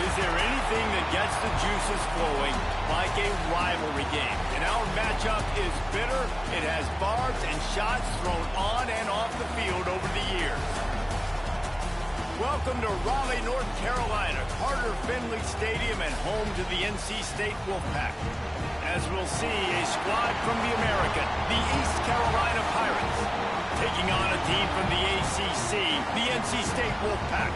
Is there anything that gets the juices flowing like a rivalry game? And our matchup is bitter. It has barbs and shots thrown on and off the field over the years. Welcome to Raleigh, North Carolina, Carter Finley Stadium, and home to the NC State Wolfpack. As we'll see, a squad from the American, the East Carolina Pirates, taking on a team from the ACC, the NC State Wolfpack.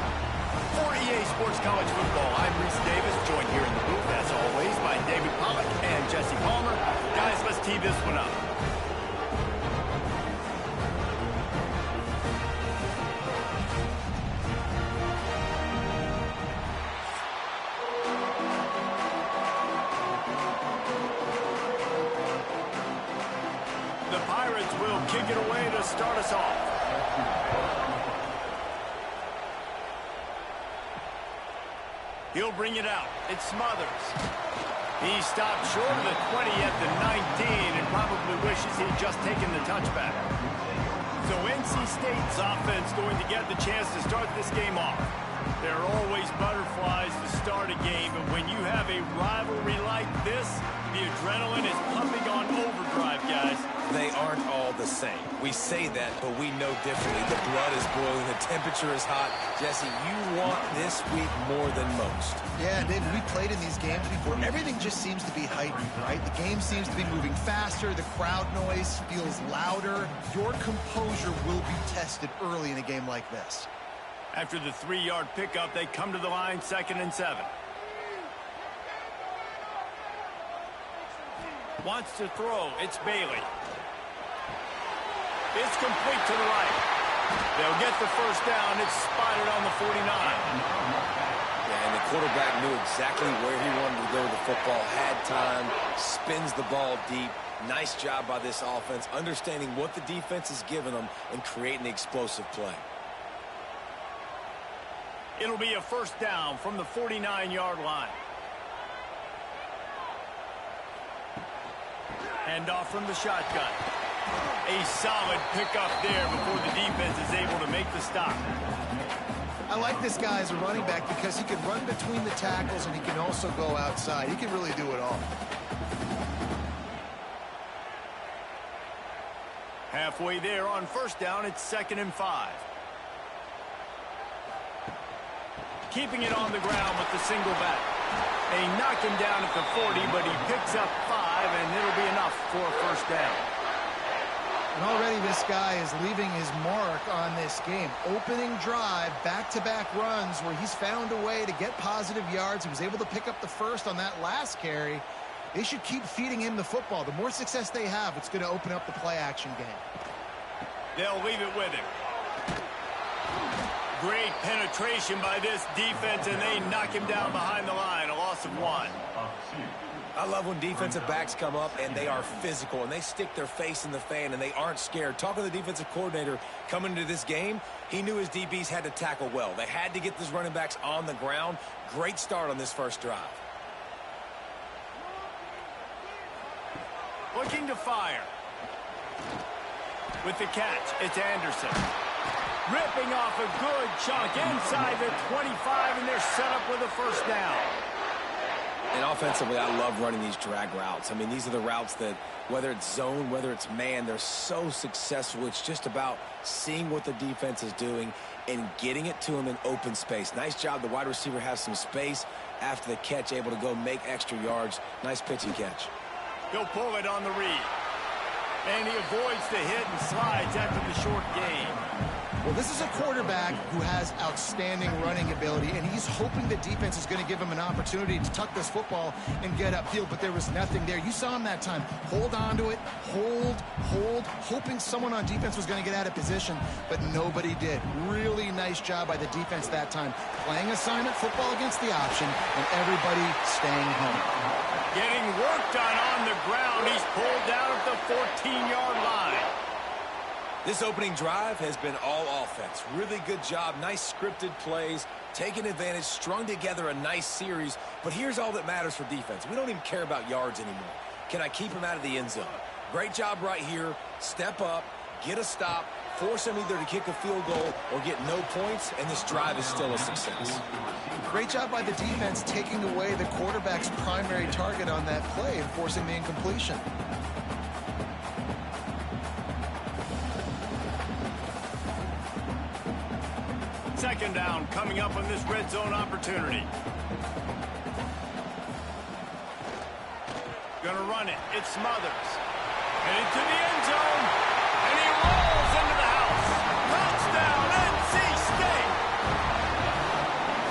For EA Sports College Football, I'm Reese Davis, joined here in the booth, as always, by David Pollack and Jesse Palmer. Guys, let's tee this one up. The Pirates will kick it away to start us off. He'll bring it out. It's Smothers. He stopped short of the 20 at the 19 and probably wishes he'd just taken the touchback. So NC State's offense going to get the chance to start this game off. There are always butterflies to start a game, and when you have a rivalry like this, the adrenaline is pumping on overdrive, guys. They aren't all the same. We say that, but we know differently. The blood is boiling. The temperature is hot. Jesse, you want this week more than most. Yeah, David, we played in these games before. Everything just seems to be heightened, right? The game seems to be moving faster. The crowd noise feels louder. Your composure will be tested early in a game like this. After the 3-yard pickup, they come to the line, 2nd and 7. Wants to throw. It's Bailey. It's complete to the right. They'll get the first down. It's spotted on the 49. Yeah, and the quarterback knew exactly where he wanted to go with the football, had time, spins the ball deep. Nice job by this offense, understanding what the defense is giving them and creating the explosive play. It'll be a first down from the 49-yard line. Hand off from the shotgun. A solid pickup there before the defense is able to make the stop. I like this guy as a running back because he can run between the tackles and he can also go outside. He can really do it all. Halfway there on first down, it's 2nd and 5. Keeping it on the ground with the single back. They knock him down at the 40, but he picks up 5, and it'll be enough for a first down. And already this guy is leaving his mark on this game. Opening drive, back-to-back runs where he's found a way to get positive yards. He was able to pick up the first on that last carry. They should keep feeding him the football. The more success they have, it's going to open up the play-action game. They'll leave it with him. Great penetration by this defense, and they knock him down behind the line. A loss of 1. I love when defensive backs come up and they are physical and they stick their face in the fan and they aren't scared. Talking to the defensive coordinator coming into this game, he knew his DBs had to tackle well. They had to get these running backs on the ground. Great start on this first drive. Looking to fire. With the catch, it's Anderson. Ripping off a good chunk inside the 25, and they're set up with a first down. And offensively, I love running these drag routes. I mean, these are the routes that, whether it's zone, whether it's man, they're so successful. It's just about seeing what the defense is doing and getting it to them in open space. Nice job. The wide receiver has some space after the catch, able to go make extra yards. Nice pitch and catch. He'll pull it on the read. And he avoids the hit and slides after the short gain. Well, this is a quarterback who has outstanding running ability, and he's hoping the defense is going to give him an opportunity to tuck this football and get upfield, but there was nothing there. You saw him that time. Hold on to it, hold, hoping someone on defense was going to get out of position, but nobody did. Really nice job by the defense that time. Playing assignment football against the option, and everybody staying home. Getting worked on the ground. He's pulled down at the 14-yard line. This opening drive has been all offense. Really good job. Nice scripted plays. Taking advantage. Strung together a nice series. But here's all that matters for defense. We don't even care about yards anymore. Can I keep him out of the end zone? Great job right here. Step up. Get a stop. force them either to kick a field goal or get no points, and this drive is still a success. Great job by the defense taking away the quarterback's primary target on that play and forcing the incompletion. Second down coming up on this red zone opportunity. Gonna run it. It's Smothers. And into the end zone. And he rolls into the house. Touchdown, NC State.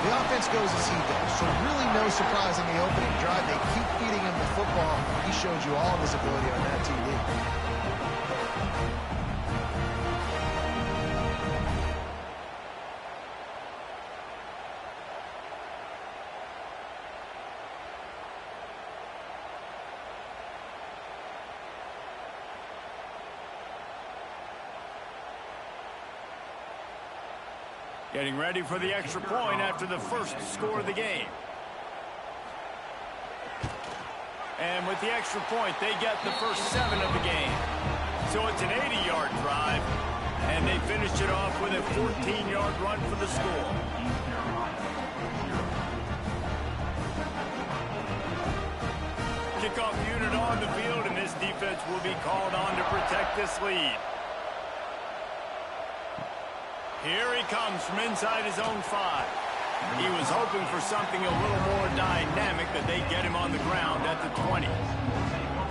The offense goes as he does, so really no surprise in the opening drive. They keep feeding him the football. He showed you all of his ability on that TV. Getting ready for the extra point after the first score of the game. And with the extra point, they get the first 7 of the game. So it's an 80-yard drive, and they finished it off with a 14-yard run for the score. Kickoff unit on the field, and this defense will be called on to protect this lead. Here he comes from inside his own 5. He was hoping for something a little more dynamic, but they get him on the ground at the 20.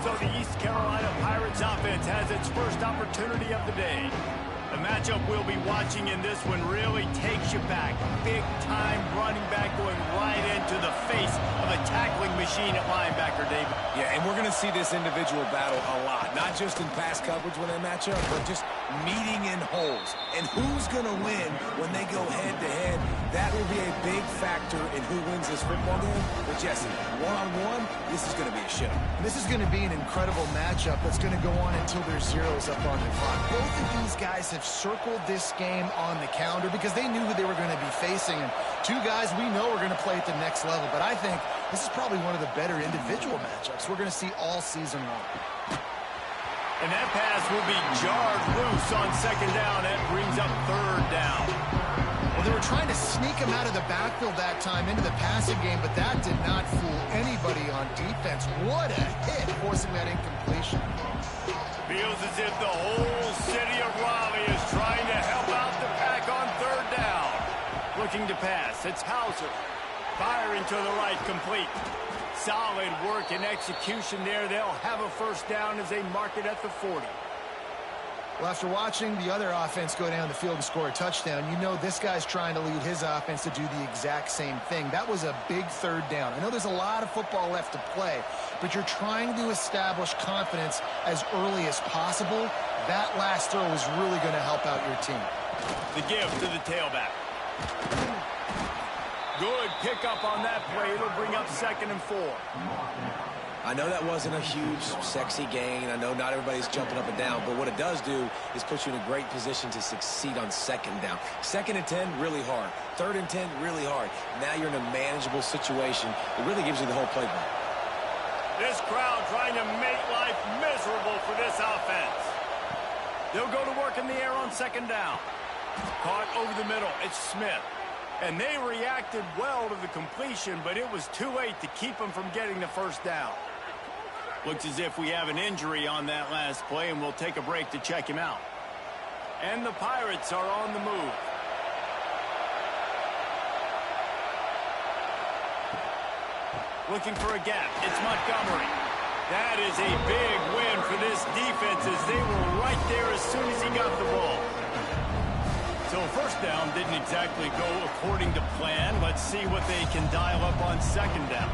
So the East Carolina Pirates offense has its first opportunity of the day. The matchup we'll be watching in this one really takes you back. Big-time running back going right into the face of a tackling machine at linebacker, David. Yeah, and we're going to see this individual battle a lot. Not just in pass coverage when they match up, but just meeting in holes. And who's going to win when they go head-to-head? That will be a big factor in who wins this football game. But, Jesse, one-on-one, this is going to be a show. This is going to be an incredible matchup that's going to go on until there's zeros up on the clock. Both of these guys have circled this game on the calendar because they knew who they were going to be facing. And two guys we know are going to play at the next level. But I think this is probably one of the better individual matchups we're going to see all season long. And that pass will be jarred loose on second down. That brings up third down. Well, they were trying to sneak him out of the backfield that time into the passing game, but that did not fool anybody on defense. What a hit, forcing that incompletion. Feels as if the whole city of Raleigh is trying to help out the pack on third down. Looking to pass. It's Hauser. Firing to the right, complete. Solid work and execution there. They'll have a first down as they mark it at the 40. Well, after watching the other offense go down the field and score a touchdown, you know this guy's trying to lead his offense to do the exact same thing. That was a big third down. I know there's a lot of football left to play, but you're trying to establish confidence as early as possible. That last throw is really going to help out your team. The give to the tailback. Good pickup on that play. It'll bring up 2nd and 4. I know that wasn't a huge, sexy gain. I know not everybody's jumping up and down, but what it does do is put you in a great position to succeed on second down. 2nd and 10, really hard. 3rd and 10, really hard. Now you're in a manageable situation. It really gives you the whole playbook. This crowd trying to make life miserable for this offense. They'll go to work in the air on second down. Caught over the middle. It's Smith. And they reacted well to the completion, but it was too late to keep them from getting the first down. Looks as if we have an injury on that last play, and we'll take a break to check him out. And the Pirates are on the move. Looking for a gap. It's Montgomery. That is a big win for this defense as they were right there as soon as he got the ball. So first down didn't exactly go according to plan. Let's see what they can dial up on second down.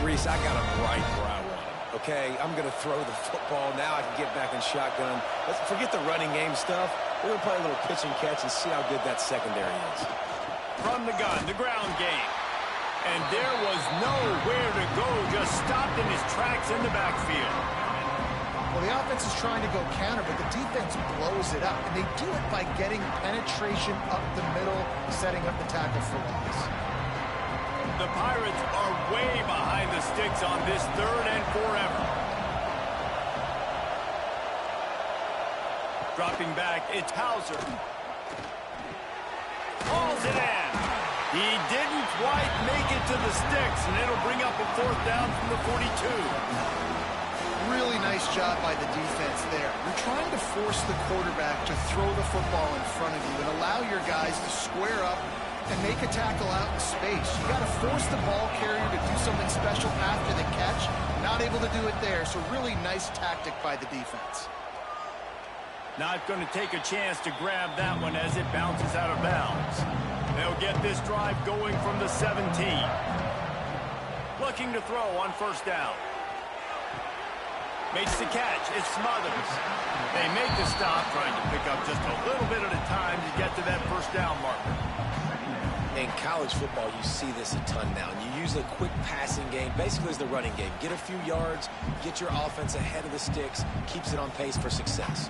Reese, I got him right where I want him. Okay, I'm going to throw the football. Now I can get back in shotgun. Let's forget the running game stuff. We're going to play a little pitch and catch and see how good that secondary is. From the gun, the ground game. And there was nowhere to go, just stopped in his tracks in the backfield. Well, the offense is trying to go counter, but the defense blows it up. And they do it by getting penetration up the middle, setting up the tackle for loss. The Pirates are way behind the sticks on this 3rd and forever. Dropping back, it's Hauser. Hauls it in. He didn't quite make it to the sticks, and it'll bring up a 4th down from the 42. Really nice job by the defense there. You're trying to force the quarterback to throw the football in front of you and allow your guys to square up and make a tackle out in space. You got to force the ball carrier to do something special after the catch. Not able to do it there, so really nice tactic by the defense. Not going to take a chance to grab that one as it bounces out of bounds. They'll get this drive going from the 17. Looking to throw on 1st down. Makes the catch. It's Smothers. They make the stop, trying to pick up just a little bit at a time to get to that 1st down marker. In college football, you see this a ton now. And you use a quick passing game, basically as the running game. Get a few yards, get your offense ahead of the sticks, keeps it on pace for success.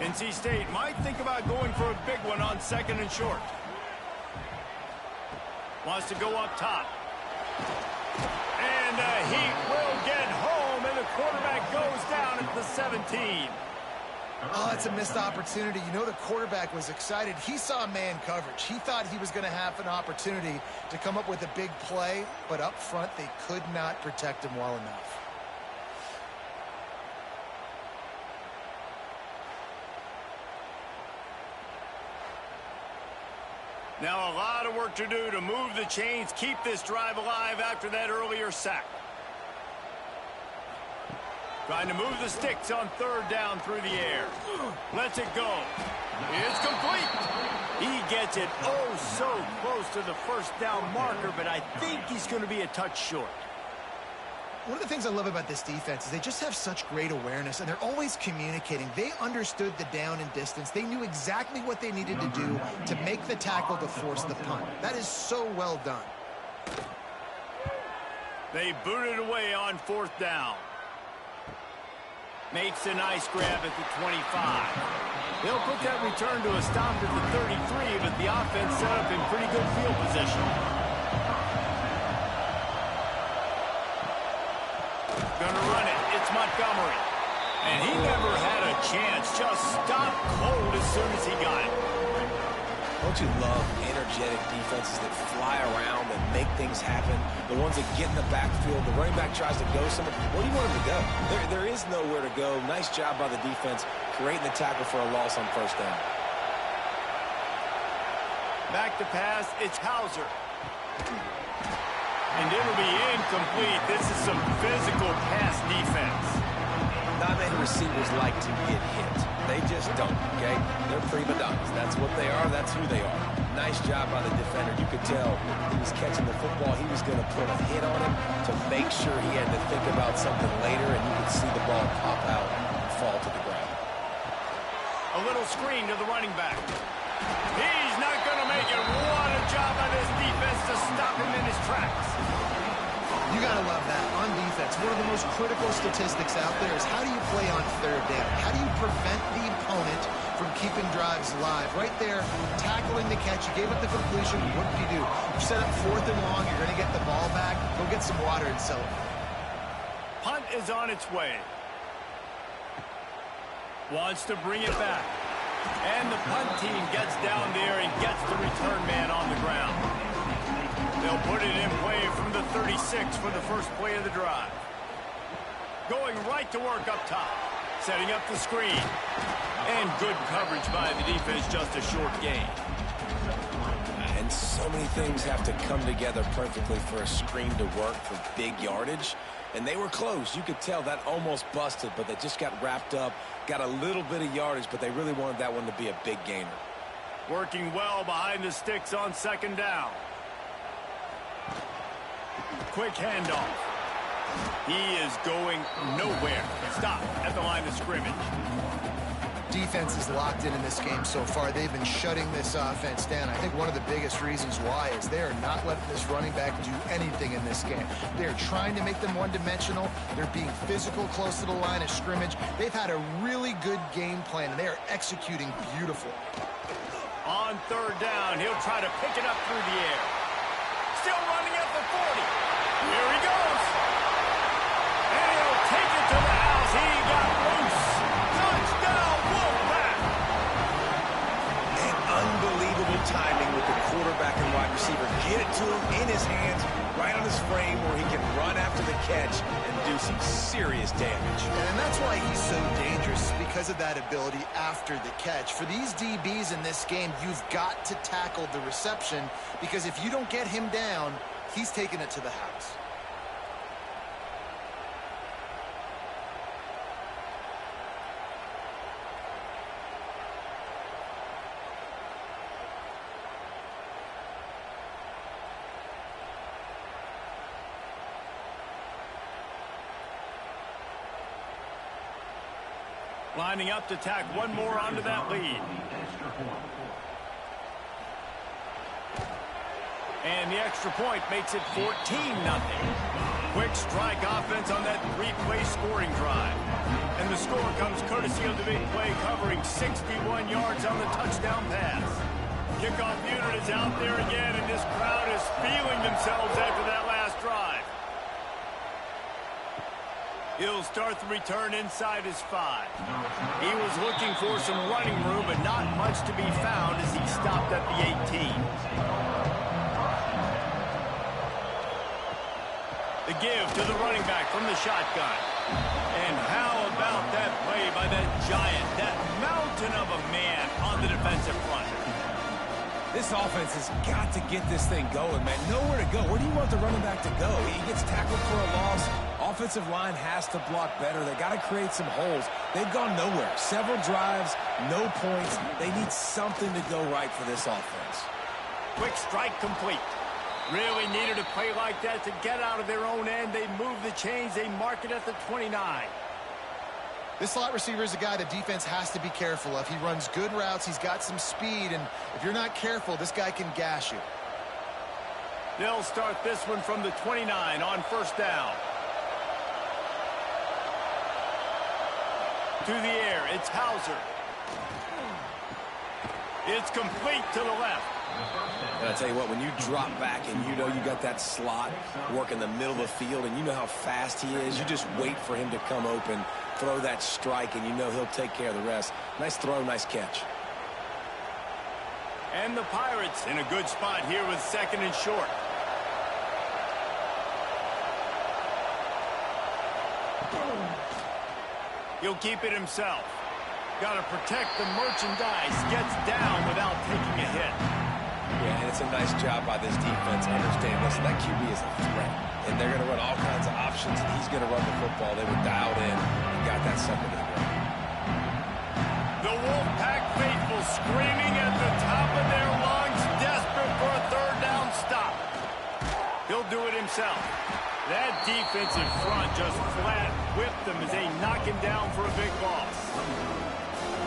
NC State might think about going for a big one on 2nd and short. Wants to go up top. And he will get home, and the quarterback goes down at the 17. Oh, it's a missed opportunity. You know, the quarterback was excited. He saw man coverage. He thought he was going to have an opportunity to come up with a big play, but up front, they could not protect him well enough. Now a lot of work to do to move the chains, keep this drive alive after that earlier sack. Trying to move the sticks on 3rd down through the air. Lets it go. It's complete. He gets it oh so close to the 1st down marker, but I think he's going to be a touch short. One of the things I love about this defense is they just have such great awareness, and they're always communicating. They understood the down and distance. They knew exactly what they needed to do to make the tackle to force the punt. That is so well done. They boot it away on 4th down. Makes a nice grab at the 25. They'll put that return to a stop at the 33, but the offense set up in pretty good field position. Gonna run it. It's Montgomery. And he never had a chance. Just stopped cold as soon as he got it. Don't you love energetic defenses that fly around and make things happen? The ones that get in the backfield, the running back tries to go somewhere. Where do you want him to go? There is nowhere to go. Nice job by the defense, creating the tackle for a loss on 1st down. Back to pass, it's Hauser. And it'll be incomplete. This is some physical pass defense. Not many receivers like to get hit. They just don't, okay? They're prima donnas. That's what they are. That's who they are. Nice job by the defender. You could tell he was catching the football. He was going to put a hit on him to make sure he had to think about something later, and you could see the ball pop out and fall to the ground. A little screen to the running back. He's not going to make it. What a job by this defense to stop him in his tracks. You got to love that. On defense, one of the most critical statistics out there is how do you play on 3rd down? How do you prevent the opponent from keeping drives alive? Right there, tackling the catch. You gave up the completion. What did you do? You set up 4th and long. You're going to get the ball back. Go get some water and celebrate. Punt is on its way. Wants to bring it back. And the punt team gets down there and gets the return man on the ground. They'll put it in play from the 36 for the first play of the drive. Going right to work up top. Setting up the screen. And good coverage by the defense, just a short gain. And so many things have to come together perfectly for a screen to work for big yardage. And they were close. You could tell that almost busted, but they just got wrapped up, got a little bit of yardage, but they really wanted that one to be a big gainer. Working well behind the sticks on 2nd down. Quick handoff. He is going nowhere. Stop at the line of scrimmage. Defense is locked in this game so far. They've been shutting this offense down. I think one of the biggest reasons why is they are not letting this running back do anything in this game. They're trying to make them one-dimensional. They're being physical close to the line of scrimmage. They've had a really good game plan, and they are executing beautifully. On 3rd down, he'll try to pick it up through the air. Still running at the 40. Here he goes. And he'll take it to the house. He got loose. Touchdown, Wolfpack. receiver get it to him in his hands, right on his frame where he can run after the catch and do some serious damage. And that's why he's so dangerous, because of that ability after the catch. For these DBs in this game, you've got to tackle the reception, because if you don't get him down, he's taking it to the house. Lining up to tack one more onto that lead. And the extra point makes it 14-0. Quick strike offense on that three-play scoring drive. And the score comes courtesy of the big play, covering 61 yards on the touchdown pass. Kickoff unit is out there again, and this crowd is feeling themselves after that last drive. He'll start the return inside his 5. He was looking for some running room, but not much to be found as he stopped at the 18. The give to the running back from the shotgun. And how about that play by that giant, that mountain of a man on the defensive front? This offense has got to get this thing going, man. Nowhere to go. Where do you want the running back to go? He gets tackled for a loss. Offensive line has to block better. They got to create some holes. They've gone nowhere. Several drives, no points. They need something to go right for this offense. Quick strike complete. Really needed a play like that to get out of their own end. They move the chains. They mark it at the 29. This slot receiver is a guy the defense has to be careful of. He runs good routes. He's got some speed, and if you're not careful, this guy can gash you. They'll start this one from the 29 on first down. To the air, it's Hauser. It's complete to the left. And I tell you what, when you drop back and you know you got that slot work in the middle of the field and you know how fast he is, you just wait for him to come open, throw that strike, and you know he'll take care of the rest. Nice throw, nice catch. And the Pirates in a good spot here with second and short. He'll keep it himself. Got to protect the merchandise. Gets down without taking a hit. Yeah, and it's a nice job by this defense. Understand, listen, that QB is a threat. And they're going to run all kinds of options, and he's going to run the football. They were dialed in and got that sucker to the ground. The Wolfpack faithful screaming at the top of their lungs, desperate for a third down stop. He'll do it himself. That defensive front just flat whipped them as they knock him down for a big loss.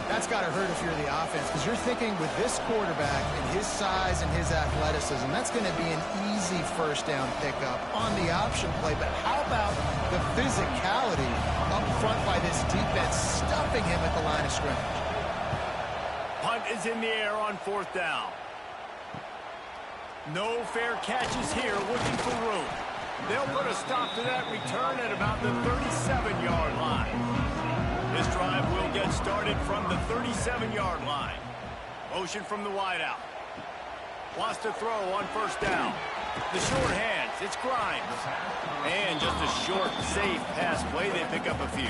That's got to hurt if you're the offense, because you're thinking with this quarterback and his size and his athleticism, that's going to be an easy first down pickup on the option play. But how about the physicality up front by this defense, stuffing him at the line of scrimmage? Punt is in the air on fourth down. No fair catches here, looking for room. They'll put a stop to that return at about the 37-yard line. This drive will get started from the 37-yard line. Motion from the wideout. Wants to throw on first down. The short hands, it's Grimes. And just a short, safe pass play. They pick up a few.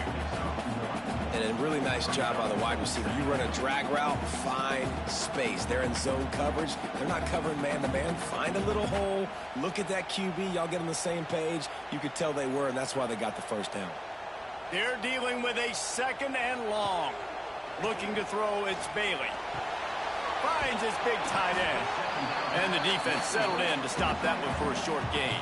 And a really nice job by the wide receiver. You run a drag route, find space. They're in zone coverage. They're not covering man-to-man. Find a little hole. Look at that QB. Y'all get on the same page. You could tell they were, and that's why they got the first down. They're dealing with a second and long. Looking to throw, it's Bailey. Finds his big tight end. And the defense settled in to stop that one for a short gain.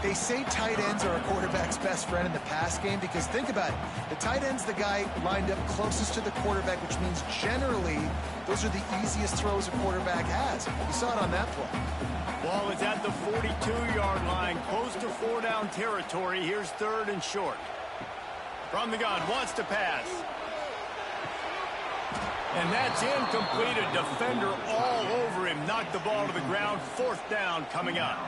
They say tight ends are a quarterback's best friend in the pass game, because think about it. The tight end's the guy lined up closest to the quarterback, which means generally those are the easiest throws a quarterback has. You saw it on that play. Ball is at the 42-yard line, close to four-down territory. Here's third and short. From the gun, wants to pass. And that's incomplete. A defender all over him. Knocked the ball to the ground. Fourth down coming up.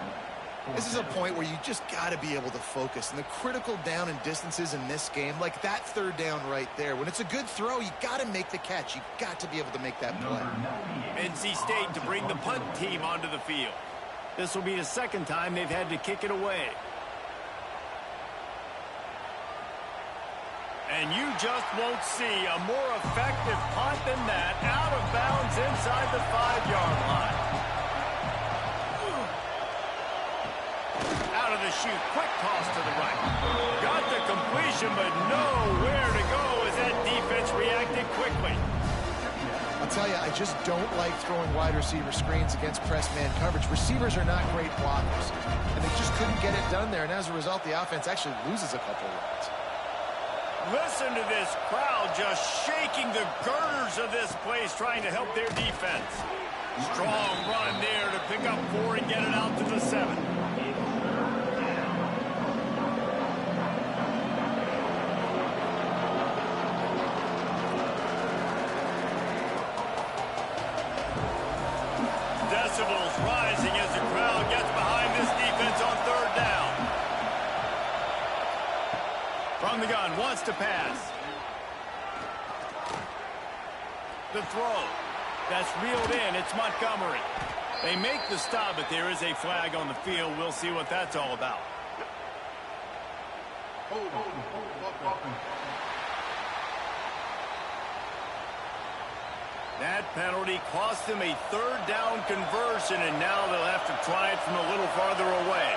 This is a point where you just got to be able to focus. And the critical down and distances in this game, like that third down right there, when it's a good throw, you got to make the catch. You got to be able to make that play. NC State to bring the punt team onto the field. This will be the second time they've had to kick it away. And you just won't see a more effective punt than that, out of bounds inside the 5-yard line. Out of the chute, quick toss to the right. Got the completion, but nowhere to go as that defense reacted quickly. I'll tell you, I just don't like throwing wide receiver screens against press man coverage. Receivers are not great blockers, and they just couldn't get it done there, and as a result, the offense actually loses a couple of yards. Listen to this crowd just shaking the girders of this place, trying to help their defense. Strong run there to pick up 4 and get it out to the 7. Decibels rising as the crowd gets behind this defense on 3rd down. From the gun, wants to pass. The throw. That's reeled in. It's Montgomery. They make the stop, but there is a flag on the field. We'll see what that's all about. That penalty cost them a 3rd down conversion, and now they'll have to try it from a little farther away.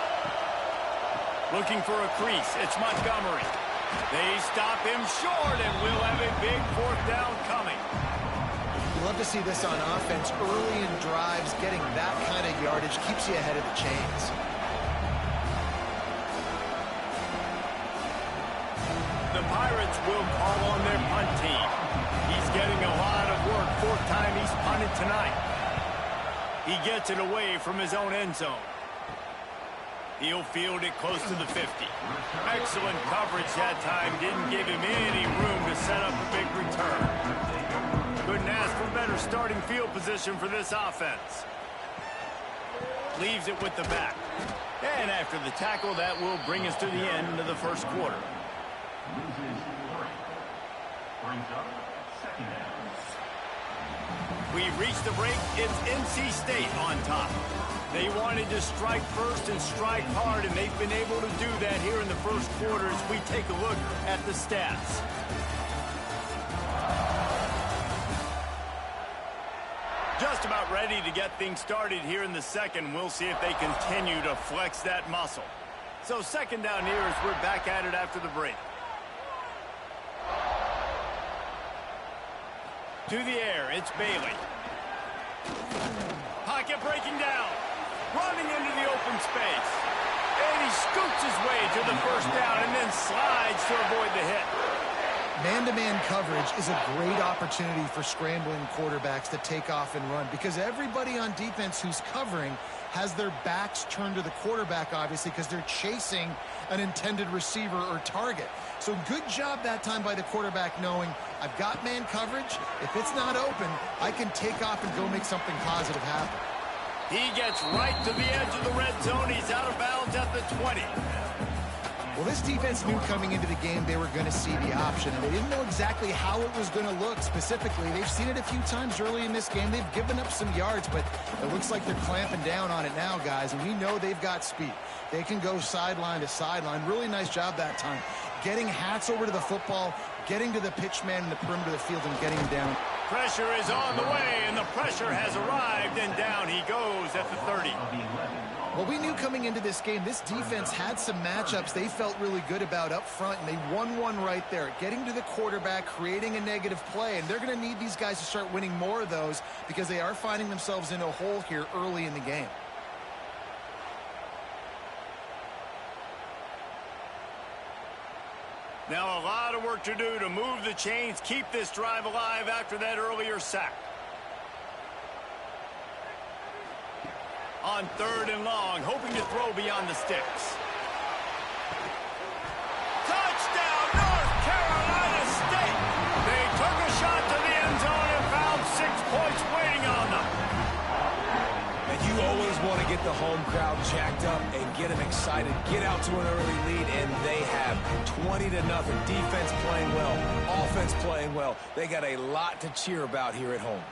Looking for a crease. It's Montgomery. They stop him short, and we'll have a big 4th down coming. You love to see this on offense. Early in drives, getting that kind of yardage keeps you ahead of the chains. The Pirates will call on their punt team. He's getting a lot of work. 4th time he's punted tonight. He gets it away from his own end zone. He'll field it close to the 50. Excellent coverage that time. Didn't give him any room to set up a big return. Couldn't ask for better starting field position for this offense. Leaves it with the back. And after the tackle, that will bring us to the end of the 1st quarter. We've reached the break. It's NC State on top. They wanted to strike first and strike hard, and they've been able to do that here in the 1st quarter as we take a look at the stats. Just about ready to get things started here in the 2nd. We'll see if they continue to flex that muscle. So 2nd down here as we're back at it after the break. To the air, it's Bailey. Pocket breaking down. Running into the open space. And he scoots his way to the 1st down and then slides to avoid the hit. Man-to-man coverage is a great opportunity for scrambling quarterbacks to take off and run, because everybody on defense who's covering has their backs turned to the quarterback, obviously, because they're chasing an intended receiver or target. So good job that time by the quarterback knowing, I've got man coverage. If it's not open, I can take off and go make something positive happen. He gets right to the edge of the red zone. He's out of bounds at the 20. Well, this defense knew coming into the game they were going to see the option, and they didn't know exactly how it was going to look specifically. They've seen it a few times early in this game. They've given up some yards, but it looks like they're clamping down on it now, guys, and we know they've got speed. They can go sideline to sideline. Really nice job that time. Getting hats over to the football, getting to the pitch man in the perimeter of the field, and getting him down. Pressure is on the way, and the pressure has arrived, and down he goes at the 30. Well, we knew coming into this game, this defense had some matchups they felt really good about up front, and they won one right there. Getting to the quarterback, creating a negative play, and they're going to need these guys to start winning more of those because they are finding themselves in a hole here early in the game. Now a lot of work to do to move the chains, keep this drive alive after that earlier sack. On 3rd and long, hoping to throw beyond the sticks. Touchdown, North Carolina State! They took a shot to the end zone and found 6 points waiting on them. And you always want to get the home crowd jacked up and get them excited, get out to an early lead, and they have 20-0. Defense playing well, offense playing well. They got a lot to cheer about here at home.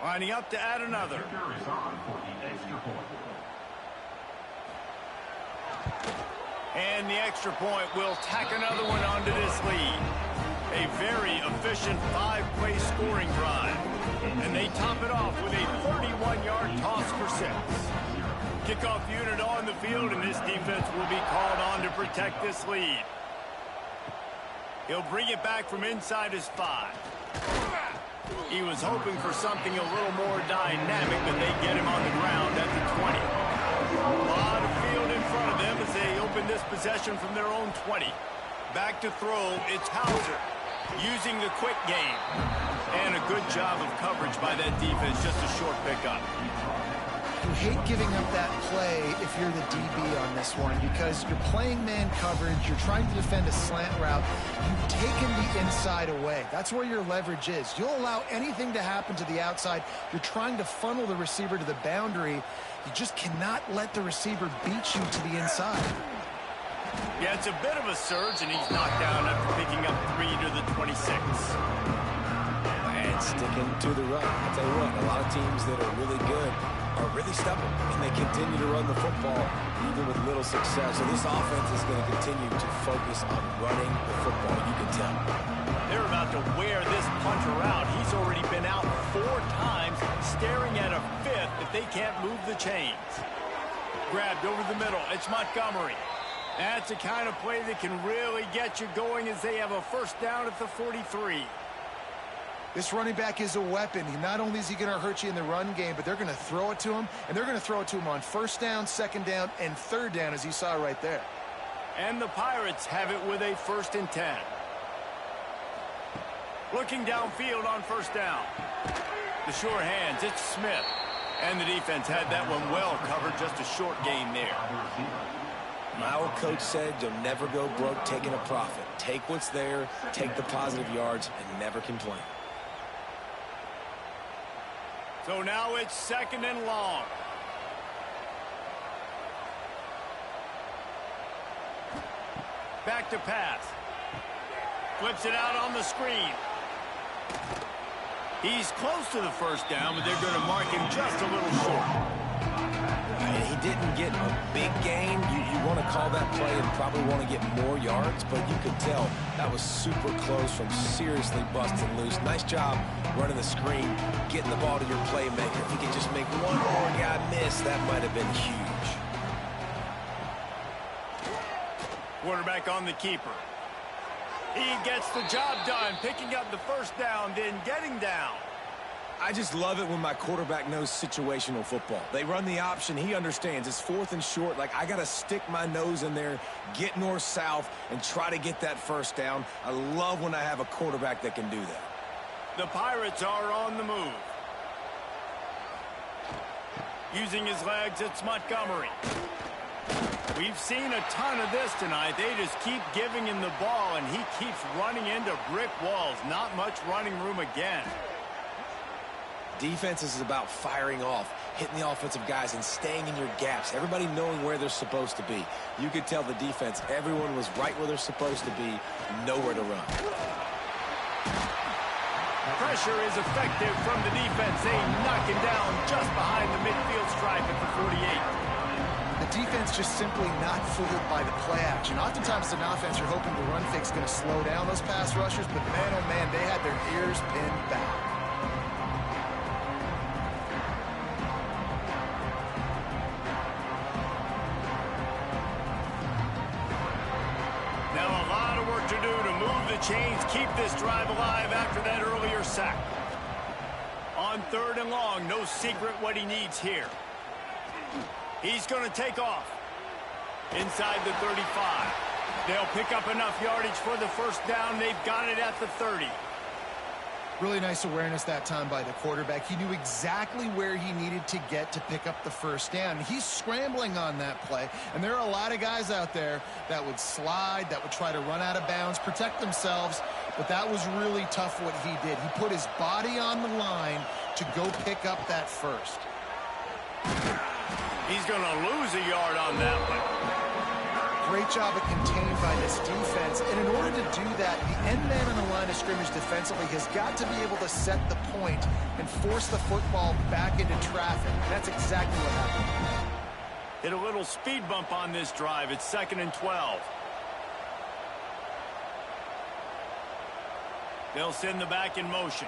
Lining up to add another. And the extra point will tack another one onto this lead. A very efficient 5-play scoring drive. And they top it off with a 31-yard toss for 6. Kickoff unit on the field, and this defense will be called on to protect this lead. He'll bring it back from inside his 5. He was hoping for something a little more dynamic, but they get him on the ground at the 20. A lot of field in front of them as they open this possession from their own 20. Back to throw, it's Hauser using the quick game. And a good job of coverage by that defense, just a short pickup. You hate giving up that play if you're the DB on this one because you're playing man coverage, you're trying to defend a slant route, you've taken the inside away. That's where your leverage is. You'll allow anything to happen to the outside. You're trying to funnel the receiver to the boundary. You just cannot let the receiver beat you to the inside. Yeah, it's a bit of a surge, and he's knocked down after picking up 3 to the 26. And sticking to the run. I'll tell you what, a lot of teams that are really good are really stubborn, and they continue to run the football even with little success. So this offense is going to continue to focus on running the football, you can tell. They're about to wear this punter out. He's already been out 4 times, staring at a 5th if they can't move the chains. Grabbed over the middle. It's Montgomery. That's the kind of play that can really get you going as they have a first down at the 43. This running back is a weapon. Not only is he going to hurt you in the run game, but they're going to throw it to him, and they're going to throw it to him on first down, second down, and third down, as you saw right there. And the Pirates have it with a 1st and 10. Looking downfield on first down. The sure hands, it's Smith. And the defense had that one well covered, just a short gain there. My old coach said you'll never go broke taking a profit. Take what's there, take the positive yards, and never complain. So now it's 2nd and long. Back to pass. Flips it out on the screen. He's close to the first down, but they're going to mark him just a little short. He didn't get a big gain. You want to call that play and probably want to get more yards, but you could tell that was super close from seriously busting loose. Nice job running the screen, getting the ball to your playmaker. If you could just make one more guy miss, that might have been huge. Quarterback on the keeper. He gets the job done, picking up the first down, then getting down. I just love it when my quarterback knows situational football. They run the option. He understands. It's 4th and short. Like, I got to stick my nose in there, get north-south, and try to get that first down. I love when I have a quarterback that can do that. The Pirates are on the move. Using his legs, it's Montgomery. We've seen a ton of this tonight. They just keep giving him the ball, and he keeps running into brick walls. Not much running room again. Defense is about firing off, hitting the offensive guys, and staying in your gaps. Everybody knowing where they're supposed to be. You could tell the defense, everyone was right where they're supposed to be, nowhere to run. Pressure is effective from the defense. They knock him down just behind the midfield stripe at the 48. The defense just simply not fooled by the play action. Oftentimes, in offense, you're hoping the run fake's going to slow down those pass rushers, but man, oh man, they had their ears pinned back. Now a lot of work to do to move the chains, keep this drive alive after that earlier sack. On 3rd and long, no secret what he needs here. He's going to take off. Inside the 35. They'll pick up enough yardage for the first down. They've got it at the 30. Really nice awareness that time by the quarterback. He knew exactly where he needed to get to pick up the first down. He's scrambling on that play, and there are a lot of guys out there that would slide, that would try to run out of bounds, protect themselves, but that was really tough what he did. He put his body on the line to go pick up that first. He's going to lose a yard on that one. Great job of contained by this defense, and in order to do that, the end man on the line of scrimmage defensively has got to be able to set the point and force the football back into traffic. That's exactly what happened. Hit a little speed bump on this drive. It's 2nd and 12. They'll send the back in motion.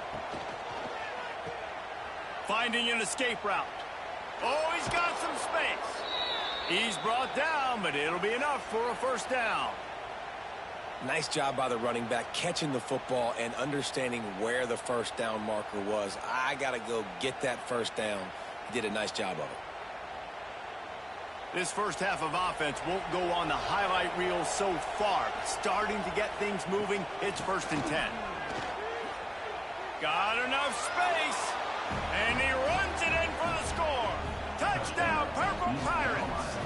Finding an escape route. Oh, he's got some space. He's brought down, but it'll be enough for a first down. Nice job by the running back catching the football and understanding where the first down marker was. I got to go get that first down. He did a nice job of it. This first half of offense won't go on the highlight reel so far, but starting to get things moving, it's 1st and 10. Got enough space, and he runs it in for the score. Touchdown, Purple Pirates.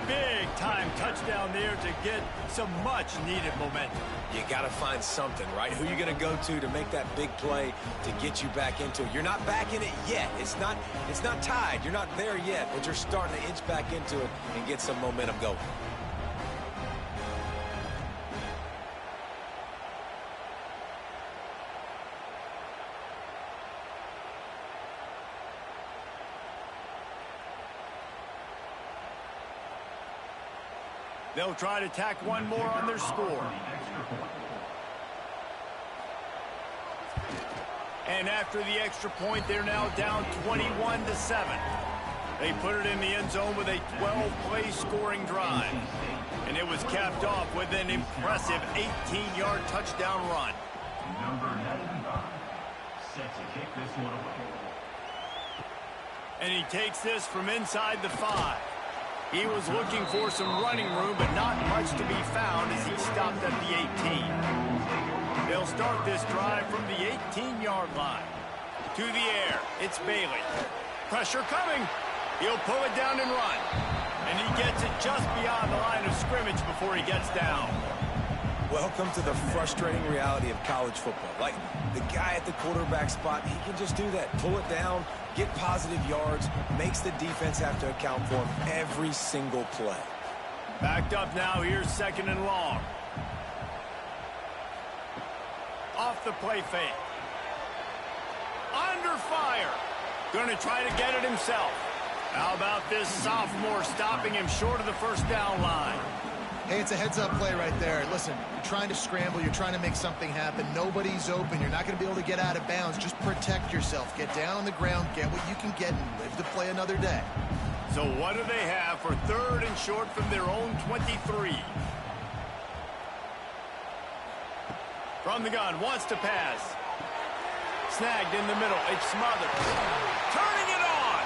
Big-time touchdown there to get some much-needed momentum. You got to find something, right? Who are you going to go to make that big play to get you back into it? You're not back in it yet. It's not tied. You're not there yet, but you're starting to inch back into it and get some momentum going. They'll try to tack one more on their score. And after the extra point, they're now down 21-7. They put it in the end zone with a 12-play scoring drive. And it was capped off with an impressive 18-yard touchdown run. Number 95, set to kick this one away. And he takes this from inside the 5. He was looking for some running room, but not much to be found as he stopped at the 18. They'll start this drive from the 18-yard line. To the air, it's Bailey. Pressure coming. He'll pull it down and run. And he gets it just beyond the line of scrimmage before he gets down. Welcome to the frustrating reality of college football. Like, the guy at the quarterback spot, he can just do that. Pull it down, get positive yards, makes the defense have to account for him every single play. Backed up now, here's 2nd and long. Off the play fake. Under fire. Gonna try to get it himself. How about this sophomore stopping him short of the first down line? Hey, it's a heads-up play right there. Listen, you're trying to scramble. You're trying to make something happen. Nobody's open. You're not going to be able to get out of bounds. Just protect yourself. Get down on the ground, get what you can get, and live to play another day. So what do they have for 3rd and short from their own 23? From the gun, wants to pass. Snagged in the middle. It's smothered. Turning it on.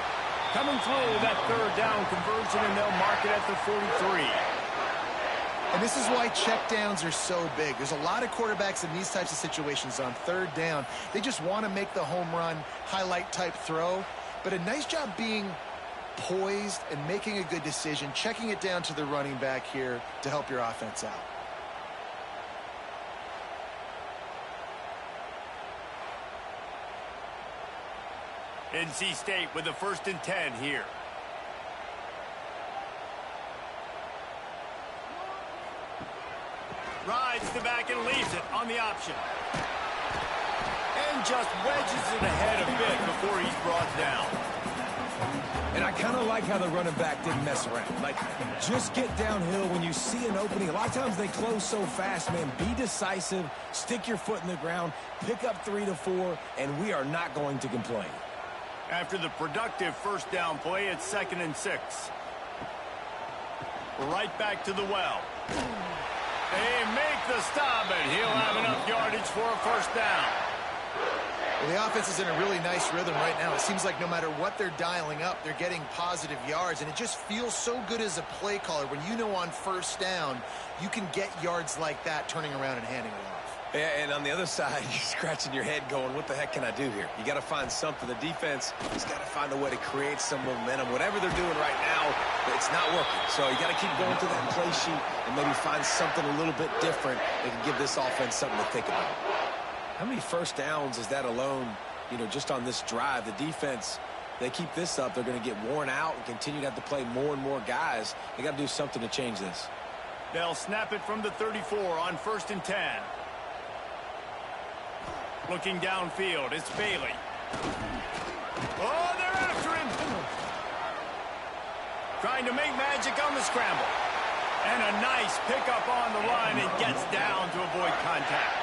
Coming through that 3rd down conversion, and they'll mark it at the 43. And this is why checkdowns are so big. There's a lot of quarterbacks in these types of situations on 3rd down. They just want to make the home run, highlight type throw. But a nice job being poised and making a good decision, checking it down to the running back here to help your offense out. NC State with a 1st and 10 here. Rides the back and leaves it on the option. And just wedges it ahead a bit before he's brought down. And I kind of like how the running back didn't mess around. Like, just get downhill when you see an opening. A lot of times they close so fast, man. Be decisive, stick your foot in the ground, pick up 3 to 4, and we are not going to complain. After the productive first down play, it's 2nd and 6. Right back to the well. They make the stop, and he'll have enough yardage for a first down. Well, the offense is in a really nice rhythm right now. It seems like no matter what they're dialing up, they're getting positive yards, and it just feels so good as a play caller when you know on first down you can get yards like that turning around and handing it off. And on the other side, you're scratching your head going, what the heck can I do here? You got to find something. The defense has got to find a way to create some momentum. Whatever they're doing right now, it's not working. So you got to keep going through that play sheet and maybe find something a little bit different that can give this offense something to think about. How many first downs is that alone, just on this drive? The defense, they keep this up, they're going to get worn out and continue to have to play more and more guys. They got to do something to change this. They'll snap it from the 34 on 1st and 10. Looking downfield, it's Bailey. Oh, they're after him. Trying to make magic on the scramble. And a nice pickup on the line and gets down to avoid contact.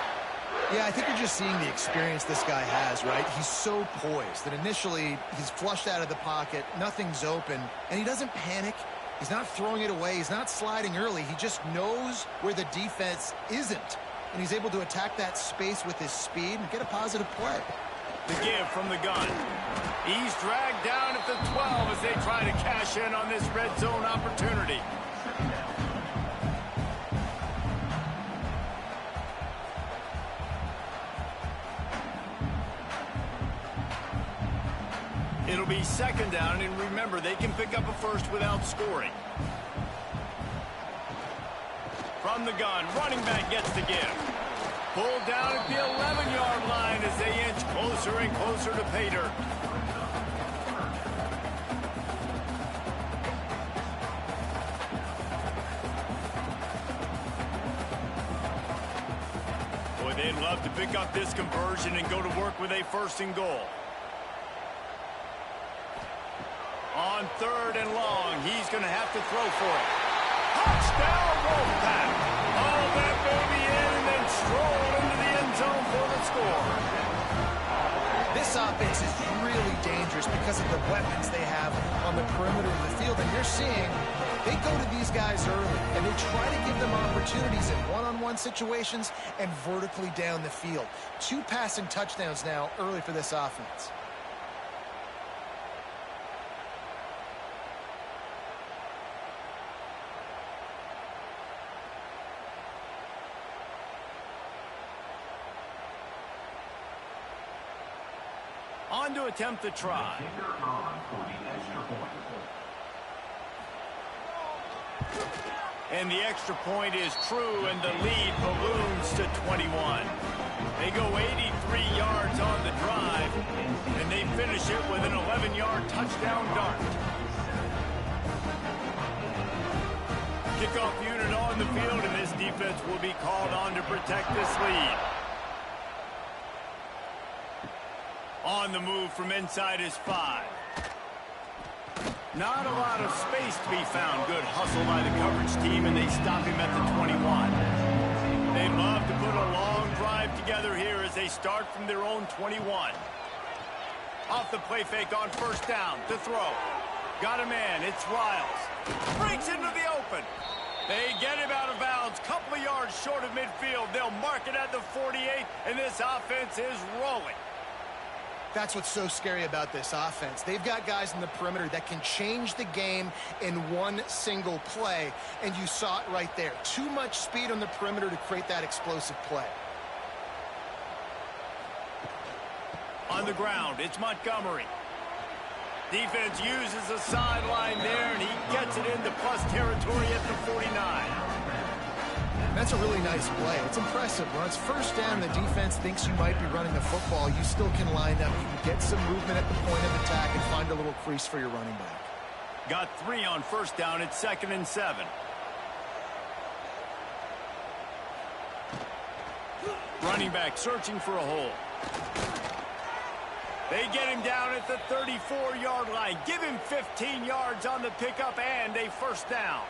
Yeah, I think you're just seeing the experience this guy has, right? He's so poised that initially he's flushed out of the pocket, nothing's open, and he doesn't panic. He's not throwing it away. He's not sliding early. He just knows where the defense isn't. And he's able to attack that space with his speed and get a positive play. The give from the gun. He's dragged down at the 12 as they try to cash in on this red zone opportunity. It'll be 2nd down, and remember, they can pick up a first without scoring. From the gun, running back gets the give. Pulled down at the 11-yard line as they inch closer and closer to pay dirt. Boy, they'd love to pick up this conversion and go to work with a 1st and goal. On 3rd and long, he's going to have to throw for it. Touchdown, Wolfpack! All that baby in and then stroll into the end zone for the score. This offense is really dangerous because of the weapons they have on the perimeter of the field. And you're seeing they go to these guys early, and they try to give them opportunities in one-on-one situations and vertically down the field. 2 passing touchdowns now early for this offense. On to attempt the try. And the extra point is true, and the lead balloons to 21. They go 83 yards on the drive, and they finish it with an 11-yard touchdown dart. Kickoff unit on the field, and this defense will be called on to protect this lead. On the move from inside his 5. Not a lot of space to be found. Good hustle by the coverage team, and they stop him at the 21. They love to put a long drive together here as they start from their own 21. Off the play fake on 1st down to throw. Got a man. It's Riles. Breaks into the open. They get him out of bounds. Couple of yards short of midfield. They'll mark it at the 48, and this offense is rolling. That's what's so scary about this offense. They've got guys in the perimeter that can change the game in one single play, and you saw it right there. Too much speed on the perimeter to create that explosive play. On the ground, it's Montgomery. Defense uses a sideline there, and he gets it into plus territory at the 49. That's a really nice play. It's impressive. When it's 1st down, the defense thinks you might be running the football. You still can line up. You can get some movement at the point of attack and find a little crease for your running back. Got 3 on 1st down. It's 2nd and 7. Running back searching for a hole. They get him down at the 34-yard line. Give him 15 yards on the pickup and a 1st down.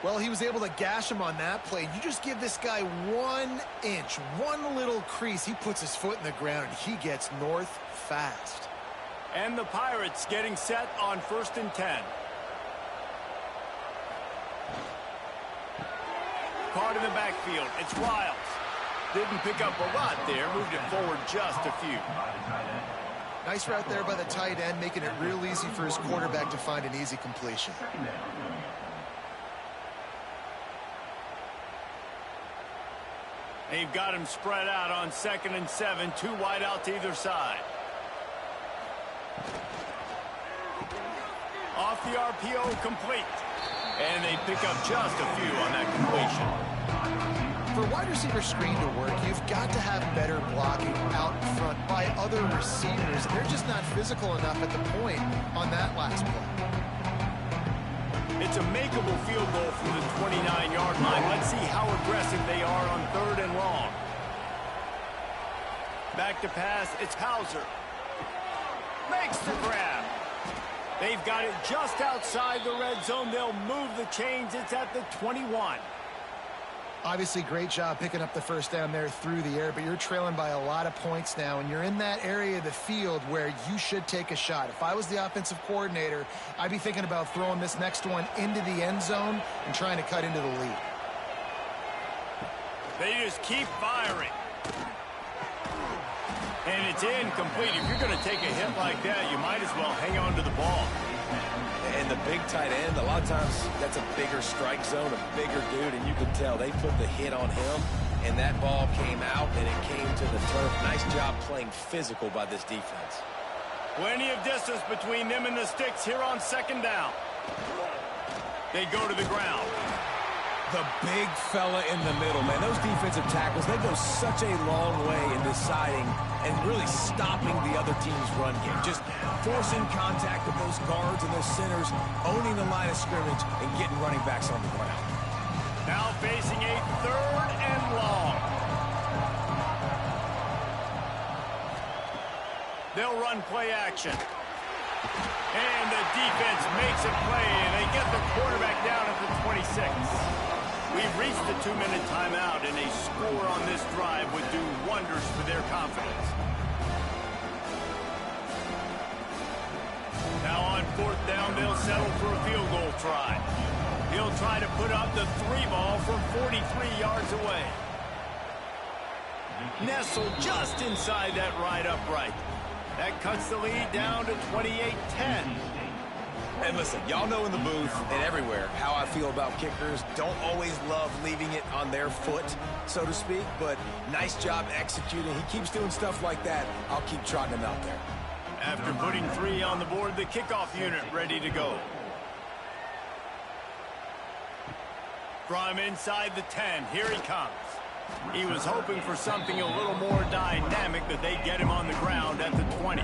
Well, he was able to gash him on that play. You just give this guy 1 inch, one little crease. He puts his foot in the ground, and he gets north fast. And the Pirates getting set on 1st and 10. Caught in the backfield. It's Riles. Didn't pick up a lot there. Moved it forward just a few. Nice route there by the tight end, making it real easy for his quarterback to find an easy completion. They've got him spread out on 2nd and 7, 2 wide out to either side. Off the RPO, complete. And they pick up just a few on that completion. For a wide receiver screen to work, you've got to have better blocking out front by other receivers. They're just not physical enough at the point on that last play. It's a makeable field goal from the 29-yard line. Let's see how aggressive they are on 3rd and long. Back to pass, it's Hauser. Makes the grab. They've got it just outside the red zone. They'll move the chains. It's at the 21. Obviously, great job picking up the first down there through the air, but you're trailing by a lot of points now, and you're in that area of the field where you should take a shot. If I was the offensive coordinator, I'd be thinking about throwing this next one into the end zone and trying to cut into the lead. They just keep firing. And it's incomplete. If you're going to take a hit like that, you might as well hang on to the ball. And the big tight end, a lot of times that's a bigger strike zone, a bigger dude, and you can tell they put the hit on him, and that ball came out, and it came to the turf. Nice job playing physical by this defense. Plenty of distance between them and the sticks here on 2nd down. They go to the ground. The big fella in the middle, man. Those defensive tackles, they go such a long way in deciding and really stopping the other team's run game. Just forcing contact with those guards and those centers, owning the line of scrimmage, and getting running backs on the ground. Now facing a 3rd and long. They'll run play action. And the defense makes a play, and they get the quarterback down at the 26. We've reached the 2-minute timeout, and a score on this drive would do wonders for their confidence. Now on 4th down, they'll settle for a field goal try. He'll try to put up the 3 ball from 43 yards away. Nestled just inside that right upright. That cuts the lead down to 28-10. And listen, y'all know in the booth and everywhere how I feel about kickers. Don't always love leaving it on their foot, so to speak, but nice job executing. He keeps doing stuff like that. I'll keep trotting him out there. After putting 3 on the board, the kickoff unit ready to go. From inside the 10, here he comes. He was hoping for something a little more dynamic, but they get him on the ground at the 20.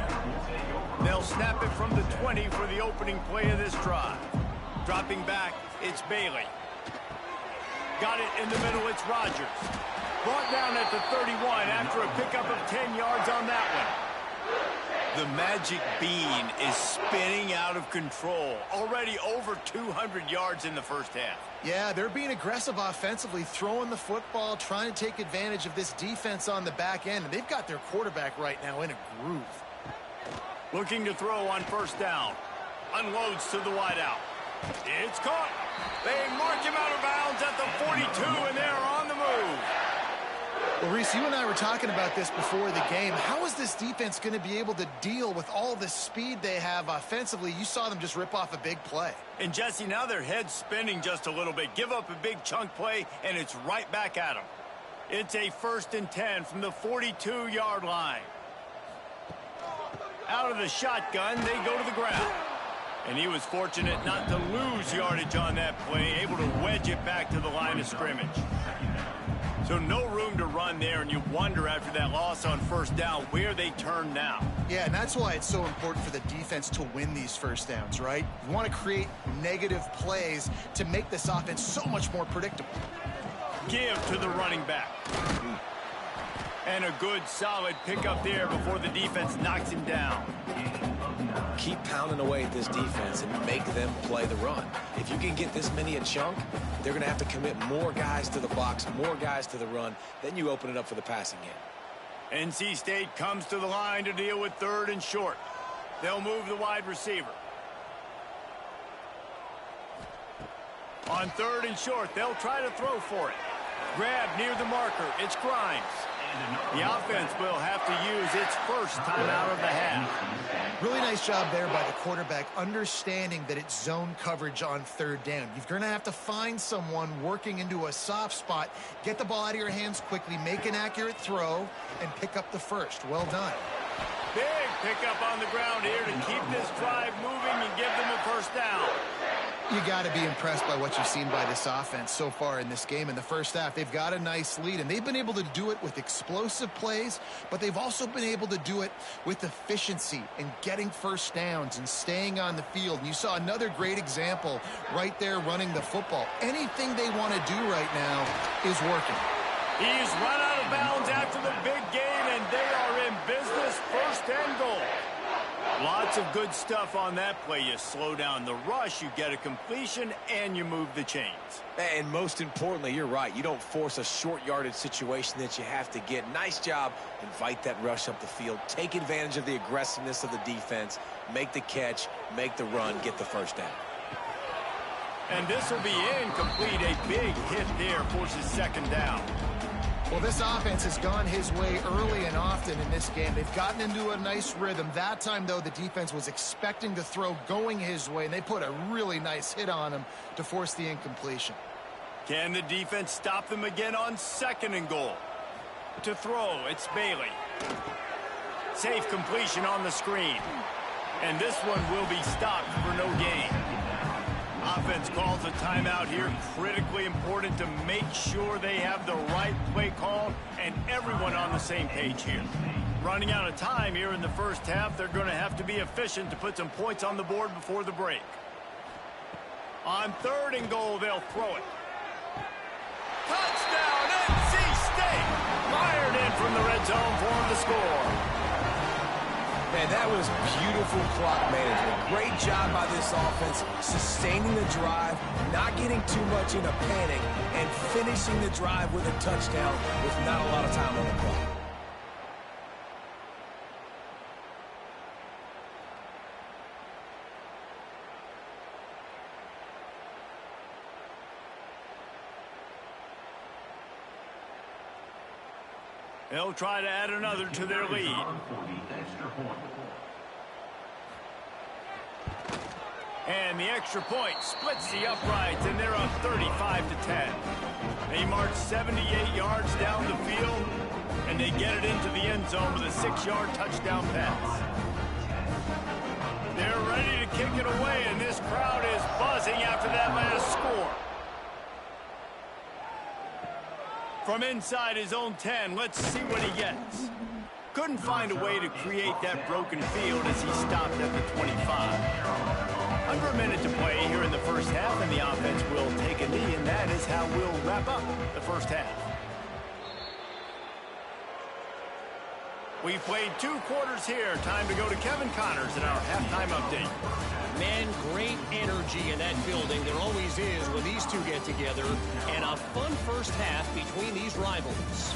They'll snap it from the 20 for the opening play of this drive. Dropping back, it's Bailey. Got it in the middle, it's Rodgers. Brought down at the 31 after a pickup of 10 yards on that one. The magic bean is spinning out of control. Already over 200 yards in the first half. Yeah, they're being aggressive offensively, throwing the football, trying to take advantage of this defense on the back end. And they've got their quarterback right now in a groove. Looking to throw on 1st down. Unloads to the wideout. It's caught. They mark him out of bounds at the 42, and they're on the move. Well, Reese, you and I were talking about this before the game. How is this defense going to be able to deal with all the speed they have offensively? You saw them just rip off a big play. And, Jesse, now their head's spinning just a little bit. Give up a big chunk play, and it's right back at them. It's a 1st and 10 from the 42-yard line. Out of the shotgun, they go to the ground. And he was fortunate not to lose yardage on that play, able to wedge it back to the line of scrimmage. So no room to run there, and you wonder after that loss on 1st down where they turn now. Yeah, and that's why it's so important for the defense to win these 1st downs, right? You want to create negative plays to make this offense so much more predictable. Give to the running back. And a good, solid pickup there before the defense knocks him down. Keep pounding away at this defense and make them play the run. If you can get this many a chunk, they're going to have to commit more guys to the box, more guys to the run. Then you open it up for the passing game. NC State comes to the line to deal with 3rd and short. They'll move the wide receiver. On 3rd and short, they'll try to throw for it. Grab near the marker. It's Grimes. The offense will have to use its first timeout of the half. Really nice job there by the quarterback, understanding that it's zone coverage on third down. You're going to have to find someone working into a soft spot, get the ball out of your hands quickly, make an accurate throw, and pick up the first. Well done. Big pickup on the ground here to keep this drive moving and give them a first down. You got to be impressed by what you've seen by this offense so far in this game. In the first half, they've got a nice lead, and they've been able to do it with explosive plays, but they've also been able to do it with efficiency and getting first downs and staying on the field. And you saw another great example right there running the football. Anything they want to do right now is working. He's run out of bounds after the big gain, and they are in business, first and goal. Lots of good stuff on that play. You slow down the rush, you get a completion, and you move the chains. And most importantly, you're right. You don't force a short yardage situation that you have to get. Nice job. Invite that rush up the field. Take advantage of the aggressiveness of the defense. Make the catch, make the run, get the first down. And this will be incomplete. A big hit there forces second down. Well, this offense has gone his way early and often in this game. They've gotten into a nice rhythm. That time, though, the defense was expecting the throw going his way, and they put a really nice hit on him to force the incompletion. Can the defense stop them again on second and goal? To throw, it's Bailey. Safe completion on the screen. And this one will be stopped for no gain. Offense calls a timeout here. Critically important to make sure they have the right play call and everyone on the same page here. Running out of time here in the first half, they're going to have to be efficient to put some points on the board before the break. On third and goal, they'll throw it. Touchdown, NC State! Fired in from the red zone for the score. Man, that was beautiful clock management. Great job by this offense, sustaining the drive, not getting too much in a panic, and finishing the drive with a touchdown with not a lot of time on the clock. They'll try to add another to their lead. And the extra point splits the uprights, and they're up 35-10. They march 78 yards down the field, and they get it into the end zone with a 6-yard touchdown pass. They're ready to kick it away, and this crowd is buzzing after that last score. From inside his own 10, let's see what he gets. Couldn't find a way to create that broken field as he stopped at the 25. Under a minute to play here in the first half, and the offense will take a knee, and that is how we'll wrap up the first half. We've played 2 quarters here. Time to go to Kevin Connors in our halftime update. Man, great energy in that building. There always is when these two get together. And a fun first half between these rivals.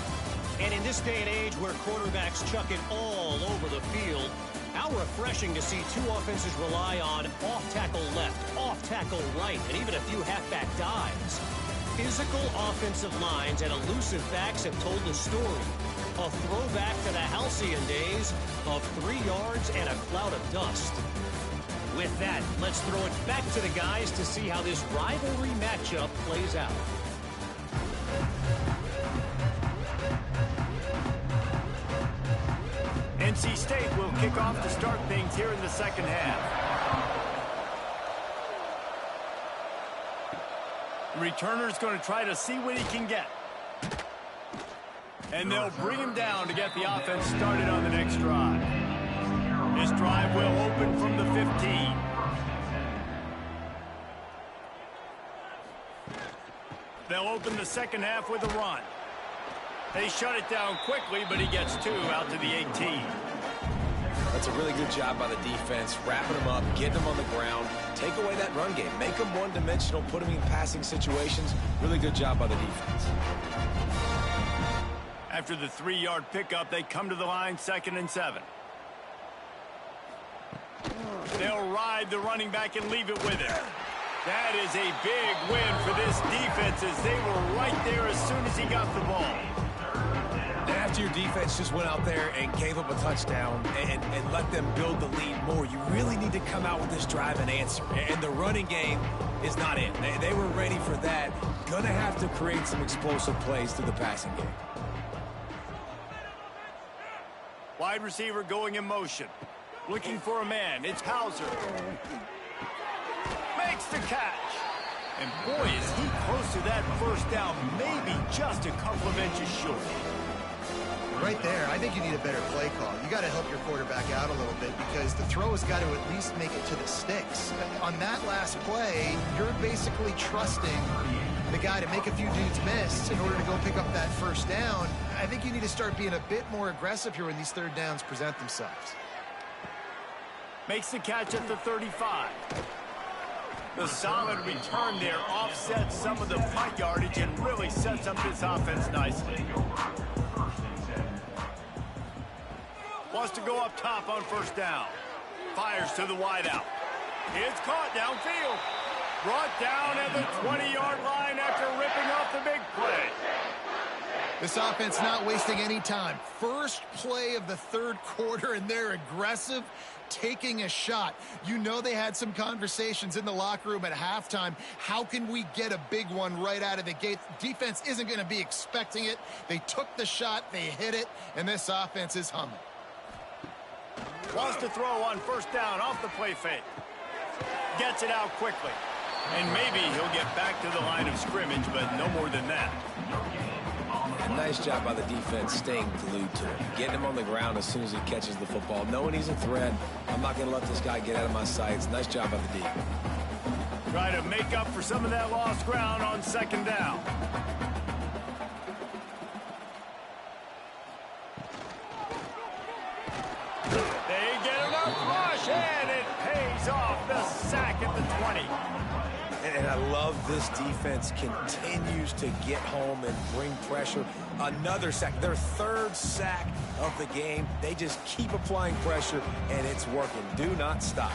And in this day and age where quarterbacks chuck it all over the field, how refreshing to see two offenses rely on off-tackle left, off-tackle right, and even a few halfback dives. Physical offensive lines and elusive backs have told the story. A throwback to the halcyon days of 3 yards and a cloud of dust. With that, let's throw it back to the guys to see how this rivalry matchup plays out. NC State will kick off to start things here in the second half. Returner's going to try to see what he can get. And they'll bring him down to get the offense started on the next drive. This drive will open from the 15. They'll open the second half with a run. They shut it down quickly, but he gets 2 out to the 18. That's a really good job by the defense, wrapping them up, getting them on the ground, take away that run game, make them one-dimensional, put them in passing situations. Really good job by the defense. After the 3-yard pickup, they come to the line 2nd and 7. They'll ride the running back and leave it with him. That is a big win for this defense as they were right there as soon as he got the ball. They have after your defense just went out there and gave up a touchdown and let them build the lead more, you really need to come out with this drive and answer. And the running game is not it. They were ready for that. Gonna have to create some explosive plays through the passing game. Wide receiver going in motion. Looking for a man. It's Hauser. Makes the catch. And boy, is he close to that first down. Maybe just a couple of inches short. Right there, I think you need a better play call. You got to help your quarterback out a little bit because the throw has got to at least make it to the sticks. On that last play, you're basically trusting the guy to make a few dudes miss in order to go pick up that first down. I think you need to start being a bit more aggressive here when these third downs present themselves. Makes the catch at the 35. The solid return there offsets some of the punt yardage and really sets up this offense nicely. Wants to go up top on first down. Fires to the wideout. It's caught downfield. Brought down at the 20-yard line after ripping off the big play. This offense not wasting any time. First play of the third quarter, and they're aggressive, taking a shot. You know they had some conversations in the locker room at halftime. How can we get a big one right out of the gate? Defense isn't going to be expecting it. They took the shot, they hit it, and this offense is humming. Wants to throw on first down off the play fake. Gets it out quickly. And maybe he'll get back to the line of scrimmage, but no more than that. Nice job by the defense staying glued to him. Getting him on the ground as soon as he catches the football. Knowing he's a threat, I'm not going to let this guy get out of my sights. Nice job by the D. Try to make up for some of that lost ground on second down. They get enough rush, and it pays off the sack at the 20. And I love this defense continues to get home and bring pressure. Another sack, their third sack of the game. They just keep applying pressure, and it's working. Do not stop.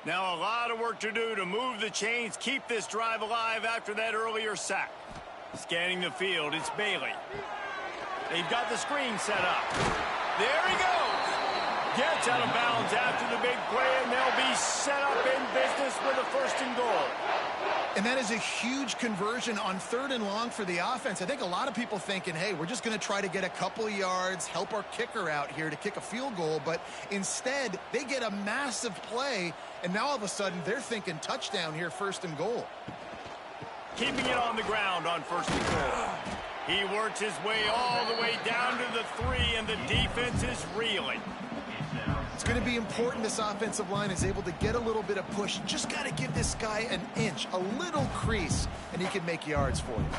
Now a lot of work to do to move the chains, keep this drive alive after that earlier sack. Scanning the field, it's Bailey. They've got the screen set up. There he goes. Gets out of bounds after the big play, and they'll be set up in business with a first and goal. And that is a huge conversion on third and long for the offense. I think a lot of people thinking, hey, we're just going to try to get a couple of yards, help our kicker out here to kick a field goal. But instead, they get a massive play, and now all of a sudden they're thinking touchdown here, first and goal. Keeping it on the ground on first and goal. He works his way all the way down to the 3, and the defense is reeling. It's going to be important this offensive line is able to get a little bit of push. Just got to give this guy an inch, a little crease, and he can make yards for you.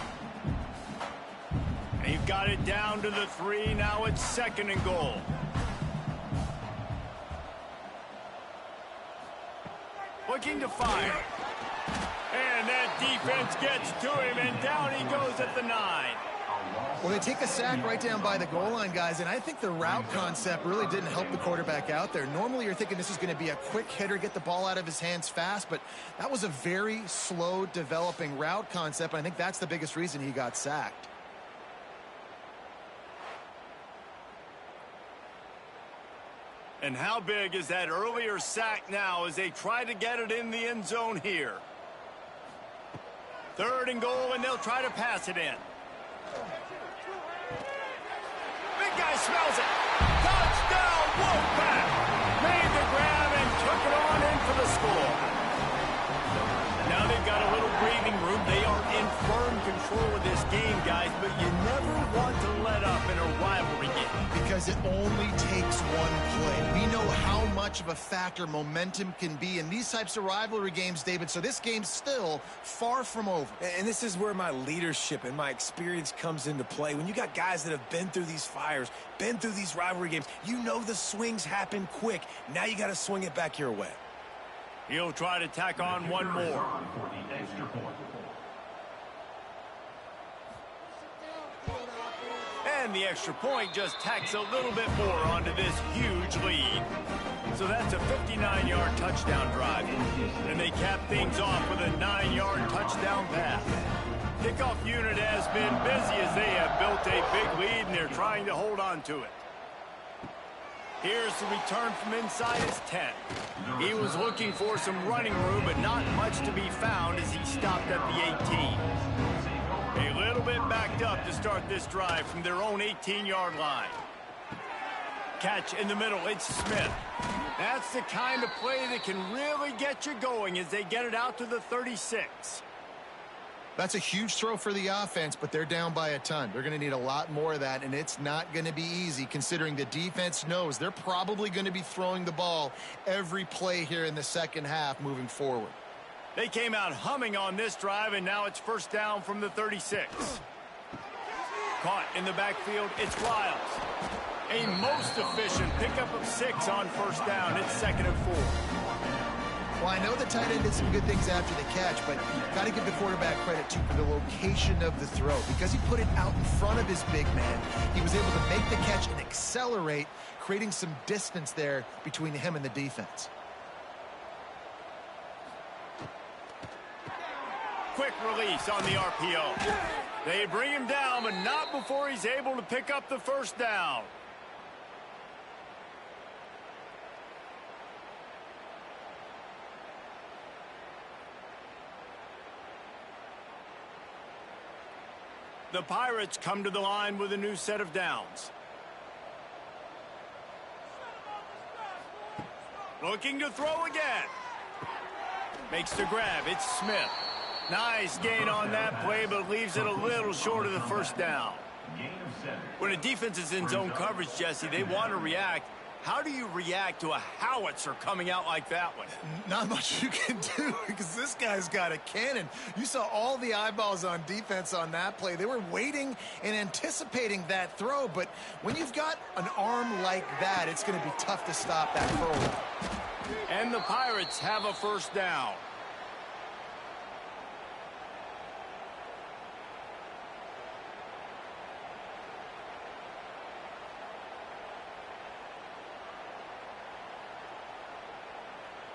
They've got it down to the 3. Now it's second and goal. Looking to fire. And that defense gets to him, and down he goes at the 9. Well, they take a sack right down by the goal line, guys, and I think the route concept really didn't help the quarterback out there. Normally, you're thinking this is going to be a quick hitter, get the ball out of his hands fast, but that was a very slow developing route concept, and I think that's the biggest reason he got sacked. And how big is that earlier sack now as they try to get it in the end zone here? Third and goal, and they'll try to pass it in. Big guy smells it. Touchdown, Wolfpack. Made the grab and took it on in for the score. Now they've got a little breathing room. They are in firm control of this game, guys, but you never want to let up in a rivalry game. Because it only takes one play. We know how much of a factor momentum can be in these types of rivalry games, David, so this game's still far from over. And this is where my leadership and my experience comes into play. When you got guys that have been through these fires, been through these rivalry games, you know the swings happen quick. Now you got to swing it back your way. He'll try to tack on one more. And the extra point just tacks a little bit more onto this huge lead. So that's a 59-yard touchdown drive. And they cap things off with a 9-yard touchdown pass. Kickoff unit has been busy as they have built a big lead, and they're trying to hold on to it. Here's the return from inside his 10. He was looking for some running room, but not much to be found as he stopped at the 18. A little bit backed up to start this drive from their own 18-yard line. Catch in the middle, it's Smith. That's the kind of play that can really get you going as they get it out to the 36. That's a huge throw for the offense, but they're down by a ton. They're going to need a lot more of that, and it's not going to be easy considering the defense knows they're probably going to be throwing the ball every play here in the second half moving forward. They came out humming on this drive, and now it's first down from the 36. Caught in the backfield, it's Wiles. A most efficient pickup of 6 on first down. It's 2nd and 4. Well, I know the tight end did some good things after the catch, but you've got to give the quarterback credit to the location of the throw. Because he put it out in front of his big man, he was able to make the catch and accelerate, creating some distance there between him and the defense. Quick release on the RPO. They bring him down, but not before he's able to pick up the first down. The Pirates come to the line with a new set of downs. Looking to throw again. Makes the grab. It's Smith. Nice gain on that play, but leaves it a little short of the first down. When a defense is in zone coverage, Jesse, they want to react. How do you react to a howitzer coming out like that one? Not much you can do because this guy's got a cannon. You saw all the eyeballs on defense on that play. They were waiting and anticipating that throw, but when you've got an arm like that, it's going to be tough to stop that throw. And the Pirates have a first down.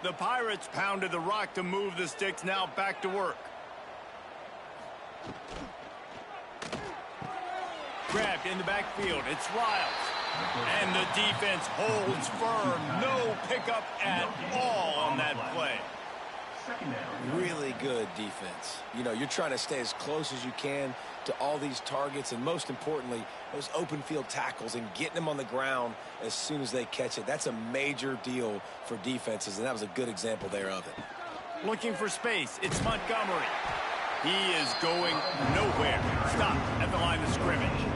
The Pirates pounded the rock to move the sticks, now back to work. Grabbed in the backfield, it's Wiles. And the defense holds firm. No pickup at all on that play. Really good defense. You know, you're trying to stay as close as you can to all these targets, and most importantly, those open field tackles and getting them on the ground as soon as they catch it. That's a major deal for defenses, and that was a good example there of it. Looking for space, it's Montgomery. He is going nowhere. Stop at the line of scrimmage.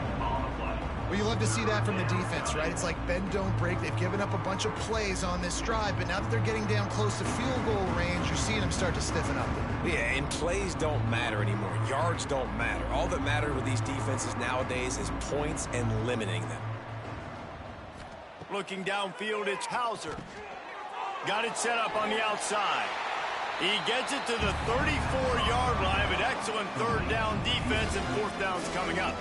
Well, you love to see that from the defense, right? It's like bend, don't break. They've given up a bunch of plays on this drive, but now that they're getting down close to field goal range, you're seeing them start to stiffen up. Yeah, and plays don't matter anymore. Yards don't matter. All that matters with these defenses nowadays is points and limiting them. Looking downfield, it's Hauser. Got it set up on the outside. He gets it to the 34-yard line, but excellent third down defense, and fourth down's coming up.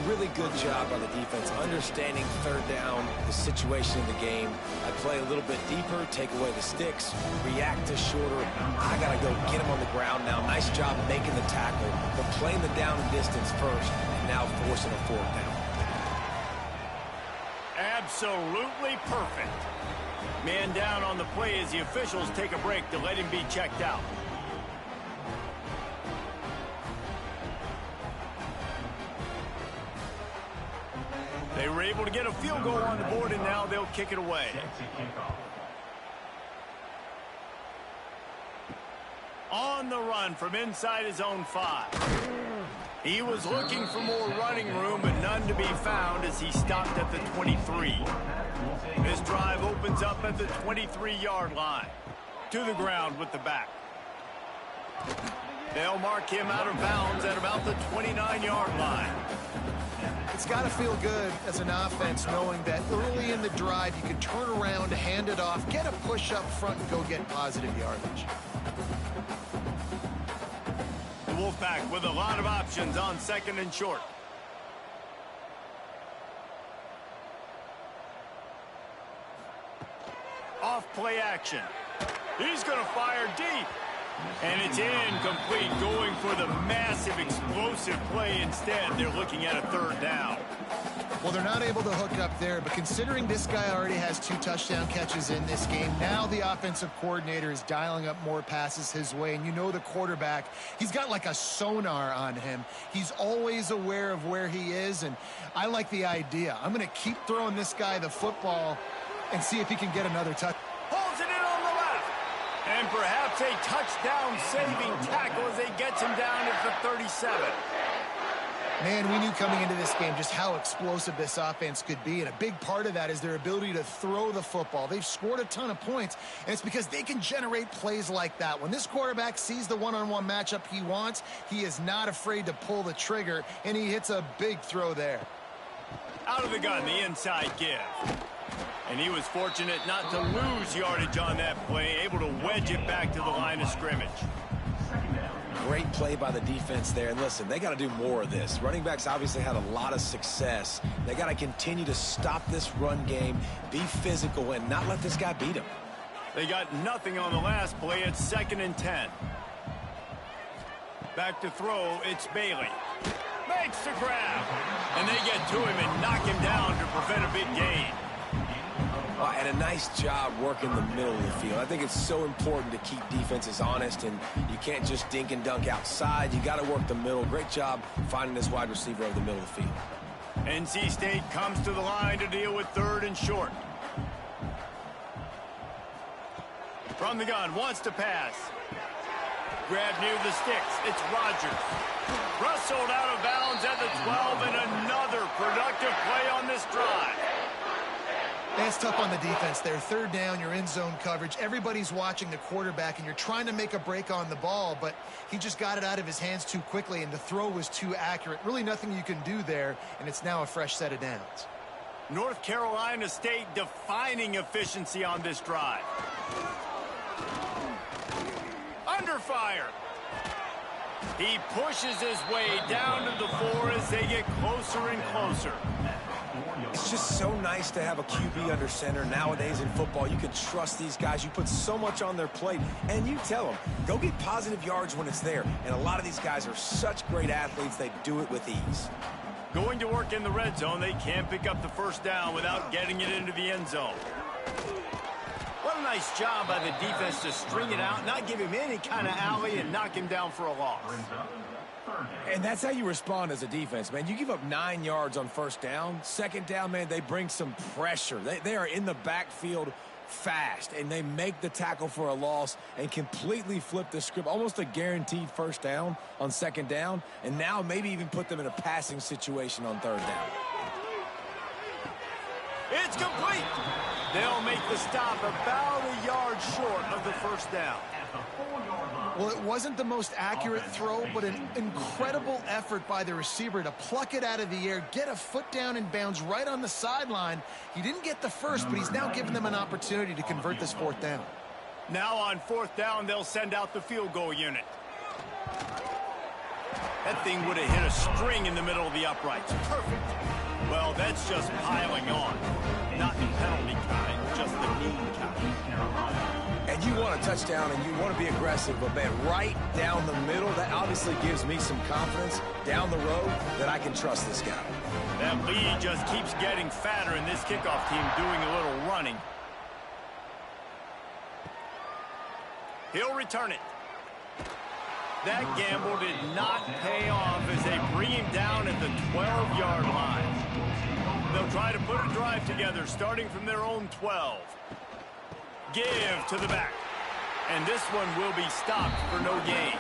Really good job by the defense, understanding third down, the situation in the game. I play a little bit deeper, take away the sticks, react to shorter. I got to go get him on the ground now. Nice job making the tackle, but playing the down and distance first, and now forcing a fourth down. Absolutely perfect. Man down on the play as the officials take a break to let him be checked out. They were able to get a field goal on the board, and now they'll kick it away. On the run from inside his own 5. He was looking for more running room, but none to be found as he stopped at the 23. This drive opens up at the 23-yard line. To the ground with the back. They'll mark him out of bounds at about the 29-yard line. It's got to feel good as an offense knowing that early in the drive you can turn around, hand it off, get a push up front, and go get positive yardage. The Wolfpack with a lot of options on second and short. Off play action. He's going to fire deep. And it's incomplete, going for the massive explosive play instead. They're looking at a third down. Well, they're not able to hook up there, but considering this guy already has 2 touchdown catches in this game, now the offensive coordinator is dialing up more passes his way. And you know the quarterback, he's got like a sonar on him. He's always aware of where he is, and I like the idea. I'm going to keep throwing this guy the football and see if he can get another touch. Pulls it in on the left. And perhaps a touchdown-saving tackle as he gets him down at the 37. Man, we knew coming into this game just how explosive this offense could be, and a big part of that is their ability to throw the football. They've scored a ton of points, and it's because they can generate plays like that. When this quarterback sees the one-on-one matchup he wants, he is not afraid to pull the trigger, and he hits a big throw there. Out of the gun, the inside give. And he was fortunate not to lose yardage on that play, able to wedge it back to the line of scrimmage. Great play by the defense there. And listen, they got to do more of this. Running backs obviously had a lot of success. They got to continue to stop this run game, be physical, and not let this guy beat them. They got nothing on the last play. It's 2nd and 10. Back to throw, it's Bailey. Makes the grab. And they get to him and knock him down to prevent a big gain. And a nice job working the middle of the field. I think it's so important to keep defenses honest, and you can't just dink and dunk outside. You got to work the middle. Great job finding this wide receiver over the middle of the field. NC State comes to the line to deal with 3rd and short. From the gun, wants to pass. Grab near the sticks. It's Rogers. Wrestled out of bounds at the 12, and another productive play on this drive. That's tough on the defense there. 3rd down, you're in zone coverage. Everybody's watching the quarterback, and you're trying to make a break on the ball, but he just got it out of his hands too quickly, and the throw was too accurate. Really nothing you can do there, and it's now a fresh set of downs. North Carolina State defining efficiency on this drive. Under fire. He pushes his way down to the 4 as they get closer and closer. It's just so nice to have a QB under center. Nowadays in football, you can trust these guys. You put so much on their plate, and you tell them, go get positive yards when it's there. And a lot of these guys are such great athletes, they do it with ease. Going to work in the red zone, they can't pick up the 1st down without getting it into the end zone. What a nice job by the defense to string it out, not give him any kind of alley, and knock him down for a loss. And that's how you respond as a defense, man. You give up 9 yards on 1st down. 2nd down, man, they bring some pressure. They are in the backfield fast, and they make the tackle for a loss and completely flip the script. Almost a guaranteed 1st down on 2nd down, and now maybe even put them in a passing situation on 3rd down. It's complete. They'll make the stop about a yard short of the 1st down. Well, it wasn't the most accurate throw, but an incredible effort by the receiver to pluck it out of the air, get a foot down and bounce right on the sideline. He didn't get the first, but he's now given them an opportunity to convert this 4th down. Now on 4th down, they'll send out the field goal unit. That thing would have hit a string in the middle of the uprights. Perfect. Well, that's just piling on. Not the penalty kind, just the mean kind. And you want a touchdown and you want to be aggressive, but man, right down the middle, that obviously gives me some confidence down the road that I can trust this guy. That lead just keeps getting fatter, and this kickoff team doing a little running. He'll return it. That gamble did not pay off as they bring him down at the 12-yard line. They'll try to put a drive together starting from their own 12. Give to the back. And this one will be stopped for no gain.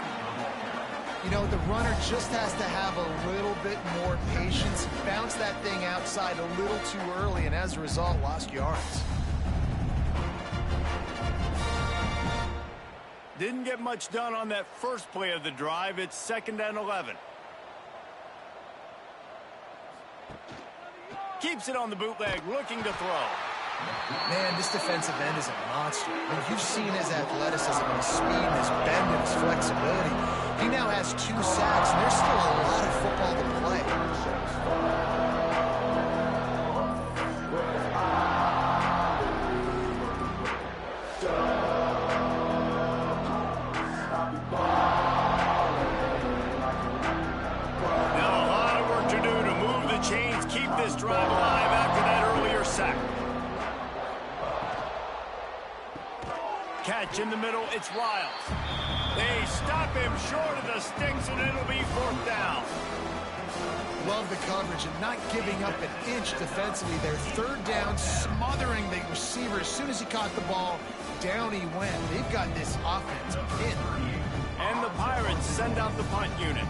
You know, the runner just has to have a little bit more patience. Bounce that thing outside a little too early, and as a result, lost yards. Didn't get much done on that first play of the drive. It's 2nd and 11. Keeps it on the bootleg, looking to throw. Man, this defensive end is a monster. And you've seen his athleticism, his speed, his bend, and his flexibility. He now has 2 sacks, and there's still a lot of football to play. this drive alive after that earlier sack. Catch in the middle, it's Riles. They stop him short of the sticks, and it'll be 4th down. Love the coverage and not giving up an inch defensively there. 3rd down, smothering the receiver. As soon as he caught the ball, down he went. They've got this offense pinned. And the Pirates send out the punt unit.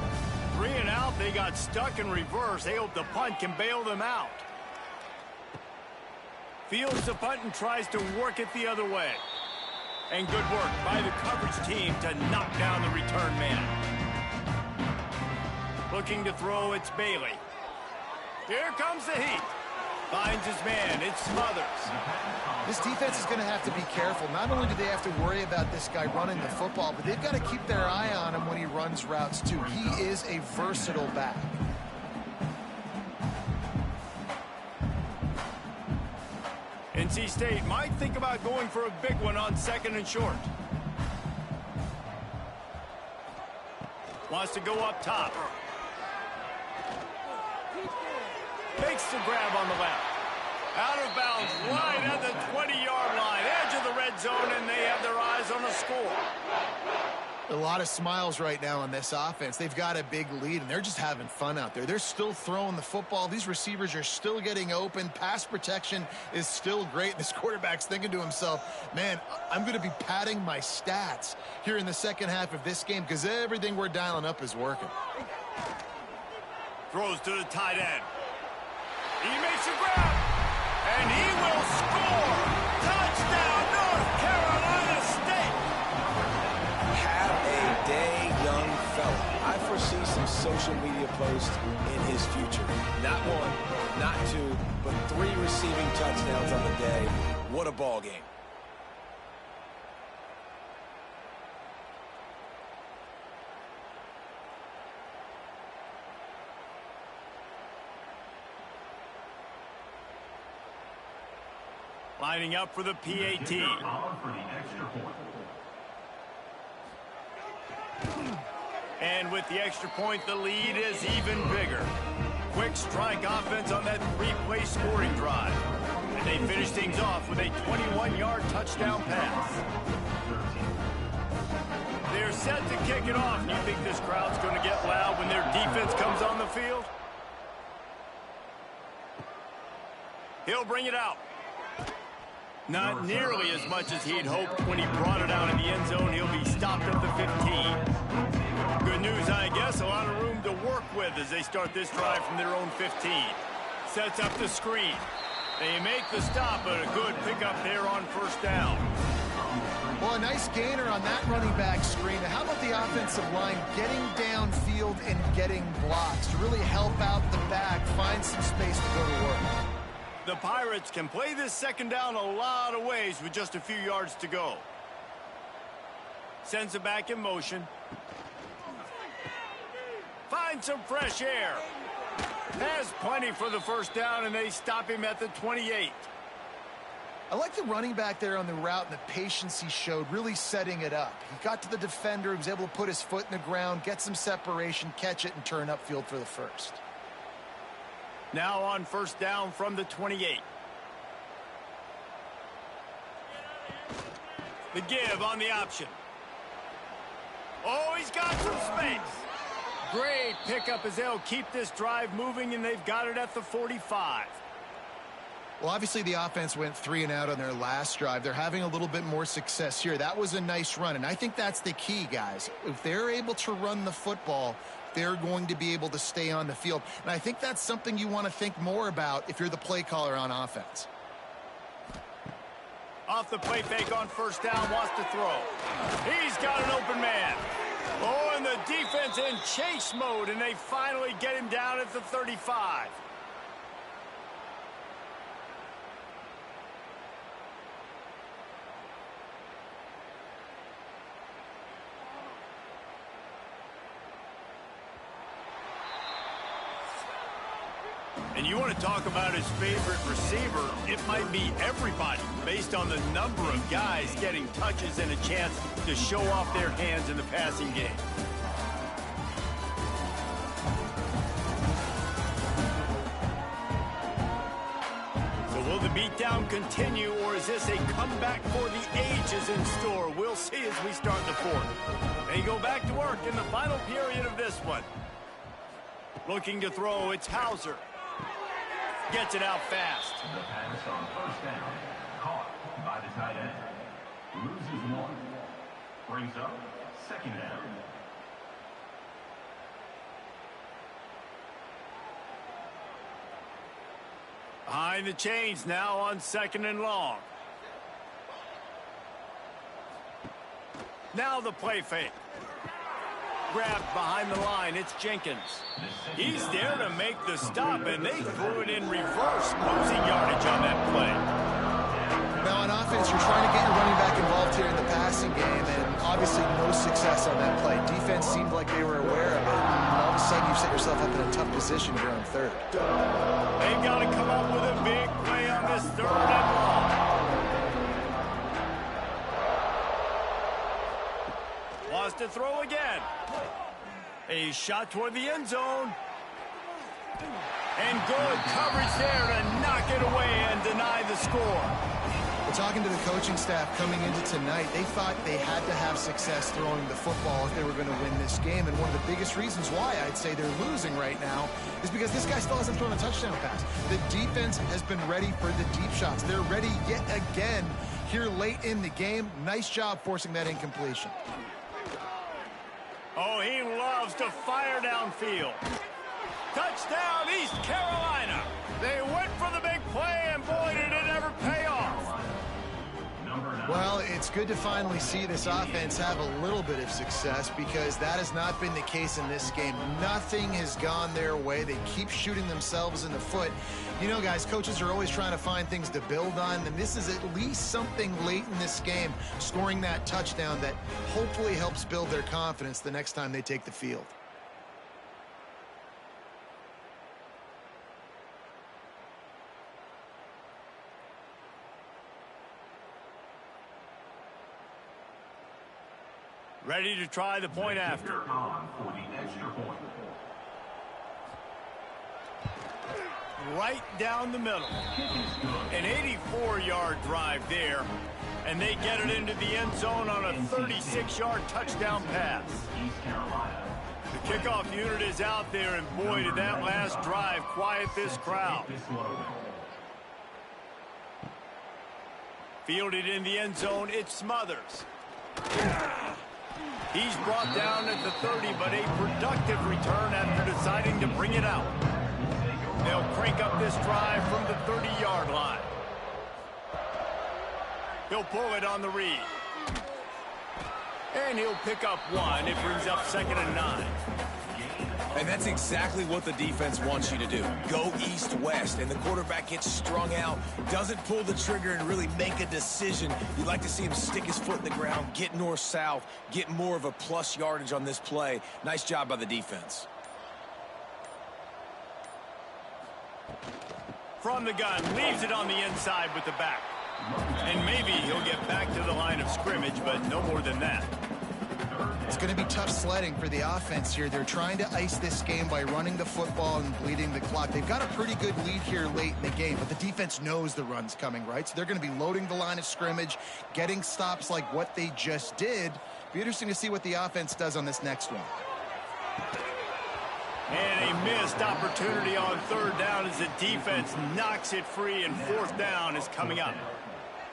3 and out, they got stuck in reverse. They hope the punt can bail them out. Fields the punt and tries to work it the other way. And good work by the coverage team to knock down the return man. Looking to throw, it's Bailey. Here comes the heat. Finds his man, it's Smothers. This defense is going to have to be careful. Not only do they have to worry about this guy running the football, but they've got to keep their eye on him when he runs routes too. He is a versatile back. NC State might think about going for a big one on 2nd and short. Wants to go up top. Makes the grab on the left. Out of bounds, right at the 20-yard line. Edge of the red zone, and they have their eyes on a score. A lot of smiles right now on this offense. They've got a big lead, and they're just having fun out there. They're still throwing the football. These receivers are still getting open. Pass protection is still great. This quarterback's thinking to himself, man, I'm going to be padding my stats here in the second half of this game because everything we're dialing up is working. Throws to the tight end. He makes a grab, and he will score. Touchdown, North Carolina State. Have a day, young fella. I foresee some social media posts in his future. Not 1, not 2, but 3 receiving touchdowns on the day. What a ball game. Lining up for the PAT. And with the extra point, the lead is even bigger. Quick strike offense on that 3-play scoring drive. And they finish things off with a 21-yard touchdown pass. They're set to kick it off. You think this crowd's going to get loud when their defense comes on the field? He'll bring it out. Not nearly as much as he'd hoped when he brought it out in the end zone. He'll be stopped at the 15. Good news, I guess. A lot of room to work with as they start this drive from their own 15. Sets up the screen. They make the stop, but a good pickup there on 1st down. Well, a nice gainer on that running back screen. How about the offensive line getting downfield and getting blocks to really help out the back, find some space to go to work? The Pirates can play this 2nd down a lot of ways with just a few yards to go. Sends it back in motion. Finds some fresh air. Has plenty for the 1st down, and they stop him at the 28. I like the running back there on the route and the patience he showed, really setting it up. He got to the defender, he was able to put his foot in the ground, get some separation, catch it, and turn upfield for the 1st. Now on 1st down from the 28. The give on the option. Oh, he's got some space. Great pickup as they'll keep this drive moving, and they've got it at the 45. Well, obviously the offense went 3 and out on their last drive. They're having a little bit more success here. That was a nice run, and I think that's the key, guys. If they're able to run the football, they're going to be able to stay on the field. And I think that's something you want to think more about if you're the play caller on offense. Off the play fake on 1st down, wants to throw. He's got an open man. Oh, and the defense in chase mode, and they finally get him down at the 35. And you want to talk about his favorite receiver, it might be everybody based on the number of guys getting touches and a chance to show off their hands in the passing game. beatdown continue, or is this a comeback for the ages in store? We'll see as we start the fourth. They go back to work in the final period of this one. Looking to throw, it's Hauser. Gets it out fast. The pass on first down. Caught by the tight end. Loses one. Brings up second down. Behind the chains now on 2nd and long. Now the play fake. Grabbed behind the line, it's Jenkins. He's there to make the stop, and they threw it in reverse, losing yardage on that play. Now on offense, you're trying to get your running back involved here in the passing game, and obviously no success on that play. Defense seemed like they were aware of it, and all of a sudden you've set yourself up in a tough position here on 3rd. They've got to come up with a big play on this 3rd and long. Wants to throw again. A shot toward the end zone. And good coverage there to knock it away and deny the score. Well, talking to the coaching staff coming into tonight, they thought they had to have success throwing the football if they were going to win this game. And one of the biggest reasons why I'd say they're losing right now is because this guy still hasn't thrown a touchdown pass. The defense has been ready for the deep shots. They're ready yet again here late in the game. Nice job forcing that incompletion. Oh, he loves to fire downfield. Touchdown, East Carolina. They went for the big play, and boy, did it ever pay off. Well, it's good to finally see this offense have a little bit of success because that has not been the case in this game. Nothing has gone their way. They keep shooting themselves in the foot. You know, guys, coaches are always trying to find things to build on, and this is at least something late in this game, scoring that touchdown that hopefully helps build their confidence the next time they take the field. Ready to try the point after. For the extra point. Right down the middle. An 84-yard drive there, and they get it into the end zone on a 36-yard touchdown pass. The kickoff unit is out there, and boy, did that last drive quiet this crowd. Fielded in the end zone, it's Smothers. He's brought down at the 30, but a productive return after deciding to bring it out. They'll crank up this drive from the 30-yard line. He'll pull it on the read. And he'll pick up one. It brings up 2nd and 9. And that's exactly what the defense wants you to do. Go east-west, and the quarterback gets strung out, doesn't pull the trigger and really make a decision. You'd like to see him stick his foot in the ground, get north-south, get more of a plus yardage on this play. Nice job by the defense. From the gun, leaves it on the inside with the back. And maybe he'll get back to the line of scrimmage, but no more than that. It's going to be tough sledding for the offense here. They're trying to ice this game by running the football and bleeding the clock. They've got a pretty good lead here late in the game, but the defense knows the run's coming, right? So they're going to be loading the line of scrimmage, getting stops like what they just did. Be interesting to see what the offense does on this next one. And a missed opportunity on 3rd down as the defense knocks it free, and 4th down is coming up.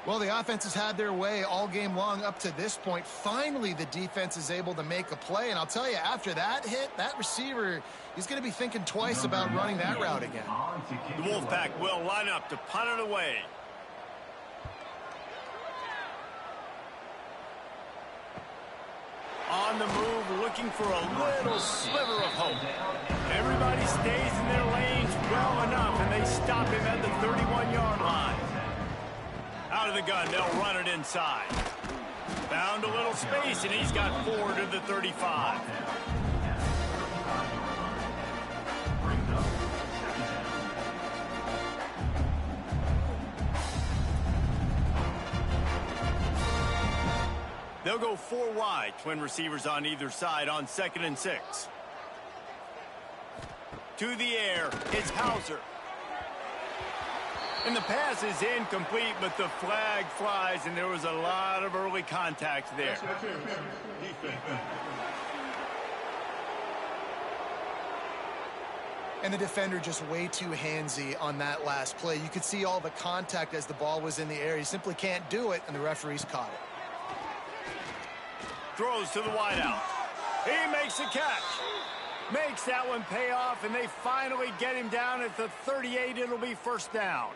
Well, the offense has had their way all game long up to this point. Finally, the defense is able to make a play. And I'll tell you, after that hit, that receiver, he's going to be thinking twice about running that route again. The Wolfpack will line up to punt it away. On the move, looking for a little sliver of hope. Everybody stays in their lanes well enough, and they stop him at the 31-yard line. Out of the gun, they'll run it inside. Found a little space, and he's got 4 to the 35. They'll go 4 wide, twin receivers on either side on 2nd and 6. To the air, it's Hauser. And the pass is incomplete, but the flag flies, and there was a lot of early contact there. And the defender just way too handsy on that last play. You could see all the contact as the ball was in the air. He simply can't do it, and the referees caught it. Throws to the wideout. He makes the catch. Makes that one pay off, and they finally get him down at the 38. It'll be first down.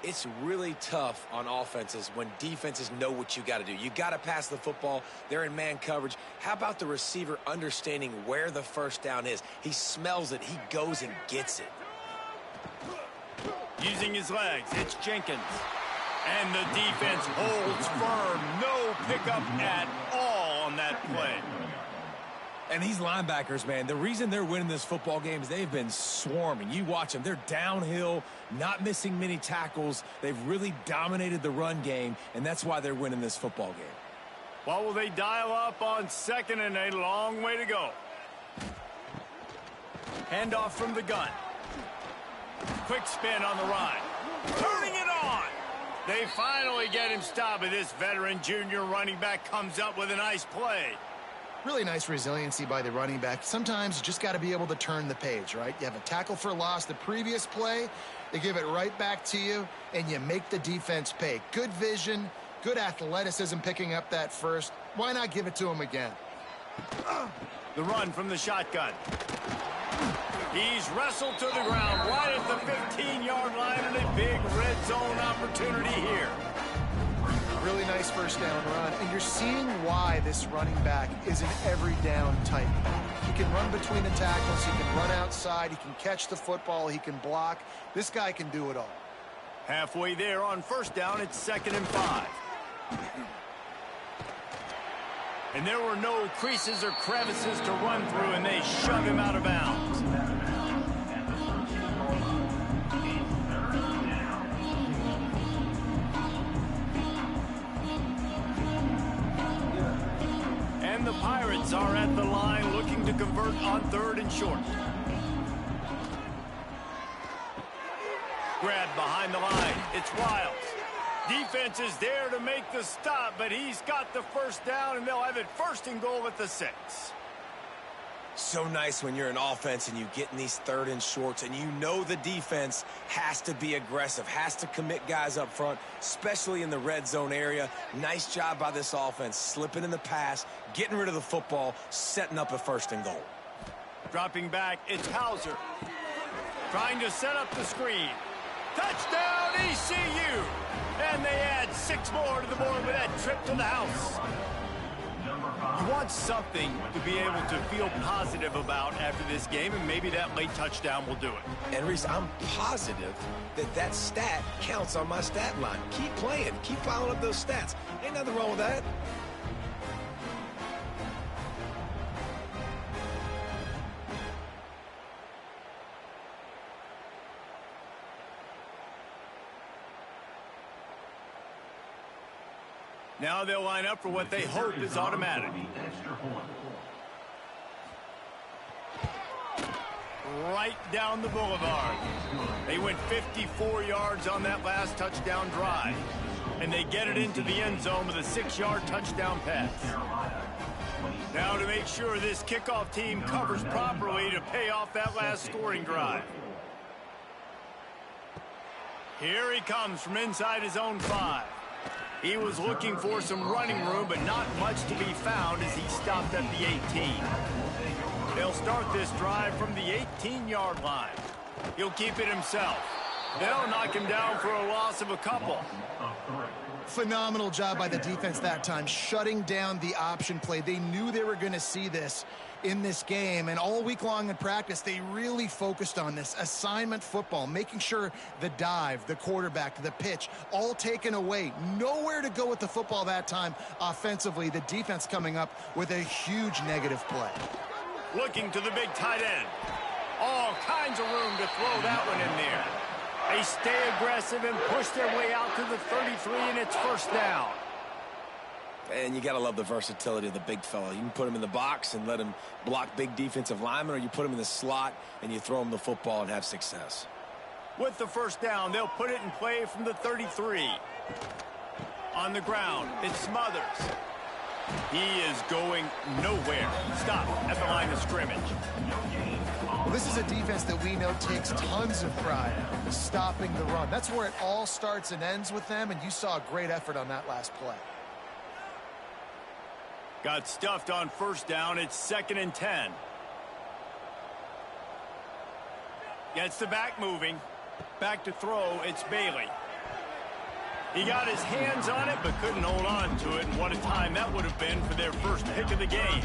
It's really tough on offenses when defenses know what you got to do. You got to pass the football. They're in man coverage. How about the receiver understanding where the first down is? He smells it. He goes and gets it. Using his legs, it's Jenkins. And the defense holds firm. No pickup at all on that play. And these linebackers, man, the reason they're winning this football game is they've been swarming. You watch them. They're downhill, not missing many tackles. They've really dominated the run game, and that's why they're winning this football game. What will they dial up on second, and a long way to go? Handoff from the gun. Quick spin on the ride. Turning it on. They finally get him stopped, but this veteran junior running back comes up with a nice play. Really nice resiliency by the running back. Sometimes you just got to be able to turn the page, right? You have a tackle for loss the previous play, they give it right back to you, and you make the defense pay. Good vision, good athleticism picking up that first. Why not give it to him again? The run from the shotgun. He's wrestled to the ground right at the 15-yard line, and a big red zone opportunity here. Really nice first down run, and you're seeing why this running back is an every down type back. He can run between the tackles, he can run outside, he can catch the football, he can block. This guy can do it all. Halfway there on first down, it's 2nd and 5. And there were no creases or crevices to run through, and they shove him out of bounds. And the Pirates are at the line looking to convert on 3rd and short. Grab behind the line. It's Wiles. Defense is there to make the stop, but he's got the first down, and they'll have it 1st and goal at the 6. So nice when you're an offense and you get in these 3rd and shorts, and you know the defense has to be aggressive, has to commit guys up front, especially in the red zone area. Nice job by this offense, slipping in the pass, getting rid of the football, setting up a 1st and goal. Dropping back, it's Hauser. Trying to set up the screen. Touchdown, ECU! And they add 6 more to the board with that trip to the house. You want something to be able to feel positive about after this game, and maybe that late touchdown will do it. And Reese, I'm positive that that stat counts on my stat line. Keep playing. Keep piling up those stats. Ain't nothing wrong with that. Now they'll line up for what they hope is automatic. Right down the boulevard. They went 54 yards on that last touchdown drive. And they get it into the end zone with a 6-yard touchdown pass. Now to make sure this kickoff team covers properly to pay off that last scoring drive. Here he comes from inside his own 5. He was looking for some running room, but not much to be found as he stopped at the 18. They'll start this drive from the 18-yard line. He'll keep it himself. They'll knock him down for a loss of a couple. Phenomenal job by the defense that time, shutting down the option play. They knew they were going to see this in this game, and all week long in practice, they really focused on this assignment football, making sure the dive, the quarterback, the pitch, all taken away. Nowhere to go with the football that time offensively. The defense coming up with a huge negative play. Looking to the big tight end. All kinds of room to throw that one in there. They stay aggressive and push their way out to the 33, and it's first down. And you got to love the versatility of the big fella. You can put him in the box and let him block big defensive linemen, or you put him in the slot and you throw him the football and have success. With the first down, they'll put it in play from the 33. On the ground, it's Smothers. He is going nowhere. Stop at the line of scrimmage. Well, this is a defense that we know takes tons of pride in stopping the run. That's where it all starts and ends with them, and you saw a great effort on that last play. Got stuffed on first down. It's 2nd and 10. Gets the back moving. Back to throw, it's Bailey. He got his hands on it, but couldn't hold on to it. And what a time that would have been for their first pick of the game.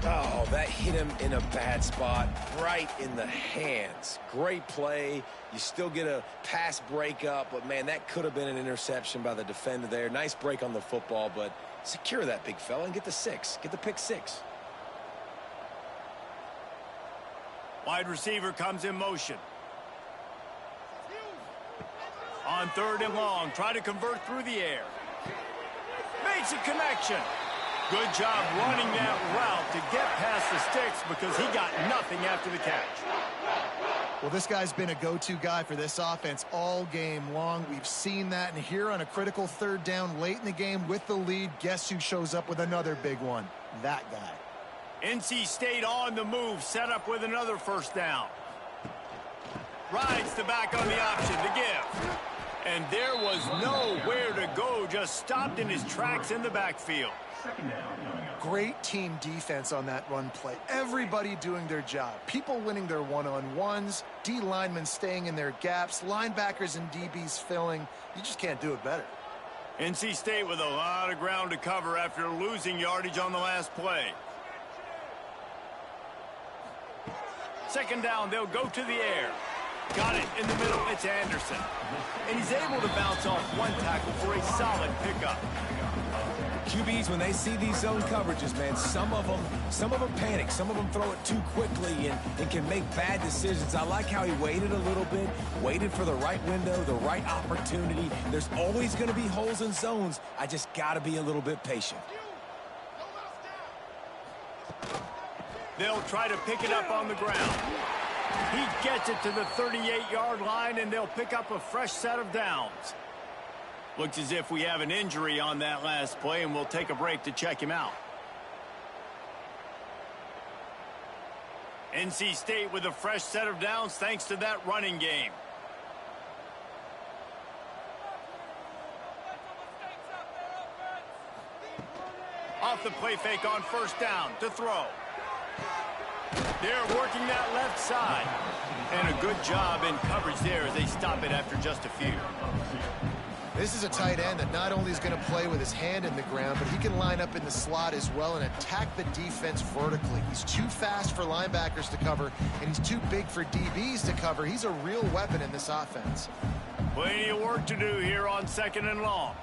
Oh, that hit him in a bad spot, right in the hands. Great play. You still get a pass breakup, but, man, that could have been an interception by the defender there. Nice break on the football, but secure that big fella and get the 6. Get the pick 6. Wide receiver comes in motion. On 3rd and long, try to convert through the air. Makes a connection. Good job running that route to get past the sticks because he got nothing after the catch. Well, this guy's been a go-to guy for this offense all game long. We've seen that, and here on a critical 3rd down late in the game with the lead, guess who shows up with another big one? That guy. NC State on the move, set up with another first down. Rides the back on the option to give. And there was nowhere to go, just stopped in his tracks in the backfield. Great team defense on that run play. Everybody doing their job. People winning their one-on-ones, D linemen staying in their gaps, linebackers and DBs filling. You just can't do it better. NC State with a lot of ground to cover after losing yardage on the last play. 2nd down, they'll go to the air. Got it in the middle. It's Anderson. And he's able to bounce off one tackle for a solid pickup. QBs, when they see these zone coverages, man, some of them panic. Some of them throw it too quickly and can make bad decisions. I like how he waited a little bit, waited for the right window, the right opportunity. There's always going to be holes in zones. I just got to be a little bit patient. They'll try to pick it up on the ground. He gets it to the 38-yard line, and they'll pick up a fresh set of downs. Looks as if we have an injury on that last play, and we'll take a break to check him out. NC State with a fresh set of downs thanks to that running game. Off the play fake on first down to throw. They're working that left side. And a good job in coverage there as they stop it after just a few. This is a tight end that not only is going to play with his hand in the ground, but he can line up in the slot as well and attack the defense vertically. He's too fast for linebackers to cover, and he's too big for DBs to cover. He's a real weapon in this offense. Plenty of work to do here on 2nd and long.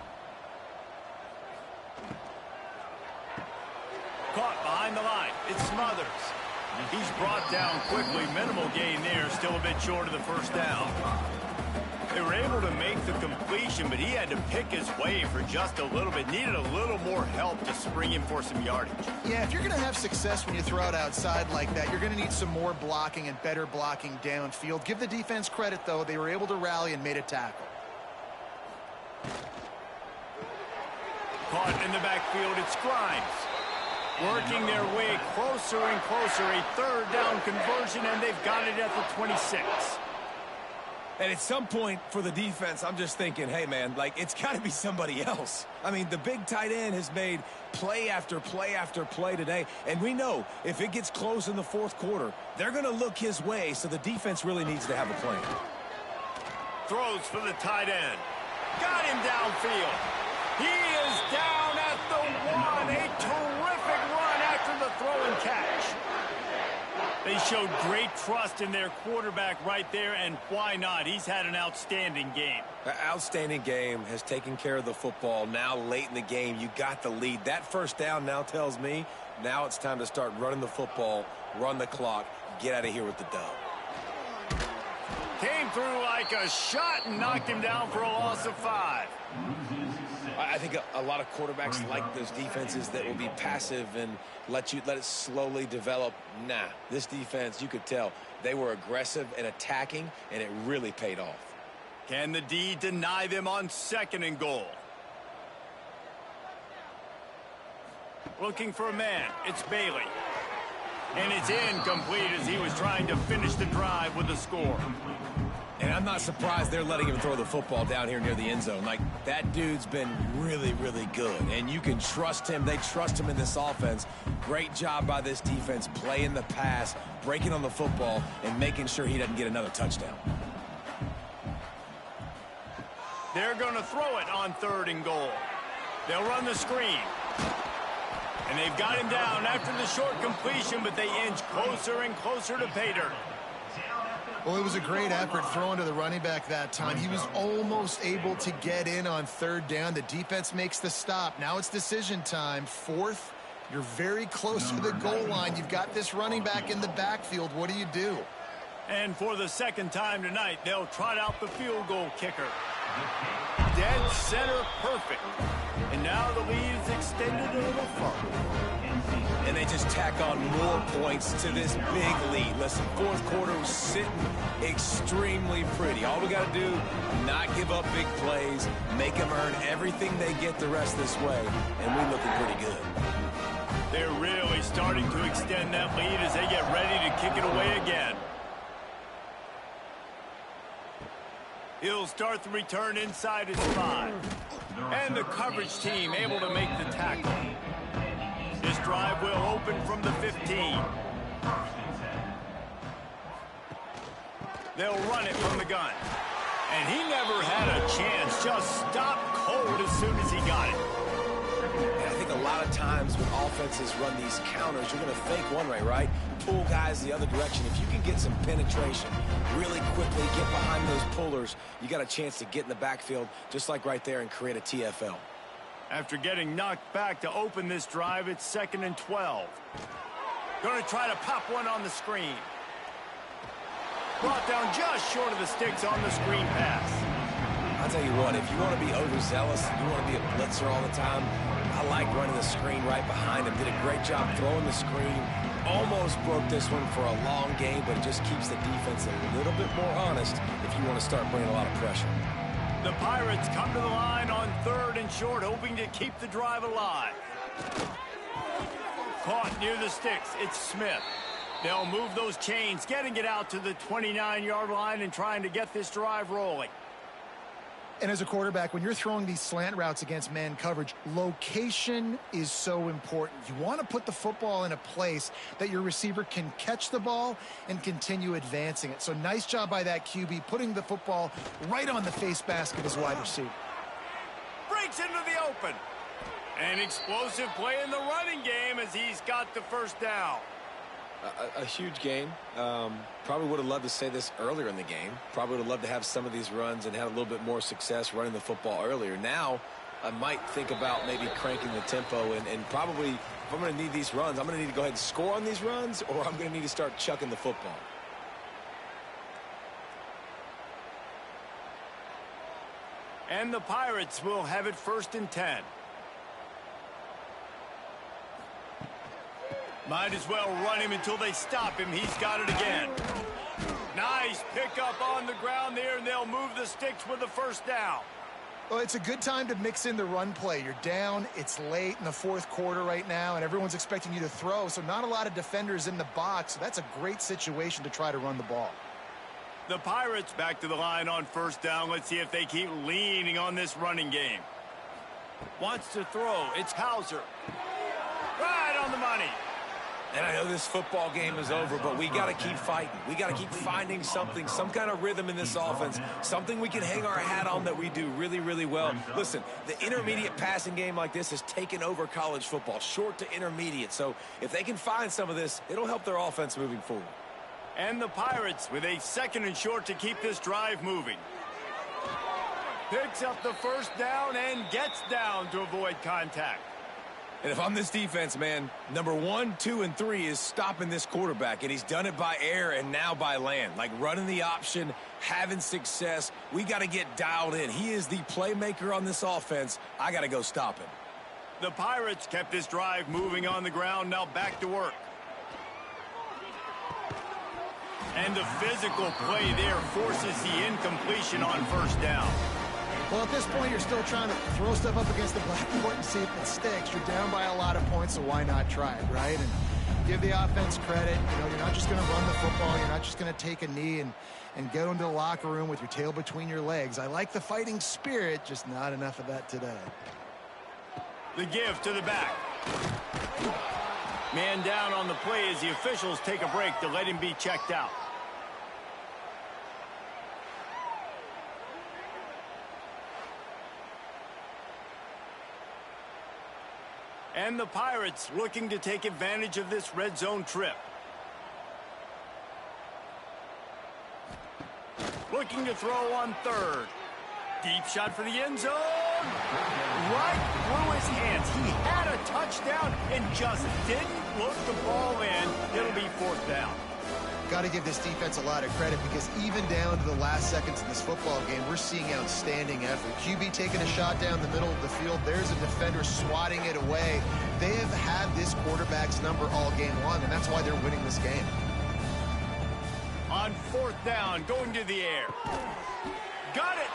Caught behind the line. It's Smothers. He's brought down quickly. Minimal gain there. Still a bit short of the first down. They were able to make the completion, but he had to pick his way for just a little bit. Needed a little more help to spring him for some yardage. Yeah, if you're going to have success when you throw it outside like that, you're going to need some more blocking and better blocking downfield. Give the defense credit, though. They were able to rally and made a tackle. Caught in the backfield, it's Grimes. Working their way closer and closer. A 3rd down conversion, and they've got it at the 26. And at some point for the defense, I'm just thinking, hey, man, like, it's got to be somebody else. I mean, the big tight end has made play after play after play today. And we know if it gets close in the 4th quarter, they're going to look his way, so the defense really needs to have a plan. Throws for the tight end. Got him downfield. He is down at the 1. A terrific run after the throw and catch. They showed great trust in their quarterback right there, and why not? He's had an outstanding game. An outstanding game, has taken care of the football. Now late in the game, you got the lead. That first down now tells me now it's time to start running the football, run the clock, get out of here with the dub. Came came through like a shot and knocked him down for a loss of 5. I think a lot of quarterbacks like those defenses that will be passive and let it slowly develop. Nah, this defense, you could tell, they were aggressive and attacking, and it really paid off. Can the D deny them on 2nd and goal? Looking for a man. It's Bailey. And it's incomplete as he was trying to finish the drive with a score. And I'm not surprised they're letting him throw the football down here near the end zone. Like, that dude's been really, really good. And you can trust him. They trust him in this offense. Great job by this defense playing the pass, breaking on the football, and making sure he doesn't get another touchdown. They're going to throw it on 3rd and goal. They'll run the screen. And they've got him down after the short completion, but they inch closer and closer to pay dirt. Well, it was a great effort throwing to the running back that time. He was almost able to get in on 3rd down. The defense makes the stop. Now it's decision time. 4th, you're very close to the goal line. You've got this running back in the backfield. What do you do? And for the 2nd time tonight, they'll trot out the field goal kicker. Dead center perfect. And now the lead is extended a little further. And they just tack on more points to this big lead. Listen, 4th quarter was sitting extremely pretty. All we got to do, not give up big plays, make them earn everything they get the rest this way, and we're looking pretty good. They're really starting to extend that lead as they get ready to kick it away again. He'll start the return inside his 5. And the coverage team able to make the tackle. This drive will open from the 15. They'll run it from the gun. And he never had a chance. Just stopped cold as soon as he got it. And I think a lot of times when offenses run these counters, you're going to fake one way, right? Pull guys the other direction. If you can get some penetration really quickly, get behind those pullers, you got a chance to get in the backfield just like right there and create a TFL. After getting knocked back to open this drive, it's 2nd and 12. Going to try to pop one on the screen. Brought down just short of the sticks on the screen pass. I'll tell you what, if you want to be overzealous, you want to be a blitzer all the time, I like running the screen right behind him. Did a great job throwing the screen. Almost broke this one for a long game, but it just keeps the defense a little bit more honest if you want to start bringing a lot of pressure. The Pirates come to the line on 3rd and short, hoping to keep the drive alive. Caught near the sticks. It's Smith. They'll move those chains, getting it out to the 29-yard line and trying to get this drive rolling. And as a quarterback, when you're throwing these slant routes against man coverage, location is so important. You want to put the football in a place that your receiver can catch the ball and continue advancing it. So nice job by that QB, putting the football right on the face mask of his wide receiver. Breaks into the open. An explosive play in the running game as he's got the 1st down. A huge game. Probably would have loved to say this earlier in the game. Probably would have loved to have some of these runs and had a little bit more success running the football earlier. Now, I might think about maybe cranking the tempo and probably, if I'm going to need these runs, I'm going to need to go ahead and score on these runs, or I'm going to need to start chucking the football. And the Pirates will have it 1st and 10. Might as well run him until they stop him. He's got it again. Nice pickup on the ground there, and they'll move the sticks with the 1st down. Well, it's a good time to mix in the run play. You're down, it's late in the 4th quarter right now, and everyone's expecting you to throw, so not a lot of defenders in the box. So that's a great situation to try to run the ball. The Pirates back to the line on 1st down. Let's see if they keep leaning on this running game. Wants to throw. It's Hauser. Right on the money. And I know this football game is over, but we got to keep fighting. We got to keep finding something, some kind of rhythm in this offense, something we can hang our hat on that we do really, really well. Listen, the intermediate passing game like this has taken over college football, short to intermediate. So if they can find some of this, it'll help their offense moving forward. And the Pirates with a 2nd and short to keep this drive moving. Picks up the 1st down and gets down to avoid contact. And if I'm this defense, man, number 1, 2, and 3 is stopping this quarterback, and he's done it by air and now by land. Like running the option, having success. We got to get dialed in. He is the playmaker on this offense. I got to go stop him. The Pirates kept this drive moving on the ground. Now back to work. And the physical play there forces the incompletion on first down. Well, at this point, you're still trying to throw stuff up against the blackboard and see if it sticks. You're down by a lot of points, so why not try it, right? And give the offense credit. You know, you're not just going to run the football. You're not just going to take a knee and go into the locker room with your tail between your legs. I like the fighting spirit, just not enough of that today. The give to the back. Man down on the play as the officials take a break to let him be checked out. And the Pirates looking to take advantage of this red zone trip. Looking to throw on third. Deep shot for the end zone. Right through his hands. He had a touchdown and just didn't look the ball in. It'll be fourth down. Got to give this defense a lot of credit because even down to the last seconds in this football game, we're seeing outstanding effort. QB taking a shot down the middle of the field. There's a defender swatting it away. They have had this quarterback's number all game long, and that's why they're winning this game. On fourth down, going to the air. Got it!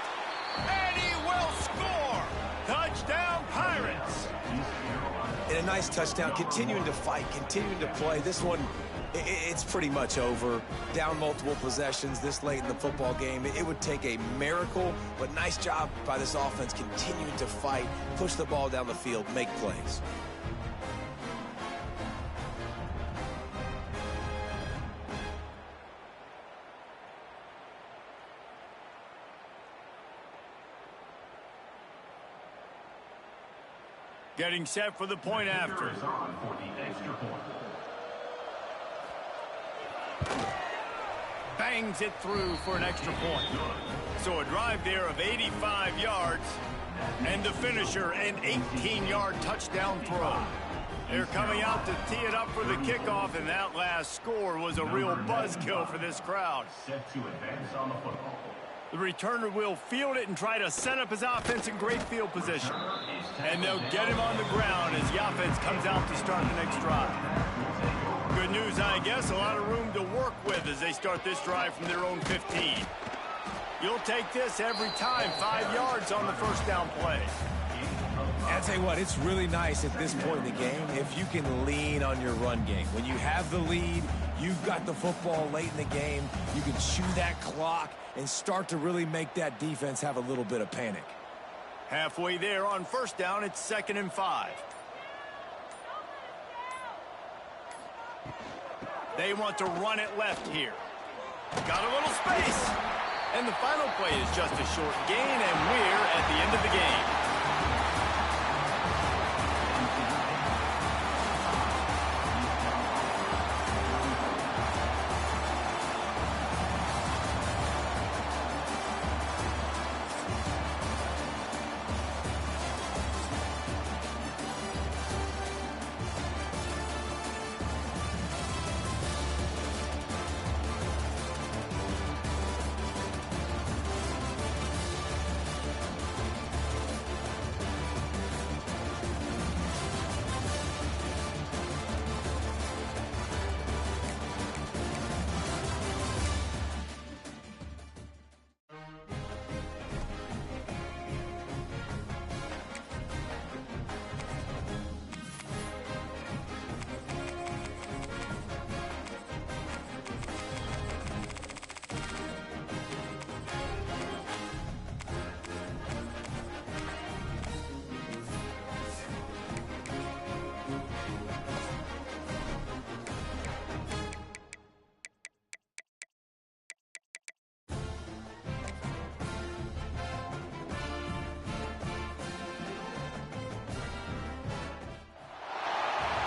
And he will score! Touchdown, Pirates! And a nice touchdown, continuing to fight, continuing to play. This one, it's pretty much over. Down multiple possessions this late in the football game. It would take a miracle, but nice job by this offense continuing to fight, push the ball down the field, make plays. Getting set for the point after. Bangs it through for an extra point. So a drive there of 85 yards. And the finisher, an 18-yard touchdown throw. They're coming out to tee it up for the kickoff, and that last score was a real buzzkill for this crowd. Set to advance on the football. The returner will field it and try to set up his offense in great field position. And they'll get him on the ground as the offense comes out to start the next drive. Good news, I guess, a lot of room to work with as they start this drive from their own 15. You'll take this every time, 5 yards on the first down play. I'll tell you what, it's really nice at this point in the game if you can lean on your run game. When you have the lead, you've got the football late in the game, you can chew that clock and start to really make that defense have a little bit of panic. Halfway there on first down, it's 2nd and 5. They want to run it left here. Got a little space. And the final play is just a short gain, and we're at the end of the game.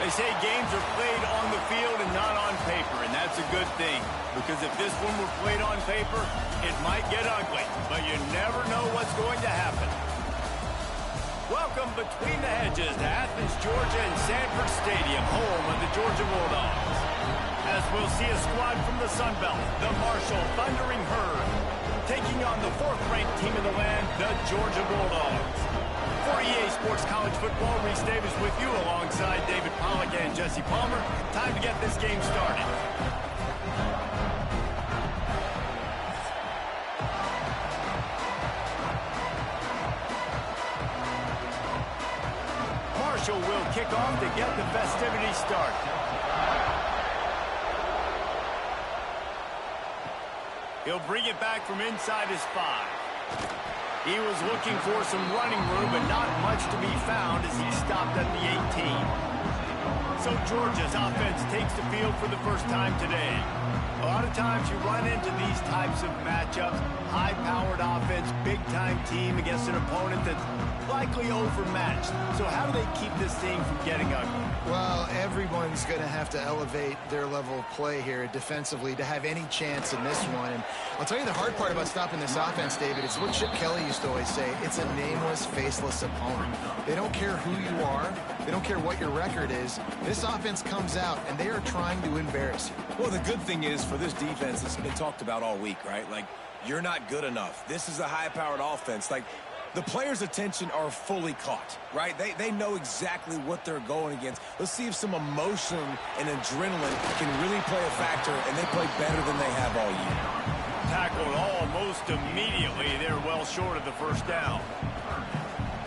They say games are played on the field and not on paper, and that's a good thing. Because if this one were played on paper, it might get ugly, but you never know what's going to happen. Welcome between the hedges to Athens, Georgia and Sanford Stadium, home of the Georgia Bulldogs. As we'll see a squad from the Sun Belt, the Marshall Thundering Herd, taking on the 4th-ranked team in the land, the Georgia Bulldogs. For EA Sports College Football, Reese Davis with you alongside David Pollack and Jesse Palmer. Time to get this game started. Marshall will kick off to get the festivities started. He'll bring it back from inside his 5. He was looking for some running room, but not much to be found as he stopped at the 18. So Georgia's offense takes the field for the first time today. A lot of times you run into these types of matchups, high-powered offense, big-time team against an opponent that's likely overmatched. So how do they keep this thing from getting ugly? Well, everyone's going to have to elevate their level of play here defensively to have any chance in this one. And I'll tell you the hard part about stopping this offense, David, it's what Chip Kelly used to always say. It's a nameless, faceless opponent. They don't care who you are. They don't care what your record is. This offense comes out, and they are trying to embarrass you. Well, the good thing is for this defense, it's been talked about all week, right? Like, you're not good enough. This is a high-powered offense. Like, the players' attention are fully caught, right? They know exactly what they're going against. Let's see if some emotion and adrenaline can really play a factor, and they play better than they have all year. Tackled almost immediately. They're well short of the first down.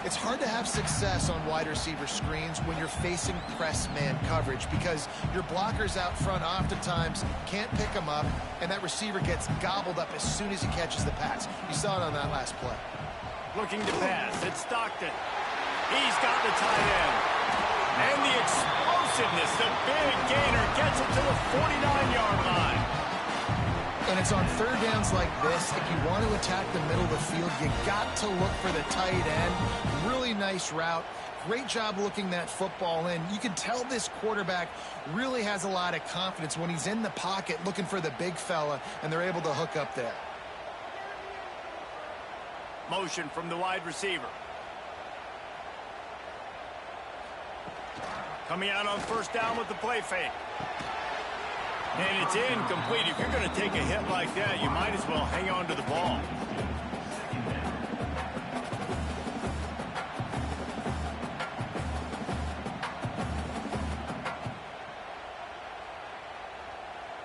It's hard to have success on wide receiver screens when you're facing press man coverage because your blockers out front oftentimes can't pick them up, and that receiver gets gobbled up as soon as he catches the pass. You saw it on that last play. Looking to pass. It's Stockton. He's got the tight end. And the explosiveness, the big gainer gets it to the 49-yard line. And it's on third downs like this. If you want to attack the middle of the field, you got to look for the tight end. Really nice route. Great job looking that football in. You can tell this quarterback really has a lot of confidence when he's in the pocket looking for the big fella, and they're able to hook up there. Motion from the wide receiver. Coming out on first down with the play fake. And it's incomplete. If you're going to take a hit like that, you might as well hang on to the ball.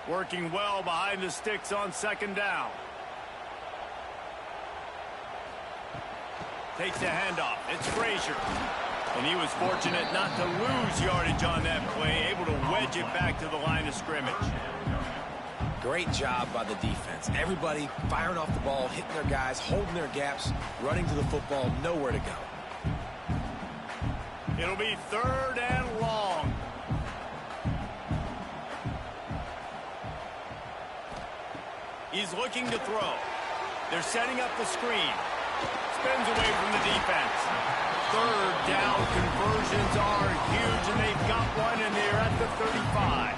Working well behind the sticks on second down. Takes the handoff. It's Frazier. And he was fortunate not to lose yardage on that play, able to wedge it back to the line of scrimmage. Great job by the defense. Everybody firing off the ball, hitting their guys, holding their gaps, running to the football, nowhere to go. It'll be third and long. He's looking to throw. They're setting up the screen. Spins away from the defense. Third down conversions are huge, and they've got one, and they're at the 35.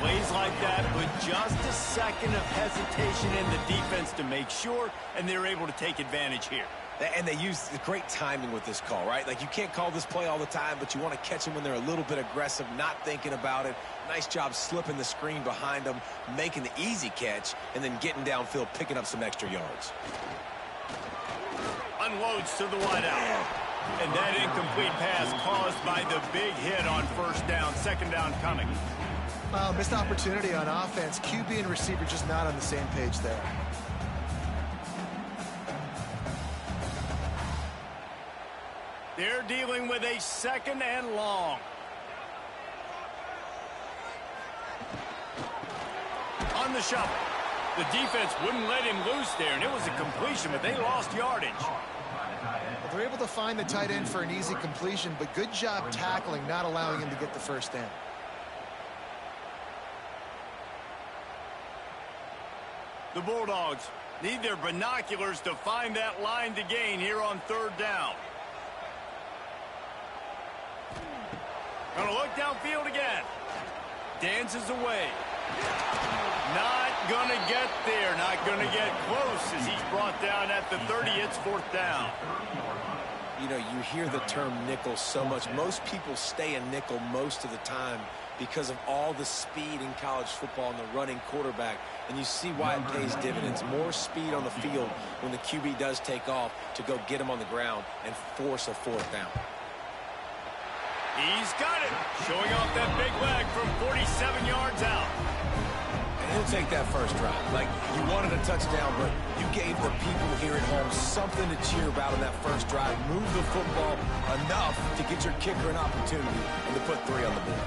Plays like that with just a second of hesitation in the defense to make sure, and they're able to take advantage here. And they use the great timing with this call, right? Like, you can't call this play all the time, but you want to catch them when they're a little bit aggressive, not thinking about it. Nice job slipping the screen behind them, making the easy catch, and then getting downfield, picking up some extra yards. Unloads to the wideout. And that incomplete pass caused by the big hit on first down. Second down coming. Missed opportunity on offense. QB and receiver just not on the same page there. They're dealing with a second and long. On the shuffle. The defense wouldn't let him loose there, and it was a completion, but they lost yardage. Well, they're able to find the tight end for an easy completion, but good job tackling, not allowing him to get the first down. The Bulldogs need their binoculars to find that line to gain here on third down. Gonna look downfield again. Dances away. Not gonna get there. Not gonna get close as he's brought down at the 30. It's fourth down. You know, you hear the term nickel so much. Most people stay a nickel most of the time because of all the speed in college football and the running quarterback. And you see why it pays dividends. More speed on the field when the QB does take off to go get him on the ground and force a fourth down. He's got it. Showing off that big leg from 47 yards out. And he'll take that first drive. Like, you wanted a touchdown, but you gave the people here at home something to cheer about in that first drive. Move the football enough to get your kicker an opportunity and to put 3 on the board.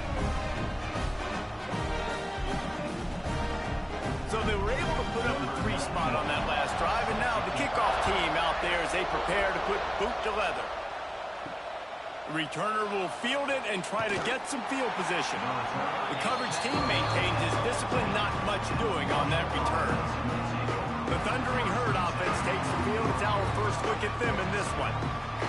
So they were able to put up a 3 spot on that last drive, and now the kickoff team out there as they prepare to put boot to leather. The returner will field it and try to get some field position. The coverage team maintains his discipline, not much doing on that return. The Thundering Herd offense takes the field. It's our first look at them in this one.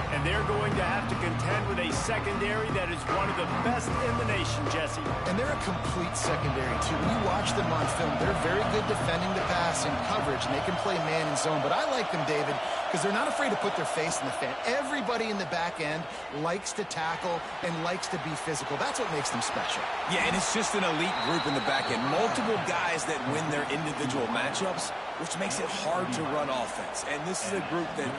And they're going to have to contend with a secondary that is one of the best in the nation, Jesse. And they're a complete secondary, too. When you watch them on film, they're very good defending the pass and coverage, and they can play man and zone. But I like them, David, because they're not afraid to put their face in the fan. Everybody in the back end likes to tackle and likes to be physical. That's what makes them special. Yeah, and it's just an elite group in the back end. Multiple guys that win their individual matchups, which makes it hard to run offense. And this is a group that,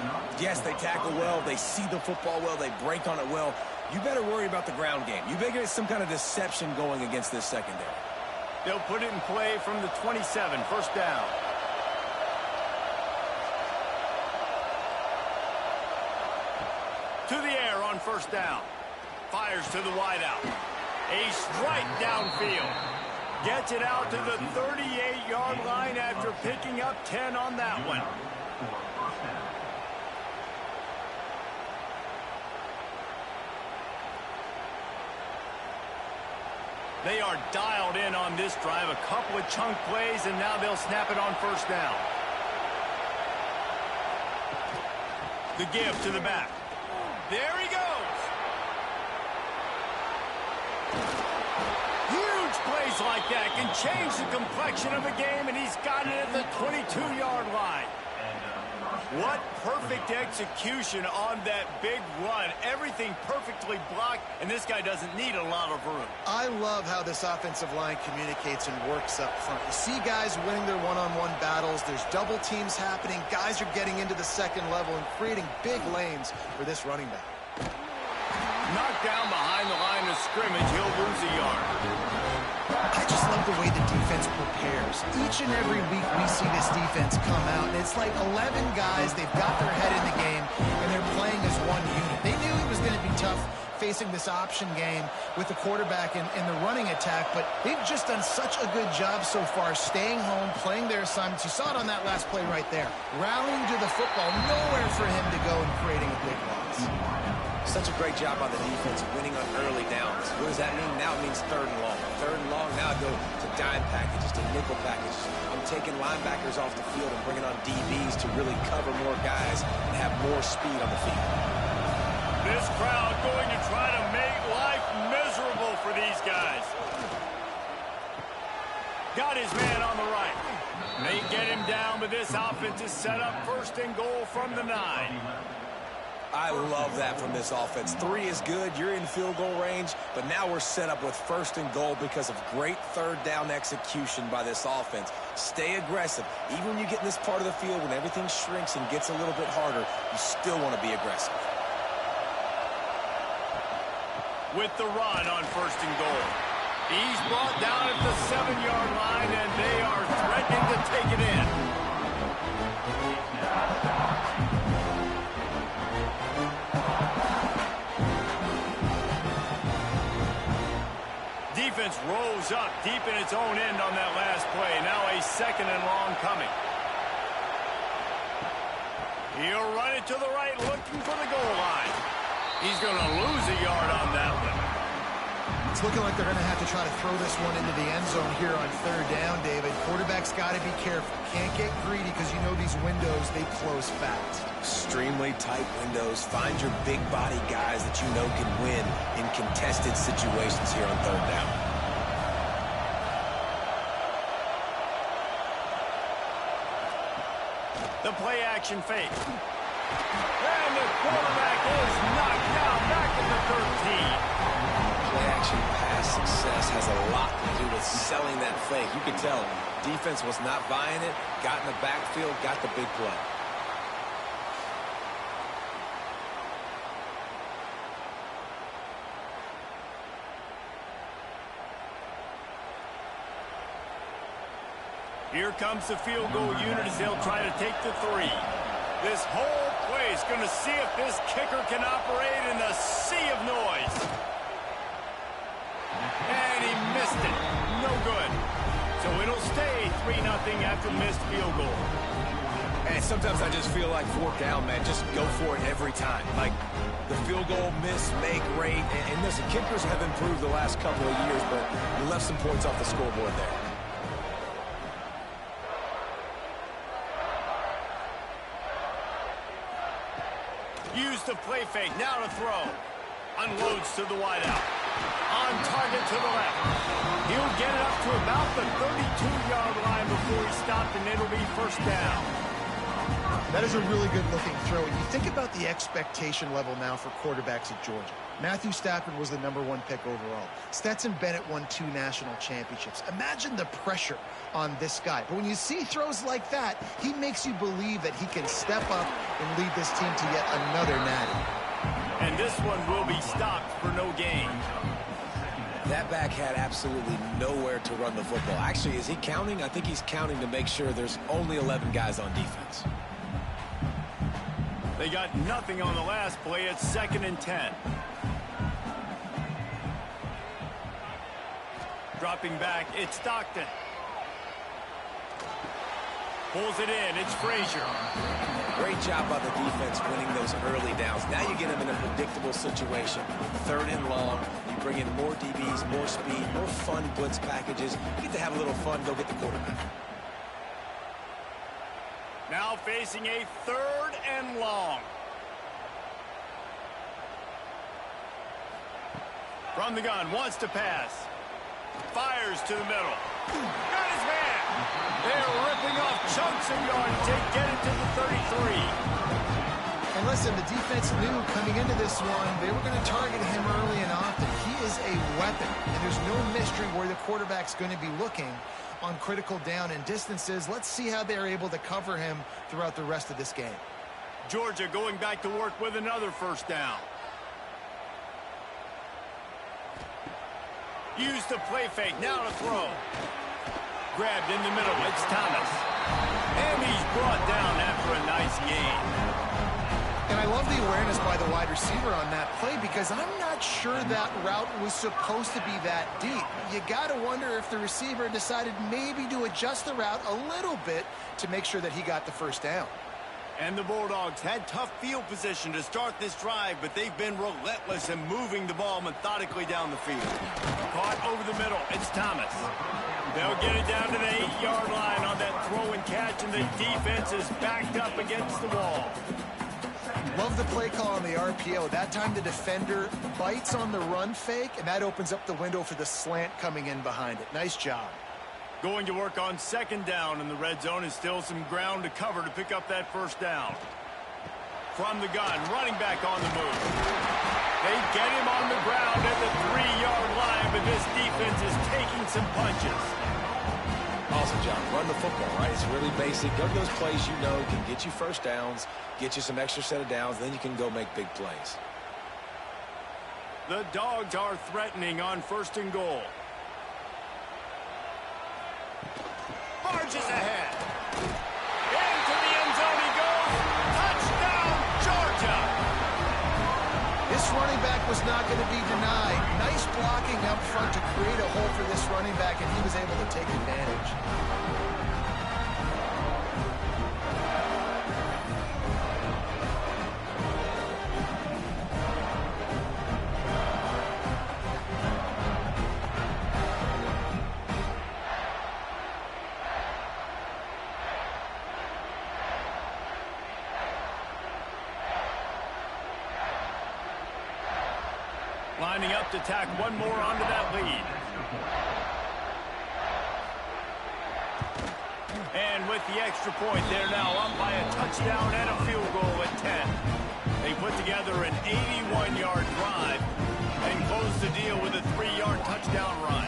yes, they tackle well, they see the football well, they break on it well. You better worry about the ground game. You better get some kind of deception going against this secondary. They'll put it in play from the 27, first down. To the air on first down. Fires to the wideout. A strike downfield. Gets it out to the 38-yard line after picking up 10 on that one. They are dialed in on this drive. A couple of chunk plays, and now they'll snap it on first down. The give to the back. There he goes. Huge plays like that can change the complexion of a game, and he's got it at the 22-yard line. What perfect execution on that big run. Everything perfectly blocked, and this guy doesn't need a lot of room. I love how this offensive line communicates and works up front. You see guys winning their one-on-one battles. There's double teams happening. Guys are getting into the second level and creating big lanes for this running back. Knocked down behind the line of scrimmage. He'll lose a yard. I just love the way the defense prepares. Each and every week we see this defense come out, and it's like 11 guys. They've got their head in the game, and they're playing as one unit. They knew it was going to be tough facing this option game with the quarterback and the running attack, but they've just done such a good job so far staying home, playing their assignments. You saw it on that last play right there. Rallying to the football, nowhere for him to go and creating a big loss. Such a great job by the defense winning on early downs. What does that mean? Now it means 3rd and long. 3rd and long, now I go to dime packages, to nickel packages. I'm taking linebackers off the field and bringing on DBs to really cover more guys and have more speed on the field. This crowd going to try to make life miserable for these guys. Got his man on the right. They get him down, but this offense is set up 1st and goal from the 9. I love that from this offense. 3 is good. You're in field goal range, but now we're set up with 1st and goal because of great 3rd down execution by this offense. Stay aggressive. Even when you get in this part of the field, when everything shrinks and gets a little bit harder, you still want to be aggressive. With the run on 1st and goal. He's brought down at the 7-yard line, and they are threatening to take it in. Defense rose up deep in its own end on that last play. Now a 2nd and long coming. He'll run it to the right, looking for the goal line. He's going to lose a yard on that one. It's looking like they're going to have to try to throw this one into the end zone here on 3rd down, David. Quarterback's got to be careful. Can't get greedy because you know these windows, they close fast. Extremely tight windows. Find your big body guys that you know can win in contested situations here on 3rd down. The play action fake. And the quarterback is knocked down back at the 13. Play-action pass success has a lot to do with selling that fake. You can tell defense was not buying it, got in the backfield, got the big play. Here comes the field goal unit as they'll try to take the 3. This whole play is going to see if this kicker can operate in the sea of noise. And he missed it. No good. So it'll stay 3-0 after missed field goal. And sometimes I just feel like 4th down, man. Just go for it every time. Like the field goal miss, make rate. And listen, kickers have improved the last couple of years, but you left some points off the scoreboard there. Use the play fake, now to throw. Unloads to the wideout. On target to the left. He'll get it up to about the 32-yard line before he stopped, and it'll be 1st down. That is a really good-looking throw. And you think about the expectation level now for quarterbacks at Georgia. Matthew Stafford was the #1 pick overall. Stetson Bennett won 2 national championships. Imagine the pressure on this guy. But when you see throws like that, he makes you believe that he can step up and lead this team to yet another natty. And this one will be stopped for no gain. That back had absolutely nowhere to run the football. Actually, is he counting? I think he's counting to make sure there's only 11 guys on defense. They got nothing on the last play. It's 2nd and 10. Dropping back, it's Stockton. Pulls it in, it's Frazier. Great job by the defense winning those early downs. Now you get them in a predictable situation. 3rd and long. You bring in more DBs, more speed, more fun blitz packages. You get to have a little fun, go get the quarterback. Now facing a 3rd and long. From the gun, wants to pass. Fires to the middle. Got his man. They're ripping off chunks of yardage to get it to the 33. And listen, the defense knew coming into this one, they were going to target him early and often. He is a weapon, and there's no mystery where the quarterback's going to be looking on critical down and distances. Let's see how they're able to cover him throughout the rest of this game. Georgia going back to work with another 1st down. Use the play fake, now to throw. Grabbed in the middle, it's Thomas. And he's brought down after a nice gain. And I love the awareness by the wide receiver on that play because I'm not sure that route was supposed to be that deep. You got to wonder if the receiver decided maybe to adjust the route a little bit to make sure that he got the 1st down. And the Bulldogs had tough field position to start this drive, but they've been relentless in moving the ball methodically down the field. Caught over the middle, it's Thomas. They'll get it down to the 8-yard line on that throw and catch, and the defense is backed up against the wall. Love the play call on the RPO. That time the defender bites on the run fake, and that opens up the window for the slant coming in behind it. Nice job. Going to work on 2nd down in the red zone, and still some ground to cover to pick up that 1st down. From the gun, running back on the move. They get him on the ground at the 3-yard line, but this defense is taking some punches. Awesome job. Run the football, right? It's really basic. Go to those plays you know can get you 1st downs, get you some extra set of downs, then you can go make big plays. The Dogs are threatening on 1st and goal. Marches ahead. Into the end zone he goes. Touchdown, Georgia. This running back was not going to be denied. Nice blocking up front to create a hole for this running back, and he was able to take advantage. Lining up to tack one more onto that lead. And with the extra point, they're now up by a touchdown and a field goal at 10. They put together an 81-yard drive and closed the deal with a 3-yard touchdown run.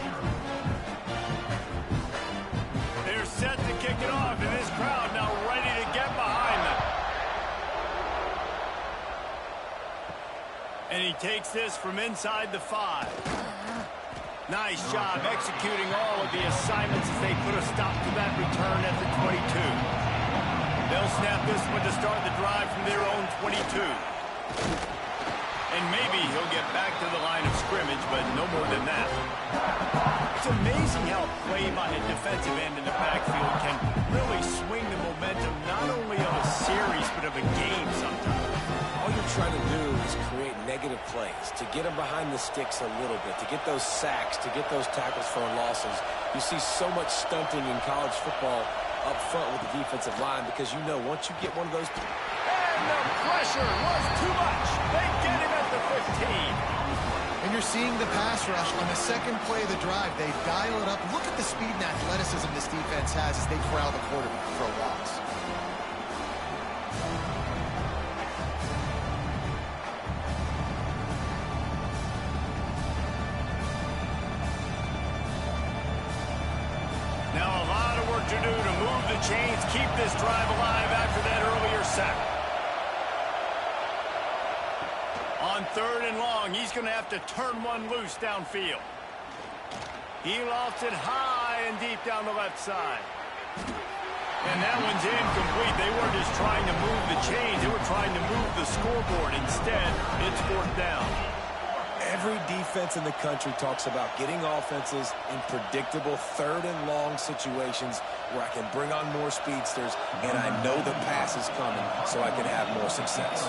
They're set to kick it off, and this crowd now ready to get behind them. And he takes this from inside the 5. Nice job executing all of the assignments as they put a stop to that return at the 22. They'll snap this one to start the drive from their own 22. And maybe he'll get back to the line of scrimmage, but no more than that. It's amazing how play by a defensive end in the backfield can really swing the momentum not only of a series, but of a game sometimes. All you're trying to do is create negative plays, to get them behind the sticks a little bit, to get those sacks, to get those tackles for losses. You see so much stunting in college football up front with the defensive line because you know once you get one of those... And the pressure was too much. They get him at the 15. And you're seeing the pass rush on the second play of the drive. They dial it up. Look at the speed and athleticism this defense has as they corral the quarterback for a loss. Now a lot of work to do to move the chains, keep this drive alive after that earlier sack. On 3rd and long, he's going to have to turn one loose downfield. He lofts it high and deep down the left side. And that one's incomplete. They weren't just trying to move the chains. They were trying to move the scoreboard. Instead, it's 4th down. Every defense in the country talks about getting offenses in predictable 3rd and long situations where I can bring on more speedsters and I know the pass is coming so I can have more success.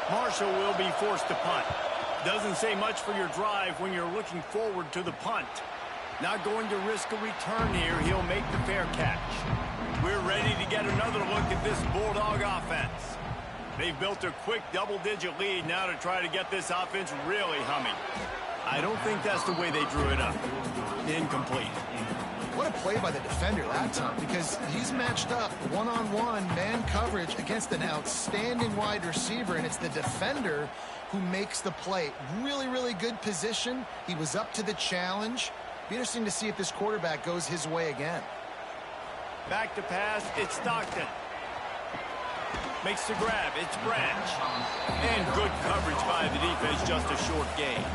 Marshall will be forced to punt. Doesn't say much for your drive when you're looking forward to the punt. Not going to risk a return here. He'll make the fair catch. We're ready to get another look at this Bulldog offense. They've built a quick double-digit lead now to try to get this offense really humming. I don't think that's the way they drew it up. Incomplete. What a play by the defender that time, because he's matched up one-on-one man coverage against an outstanding wide receiver, and it's the defender who makes the play. Really, really good position. He was up to the challenge. Be interesting to see if this quarterback goes his way again. Back to pass, it's Stockton. Makes the grab, it's Branch. And good coverage by the defense, just a short gain.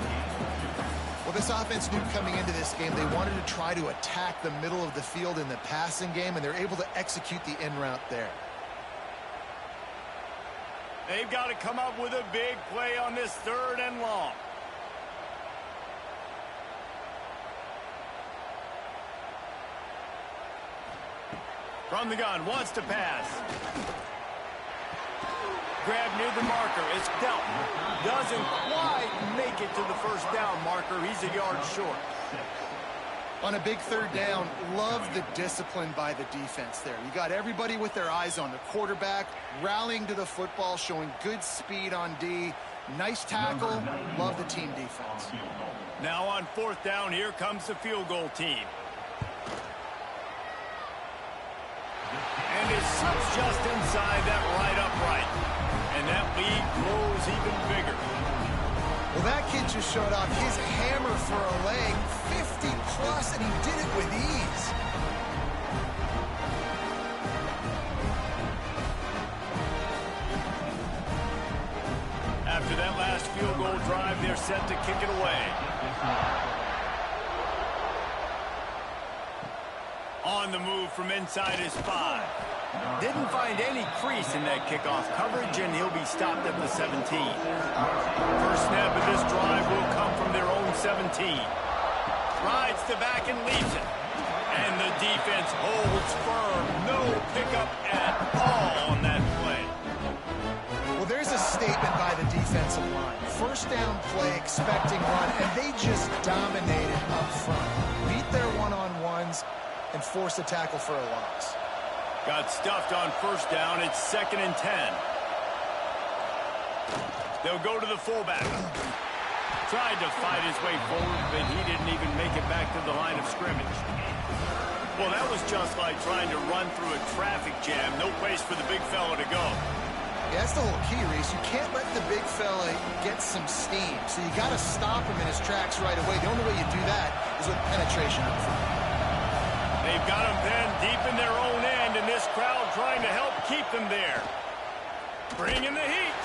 Well, this offense knew coming into this game they wanted to try to attack the middle of the field in the passing game, and they're able to execute the in route there. They've got to come up with a big play on this 3rd and long. From the gun, wants to pass. Grab near the marker. It's Delton. Doesn't quite make it to the 1st down marker. He's a yard short. On a big 3rd down, love the discipline by the defense there. You got everybody with their eyes on the quarterback, rallying to the football, showing good speed on D. Nice tackle. Love the team defense. Now on 4th down, here comes the field goal team. And it slips just inside that right upright. And that lead grows even bigger. Well, that kid just showed off his hammer for a leg, 50-plus, and he did it with ease. After that last field goal drive, they're set to kick it away. On the move from inside his 5. Didn't find any crease in that kickoff coverage, and he'll be stopped at the 17. First snap of this drive will come from their own 17. Rides to back and leaves it. And the defense holds firm. No pickup at all on that play. Well, there's a statement by the defensive line. 1st down play, expecting run, and they just dominated up front. Beat their one-on-ones and force a tackle for a loss. Got stuffed on 1st down. It's 2nd and 10. They'll go to the fullback. Tried to fight his way forward, but he didn't even make it back to the line of scrimmage. Well, that was just like trying to run through a traffic jam. No place for the big fella to go. Yeah, that's the whole key, Reese. You can't let the big fella get some steam. So you got to stop him in his tracks right away. The only way you do that is with penetration up front. They've got him then deep in their own end, and this crowd trying to help keep them there. Bring in the heat.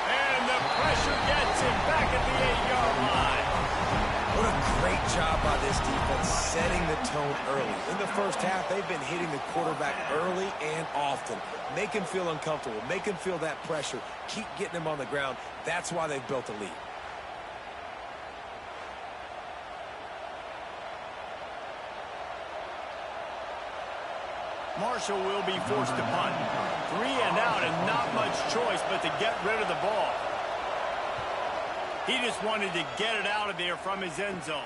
And the pressure gets him back at the 8-yard line. What a great job by this defense setting the tone early. In the first half, they've been hitting the quarterback early and often. Make him feel uncomfortable. Make him feel that pressure. Keep getting him on the ground. That's why they've built a lead. Marshall will be forced to punt. 3 and out and not much choice but to get rid of the ball. He just wanted to get it out of there from his end zone.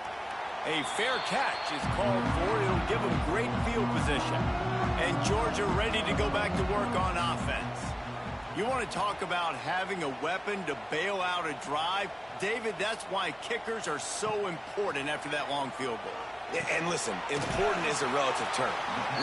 A fair catch is called for. It'll give him great field position. And Georgia ready to go back to work on offense. You want to talk about having a weapon to bail out a drive? David, that's why kickers are so important after that long field goal. And listen, important is a relative term.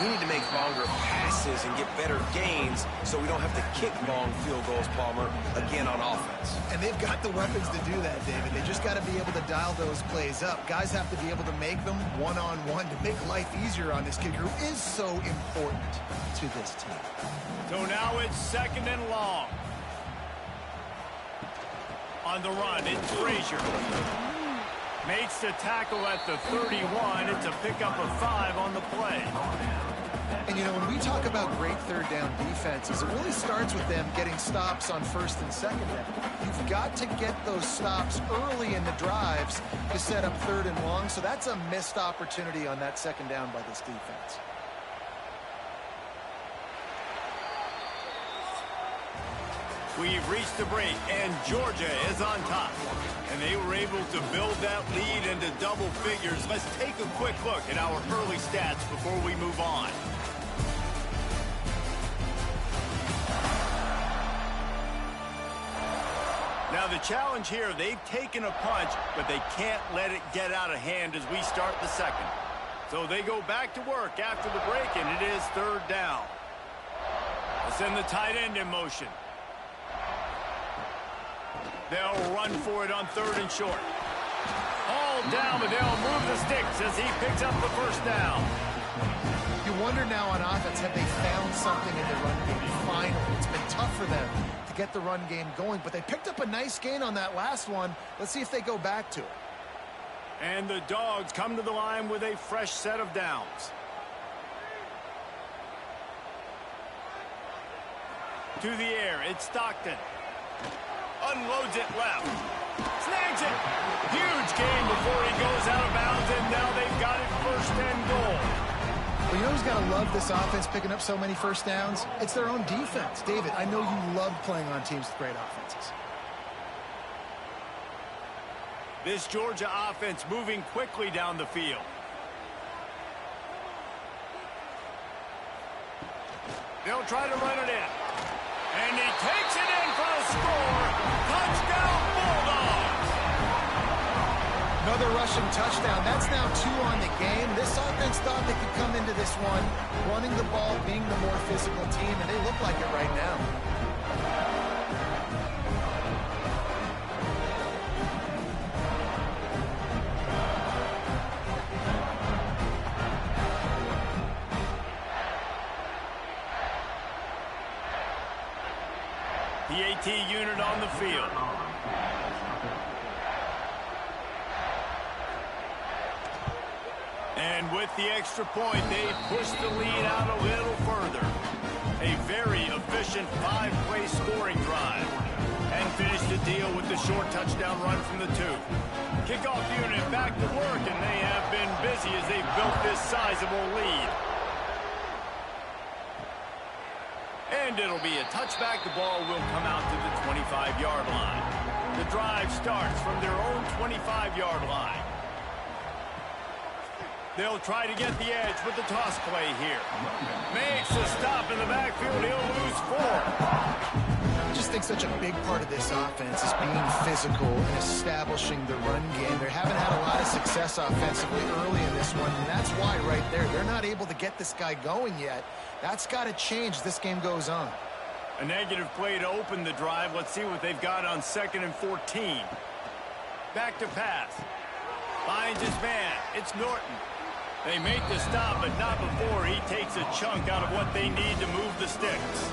We need to make longer passes and get better gains so we don't have to kick long field goals, Palmer, again on offense. And they've got the weapons to do that, David. They just got to be able to dial those plays up. Guys have to be able to make them one-on-one to make life easier on this kicker who is so important to this team. So now it's 2nd and long. On the run, it's Frazier. Makes the tackle at the 31. It's a pickup of 5 on the play. And, you know, when we talk about great third down defenses, it really starts with them getting stops on 1st and 2nd down. You've got to get those stops early in the drives to set up 3rd and long. So that's a missed opportunity on that 2nd down by this defense. We've reached the break, and Georgia is on top. And they were able to build that lead into double figures. Let's take a quick look at our early stats before we move on. Now the challenge here, they've taken a punch, but they can't let it get out of hand as we start the second. So they go back to work after the break, and it is 3rd down. Let's send the tight end in motion. They'll run for it on 3rd and short. All down, but they'll move the sticks as he picks up the 1st down. You wonder now on offense, have they found something in the run game? Finally, it's been tough for them to get the run game going, but they picked up a nice gain on that last one. Let's see if they go back to it. And the Dogs come to the line with a fresh set of downs. To the air, it's Stockton. Unloads it left. Snags it. Huge gain before he goes out of bounds, and now they've got it 1st and goal. Well, you know who's got to love this offense picking up so many 1st downs? It's their own defense. David, I know you love playing on teams with great offenses. This Georgia offense moving quickly down the field. They'll try to run it in. And he takes it in for a score. Touchdown, Bulldogs! Another rushing touchdown. That's now 2 on the game. This offense thought they could come into this one running the ball, being the more physical team, and they look like it right now. The AT unit on the field. And with the extra point, they push the lead out a little further. A very efficient 5-play scoring drive. And finish the deal with the short touchdown run from the 2. Kickoff unit back to work, and they have been busy as they've built this sizable lead. And it'll be a touchback. The ball will come out to the 25-yard line. The drive starts from their own 25-yard line. They'll try to get the edge with the toss play here. Makes a stop in the backfield. He'll lose 4. I just think such a big part of this offense is being physical and establishing the run game. They haven't had a lot of success offensively early in this one, and that's why right there, they're not able to get this guy going yet. That's got to change as this game goes on. A negative play to open the drive. Let's see what they've got on 2nd and 14. Back to pass. Finds his man. It's Norton. They make the stop, but not before he takes a chunk out of what they need to move the sticks.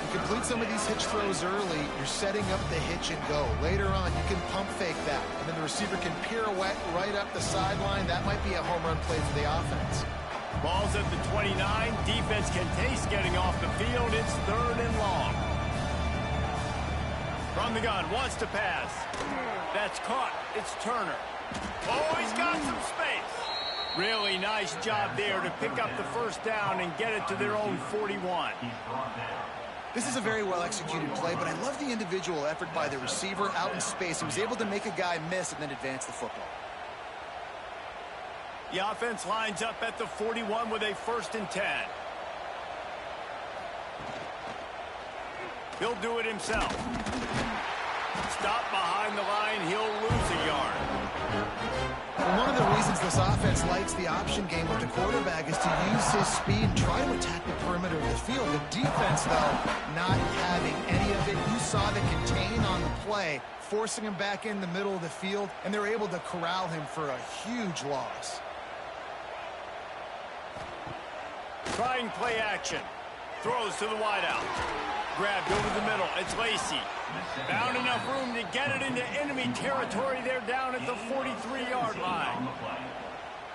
You complete some of these hitch throws early, you're setting up the hitch and go. Later on, you can pump fake that, and then the receiver can pirouette right up the sideline. That might be a home run play for the offense. Ball's at the 29. Defense can taste getting off the field. It's 3rd and long. From the gun, wants to pass. That's caught. It's Turner. Oh, he's got some space. Really nice job there to pick up the first down and get it to their own 41. This is a very well-executed play, but I love the individual effort by the receiver out in space. He was able to make a guy miss and then advance the football. The offense lines up at the 41 with a 1st and 10. He'll do it himself. Stop behind the line. He'll lose a yard. Well, one of the reasons this offense likes the option game with the quarterback is to use his speed and try to attack the perimeter of the field. The defense, though, not having any of it. You saw the contain on the play, forcing him back in the middle of the field, and they're able to corral him for a huge loss. Trying play action. Throws to the wideout. Grabbed over the middle. It's Lacy. Found enough room to get it into enemy territory. They're down at the 43-yard line.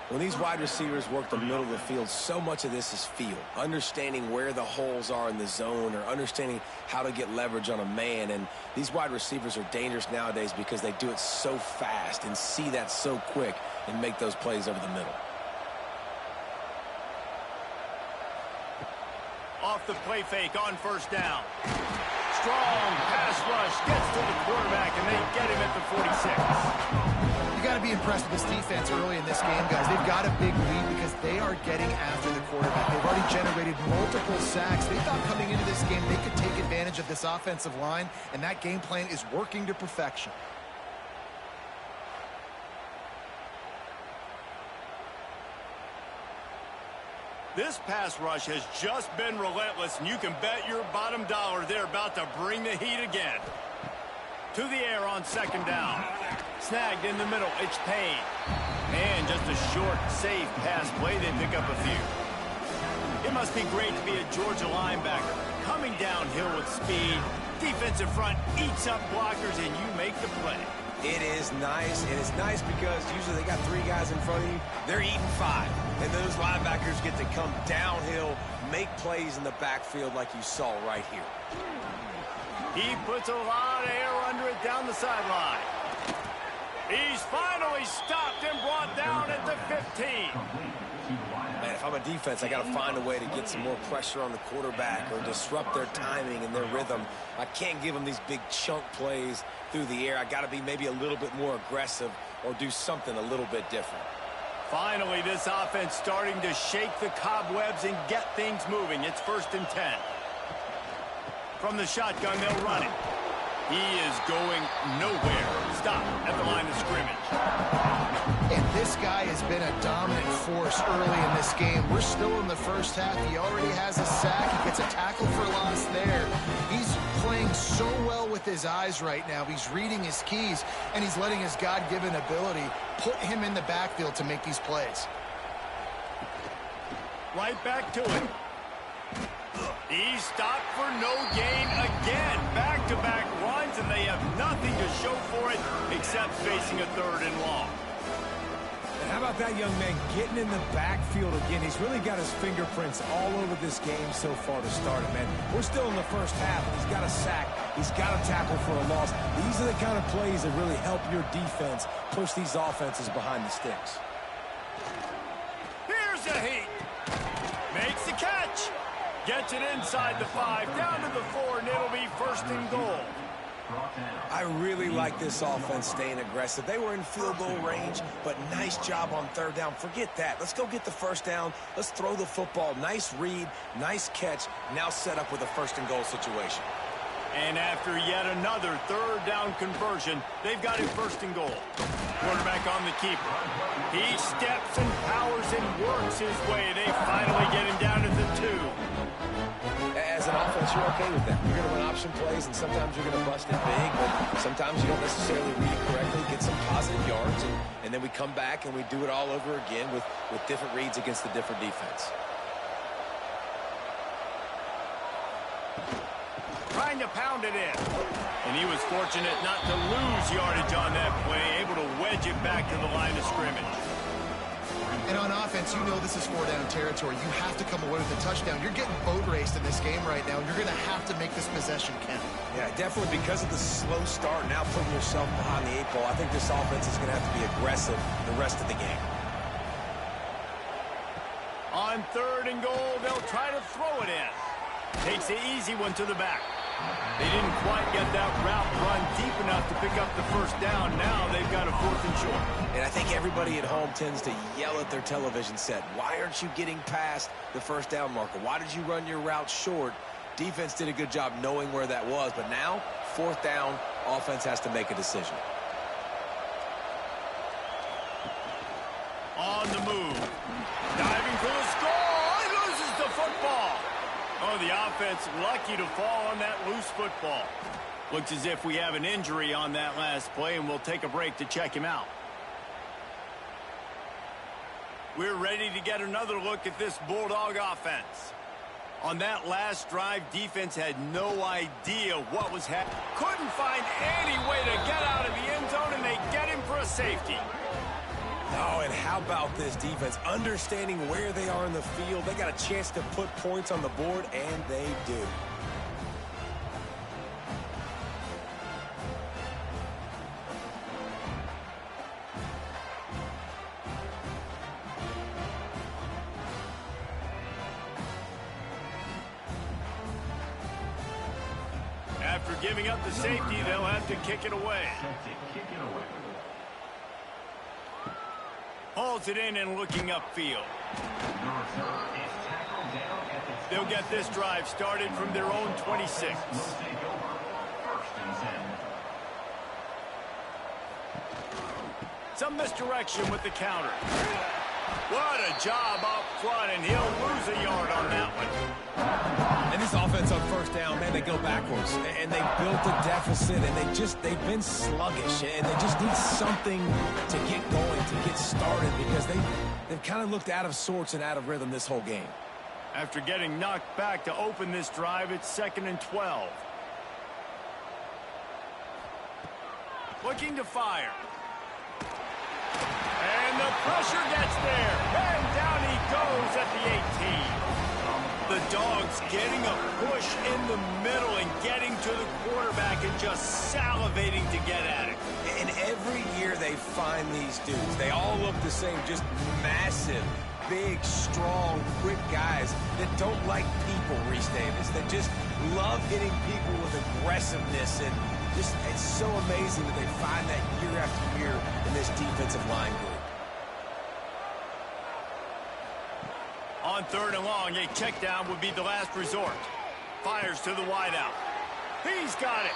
When these wide receivers work the middle of the field, so much of this is feel. Understanding where the holes are in the zone or understanding how to get leverage on a man. And these wide receivers are dangerous nowadays because they do it so fast and see that so quick and make those plays over the middle. Off the play fake on 1st down. Strong pass rush gets to the quarterback, and they get him at the 46. You got to be impressed with this defense early in this game, guys. They've got a big lead because they are getting after the quarterback. They've already generated multiple sacks. They thought coming into this game they could take advantage of this offensive line, and that game plan is working to perfection. This pass rush has just been relentless, and you can bet your bottom dollar they're about to bring the heat again. To the air on 2nd down. Snagged in the middle. It's Payne. And just a short, safe pass play. They pick up a few. It must be great to be a Georgia linebacker. Coming downhill with speed. Defensive front eats up blockers, and you make the play. It is nice, and it's nice because usually they got 3 guys in front of you. They're eating 5, and those linebackers get to come downhill, make plays in the backfield like you saw right here. He puts a lot of air under it down the sideline. He's finally stopped and brought down at the 15. Man, if I'm a defense, I got to find a way to get some more pressure on the quarterback or disrupt their timing and their rhythm. I can't give them these big chunk plays through the air. I got to be maybe a little bit more aggressive or do something a little bit different. Finally, this offense starting to shake the cobwebs and get things moving. It's 1st and 10. From the shotgun, they'll run it. He is going nowhere. Stop at the line of scrimmage. And this guy has been a dominant force early in this game. We're still in the first half. He already has a sack. He gets a tackle for loss there. He's playing so well with his eyes right now. He's reading his keys, and he's letting his God-given ability put him in the backfield to make these plays. Right back to it. He's stopped for no gain again. Back-to-back runs, and they have nothing to show for it except facing a 3rd and long. And how about that young man getting in the backfield again? He's really got his fingerprints all over this game so far to start it, man. We're still in the first half. He's got a sack. He's got a tackle for a loss. These are the kind of plays that really help your defense push these offenses behind the sticks. Here's a heat. Makes the catch. Gets it inside the 5, down to the 4, and it'll be 1st and goal. I really like this offense staying aggressive. They were in field goal range, but nice job on 3rd down. Forget that. Let's go get the 1st down. Let's throw the football. Nice read, nice catch. Now set up with a 1st and goal situation. And after yet another 3rd down conversion, they've got it 1st and goal. Quarterback on the keeper. He steps and powers and works his way. They finally get him down to the 2. As an offense, you're okay with that. You're going to run option plays, and sometimes you're going to bust it big, but sometimes you don't necessarily read correctly, get some positive yards, and then we come back and we do it all over again with different reads against the different defense. Trying to pound it in. And he was fortunate not to lose yardage on that play, able to wedge it back to the line of scrimmage. And on offense, you know this is 4-down territory. You have to come away with a touchdown. You're getting boat raced in this game right now, and you're going to have to make this possession count. Yeah, definitely because of the slow start, now putting yourself behind the 8 ball, I think this offense is going to have to be aggressive the rest of the game. On 3rd and goal, they'll try to throw it in. Takes the easy one to the back. They didn't quite get that route run deep enough to pick up the first down. Now they've got a 4th and short. And I think everybody at home tends to yell at their television set. Why aren't you getting past the first down marker? Why did you run your route short? Defense did a good job knowing where that was. But now, 4th down, offense has to make a decision. On the move. Diving for the score. He loses the football. Oh, the offense lucky to fall on that loose football. Looks as if we have an injury on that last play, and we'll take a break to check him out. We're ready to get another look at this Bulldog offense. On that last drive, defense had no idea what was happening. Couldn't find any way to get out of the end zone, and they get him for a safety. Oh, and how about this defense? Understanding where they are in the field. They got a chance to put points on the board, and they do. After giving up the safety, they'll have to kick it away. Hauls it in and looking upfield. They'll get this drive started from their own 26. Some misdirection with the counter. What a job up front, and he'll lose a yard on that one. And this offense on first down, man, they go backwards. And they built a deficit, and they've been sluggish. And they just need something to get going, to get started, because they've kind of looked out of sorts and out of rhythm this whole game. After getting knocked back to open this drive, it's 2nd and 12. Looking to fire. And the pressure gets there. And down he goes at the 18. The Dogs getting a push in the middle and getting to the quarterback and just salivating to get at it. And every year they find these dudes. They all look the same, just massive, big, strong, quick guys that don't like people, Reese Davis. They just love hitting people with aggressiveness, and just it's so amazing that they find that year after year in this defensive line group. On 3rd and long, a check down would be the last resort. Fires to the wideout. He's got it.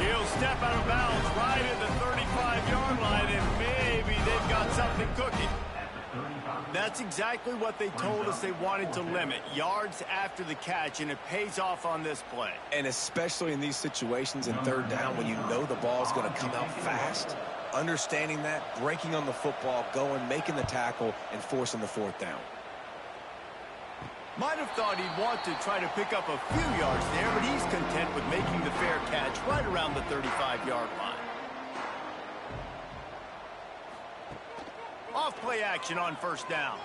He'll step out of bounds right at the 35-yard line, and maybe they've got something cooking. That's exactly what they told us they wanted to limit. Yards after the catch, and it pays off on this play. And especially in these situations in 3rd down when you know the ball's going to come out fast, understanding that, breaking on the football, going, making the tackle, and forcing the 4th down. Might have thought he'd want to try to pick up a few yards there, but he's content with making the fair catch right around the 35-yard line. Off play action on 1st down.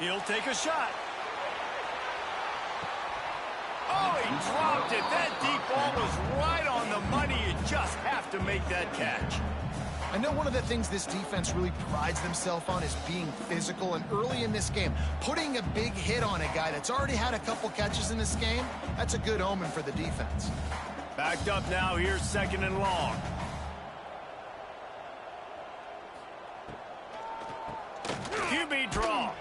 He'll take a shot. Oh, he dropped it. That deep ball was right on the money. You just have to make that catch. I know one of the things this defense really prides themselves on is being physical, and early in this game, putting a big hit on a guy that's already had a couple catches in this game, that's a good omen for the defense. Backed up now, here's 2nd and long. QB draw.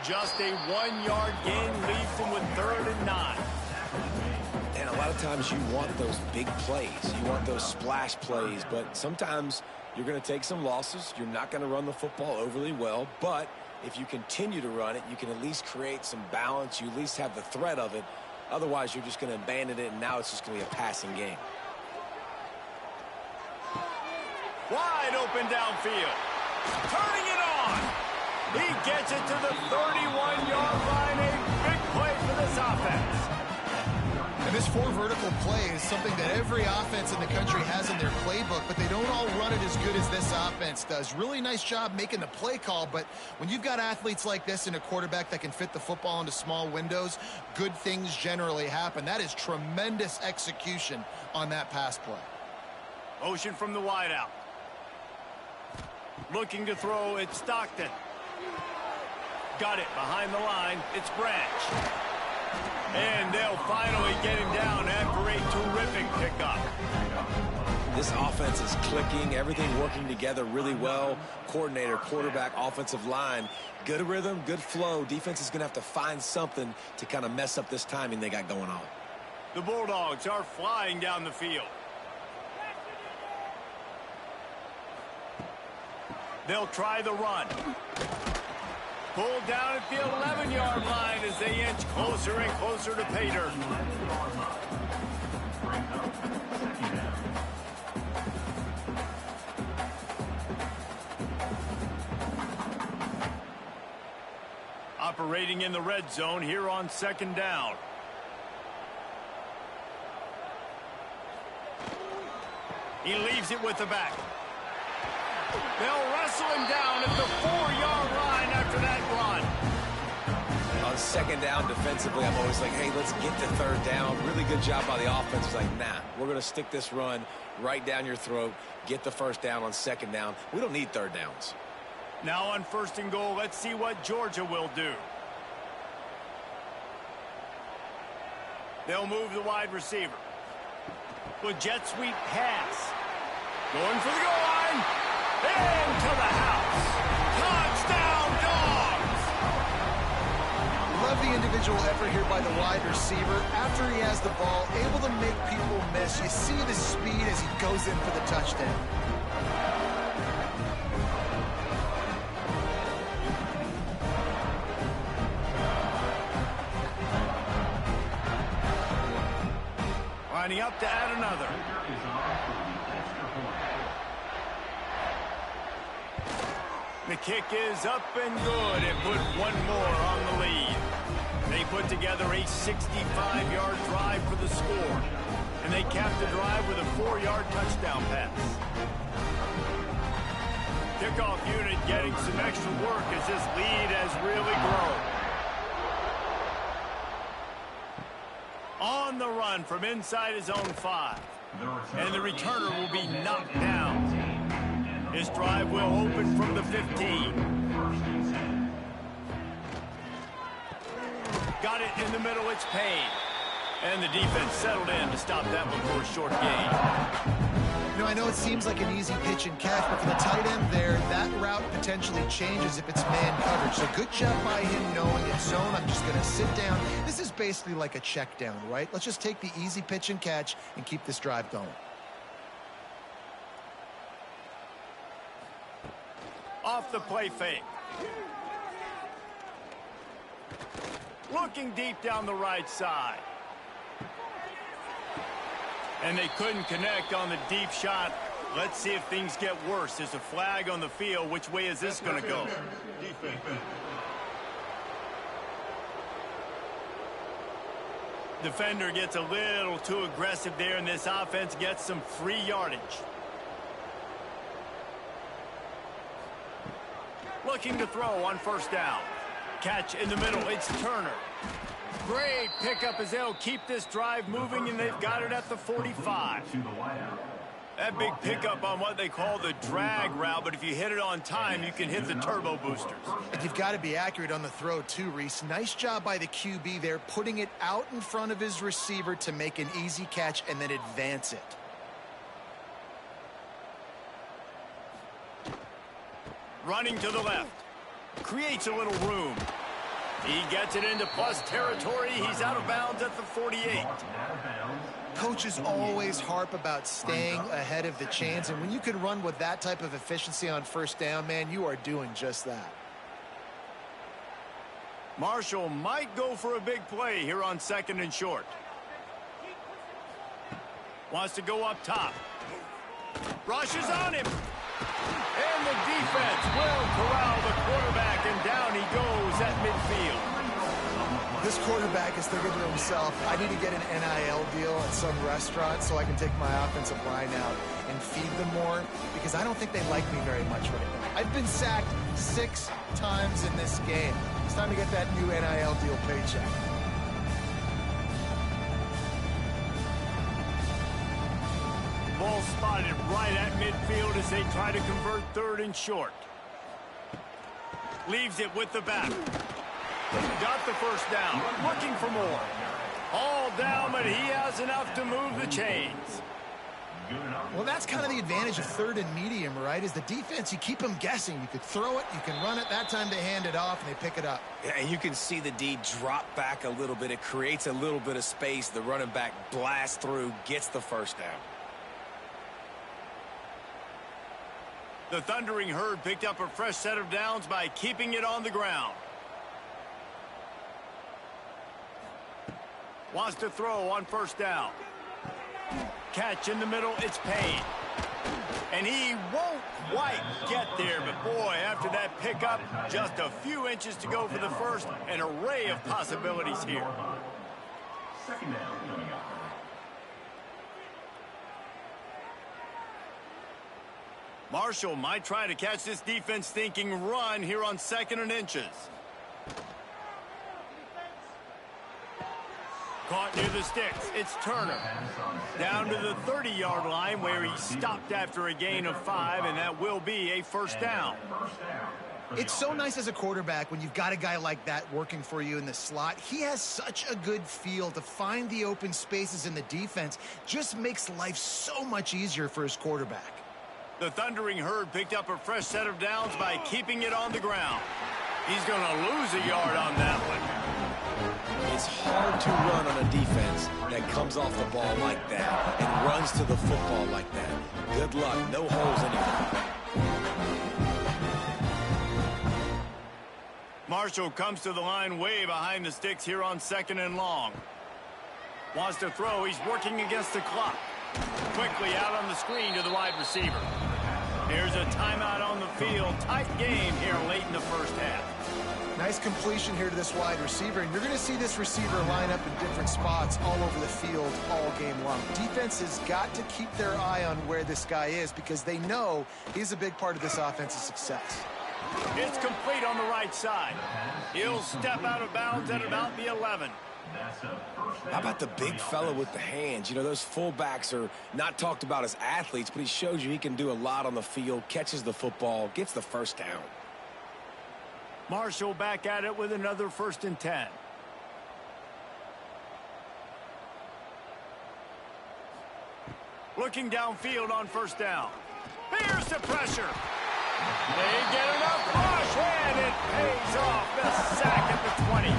Just a 1-yard gain leaves them with 3rd and 9. And a lot of times you want those big plays. You want those splash plays, but sometimes you're going to take some losses. You're not going to run the football overly well, but if you continue to run it, you can at least create some balance. You at least have the threat of it, Otherwise, you're just going to abandon it, and now it's just going to be a passing game. Wide open downfield. Turning it on. He gets it to the 31-yard line. A big play for this offense. And this 4 vertical play is something that every offense in the country has in their playbook, but they don't all run it as good as this offense does. Really nice job making the play call, but when you've got athletes like this and a quarterback that can fit the football into small windows, good things generally happen. That is tremendous execution on that pass play. Motion from the wideout. Looking to throw, it's Stockton. Got it behind the line, it's Branch. And they'll finally get him down after a terrific pickup. This offense is clicking, everything working together really well. Coordinator, quarterback, offensive line, good rhythm, good flow. Defense is going to have to find something to kind of mess up this timing they got going on. The Bulldogs are flying down the field. They'll try the run. Pulled down at the 11-yard line as they inch closer and closer to pay dirt. Operating in the red zone here on 2nd down. He leaves it with the back. They'll wrestle him down at the 4-yard line after that run. On 2nd down defensively, I'm always like, hey, let's get to 3rd down. Really good job by the offense. It's like, nah, we're going to stick this run right down your throat, get the 1st down on 2nd down. We don't need 3rd downs. Now on 1st and goal, let's see what Georgia will do. They'll move the wide receiver. With jet sweep pass. Going for the goal line. Into the house. Touchdown, Dogs! Love the individual effort here by the wide receiver. After he has the ball, able to make people miss. You see the speed as he goes in for the touchdown. Lining up to add another. The kick is up and good and put one more on the lead. They put together a 65-yard drive for the score, and they capped the drive with a 4-yard touchdown pass. Kickoff unit getting some extra work as this lead has really grown. On the run from inside his own 5. And the returner will be knocked down. His drive will open from the 15. Got it in the middle, it's Payne. And the defense settled in to stop that one for a short gain. You know, I know it seems like an easy pitch and catch, but for the tight end there, that route potentially changes if it's man coverage. So good job by him knowing it's zone. I'm just going to sit down. This is basically like a check down, right? Let's just take the easy pitch and catch and keep this drive going. Off the play fake. Looking deep down the right side. And they couldn't connect on the deep shot. Let's see if things get worse. There's a flag on the field. Which way is this going to go? Defender gets a little too aggressive there, and this offense gets some free yardage. Looking to throw on 1st down. Catch in the middle. It's Turner. Great pickup as they'll keep this drive moving, and they've got it at the 45. That big pickup on what they call the drag route, but if you hit it on time, you can hit the turbo boosters. And you've got to be accurate on the throw too, Reese. Nice job by the QB there, putting it out in front of his receiver to make an easy catch and then advance it. Running to the left. Creates a little room. He gets it into plus territory. He's out of bounds at the 48. Coaches always harp about staying ahead of the chains, and when you can run with that type of efficiency on 1st down, man, you are doing just that. Marshall might go for a big play here on 2nd and short. Wants to go up top. Rushes on him. And the defense will corral the quarterback, and down he goes at midfield. This quarterback is thinking to himself, I need to get an NIL deal at some restaurant so I can take my offensive line out and feed them more, because I don't think they like me very much right now. I've been sacked 6 times in this game. It's time to get that new NIL deal paycheck. Ball spotted right at midfield as they try to convert 3rd and short. Leaves it with the back. Got the first down. Looking for more. All down, but he has enough to move the chains. Well, that's kind of the advantage of 3rd and medium, right? Is the defense, you keep them guessing. You could throw it, you can run it. That time they hand it off and they pick it up. Yeah, and you can see the D drop back a little bit. It creates a little bit of space. The running back blasts through, gets the first down. The Thundering Herd picked up a fresh set of downs by keeping it on the ground. Wants to throw on 1st down. Catch in the middle, it's Payne. And he won't quite get there, but boy, after that pickup, just a few inches to go for the first. An array of possibilities here. 2nd down coming up. Marshall might try to catch this defense thinking run here on 2nd and inches. Caught near the sticks. It's Turner. Down to the 30-yard line where he stopped after a gain of 5, and that will be a first down. It's so nice as a quarterback when you've got a guy like that working for you in the slot. He has such a good feel to find the open spaces in the defense. Just makes life so much easier for his quarterback. The Thundering Herd picked up a fresh set of downs by keeping it on the ground. He's going to lose a yard on that one. It's hard to run on a defense that comes off the ball like that and runs to the football like that. Good luck. No holes anywhere. Marshall comes to the line way behind the sticks here on 2nd and long. Wants to throw. He's working against the clock. Quickly out on the screen to the wide receiver. Here's a timeout on the field. Tight game here late in the first half. Nice completion here to this wide receiver, and you're going to see this receiver line up in different spots all over the field all game long. Defense has got to keep their eye on where this guy is because they know he's a big part of this offense's success. It's complete on the right side. He'll step out of bounds at about the 11. How about the big fella with the hands? You know, those fullbacks are not talked about as athletes, but he shows you he can do a lot on the field, catches the football, gets the first down. Marshall back at it with another 1st and 10. Looking downfield on 1st down. Here's the pressure. They get enough push, and it pays off. The sack at the 20.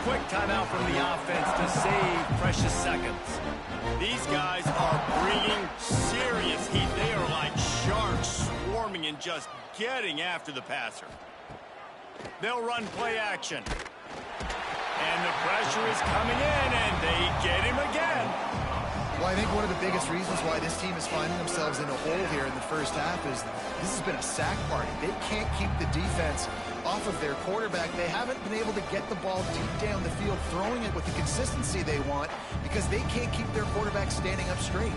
Quick timeout from the offense to save precious seconds. These guys are bringing serious heat. They are like sharks swarming and just getting after the passer. They'll run play action. And the pressure is coming in, and they get him again. Well, I think one of the biggest reasons why this team is finding themselves in a hole here in the first half is this has been a sack party. They can't keep the defense off of their quarterback. They haven't been able to get the ball deep down the field, throwing it with the consistency they want because they can't keep their quarterback standing up straight.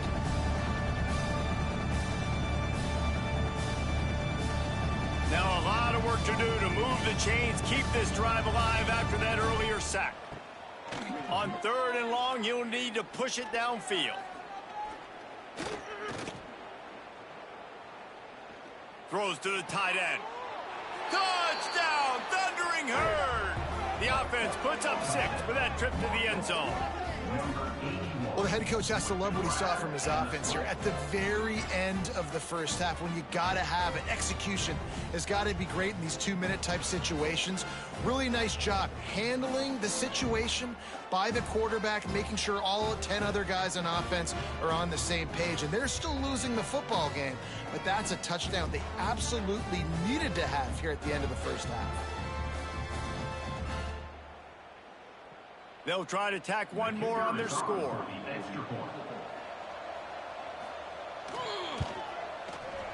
Now a lot of work to do to move the chains, keep this drive alive after that earlier sack. On 3rd and long, you'll need to push it downfield. Throws to the tight end. Touchdown, Thundering Herd! The offense puts up 6 for that trip to the end zone. Well, the head coach has to love what he saw from his offense here at the very end of the first half when you got to have it. Execution has got to be great in these 2-minute type situations. Really nice job handling the situation by the quarterback, making sure all 10 other guys on offense are on the same page. And they're still losing the football game, but that's a touchdown they absolutely needed to have here at the end of the first half. They'll try to tack one more on their score.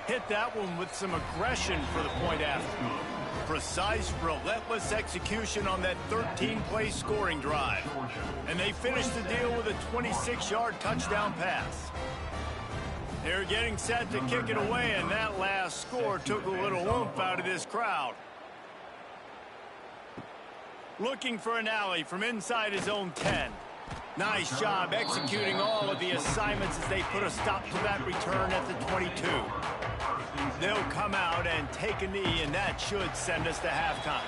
Hit that one with some aggression for the point after. Precise, relentless execution on that 13-play scoring drive. And they finish the deal with a 26-yard touchdown pass. They're getting set to kick it away, and that last score took a little oomph out of this crowd. Looking for an alley from inside his own 10. Nice job executing all of the assignments as they put a stop to that return at the 22. They'll come out and take a knee, and that should send us to halftime.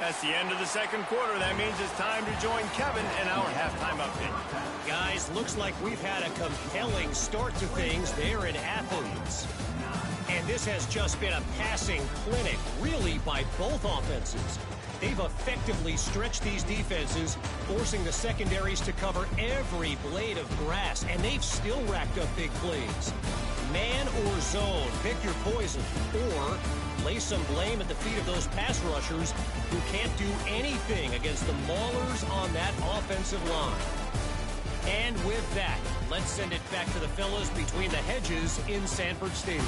That's the end of the second quarter. That means it's time to join Kevin in our halftime update. Guys, looks like we've had a compelling start to things there in Athens. And this has just been a passing clinic, really, by both offenses. They've effectively stretched these defenses, forcing the secondaries to cover every blade of grass, and they've still racked up big plays. Man or zone, pick your poison, or lay some blame at the feet of those pass rushers who can't do anything against the maulers on that offensive line. And with that, let's send it back to the fellas between the hedges in Sanford Stadium.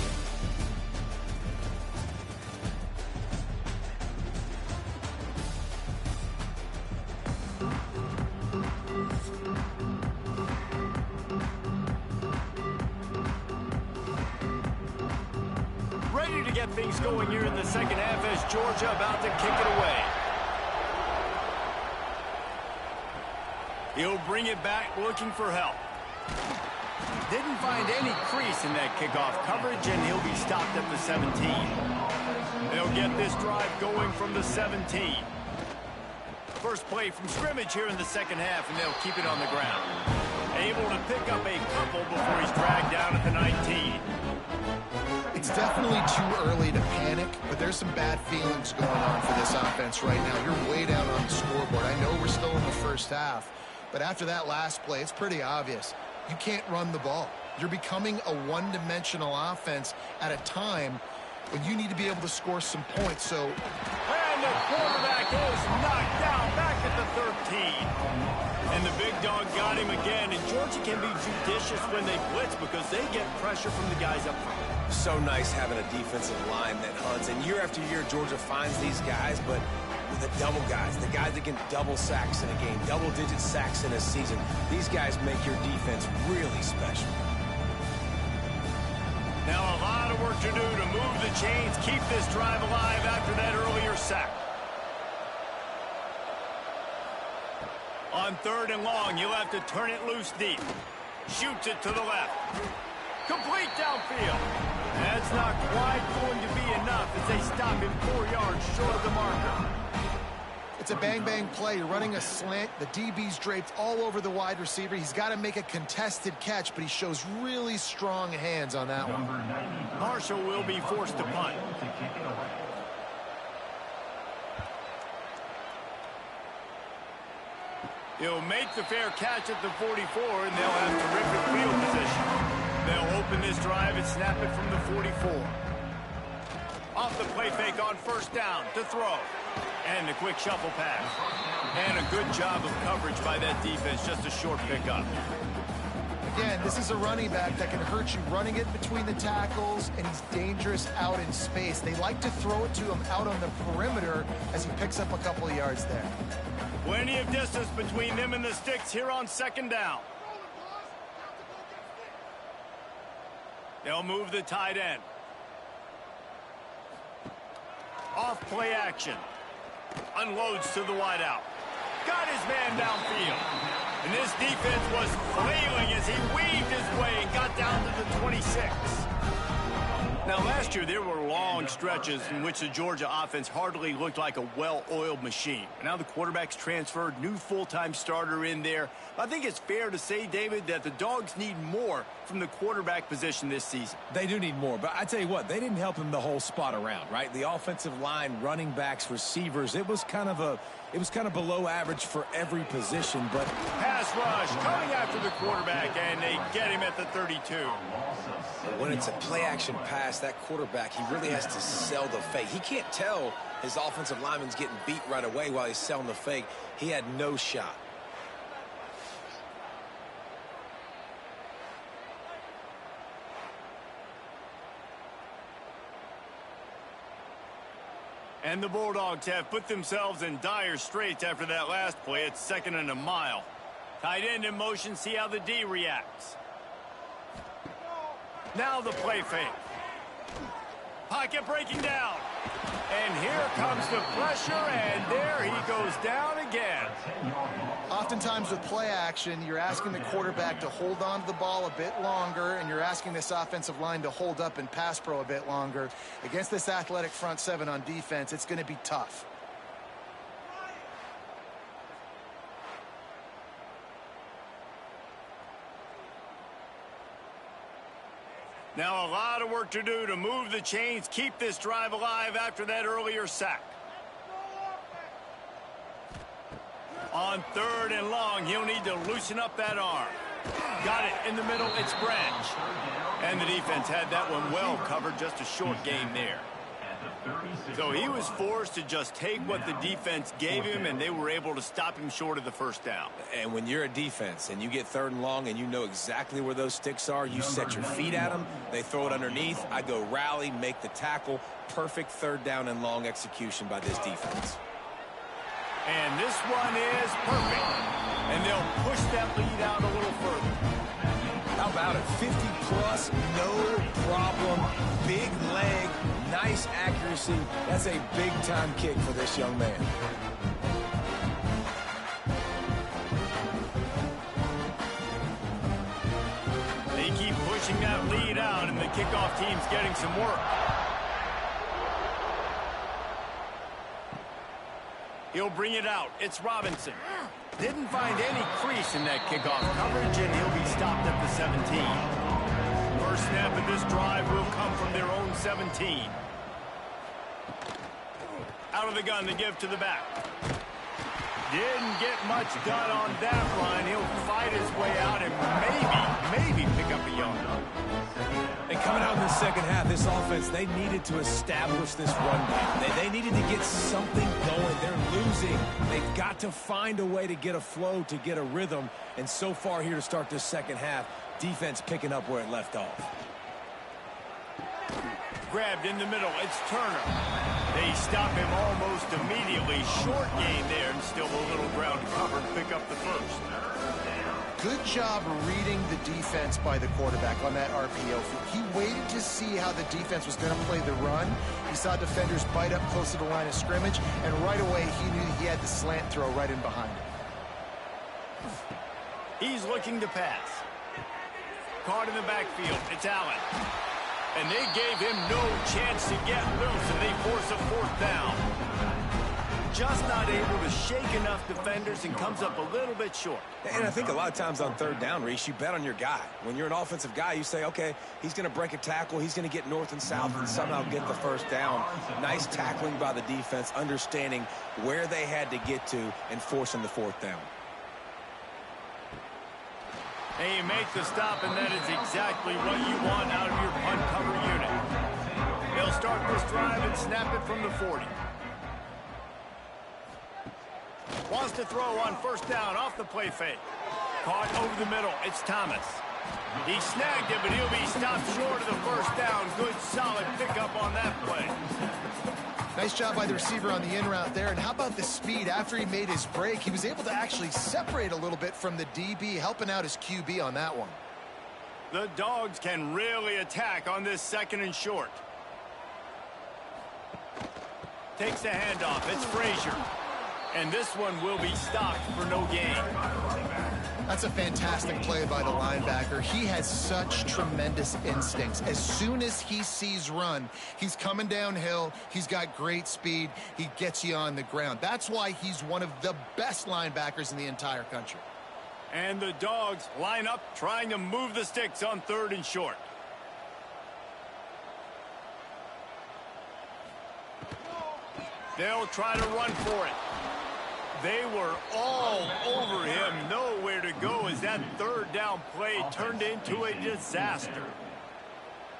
Ready to get things going here in the second half as Georgia about to kick it away. He'll bring it back looking for help. Didn't find any crease in that kickoff coverage, and he'll be stopped at the 17. They'll get this drive going from the 17. First play from scrimmage here in the second half, and they'll keep it on the ground. Able to pick up a couple before he's dragged down at the 19. It's definitely too early to panic, but there's some bad feelings going on for this offense right now. You're way down on the scoreboard. I know we're still in the first half, but after that last play, it's pretty obvious. You can't run the ball. You're becoming a one-dimensional offense at a time when you need to be able to score some points. So, and the quarterback is knocked down back at the 13. And the big dog got him again, and Georgia can be judicious when they blitz because they get pressure from the guys up front. So nice having a defensive line that hunts. And year after year, Georgia finds these guys, but the double guys, the guys that get double sacks in a game, double-digit sacks in a season, these guys make your defense really special. Now a lot of work to do to move the chains, keep this drive alive after that earlier sack. On 3rd and long, you'll have to turn it loose deep. Shoots it to the left. Complete downfield. That's not quite going to be enough as they stop him 4 yards short of the marker. it's a bang-bang play. You're running a slant. The DB's draped all over the wide receiver. He's got to make a contested catch, but he shows really strong hands on that one. Marshall will be forced to punt. He'll make the fair catch at the 44, and they'll have terrific field position. They'll open this drive and snap it from the 44. Off the play fake on first down to throw. And a quick shuffle pass. And a good job of coverage by that defense, just a short pickup. Again, this is a running back that can hurt you running it between the tackles, and he's dangerous out in space. They like to throw it to him out on the perimeter as he picks up a couple of yards there. Plenty of distance between them and the sticks here on second down. They'll move the tight end. Off play action. Unloads to the wideout. Got his man downfield. And this defense was flailing as he weaved his way and got down to the 26. Now, last year, there were long stretches in which the Georgia offense hardly looked like a well-oiled machine. And now the quarterback's transferred, new full-time starter in there. I think it's fair to say, David, that the Dogs need more from the quarterback position this season. They do need more, but I tell you what, they didn't help him the whole spot around, right? The offensive line, running backs, receivers, it was kind of below average for every position, but pass rush coming after the quarterback, and they get him at the 32. When it's a play-action pass, that quarterback, he really has to sell the fake. He can't tell his offensive lineman's getting beat right away while he's selling the fake. He had no shot. And the Bulldogs have put themselves in dire straits after that last play. It's 2nd and a mile. Tight end in motion, see how the D reacts. Now the play fake. Pocket breaking down. And here comes the pressure, and there he goes down again. Oftentimes with play action, you're asking the quarterback to hold on to the ball a bit longer, and you're asking this offensive line to hold up and pass pro a bit longer. Against this athletic front seven on defense, it's going to be tough. Now a lot of work to do to move the chains, keep this drive alive after that earlier sack. On 3rd and long, he'll need to loosen up that arm. Got it in the middle, it's Branch. And the defense had that one well covered, just a short gain there. So he was forced to just take what the defense gave him, and they were able to stop him short of the first down. And when you're a defense and you get 3rd and long and you know exactly where those sticks are, you set your feet at them, they throw it underneath, I go rally, make the tackle. Perfect 3rd down and long execution by this defense. And this one is perfect. And they'll push that lead out a little further. How about it? 50-plus, no problem. Big leg, nice accuracy. That's a big-time kick for this young man. They keep pushing that lead out, and the kickoff team's getting some work. He'll bring it out. It's Robinson. Didn't find any crease in that kickoff coverage, and he'll be stopped at the 17. First snap of this drive will come from their own 17. Out of the gun to give to the back. Didn't get much done on that run. He'll fight his way out and maybe pick up a yard. And coming out in the second half, this offense, they needed to establish this run game. They needed to get something going. They're losing. They've got to find a way to get a flow, to get a rhythm. And so far here to start this second half, defense picking up where it left off. Grabbed in the middle. It's Turner. They stop him almost immediately. Short gain there, and still a little ground covered. Pick up the first. Good job reading the defense by the quarterback on that RPO. He waited to see how the defense was going to play the run. He saw defenders bite up close to the line of scrimmage, and right away he knew he had the slant throw right in behind him. He's looking to pass. Caught in the backfield. It's Allen. And they gave him no chance to get loose, and they force a 4th down. Just not able to shake enough defenders and comes up a little bit short. And I think a lot of times on 3rd down, Reese, you bet on your guy. When you're an offensive guy, you say, okay, he's going to break a tackle, he's going to get north and south and somehow get the 1st down. Nice tackling by the defense, understanding where they had to get to and forcing the 4th down. And you make the stop, and that is exactly what you want out of your punt cover unit. They'll start this drive and snap it from the 40. Wants to throw on 1st down off the play fake. Caught over the middle. It's Thomas. He snagged it, but he'll be stopped short of the 1st down. Good, solid pickup on that play. Nice job by the receiver on the in route there. And how about the speed after he made his break? He was able to actually separate a little bit from the DB, helping out his QB on that one. The Dogs can really attack on this 2nd and short. Takes the handoff. It's Frazier. And this one will be stopped for no gain. That's a fantastic play by the linebacker. He has such tremendous instincts. As soon as he sees run, he's coming downhill. He's got great speed. He gets you on the ground. That's why he's one of the best linebackers in the entire country. And the Dogs line up trying to move the sticks on 3rd and short. They'll try to run for it. They were all over him. Nowhere to go as that 3rd down play turned into a disaster.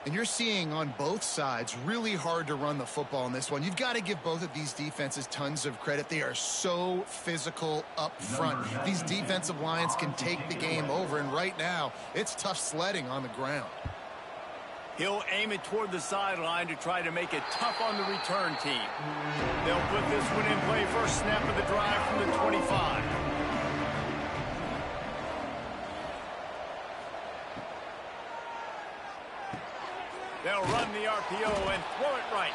And you're seeing on both sides really hard to run the football in this one. You've got to give both of these defenses tons of credit. They are so physical up front. These defensive lines can take the game over, and right now it's tough sledding on the ground. He'll aim it toward the sideline to try to make it tough on the return team. They'll put this one in play first snap of the drive from the 25. They'll run the RPO and throw it right.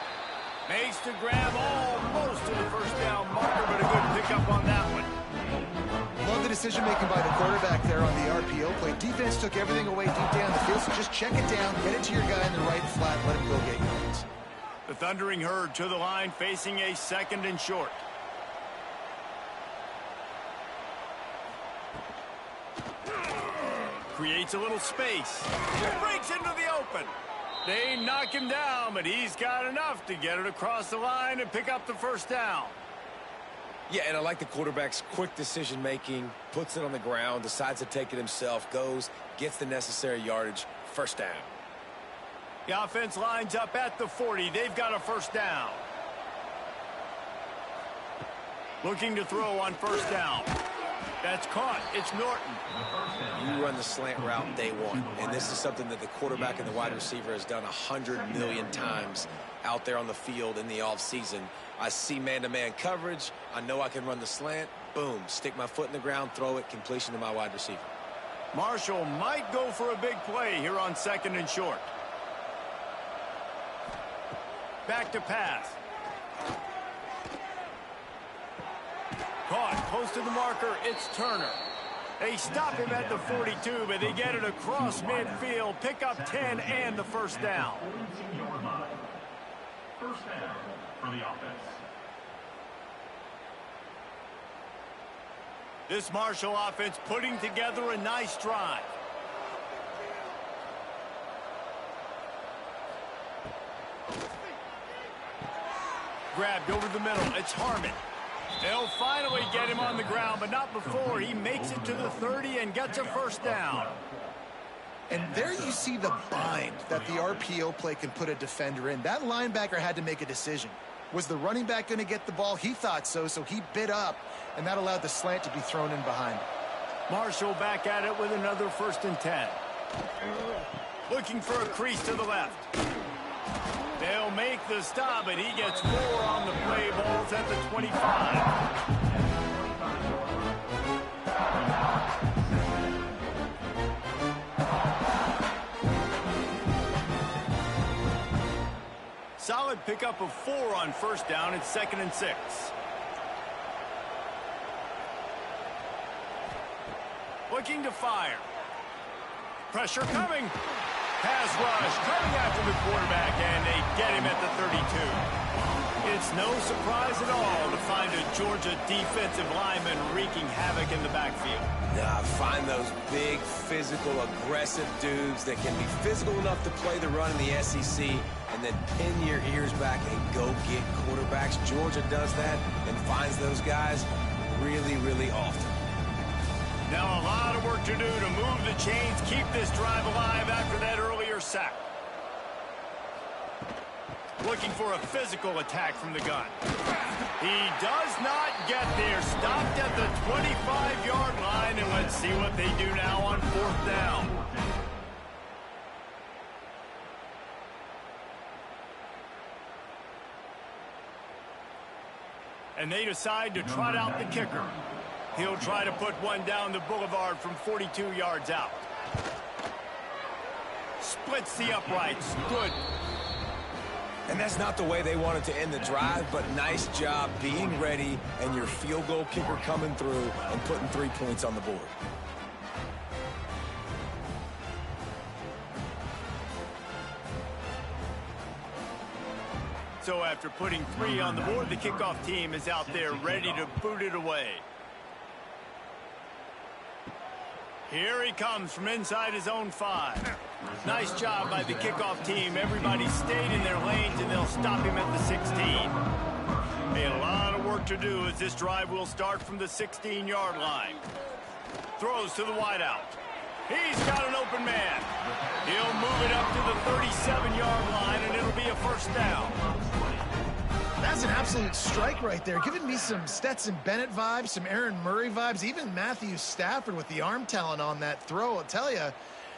Makes the grab almost to the first down marker, but a good pickup on that one. Love the decision-making by the quarterback there on the RPO play. Defense took everything away deep down the field, so just check it down, get it to your guy in the right flat, let him go get yards. The Thundering Herd to the line, facing a 2nd and short. Creates a little space. Breaks into the open. They knock him down, but he's got enough to get it across the line and pick up the first down. Yeah, and I like the quarterback's quick decision-making, puts it on the ground, decides to take it himself, goes, gets the necessary yardage, first down. The offense lines up at the 40. They've got a first down. Looking to throw on first down. That's caught. It's Norton. You run the slant route day one, and this is something that the quarterback and the wide receiver has done 100 million times out there on the field in the offseason. I see man-to-man coverage. I know I can run the slant. Boom, stick my foot in the ground, throw it, completion to my wide receiver. Marshall might go for a big play here on 2nd and short. Back to pass. Caught close to the marker. It's Turner. They stop him at the 42, but they get it across midfield. Pick up 10 and the first down. First down for the offense. This Marshall offense putting together a nice drive. Grabbed over the middle. It's Harmon. They'll finally get him on the ground, but not before he makes it to the 30 and gets a first down. And there you see the bind that the RPO play can put a defender in. That linebacker had to make a decision. Was the running back going to get the ball? He thought so, so he bit up, and that allowed the slant to be thrown in behind. Marshall back at it with another 1st and 10. Looking for a crease to the left. They'll make the stop, but he gets 4 on the play. Balls at the 25. Solid pickup of 4 on first down. It's 2nd and 6. Looking to fire. Pressure coming. Pass rush coming after the quarterback, and they get him at the 32. It's no surprise at all to find a Georgia defensive lineman wreaking havoc in the backfield. Nah, find those big, physical, aggressive dudes that can be physical enough to play the run in the SEC and then pin your ears back and go get quarterbacks. Georgia does that and finds those guys really, really often. Now a lot of work to do to move the chains, keep this drive alive after that earlier sack. Looking for a physical attack from the gun. He does not get there. Stopped at the 25-yard line, and let's see what they do now on 4th down. And they decide to trot out the kicker. He'll try to put one down the boulevard from 42 yards out. Splits the uprights. Good. And that's not the way they wanted to end the drive, but nice job being ready and your field goal kicker coming through and putting 3 points on the board. So after putting 3 on the board, the kickoff team is out there ready to boot it away. Here he comes from inside his own 5. Nice job by the kickoff team. Everybody stayed in their lanes, and they'll stop him at the 16. A lot of work to do as this drive will start from the 16-yard line. Throws to the wideout. He's got an open man. He'll move it up to the 37-yard line, and it'll be a first down. That's an absolute strike right there. Giving me some Stetson Bennett vibes, some Aaron Murray vibes, even Matthew Stafford with the arm talent on that throw. I'll tell you,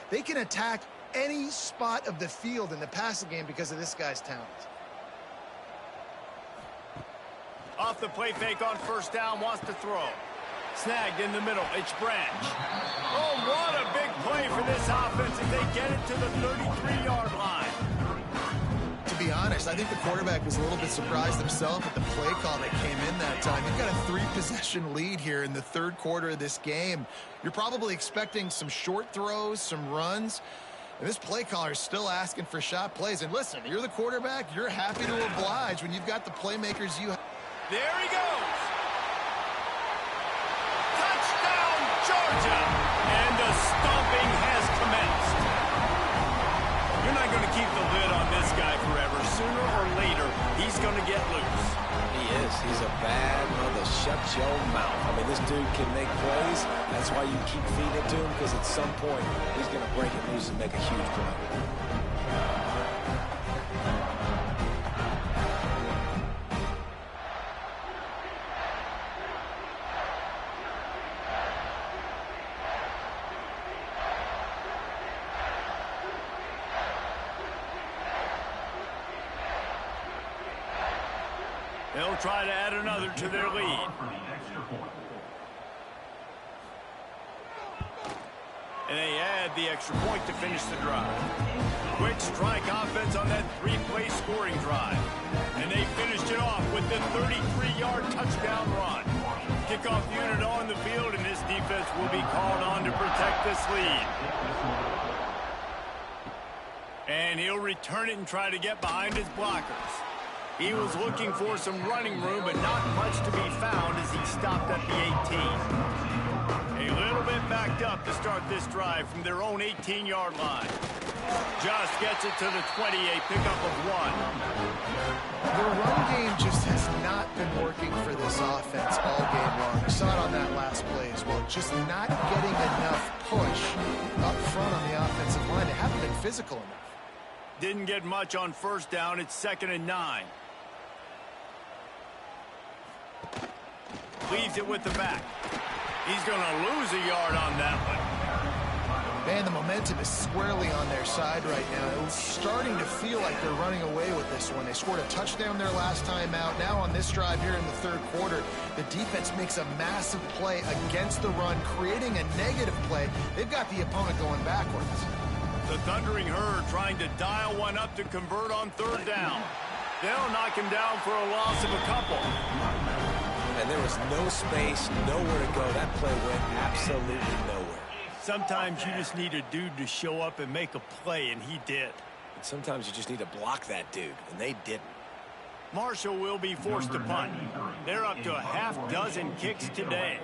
they can attack any spot of the field in the passing game because of this guy's talent. Off the play fake on first down, wants to throw. Snagged in the middle, it's Branch. Oh, what a big play for this offense as they get it to the 33-yard line. To be honest, I think the quarterback was a little bit surprised himself at the play call that came in that time. You've got a 3-possession lead here in the third quarter of this game. You're probably expecting some short throws, some runs. And this play caller is still asking for shot plays. And listen, you're the quarterback. You're happy to oblige when you've got the playmakers you have. There he goes. Touchdown, Georgia. And the stomping has commenced. You're not going to keep the lid on this guy forever. Sooner or later, he's going to get loose. He is. He's a bad mother. Shut your mouth. I mean, this dude can make plays. That's why you keep feeding it to him, because at some point, he's going to break it loose and make a huge play. They'll try to add another to their lead. And they add the extra point to finish the drive. Quick strike offense on that 3-play scoring drive. And they finished it off with the 33-yard touchdown run. Kickoff unit on the field, and this defense will be called on to protect this lead. And he'll return it and try to get behind his blockers. He was looking for some running room, but not much to be found as he stopped at the 18. A little bit backed up to start this drive from their own 18-yard line. Just gets it to the 20, a pickup of 1. The run game just has not been working for this offense all game long. We saw it on that last play as well. Just not getting enough push up front on the offensive line. They haven't been physical enough. Didn't get much on first down. It's 2nd and 9. Leaves it with the back. He's going to lose a yard on that one. Man, the momentum is squarely on their side right now. It's starting to feel like they're running away with this one. They scored a touchdown their last time out. Now on this drive here in the third quarter, the defense makes a massive play against the run, creating a negative play. They've got the opponent going backwards. The Thundering Herd trying to dial one up to convert on third down. They'll knock him down for a loss of a couple. And there was no space, nowhere to go. That play went absolutely nowhere. Sometimes you just need a dude to show up and make a play, and he did. And sometimes you just need to block that dude, and they didn't. Marshall will be forced to punt. They're up to a half-dozen kicks today.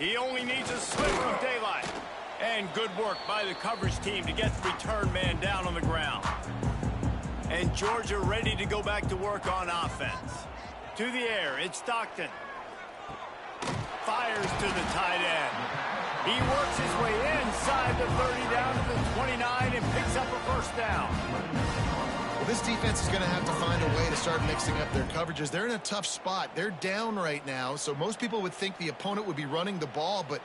He only needs a sliver of daylight. And good work by the coverage team to get the return man down on the ground. And Georgia ready to go back to work on offense. To the air, it's Stockton. Fires to the tight end. He works his way inside the 30 down to the 29 and picks up a first down. Well, this defense is going to have to find a way to start mixing up their coverages. They're in a tough spot. They're down right now, so most people would think the opponent would be running the ball, but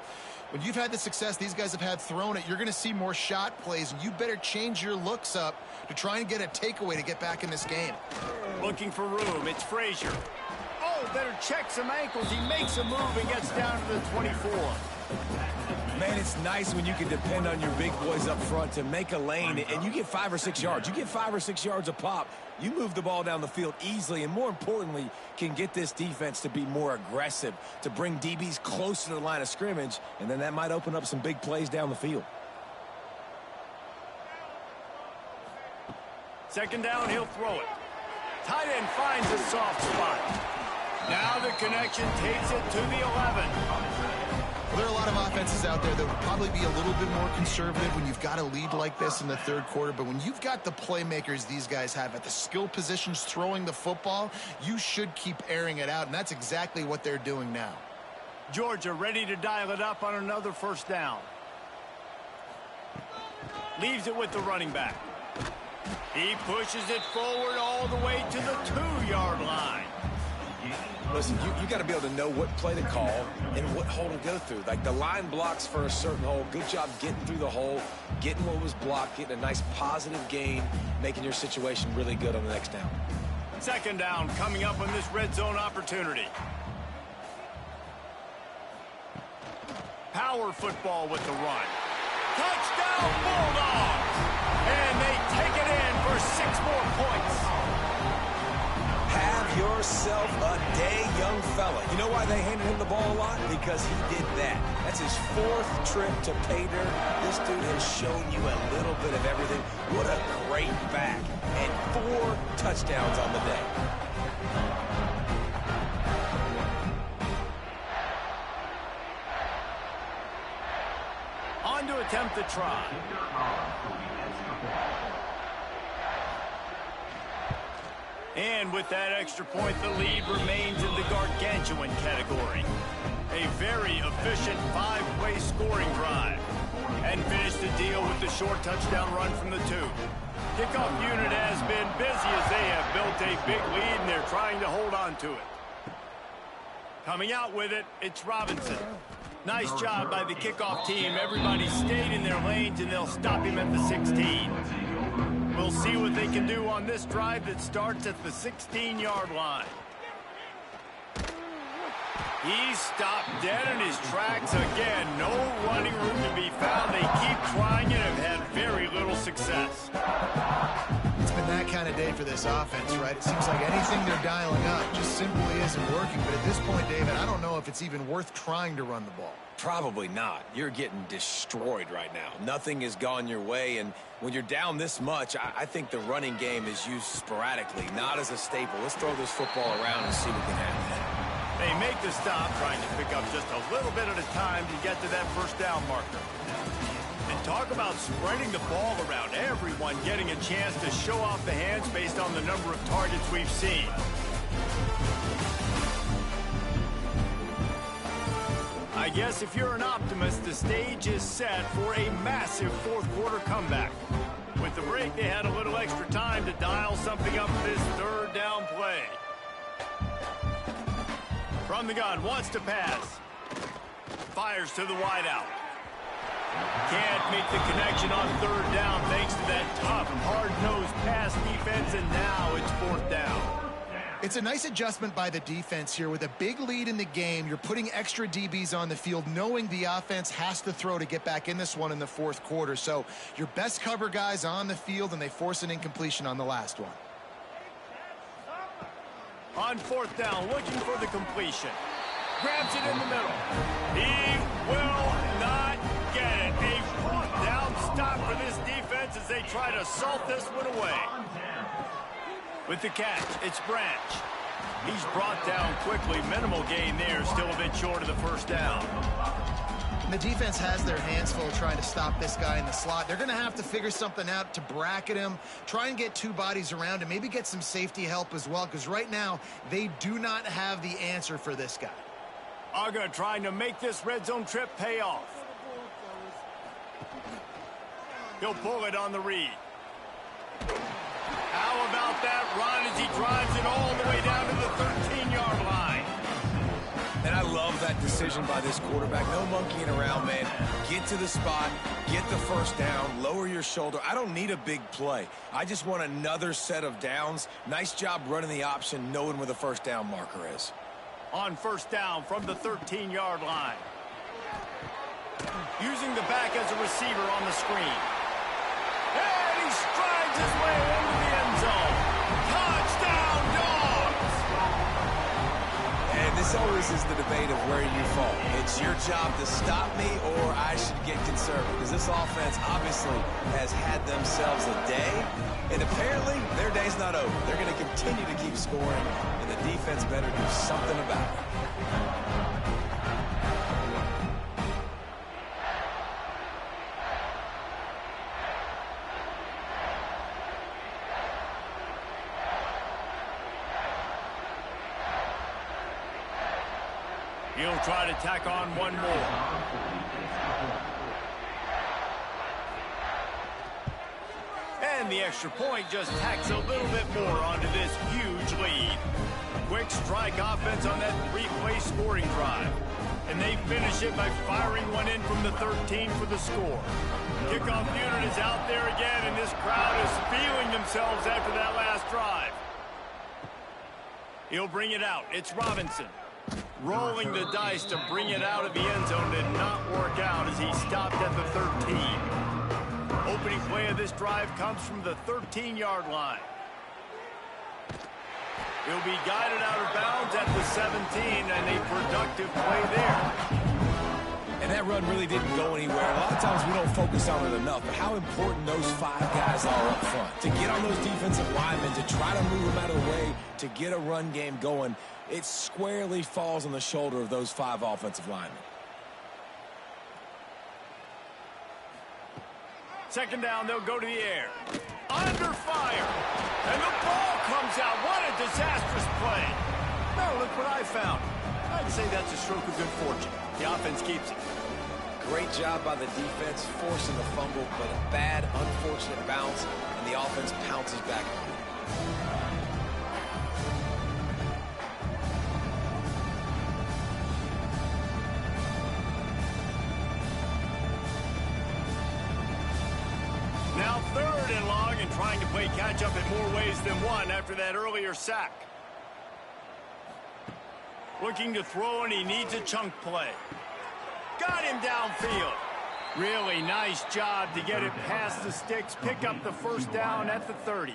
when you've had the success these guys have had throwing it, you're going to see more shot plays, and you better change your looks up to try and get a takeaway to get back in this game. Looking for room, it's Frazier. Oh, better check some ankles. He makes a move and gets down to the 24. Man, it's nice when you can depend on your big boys up front to make a lane, and you get 5 or 6 yards. You get 5 or 6 yards a pop. You move the ball down the field easily, and more importantly, can get this defense to be more aggressive, to bring DBs closer to the line of scrimmage, and then that might open up some big plays down the field. Second down, he'll throw it. Tight end finds a soft spot. Now the connection takes it to the 11. Well, there are a lot of offenses out there that would probably be a little bit more conservative when you've got a lead like this in the third quarter. But when you've got the playmakers these guys have at the skill positions throwing the football, you should keep airing it out. And that's exactly what they're doing now. Georgia ready to dial it up on another first down. Leaves it with the running back. He pushes it forward all the way to the 2-yard line. Listen, you got to be able to know what play to call and what hole to go through. Like the line blocks for a certain hole. Good job getting through the hole, getting what was blocked, getting a nice positive gain, making your situation really good on the next down. Second down coming up on this red zone opportunity. Power football with the run. Touchdown Bulldogs! And they take it in for 6 more points. Have yourself a day, young fella. You know why they handed him the ball a lot? Because he did that. That's his 4th trip to pay dirt. This dude has shown you a little bit of everything. What a great back. And 4 touchdowns on the day. On to attempt the try. And with that extra point, the lead remains in the gargantuan category. A very efficient 5-play scoring drive. And finish the deal with the short touchdown run from the 2. Kickoff unit has been busy as they have built a big lead and they're trying to hold on to it. Coming out with it, it's Robinson. Nice job by the kickoff team. Everybody stayed in their lanes and they'll stop him at the 16. We'll see what they can do on this drive that starts at the 16-yard line. He's stopped dead in his tracks again. No running room to be found. They keep trying it and have had very little success. It's been that kind of day for this offense, right? It seems like anything they're dialing up just simply isn't working. But at this point, David, I don't know if it's even worth trying to run the ball. Probably not. You're getting destroyed right now. Nothing has gone your way, and when you're down this much, I think the running game is used sporadically, not as a staple. Let's throw this football around and see what can happen. They make the stop, trying to pick up just a little bit at a time to get to that first down marker. And talk about spreading the ball around. Everyone getting a chance to show off the hands based on the number of targets we've seen. I guess if you're an optimist, the stage is set for a massive 4th quarter comeback. With the break, they had a little extra time to dial something up this 3rd down play. From the gun, wants to pass. Fires to the wideout. Can't make the connection on 3rd down thanks to that tough, hard-nosed pass defense, and now it's 4th down. It's a nice adjustment by the defense here. With a big lead in the game, you're putting extra DBs on the field, knowing the offense has to throw to get back in this one in the 4th quarter. So your best cover guys on the field, and they force an incompletion on the last one. On 4th down, looking for the completion. Grabs it in the middle. He will not get it. A 4th down stop for this defense as they try to salt this one away. With the catch, it's Branch. He's brought down quickly. Minimal gain there, still a bit short of the 1st down. And the defense has their hands full trying to stop this guy in the slot. They're going to have to figure something out to bracket him, try and get 2 bodies around him, maybe get some safety help as well, because right now they do not have the answer for this guy. Uga trying to make this red zone trip pay off. He'll pull it on the read. How about that run as he drives it all the way down to the 13-yard line? And I love that decision by this quarterback. No monkeying around, man. Get to the spot, get the 1st down, lower your shoulder. I don't need a big play. I just want another set of downs. Nice job running the option, knowing where the 1st down marker is. On 1st down from the 13-yard line. Using the back as a receiver on the screen. And he strides his way into the end zone. Touchdown, Dogs! And this always is the debate of where you fall. It's your job to stop me, or I should get conservative. Because this offense obviously has had themselves a day, and apparently their day's not over. They're going to continue to keep scoring, and the defense better do something about it. He'll try to tack on one more. And the extra point just tacks a little bit more onto this huge lead. Quick strike offense on that three-play scoring drive. And they finish it by firing one in from the 13 for the score. Kickoff unit is out there again, and this crowd is feeling themselves after that last drive. He'll bring it out. It's Robinson. Rolling the dice to bring it out of the end zone did not work out as he stopped at the 13. Opening play of this drive comes from the 13-yard line. He'll be guided out of bounds at the 17, and a productive play there. And that run really didn't go anywhere. A lot of times we don't focus on it enough, but how important those 5 guys are up front. To get on those defensive linemen, to try to move them out of the way, to get a run game going, it squarely falls on the shoulder of those 5 offensive linemen. Second down, they'll go to the air. Under fire. And the ball comes out. What a disastrous play. Now look what I found. I'd say that's a stroke of good fortune. The offense keeps it. Great job by the defense, forcing the fumble, but a bad, unfortunate bounce, and the offense pounces back on it. Now 3rd and long, and trying to play catch-up in more ways than one after that earlier sack. Looking to throw, and he needs a chunk play. Got him downfield. Really nice job to get it past the sticks, pick up the first down at the 30.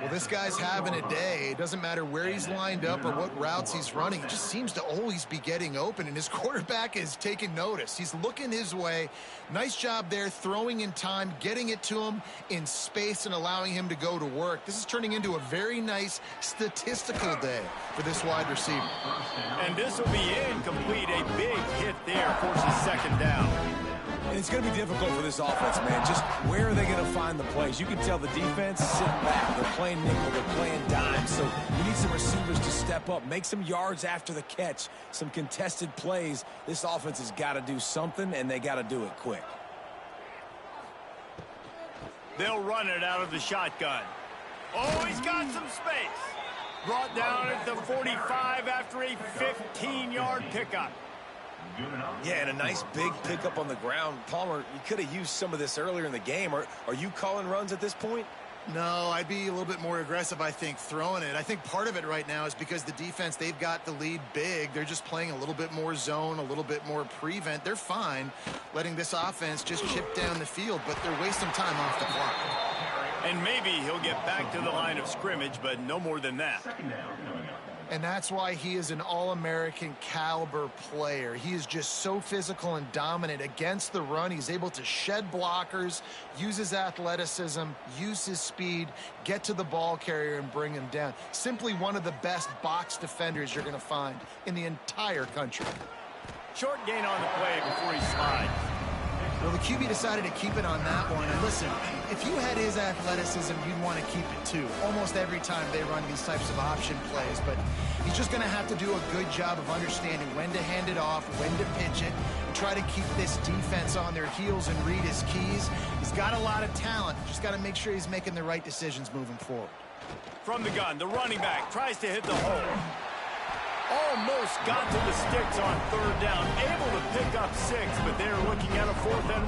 Well, this guy's having a day. It doesn't matter where he's lined up or what routes he's running. He just seems to always be getting open, and his quarterback is taking notice. He's looking his way. Nice job there, throwing in time, getting it to him in space and allowing him to go to work. This is turning into a very nice statistical day for this wide receiver. And this will be incomplete. A big hit there, forces second down. And it's going to be difficult for this offense, man. Just where are they going to find the plays? You can tell the defense sit back. They're playing nickel. They're playing dime. So you need some receivers to step up, make some yards after the catch, some contested plays. This offense has got to do something, and they got to do it quick. They'll run it out of the shotgun. Oh, he's got some space. Brought down at the 45 after a 15-yard pickup. Yeah, and a nice big pickup on the ground. Palmer, you could have used some of this earlier in the game. Are you calling runs at this point? No, I'd be a little bit more aggressive, I think, throwing it. I think part of it right now is because the defense, they've got the lead big. They're just playing a little bit more zone, a little bit more prevent. They're fine letting this offense just chip down the field, but they're wasting time off the clock. And maybe he'll get back to the line of scrimmage, but no more than that. And that's why he is an All-American caliber player. He is just so physical and dominant against the run. He's able to shed blockers, use his athleticism, use his speed, get to the ball carrier and bring him down. Simply one of the best box defenders you're going to find in the entire country. Short gain on the play before he slides. Well, the QB decided to keep it on that one. And listen, if you had his athleticism, you'd want to keep it too. Almost every time they run these types of option plays. But he's just going to have to do a good job of understanding when to hand it off, when to pitch it, and try to keep this defense on their heels and read his keys. He's got a lot of talent. Just got to make sure he's making the right decisions moving forward. From the gun, the running back tries to hit the hole. Almost got to the sticks on 3rd down. Able to pick up 6, but they're looking at a 4th and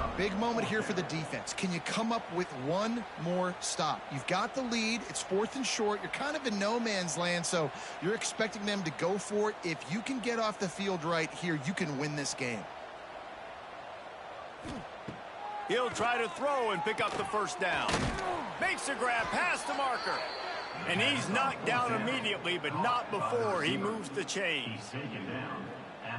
1. Big moment here for the defense. Can you come up with one more stop? You've got the lead. It's 4th and short. You're kind of in no man's land, so you're expecting them to go for it. If you can get off the field right here, you can win this game. He'll try to throw and pick up the 1st down. Makes a grab past the marker. And he's knocked down immediately, but not before he moves the chains.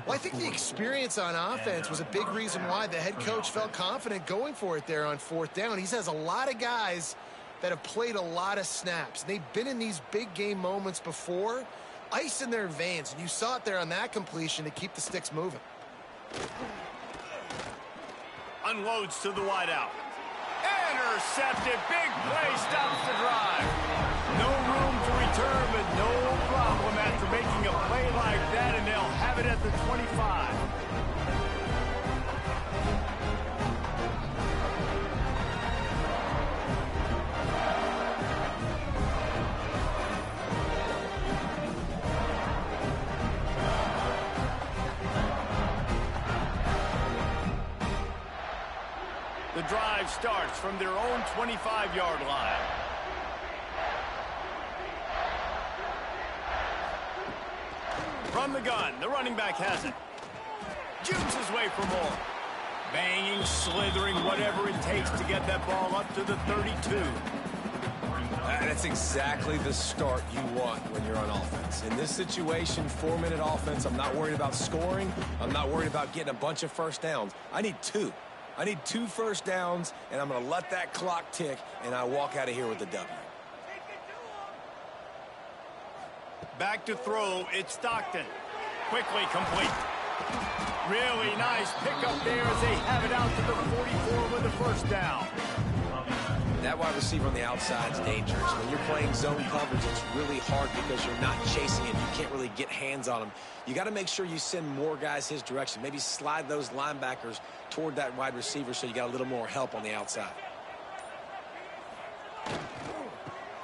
Well, I think the experience on offense was a big reason why the head coach felt confident going for it there on 4th down. He has a lot of guys that have played a lot of snaps. They've been in these big game moments before. Ice in their veins, and you saw it there on that completion to keep the sticks moving. Unloads to the wideout. Intercepted. Big play stops the drive. No room to return, but no problem after making a play like that, and they'll have it at the 25. the drive starts from their own 25-yard line. From the gun, the running back has it. Jukes his way for more. Banging, slithering, whatever it takes to get that ball up to the 32. That's exactly the start you want when you're on offense. In this situation, 4-minute offense, I'm not worried about scoring. I'm not worried about getting a bunch of first downs. I need 2. I need 2 first downs, and I'm going to let that clock tick, and I walk out of here with a W. Back to throw, it's Stockton. Quickly complete. Really nice pickup there as they have it out to the 44 with a first down. That wide receiver on the outside is dangerous. When you're playing zone coverage, it's really hard because you're not chasing him. You can't really get hands on him. You got to make sure you send more guys his direction. Maybe slide those linebackers toward that wide receiver so you got a little more help on the outside.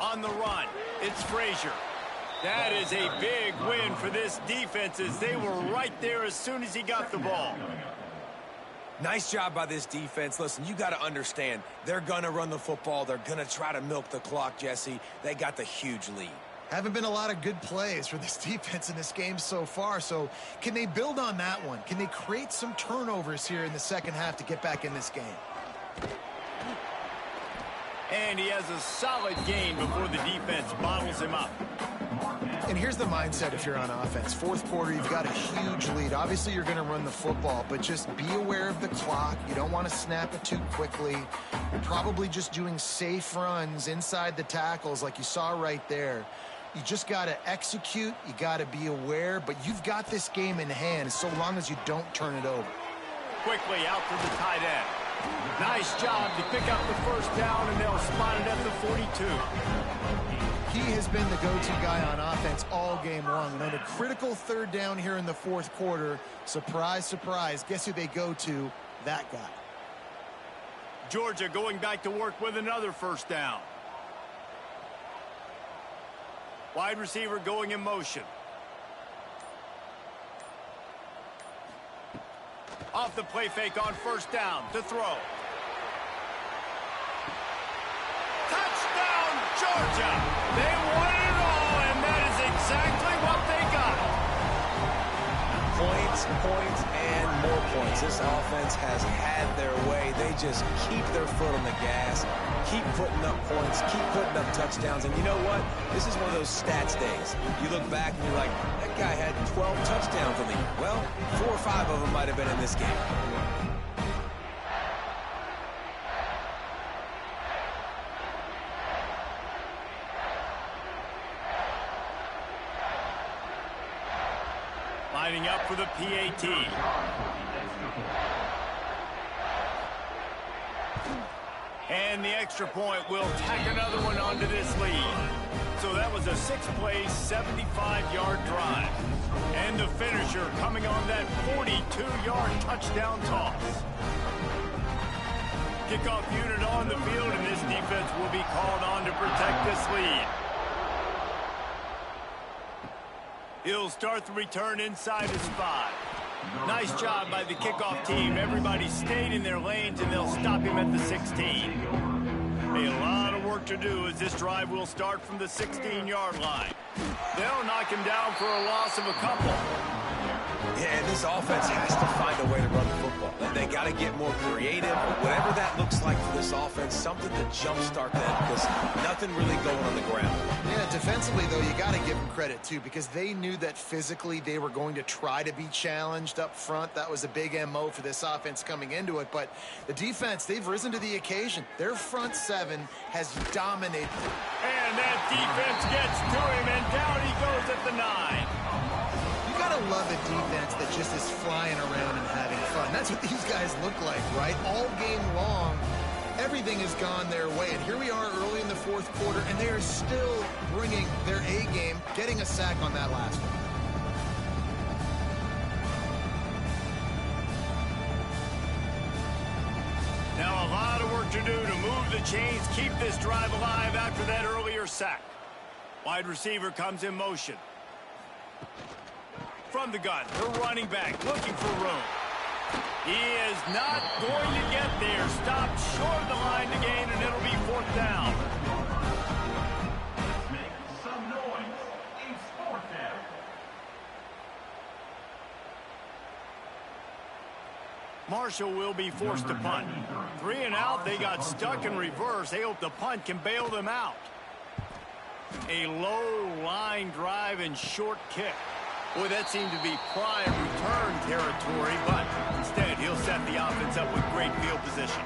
On the run, it's Frazier. That is a big win for this defense as they were right there as soon as he got the ball. Nice job by this defense. Listen, you got to understand, they're going to run the football. They're going to try to milk the clock, Jesse. They got the huge lead. Haven't been a lot of good plays for this defense in this game so far, so can they build on that one? Can they create some turnovers here in the second half to get back in this game? And he has a solid gain before the defense bottles him up. And here's the mindset if you're on offense. Fourth quarter, you've got a huge lead. Obviously, you're going to run the football, but just be aware of the clock. You don't want to snap it too quickly. You're probably just doing safe runs inside the tackles like you saw right there. You just got to execute. You got to be aware, but you've got this game in hand so long as you don't turn it over. Quickly out to the tight end. Nice job to pick up the first down, and they'll spot it at the 42. He has been the go-to guy on offense all game long. And on a critical third down here in the fourth quarter, surprise, surprise, guess who they go to? That guy. Georgia going back to work with another first down. Wide receiver going in motion. Off the play fake on first down to throw. Touchdown, Georgia! They won it all, and that is exactly what they got. Points, points, and more points. This offense has had their way. They just keep their foot on the gas, keep putting up points, keep putting up touchdowns. And you know what? This is one of those stats days. You look back and you're like, that guy had 12 touchdowns on the year. Well, 4 or 5 of them might have been in this game. Lining up for the PAT. And the extra point will tack another one onto this lead. So that was a 6-play, 75-yard drive. And the finisher coming on that 42-yard touchdown toss. Kickoff unit on the field, and this defense will be called on to protect this lead. He'll start the return inside his 5. Nice job by the kickoff team. Everybody stayed in their lanes, and they'll stop him at the 16. A lot of work to do as this drive will start from the 16-yard line. They'll knock him down for a loss of a couple. Yeah, and this offense has to find a way to run the football. They got to get more creative, whatever that looks like for this offense, something to jumpstart them because nothing really going on the ground. Yeah, defensively, though, you got to give them credit, too, because they knew that physically they were going to try to be challenged up front. That was a big MO for this offense coming into it. But the defense, they've risen to the occasion. Their front 7 has dominated. And that defense gets to him, and down he goes at the 9. You gotta love a defense that just is flying around and having fun. That's what these guys look like, right? All game long, everything has gone their way. And here we are early in the fourth quarter, and they are still bringing their A game, getting a sack on that last one. Now a lot of work to do to move the chains, keep this drive alive after that earlier sack. Wide receiver comes in motion. From the gun, the running back looking for room. He is not going to get there. Stopped short of the line to gain, and it'll be 4th down. Let's make some noise. It's 4th down. Marshall will be forced to punt. 3 and out. They got stuck in reverse. They hope the punt can bail them out. A low line drive and short kick. Boy, that seemed to be prime return territory, but instead he'll set the offense up with great field position.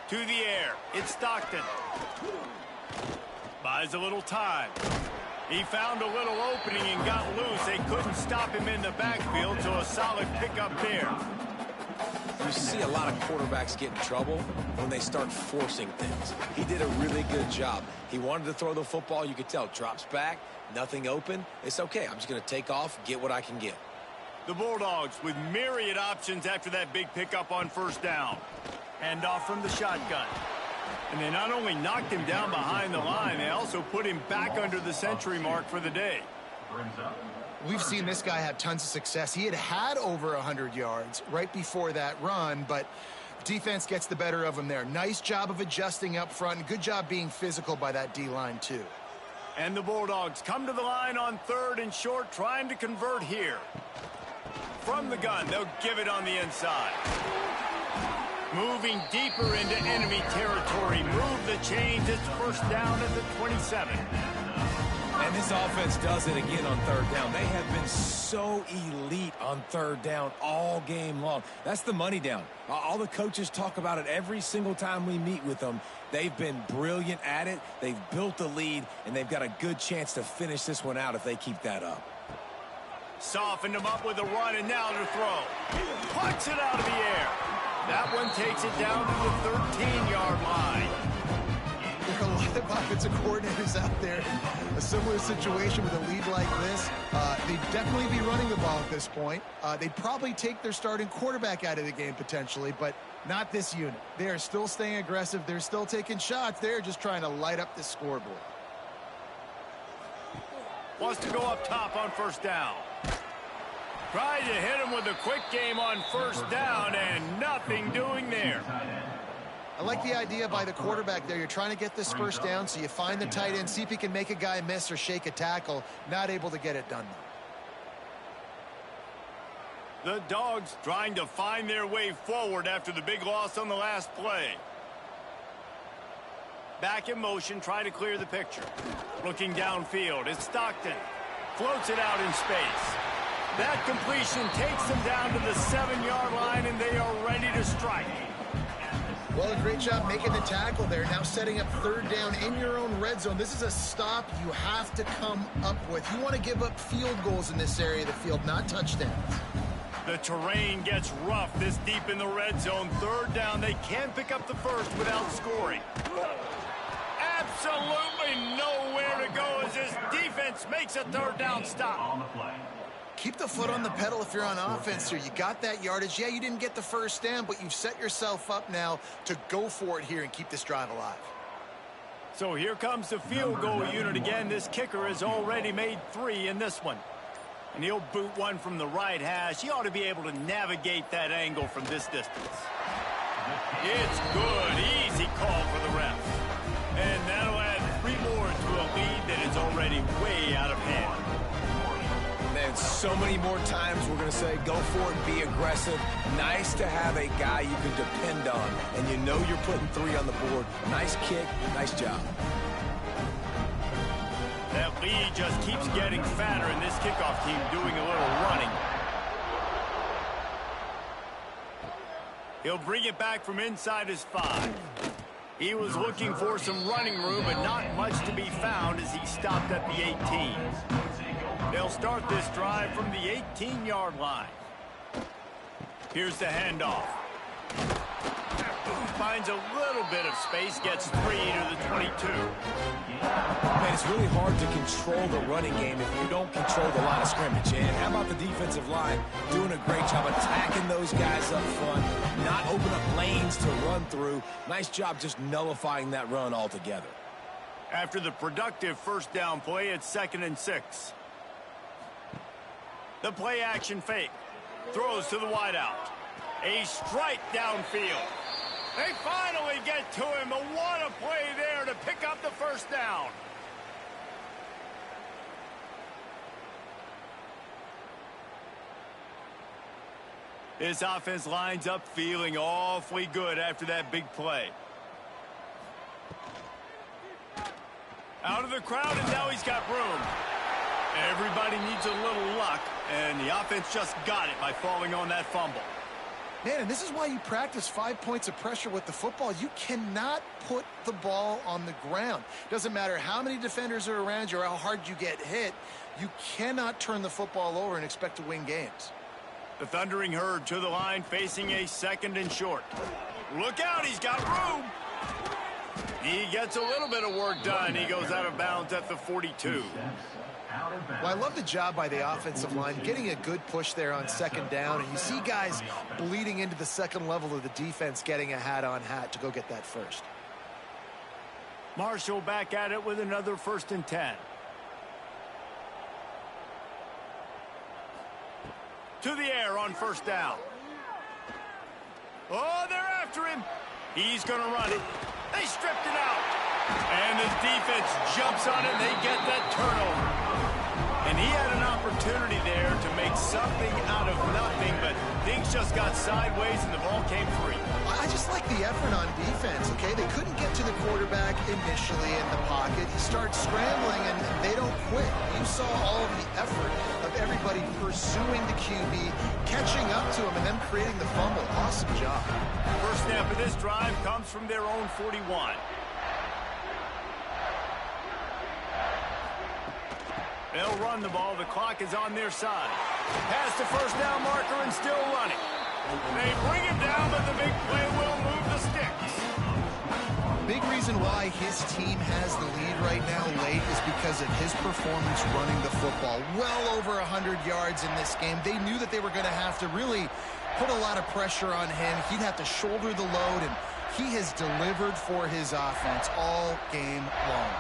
To the air. It's Stockton. Buys a little time. He found a little opening and got loose. They couldn't stop him in the backfield, so a solid pickup there. You see a lot of quarterbacks get in trouble when they start forcing things. He did a really good job. He wanted to throw the football. You could tell. Drops back, nothing open. It's okay. I'm just going to take off, get what I can get. The Bulldogs with myriad options after that big pickup on 1st down. Hand off from the shotgun. And they not only knocked him down behind the line, they also put him back under the century mark for the day. Brings up. We've seen this guy have tons of success. He had over 100 yards right before that run, but defense gets the better of him there. Nice job of adjusting up front. Good job being physical by that D-line, too. And the Bulldogs come to the line on 3rd and short, trying to convert here. From the gun, they'll give it on the inside. Moving deeper into enemy territory. Move the chains. It's 1st down at the 27. And this offense does it again on 3rd down. They have been so elite on 3rd down all game long. That's the money down. All the coaches talk about it every single time we meet with them. They've been brilliant at it. They've built the lead, and they've got a good chance to finish this one out if they keep that up. Softened him up with a run, and now to throw. Puts it out of the air. That one takes it down to the 13-yard line. There are a lot of offensive coordinators out there in a similar situation with a lead like this. They'd definitely be running the ball at this point. They'd probably take their starting quarterback out of the game potentially, but not this unit. They are still staying aggressive. They're still taking shots. They're just trying to light up the scoreboard. Wants to go up top on 1st down. Tried to hit him with a quick game on 1st down, and nothing doing there. I like the idea by the quarterback there. You're trying to get this 1st down, so you find the tight end, see if he can make a guy miss or shake a tackle. Not able to get it done, though. The Dogs trying to find their way forward after the big loss on the last play. Back in motion, try to clear the picture. Looking downfield, it's Stockton. Floats it out in space. That completion takes them down to the 7-yard line, and they are ready to strike. Well, a great job making the tackle there. Now setting up 3rd down in your own red zone. This is a stop you have to come up with. You want to give up field goals in this area of the field, not touchdowns. The terrain gets rough this deep in the red zone. 3rd down, they can pick up the 1st without scoring. Absolutely nowhere to go as this defense makes a 3rd down stop. On the play. Keep the foot on the pedal if you're on offense here. You got that yardage. Yeah, you didn't get the 1st down, but you've set yourself up now to go for it here and keep this drive alive. So here comes the field goal unit again. This kicker has already made 3 in this one. And he'll boot one from the right hash. He ought to be able to navigate that angle from this distance. It's good. Easy call for the ref. And that'll add 3 more to a lead that is already way out of hand. And so many more times we're going to say go for it and be aggressive. Nice to have a guy you can depend on, and you know you're putting 3 on the board. Nice kick, nice job. That lead just keeps getting fatter, and this kickoff team doing a little running. He'll bring it back from inside his 5. He was looking for some running room, but not much to be found as he stopped at the 18. They'll start this drive from the 18-yard line. Here's the handoff. Finds a little bit of space, gets 3 to the 22. Man, it's really hard to control the running game if you don't control the line of scrimmage. And how about the defensive line doing a great job attacking those guys up front, not open up lanes to run through. Nice job just nullifying that run altogether. After the productive 1st down play, it's 2nd and 6. The play action fake. Throws to the wideout. A strike downfield. They finally get to him, but what a play there to pick up the first down. This offense lines up feeling awfully good after that big play. Out of the crowd, and now he's got room. Everybody needs a little luck, and the offense just got it by falling on that fumble. Man, and this is why you practice 5 points of pressure with the football. You cannot put the ball on the ground. Doesn't matter how many defenders are around you or how hard you get hit. You cannot turn the football over and expect to win games. The Thundering Herd to the line, facing a 2nd and short. Look out, he's got room. He gets a little bit of work done. He goes out of bounds at the 42. Well, I love the job by the offensive line, getting a good push there on 2nd down. And you see guys bleeding into the second level of the defense, getting a hat-on-hat to go get that first. Marshall back at it with another 1st and 10. To the air on 1st down. Oh, they're after him. He's going to run it. They stripped it out. And the defense jumps on it, and they get that turnover. And he had an opportunity there to make something out of nothing, but things just got sideways, and the ball came free. I just like the effort on defense, okay? They couldn't get to the quarterback initially in the pocket. He starts scrambling, and they don't quit. You saw all of the effort of everybody pursuing the QB, catching up to him, and then creating the fumble. Awesome job. First snap of this drive comes from their own 41. They'll run the ball. The clock is on their side. Past the first down marker and still running. They bring him down, but the big play will move the sticks. Big reason why his team has the lead right now late is because of his performance running the football. Well over 100 yards in this game. They knew that they were going to have to really put a lot of pressure on him. He'd have to shoulder the load, and he has delivered for his offense all game long.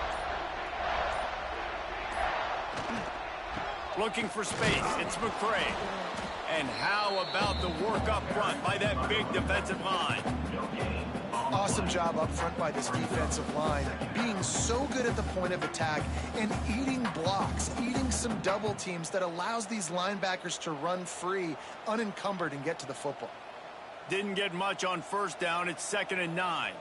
Looking for space. It's McCray. And how about the work up front by that big defensive line? Awesome job up front by this defensive line, being so good at the point of attack and eating blocks, eating some double teams that allows these linebackers to run free, unencumbered, and get to the football. Didn't get much on 1st down. It's 2nd and 9.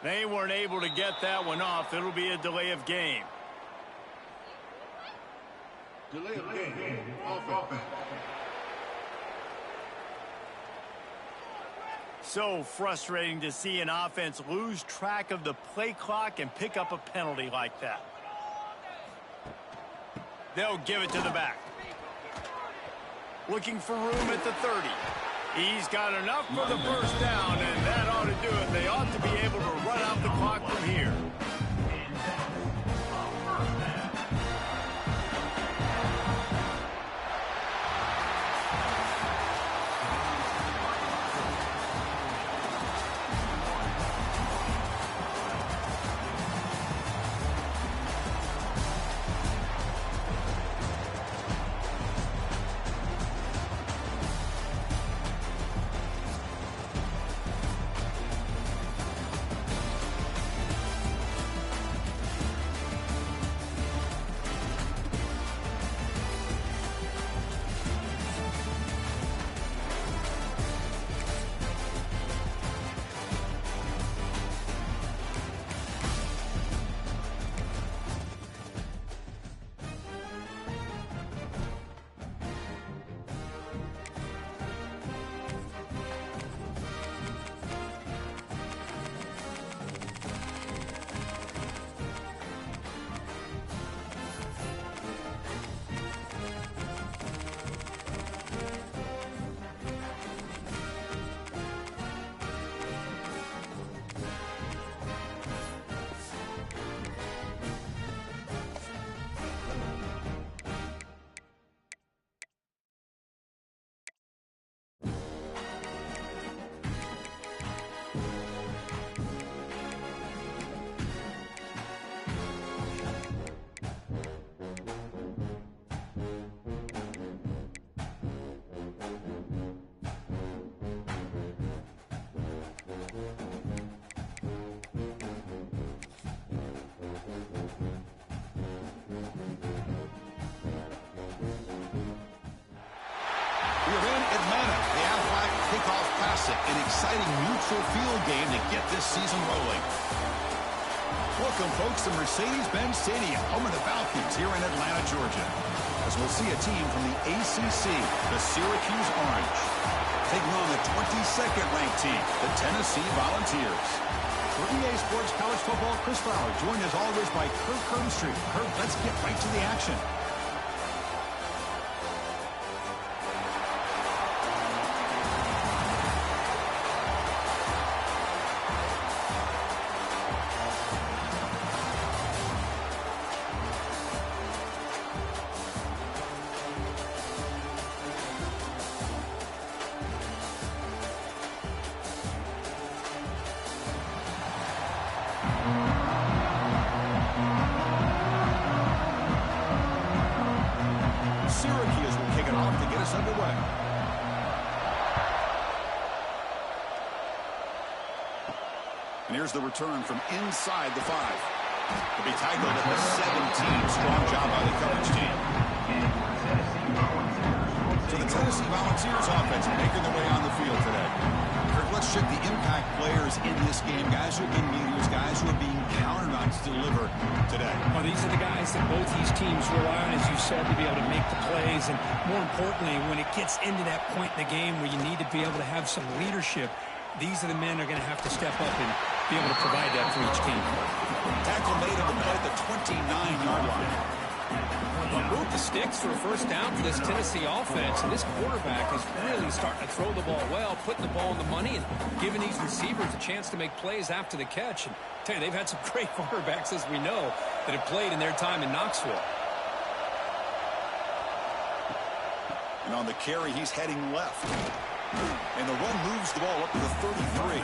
They weren't able to get that one off. It'll be a delay of game. Delay of game. Offense. So frustrating to see an offense lose track of the play clock and pick up a penalty like that. They'll give it to the back. Looking for room at the 30. He's got enough for the first down, and that ought to do it. They ought to be able to run out the clock from here. deficit. An exciting neutral field game to get this season rolling. Welcome, folks, to Mercedes-Benz Stadium, home of the Falcons here in Atlanta, Georgia. As we'll see a team from the ACC, the Syracuse Orange, taking on the 22nd ranked team, the Tennessee Volunteers. For EA Sports College Football, Chris Fowler, joined as always by Kirk Herbstreit. Kirk, let's get right to the action. Syracuse will kick it off to get us underway. And here's the return from inside the 5. To be tackled at the 17. Strong job by the coverage team. So the Tennessee Volunteers offense making their way on the field today. Kirk, let's check the impact players in this game. Guys who have been leaders, guys who are being counted on to deliver today. Well, these are the guys that both these teams rely on, as you said, to be able to make the plays. And more importantly, when it gets into that point in the game where you need to be able to have some leadership, these are the men that are going to have to step up and be able to provide that for each team. Tackle made on the play at the 29-yard line. Move the sticks for a first down for this Tennessee offense. And this quarterback is really starting to throw the ball well, putting the ball in the money, and giving these receivers a chance to make plays after the catch. And I tell you, they've had some great quarterbacks, as we know, that have played in their time in Knoxville. And on the carry, he's heading left. And the run moves the ball up to the 33.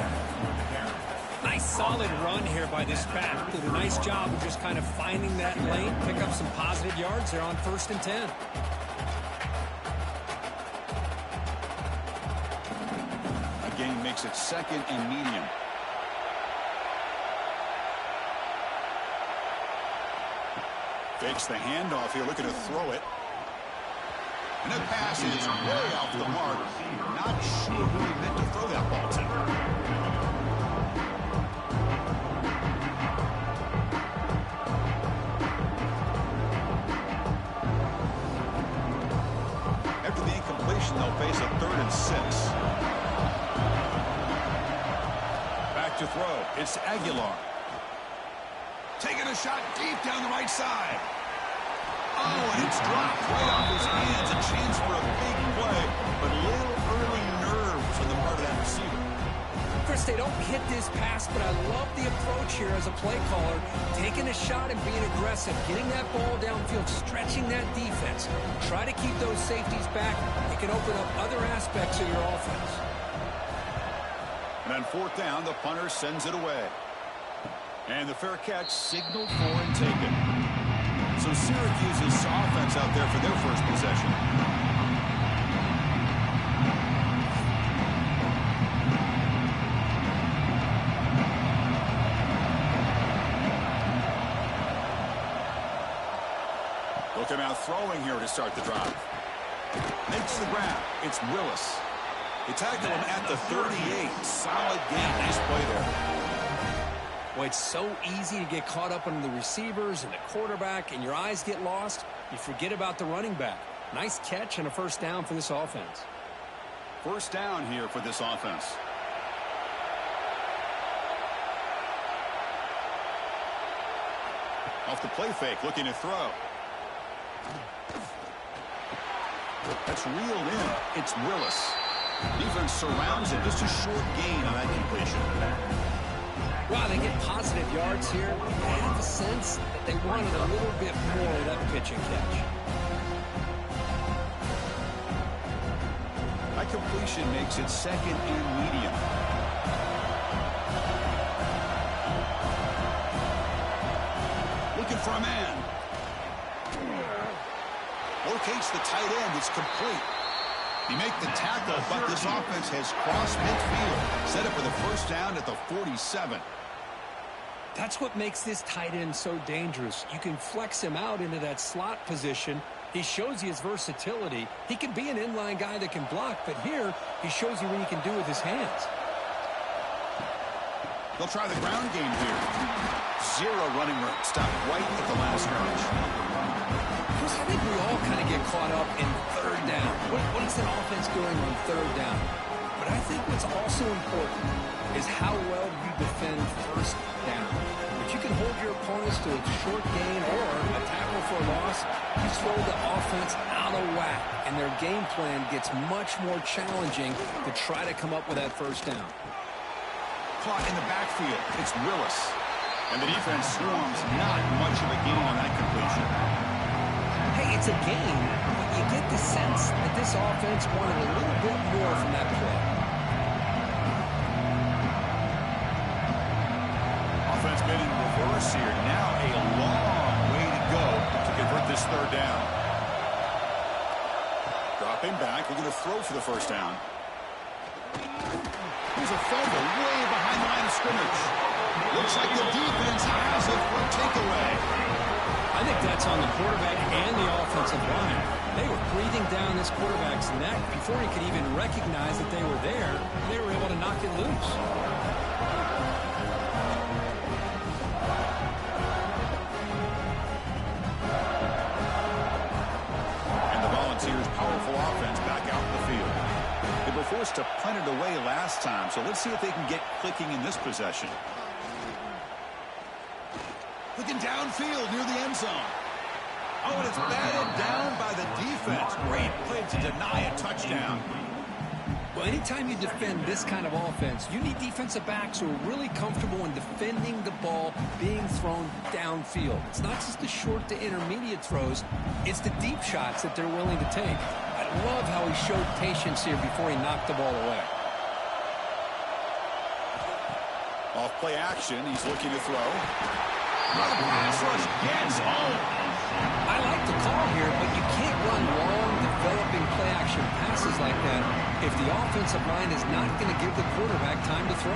Nice solid run here by this back. Did a nice job of just kind of finding that lane, pick up some positive yards there on 1st and 10. Again, makes it 2nd and medium. Fakes the handoff here, looking to throw it. And that pass is way off the mark. Not sure who he meant to throw that ball to. They'll face a 3rd and 6. Back to throw. It's Aguilar. Taking a shot deep down the right side. Oh, and it's dropped right off his hands. A chance for a big play, but a little early nerves on the part of that receiver. Chris, they don't hit this pass, but I love the approach here as a play caller. Taking a shot and being aggressive, getting that ball downfield, stretching that defense. Try to keep those safeties back. It can open up other aspects of your offense. And on 4th down, the punter sends it away. And the fair catch signaled for and taken. So Syracuse's offense out there for their first possession. Looking out throwing here to start the drive. Makes the grab. It's Willis. They tackle him at the 38. Solid game. Nice play there. Well, it's so easy to get caught up on the receivers and the quarterback, and your eyes get lost. You forget about the running back. Nice catch and a first down for this offense. First down here for this offense. Off the play fake, looking to throw. That's reeled in. It's Willis. Defense surrounds him. Just a short gain on that completion. Wow, they get positive yards here. I have the sense that they wanted a little bit more of that pitch and catch. That completion makes it 2nd and medium. Looking for a man. Locates the tight end. It's complete. He make the tackle, but this offense has crossed midfield. Set up for the first down at the 47. That's what makes this tight end so dangerous. You can flex him out into that slot position, He shows you his versatility. He can be an inline guy that can block, but here he shows you what he can do with his hands. They'll try the ground game here. Zero running room. Stop right at the line of scrimmage. Chris, I think we all kind of get caught up in third down. What is an offense doing on third down? But I think what's also important is how well you defend first down. If you can hold your opponents to a short gain or a tackle for a loss, you throw the offense out of whack, and their game plan gets much more challenging to try to come up with that first down. Caught in the backfield. It's Willis. And the defense swarms. Not much of a gain on that completion. Hey, it's a gain, but you get the sense that this offense wanted a little bit more from that play. Offense made in reverse here. Now a long way to go to convert this third down. Dropping back. We're going to throw for the first down. Here's a fumble way behind the line of scrimmage. Looks like the defense has it for a takeaway. I think that's on the quarterback and the offensive line. They were breathing down this quarterback's neck before he could even recognize that they were there. They were able to knock it loose. And the Volunteers' powerful offense back out in the field. They were forced to punt it away last time, so let's see if they can get clicking in this possession. Looking downfield near the end zone. Oh, and it's batted down by the defense. Great play to deny a touchdown. Well, anytime you defend this kind of offense, you need defensive backs who are really comfortable in defending the ball being thrown downfield. It's not just the short to intermediate throws, it's the deep shots that they're willing to take. I love how he showed patience here before he knocked the ball away. Off play action, he's looking to throw. Another pass rush gets home. I like the call here, but you can't run long, developing play-action passes like that if the offensive line is not going to give the quarterback time to throw.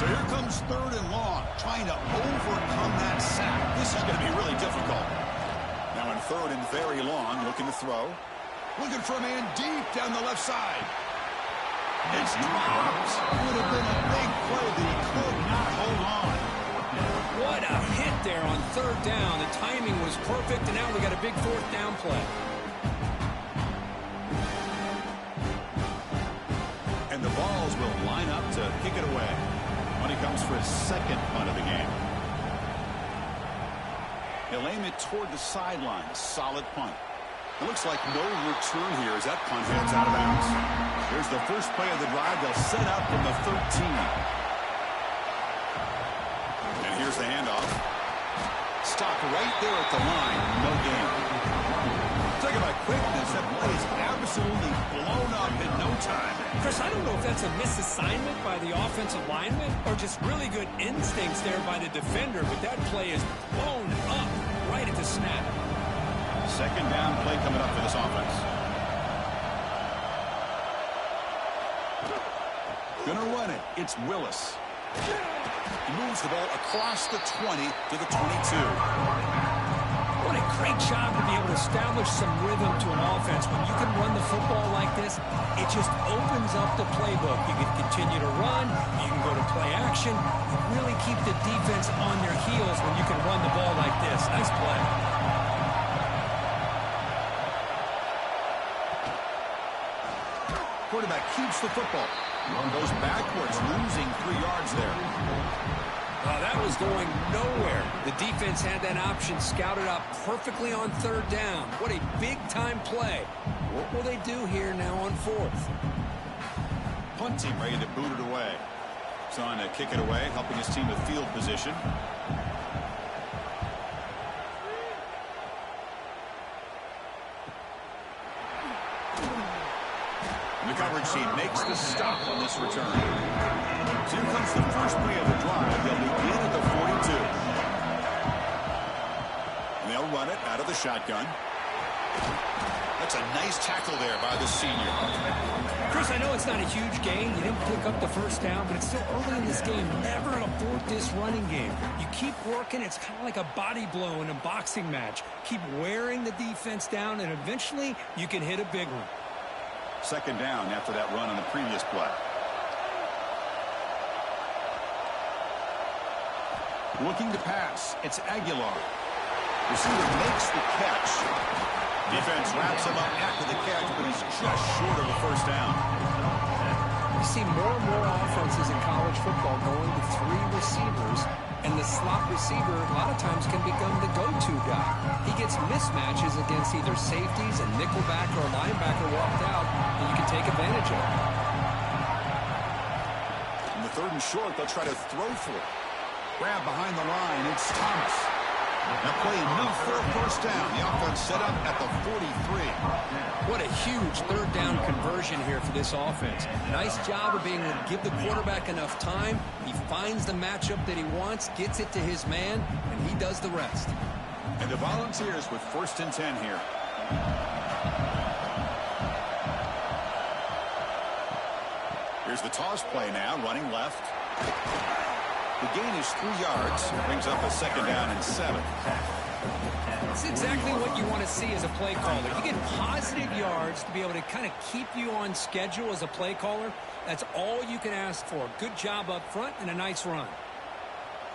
So here comes third and long, trying to overcome that sack. This is going to be really difficult. Now in third and very long, looking to throw. Looking for a man deep down the left side. It's dropped. Would have been a big play that he could not hold on. What a hit there on third down. The timing was perfect, and now we got a big fourth down play. And the Vols will line up to kick it away when he comes for his second punt of the game. He'll aim it toward the sideline. A solid punt. It looks like no return here as that punt heads out of bounds. Here's the first play of the drive. They'll set up from the 13. And here's the handoff. Stopped right there at the line. No gain. Talking about quickness, that play is absolutely blown up in no time. Chris, I don't know if that's a misassignment by the offensive lineman or just really good instincts there by the defender, but that play is blown up right at the snap. Second down play coming up for this offense. Gonna run it. It's Willis. He moves the ball across the 20 to the 22. What a great job to be able to establish some rhythm to an offense. When you can run the football like this, it just opens up the playbook. You can continue to run. You can go to play action. You really keep the defense on their heels when you can run the ball like this. Nice play. Quarterback keeps the football. Goes backwards, losing 3 yards there. That was going nowhere. The defense had that option scouted out perfectly on third down. What a big-time play. What will they do here now on fourth? Punt team ready to boot it away. He's on to kick it away, helping his team with field position. The coverage team makes the stop on this return. So here comes the first play of the drive. They'll begin at the 42. And they'll run it out of the shotgun. That's a nice tackle there by the senior. Chris, I know it's not a huge gain. You didn't pick up the first down, but it's still early in this game. Never abort this running game. You keep working. It's kind of like a body blow in a boxing match. Keep wearing the defense down, and eventually you can hit a big one. Second down after that run on the previous play. Looking to pass. It's Aguilar. Receiver makes the catch. Defense wraps him up after the catch, but he's just short of the first down. You see more and more offenses in college football going to 3 receivers, and the slot receiver a lot of times can become the go-to guy. He gets mismatches against either safeties, a nickelback, or a linebacker walked out, and you can take advantage of it. In the 3rd and short, they'll try to throw for it. Grab behind the line. It's Thomas. Now play enough for a first down. The offense set up at the 43. What a huge 3rd down conversion here for this offense. Nice job of being able to give the quarterback enough time. He finds the matchup that he wants, gets it to his man, and he does the rest. And the Volunteers with 1st and 10 here. Here's the toss play now, running left. The gain is 3 yards. Brings up a 2nd down and 7. It's exactly what you want to see as a play caller. You get positive yards to be able to kind of keep you on schedule as a play caller. That's all you can ask for. Good job up front and a nice run.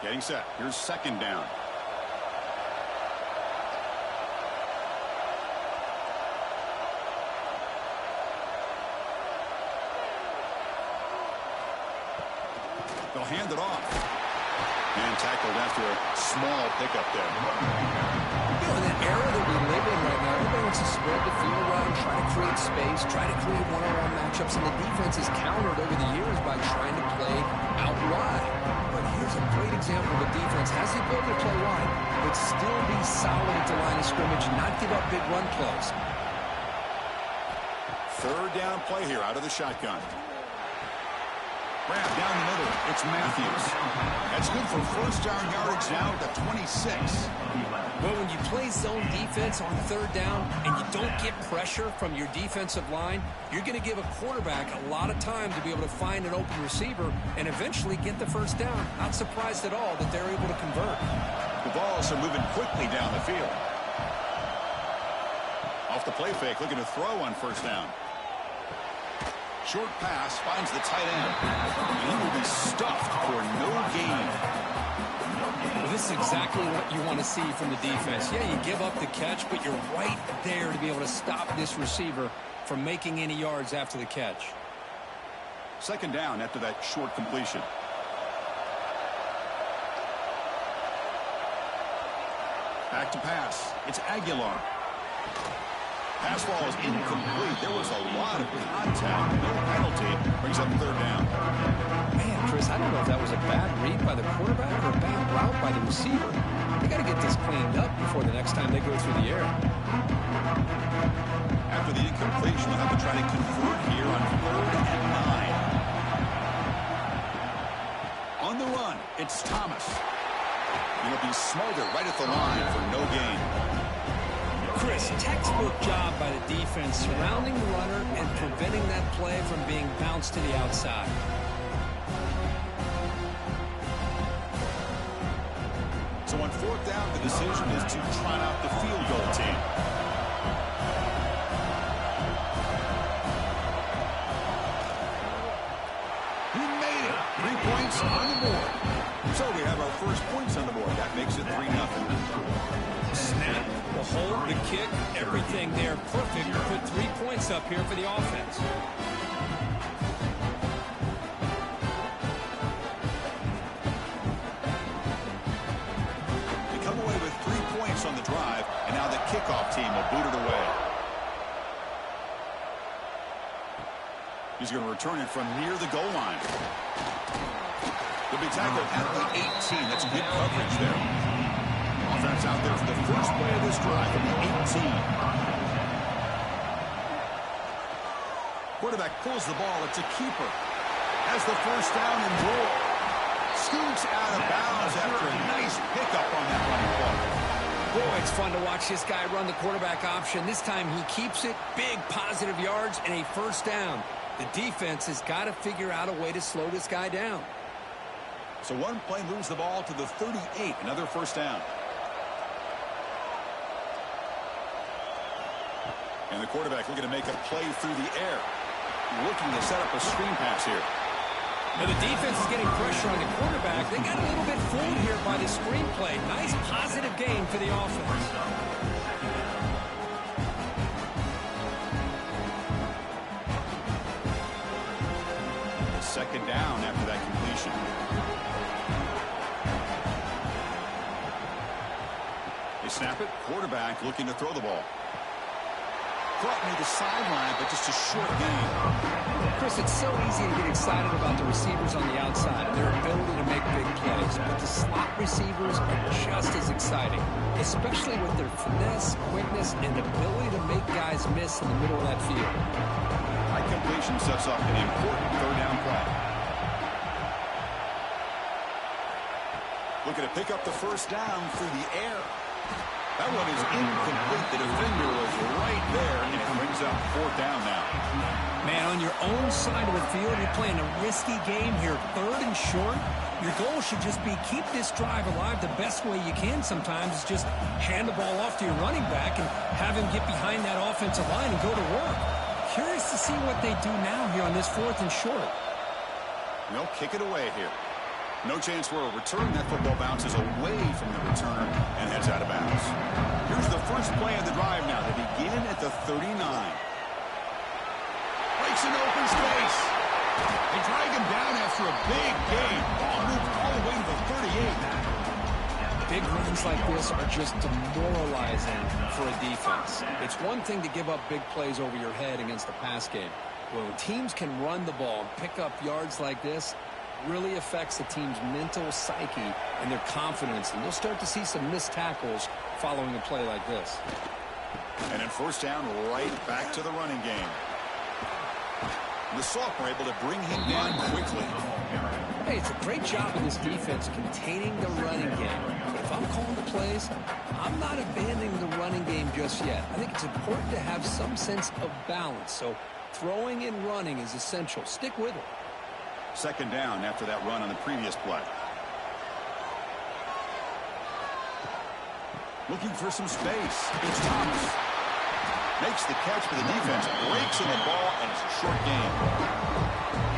Getting set. Here's 2nd down. They'll hand it off. And tackled after a small pickup there. You know, in that era that we live in right now, everybody wants to spread the field around, try to create space, try to create one-on-one matchups, and the defense is countered over the years by trying to play out wide. But here's a great example of a defense has the ability to play wide, but still be solid at the line of scrimmage and not give up big run plays. 3rd down play here out of the shotgun. Grab down the middle. It's Matthews. That's good for first down yardage now at the 26. Well, when you play zone defense on 3rd down and you don't get pressure from your defensive line, you're going to give a quarterback a lot of time to be able to find an open receiver and eventually get the first down. Not surprised at all that they're able to convert. The ball's are moving quickly down the field. Off the play fake, looking to throw on first down. Short pass finds the tight end. And he will be stuffed for no gain. Well, this is exactly what you want to see from the defense. Yeah, you give up the catch, but you're right there to be able to stop this receiver from making any yards after the catch. 2nd down after that short completion. Back to pass. It's Aguilar. Pass ball is incomplete. There was a lot of contact. No penalty. Brings up 3rd down. Man, Chris, I don't know if that was a bad read by the quarterback or a bad route by the receiver. They got to get this cleaned up before the next time they go through the air. After the incompletion, they'll have to try to convert here on 3rd and 9. On the run, it's Thomas. He'll be smothered right at the line for no gain. Chris, textbook job by the defense surrounding the runner and preventing that play from being bounced to the outside. So on 4th down, the decision is to trot out the field goal team. He made it. 3 points on the board. So we have our first points on the board. That makes it 3-0. Snap, the hold, the kick, everything there perfect to put 3 points up here for the offense. They come away with 3 points on the drive, and now the kickoff team will boot it away. He's going to return it from near the goal line. He'll be tackled at the 18. That's good coverage there. Offense out there for the first play of this drive from the 18. Quarterback pulls the ball. It's a keeper. Has the first down and goal. Scoots out of bounds after a nice pickup on that running play. Boy, it's fun to watch this guy run the quarterback option. This time he keeps it, big positive yards, and a first down. The defense has got to figure out a way to slow this guy down. So one play moves the ball to the 38, another first down. And the quarterback looking to make a play through the air. Looking to set up a screen pass here. Now the defense is getting pressure on the quarterback. They got a little bit fooled here by the screenplay. Nice positive gain for the offense. Second down after that completion. They snap it. Quarterback looking to throw the ball. Caught near the sideline, but just a short gain. Chris, it's so easy to get excited about the receivers on the outside and their ability to make big plays, but the slot receivers are just as exciting, especially with their finesse, quickness, and ability to make guys miss in the middle of that field. High completion sets up an important third down play. Looking to pick up the first down through the air. That one is incomplete. The defender was right there, and it brings up fourth down now. Man, on your own side of the field, you're playing a risky game here. Third and short. Your goal should just be keep this drive alive the best way you can sometimes is just hand the ball off to your running back and have him get behind that offensive line and go to work. Curious to see what they do now here on this fourth and short. They'll kick it away here. No chance for a return. That football bounces away from the returner and heads out of bounds. Here's the first play of the drive now. They begin at the 39. Breaks an open space. They drag him down after a big gain. Ball moved all the way to the 38. Big runs like this are just demoralizing for a defense. It's one thing to give up big plays over your head against the pass game. When teams can run the ball and pick up yards like this, really affects the team's mental psyche and their confidence. And you'll start to see some missed tackles following a play like this. And in first down, right back to the running game. The sophomore able to bring him down quickly. Hey, it's a great job of this defense containing the running game. But if I'm calling the plays, I'm not abandoning the running game just yet. I think it's important to have some sense of balance. So throwing and running is essential. Stick with it. Second down after that run on the previous play. Looking for some space. It's Thomas. Makes the catch for the defense. Breaks in the ball, and it's a short gain.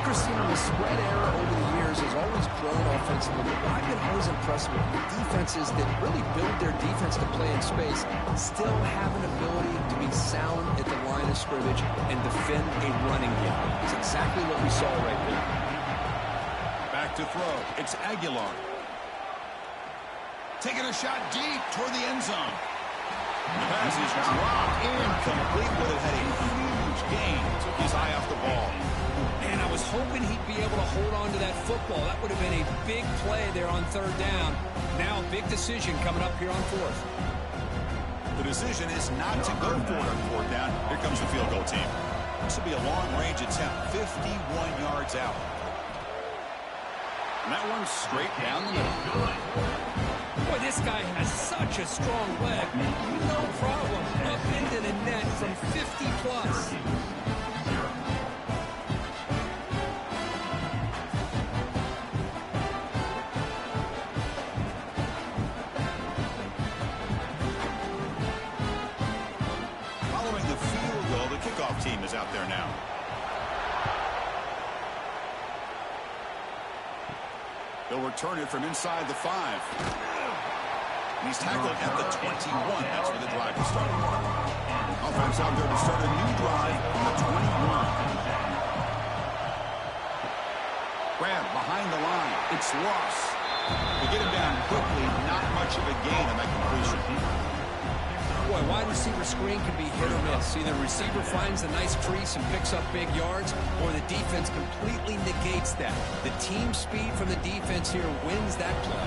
Christine, the spread era over the years has always grown offensively, but I've been always impressed with the defenses that really build their defense to play in space, still have an ability to be sound at the line of scrimmage and defend a running game. It's exactly what we saw right there. Back to throw. It's Aguilar. Taking a shot deep toward the end zone. The pass is dropped incomplete, but it had a huge gain. Took his eye off the ball. And I was hoping he'd be able to hold on to that football. That would have been a big play there on third down. Now a big decision coming up here on fourth. The decision is not to go for it on fourth down. Here comes the field goal team. This will be a long-range attempt, 51 yards out. And that one's straight down the middle. Boy, this guy has such a strong leg. No problem. Up into the net from 50 plus. Following the field goal, the kickoff team is out there now. They'll return it from inside the 5. And he's tackled at the 21. That's where the drive will start. Offense out there to start a new drive on the 21. Grab behind the line. It's Ross. They get him down quickly. Not much of a gain on that completion. Boy, wide receiver screen can be hit or miss. Either the receiver finds a nice crease and picks up big yards, or the defense completely negates that. The team speed from the defense here wins that play.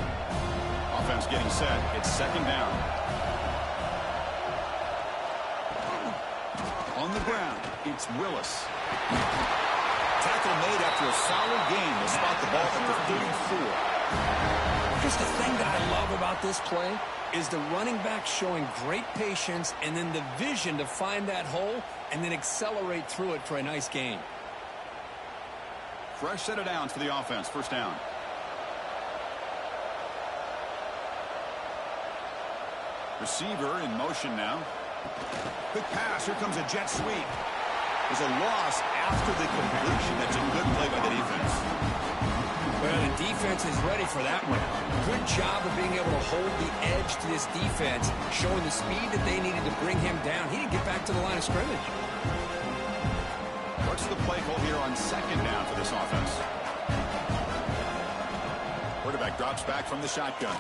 Offense getting set. It's second down. On the ground, it's Willis. Tackle made after a solid gain to spot the ball at the 34. Because the thing that I love about this play is the running back showing great patience and then the vision to find that hole and then accelerate through it for a nice gain. Fresh set of downs for the offense. First down. Receiver in motion now. Quick pass. Here comes a jet sweep. There's a loss after the completion. That's a good play by the defense. Well, the defense is ready for that one. Good job of being able to hold the edge to this defense, showing the speed that they needed to bring him down. He didn't get back to the line of scrimmage. What's the play call here on second down for this offense? Quarterback drops back from the shotgun.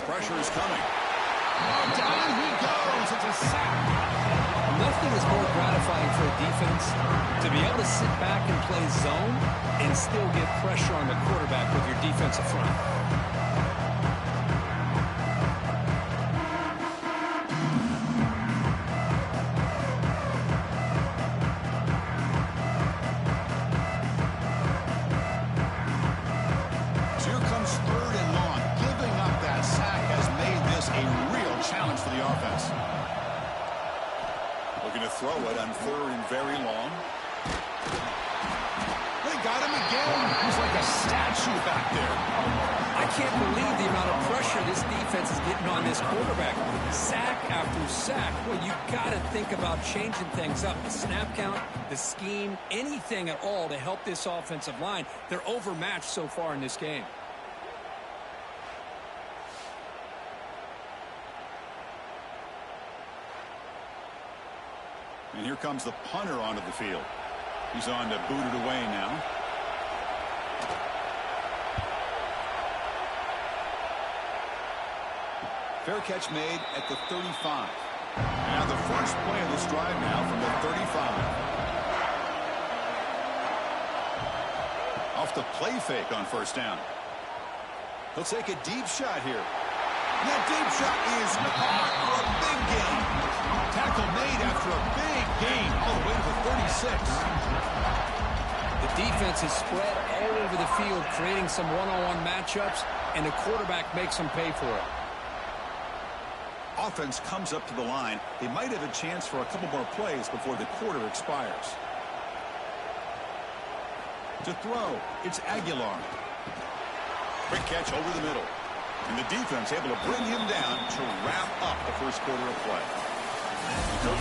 Pressure is coming. Oh, down he goes. It's a sack. Nothing is more gratifying for a defense to be able to sit back and play zone and still get pressure on the quarterback with your defensive front. So here comes third and long. Giving up that sack has made this a real challenge for the offense. Looking to throw it on third and very long. They got him again. He's like a statue back there. I can't believe the amount of pressure this defense is getting on this quarterback. Sack after sack. Well, you got to think about changing things up. The snap count, the scheme, anything at all to help this offensive line. They're overmatched so far in this game. And here comes the punter onto the field. He's on to boot it away now. Fair catch made at the 35. And the first play of this drive now from the 35. Off the play fake on first down. He'll take a deep shot here. And that deep shot is caught for a big gain. Tackle made after a big gain all the way to the 36. The defense is spread all over the field, creating some one-on-one matchups, and the quarterback makes them pay for it. Offense comes up to the line. They might have a chance for a couple more plays before the quarter expires. To throw, it's Aguilar. Quick catch over the middle. And the defense able to bring him down to wrap up the first quarter of play.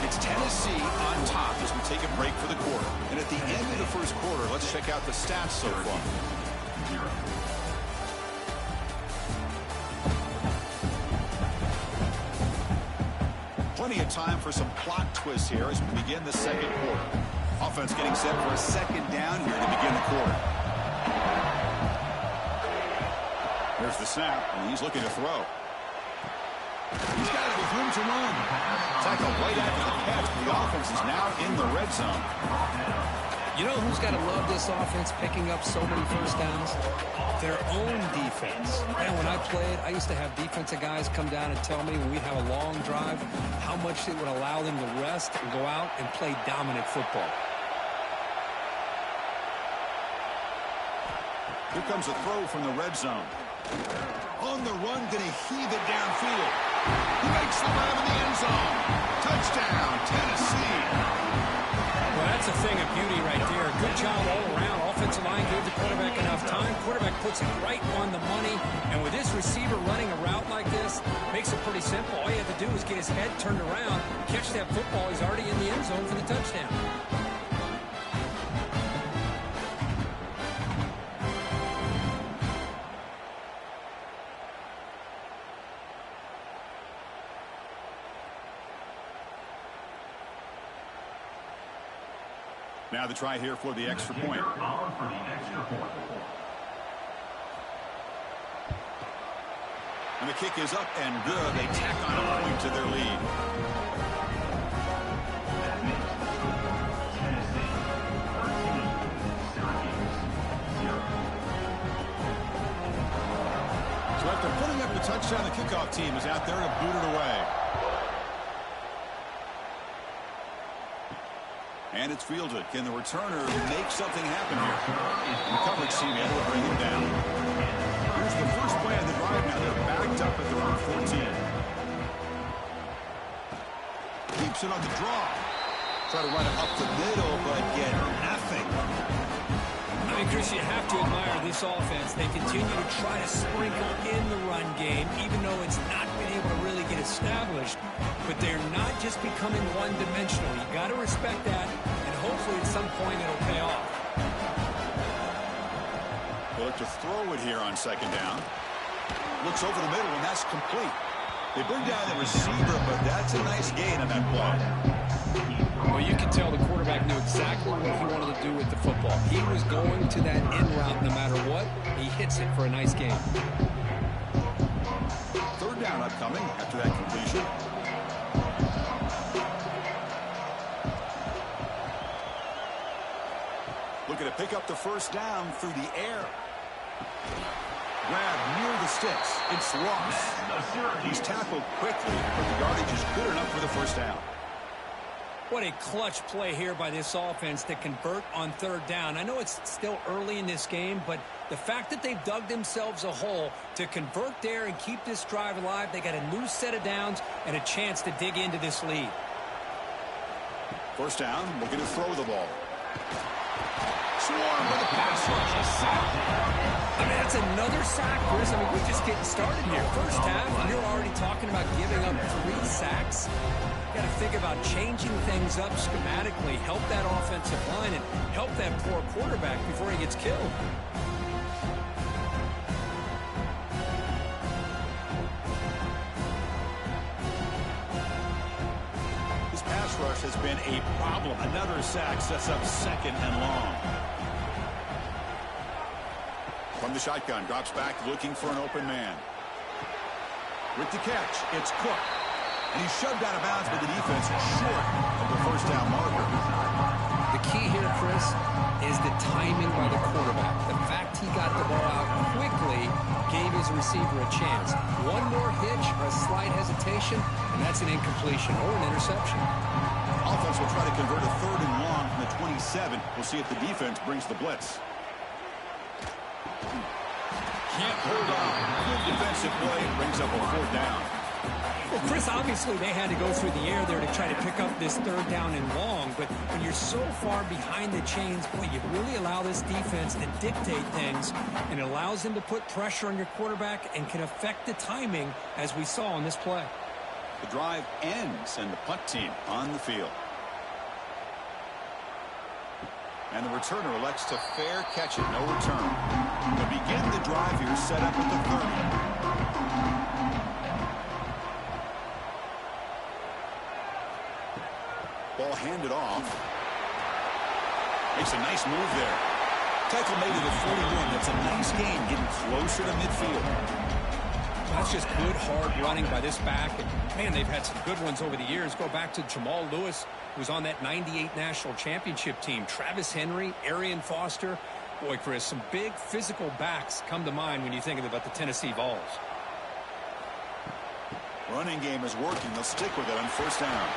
It's Tennessee on top as we take a break for the quarter. And at the end of the first quarter, let's check out the stats so far. Plenty of time for some plot twists here as we begin the second quarter. Offense getting set for a second down here to begin the quarter. There's the snap, and he's looking to throw. He's got it with room to run. Tackle right after the catch. The offense is now in the red zone. You know who's got to love this offense picking up so many first downs? Their own defense. And when I played, I used to have defensive guys come down and tell me when we'd have a long drive how much it would allow them to rest and go out and play dominant football. Here comes a throw from the red zone. On the run, going to heave it downfield. He makes the grab in the end zone. Touchdown, Tennessee. Well, that's a thing of beauty right there. Good job all around. Offensive line gave the quarterback enough time. Quarterback puts it right on the money. And with this receiver running a route like this, makes it pretty simple. All you have to do is get his head turned around, catch that football. He's already in the end zone for the touchdown. Now the try here for the extra point. And the kick is up and good. They tack on a point to their lead. So after putting up the touchdown, the kickoff team is out there to boot it away. And it's fielded. Can the returner make something happen here? The coverage team able to bring him down. it on the draw. Try to run it up the middle, but get nothing. I mean, Chris, you have to admire this offense. They continue to try to sprinkle in the run game, even though it's not been able to really get established. But they're not just becoming one-dimensional. You got to respect that, and hopefully at some point it'll pay off. They look to throw it here on second down. Looks over the middle, and that's complete. They bring down the receiver, but that's a nice gain on that play. Well, you can tell the quarterback knew exactly what he wanted to do with the football. He was going to that in route no matter what. He hits it for a nice gain. Third down upcoming after that completion. Looking to pick up the first down through the air. Grab near the sticks. It's lost. He's tackled quickly, but the yardage is good enough for the first down. What a clutch play here by this offense to convert on third down. I know it's still early in this game, but the fact that they've dug themselves a hole to convert there and keep this drive alive, they got a new set of downs and a chance to dig into this lead. First down, looking to throw the ball. Swarm with a pass rush, a sack. I mean, that's another sack, Chris. I mean, we're just getting started here. First half, and you're already talking about giving up 3 sacks. You got to think about changing things up schematically, help that offensive line, and help that poor quarterback before he gets killed. This pass rush has been a problem. Another sack sets up second and long. From the shotgun, drops back looking for an open man. With the catch, it's Cook. And he's shoved out of bounds by the defense short of the first down marker. The key here, Chris, is the timing by the quarterback. The fact he got the ball out quickly gave his receiver a chance. One more hitch or a slight hesitation, and that's an incompletion or an interception. Offense will try to convert a third and long from the 27. We'll see if the defense brings the blitz. Can't hold on. Good defensive play. Brings up a fourth down. Well, Chris, obviously they had to go through the air there to try to pick up this third down and long, but when you're so far behind the chains, boy, you really allow this defense to dictate things, and it allows them to put pressure on your quarterback and can affect the timing, as we saw on this play. The drive ends, and the punt team on the field. And the returner elects to fair catch it, no return. To begin the drive here, set up at the 30. Ball handed off. Makes a nice move there. Tackle made it at 41. That's a nice gain, getting closer to midfield. That's just good, hard running by this back. And, man, they've had some good ones over the years. Go back to Jamal Lewis, who was on that 98 National Championship team. Travis Henry, Arian Foster. Boy, Chris, some big physical backs come to mind when you think about the Tennessee Vols. Running game is working. They'll stick with it on first down.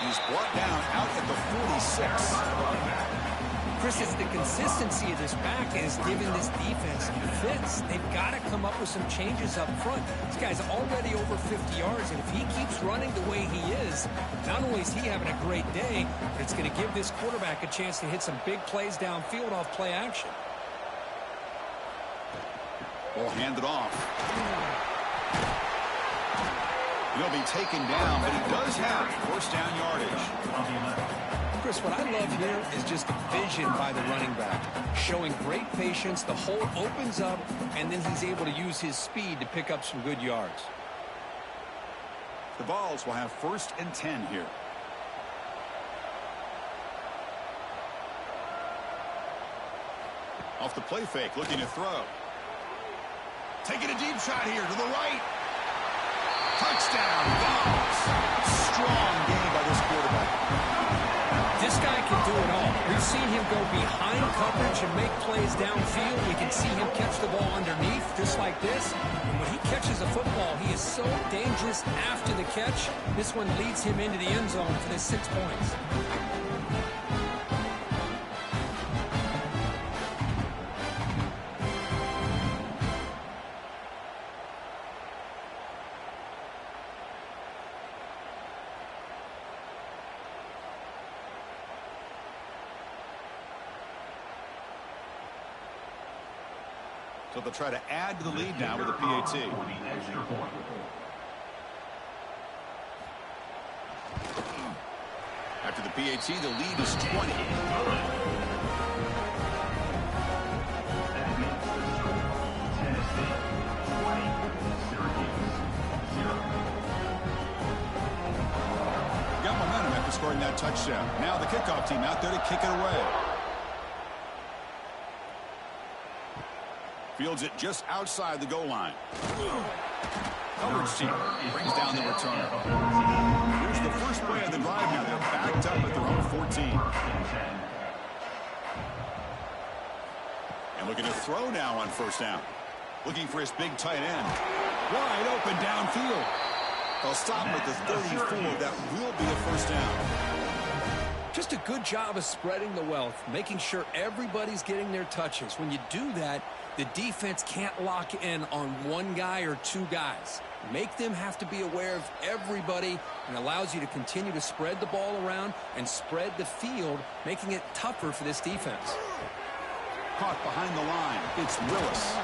He's brought down out at the 46. Chris, it's the consistency of this back is giving this defense fits. They've got to come up with some changes up front. This guy's already over 50 yards, and if he keeps running the way he is, not only is he having a great day, but it's going to give this quarterback a chance to hit some big plays downfield off play action. Ball handed off. He'll be taken down, but he does have first down yardage. Chris, what I love here is just the vision by the running back. Showing great patience, the hole opens up, and then he's able to use his speed to pick up some good yards. The Vols will have first and 10 here. Off the play fake, looking to throw. Taking a deep shot here to the right. Touchdown, Vols. Strong game by this quarterback. This guy can do it all. We've seen him go behind coverage and make plays downfield. We can see him catch the ball underneath, just like this. And when he catches a football, he is so dangerous after the catch. This one leads him into the end zone for the 6 points. So they'll try to add to the lead now with a PAT. After the PAT, the lead is 20. Got momentum after scoring that touchdown. Now the kickoff team out there to kick it away. Fields it just outside the goal line. Coverage team brings down the return. Here's the first play of the drive now. They're backed up at their own 14. And looking to throw now on first down. Looking for his big tight end. Wide open downfield. They'll stop at the 34. That will be a first down. Just a good job of spreading the wealth, making sure everybody's getting their touches. When you do that, the defense can't lock in on one guy or two guys. Make them have to be aware of everybody, and allows you to continue to spread the ball around and spread the field, making it tougher for this defense. Caught behind the line. It's Willis.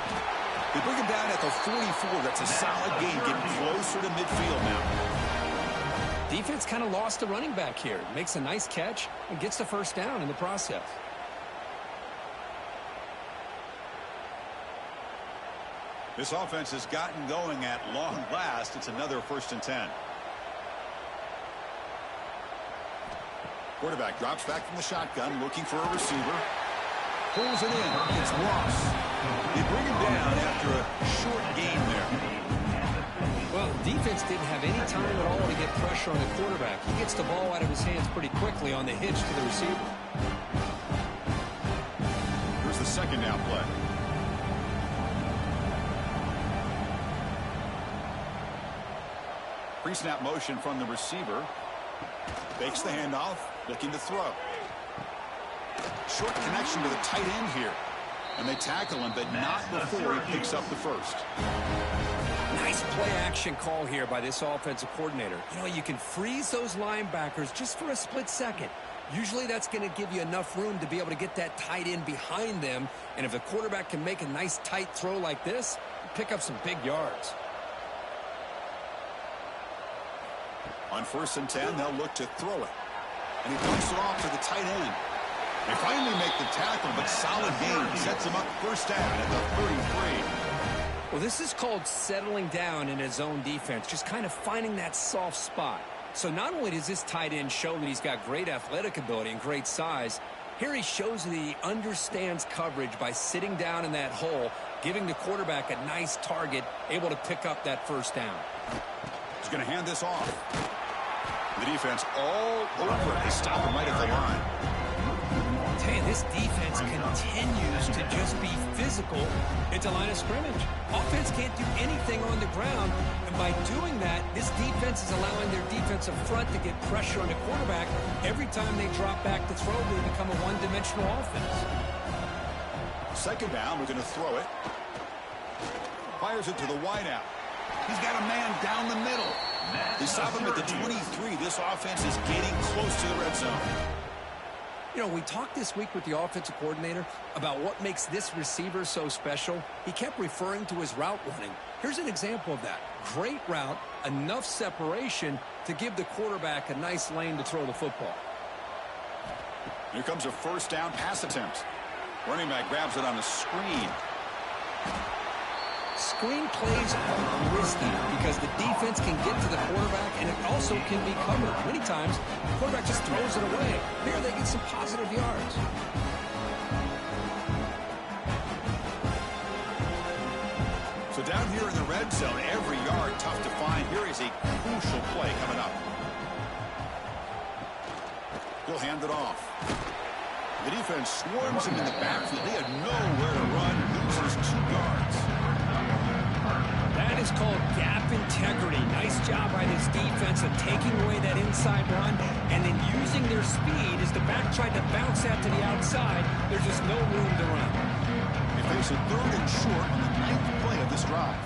They bring him down at the 44. That's a solid gain, getting closer to midfield now. Defense kind of lost the running back here. Makes a nice catch and gets the first down in the process. This offense has gotten going at long last. It's another 1st and 10. Quarterback drops back from the shotgun, looking for a receiver. Pulls it in. It's Ross. They bring him down after a short gain there. Well, defense didn't have any time at all to get pressure on the quarterback. He gets the ball out of his hands pretty quickly on the hitch to the receiver. Here's the second down play. Pre-snap motion from the receiver. Fakes the handoff, looking to throw. Short connection to the tight end here. And they tackle him, but not before he picks up the first. Nice play action call here by this offensive coordinator. You know, you can freeze those linebackers just for a split second. Usually that's going to give you enough room to be able to get that tight end behind them. And if the quarterback can make a nice tight throw like this, pick up some big yards. On 1st and 10, they'll look to throw it. And he dumps it off to the tight end. They finally make the tackle, but solid gain sets him up first down at the 33. Well, this is called settling down in his own defense, just kind of finding that soft spot. So not only does this tight end show that he's got great athletic ability and great size, here he shows that he understands coverage by sitting down in that hole, giving the quarterback a nice target, able to pick up that first down. He's going to hand this off. The defense all over it. They stop him right at the line. Hey, this defense continues to just be physical at the line of scrimmage. Offense can't do anything on the ground, and by doing that, this defense is allowing their defensive front to get pressure on the quarterback. Every time they drop back to throw, they become a one-dimensional offense. Second down, we're going to throw it. Fires it to the wideout. He's got a man down the middle. They stop him at the 23. This offense is getting close to the red zone. You know, we talked this week with the offensive coordinator about what makes this receiver so special. He kept referring to his route running. Here's an example of that. Great route, enough separation to give the quarterback a nice lane to throw the football. Here comes a first down pass attempt. Running back grabs it on a screen. Screen plays are risky because the defense can get to the quarterback, and it also can be covered. Many times, the quarterback just throws it away. Here they get some positive yards. So down here in the red zone, every yard tough to find. Here is a crucial play coming up. He'll hand it off. The defense swarms him in the backfield. They had nowhere to run. Loses 2 yards. That is called gap integrity. Nice job by this defense of taking away that inside run and then using their speed as the back tried to bounce that to the outside. There's just no room to run. They face a 3rd and short on the 9th play of this drive.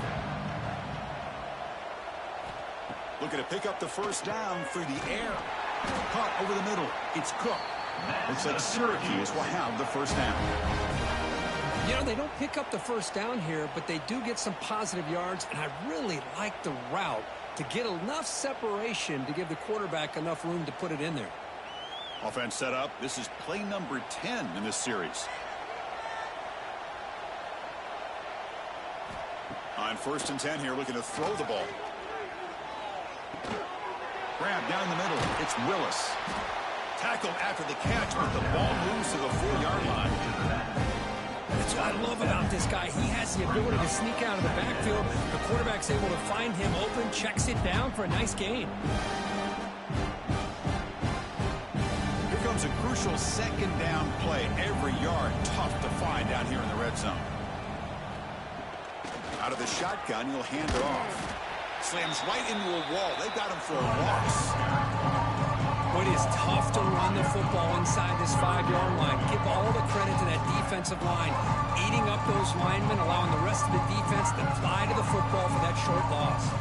Looking to pick up the first down through the air. Caught over the middle. It's Cook. Looks like Syracuse will have the first down. You know, they don't pick up the first down here, but they do get some positive yards, and I really like the route to get enough separation to give the quarterback enough room to put it in there. Offense set up. This is play number 10 in this series. On 1st and 10 here, looking to throw the ball. Grab down the middle. It's Willis. Tackled after the catch, but the ball moves to the 4-yard line. That's what I love about this guy. He has the ability to sneak out of the backfield. The quarterback's able to find him open, checks it down for a nice gain. Here comes a crucial 2nd down play. Every yard tough to find down here in the red zone. Out of the shotgun, he'll hand it off. Slams right into a wall. They've got him for a loss. It is tough to run the football inside this 5-yard line. Give all the credit to that defensive line, eating up those linemen, allowing the rest of the defense to fly to the football for that short loss.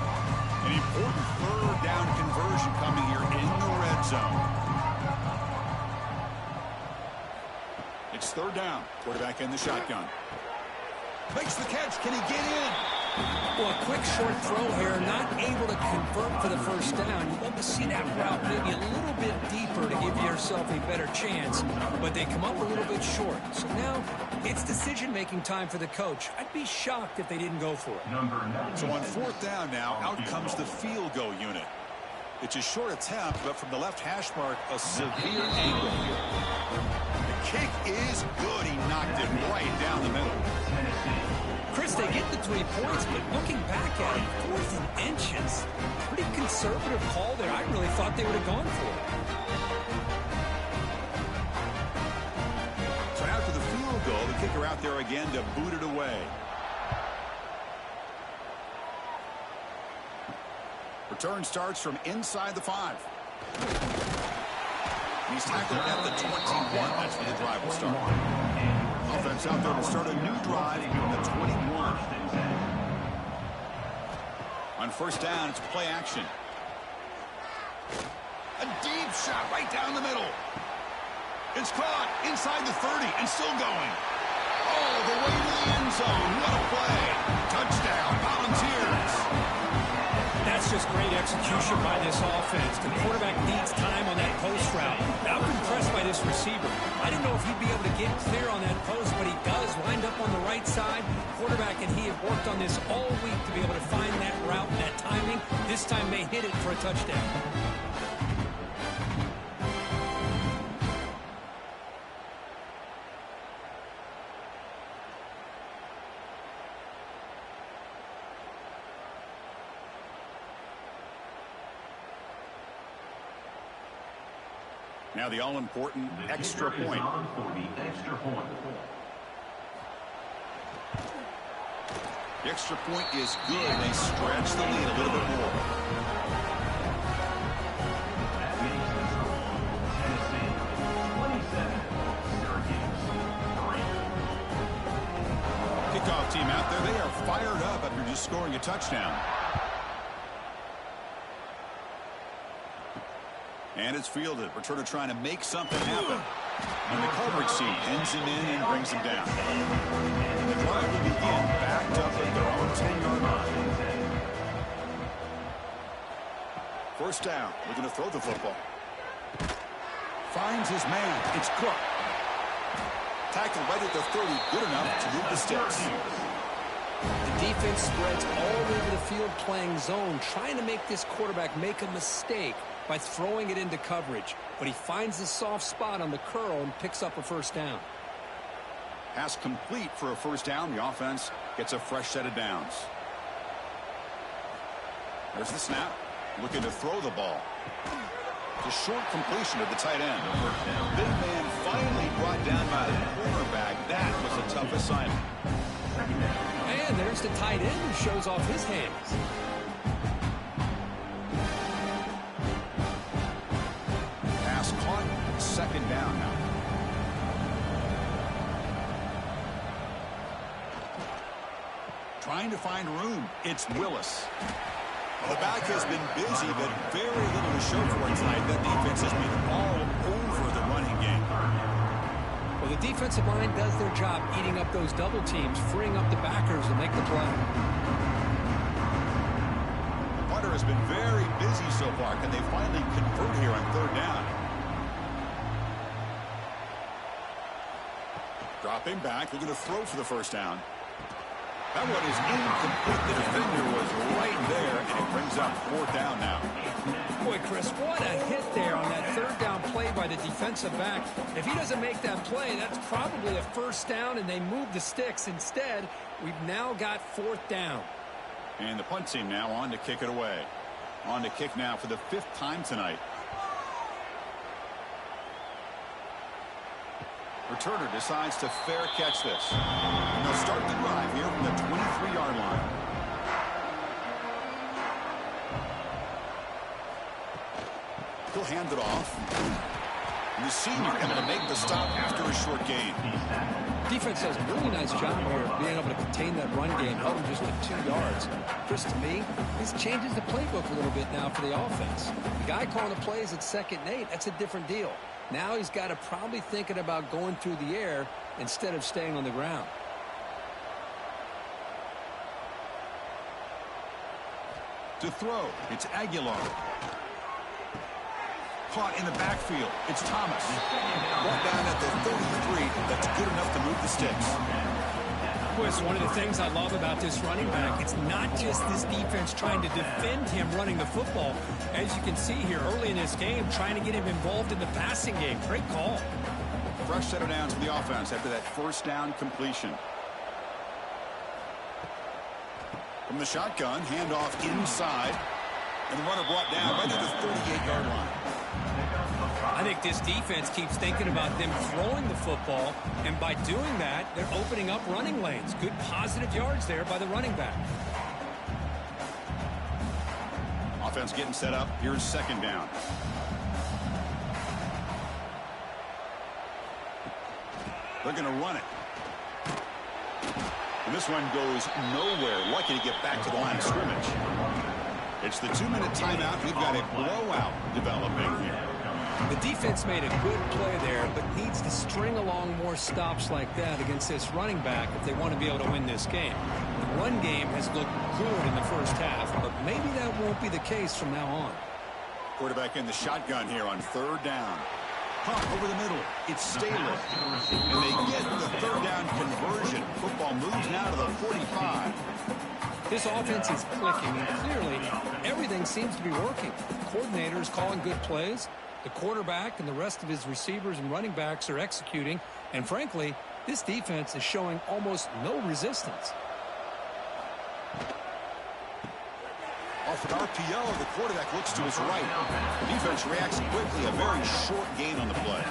An important 3rd down conversion coming here in the red zone. It's 3rd down. Quarterback in the shotgun. Makes the catch. Can he get in? Well, a quick short throw here, not able to convert for the first down. You want to see that route maybe a little bit deeper to give yourself a better chance, but they come up a little bit short. So now it's decision-making time for the coach. I'd be shocked if they didn't go for it. So on 4th down now, out comes the field goal unit. It's a short attempt, but from the left hash mark, a severe angle here. The kick is good. He knocked it right down the middle. Chris, they get the 3 points, but looking back at it, 4th and inches, pretty conservative call there. I really thought they would have gone for it. So after the field goal, the kicker out there again to boot it away. Return starts from inside the 5. He's tackled at the 21. That's where the drive will start. Offense out there to start a new drive from the 21. On 1st down, it's play action. A deep shot right down the middle. It's caught inside the 30 and still going. All the way to the end zone. What a play. Touchdown, Volunteers. That's just great execution by this offense. The quarterback needs time on that post route. I'm impressed by this receiver. I didn't know if he'd be able to get clear on that post, but he does. Lined up on the right side. Quarterback and he have worked on this all week to be able to find that route and that timing. This time they hit it for a touchdown. Now the all-important extra point. The extra point is good. They stretch the lead a little bit more. Kickoff team out there. They are fired up after just scoring a touchdown. And it's fielded. Returner trying to make something happen. And the coverage team pins him in and brings him down. The drive will begin backed up at their own 10-yard line. 1st down. Looking to throw the football. Finds his man. It's Cook. Tackled right at the 30. Good enough to move the sticks. The defense spreads all over the field playing zone, trying to make this quarterback make a mistake by throwing it into coverage. But he finds the soft spot on the curl and picks up a 1st down. Pass complete for a 1st down. The offense gets a fresh set of downs. There's the snap. Looking to throw the ball. It's a short completion to the tight end. Big man finally brought down by the cornerback. That was a tough assignment. And there's the tight end who shows off his hands. Pass caught. 2nd down now. Trying to find room. It's Willis. Well, the back has been busy, but very little to show for it tonight. That defense has been all over the running game. Well, the defensive line does their job eating up those double teams, freeing up the backers to make the play. The punter has been very busy so far. Can they finally convert here on third down? Dropping back, looking to throw for the first down. That one is incomplete. The defender was right there, and it brings up fourth down now. Boy, Chris, what a hit there on that third down play by the defensive back. If he doesn't make that play, that's probably a first down, and they move the sticks. Instead, we've now got fourth down. And the punt team now on to kick it away. On to kick now for the 5th time tonight. Returner decides to fair catch this. And they'll start the drive here from the 23-yard line. He'll hand it off. And the senior able to make the stop after a short gain. Defense does a really nice job here of being able to contain that run game, held him just to 2 yards. Chris, to me, this changes the playbook a little bit now for the offense. The guy calling the plays at 2nd and 8, that's a different deal. Now he's got to probably thinking about going through the air instead of staying on the ground. To throw, it's Aguilar. Caught in the backfield, it's Thomas. Brought down at the 33, that's good enough to move the sticks. Chris, one of the things I love about this running back, it's not just this defense trying to defend him running the football. As you can see here early in this game, trying to get him involved in the passing game. Great call. Fresh set of downs for the offense after that first down completion. From the shotgun, handoff inside. And the runner brought down right at the 38-yard line. I think this defense keeps thinking about them throwing the football, and by doing that, they're opening up running lanes. Good positive yards there by the running back. Offense getting set up. Here's 2nd down. They're going to run it. And this one goes nowhere. Lucky to get back to the line of scrimmage. It's the 2-minute timeout. We've got a blowout developing here. The defense made a good play there, but needs to string along more stops like that against this running back if they want to be able to win this game. The run game has looked good in the first half, but maybe that won't be the case from now on. Quarterback in the shotgun here on 3rd down. Pump over the middle. It's Staley. And they get the 3rd down conversion. Football moves now to the 45. This offense is clicking, and clearly everything seems to be working. The coordinator is calling good plays. The quarterback and the rest of his receivers and running backs are executing. And frankly, this defense is showing almost no resistance. Off an RPO, the quarterback looks to his right. The defense reacts quickly. A very short gain on the play.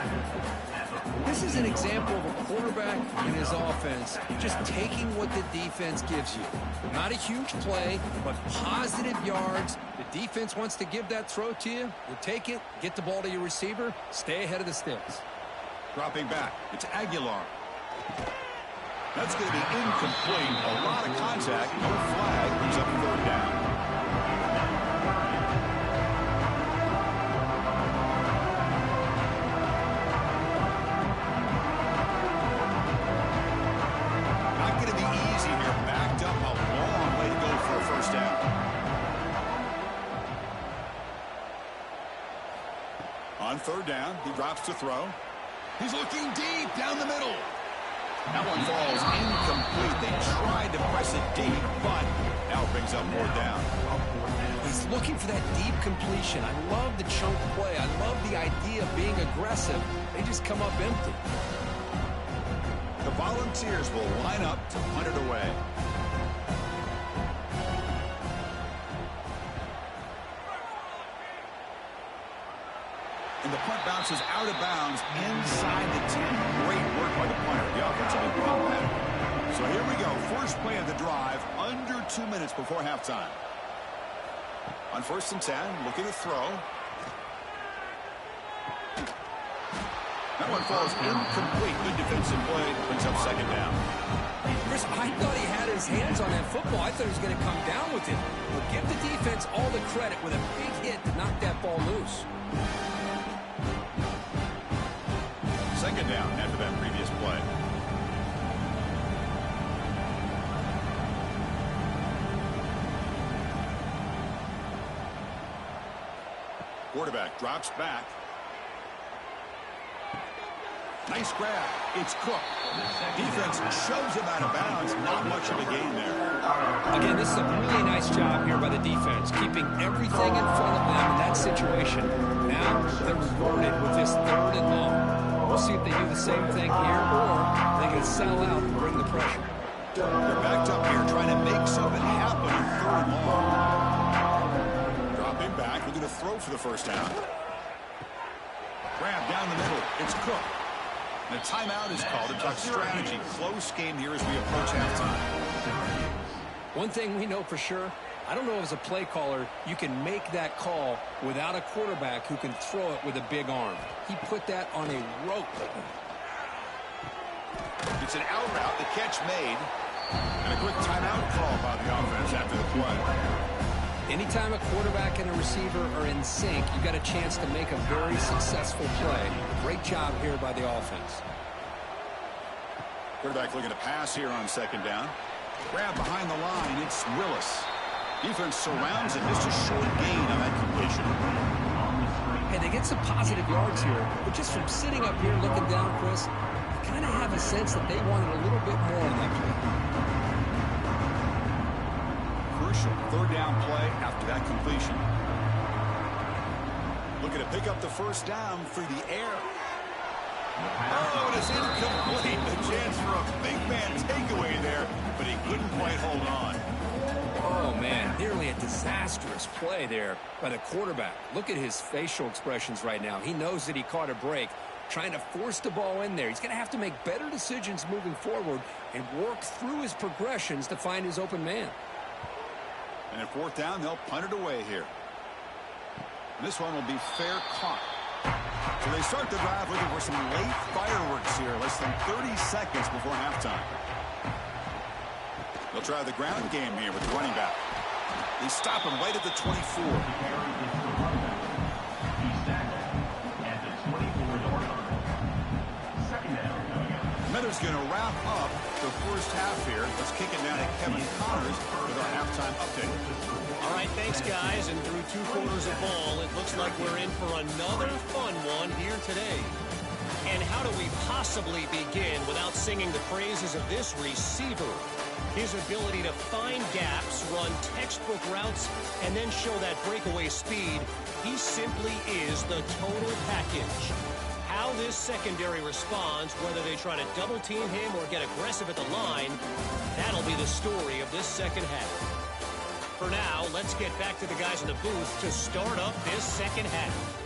This is an example of a quarterback and his offense just taking what the defense gives you. Not a huge play, but positive yards. The defense wants to give that throw to you. You take it, get the ball to your receiver, stay ahead of the sticks. Dropping back, it's Aguilar. That's going to be incomplete. A lot of contact, no flag, brings up 3rd down. On 3rd down, he drops to throw. He's looking deep down the middle. That one falls incomplete. They tried to press it deep, but now it brings up 4th down. He's looking for that deep completion. I love the chunk play. I love the idea of being aggressive. They just come up empty. The Volunteers will line up to punt it away. And the punt bounces out of bounds inside the 10. Great work by the punter. The offense will be brought back. So here we go. First play of the drive, under 2 minutes before halftime. On 1st and 10, looking to throw. That one falls incomplete. Good defensive play. Brings up 2nd down. Chris, I thought he had his hands on that football. I thought he was going to come down with it. But give the defense all the credit with a big hit to knock that ball loose. 2nd down after that previous Quarterback drops back. Nice grab. It's Cook. Defense shoves him out of bounds. Not much of a gain there. Again, this is a really nice job here by the defense, keeping everything in front of them in that situation. Now they're rewarded with this 3rd and long. We'll see if they do the same thing here, or they can sell out and bring the pressure. They're backed up here trying to make something happen on 3rd and long. Dropping back, looking to throw for the first down. Grab down the middle. It's Cook. And a timeout is called to talk strategy. Close game here as we approach halftime. One thing we know for sure, I don't know as a play caller, you can make that call without a quarterback who can throw it with a big arm. He put that on a rope. It's an out route, the catch made. And a quick timeout call by the offense after the play. Anytime a quarterback and a receiver are in sync, you've got a chance to make a very successful play. Great job here by the offense. Quarterback looking to pass here on 2nd down. Grab behind the line. It's Willis. Defense surrounds him. Just a short gain on that completion. Hey, they get some positive yards here, but just from sitting up here looking down, Chris, you kind of have a sense that they wanted a little bit more in that play. Crucial 3rd down play after that completion. Looking to pick up the first down through the air. Oh, it is incomplete. A chance for a big man takeaway there, but he couldn't quite hold on. Oh, man, nearly a disastrous play there by the quarterback. Look at his facial expressions right now. He knows that he caught a break, trying to force the ball in there. He's going to have to make better decisions moving forward and work through his progressions to find his open man. And at 4th down, they'll punt it away here. And this one will be fair caught. So they start the drive looking for some late fireworks here, less than 30 seconds before halftime. They'll try the ground game here with the running back. They stop him right at the 24. Meadows going to wrap up the first half here. Let's kick it down to Kevin Connors with our halftime update. All right, thanks, guys. And through 2 quarters of ball, it looks like we're in for another fun one here today. And how do we possibly begin without singing the praises of this receiver? His ability to find gaps, run textbook routes, and then show that breakaway speed. He simply is the total package. How this secondary responds, whether they try to double team him or get aggressive at the line, that'll be the story of this second half. For now, let's get back to the guys in the booth to start up this second half.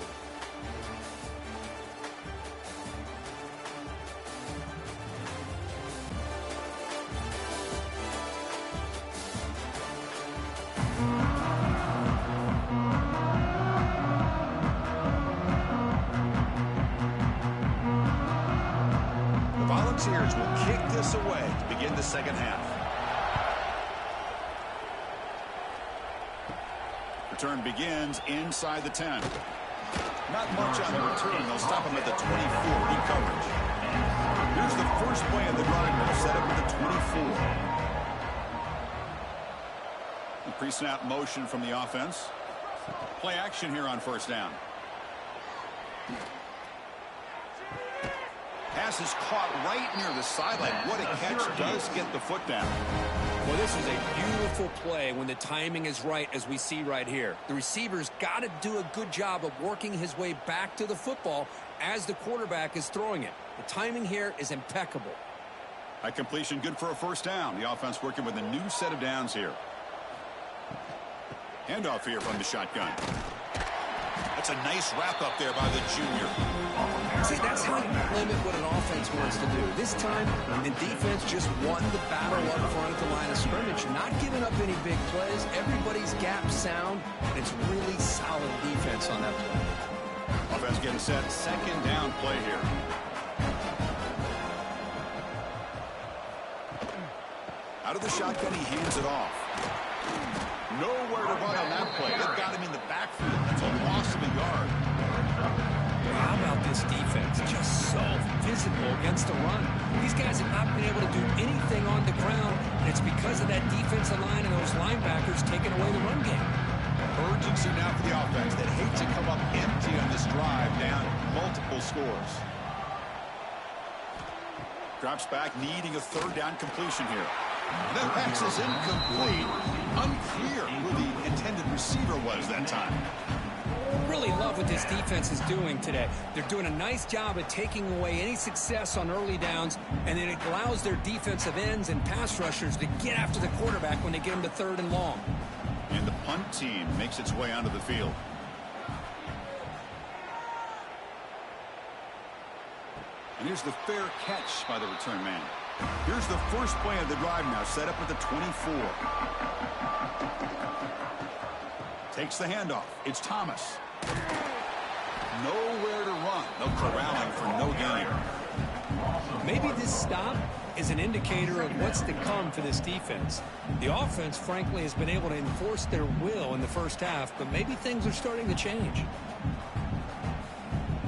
Volunteers will kick this away to begin the second half. Return begins inside the 10. Not much on the return. They'll stop him at the 24. Good coverage. Here's the first play of the drive. They'll set up at the 24. A pre-snap motion from the offense. Play action here on 1st down. Pass is caught right near the sideline. What a catch. Does get the foot down. Well, this is a beautiful play when the timing is right, as we see right here. The receiver's got to do a good job of working his way back to the football as the quarterback is throwing it. The timing here is impeccable. That completion good for a first down. The offense working with a new set of downs here. Handoff here from the shotgun. That's a nice wrap up there by the junior. See, that's how you limit what an offense wants to do. This time, the defense just won the battle up front at the line of scrimmage, not giving up any big plays. Everybody's gap sound, and it's really solid defense on that play. Offense getting set. Second down play here. Out of the shotgun, he hands it off. Nowhere to run on that play. They've got him in the backfield. That's a loss of a yard. How about this defense? Just so physical against the run. These guys have not been able to do anything on the ground, and it's because of that defensive line and those linebackers taking away the run game. Urgency urgency now for the offense. They'd hate to come up empty on this drive, down multiple scores. Drops back, needing a third down completion here. The pass is incomplete. Unclear who the intended receiver was that time. Really love what this defense is doing today. They're doing a nice job of taking away any success on early downs, and then it allows their defensive ends and pass rushers to get after the quarterback when they get them to 3rd and long. And the punt team makes its way onto the field. And here's the fair catch by the return man. Here's the first play of the drive now, set up at the 24. Takes the handoff. It's Thomas. Nowhere to run. No corralling for no gain. Maybe this stop is an indicator of what's to come for this defense. The offense, frankly, has been able to enforce their will in the first half, but maybe things are starting to change.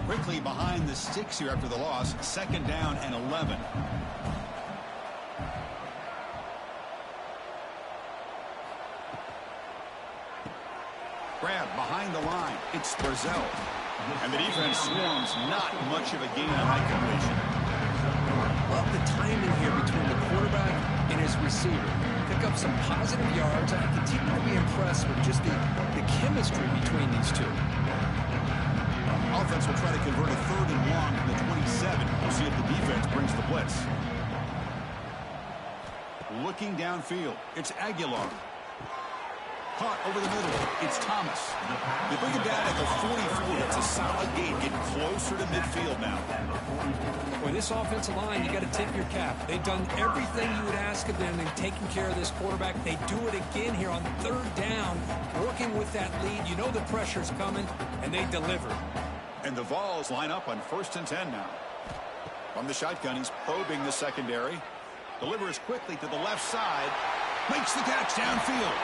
Quickly behind the sticks here after the loss. 2nd down and 11. Grab behind the line. It's Brazzell. And the defense swarms. Not much of a gain on that completion. Love the timing here between the quarterback and his receiver. Pick up some positive yards. I continue to be impressed with just the chemistry between these two. Offense will try to convert a 3rd and long from the 27. We'll see if the defense brings the blitz. Looking downfield. It's Aguilar. Caught over the middle. It's Thomas. They bring him down at the 44. It's a solid gain, getting closer to midfield now. Boy, this offensive line, you got to tip your cap. They've done everything you would ask of them in taking care of this quarterback. They do it again here on 3rd down, working with that lead. You know the pressure's coming, and they deliver. And the Vols line up on 1st and 10 now. From the shotgun, he's probing the secondary. Delivers quickly to the left side. Makes the catch downfield.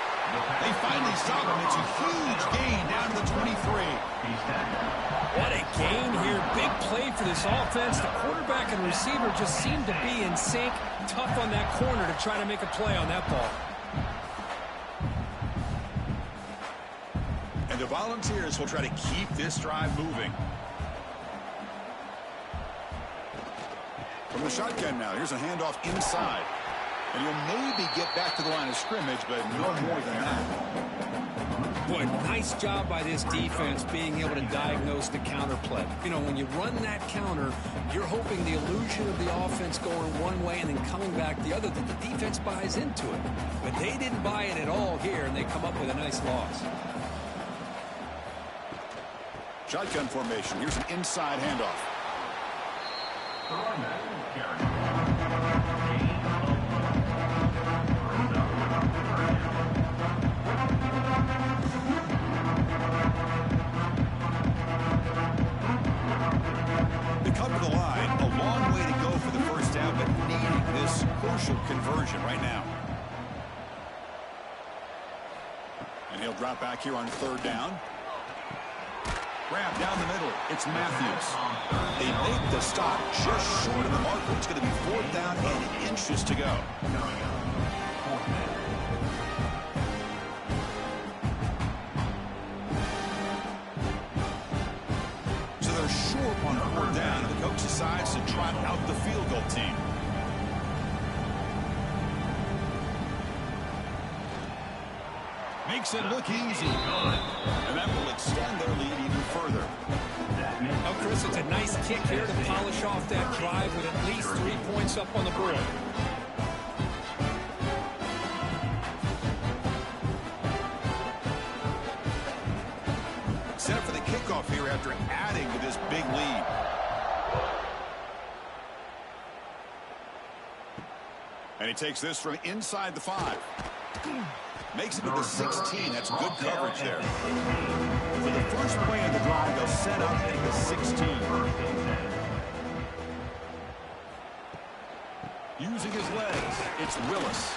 They finally stop him. It's a huge gain down to the 23. What a gain here. Big play for this offense. The quarterback and receiver just seem to be in sync. Tough on that corner to try to make a play on that ball. And the Volunteers will try to keep this drive moving. From the shotgun now, here's a handoff inside. And he'll maybe get back to the line of scrimmage, but no more than that. Boy, nice job by this defense being able to diagnose the counter play. You know, when you run that counter, you're hoping the illusion of the offense going one way and then coming back the other, that the defense buys into it. But they didn't buy it at all here, and they come up with a nice loss. Shotgun formation. Here's an inside handoff. They come to the line. A long way to go for the first down, but needing this crucial conversion right now. And he'll drop back here on 3rd down. Grab down the middle. It's Matthews. They make the stop just short of the marker. It's going to be 4th down and inches to go. So they're short on 4th down, and the coach decides to trot out the field goal team. Makes it look easy. And that will extend their lead even further. Now, Chris, it's a nice kick here to polish off that drive with at least 3 points up on the board. Set for the kickoff here after adding to this big lead. And he takes this from inside the 5. Makes it to the 16. That's good coverage there. For the first play of the drive, they'll set up at the 16. Using his legs, it's Willis.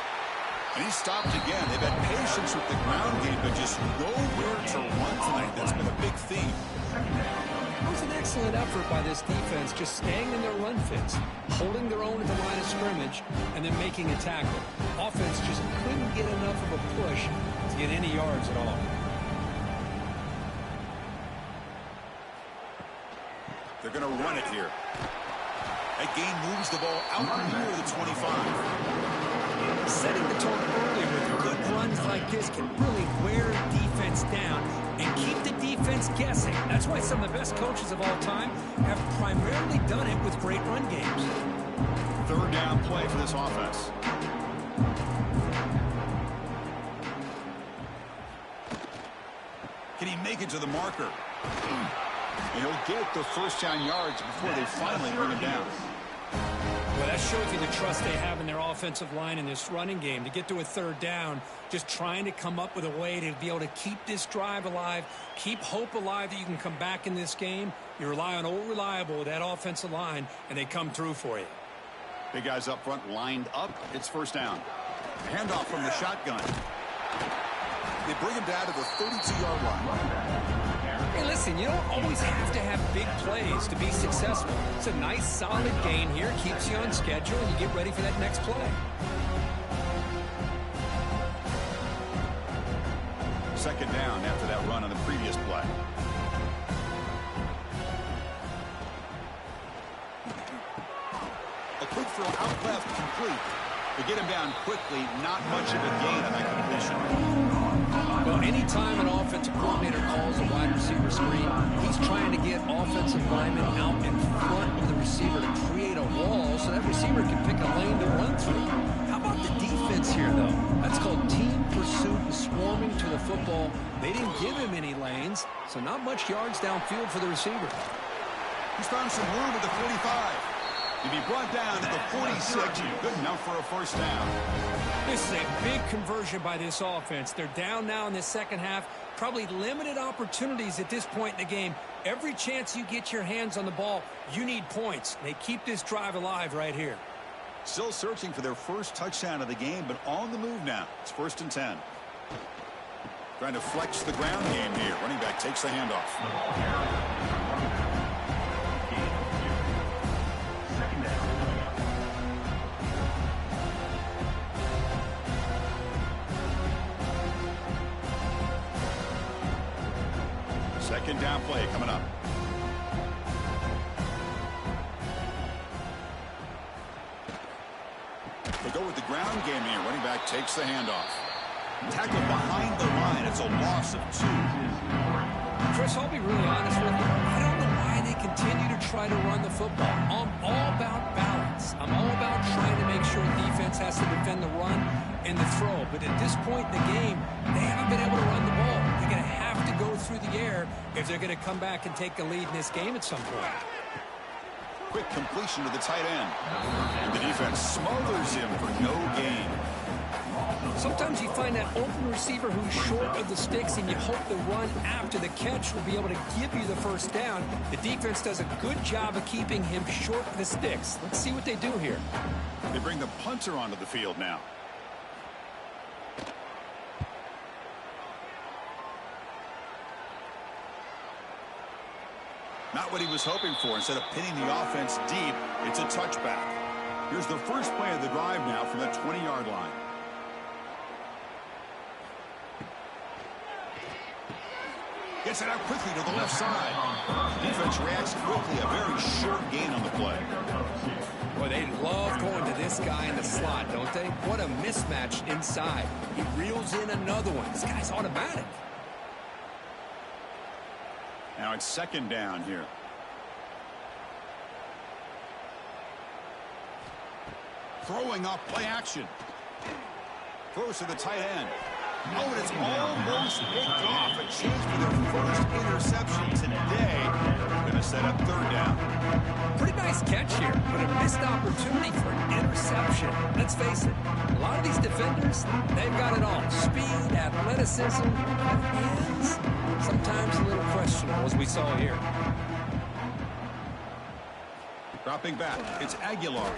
And he stopped again. They've had patience with the ground game, but just nowhere to run tonight. That's been a big theme. It was an excellent effort by this defense, just staying in their run fits, holding their own at the line of scrimmage, and then making a tackle. Offense just couldn't get enough of a push to get any yards at all. They're going to run it here. That gain moves the ball out near the 25. Setting the tone early with good runs like this can really wear defense down and keep the defense guessing. That's why some of the best coaches of all time have primarily done it with great run games. Third down play for this offense. Can he make it to the marker? And he'll get the first down yards before they finally bring him down. Well, that shows you the trust they have in their offensive line in this running game. To get to a third down, just trying to come up with a way to be able to keep this drive alive, keep hope alive that you can come back in this game. You rely on Old Reliable, that offensive line, and they come through for you. Big guys up front lined up. It's first down. Handoff from the shotgun. They bring him down to the 32-yard line. Hey, listen, you don't always have to have big plays to be successful. It's a nice, solid gain here. Keeps you on schedule, and you get ready for that next play. Second down after that run on the previous play. A quick throw out left, complete. They get him down quickly. Not much of a gain on that completion. Well, anytime an offensive coordinator calls a wide receiver screen, he's trying to get offensive linemen out in front of the receiver to create a wall so that receiver can pick a lane to run through. How about the defense here, though? That's called team pursuit and swarming to the football. They didn't give him any lanes, so not much yards downfield for the receiver. He's found some room at the 45. To be brought down at the 46, good enough for a first down. This is a big conversion by this offense. They're down now in the second half. Probably limited opportunities at this point in the game. Every chance you get your hands on the ball, you need points. They keep this drive alive right here. Still searching for their first touchdown of the game, but on the move now. It's 1st and 10. Trying to flex the ground game here. Running back takes the handoff. Second down play coming up. They go with the ground game here. Running back takes the handoff. Tackled behind the line. It's a loss of 2. Chris, I'll be really honest with you. I don't know why they continue to try to run the football. I'm all about balance. I'm all about trying to make sure defense has to defend the run and the throw. But at this point in the game, they haven't been able to run the ball. They're going to have to go through the air if they're going to come back and take a lead in this game at some point. Quick completion to the tight end. And the defense smothers him for no gain. Sometimes you find that open receiver who's short of the sticks, and you hope the run after the catch will be able to give you the first down. The defense does a good job of keeping him short of the sticks. Let's see what they do here. They bring the punter onto the field now. Not what he was hoping for. Instead of pinning the offense deep, it's a touchback. Here's the first play of the drive now from the 20-yard line. Gets it out quickly to the left side. Defense reacts quickly. A very short gain on the play. Boy, they love going to this guy in the slot, don't they? What a mismatch inside. He reels in another one. This guy's automatic. Now it's second down here. Throwing off play action. Throws to the tight end. Oh, and it's almost picked off. A chance for their first interception today. Going to set up third down. Pretty nice catch here, but a missed opportunity for an interception. Let's face it, a lot of these defenders, they've got it all. Speed, athleticism, hands, sometimes a little questionable, as we saw here. Dropping back, it's Aguilar.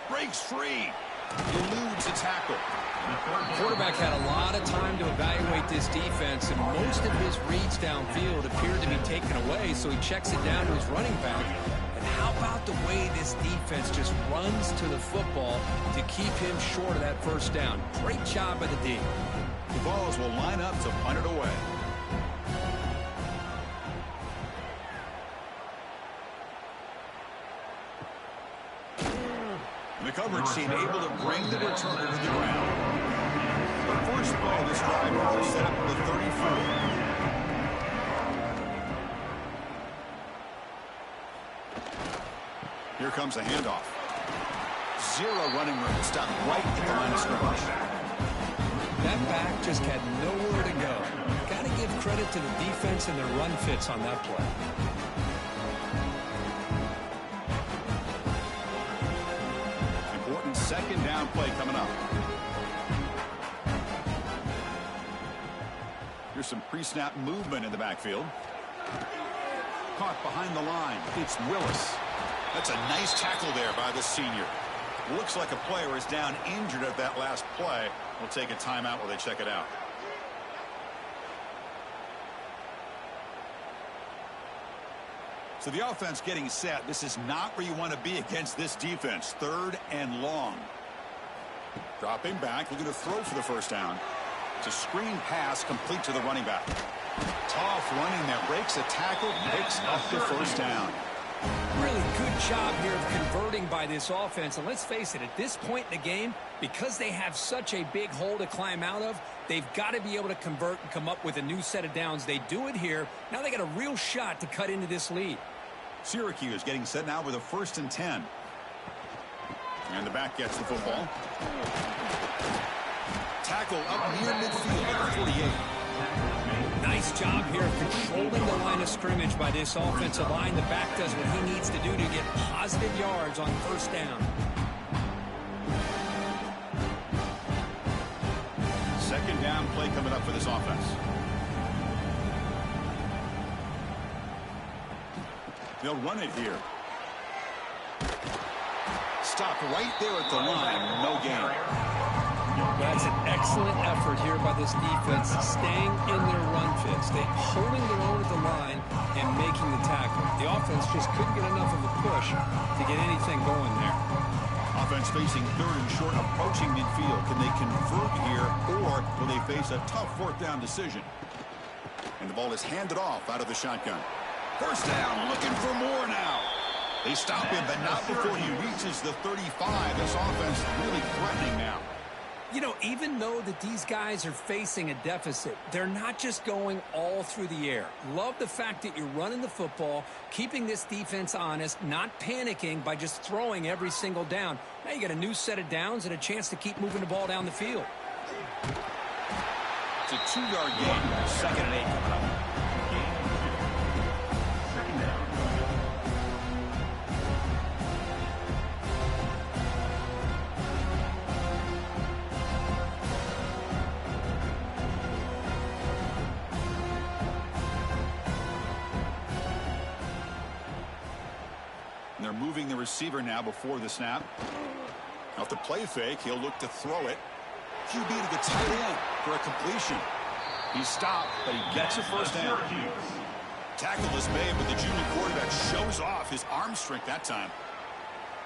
Breaks free. Eludes a tackle. The quarterback had a lot of time to evaluate this defense, and most of his reads downfield appeared to be taken away, so he checks it down to his running back. And how about the way this defense just runs to the football to keep him short of that first down? Great job by the D. The Vols will line up to punt it away. The coverage team able to bring the returner to the ground. The first play of this drive will set up the 34. Here comes a handoff. Zero running room. Stop right at the line of scrimmage. That back just had nowhere to go. Got to give credit to the defense and their run fits on that play. Important second down play coming up. Here's some pre-snap movement in the backfield. Caught behind the line. It's Willis. That's a nice tackle there by the senior. Looks like a player is down injured at that last play. We'll take a timeout while they check it out. So the offense getting set. This is not where you want to be against this defense. 3rd and long. Dropping back, looking to throw for the first down. It's a screen pass complete to the running back. Tough running there. Breaks a tackle, picks up the first down. Really good job here of converting by this offense. And let's face it, at this point in the game, because they have such a big hole to climb out of, they've got to be able to convert and come up with a new set of downs. They do it here. Now they got a real shot to cut into this lead. Syracuse getting set now with a 1st and 10. And the back gets the football. Tackle up near midfield at the 48. Nice job here of controlling the line of scrimmage by this offensive line. The back does what he needs to do to get positive yards on first down. Second down play coming up for this offense. They'll run it here. Stopped right there at the line. No gain. That's an excellent effort here by this defense, staying in their run fit, holding their own at the line and making the tackle. The offense just couldn't get enough of a push to get anything going there. Offense facing 3rd and short, approaching midfield. Can they convert here, or will they face a tough 4th down decision? And the ball is handed off out of the shotgun. First down, looking for more now. They stop him, but not before he reaches the 35. This offense really threatening now. You know, even though that these guys are facing a deficit, they're not just going all through the air. Love the fact that you're running the football, keeping this defense honest, not panicking by just throwing every single down. Now you got a new set of downs and a chance to keep moving the ball down the field. It's a 2-yard gain. 2nd and 8 coming up. They're moving the receiver now before the snap. Off the play fake, he'll look to throw it. QB to the tight end for a completion. He's stopped, but he gets a first down. Tackle is made, but the junior quarterback shows off his arm strength that time.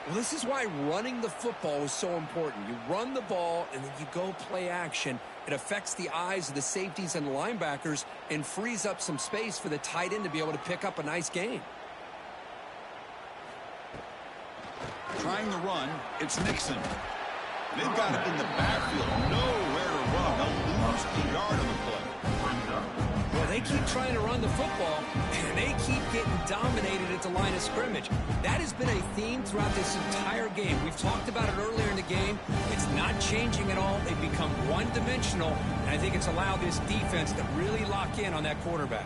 Well, this is why running the football is so important. You run the ball, and then you go play action. It affects the eyes of the safeties and the linebackers and frees up some space for the tight end to be able to pick up a nice gain. Trying to run, it's Nixon. They've got it in the backfield. Nowhere to run. They'll lose the yard on the play. Well, they keep trying to run the football, and they keep getting dominated at the line of scrimmage. That has been a theme throughout this entire game. We've talked about it earlier in the game. It's not changing at all. They've become one-dimensional, and I think it's allowed this defense to really lock in on that quarterback.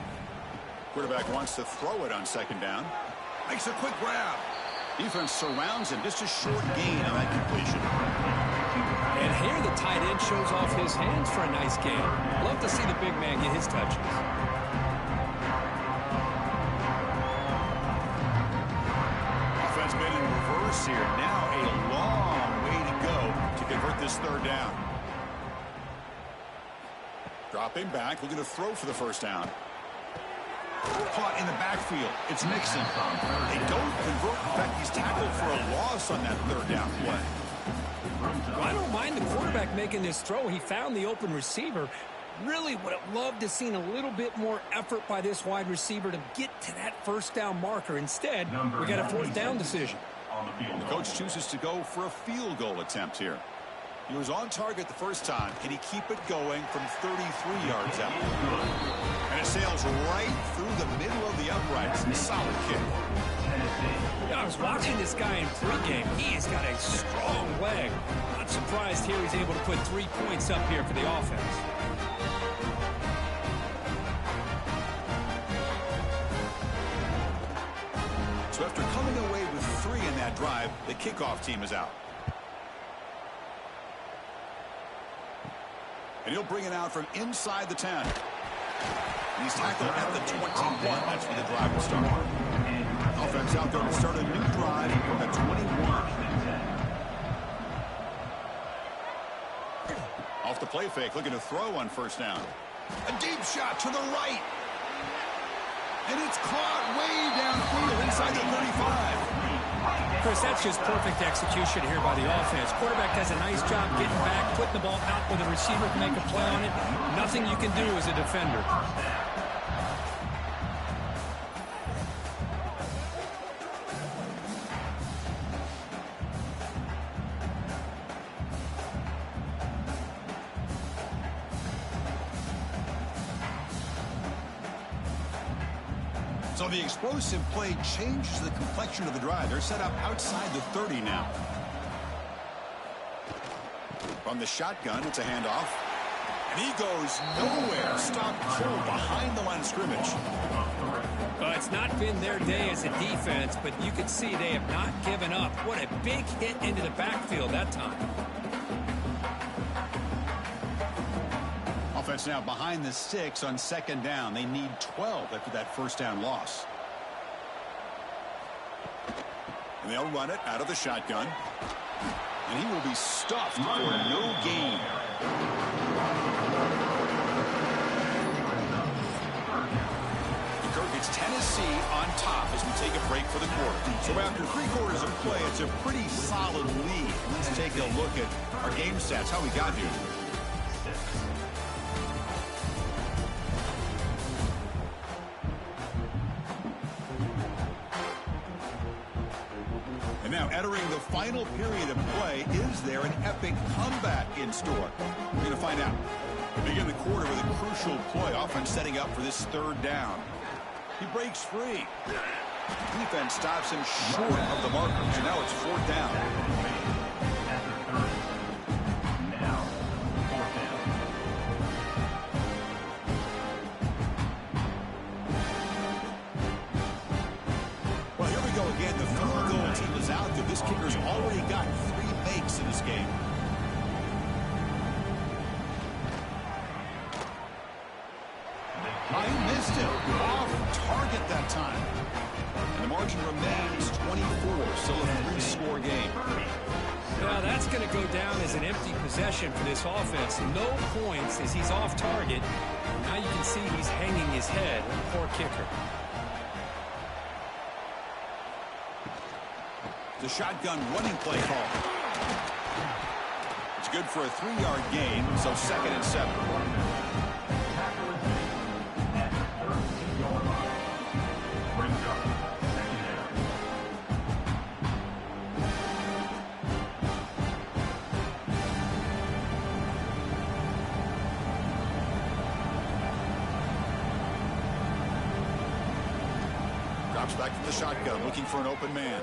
Quarterback wants to throw it on 2nd down. Makes a quick grab. Defense surrounds him. Just a short gain on that completion. And here the tight end shows off his hands for a nice gain. Love to see the big man get his touches. Offense been in reverse here. Now a long way to go to convert this 3rd down. Dropping back, looking to throw for the first down. Caught in the backfield. It's Nixon. They don't convert. In fact, he's tackled for a loss on that 3rd down play. Well, I don't mind the quarterback making this throw. He found the open receiver. Really would have loved to seen a little bit more effort by this wide receiver to get to that first down marker. Instead, we got a 4th down decision. The coach chooses to go for a field goal attempt here. He was on target the first time. Can he keep it going from 33 yards out? And it sails right through the middle of the uprights. Solid kick. Yeah, I was watching this guy in pregame. He has got a strong leg. Not surprised here he's able to put 3 points up here for the offense. So after coming away with 3 in that drive, the kickoff team is out. And he'll bring it out from inside the 10. And he's tackled at the 21. That's where the drive will start. Offense out there to start a new drive from the 21. Off the play fake, looking to throw on first down. A deep shot to the right. And it's caught way downfield inside the 35. Chris, that's just perfect execution here by the offense. Quarterback does a nice job getting back, putting the ball out where the receiver can make a play on it. Nothing you can do as a defender. So the explosive play changes the complexion of the drive. They're set up outside the 30 now. From the shotgun, it's a handoff. And he goes nowhere. Stopped cold behind the line of scrimmage. Well, it's not been their day as a defense, but you can see they have not given up. What a big hit into the backfield that time. Offense now behind the 6 on second down. They need 12 after that first down loss. And they'll run it out of the shotgun. And he will be stuffed for no gain. Kirk, it's Tennessee on top as we take a break for the quarter. So after 3 quarters of play, it's a pretty solid lead. Let's take a look at our game stats, how we got here. And now entering the final period of play, is there an epic comeback in store? We're going to find out. We begin the quarter with a crucial play, offense setting up for this third down. He breaks free. Defense stops him short of the markers, and now it's fourth down. Well, here we go again. The field goal team is out there. This kicker's already got 3 makes in this game. I missed it. Off target that time. And the margin remains 24. Still a 3-score game. Well, that's going to go down as an empty possession for this offense. No points as he's off target. Now you can see he's hanging his head. Poor kicker. The shotgun running play call. It's good for a 3-yard gain, so 2nd and 7. Drops back from the shotgun, looking for an open man.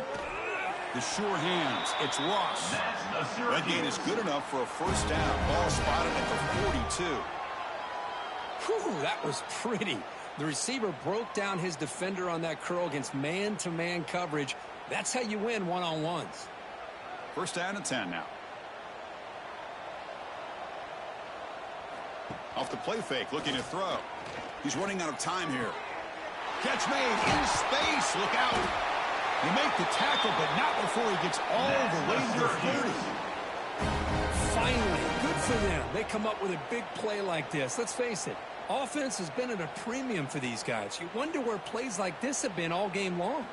The sure hands. It's Ross. That gain is good enough for a first down. Ball spotted at the 42. Whew, that was pretty. The receiver broke down his defender on that curl against man-to-man coverage. That's how you win one-on-ones. First down and 10 now. Off the play fake, looking to throw. He's running out of time here. Catch made in space. Look out. He make the tackle, but not before he gets all the way to the 30. Finally, good for them. They come up with a big play like this. Let's face it, offense has been at a premium for these guys. You wonder where plays like this have been all game long.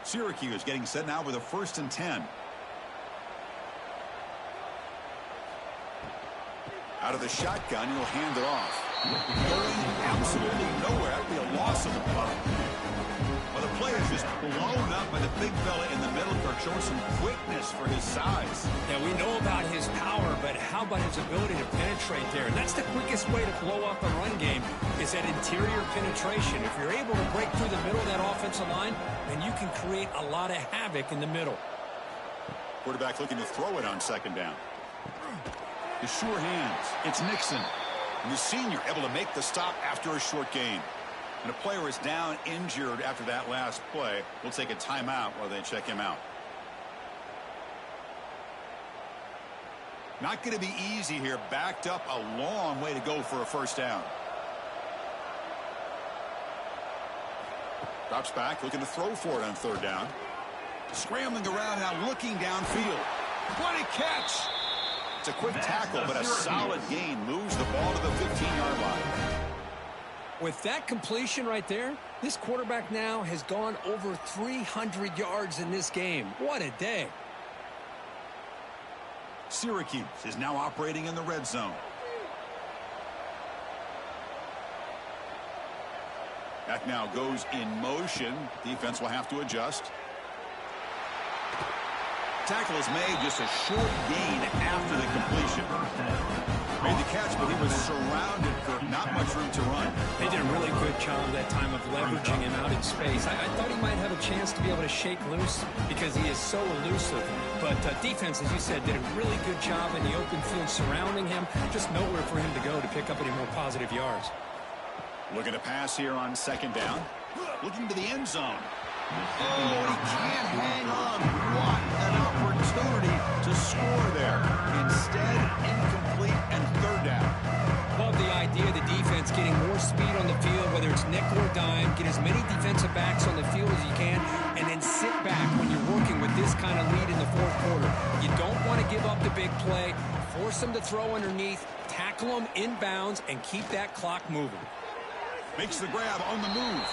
Syracuse getting set now with a 1st and 10. Out of the shotgun, he'll hand it off. Going absolutely nowhere. That'd be a loss of the puck. Well, the play is just blown up by the big fella in the middle for showing some quickness for his size. Yeah, we know about his power, but how about his ability to penetrate there? And that's the quickest way to blow up a run game is that interior penetration. If you're able to break through the middle of that offensive line, then you can create a lot of havoc in the middle. Quarterback looking to throw it on second down. His sure hands. It's Nixon. And the senior able to make the stop after a short gain. And a player is down injured after that last play. We'll take a timeout while they check him out. Not going to be easy here. Backed up a long way to go for a first down. Drops back, looking to throw for it on third down. Scrambling around now, looking downfield. What a catch! It's a quick tackle, but a solid gain. Moves the ball to the 15-yard line. With that completion right there, this quarterback now has gone over 300 yards in this game. What a day. Syracuse is now operating in the red zone. That now goes in motion. Defense will have to adjust. Tackle is made, just a short gain after the completion. Made the catch, but he was surrounded for not much room to run. They did a really good job that time of leveraging him out in space. I thought he might have a chance to be able to shake loose because he is so elusive. But defense, as you said, did a really good job in the open field surrounding him. Just nowhere for him to go to pick up any more positive yards. Looking to pass here on second down. Looking to the end zone. Oh, he can't hang on. What an opportunity to score there. Instead, incomplete and third down. Love the idea of the defense getting more speed on the field, whether it's nickel or dime. Get as many defensive backs on the field as you can, and then sit back when you're working with this kind of lead in the fourth quarter. You don't want to give up the big play. Force them to throw underneath, tackle them inbounds, and keep that clock moving. Makes the grab on the move.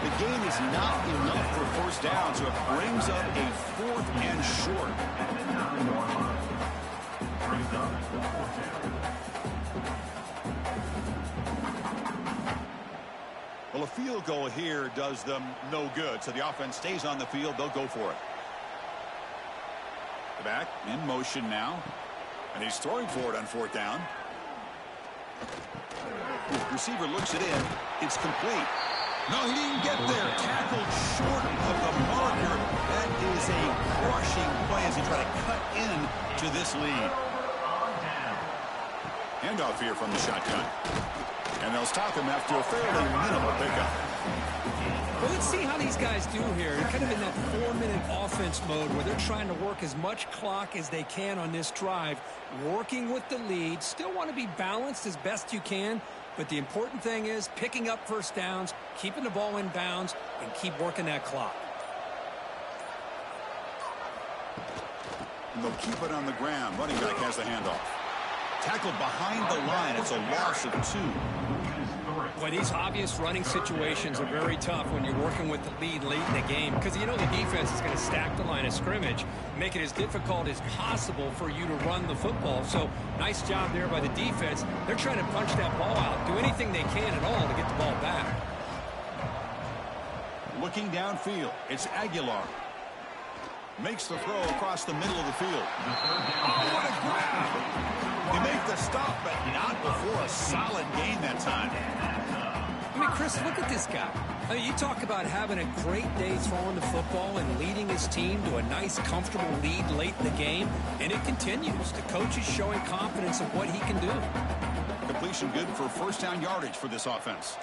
The gain is not enough for first down, so it brings up a fourth and short. Well, a field goal here does them no good, so the offense stays on the field. They'll go for it. The back in motion now, and he's throwing for it on fourth down. Receiver looks it in. It's complete. No, he didn't get there. Tackled short of the marker. That is a crushing play as he tries to cut in to this lead. Handoff here from the shotgun. And they'll stop him after a fairly minimal pickup. Well, let's see how these guys do here. They're kind of in that 4-minute offense mode where they're trying to work as much clock as they can on this drive, working with the lead. Still want to be balanced as best you can, but the important thing is picking up first downs, keeping the ball in bounds, and keep working that clock. And they'll keep it on the ground. Running back has the handoff. Tackled behind the line. It's a loss of 2. Well, these obvious running situations are very tough when you're working with the lead late in the game because you know the defense is going to stack the line of scrimmage, make it as difficult as possible for you to run the football. So nice job there by the defense. They're trying to punch that ball out, do anything they can at all to get the ball back. Looking downfield, it's Aguilar. Makes the throw across the middle of the field. Oh, what a grab! They make the stop, but not before a solid gain that time. I mean, Chris, look at this guy. I mean, you talk about having a great day throwing the football and leading his team to a nice, comfortable lead late in the game, and it continues. The coach is showing confidence of what he can do. Completion good for first down yardage for this offense.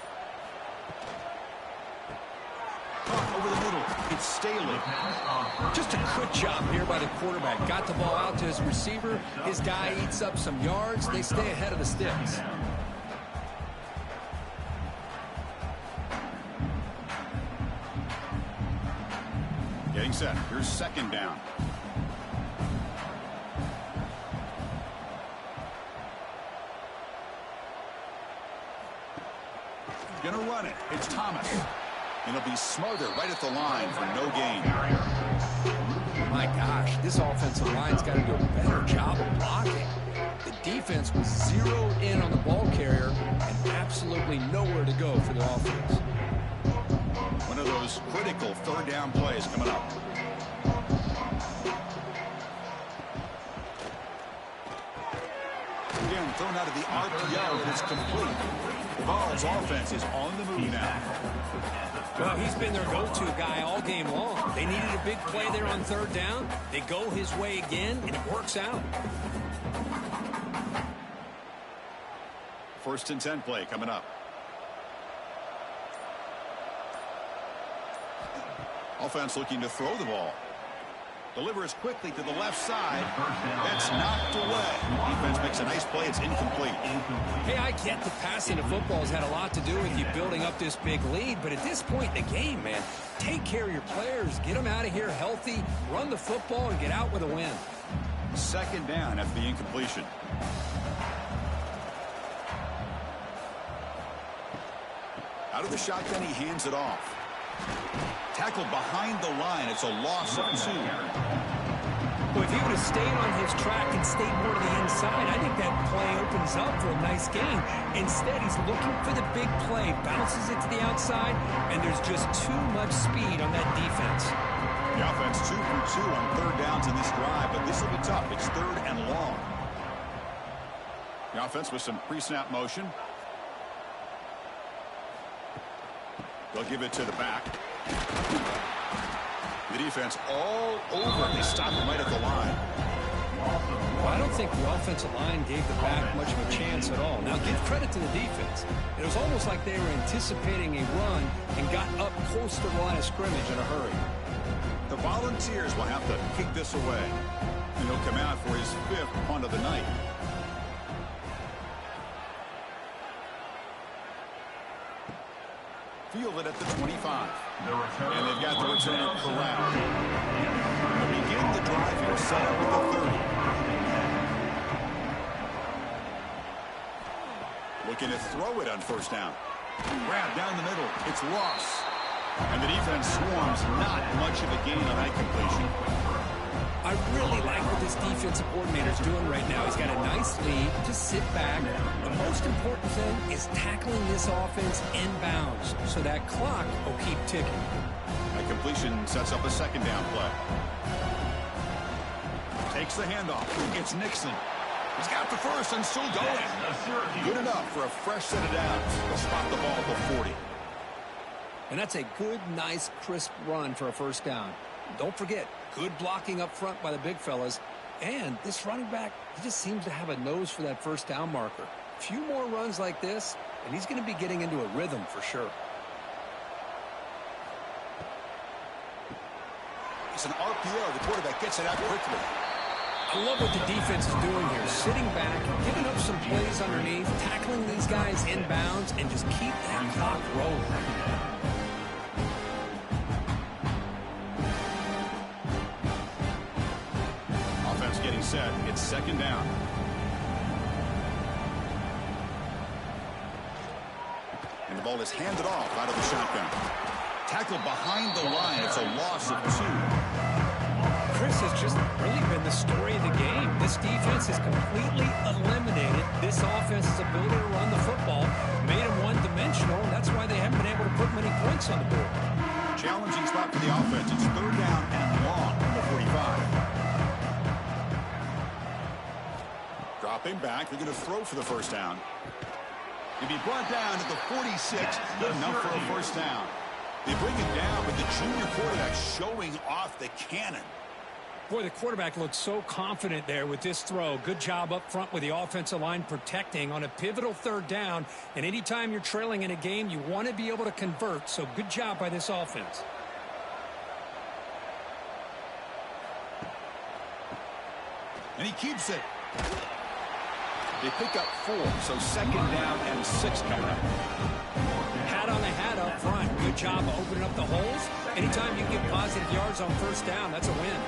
Over the middle, it's Staley. Just a good job here by the quarterback. Got the ball out to his receiver. His guy eats up some yards. They stay ahead of the sticks. Getting set. Here's second down. Gonna run it. It's Thomas. And he'll be smothered right at the line for no gain. My gosh, this offensive line's got to do a better job of blocking. The defense was zeroed in on the ball carrier and absolutely nowhere to go for the offense. One of those critical third down plays coming up. Again, thrown out of the RPO, and it's complete. The Vols offense is on the move now. Well, he's been their go-to guy all game long. They needed a big play there on third down. They go his way again, and it works out. 1st and 10 play coming up. Offense looking to throw the ball. Delivers quickly to the left side. That's knocked away. Defense makes a nice play. It's incomplete. Hey, I get the passing of football has had a lot to do with you building up this big lead, but at this point in the game, man, take care of your players. Get them out of here healthy, run the football, and get out with a win. 2nd down after the incompletion. Out of the shotgun, he hands it off. Tackled behind the line. It's a loss of 2. Well, if he would have stayed on his track and stayed more to the inside, I think that play opens up for a nice game. Instead, he's looking for the big play, bounces it to the outside, and there's just too much speed on that defense. The offense 2 for 2 on third downs in this drive, but this will be tough. It's 3rd and long. The offense with some pre-snap motion. They'll give it to the back. The defense all over. They stop him right at the line. Well, I don't think the offensive line gave the back much of a chance at all. Now, give credit to the defense. It was almost like they were anticipating a run and got up close to the line of scrimmage in a hurry. The Volunteers will have to kick this away. And he'll come out for his 5th punt of the night. Fielded at the 25. And they've got the returner corralled. They'll begin the drive here, set up at the 30. Looking to throw it on 1st down. Grab down the middle. It's Ross. And the defense swarms. Not much of a gain on that completion. I really like what this defensive coordinator is doing right now. He's got a nice lead. Just sit back. The most important thing is tackling this offense inbounds so that clock will keep ticking. That completion sets up a 2nd down play. Takes the handoff. It's Nixon. He's got the first and still going. Good enough for a fresh set of downs. They'll spot the ball at the 40. And that's a good, nice, crisp run for a 1st down. Don't forget, good blocking up front by the big fellas. And this running back, he just seems to have a nose for that 1st down marker. A few more runs like this, and he's going to be getting into a rhythm for sure. It's an RPO. The quarterback gets it out quickly. I love what the defense is doing here. Sitting back, giving up some plays underneath, tackling these guys inbounds, and just keep that clock rolling. Getting set. It's 2nd down. And the ball is handed off out of the shotgun. Tackled behind the line. It's a loss of 2. Chris has just really been the story of the game. This defense has completely eliminated this offense's ability to run the football, made them one-dimensional, and that's why they haven't been able to put many points on the board. Challenging spot for the offense. It's 3rd down and long from the 45. Dropping back. They're going to throw for the 1st down. He'll be brought down at the 46. Good enough for a 1st down. They bring it down, but the junior quarterback showing off the cannon. Boy, the quarterback looks so confident there with this throw. Good job up front with the offensive line protecting on a pivotal 3rd down. And anytime you're trailing in a game, you want to be able to convert. So good job by this offense. And he keeps it. They pick up 4, so 2nd down and 6 coming up. Hat on the hat up front. Good job of opening up the holes. Anytime you can get positive yards on 1st down, that's a win.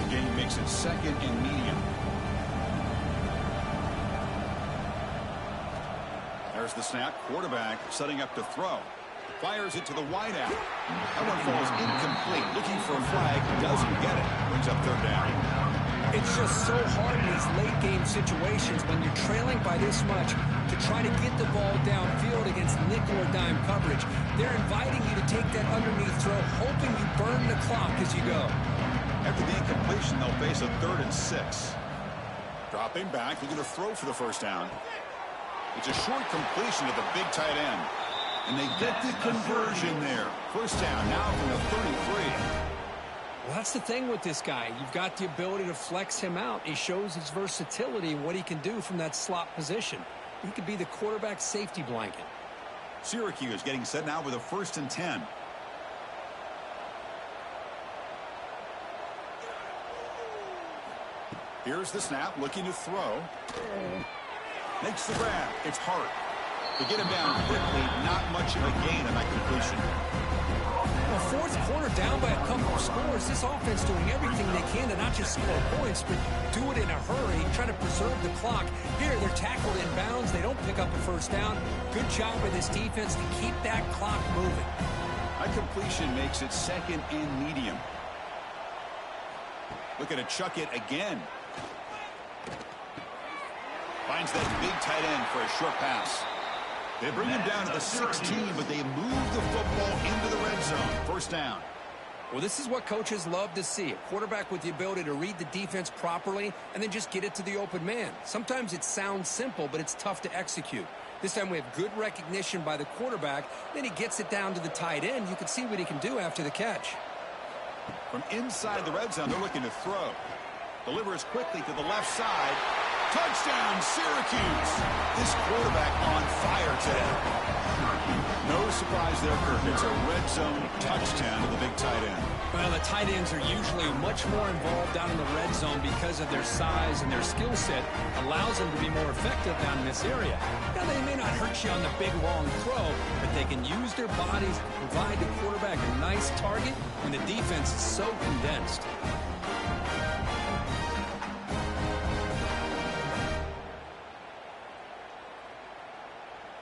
Again, he makes it 2nd and medium. There's the snap. Quarterback setting up to throw. Fires it to the wideout. That one falls incomplete. Looking for a flag. Doesn't get it. Brings up 3rd down. It's just so hard in these late-game situations when you're trailing by this much to try to get the ball downfield against nickel or dime coverage. They're inviting you to take that underneath throw, hoping you burn the clock as you go. After the incompletion, they'll face a 3rd and 6. Dropping back, looking to throw for the first down. It's a short completion to the big tight end. And they get the conversion there. First down now from the 33. Well, that's the thing with this guy. You've got the ability to flex him out. He shows his versatility and what he can do from that slot position. He could be the quarterback safety blanket. Syracuse getting set now with a 1st and 10. Here's the snap, looking to throw. Makes the grab. It's Hart. They get him down quickly. Not much of a gain on that completion. Well, 4th quarter down by a couple of scores. This offense doing everything they can to not just score points, but do it in a hurry, trying to preserve the clock. Here, they're tackled in bounds. They don't pick up a first down. Good job by this defense to keep that clock moving. That completion makes it 2nd and medium. Looking to chuck it again. Finds that big tight end for a short pass. They bring him down to the 16, but they move the football into the red zone. First down. Well, this is what coaches love to see. A quarterback with the ability to read the defense properly and then just get it to the open man. Sometimes it sounds simple, but it's tough to execute. This time we have good recognition by the quarterback. Then he gets it down to the tight end. You can see what he can do after the catch. From inside the red zone, they're looking to throw. Delivers quickly to the left side. Touchdown, Syracuse. This quarterback on fire today. No surprise there, Kirk. It's a red zone touchdown to the big tight end. Well, the tight ends are usually much more involved down in the red zone because of their size and their skill set allows them to be more effective down in this area. Now, they may not hurt you on the big, long throw, but they can use their bodies to provide the quarterback a nice target when the defense is so condensed.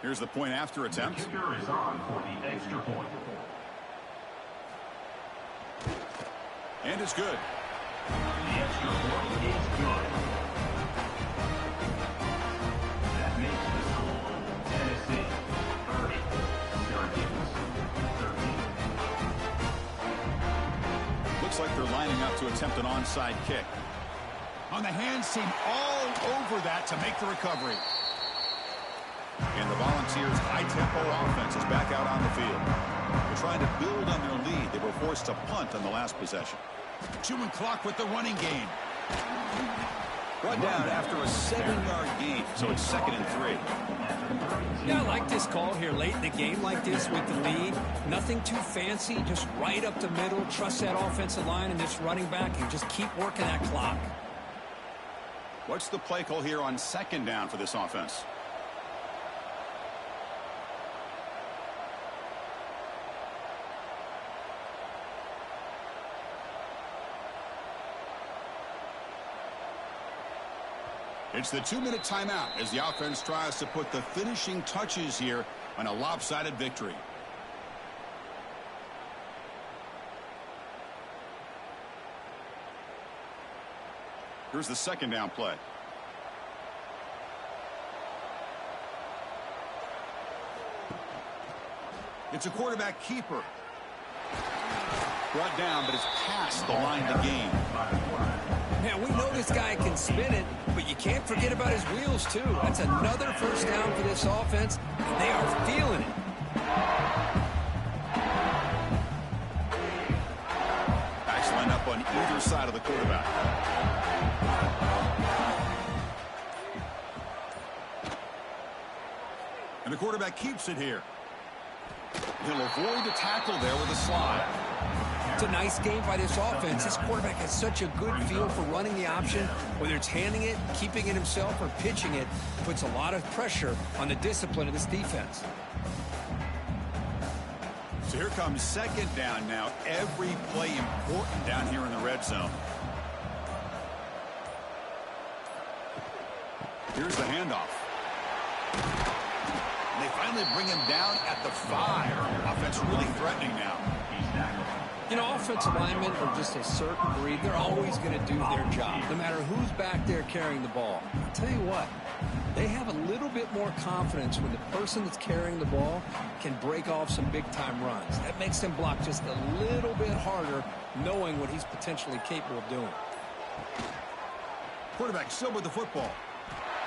Here's the point after attempt. The kicker is on for the extra point. And it's good. The extra point is good. That makes the score Tennessee 30, Syracuse 13. Looks like they're lining up to attempt an onside kick. On the hands team all over that to make the recovery. And the Volunteers' high-tempo offense is back out on the field. They're trying to build on their lead. They were forced to punt on the last possession. Chewing clock with the running game. Brought down after a 7-yard gain, so it's 2nd and 3. Yeah, I like this call here late in the game like this with the lead. Nothing too fancy, just right up the middle. Trust that offensive line and this running back and just keep working that clock. What's the play call here on 2nd down for this offense? It's the 2-minute timeout as the offense tries to put the finishing touches here on a lopsided victory. Here's the 2nd down play. It's a quarterback keeper. Brought down, but it's past the line to gain. Man, we know this guy can spin it, but you can't forget about his wheels, too. That's another first down for this offense, and they are feeling it. Backs line up on either side of the quarterback. And the quarterback keeps it here. He'll avoid the tackle there with a slide. It's a nice game by this offense. This quarterback has such a good feel for running the option. Whether it's handing it, keeping it himself, or pitching it, puts a lot of pressure on the discipline of this defense. So here comes 2nd down now. Every play important down here in the red zone. Here's the handoff. And they finally bring him down at the 5. Offense really threatening now. He's tackled You know, offensive linemen are just a certain breed. They're always going to do their job, no matter who's back there carrying the ball. I'll tell you what, they have a little bit more confidence when the person that's carrying the ball can break off some big-time runs. That makes them block just a little bit harder, knowing what he's potentially capable of doing. Quarterback still with the football.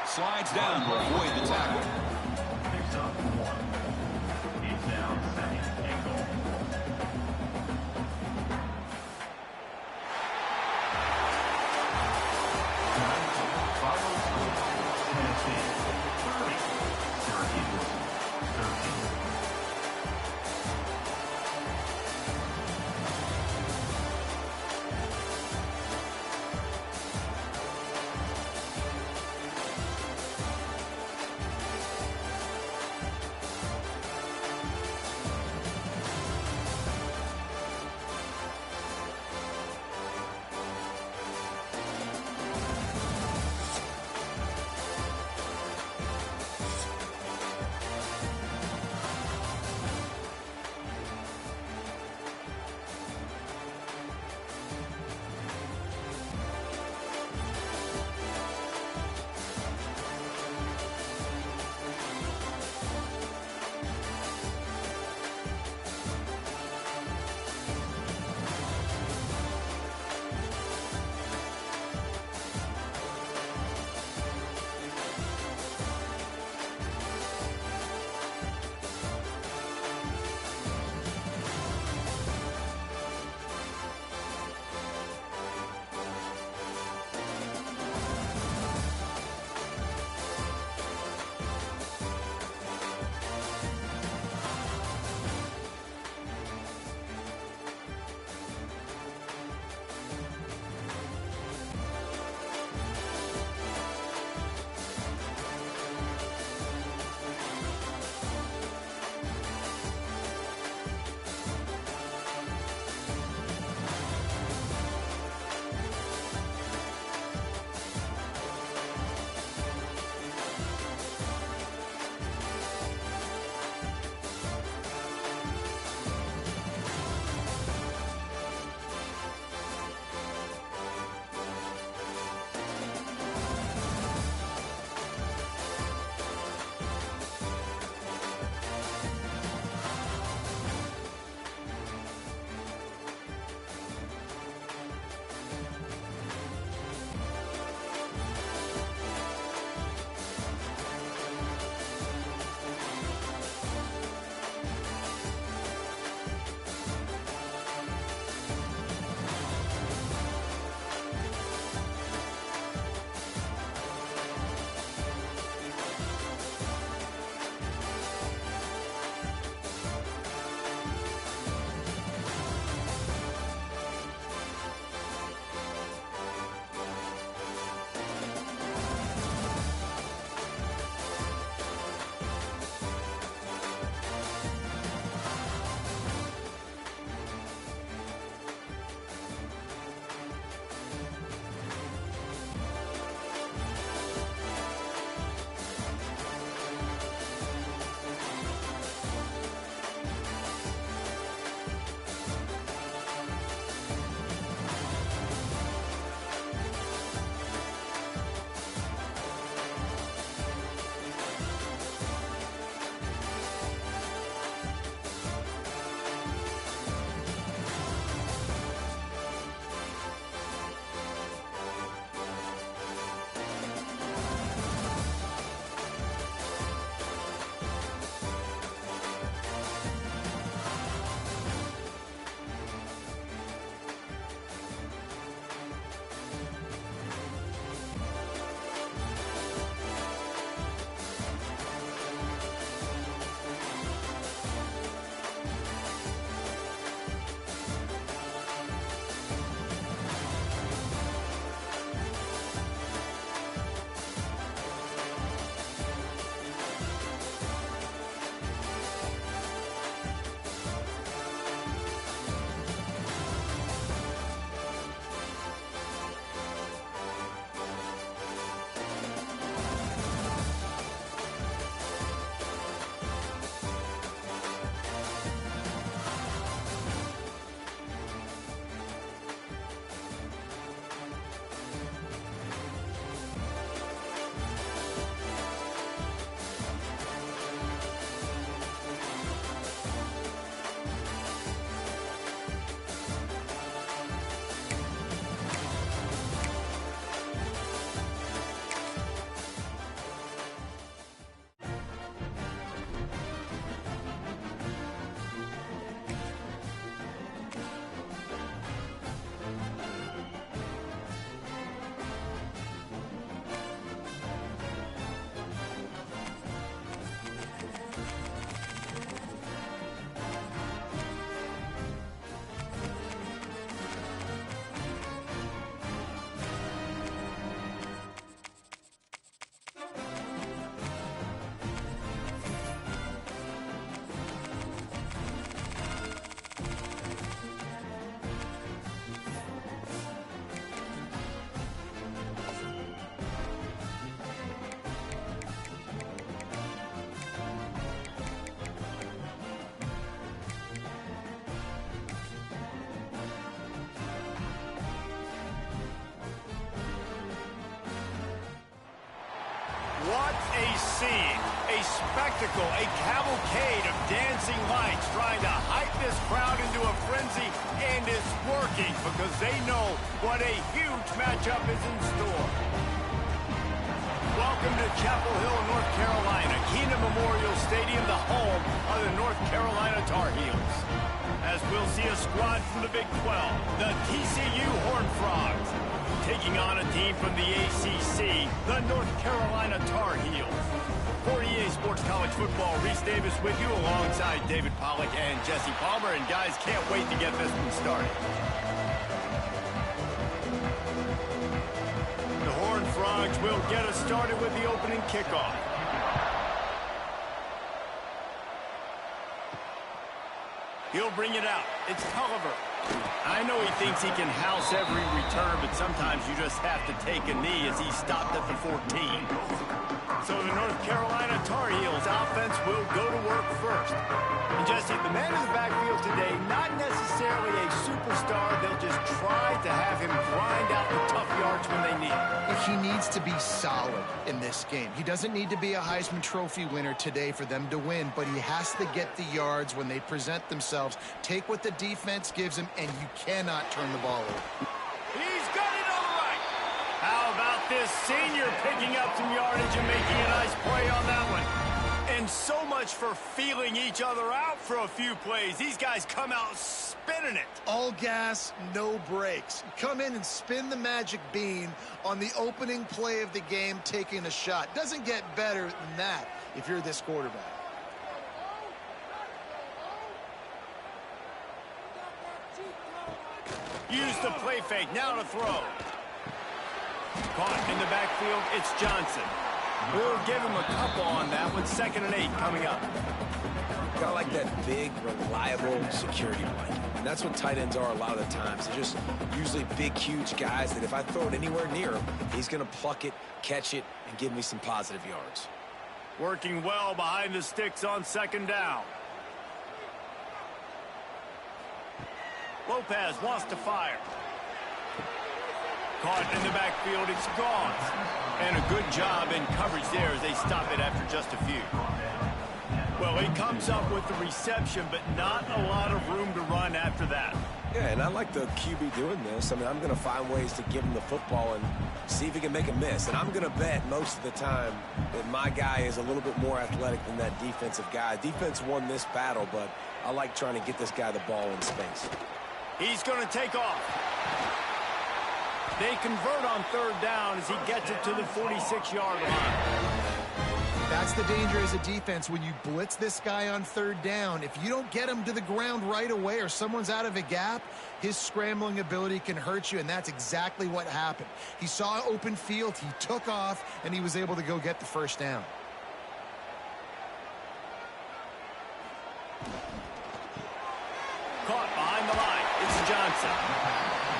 Slides down to avoid the tackle. Picks up 1. He's down second and goal. What a scene, a spectacle, a cavalcade of dancing lights trying to hype this crowd into a frenzy, and it's working because they know what a huge matchup is in store. Welcome to Chapel Hill, North Carolina, Keenan Memorial Stadium, the home of the North Carolina Tar Heels. As we'll see a squad from the Big 12, the TCU Horned Frogs, taking on a team from the ACC, the North Carolina Tar Heels. For EA Sports College Football, Reese Davis with you alongside David Pollack and Jesse Palmer. And guys, can't wait to get this one started. The Horned Frogs will get us started with the opening kickoff. He'll bring it out. It's Tulliver. I know he thinks he can house every return, but sometimes you just have to take a knee as he stopped at the 14. So the North Carolina Tar Heels offense will go to work first. And Jesse, the man in the backfield today, not necessarily a superstar. They'll just try to have him grind out the tough yards when they need it. He needs to be solid in this game. He doesn't need to be a Heisman Trophy winner today for them to win, but he has to get the yards when they present themselves. Take what the defense gives him, and you cannot turn the ball over. He's got it on the right. How about this senior picking up some yardage and making a nice play on that one? And so much for feeling each other out for a few plays. These guys come out spinning it. All gas, no brakes. Come in and spin the magic bean on the opening play of the game, taking a shot. Doesn't get better than that if you're this quarterback. Use the play fake, now to throw. Caught in the backfield, it's Johnson. We'll give him a couple on that one. 2nd and 8 coming up. Got like that big, reliable security blanket. And that's what tight ends are a lot of the times. They're just usually big, huge guys that if I throw it anywhere near him, he's going to pluck it, catch it, and give me some positive yards. Working well behind the sticks on 2nd down. Lopez wants to fire. Caught in the backfield, it's gone. And a good job in coverage there as they stop it after just a few. Well, he comes up with the reception, but not a lot of room to run after that. Yeah, and I like the QB doing this. I mean, I'm going to find ways to give him the football and see if he can make a miss. And I'm going to bet most of the time that my guy is a little bit more athletic than that defensive guy. Defense won this battle, but I like trying to get this guy the ball in space. He's going to take off. They convert on 3rd down as he gets it to the 46-yard line. That's the danger as a defense when you blitz this guy on 3rd down. If you don't get him to the ground right away or someone's out of a gap, his scrambling ability can hurt you, and that's exactly what happened. He saw open field, he took off, and he was able to go get the 1st down. Caught behind the line. It's Johnson.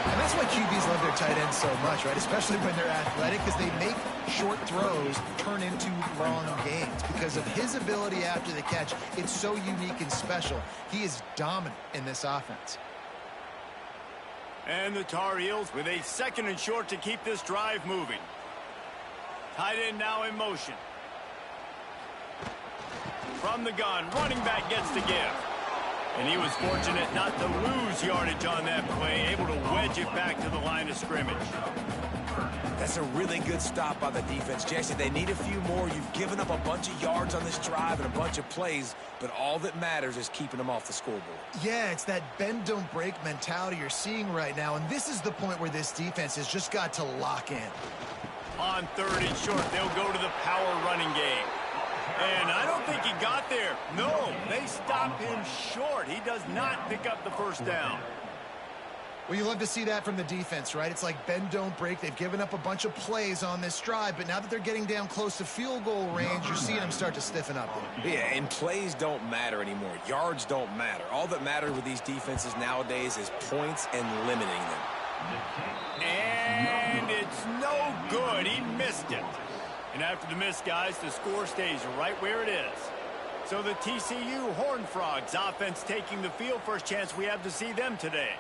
And that's why QBs love their tight ends so much, right? Especially when they're athletic, because they make short throws turn into long gains. Because of his ability after the catch, it's so unique and special. He is dominant in this offense. And the Tar Heels with a 2nd and short to keep this drive moving. Tight end now in motion. From the gun, running back gets the give. And he was fortunate not to lose yardage on that play, able to wedge it back to the line of scrimmage. That's a really good stop by the defense, Jesse. They need a few more. You've given up a bunch of yards on this drive and a bunch of plays, but all that matters is keeping them off the scoreboard. Yeah, it's that bend, don't break mentality you're seeing right now, and this is the point where this defense has just got to lock in. On 3rd and short, they'll go to the power running game. And I don't think he got there. No, they stop him short. He does not pick up the 1st down. Well, you love to see that from the defense, right? It's like bend, don't break. They've given up a bunch of plays on this drive, but now that they're getting down close to field goal range, you're seeing them start to stiffen up there. Yeah, and plays don't matter anymore. Yards don't matter. All that matters with these defenses nowadays is points and limiting them. And it's no good. He missed it. And after the miss, guys, the score stays right where it is. So the TCU Horned Frogs offense taking the field. First chance we have to see them today.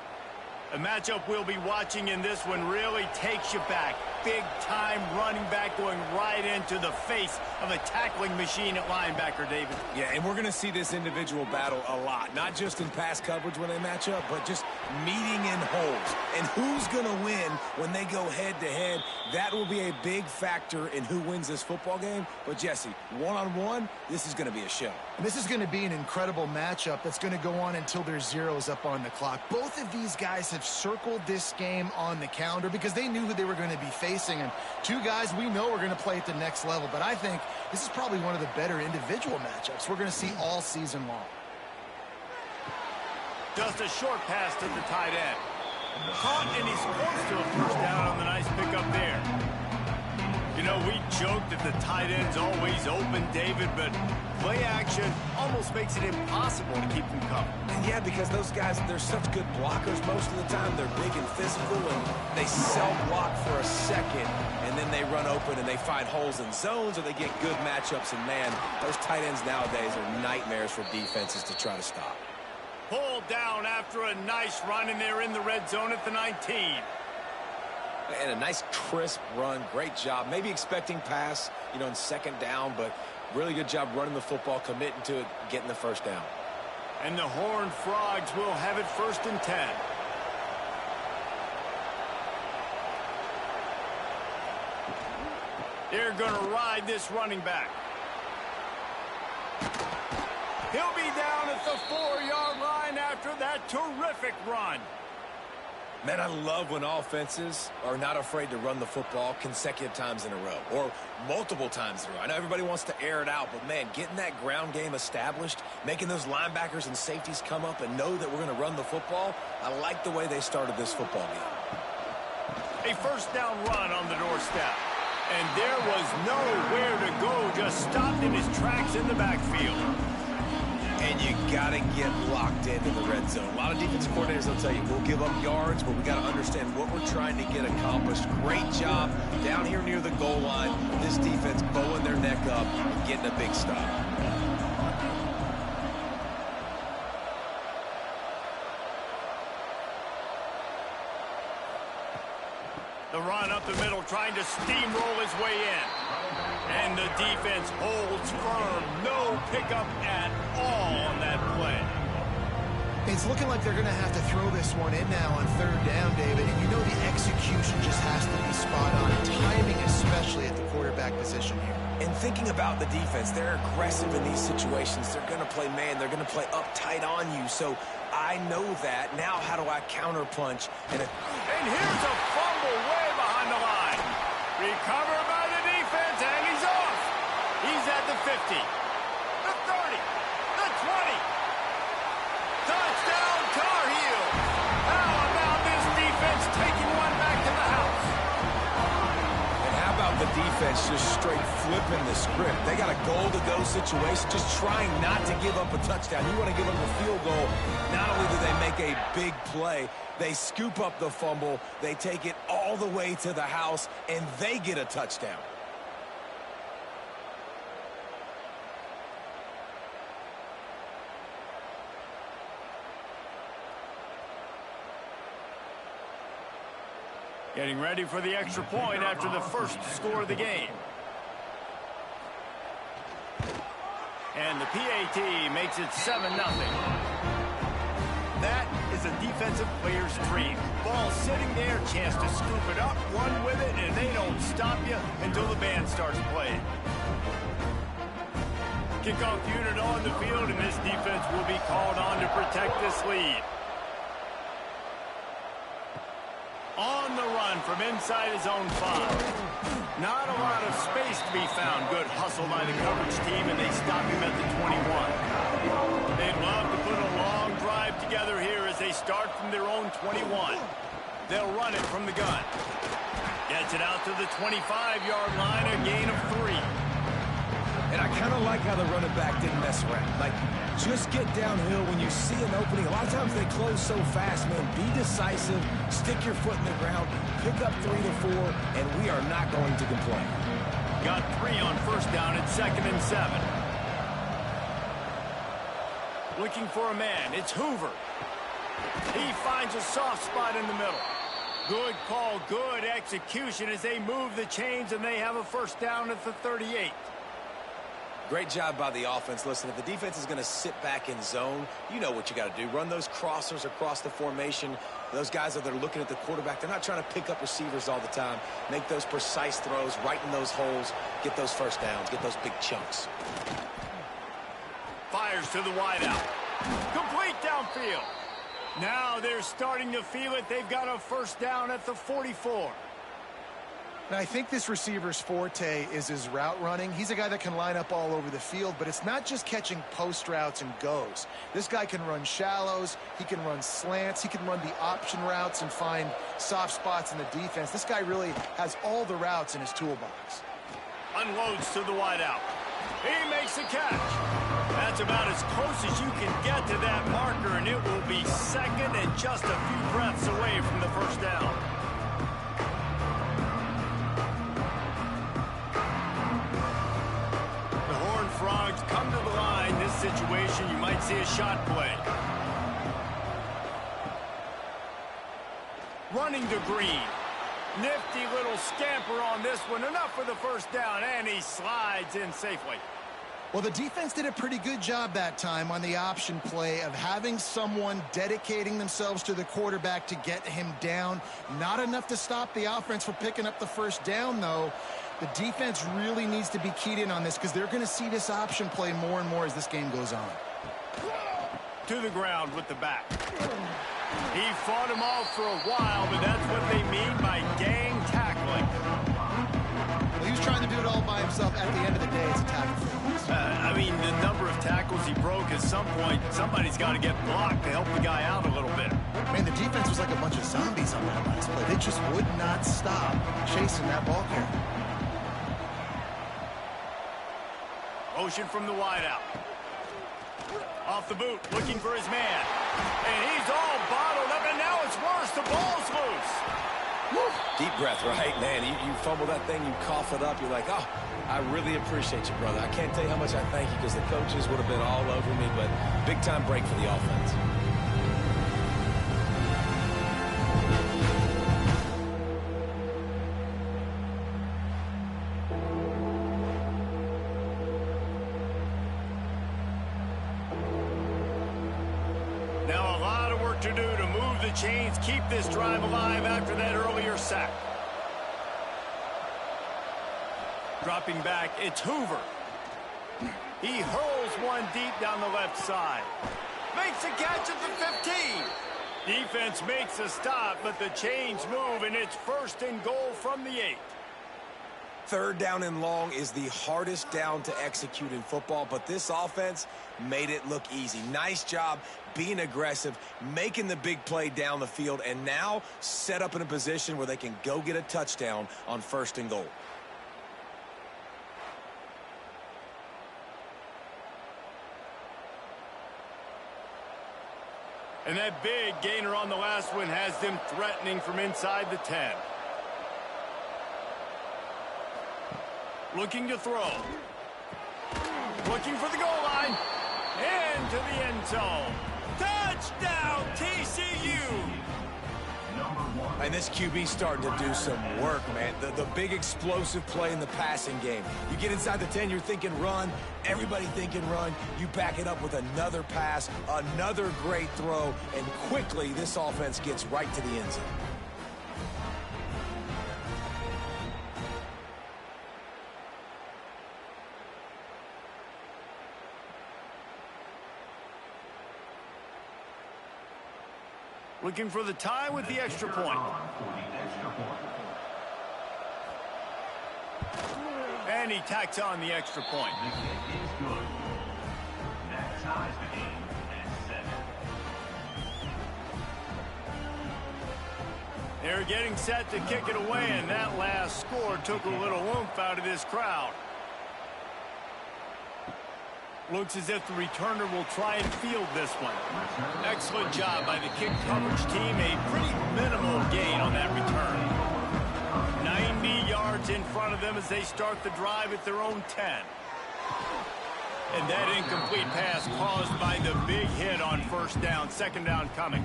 A matchup we'll be watching in this one really takes you back. big-time running back going right into the face of a tackling machine at linebacker, David. Yeah, and we're going to see this individual battle a lot, not just in pass coverage when they match up, but just meeting in holes. And who's going to win when they go head-to-head? That will be a big factor in who wins this football game. But, Jesse, one-on-one, this is going to be a show. And this is going to be an incredible matchup that's going to go on until there's zeros up on the clock. Both of these guys have circled this game on the calendar because they knew who they were going to be facing. And two guys we know are going to play at the next level. But I think this is probably one of the better individual matchups we're going to see all season long. Just a short pass to the tight end. Caught, and he's close to a first down on the nice pickup there. You know, we joked that the tight end's always open, David, but play action almost makes it impossible to keep them covered. And yeah, because those guys, they're such good blockers most of the time. They're big and physical, and they self-block for a second, and then they run open and they find holes in zones, or they get good matchups. And, man, those tight ends nowadays are nightmares for defenses to try to stop. Pulled down after a nice run, and they're in the red zone at the 19. And a nice crisp run. Great job. Maybe expecting pass, you know, in second down, but really good job running the football, committing to it, getting the first down. And the Horned Frogs will have it 1st and 10. They're going to ride this running back. He'll be down at the 4-yard line after that terrific run. Man, I love when offenses are not afraid to run the football consecutive times in a row or multiple times in a row. I know everybody wants to air it out, but, man, getting that ground game established, making those linebackers and safeties come up and know that we're going to run the football, I like the way they started this football game. A first down run on the doorstep. And there was nowhere to go, just stopped in his tracks in the backfield. And you got to get locked into the red zone. A lot of defensive coordinators will tell you, we'll give up yards, but we got to understand what we're trying to get accomplished. Great job down here near the goal line. This defense bowing their neck up and getting a big stop. The run up the middle, trying to steamroll his way in. And the defense holds firm. No pickup at all on that play. It's looking like they're going to have to throw this one in now on 3rd down, David. And you know the execution just has to be spot on. And timing, especially at the quarterback position here. And thinking about the defense, they're aggressive in these situations. They're going to play man. They're going to play uptight on you. So I know that. Now how do I counterpunch? And here's a fumble way behind the line. Recovered by the defense, and he's off. He's at the 50, the 30, the 20. Touchdown, Tar Heels. How about this defense taking one back to the house? And how about the defense just straight flipping the script? They got a goal-to-go situation, just trying not to give up a touchdown. You want to give them a field goal. Not only do they make a big play, they scoop up the fumble, they take it all the way to the house, and they get a touchdown. Getting ready for the extra point after the first score of the game. And the PAT makes it 7-0. That is a defensive player's dream. Ball sitting there, chance to scoop it up, run with it, and they don't stop you until the band starts playing. Kickoff unit on the field, and this defense will be called on to protect this lead. On the run from inside his own 5. Not a lot of space to be found. Good hustle by the coverage team, and they stop him at the 21. They'd love to put a long drive together here as they start from their own 21. They'll run it from the gun. Gets it out to the 25-yard line, a gain of 3. And I kind of like how the running back didn't mess around. Like, just get downhill when you see an opening. A lot of times they close so fast, man. Be decisive, stick your foot in the ground, pick up 3 to 4, and we are not going to complain. Got 3 on first down at 2nd and 7. Looking for a man. It's Hoover. He finds a soft spot in the middle. Good call, good execution as they move the chains and they have a first down at the 38. Great job by the offense. Listen, if the defense is going to sit back in zone, you know what you got to do. Run those crossers across the formation. Those guys that are looking at the quarterback, they're not trying to pick up receivers all the time. Make those precise throws, right in those holes, get those first downs, get those big chunks. Fires to the wideout. Complete downfield. Now they're starting to feel it. They've got a first down at the 44. Now, I think this receiver's forte is his route running. He's a guy that can line up all over the field, but it's not just catching post routes and goes. This guy can run shallows, he can run slants, he can run the option routes and find soft spots in the defense. This guy really has all the routes in his toolbox. Unloads to the wideout. He makes a catch. That's about as close as you can get to that marker, and it will be second and just a few breaths away from the first down. Frogs come to the line. This situation, you might see a shot play. Running to Green. Nifty little scamper on this one. Enough for the first down, and he slides in safely. Well, the defense did a pretty good job that time on the option play of having someone dedicating themselves to the quarterback to get him down. Not enough to stop the offense from picking up the first down, though. The defense really needs to be keyed in on this because they're going to see this option play more and more as this game goes on. To the ground with the back. He fought him off for a while, but that's what they mean by gang tackling. Well, he was trying to do it all by himself. At the end of the day, it's a tackle for him. I mean, the number of tackles he broke at some point, somebody's got to get blocked to help the guy out a little bit. Man, the defense was like a bunch of zombies on that last play. They just would not stop chasing that ball carrier. Motion from the wideout. Off the boot, looking for his man. And he's all bottled up, and now it's worse. The ball's loose. Woo. Deep breath, right? Man, you fumble that thing, you cough it up, you're like, oh, I really appreciate you, brother. I can't tell you how much I thank you because the coaches would have been all over me, but big-time break for the offense. To do to move the chains, keep this drive alive after that earlier sack. Dropping back, it's Hoover. He hurls one deep down the left side. Makes a catch at the 15. Defense makes a stop, but the chains move, and it's first and goal from the 8. Third down and long is the hardest down to execute in football, but this offense made it look easy. Nice job being aggressive, making the big play down the field, and now set up in a position where they can go get a touchdown on first and goal. And that big gainer on the last one has them threatening from inside the 10. Looking to throw. Looking for the goal line. Into the end zone. Touchdown, TCU! And this QB's starting to do some work, man. The big explosive play in the passing game. You get inside the 10, you're thinking run. Everybody thinking run. You back it up with another pass, another great throw, and quickly this offense gets right to the end zone. Looking for the tie with the extra point. And he tacks on the extra point. That ties the game at 7. They're getting set to kick it away, and that last score took a little oomph out of this crowd. Looks as if the returner will try and field this one. Excellent job by the kick coverage team. A pretty minimal gain on that return. 90 yards in front of them as they start the drive at their own 10. And that incomplete pass caused by the big hit on first down. Second down coming.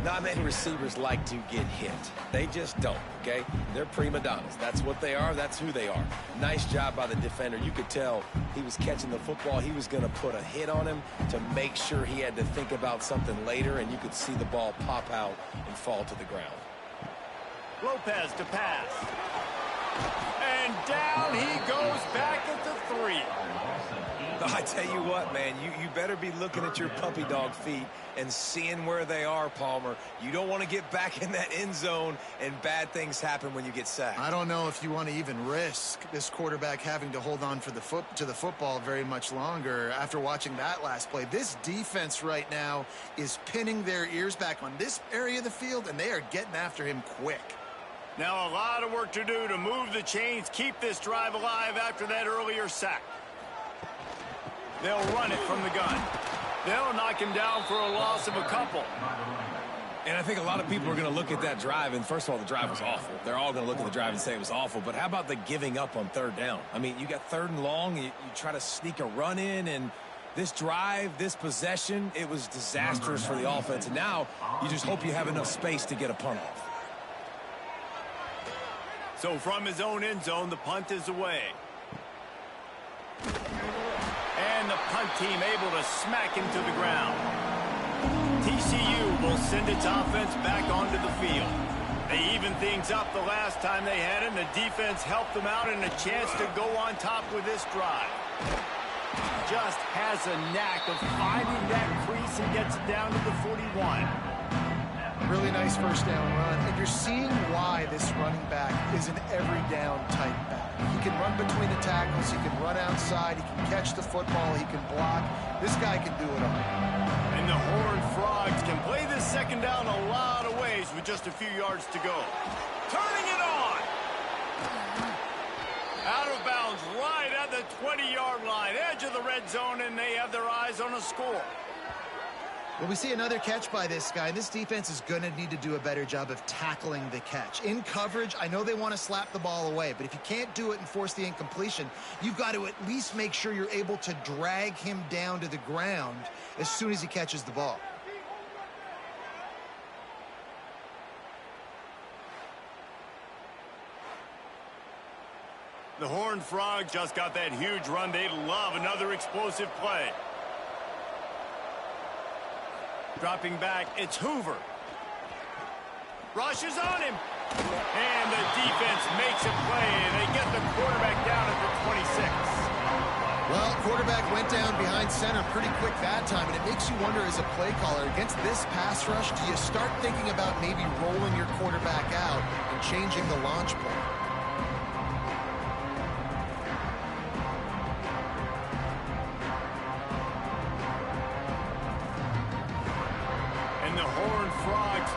Not many receivers like to get hit. They just don't, okay? They're prima donnas. That's what they are. That's who they are. Nice job by the defender. You could tell he was catching the football. He was going to put a hit on him to make sure he had to think about something later, and you could see the ball pop out and fall to the ground. Lopez to pass. And down he goes back at the 3. I tell you what, man, you better be looking at your puppy dog feet and seeing where they are, Palmer. You don't want to get back in that end zone and bad things happen when you get sacked. I don't know if you want to even risk this quarterback having to hold on to the football very much longer after watching that last play. This defense right now is pinning their ears back on this area of the field, and they are getting after him quick. Now a lot of work to do to move the chains, keep this drive alive after that earlier sack. They'll run it from the gun. They'll knock him down for a loss of a couple. And I think a lot of people are going to look at that drive, and first of all, the drive was awful. They're all going to look at the drive and say it was awful, but how about the giving up on third down? I mean, you got third and long, you try to sneak a run in, and this drive, this possession, it was disastrous for the offense, and now you just hope you have enough space to get a punt off. So from his own end zone, the punt is away. And the punt team able to smack him to the ground. TCU will send its offense back onto the field. They evened things up the last time they had it, and the defense helped them out and a chance to go on top with this drive. Just has a knack of finding that crease and gets it down to the 41. Really nice first down run, and you're seeing why this running back is an every down type back. He can run between the tackles, he can run outside, he can catch the football, he can block. This guy can do it all. And the Horned Frogs can play this second down a lot of ways with just a few yards to go. Turning it on! Out of bounds right at the 20-yard line, edge of the red zone, and they have their eyes on a score. Well, we see another catch by this guy. This defense is going to need to do a better job of tackling the catch. In coverage, I know they want to slap the ball away, but if you can't do it and force the incompletion, you've got to at least make sure you're able to drag him down to the ground as soon as he catches the ball. The Horned Frogs just got that huge run. They love another explosive play. Dropping back, it's Hoover. Rushes on him. And the defense makes a play, and they get the quarterback down at the 26. Well, quarterback went down behind center pretty quick that time, and it makes you wonder as a play caller, against this pass rush, do you start thinking about maybe rolling your quarterback out and changing the launch point?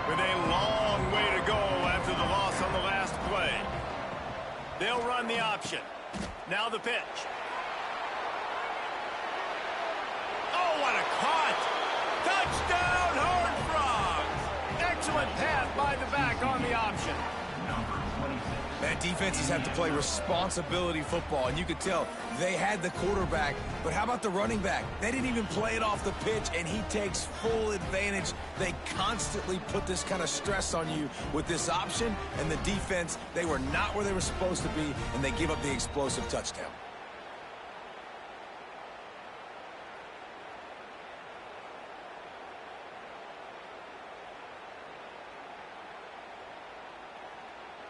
With a long way to go after the loss on the last play. They'll run the option. Now the pitch. Oh, what a caught! Touchdown, Horned Frogs! Excellent pass by the back on the option. Man, defenses have to play responsibility football, and you could tell they had the quarterback, but how about the running back? They didn't even play it off the pitch, and he takes full advantage. They constantly put this kind of stress on you with this option, and the defense, they were not where they were supposed to be, and they give up the explosive touchdown.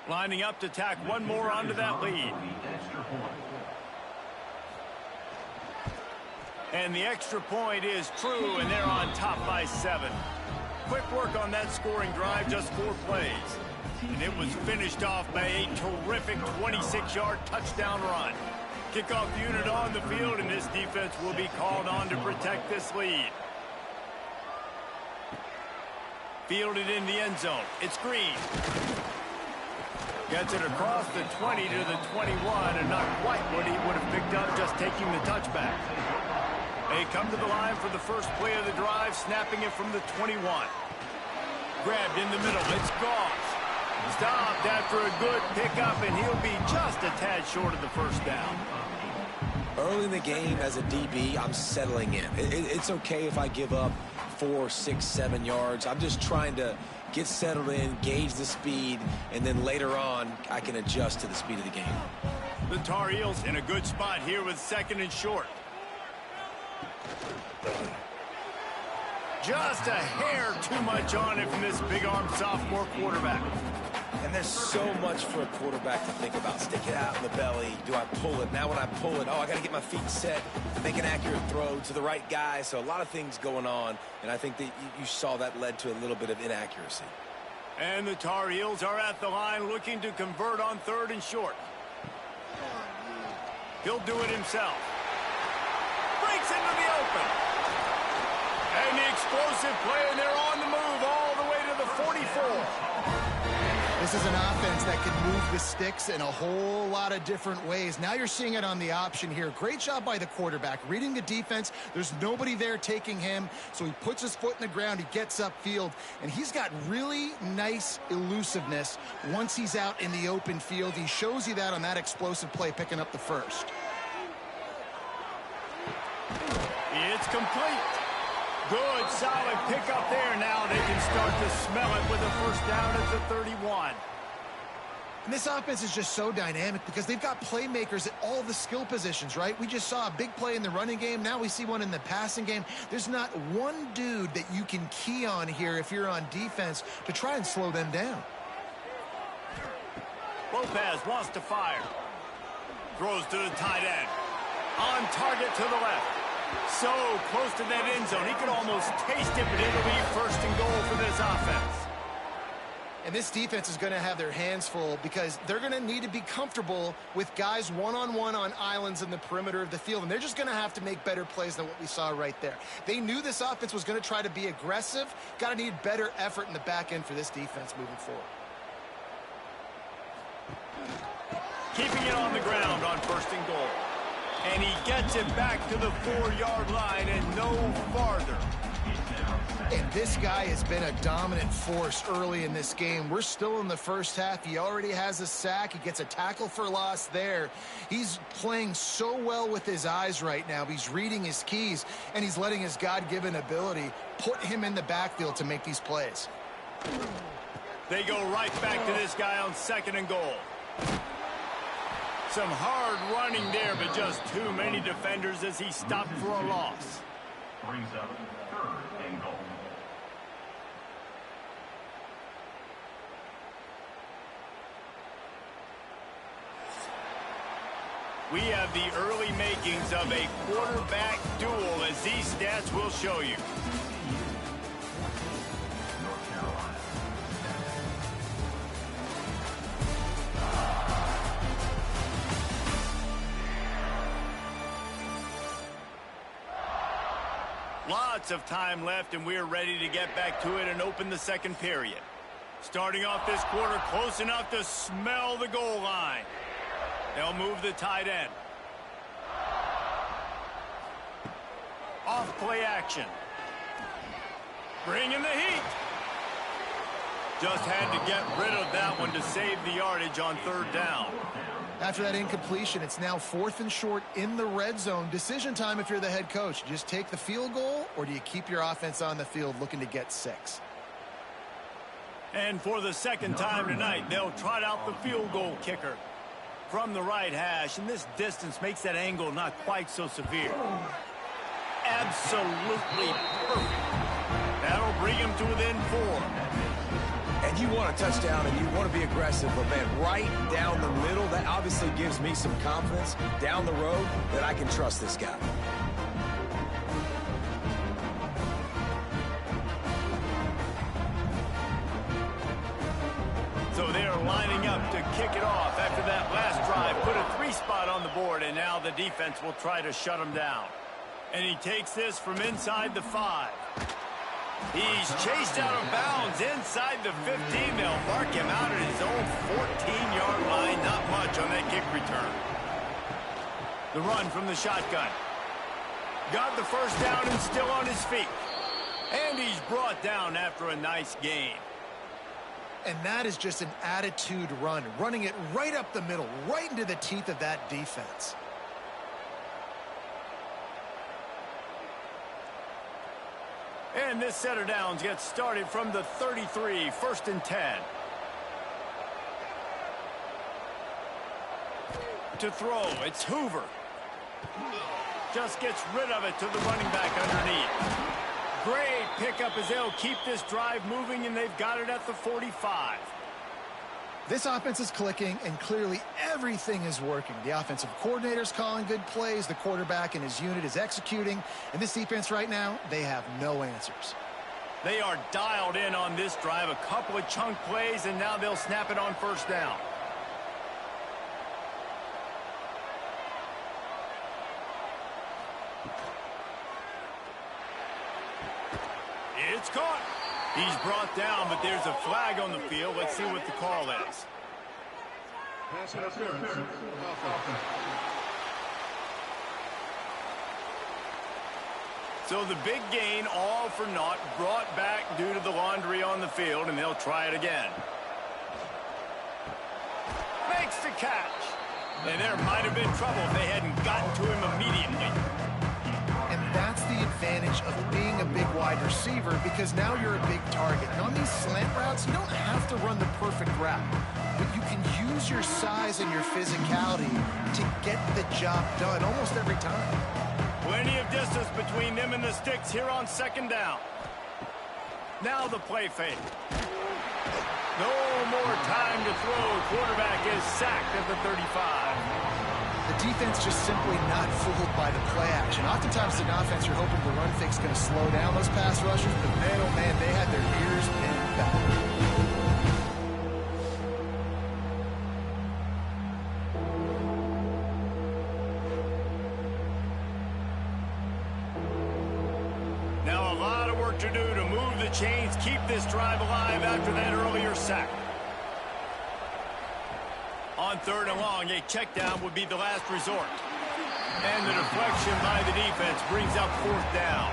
Lining up to tack one more onto that lead. And the extra point is true, and they're on top by 7. Quick work on that scoring drive, just 4 plays. And it was finished off by a terrific 26-yard touchdown run. Kickoff unit on the field, and this defense will be called on to protect this lead. Fielded in the end zone. It's Green. Gets it across the 20 to the 21, and not quite what he would have picked up just taking the touchback. They come to the line for the first play of the drive, snapping it from the 21. Grabbed in the middle, it's Goff. Stopped after a good pickup, and he'll be just a tad short of the first down. Early in the game as a DB, I'm settling in. It's okay if I give up 4, 6, 7 yards. I'm just trying to get settled in, gauge the speed, and then later on, I can adjust to the speed of the game. The Tar Heels in a good spot here with 2nd and short. Just a hair too much on it from this big-arm sophomore quarterback. And there's so much for a quarterback to think about. Stick it out in the belly. Do I pull it? Now when I pull it, I got to get my feet set to make an accurate throw to the right guy. So a lot of things going on, and I think that you saw that led to a little bit of inaccuracy. And the Tar Heels are at the line looking to convert on 3rd and short. He'll do it himself. Breaks into the open. And the explosive play, and they're on the move all the way to the 44. This is an offense that can move the sticks in a whole lot of different ways. Now you're seeing it on the option here. Great job by the quarterback. Reading the defense, there's nobody there taking him, so he puts his foot in the ground, he gets upfield, and he's got really nice elusiveness once he's out in the open field. He shows you that on that explosive play, picking up the first. It's complete. Good, solid pickup there. Now they can start to smell it with a first down at the 31. And this offense is just so dynamic because they've got playmakers at all the skill positions, right? We just saw a big play in the running game. Now we see one in the passing game. There's not one dude that you can key on here if you're on defense to try and slow them down. Lopez wants to fire. Throws to the tight end. On target to the left. So close to that end zone. He could almost taste it, but it'll be 1st and goal for this offense. And this defense is going to have their hands full because they're going to need to be comfortable with guys one-on-one on islands in the perimeter of the field. And they're just going to have to make better plays than what we saw right there. They knew this offense was going to try to be aggressive. Got to need better effort in the back end for this defense moving forward. Keeping it on the ground on 1st and goal. And he gets it back to the 4-yard line and no farther. And this guy has been a dominant force early in this game. We're still in the first half. He already has a sack. He gets a tackle for loss there. He's playing so well with his eyes right now. He's reading his keys, and he's letting his God-given ability put him in the backfield to make these plays. They go right back to this guy on 2nd and goal. Some hard running there, but just too many defenders as he stopped for a loss. Brings up 3rd and goal. We have the early makings of a quarterback duel, as these stats will show you. Lots of time left, and we're ready to get back to it and open the 2nd period. Starting off this quarter close enough to smell the goal line. They'll move the tight end. Off play action. Bringing the heat. Just had to get rid of that one to save the yardage on 3rd down. After that incompletion, it's now 4th and short in the red zone. Decision time if you're the head coach. You just take the field goal, or do you keep your offense on the field looking to get 6? And for the 2nd time tonight, they'll trot out the field goal kicker from the right hash, and this distance makes that angle not quite so severe. Absolutely perfect. That'll bring him to within 4. And you want a touchdown and you want to be aggressive, but man, right down the middle, that obviously gives me some confidence down the road that I can trust this guy. So they're lining up to kick it off after that last drive. Put a 3 spot on the board, and now the defense will try to shut him down. And he takes this from inside the 5. He's chased out of bounds inside the 15. They'll mark him out at his own 14-yard line. Not much on that kick return. The run from the shotgun. Got the first down and still on his feet. And he's brought down after a nice gain. And that is just an attitude run, running it right up the middle, right into the teeth of that defense. And this set of downs gets started from the 33, 1st and 10. To throw, it's Hoover. Just gets rid of it to the running back underneath. Great pickup as they'll keep this drive moving, and they've got it at the 45. This offense is clicking, and clearly everything is working. The offensive coordinator's calling good plays. The quarterback and his unit is executing. And this defense right now, they have no answers. They are dialed in on this drive. A couple of chunk plays, and now they'll snap it on 1st down. It's caught. He's brought down, but there's a flag on the field. Let's see what the call is. Pass interference. Offense. So the big gain, all for naught, brought back due to the laundry on the field, and they'll try it again. Makes the catch. And there might have been trouble if they hadn't gotten to him immediately. And that's the advantage of being a big wide receiver, because now you're a big target. And on these slant routes, you don't have to run the perfect route, but you can use your size and your physicality to get the job done almost every time. Plenty of distance between them and the sticks here on 2nd down. Now the play fake. No more time to throw. Quarterback is sacked at the 35. The defense just simply not fooled by the play action. Oftentimes in offense, you're hoping the run fake's going to slow down those pass rushers, but man, oh man, they had their ears pinned back. Now a lot of work to do to move the chains, keep this drive alive after that earlier sack. On 3rd and long, a check down would be the last resort. And the deflection by the defense brings up 4th down.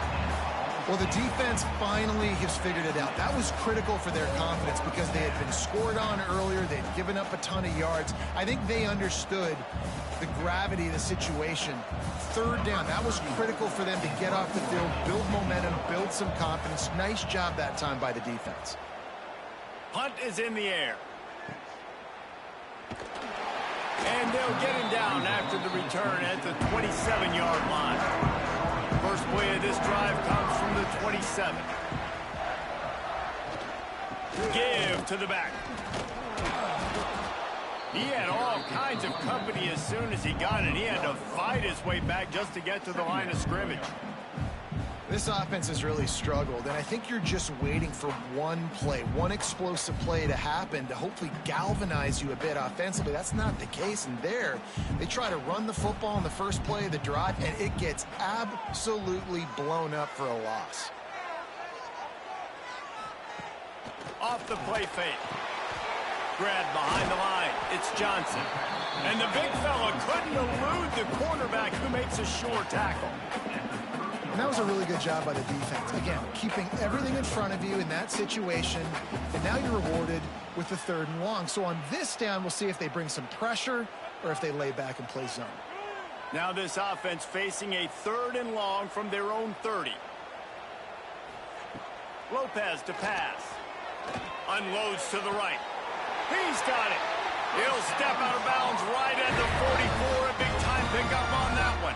Well, the defense finally has figured it out. That was critical for their confidence because they had been scored on earlier. They'd given up a ton of yards. I think they understood the gravity of the situation. 3rd down, that was critical for them to get off the field, build momentum, build some confidence. Nice job that time by the defense. Punt is in the air. And they'll get him down after the return at the 27-yard line. First play of this drive comes from the 27. Give to the back. He had all kinds of company as soon as he got it. He had to fight his way back just to get to the line of scrimmage. This offense has really struggled, and I think you're just waiting for one play, one explosive play to happen to hopefully galvanize you a bit offensively. That's not the case, and there, they try to run the football in the first play of the drive, and it gets absolutely blown up for a loss. Off the play fake. Grabbed behind the line. It's Johnson. And the big fella couldn't elude the cornerback who makes a sure tackle. And that was a really good job by the defense. Again, keeping everything in front of you in that situation, and now you're rewarded with the 3rd and long. So on this down, we'll see if they bring some pressure or if they lay back and play zone. Now this offense facing a 3rd and long from their own 30. Lopez to pass. Unloads to the right. He's got it. He'll step out of bounds right at the 44. A big-time pickup on that one.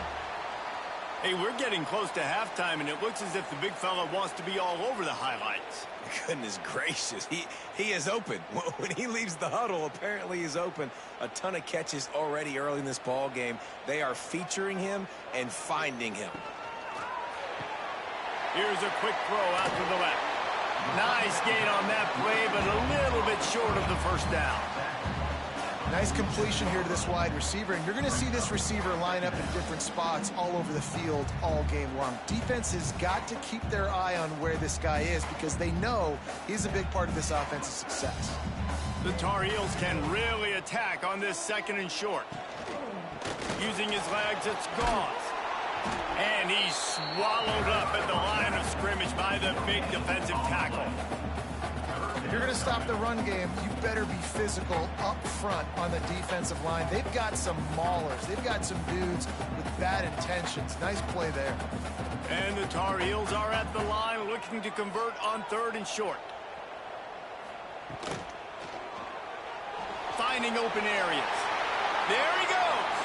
Hey, we're getting close to halftime, and it looks as if the big fella wants to be all over the highlights. Goodness gracious, he is open. When he leaves the huddle, apparently he's open. A ton of catches already early in this ball game. They are featuring him and finding him. Here's a quick throw out to the left. Nice gain on that play, but a little bit short of the 1st down. Nice completion here to this wide receiver, and you're going to see this receiver line up in different spots all over the field all game long. Defense has got to keep their eye on where this guy is because they know he's a big part of this offense's success. The Tar Heels can really attack on this 2nd and short. Using his legs, it's Gauze. And he's swallowed up at the line of scrimmage by the big defensive tackle. If you're going to stop the run game, you better be physical up front on the defensive line. They've got some maulers. They've got some dudes with bad intentions. Nice play there. And the Tar Heels are at the line looking to convert on 3rd and short. Finding open areas. There he goes.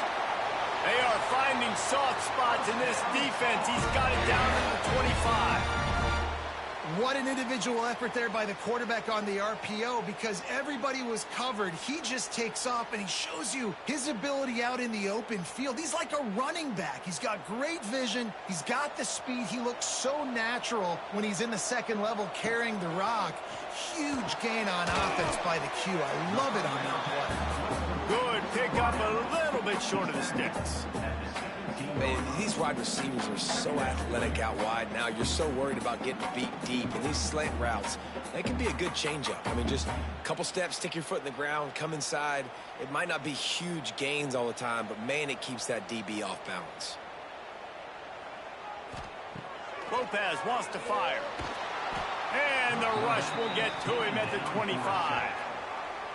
They are finding soft spots in this defense. He's got it down to the 25. What an individual effort there by the quarterback on the RPO, because everybody was covered. He just takes off, and he shows you his ability out in the open field. He's like a running back. He's got great vision. He's got the speed. He looks so natural when he's in the second level carrying the rock. Huge gain on offense by the Q. I love it on that play. Good pickup, a little bit short of the sticks. Man, these wide receivers are so athletic out wide now. You're so worried about getting beat deep. And these slant routes, they can be a good changeup. I mean, just a couple steps, stick your foot in the ground, come inside. It might not be huge gains all the time, but, man, it keeps that DB off balance. Lopez wants to fire. And the rush will get to him at the 25.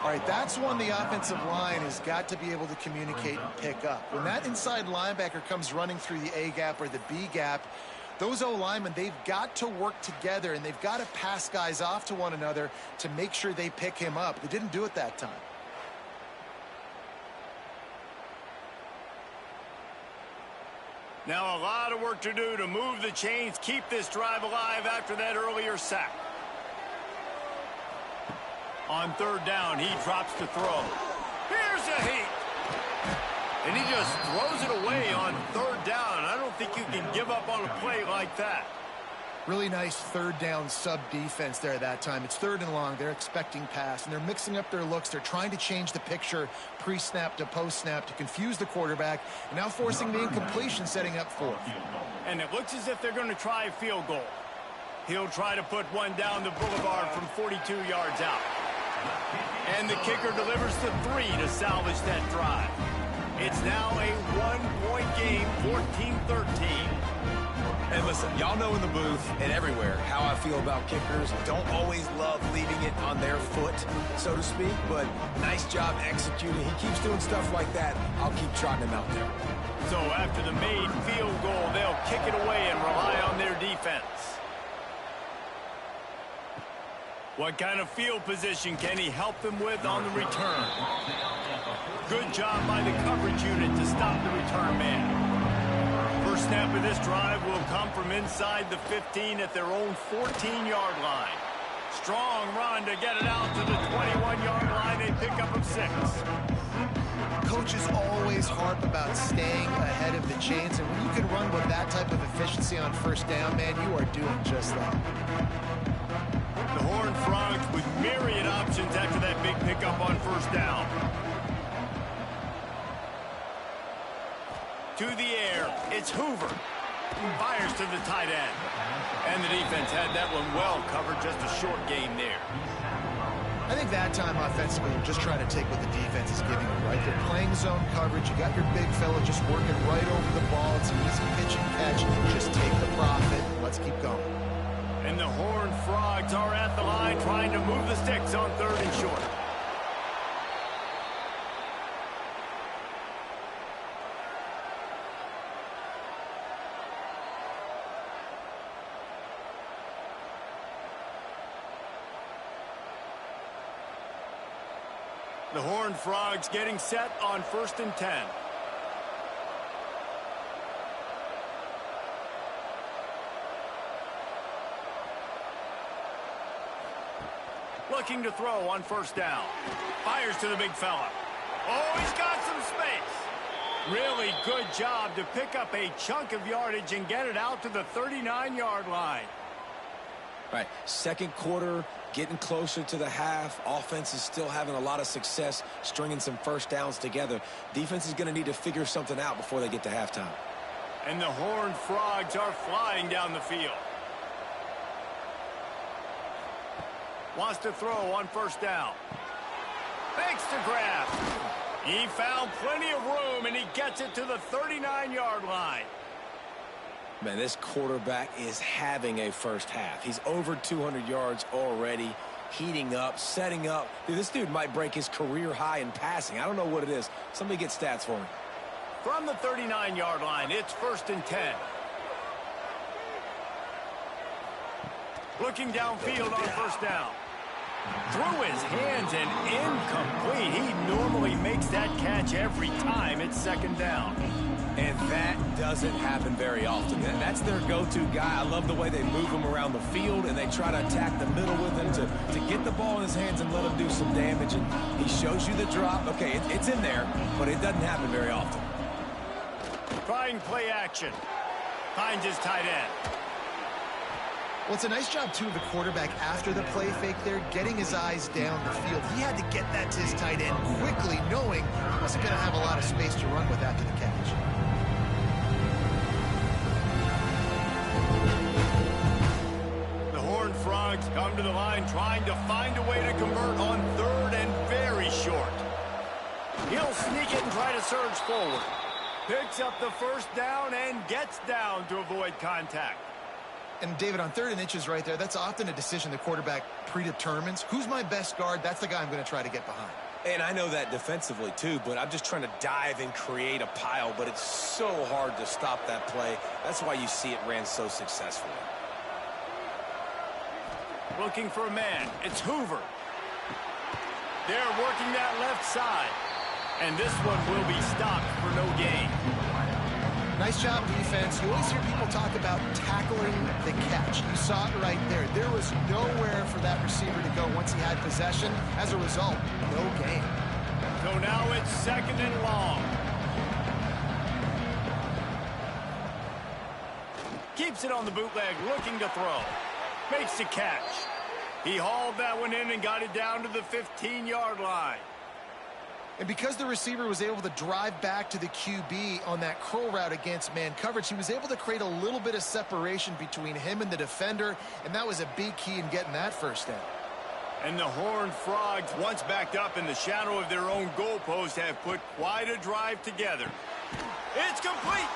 All right, that's one the offensive line has got to be able to communicate and pick up. When that inside linebacker comes running through the A gap or the B gap, those O-linemen, they've got to work together, and they've got to pass guys off to one another to make sure they pick him up. They didn't do it that time. Now a lot of work to do to move the chains, keep this drive alive after that earlier sack. On 3rd down, he drops to throw. Here's a heat. And he just throws it away on 3rd down. I don't think you can give up on a play like that. Really nice 3rd down sub-defense there that time. It's 3rd and long. They're expecting pass, and they're mixing up their looks. They're trying to change the picture pre-snap to post-snap to confuse the quarterback, and now forcing the incompletion, setting up 4th. And it looks as if they're going to try a field goal. He'll try to put one down the boulevard from 42 yards out. And the kicker delivers the 3 to salvage that drive. It's now a 1-point game, 14-13. And listen, y'all know in the booth and everywhere how I feel about kickers. Don't always love leaving it on their foot, so to speak, but nice job executing. He keeps doing stuff like that. I'll keep trotting him out there. So after the made field goal, they'll kick it away and rely on their defense. What kind of field position can he help them with on the return? Good job by the coverage unit to stop the return man. First snap of this drive will come from inside the 15 at their own 14-yard line. Strong run to get it out to the 21-yard line. They pick up of 6. Coaches always harp about staying ahead of the chains, and when you can run with that type of efficiency on 1st down, man, you are doing just that. The Horned Frogs with myriad options after that big pickup on 1st down. To the air, it's Hoover. Fires to the tight end. And the defense had that one well covered, just a short gain there. I think that time offensively, you're just trying to take what the defense is giving you, right? They're playing zone coverage. You got your big fella just working right over the ball. It's an easy pitch and catch. Just take the profit. Let's keep going. And the Horned Frogs are at the line trying to move the sticks on 3rd and short. The Horned Frogs getting set on 1st and 10. Looking to throw on 1st down. Fires to the big fella. Oh, he's got some space. Really good job to pick up a chunk of yardage and get it out to the 39-yard line. All right, 2nd quarter, getting closer to the half. Offense is still having a lot of success stringing some 1st downs together. Defense is going to need to figure something out before they get to halftime. And the Horned Frogs are flying down the field. Wants to throw on 1st down. Fakes to grab. He found plenty of room, and he gets it to the 39-yard line. Man, this quarterback is having a 1st half. He's over 200 yards already, heating up, setting up. Dude, this dude might break his career high in passing. I don't know what it is. Somebody get stats for him. From the 39-yard line, it's 1st and 10. Looking downfield on first down. Through his hands and incomplete. He normally makes that catch every time it's second down. And that doesn't happen very often. That's their go-to guy. I love the way they move him around the field, and they try to attack the middle with him to get the ball in his hands and let him do some damage. And he shows you the drop. Okay, it's in there, but it doesn't happen very often. Trying play action. Finds his tight end. Well, it's a nice job, too, of the quarterback after the play fake there, getting his eyes down the field. He had to get that to his tight end quickly, knowing he wasn't going to have a lot of space to run with after the catch. The Horned Frogs come to the line trying to find a way to convert on third and very short. He'll sneak it and try to surge forward. Picks up the first down and gets down to avoid contact. And, David, on 3rd and inches right there, that's often a decision the quarterback predetermines. Who's my best guard? That's the guy I'm going to try to get behind. And I know that defensively, too, but I'm just trying to dive and create a pile, but it's so hard to stop that play. That's why you see it ran so successfully. Looking for a man. It's Hoover. They're working that left side. And this one will be stopped for no gain. Nice job, defense. You always hear people talk about tackling the catch. You saw it right there. There was nowhere for that receiver to go once he had possession. As a result, no gain. So now it's 2nd and long. Keeps it on the bootleg, looking to throw. Makes the catch. He hauled that one in and got it down to the 15-yard line. And because the receiver was able to drive back to the QB on that curl route against man coverage, he was able to create a little bit of separation between him and the defender, and that was a big key in getting that first down. And the Horned Frogs, once backed up in the shadow of their own goalpost, have put quite a drive together. It's complete!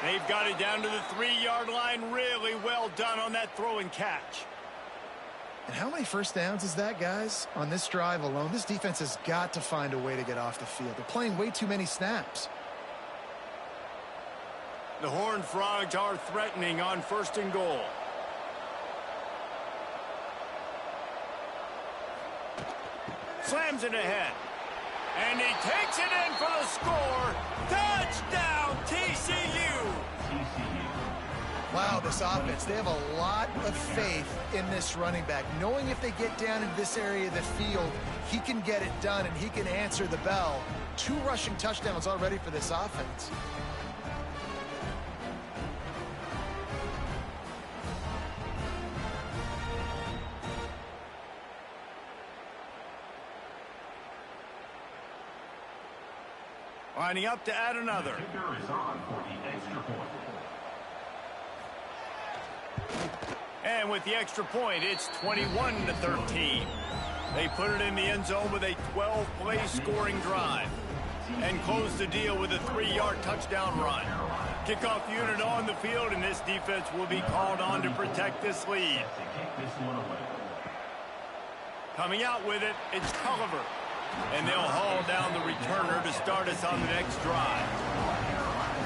They've got it down to the 3-yard line. Really well done on that throw and catch. And how many first downs is that, guys? On this drive alone, this defense has got to find a way to get off the field. They're playing way too many snaps. The Horned Frogs are threatening on 1st and goal. Slams it ahead. And he takes it in for the score. Touchdown, TCU! Wow, this offense, they have a lot of faith in this running back, knowing if they get down into this area of the field, he can get it done and he can answer the bell. 2 rushing touchdowns already for this offense. Lining up to add another. Kicker is on for the extra point. And with the extra point, it's 21-13. They put it in the end zone with a 12-play scoring drive and close the deal with a 3-yard touchdown run. Kickoff unit on the field, and this defense will be called on to protect this lead. Coming out with it, it's Culliver. And they'll haul down the returner to start us on the next drive.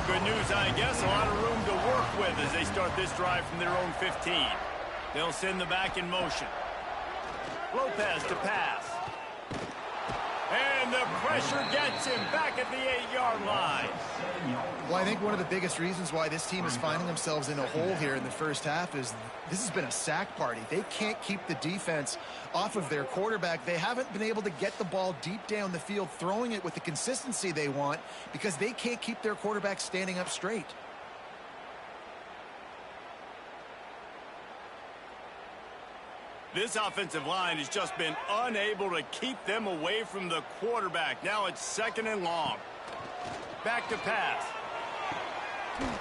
Good news, I guess, a lot of room to work with as they start this drive from their own 15. They'll send the back in motion. Lopez to pass. And the pressure gets him back at the 8-yard line. Well, I think one of the biggest reasons why this team is finding themselves in a hole here in the first half is this has been a sack party. They can't keep the defense off of their quarterback. They haven't been able to get the ball deep down the field, throwing it with the consistency they want because they can't keep their quarterback standing up straight. This offensive line has just been unable to keep them away from the quarterback. Now it's 2nd and long. Back to pass.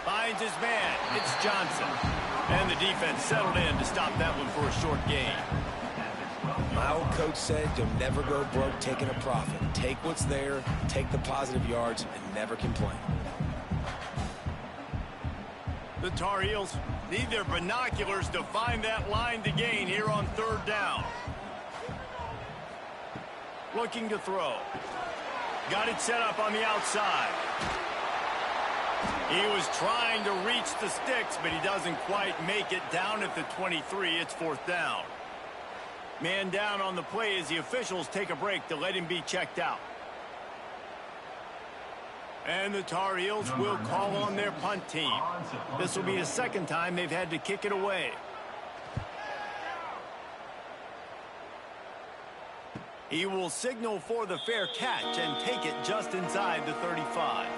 Finds his man. It's Johnson. And the defense settled in to stop that one for a short gain. My old coach said you'll never go broke taking a profit. Take what's there, take the positive yards, and never complain. The Tar Heels need their binoculars to find that line to gain here on 3rd down. Looking to throw. Got it set up on the outside. He was trying to reach the sticks, but he doesn't quite make it down at the 23. It's 4th down. Man down on the play as the officials take a break to let him be checked out. And the Tar Heels will call on their punt team. This will be the second time they've had to kick it away. He will signal for the fair catch and take it just inside the 35.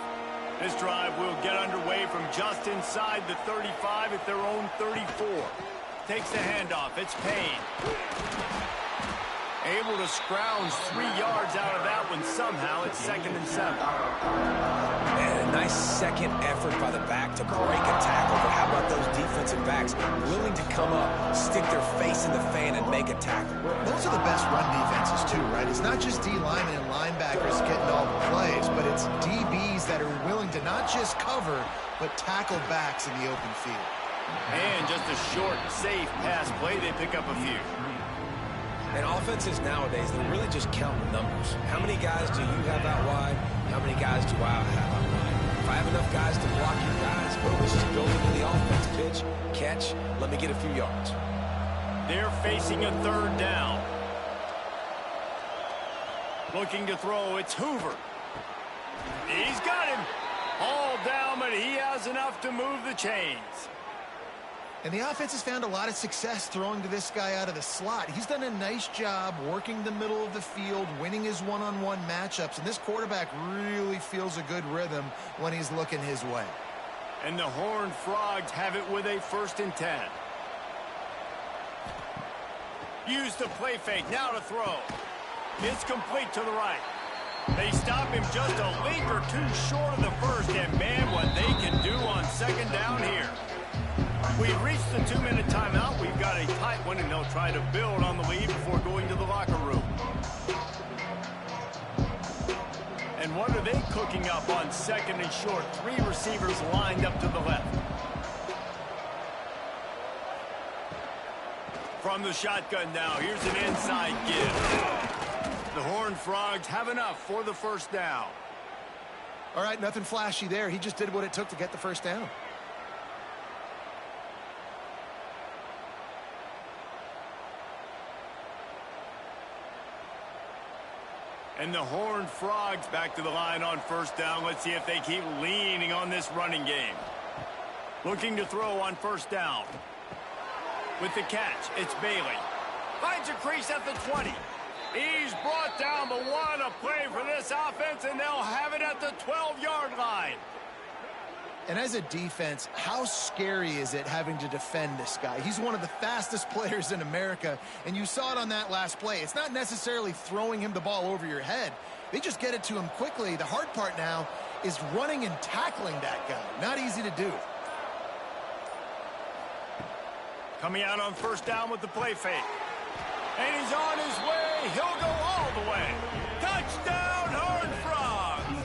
This drive will get underway from just inside the 35 at their own 34. Takes the handoff. It's Payne. Able to scrounge 3 yards out of that one somehow. It's 2nd and 7. Man, a nice second effort by the back to break a tackle. But how about those defensive backs willing to come up, stick their face in the fan, and make a tackle? Those are the best run defenses, too, right? It's not just D linemen and linebackers getting all the plays, but it's DBs that are willing to not just cover, but tackle backs in the open field. And just a short, safe pass play, they pick up a few. And offenses nowadays, they're really just counting numbers. How many guys do you have out wide? How many guys do I have out wide? If I have enough guys to block your guys, well, let's just go into the offense. Pitch, catch, let me get a few yards. They're facing a 3rd down. Looking to throw, it's Hoover. He's got him. All down, but he has enough to move the chains. And the offense has found a lot of success throwing to this guy out of the slot. He's done a nice job working the middle of the field, winning his one-on-one matchups, and this quarterback really feels a good rhythm when he's looking his way. And the Horned Frogs have it with a 1st and 10. Use the play fake, now to throw. It's complete to the right. They stop him just a link or two short of the first, and man, what they can do on 2nd down here. We've reached the 2-minute timeout. We've got a tight one, and they'll try to build on the lead before going to the locker room. And what are they cooking up on 2nd and short? 3 receivers lined up to the left. From the shotgun now, here's an inside give. The Horned Frogs have enough for the 1st down. All right, nothing flashy there. He just did what it took to get the 1st down. And the Horned Frogs back to the line on 1st down. Let's see if they keep leaning on this running game. Looking to throw on 1st down. With the catch, it's Bailey. Finds a crease at the 20. He's brought down, but what a play for this offense, and they'll have it at the 12-yard line. And as a defense, how scary is it having to defend this guy? He's one of the fastest players in America, and you saw it on that last play. It's not necessarily throwing him the ball over your head. They just get it to him quickly. The hard part now is running and tackling that guy. Not easy to do. Coming out on 1st down with the play fake. And he's on his way. He'll go all the way. Touchdown, Horned Frogs!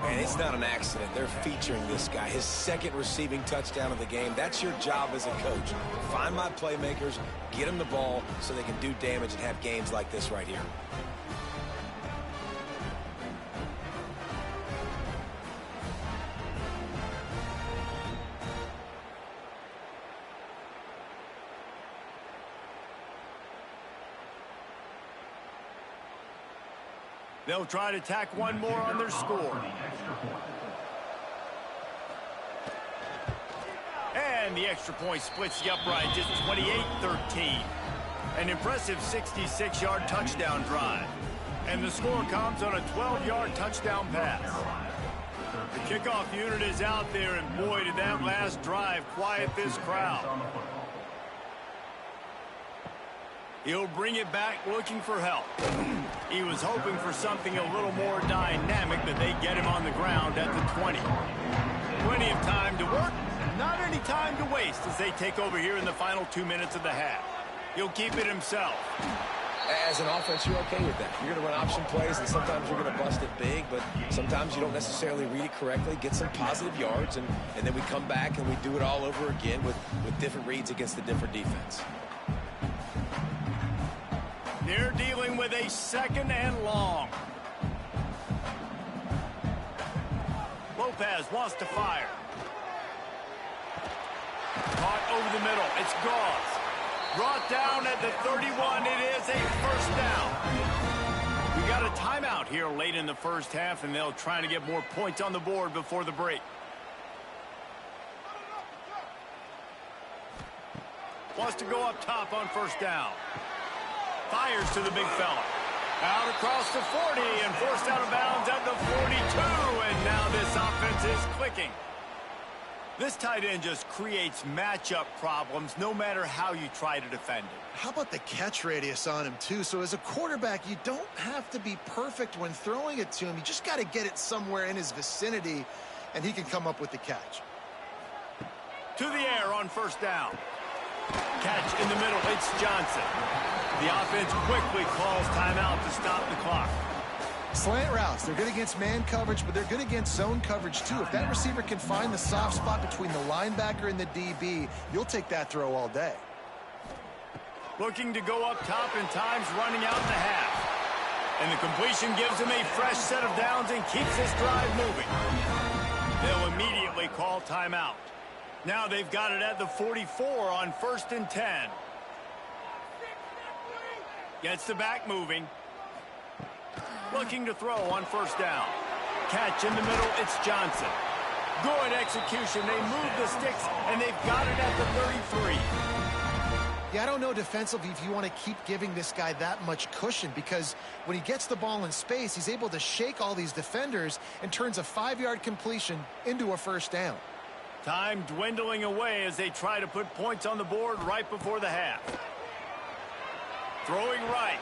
And it's not an accident. They're featuring this guy. His 2nd receiving touchdown of the game. That's your job as a coach. Find my playmakers, get them the ball so they can do damage and have games like this right here. They'll try to tack one more on their score. And the extra point splits the upright, just 28-13. An impressive 66-yard touchdown drive. And the score comes on a 12-yard touchdown pass. The kickoff unit is out there, and boy, did that last drive quiet this crowd. He'll bring it back looking for help. He was hoping for something a little more dynamic, but they get him on the ground at the 20. Plenty of time to work, not any time to waste as they take over here in the final 2 minutes of the half. He'll keep it himself. As an offense, you're okay with that. You're going to run option plays, and sometimes you're going to bust it big, but sometimes you don't necessarily read it correctly, get some positive yards, and then we come back and we do it all over again with different reads against a different defense. They're dealing with a 2nd and long. Low Lopez wants to fire. Caught over the middle. It's Gauze. Brought down at the 31. It is a first down. We got a timeout here late in the first half, and they'll try to get more points on the board before the break. Wants to go up top on first down. Fires to the big fella. Out across the 40 and forced out of bounds at the 42. And now this offense is clicking. This tight end just creates matchup problems no matter how you try to defend it. How about the catch radius on him, too? So as a quarterback, you don't have to be perfect when throwing it to him. You just got to get it somewhere in his vicinity, and he can come up with the catch. To the air on first down. Catch in the middle. It's Johnson. The offense quickly calls timeout to stop the clock. Slant routes, they're good against man coverage, but they're good against zone coverage too. If that receiver can find the soft spot between the linebacker and the DB, you'll take that throw all day. Looking to go up top, and time's running out in the half. And the completion gives him a fresh set of downs and keeps this drive moving. They'll immediately call timeout. Now they've got it at the 44 on 1st and 10. Gets the back moving. Looking to throw on first down. Catch in the middle, it's Johnson. Good execution. They move the sticks, and they've got it at the 33. Yeah, I don't know defensively if you want to keep giving this guy that much cushion, because when he gets the ball in space, he's able to shake all these defenders and turns a 5-yard completion into a first down. Time dwindling away as they try to put points on the board right before the half. Throwing right.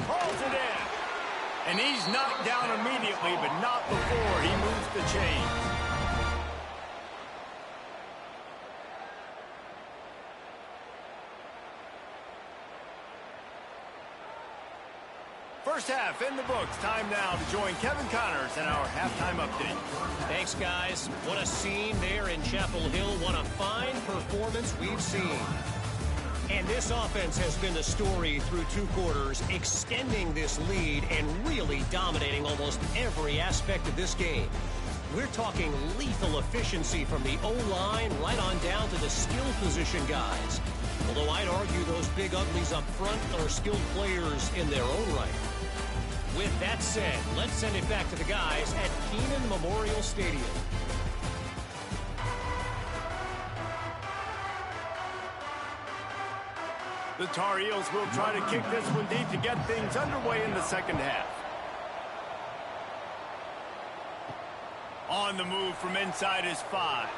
Hauls it in. And he's knocked down immediately, but not before he moves the chains. First half in the books. Time now to join Kevin Connors in our halftime update. Thanks, guys. What a scene there in Chapel Hill. What a fine performance we've seen. And this offense has been the story through 2 quarters, extending this lead and really dominating almost every aspect of this game. We're talking lethal efficiency from the O-line right on down to the skill position guys. Although I'd argue those big uglies up front are skilled players in their own right. With that said, let's send it back to the guys at Kenan Memorial Stadium. The Tar Heels will try to kick this one deep to get things underway in the second half. On the move from inside is 5.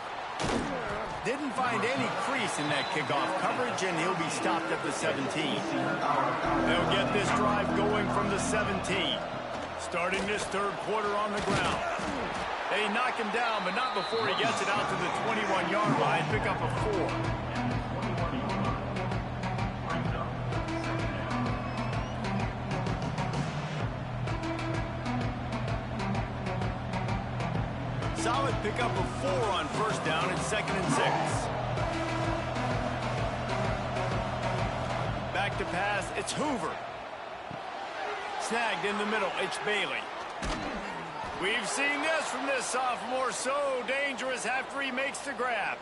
Didn't find any crease in that kickoff coverage, and he'll be stopped at the 17. They'll get this drive going from the 17. Starting this third quarter on the ground. They knock him down, but not before he gets it out to the 21-yard line. Pick up a 4. Solid pickup of 4 on first down and 2nd and 6. Back to pass, it's Hoover. Snagged in the middle, it's Bailey. We've seen this from this sophomore, so dangerous after he makes the grab.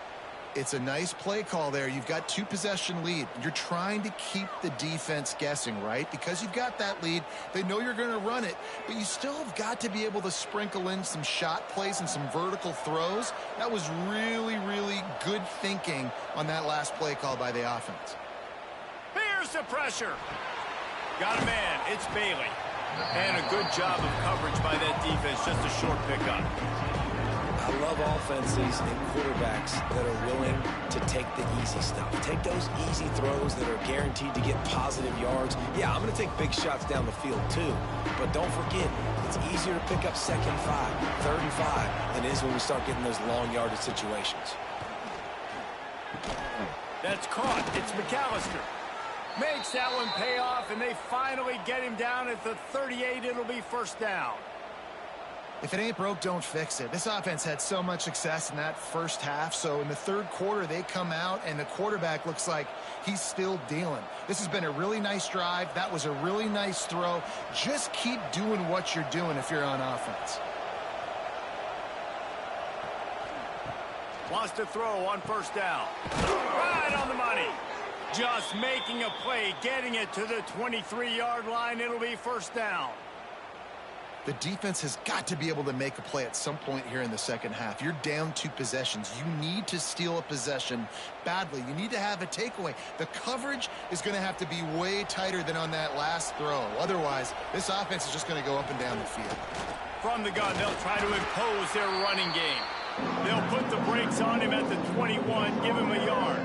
It's a nice play call there. You've got 2-possession lead. You're trying to keep the defense guessing, right? Because you've got that lead. They know you're going to run it, but you still have got to be able to sprinkle in some shot plays and some vertical throws. That was really, really good thinking on that last play call by the offense. Here's the pressure. Got a man. It's Bailey. And a good job of coverage by that defense. Just a short pickup. I love offenses and quarterbacks that are willing to take the easy stuff. Take those easy throws that are guaranteed to get positive yards. Yeah, I'm going to take big shots down the field too. But don't forget, it's easier to pick up 2nd and 5, 3rd and 5 than it is when we start getting those long yardage situations. That's caught. It's McAllister. Makes that one pay off, and they finally get him down at the 38. It'll be first down. If it ain't broke, don't fix it. This offense had so much success in that first half, so in the third quarter, they come out, and the quarterback looks like he's still dealing. This has been a really nice drive. That was a really nice throw. Just keep doing what you're doing if you're on offense. Wants to throw on first down. Right on the money. Just making a play, getting it to the 23-yard line. It'll be first down. The defense has got to be able to make a play at some point here in the second half. You're down 2 possessions. You need to steal a possession badly. You need to have a takeaway. The coverage is going to have to be way tighter than on that last throw. Otherwise, this offense is just going to go up and down the field. From the gun, they'll try to impose their running game. They'll put the brakes on him at the 21, give him a yard.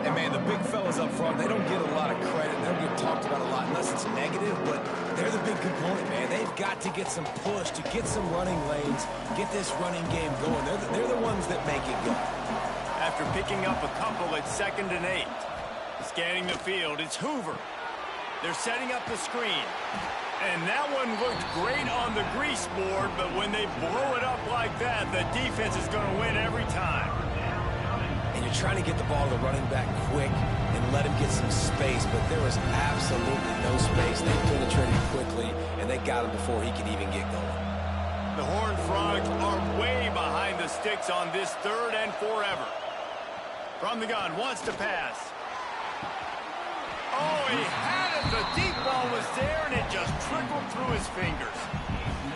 And, man, the big fellas up front, they don't get a lot of credit. They don't get talked about a lot unless it's negative, but they're the big component, man. They've got to get some push, to get some running lanes, get this running game going. They're the ones that make it go. After picking up a couple at 2nd and 8. Scanning the field, it's Hoover. They're setting up the screen. And that one looked great on the grease board, but when they blow it up like that, the defense is going to win every time. And you're trying to get the ball to the running back quick and let him get some space, but there was absolutely no space. They penetrated quickly, and they got him before he could even get going. The Horned Frogs are way behind the sticks on this 3rd and forever. From the gun, wants to pass. Oh, he had it. The deep ball was there, and it just trickled through his fingers.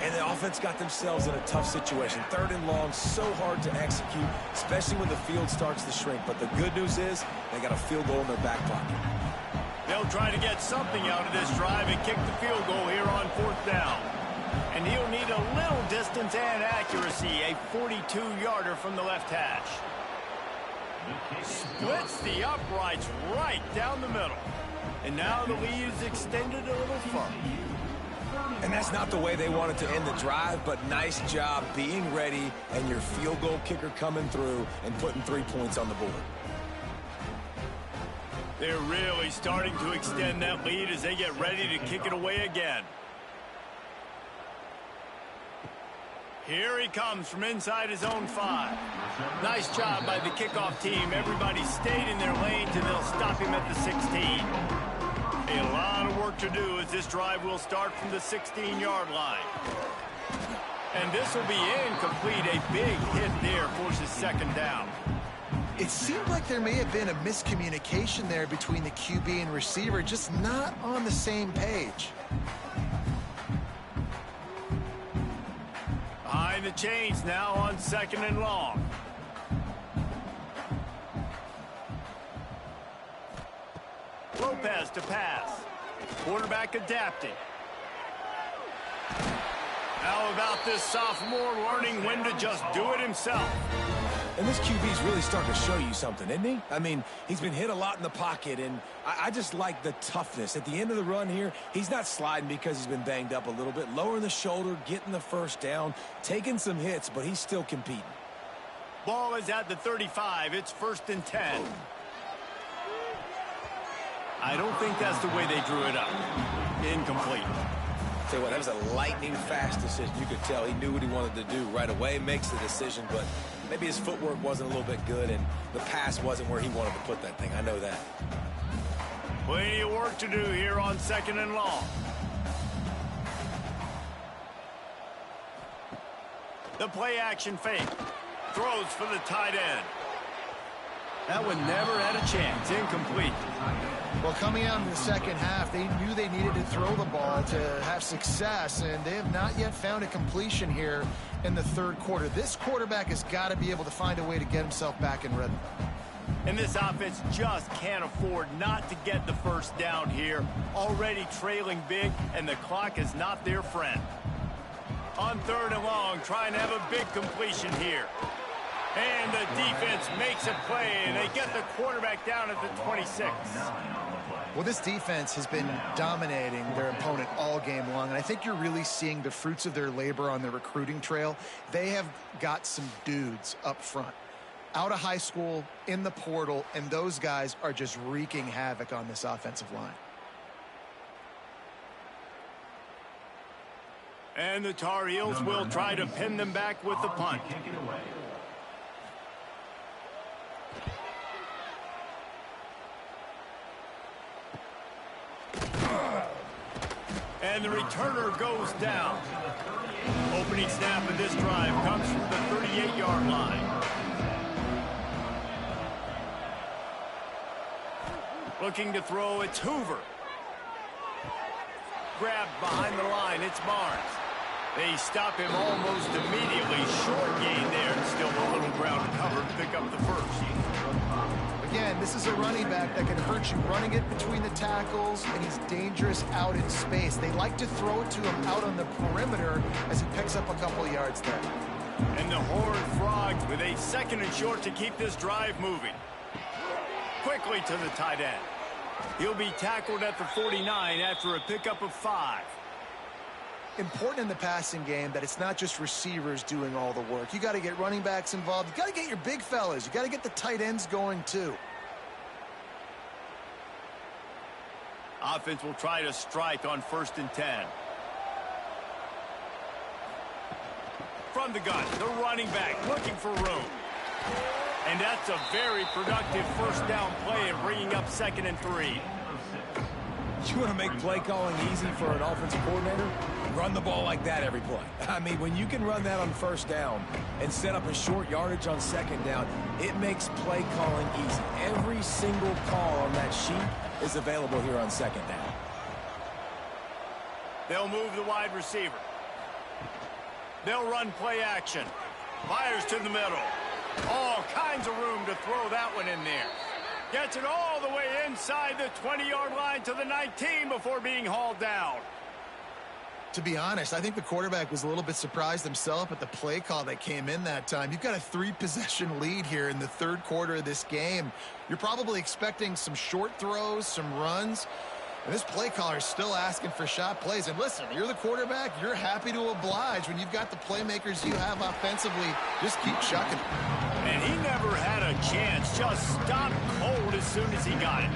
And the offense got themselves in a tough situation. 3rd and long, so hard to execute, especially when the field starts to shrink. But the good news is they got a field goal in their back pocket. They'll try to get something out of this drive and kick the field goal here on 4th down. And he'll need a little distance and accuracy, a 42-yarder from the left hash. Splits the uprights right down the middle. And now the lead is extended a little further. And that's not the way they wanted to end the drive, but nice job being ready and your field goal kicker coming through and putting 3 points on the board. They're really starting to extend that lead as they get ready to kick it away again. Here he comes from inside his own 5. Nice job by the kickoff team. Everybody stayed in their lanes, and they'll stop him at the 16. A lot of work to do as this drive will start from the 16-yard line. And this will be incomplete. A big hit there forces 2nd down. It seemed like there may have been a miscommunication there between the QB and receiver, just not on the same page. Behind the chains now on 2nd and long. Lopez to pass. Quarterback adapting. How about this sophomore learning when to just do it himself? And this QB's really starting to show you something, isn't he? I mean, he's been hit a lot in the pocket, and I just like the toughness. At the end of the run here, he's not sliding because he's been banged up a little bit. Lowering the shoulder, getting the first down, taking some hits, but he's still competing. Ball is at the 35. It's 1st and 10. I don't think that's the way they drew it up. Incomplete. Tell you what, that was a lightning-fast decision. You could tell he knew what he wanted to do right away, makes the decision, but maybe his footwork wasn't a little bit good, and the pass wasn't where he wanted to put that thing. I know that. Plenty of work to do here on 2nd and long. The play-action fake. Throws for the tight end. That one never had a chance. Incomplete. Well, coming out in the second half, they knew they needed to throw the ball to have success, and they have not yet found a completion here in the 3rd quarter. This quarterback has got to be able to find a way to get himself back in rhythm. And this offense just can't afford not to get the first down here. Already trailing big, and the clock is not their friend. On 3rd and long, trying to have a big completion here. And the defense makes a play, and they get the quarterback down at the 26. Well, this defense has been dominating their opponent all game long, and I think you're really seeing the fruits of their labor on the recruiting trail. They have got some dudes up front, out of high school, in the portal, and those guys are just wreaking havoc on this offensive line. And the Tar Heels will try to pin them back with the punt. And the returner goes down. Opening snap of this drive comes from the 38-yard line. Looking to throw, it's Hoover. Grabbed behind the line, it's Barnes. They stop him almost immediately. Short gain there, and still a little ground to cover to pick up the first. Again, this is a running back that can hurt you running it between the tackles, and he's dangerous out in space. They like to throw it to him out on the perimeter as he picks up a couple yards there. And the Horned Frogs with a 2nd and short to keep this drive moving. Quickly to the tight end. He'll be tackled at the 49 after a pickup of 5. Important in the passing game that it's not just receivers doing all the work. You got to get running backs involved. You got to get your big fellas. You got to get the tight ends going too. Offense will try to strike on 1st and 10. From the gun, the running back looking for room. And that's a very productive first down play and bringing up 2nd and 3. You want to make play calling easy for an offensive coordinator? Run the ball like that every play. I mean, when you can run that on 1st down and set up a short yardage on 2nd down, it makes play calling easy. Every single call on that sheet is available here on 2nd down. They'll move the wide receiver. They'll run play action. Fires to the middle. All kinds of room to throw that one in there. Gets it all the way inside the 20-yard line to the 19 before being hauled down. To be honest, I think the quarterback was a little bit surprised himself at the play call that came in that time. You've got a 3-possession lead here in the 3rd quarter of this game. You're probably expecting some short throws, some runs. And this play caller is still asking for shot plays. And listen, you're the quarterback. You're happy to oblige when you've got the playmakers you have offensively. Just keep chucking. And he never had a chance. Just stopped cold as soon as he got it.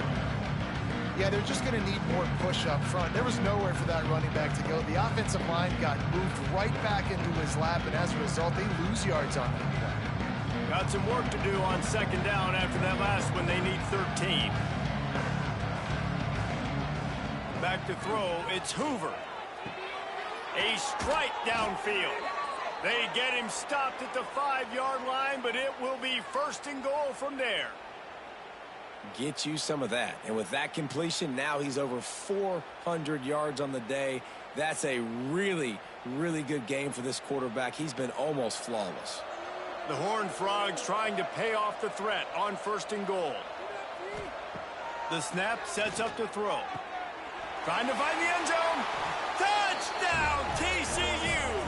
Yeah, they're just going to need more push up front. There was nowhere for that running back to go. The offensive line got moved right back into his lap, and as a result, they lose yards on that play. Got some work to do on 2nd down after that last one. They need 13. Back to throw, it's Hoover. A strike downfield. They get him stopped at the 5-yard line, but it will be 1st and goal from there. Get you some of that. And with that completion, now he's over 400 yards on the day. That's a really, really good game for this quarterback. He's been almost flawless. The Horned Frogs trying to pay off the threat on 1st and goal. The snap sets up the throw. Trying to find the end zone. Touchdown, TCU!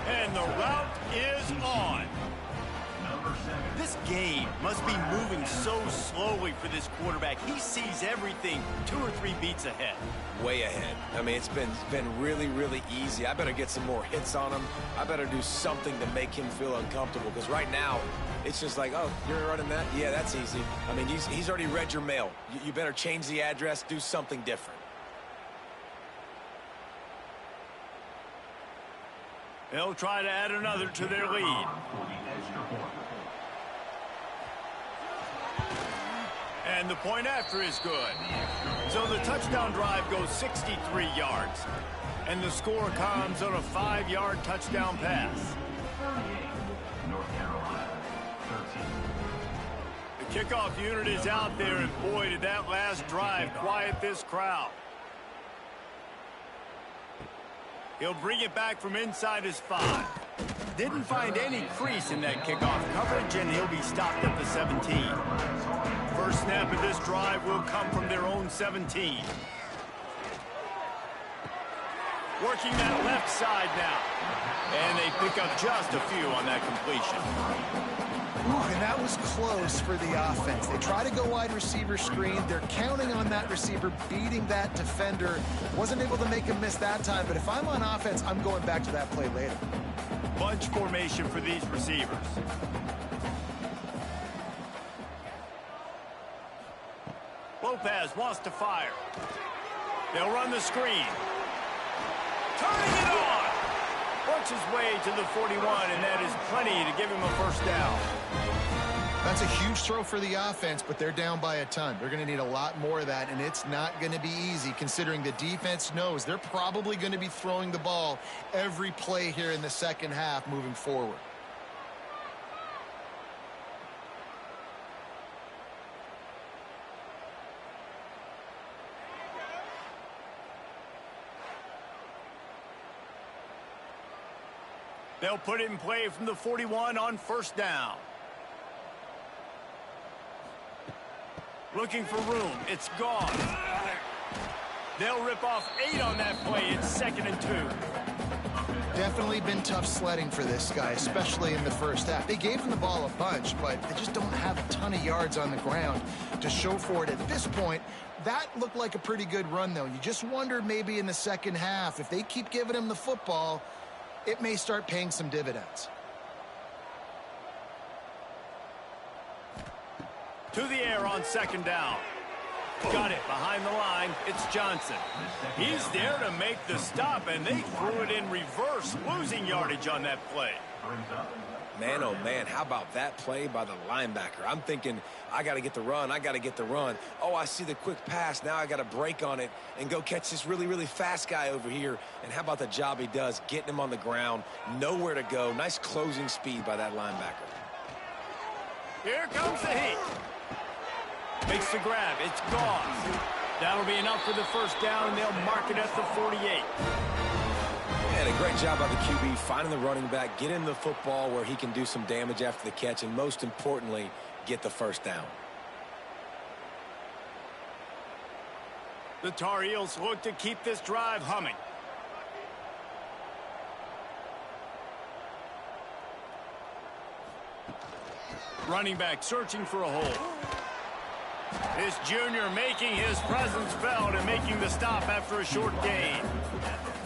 And the route is on. This game must be moving so slowly for this quarterback. He sees everything 2 or 3 beats ahead. Way ahead. I mean, it's been really, really easy. I better get some more hits on him. I better do something to make him feel uncomfortable, because right now, it's just like, oh, you're running that? Yeah, that's easy. I mean, he's already read your mail. You better change the address, do something different. They'll try to add another to their lead. And the point after is good. So the touchdown drive goes 63 yards. And the score comes on a 5-yard touchdown pass. The kickoff unit is out there, and boy, did that last drive quiet this crowd. He'll bring it back from inside his 5. Didn't find any crease in that kickoff coverage, and he'll be stopped at the 17. First snap of this drive will come from their own 17. Working that left side now. And they pick up just a few on that completion. Ooh, and that was close for the offense. They try to go wide receiver screen. They're counting on that receiver beating that defender. Wasn't able to make him miss that time, but if I'm on offense, I'm going back to that play later. Bunch formation for these receivers. Lopez wants to fire. They'll run the screen. Turning it on. Works his way to the 41, and that is plenty to give him a first down. That's a huge throw for the offense, but they're down by a ton. They're going to need a lot more of that, and it's not going to be easy considering the defense knows they're probably going to be throwing the ball every play here in the second half moving forward. They'll put it in play from the 41 on first down. Looking for room. It's gone. They'll rip off 8 on that play. It's 2nd and 2. Definitely been tough sledding for this guy, especially in the first half. They gave him the ball a bunch, but they just don't have a ton of yards on the ground to show for it at this point. That looked like a pretty good run, though. You just wonder maybe in the second half, if they keep giving him the football, it may start paying some dividends. To the air on 2nd down. Got it behind the line. It's Johnson. He's there to make the stop, and they threw it in reverse, losing yardage on that play. Man, oh man, how about that play by the linebacker? I'm thinking, I got to get the run, I got to get the run. Oh, I see the quick pass, now I got to break on it and go catch this really, really fast guy over here. And how about the job he does, getting him on the ground, nowhere to go. Nice closing speed by that linebacker. Here comes the heat. Makes the grab, it's gone. That'll be enough for the first down, and they'll mark it at the 48. And a great job by the QB finding the running back, get him the football where he can do some damage after the catch, and most importantly, get the first down. The Tar Heels look to keep this drive humming. Running back searching for a hole. This junior making his presence felt and making the stop after a short gain.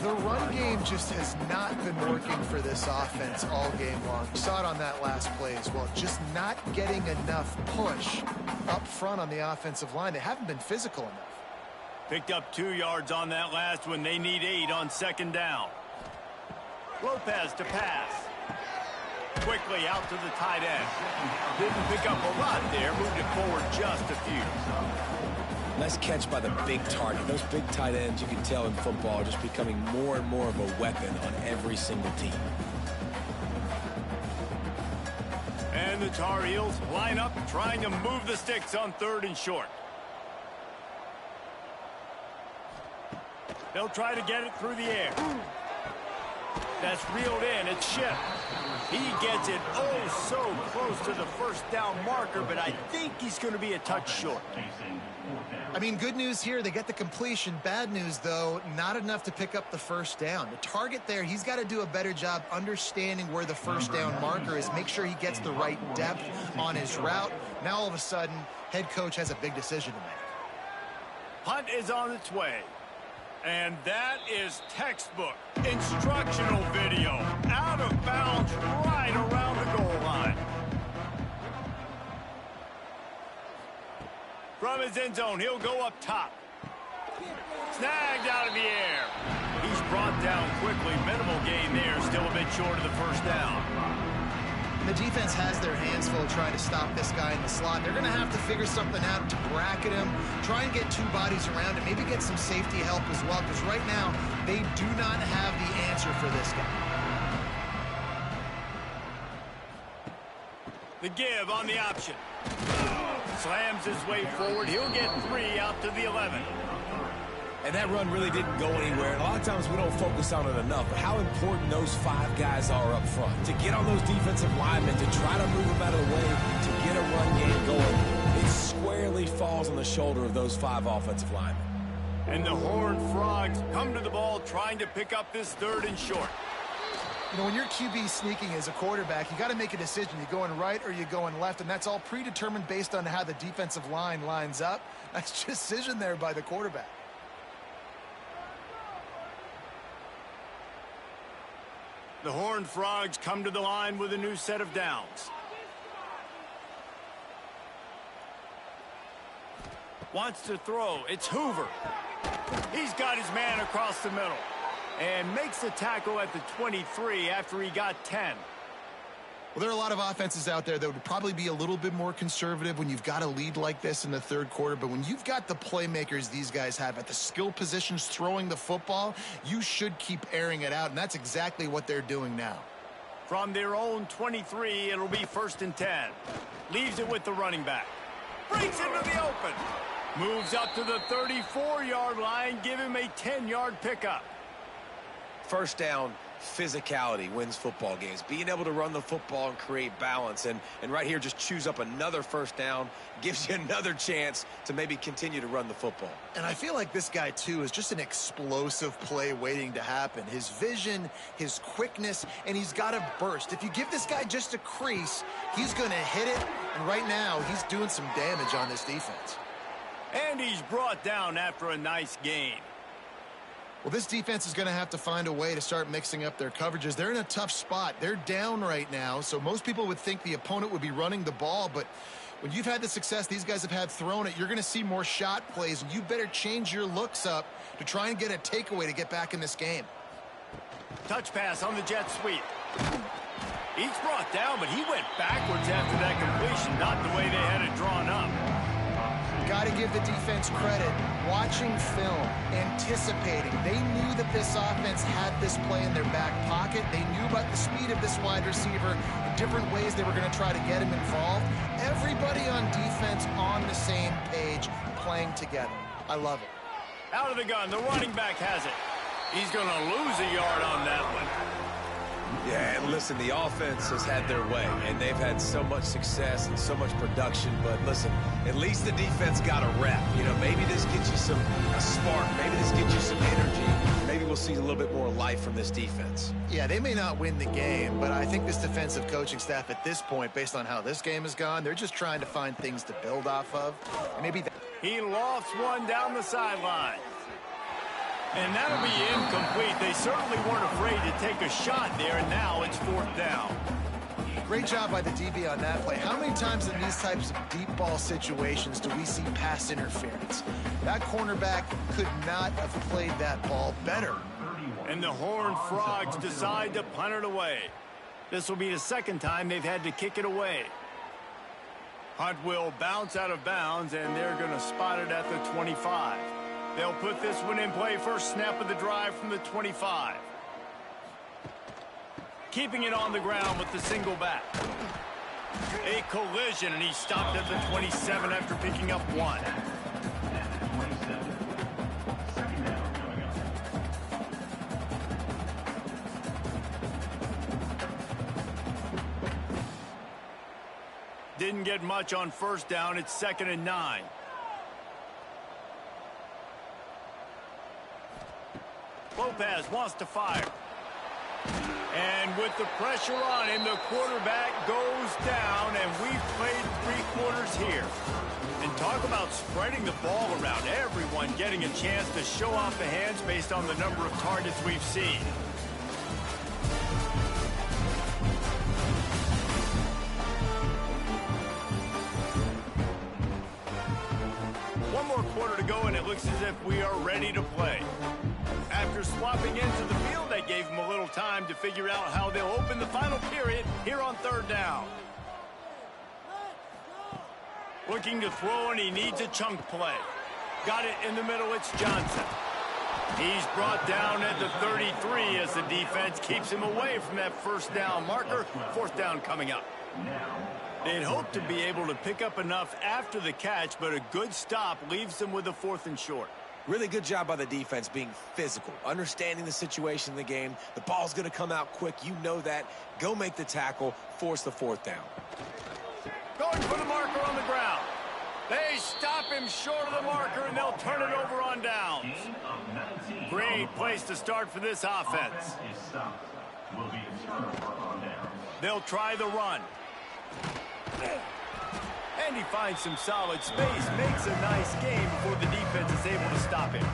The run game just has not been working for this offense all game long. You saw it on that last play as well. Just not getting enough push up front on the offensive line. They haven't been physical enough. Picked up 2 yards on that last one. They need 8 on 2nd down. Lopez to pass. Quickly out to the tight end. Didn't pick up a lot there. Moved it forward just a few. Nice catch by the big target. Those big tight ends, you can tell in football, are just becoming more and more of a weapon on every single team. And the Tar Heels line up trying to move the sticks on 3rd and short. They'll try to get it through the air. That's reeled in. It's Schiff. He gets it oh so close to the first down marker, but I think he's going to be a touch short. I mean, good news here, they get the completion. Bad news, though, not enough to pick up the first down. The target there, he's got to do a better job understanding where the first down marker is, make sure he gets the right depth on his route. Now, all of a sudden, head coach has a big decision to make. Punt is on its way. And that is textbook instructional video. Out of bounds right around the goal line. From his end zone, he'll go up top. Snagged out of the air. He's brought down quickly. Minimal gain there. Still a bit short of the first down. The defense has their hands full trying to stop this guy in the slot. They're going to have to figure something out to bracket him, try and get 2 bodies around him, maybe get some safety help as well, because right now they do not have the answer for this guy. The give on the option. Slams his way forward. He'll get 3 out to the 11. And that run really didn't go anywhere. And a lot of times we don't focus on it enough, but how important those 5 guys are up front. To get on those defensive linemen, to try to move them out of the way, to get a run game going, it squarely falls on the shoulder of those 5 offensive linemen. And the Horned Frogs come to the ball trying to pick up this 3rd and short. You know, when you're QB sneaking as a quarterback, you got to make a decision. You going right or you going left, and that's all predetermined based on how the defensive line lines up. That's decision there by the quarterback. The Horned Frogs come to the line with a new set of downs. Wants to throw. It's Hoover. He's got his man across the middle. And makes the tackle at the 23 after he got 10. Well, there are a lot of offenses out there that would probably be a little bit more conservative when you've got a lead like this in the 3rd quarter. But when you've got the playmakers these guys have at the skill positions throwing the football, you should keep airing it out. And that's exactly what they're doing now. From their own 23, it'll be 1st and 10. Leaves it with the running back. Breaks into the open. Moves up to the 34-yard line. Give him a 10-yard pickup. First down, physicality wins football games. Being able to run the football and create balance. And right here, just choose up another first down, gives you another chance to maybe continue to run the football. And I feel like this guy, too, is just an explosive play waiting to happen. His vision, his quickness, and he's got a burst. If you give this guy just a crease, he's going to hit it. And right now, he's doing some damage on this defense. And he's brought down after a nice gain. Well, this defense is going to have to find a way to start mixing up their coverages. They're in a tough spot. They're down right now, so most people would think the opponent would be running the ball, but when you've had the success these guys have had throwing it, you're going to see more shot plays, and you better change your looks up to try and get a takeaway to get back in this game. Touch pass on the jet sweep. He's brought down, but he went backwards after that completion, not the way they had it drawn up. Got to give the defense credit. Watching film, anticipating. They knew that this offense had this play in their back pocket. They knew about the speed of this wide receiver and different ways they were going to try to get him involved. Everybody on defense on the same page, playing together. I love it. Out of the gun, the running back has it. He's going to lose a yard on that one. Yeah, and listen, the offense has had their way, and they've had so much success and so much production. But listen, at least the defense got a rep. You know, maybe this gets you a spark. Maybe this gets you some energy. Maybe we'll see a little bit more life from this defense. Yeah, they may not win the game, but I think this defensive coaching staff at this point, based on how this game has gone, they're just trying to find things to build off of. And maybe he lofts one down the sideline. And that'll be incomplete. They certainly weren't afraid to take a shot there, and now it's fourth down. Great job by the DB on that play. How many times in these types of deep ball situations do we see pass interference? That cornerback could not have played that ball better. And the Horned Frogs decide to punt it away. This will be the second time they've had to kick it away. Punt will bounce out of bounds, and they're going to spot it at the 25. They'll put this one in play first snap of the drive from the 25. Keeping it on the ground with the single back. A collision, and he stopped at the 27 after picking up one. Didn't get much on first down. It's 2nd and 9. Lopez wants to fire. And with the pressure on him, the quarterback goes down, and we've played 3 quarters here. And talk about spreading the ball around. Everyone getting a chance to show off the hands based on the number of targets we've seen. One more quarter to go, and it looks as if we are ready to play. After swapping into the field, they gave him a little time to figure out how they'll open the final period here on 3rd down. Looking to throw, and he needs a chunk play. Got it in the middle, it's Johnson. He's brought down at the 33 as the defense keeps him away from that first down marker. 4th down coming up. They'd hoped to be able to pick up enough after the catch, but a good stop leaves them with a 4th and short. Really good job by the defense being physical, understanding the situation in the game. The ball's going to come out quick. You know that. Go make the tackle, force the 4th down. Going for the marker on the ground. They stop him short of the marker, and they'll turn it over on downs. Great place to start for this offense. They'll try the run. And he finds some solid space, makes a nice game before the defense is able to stop him.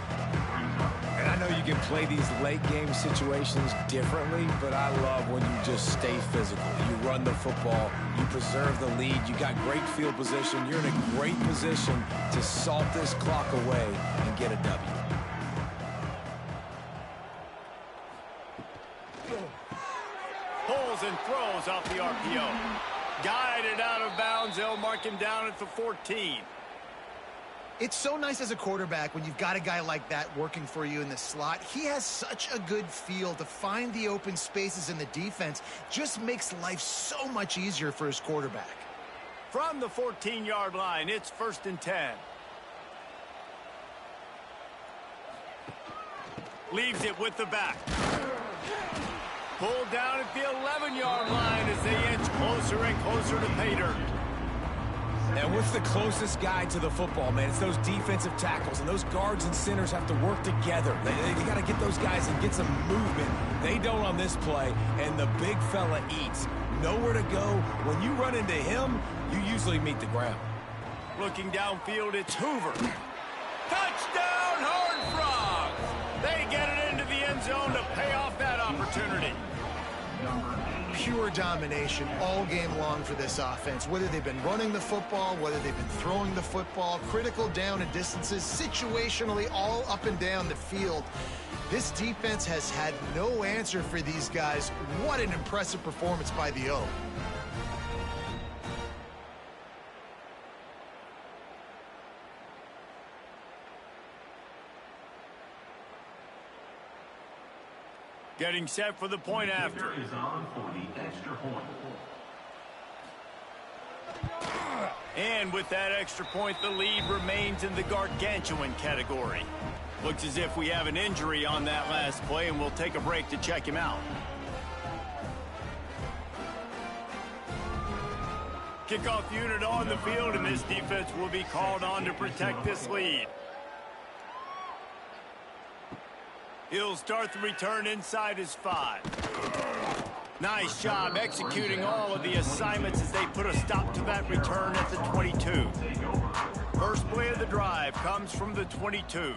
And I know you can play these late game situations differently, but I love when you just stay physical. You run the football, you preserve the lead, you got great field position, you're in a great position to salt this clock away and get a W. Pulls and throws off the RPO. Guided out of bounds. They'll mark him down at the 14. It's so nice as a quarterback when you've got a guy like that working for you in the slot. He has such a good feel to find the open spaces in the defense. Just makes life so much easier for his quarterback. From the 14-yard line, it's 1st and 10. Leaves it with the back. Pulled down at the 11-yard line as they inch closer and closer to pay dirt. And what's the closest guy to the football, man? It's those defensive tackles, and those guards and centers have to work together. They got to get those guys and get some movement. They don't on this play, and the big fella eats. Nowhere to go. When you run into him, you usually meet the ground. Looking downfield, it's Hoover. Touchdown, Horned Frogs! They get it into the end zone to pay off that opportunity. Pure domination all game long for this offense. Whether they've been running the football, whether they've been throwing the football, critical down and distances, situationally all up and down the field. This defense has had no answer for these guys. What an impressive performance by the O. Getting set for the point after. Is on for the extra point. And with that extra point, the lead remains in the gargantuan category. Looks as if we have an injury on that last play, and we'll take a break to check him out. Kickoff unit on the field, and this defense will be called on to protect this lead. He'll start the return inside his 5. Nice job executing all of the assignments as they put a stop to that return at the 22. First play of the drive comes from the 22.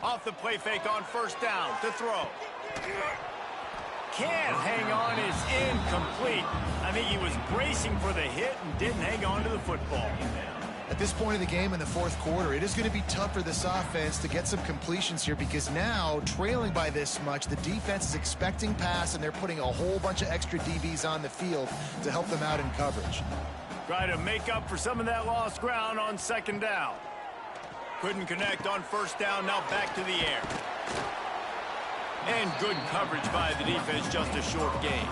Off the play fake on first down to throw. Can't hang on, is incomplete. I think he was bracing for the hit and didn't hang on to the football. At this point of the game in the fourth quarter, it is going to be tough for this offense to get some completions here because now, trailing by this much, the defense is expecting pass, and they're putting a whole bunch of extra DBs on the field to help them out in coverage. Try to make up for some of that lost ground on second down. Couldn't connect on first down, now back to the air. And good coverage by the defense, just a short gain.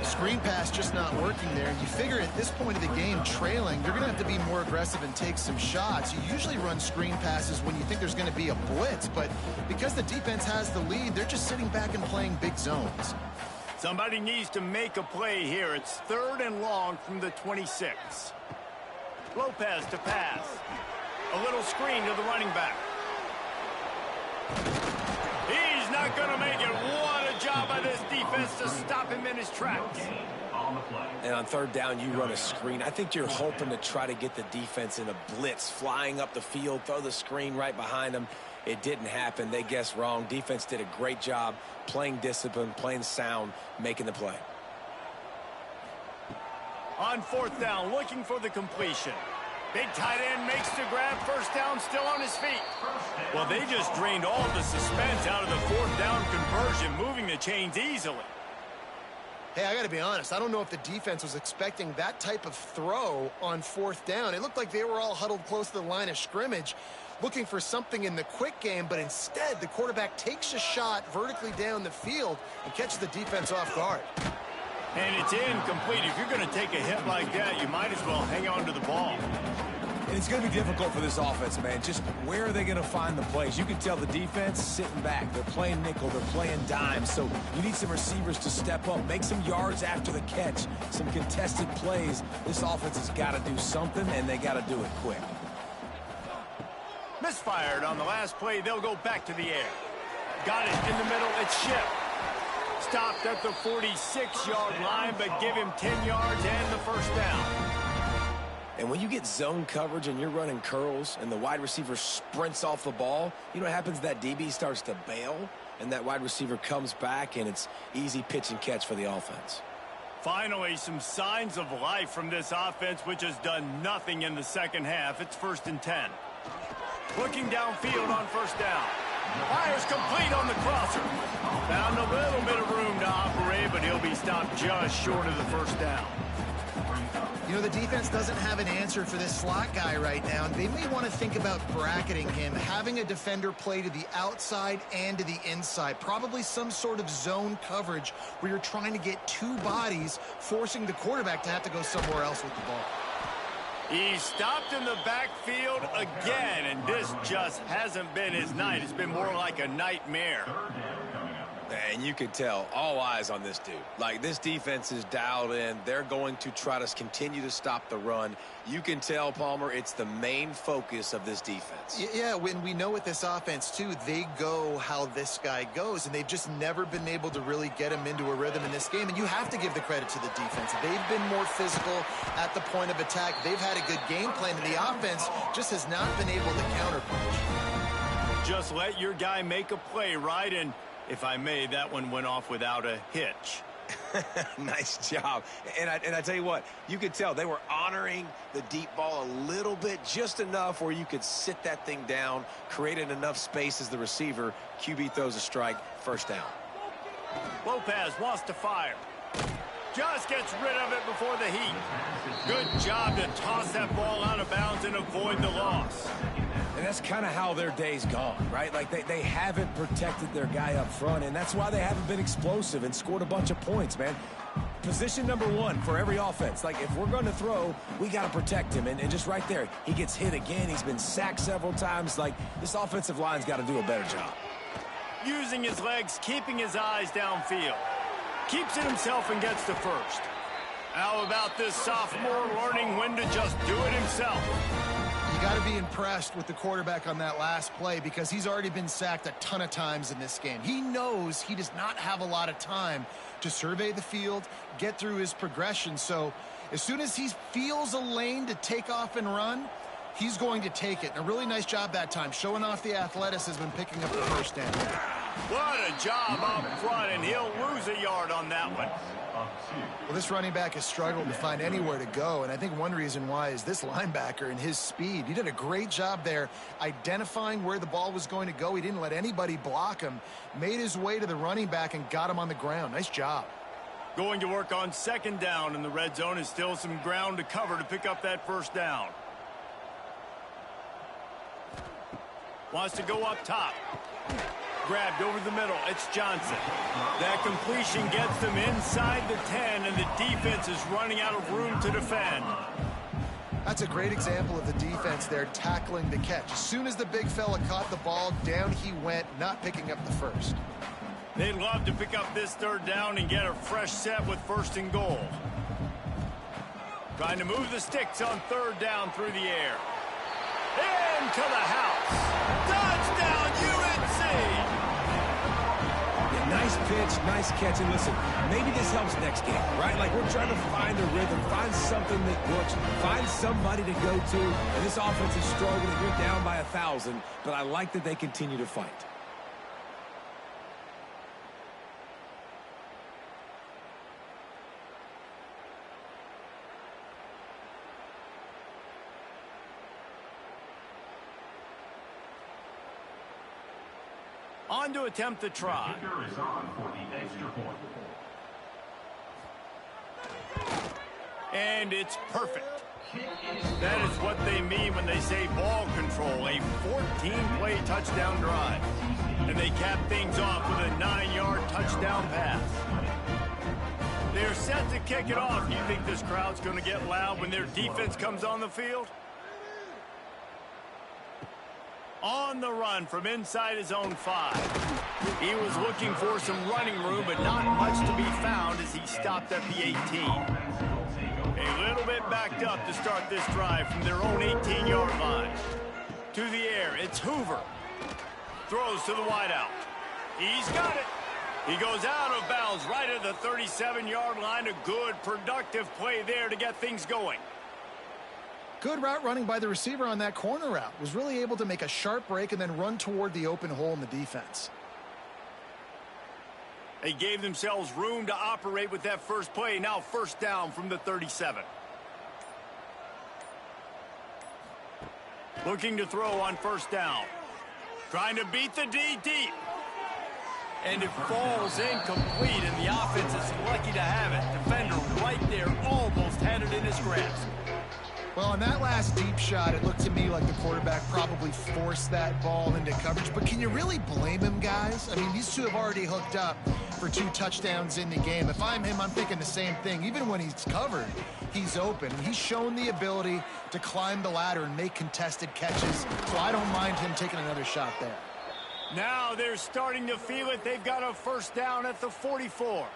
Screen pass just not working there. You figure at this point of the game, trailing, you're going to have to be more aggressive and take some shots. You usually run screen passes when you think there's going to be a blitz, but because the defense has the lead, they're just sitting back and playing big zones. Somebody needs to make a play here. It's 3rd and long from the 26. Lopez to pass. A little screen to the running back. He's not going to make it. What a job by this defense to stop him in his tracks. And on third down, you run a screen. I think you're hoping to try to get the defense in a blitz, flying up the field, throw the screen right behind them. It didn't happen. They guessed wrong. Defense did a great job playing discipline, playing sound, making the play. On fourth down, looking for the completion. Big tight end makes the grab. First down, still on his feet. Well, they just drained all the suspense out of the fourth down conversion, moving the chains easily. Hey, I got to be honest. I don't know if the defense was expecting that type of throw on fourth down. It looked like they were all huddled close to the line of scrimmage, looking for something in the quick game, but instead the quarterback takes a shot vertically down the field and catches the defense off guard. And it's incomplete. If you're going to take a hit like that, you might as well hang on to the ball. And it's going to be difficult for this offense, man. Just where are they going to find the plays? You can tell the defense sitting back. They're playing nickel. They're playing dime. So you need some receivers to step up, make some yards after the catch, some contested plays. This offense has got to do something, and they got to do it quick. Misfired on the last play. They'll go back to the air. Got it in the middle. It's Shipp. Stopped at the 46-yard line, but give him 10 yards and the first down. And when you get zone coverage and you're running curls and the wide receiver sprints off the ball, you know what happens? That DB starts to bail, and that wide receiver comes back, and it's easy pitch and catch for the offense. Finally, some signs of life from this offense, which has done nothing in the second half. It's 1st and 10. Looking downfield on first down. Fires complete on the crosser. Found a little bit of room to operate, but he'll be stopped just short of the first down. You know, the defense doesn't have an answer for this slot guy right now, and they may want to think about bracketing him, having a defender play to the outside and to the inside. Probably some sort of zone coverage where you're trying to get two bodies, forcing the quarterback to have to go somewhere else with the ball. He's stopped in the backfield again, and this just hasn't been his night. It's been more like a nightmare. And you can tell, all eyes on this dude. Like, this defense is dialed in. They're going to try to continue to stop the run. You can tell, Palmer, it's the main focus of this defense. Yeah, when we know with this offense, too, they go how this guy goes, and they've just never been able to really get him into a rhythm in this game. And you have to give the credit to the defense. They've been more physical at the point of attack. They've had a good game plan, and the offense just has not been able to counterpunch. Just let your guy make a play, right? And if I may, that one went off without a hitch. Nice job. And I tell you what, you could tell they were honoring the deep ball a little bit, just enough where you could sit that thing down, created enough space as the receiver. QB throws a strike, first down. Lopez wants to fire. Just gets rid of it before the heat. Good job to toss that ball out of bounds and avoid the loss. And that's kind of how their day's gone, right? Like, they haven't protected their guy up front, and that's why they haven't been explosive and scored a bunch of points, man. Position number one for every offense. Like, if we're going to throw, we got to protect him. And just right there, he gets hit again. He's been sacked several times. Like, this offensive line's got to do a better job. Using his legs, keeping his eyes downfield. Keeps it himself and gets to first. How about this sophomore learning when to just do it himself? You got to be impressed with the quarterback on that last play because he's already been sacked a ton of times in this game. He knows he does not have a lot of time to survey the field, get through his progression. So as soon as he feels a lane to take off and run, he's going to take it. And a really nice job that time, showing off the athleticism and picking up the first down. What a job up front, and he'll lose a yard on that one. Well, this running back has struggled to find anywhere to go, and I think one reason why is this linebacker and his speed. He did a great job there identifying where the ball was going to go. He didn't let anybody block him, made his way to the running back and got him on the ground. Nice job. Going to work on second down in the red zone is still some ground to cover to pick up that first down. Wants to go up top. Grabbed over the middle. It's Johnson. That completion gets them inside the 10, and the defense is running out of room to defend. That's a great example of the defense there tackling the catch. As soon as the big fella caught the ball, down he went, not picking up the first. They'd love to pick up this third down and get a fresh set with first and goal. Trying to move the sticks on third down through the air. Into the house. Touchdown, UNC! Nice pitch, nice catch, and listen, maybe this helps next game, right? Like, we're trying to find a rhythm, find something that works, find somebody to go to, and this offense is struggling. You're down by 1,000, but I like that they continue to fight. On to attempt the try. Kicker is on for the extra point. And it's perfect. That is what they mean when they say ball control, a 14-play touchdown drive. And they cap things off with a 9-yard touchdown pass. They're set to kick it off. Do you think this crowd's going to get loud when their defense comes on the field? On the run from inside his own 5. He was looking for some running room, but not much to be found as he stopped at the 18. A little bit backed up to start this drive from their own 18-yard line. To the air, it's Hoover. Throws to the wideout. He's got it. He goes out of bounds right at the 37-yard line. A good, productive play there to get things going. Good route running by the receiver on that corner route. Was really able to make a sharp break and then run toward the open hole in the defense. They gave themselves room to operate with that first play. Now first down from the 37. Looking to throw on first down. Trying to beat the D deep. And it falls incomplete, and the offense is lucky to have it. Defender right there almost had it in his grasp. Well, on that last deep shot, it looked to me like the quarterback probably forced that ball into coverage. But can you really blame him, guys? I mean, these two have already hooked up for 2 touchdowns in the game. If I'm him, I'm thinking the same thing. Even when he's covered, he's open. He's shown the ability to climb the ladder and make contested catches. So I don't mind him taking another shot there. Now they're starting to feel it. They've got a first down at the 44.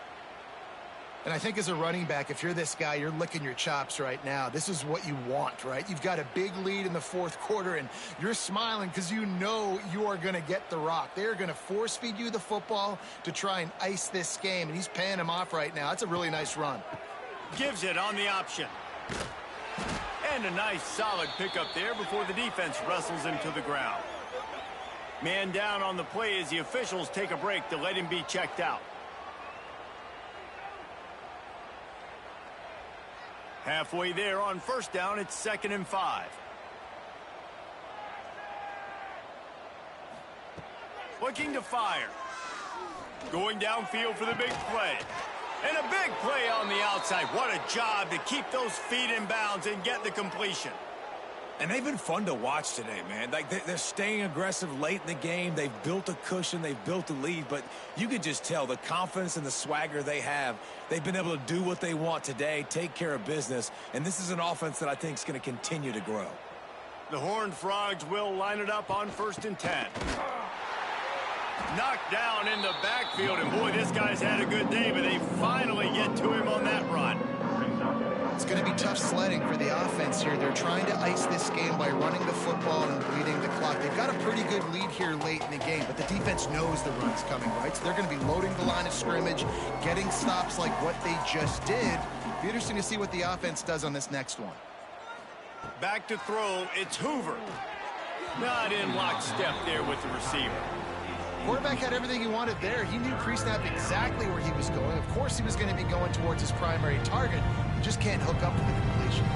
And I think as a running back, if you're this guy, you're licking your chops right now. This is what you want, right? You've got a big lead in the fourth quarter, and you're smiling because you know you are going to get the rock. They're going to force feed you the football to try and ice this game, and he's paying him off right now. That's a really nice run. Gives it on the option. And a nice solid pickup there before the defense wrestles him to the ground. Man down on the play as the officials take a break to let him be checked out. Halfway there on first down, it's 2nd and 5. Looking to fire. Going downfield for the big play. And a big play on the outside. What a job to keep those feet in bounds and get the completion. And they've been fun to watch today, man. Like, they're staying aggressive late in the game. They've built a cushion. They've built a lead. But you could just tell the confidence and the swagger they have. They've been able to do what they want today, take care of business. And this is an offense that I think is going to continue to grow. The Horned Frogs will line it up on 1st and 10. Knocked down in the backfield. And, boy, this guy's had a good day, but they finally get to him on that run. It's going to be tough sledding for the offense here. They're trying to ice this game by running the football and bleeding the clock. They've got a pretty good lead here late in the game, but the defense knows the run's coming, right? So they're going to be loading the line of scrimmage, getting stops like what they just did. Be interesting to see what the offense does on this next one. Back to throw, it's Hoover. Not in lockstep there with the receiver. Quarterback had everything he wanted there. He knew pre-snap exactly where he was going. Of course he was going to be going towards his primary target. He just can't hook up with the completion.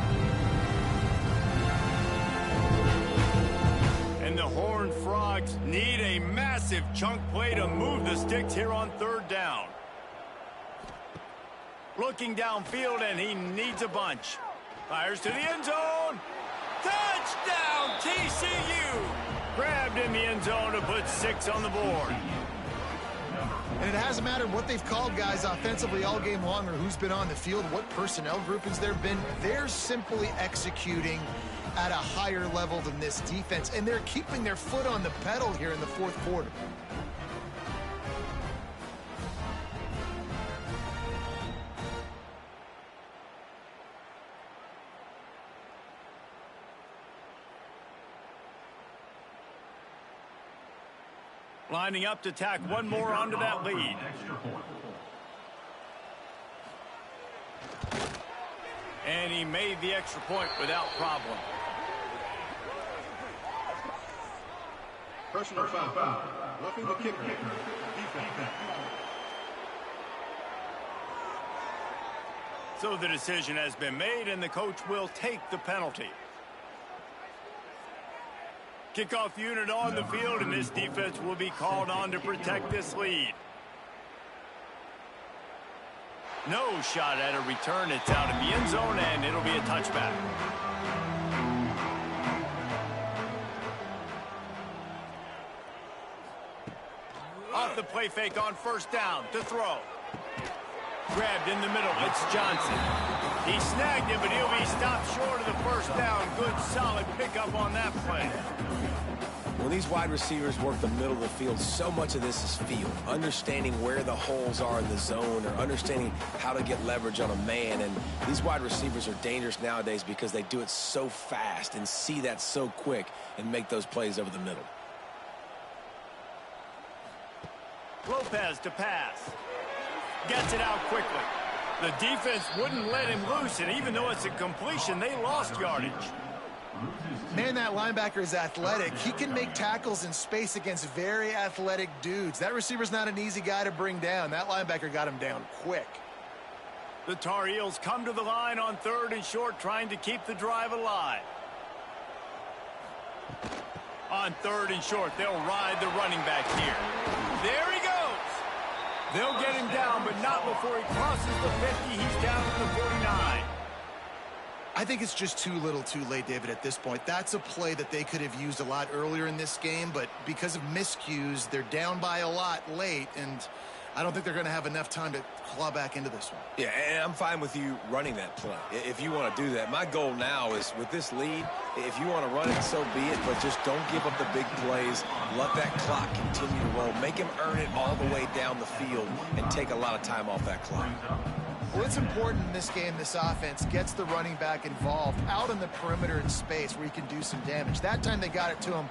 And the Horned Frogs need a massive chunk play to move the sticks here on 3rd down. Looking downfield, and he needs a bunch. Fires to the end zone. Touchdown, TCU! Grabbed in the end zone to put 6 on the board. And it hasn't mattered what they've called guys offensively all game long or who's been on the field, what personnel groupings there have been. They're simply executing at a higher level than this defense, and they're keeping their foot on the pedal here in the fourth quarter. Lining up to tack one more onto that lead. And he made the extra point without problem. Personal foul. Roughing the kicker. Defense. So the decision has been made, and the coach will take the penalty. Kickoff unit on the field, and this defense will be called on to protect this lead. No shot at a return. It's out of the end zone, and it'll be a touchback. Off the play fake on 1st down to throw. Grabbed in the middle. It's Johnson. He snagged him, but he'll be stopped short of the 1st down. Good, solid pickup on that play. When these wide receivers work the middle of the field, so much of this is feel. Understanding where the holes are in the zone, or understanding how to get leverage on a man. And these wide receivers are dangerous nowadays because they do it so fast and see that so quick and make those plays over the middle. Lopez to pass. Gets it out quickly. The defense wouldn't let him loose, and even though it's a completion, they lost yardage. Man, that linebacker is athletic. He can make tackles in space against very athletic dudes. That receiver's not an easy guy to bring down. That linebacker got him down quick. The Tar Heels come to the line on 3rd and short, trying to keep the drive alive. On 3rd and short, they'll ride the running back here. There he goes. They'll get him down, but not before he crosses the 50. He's down to the 49. I think it's just too little too late, David, at this point. That's a play that they could have used a lot earlier in this game, but because of miscues, they're down by a lot late, and I don't think they're going to have enough time to claw back into this one. Yeah, and I'm fine with you running that play if you want to do that. My goal now is with this lead, if you want to run it, so be it, but just don't give up the big plays. Let that clock continue to roll. Make him earn it all the way down the field and take a lot of time off that clock. Well, it's important in this game, this offense gets the running back involved out in the perimeter in space where he can do some damage. That time they got it to him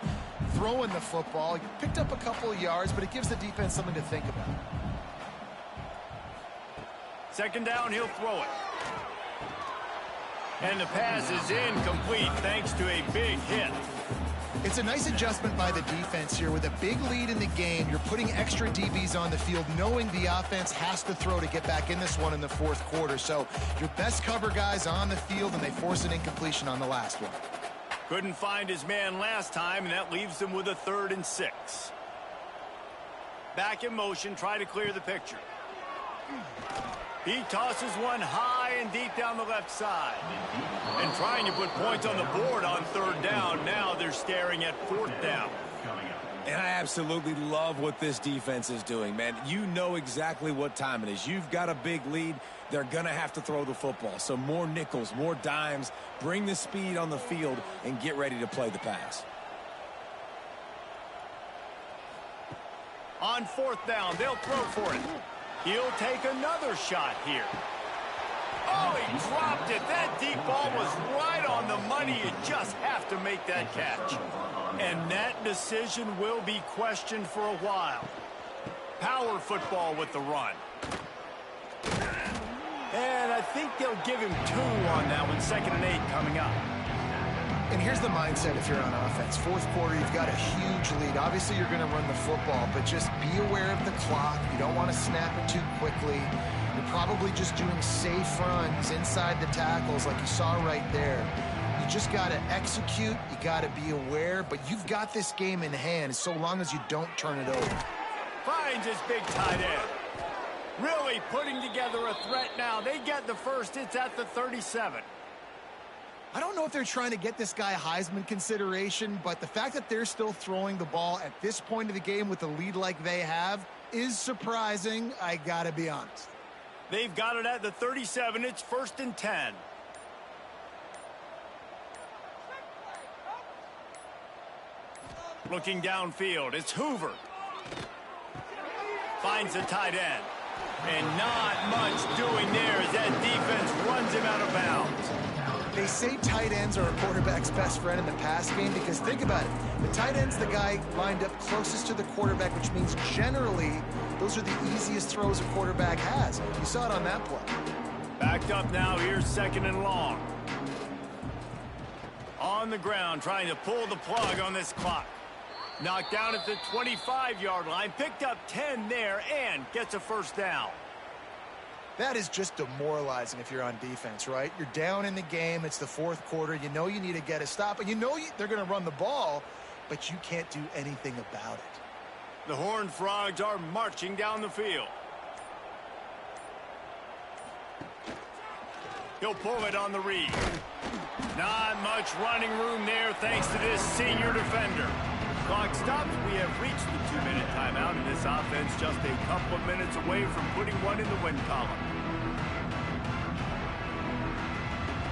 throwing the football. He picked up a couple of yards, but it gives the defense something to think about. Second down, he'll throw it. And the pass is incomplete thanks to a big hit. It's a nice adjustment by the defense here. With a big lead in the game, you're putting extra DBs on the field, knowing the offense has to throw to get back in this one in the fourth quarter. So your best cover guys on the field, and they force an incompletion on the last one. Couldn't find his man last time, and that leaves him with a 3rd and 6. Back in motion, try to clear the picture. He tosses one high and deep down the left side. And trying to put points on the board on 3rd down. Now they're staring at 4th down. And I absolutely love what this defense is doing, man. You know exactly what time it is. You've got a big lead. They're going to have to throw the football. So more nickels, more dimes. Bring the speed on the field and get ready to play the pass. On 4th down, they'll throw for it. He'll take another shot here. Oh, he dropped it. That deep ball was right on the money. You just have to make that catch. And that decision will be questioned for a while. Power football with the run. And I think they'll give him 2 on that one. 2nd and 8 coming up. And here's the mindset if you're on offense. Fourth quarter, you've got a huge lead. Obviously, you're going to run the football, but just be aware of the clock. You don't want to snap it too quickly. You're probably just doing safe runs inside the tackles like you saw right there. You just got to execute. You got to be aware, but you've got this game in hand so long as you don't turn it over. Finds his big tight end. Really putting together a threat now. They get the first. It's at the 37. I don't know if they're trying to get this guy Heisman consideration, but the fact that they're still throwing the ball at this point of the game with a lead like they have is surprising, I gotta be honest. They've got it at the 37. It's 1st and 10. Looking downfield, it's Hoover. Finds the tight end. And not much doing there as that defense runs him out of bounds. They say tight ends are a quarterback's best friend in the pass game because think about it. The tight end's the guy lined up closest to the quarterback, which means generally those are the easiest throws a quarterback has. You saw it on that play. Backed up now. Here's 2nd and long. On the ground, trying to pull the plug on this clock. Knocked down at the 25-yard line. Picked up 10 there and gets a 1st down. That is just demoralizing if you're on defense, right? You're down in the game. It's the fourth quarter. You know you need to get a stop, and you know they're going to run the ball, but you can't do anything about it. The Horned Frogs are marching down the field. He'll pull it on the read. Not much running room there thanks to this senior defender. Clock stops. We have reached the 2-minute timeout, and this offense just a couple of minutes away from putting one in the win column.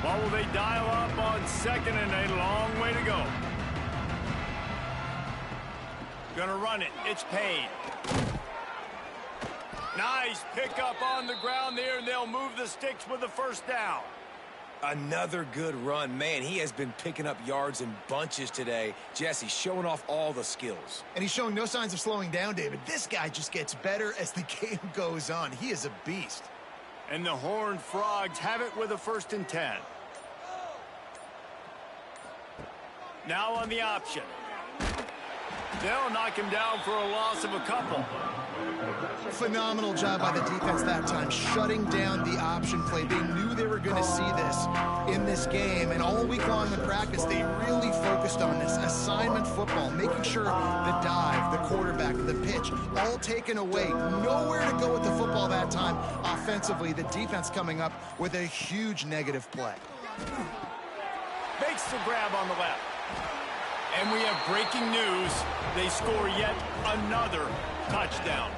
What will they dial up on 2nd and a long way to go? Gonna run it. It's Payne. Nice pickup on the ground there, and they'll move the sticks with the 1st down. Another good run. Man, he has been picking up yards in bunches today. Jesse showing off all the skills. And he's showing no signs of slowing down, David. This guy just gets better as the game goes on. He is a beast. And the Horned Frogs have it with a 1st and 10. Now on the option. They'll knock him down for a loss of a couple. Phenomenal job by the defense that time, shutting down the option play. They knew they were going to see this in this game, and all week long in practice, they really focused on this assignment football, making sure the dive, the quarterback, the pitch, all taken away. Nowhere to go with the football that time offensively. The defense coming up with a huge negative play. Makes the grab on the left. And we have breaking news. They score yet another Touchdown.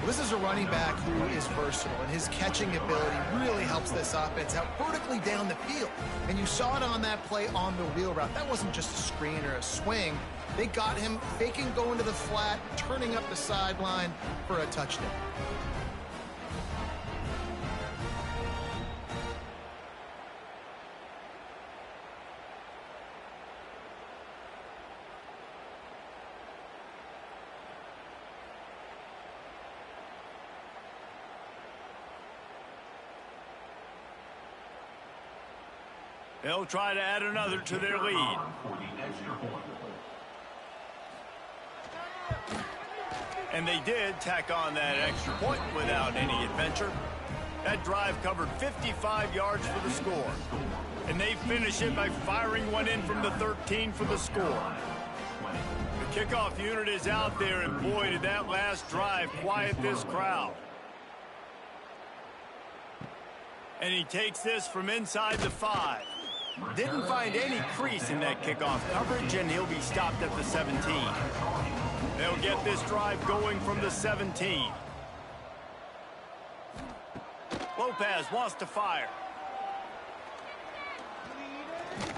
This is a running back who is versatile, and his catching ability really helps this offense out vertically down the field. And you saw it on that play on the wheel route. That wasn't just a screen or a swing. They got him faking going to the flat, turning up the sideline for a touchdown. They'll try to add another to their lead. And they did tack on that extra point without any adventure. That drive covered 55 yards for the score. And they finish it by firing one in from the 13 for the score. The kickoff unit is out there, and boy, did that last drive quiet this crowd. And he takes this from inside the 5. Didn't find any crease in that kickoff coverage, and he'll be stopped at the 17. They'll get this drive going from the 17. Lopez wants to fire.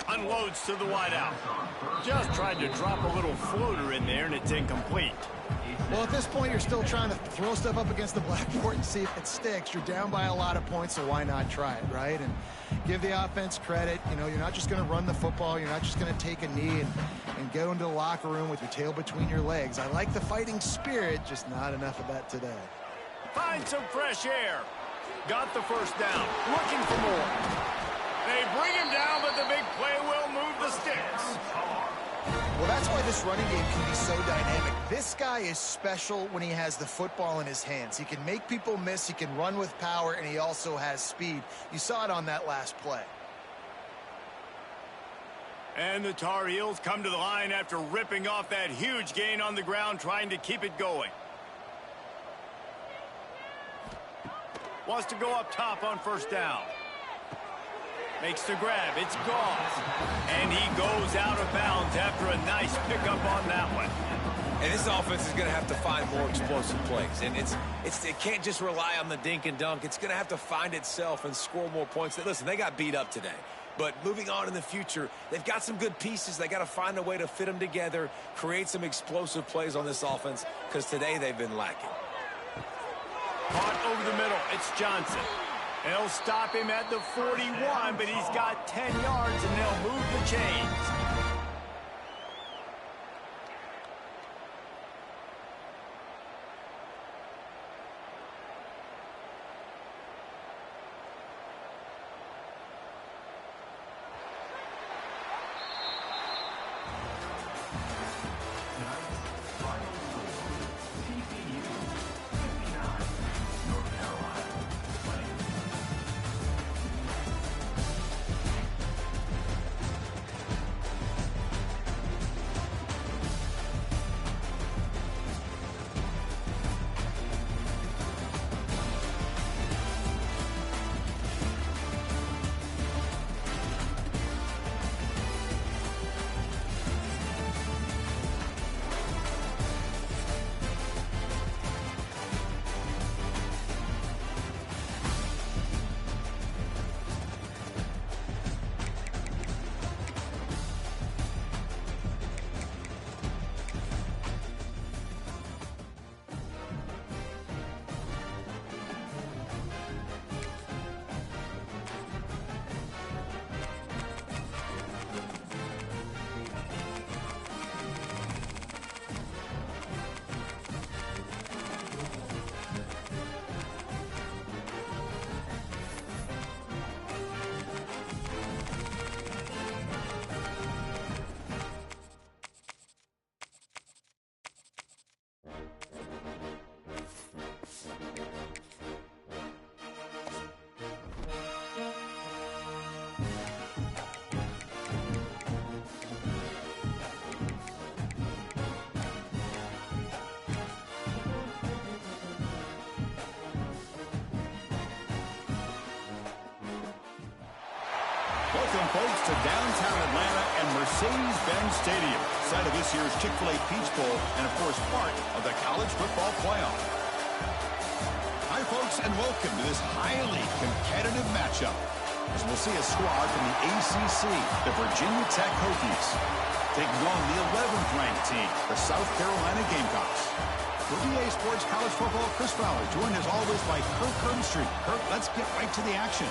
Unloads to the wideout. Just tried to drop a little floater in there, and it's incomplete. Well, at this point, you're still trying to throw stuff up against the blackboard and see if it sticks. You're down by a lot of points, so why not try it, right? And give the offense credit. You know, you're not just going to run the football. You're not just going to take a knee and go into the locker room with your tail between your legs. I like the fighting spirit, just not enough of that today. Find some fresh air. Got the first down. Looking for more. They bring him down, but the big play will move the sticks. Well, that's why this running game can be so dynamic. This guy is special when he has the football in his hands. He can make people miss, he can run with power, and he also has speed. You saw it on that last play. And the Tar Heels come to the line after ripping off that huge gain on the ground, trying to keep it going. Wants to go up top on first down. Makes the grab. It's Goff. And he goes out of bounds after a nice pickup on that one. And this offense is going to have to find more explosive plays. And it can't just rely on the dink and dunk. It's going to have to find itself and score more points. Listen, they got beat up today. But moving on in the future, they've got some good pieces. They got to find a way to fit them together, create some explosive plays on this offense, because today they've been lacking. Caught over the middle. It's Johnson. They'll stop him at the 41, but he's got 10 yards, and they'll move the chains. Welcome, folks, to downtown Atlanta and Mercedes-Benz Stadium, site of this year's Chick-fil-A Peach Bowl and, of course, part of the College Football Playoff. Hi, folks, and welcome to this highly competitive matchup, as we'll see a squad from the ACC, the Virginia Tech Hokies, taking on the 11th ranked team, the South Carolina Gamecocks. For BA Sports College Football, Chris Fowler, joined as always by Kirk Herbstreit. Kirk, let's get right to the action.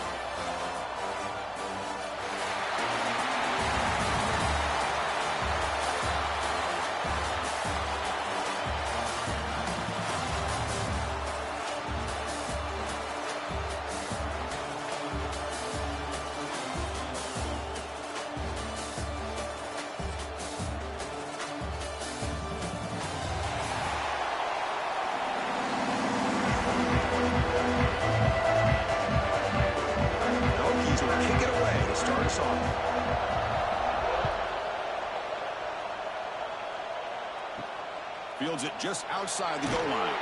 Fields it just outside the goal line.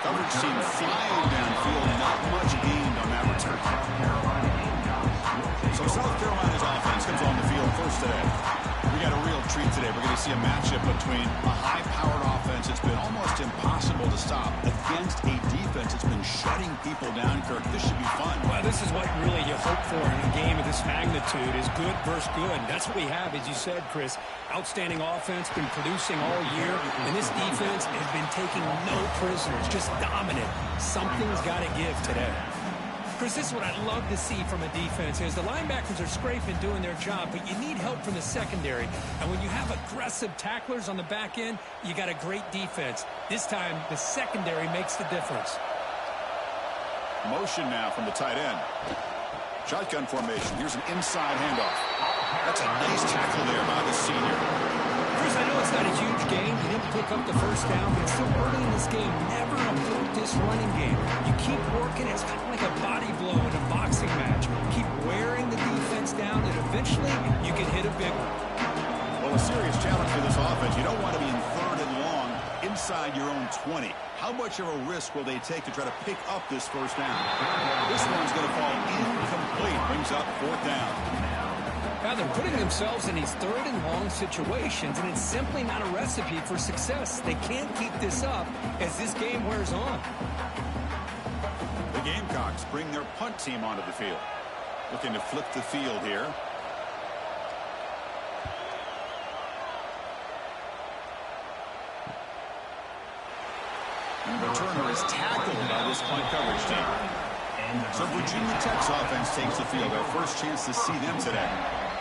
Coverage team flying downfield, not much gained on that return. So South Carolina's offense comes on the field first today. We got a real treat today. We're going to see a matchup between a high-powered offense that's been almost impossible to stop against a defense that's been shutting people down, Kirk. This should be fun. Well, this is what really you hope for in a game of this magnitude is good versus good. That's what we have, as you said, Chris. Outstanding offense, been producing all year, and this defense has been taking no prisoners, just dominant. Something's got to give today. Chris, this is what I love to see from a defense is the linebackers are scraping, doing their job, but you need help from the secondary. And when you have aggressive tacklers on the back end, you got a great defense. This time, the secondary makes the difference. Motion now from the tight end. Shotgun formation. Here's an inside handoff. That's a nice tackle there by the senior. Chris, I know it's not a huge game. You didn't pick up the first down, but it's still early in this game. Never abort this running game. You keep working. It's kind of like a body blow in a boxing match. Keep wearing the defense down, and eventually you can hit a big one. Well, a serious challenge for this offense. You don't want to be in third and long inside your own 20. How much of a risk will they take to try to pick up this first down? This one's going to fall incomplete. Brings up fourth down. Now they're putting themselves in these third and long situations, and it's simply not a recipe for success. They can't keep this up as this game wears on. The Gamecocks bring their punt team onto the field. Looking to flip the field here. And the returner is tackled by this punt coverage team. So Virginia Tech's offense takes the field. Our first chance to see them today.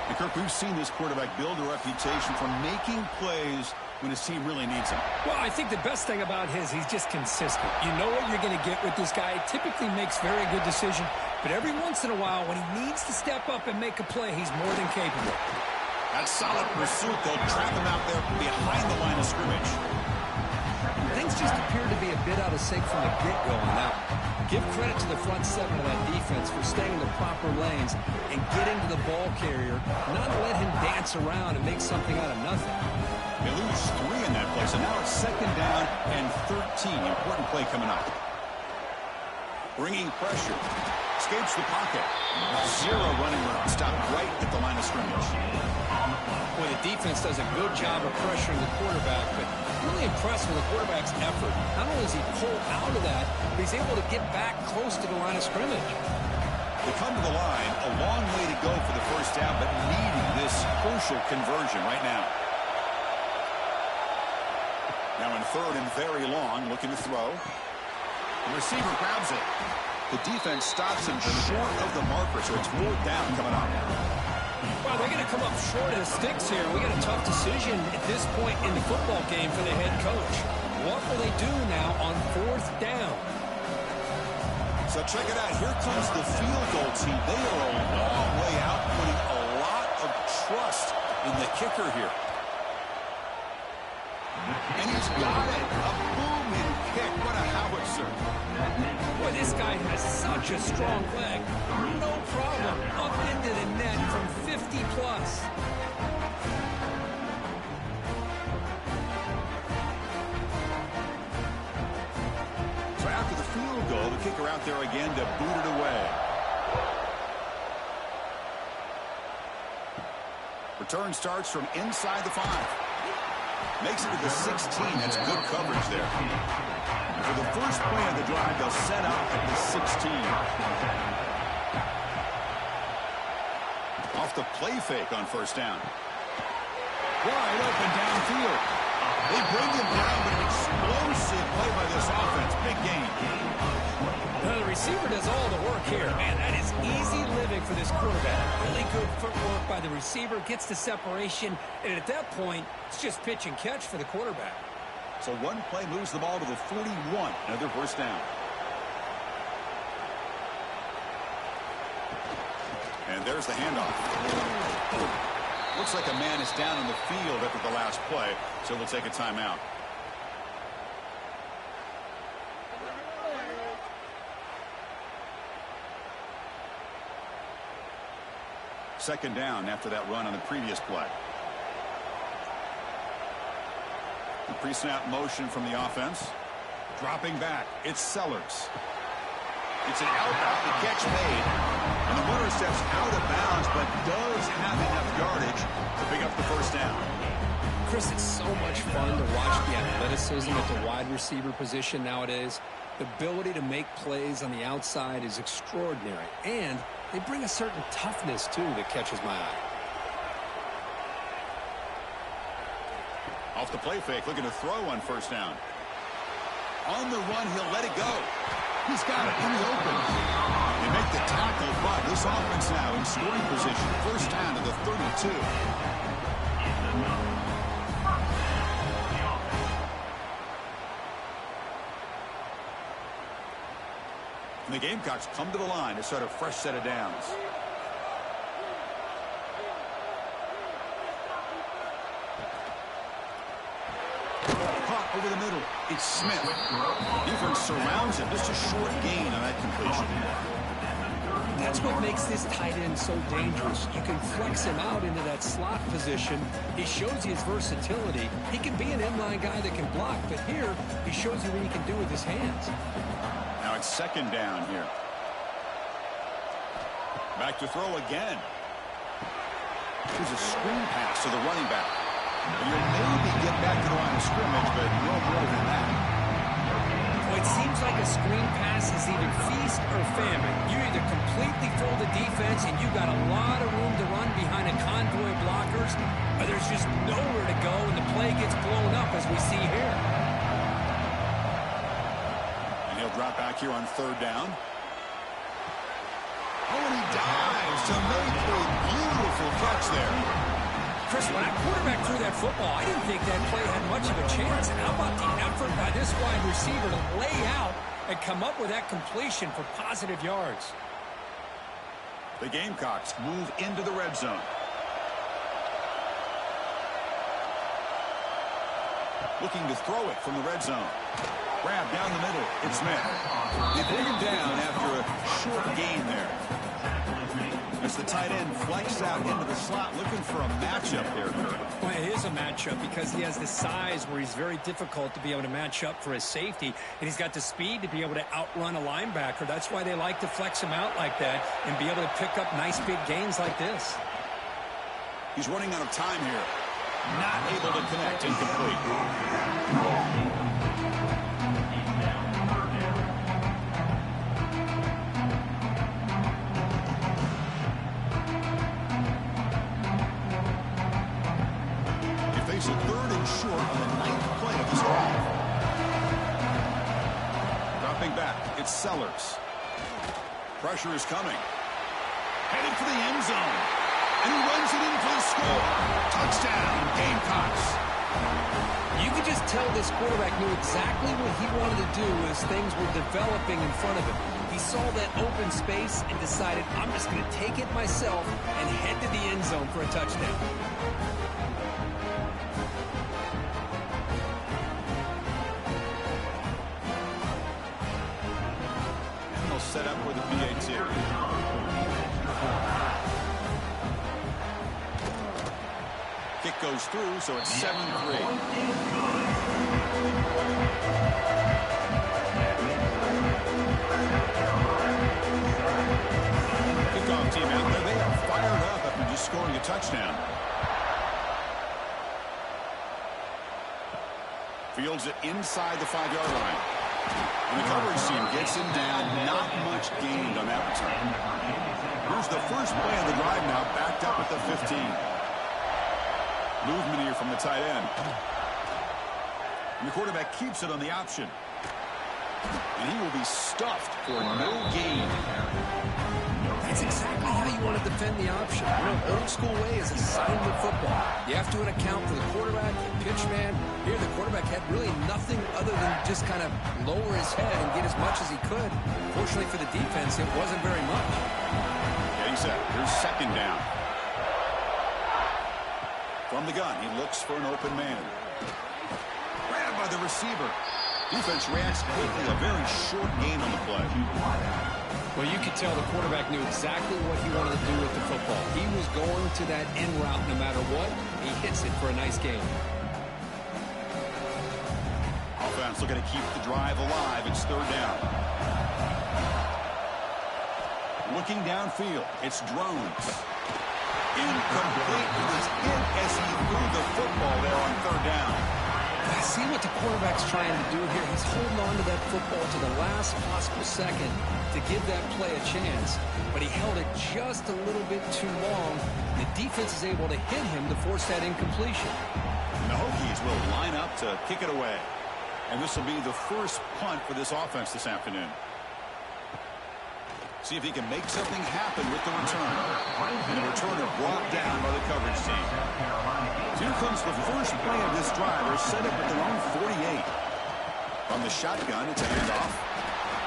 And Kirk, we've seen this quarterback build a reputation for making plays when his team really needs him. Well, I think the best thing about he's just consistent. You know what you're going to get with this guy. He typically makes very good decisions, but every once in a while, when he needs to step up and make a play, he's more than capable. That solid pursuit, they'll trap him out there behind the line of scrimmage. Things just appear to be a bit out of sync from the get-go on that one. Give credit to the front seven of that defense for staying in the proper lanes and getting to the ball carrier, not let him dance around and make something out of nothing. They lose 3 in that play, so now it's second down and 13. Important play coming up. Bringing pressure. Escapes the pocket. 0 running room. Stopped right at the line of scrimmage. Well, the defense does a good job of pressuring the quarterback, but really impressed with the quarterback's effort. Not only does he pull out of that, but he's able to get back close to the line of scrimmage. They come to the line, a long way to go for the first down, but needing this crucial conversion right now. Now in third and very long, looking to throw. The receiver grabs it. The defense stops him short of the marker, so it's fourth down coming up. Well, they're going to come up short of the sticks here. We got a tough decision at this point in the football game for the head coach. What will they do now on fourth down? So check it out. Here comes the field goal team. They are a long way out, putting a lot of trust in the kicker here. And he's got it. A booming kick. What a howitzer. Boy, this guy has such a strong leg. No problem. Up into the net from 50 plus. So after the field goal, the kicker out there again to boot it away. Return starts from inside the 5. Makes it to the 16. That's good coverage there. And for the first play of the drive, they'll set up at the 16. Off the play fake on first down. Wide open downfield. They bring him down, but an explosive play by this offense. Big gain. Now the receiver does all the work here. Man, that is easy living for this quarterback. Really good footwork by the receiver. Gets the separation. And at that point, it's just pitch and catch for the quarterback. So one play moves the ball to the 41. Another first down. And there's the handoff. Looks like a man is down in the field after the last play, so we'll take a timeout. Second down after that run on the previous play. The pre-snap motion from the offense. Dropping back, it's Sellers. It's an out, the catch made. And the runner steps out of bounds, but does have enough yardage to pick up the first down. Chris, it's so much fun to watch the athleticism at the wide receiver position nowadays. The ability to make plays on the outside is extraordinary. And they bring a certain toughness, too, that catches my eye. Off the play fake, looking to throw on first down. On the run, he'll let it go. He's got it in the open. They make the tackle, but this offense now in scoring position. First down to the 32. And the Gamecocks come to the line to start a fresh set of downs. Over the middle, it's Smith. Defense surrounds him. Just a short gain on that completion. That's what makes this tight end so dangerous. You can flex him out into that slot position. He shows you his versatility. He can be an inline guy that can block, but here he shows you what he can do with his hands. Now it's second down here. Back to throw again. Here's a screen pass to the running back. You'll maybe get back to the line of scrimmage, but no more than that. Well, it seems like a screen pass is either feast or famine. You either completely fool the defense and you've got a lot of room to run behind a convoy of blockers, or there's just nowhere to go and the play gets blown up as we see here. And he'll drop back here on third down. Oh, and he dives to make a beautiful catch there. Chris, when that quarterback threw that football, I didn't think that play had much of a chance. And how about the effort by this wide receiver to lay out and come up with that completion for positive yards? The Gamecocks move into the red zone. Looking to throw it from the red zone. Grab down the middle. It's Smith. They bring him down after a short gain there. As the tight end flex out into the slot, looking for a matchup there, Kurt. Well, it is a matchup because he has the size where he's very difficult to be able to match up for his safety, and he's got the speed to be able to outrun a linebacker. That's why they like to flex him out like that and be able to pick up nice big gains like this. He's running out of time here. Not able to connect, incomplete. A third and short on the 9th play of this drive. Dropping back, it's Sellers. Pressure is coming. Headed for the end zone. And he runs it in for the score. Touchdown, Gamecocks. You could just tell this quarterback knew exactly what he wanted to do as things were developing in front of him. He saw that open space and decided, I'm just going to take it myself and head to the end zone for a touchdown. Set up with a PAT. Kick goes through, so it's 7-3. Kickoff team out there, they are fired up after just scoring a touchdown. Fields it inside the 5-yard line. And the coverage team gets him down. Not much gained on that return. Here's the first play of the drive now, backed up at the 15. Movement here from the tight end. And the quarterback keeps it on the option. And he will be stuffed for no gain. That's exactly how you want to defend the option. You know, old school way is assignment football. You have to account for the quarterback, the pitch man. Here, the quarterback had really nothing other than just kind of lower his head and get as much as he could. Fortunately for the defense, it wasn't very much. Getting set. Here's second down. From the gun, he looks for an open man. Grabbed by the receiver. Defense reacts quickly. A very short gain on the play. Well, you could tell the quarterback knew exactly what he wanted to do with the football. He was going to that end route no matter what. He hits it for a nice gain. Offense looking to keep the drive alive. It's third down. Looking downfield. It's Drones. Incomplete. He was hit as he threw the football there on third down. See what the quarterback's trying to do here. He's holding on to that football to the last possible second to give that play a chance. But he held it just a little bit too long. The defense is able to hit him to force that incompletion. And the Hokies will line up to kick it away. And this will be the first punt for this offense this afternoon. See if he can make something happen with the return. And the returner brought down by the coverage team. So here comes the first play of this drive. They're set up at their own 48. From the shotgun, it's a handoff.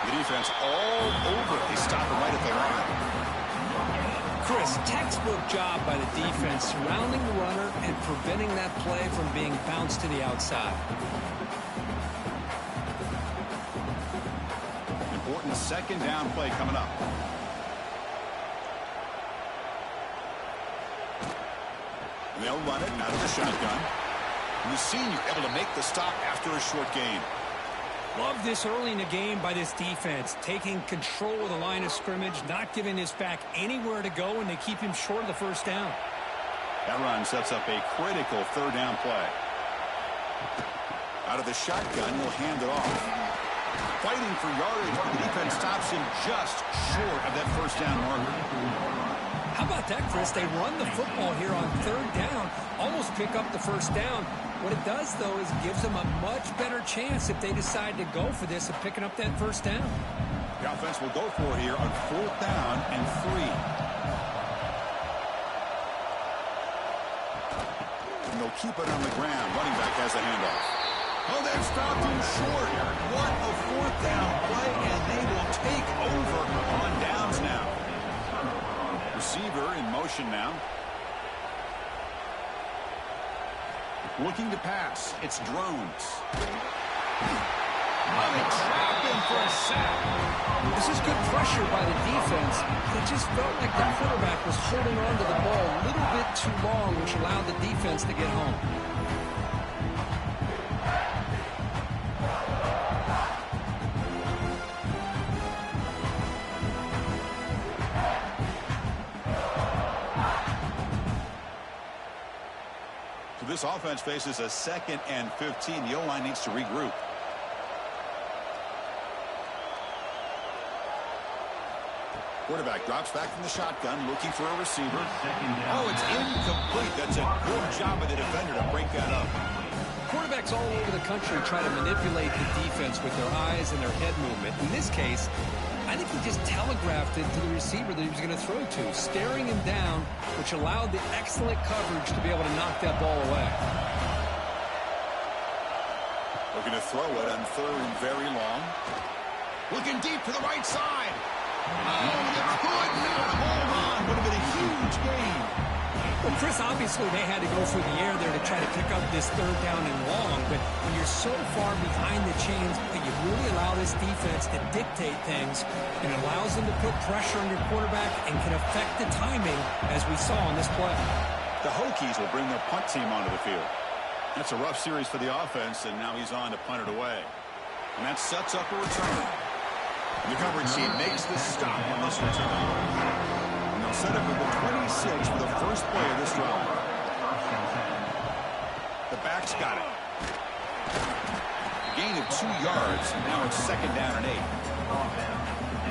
The defense all over. They stop it right at the line. Chris, textbook job by the defense surrounding the runner and preventing that play from being bounced to the outside. Important second down play coming up. And they'll run it out of the shotgun. And the senior able to make the stop after a short gain. Love this early in the game by this defense, taking control of the line of scrimmage, not giving his back anywhere to go, and they keep him short of the first down. That run sets up a critical third down play. Out of the shotgun, he'll hand it off. Fighting for yardage, but the defense stops him just short of that first down marker. How about that, Chris? They run the football here on third down, almost pick up the first down. What it does, though, is it gives them a much better chance if they decide to go for this of picking up that first down. The offense will go for it here on fourth down and 3. And they'll keep it on the ground. Running back has a handoff. Oh, that stopped him short. What a fourth down play, and they will take over on downs now. Receiver in motion now. Looking to pass. It's Drones. Oh, they trap him for a sack. This is good pressure by the defense. It just felt like the quarterback was holding on to the ball a little bit too long, which allowed the defense to get home. This offense faces a 2nd and 15. The O-line needs to regroup. Quarterback drops back from the shotgun, looking for a receiver. Oh, it's incomplete. That's a good job by the defender to break that up. Quarterbacks all over the country try to manipulate the defense with their eyes and their head movement. In this case, I think he just telegraphed it to the receiver that he was going to throw to, staring him down, which allowed the excellent coverage to be able to knock that ball away. Looking to throw it on third and very long. Looking deep to the right side. Oh, they could not hold on. Would have been a huge gain. Well, Chris, obviously they had to go through the air there to try to pick up this third down and long, but when you're so far behind the chains, you really allow this defense to dictate things, and it allows them to put pressure on your quarterback and can affect the timing, as we saw on this play. The Hokies will bring their punt team onto the field. That's a rough series for the offense, and now he's on to punt it away. And that sets up a return. The coverage team makes the stop on this return. And they'll set up at the 26 for the first play of this drive. The back's got it. Gain of 2 yards, and now it's 2nd down and 8.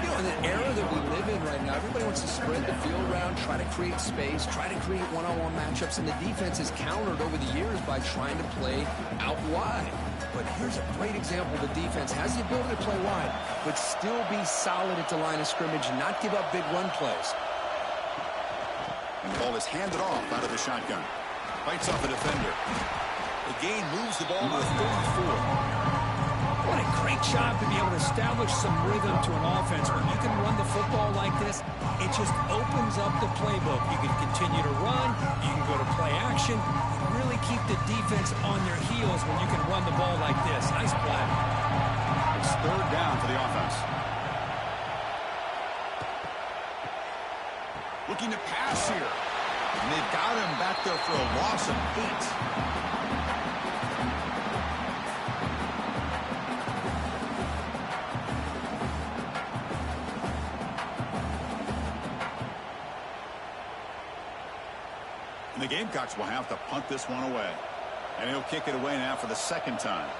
You know, in the era that we live in right now, everybody wants to spread the field around, try to create space, try to create one-on-one matchups, and the defense has countered over the years by trying to play out wide. But here's a great example. The defense has the ability to play wide, but still be solid at the line of scrimmage and not give up big run plays. And the ball is handed off out of the shotgun. Fights off the defender. The gain moves the ball to the 34. What a great job to be able to establish some rhythm to an offense. When you can run the football like this, it just opens up the playbook. You can continue to run. You can go to play action. Really keep the defense on their heels when you can run the ball like this. Nice play. It's 3rd down for the offense. Looking to pass here. And they've got him back there for a loss of 8. The Gamecocks will have to punt this one away. And he'll kick it away now for the 2nd time.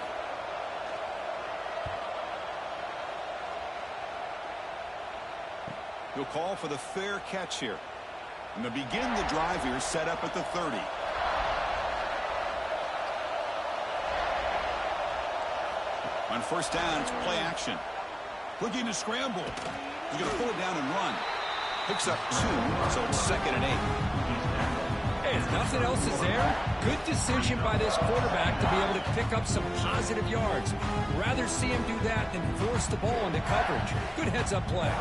He'll call for the fair catch here. And they'll begin the drive here, set up at the 30. On 1st down, it's play action. Looking to scramble. He's going to pull it down and run. Picks up 2, so it's 2nd and 8. If nothing else is there, good decision by this quarterback to be able to pick up some positive yards. Rather see him do that than force the ball into coverage. Good heads-up play.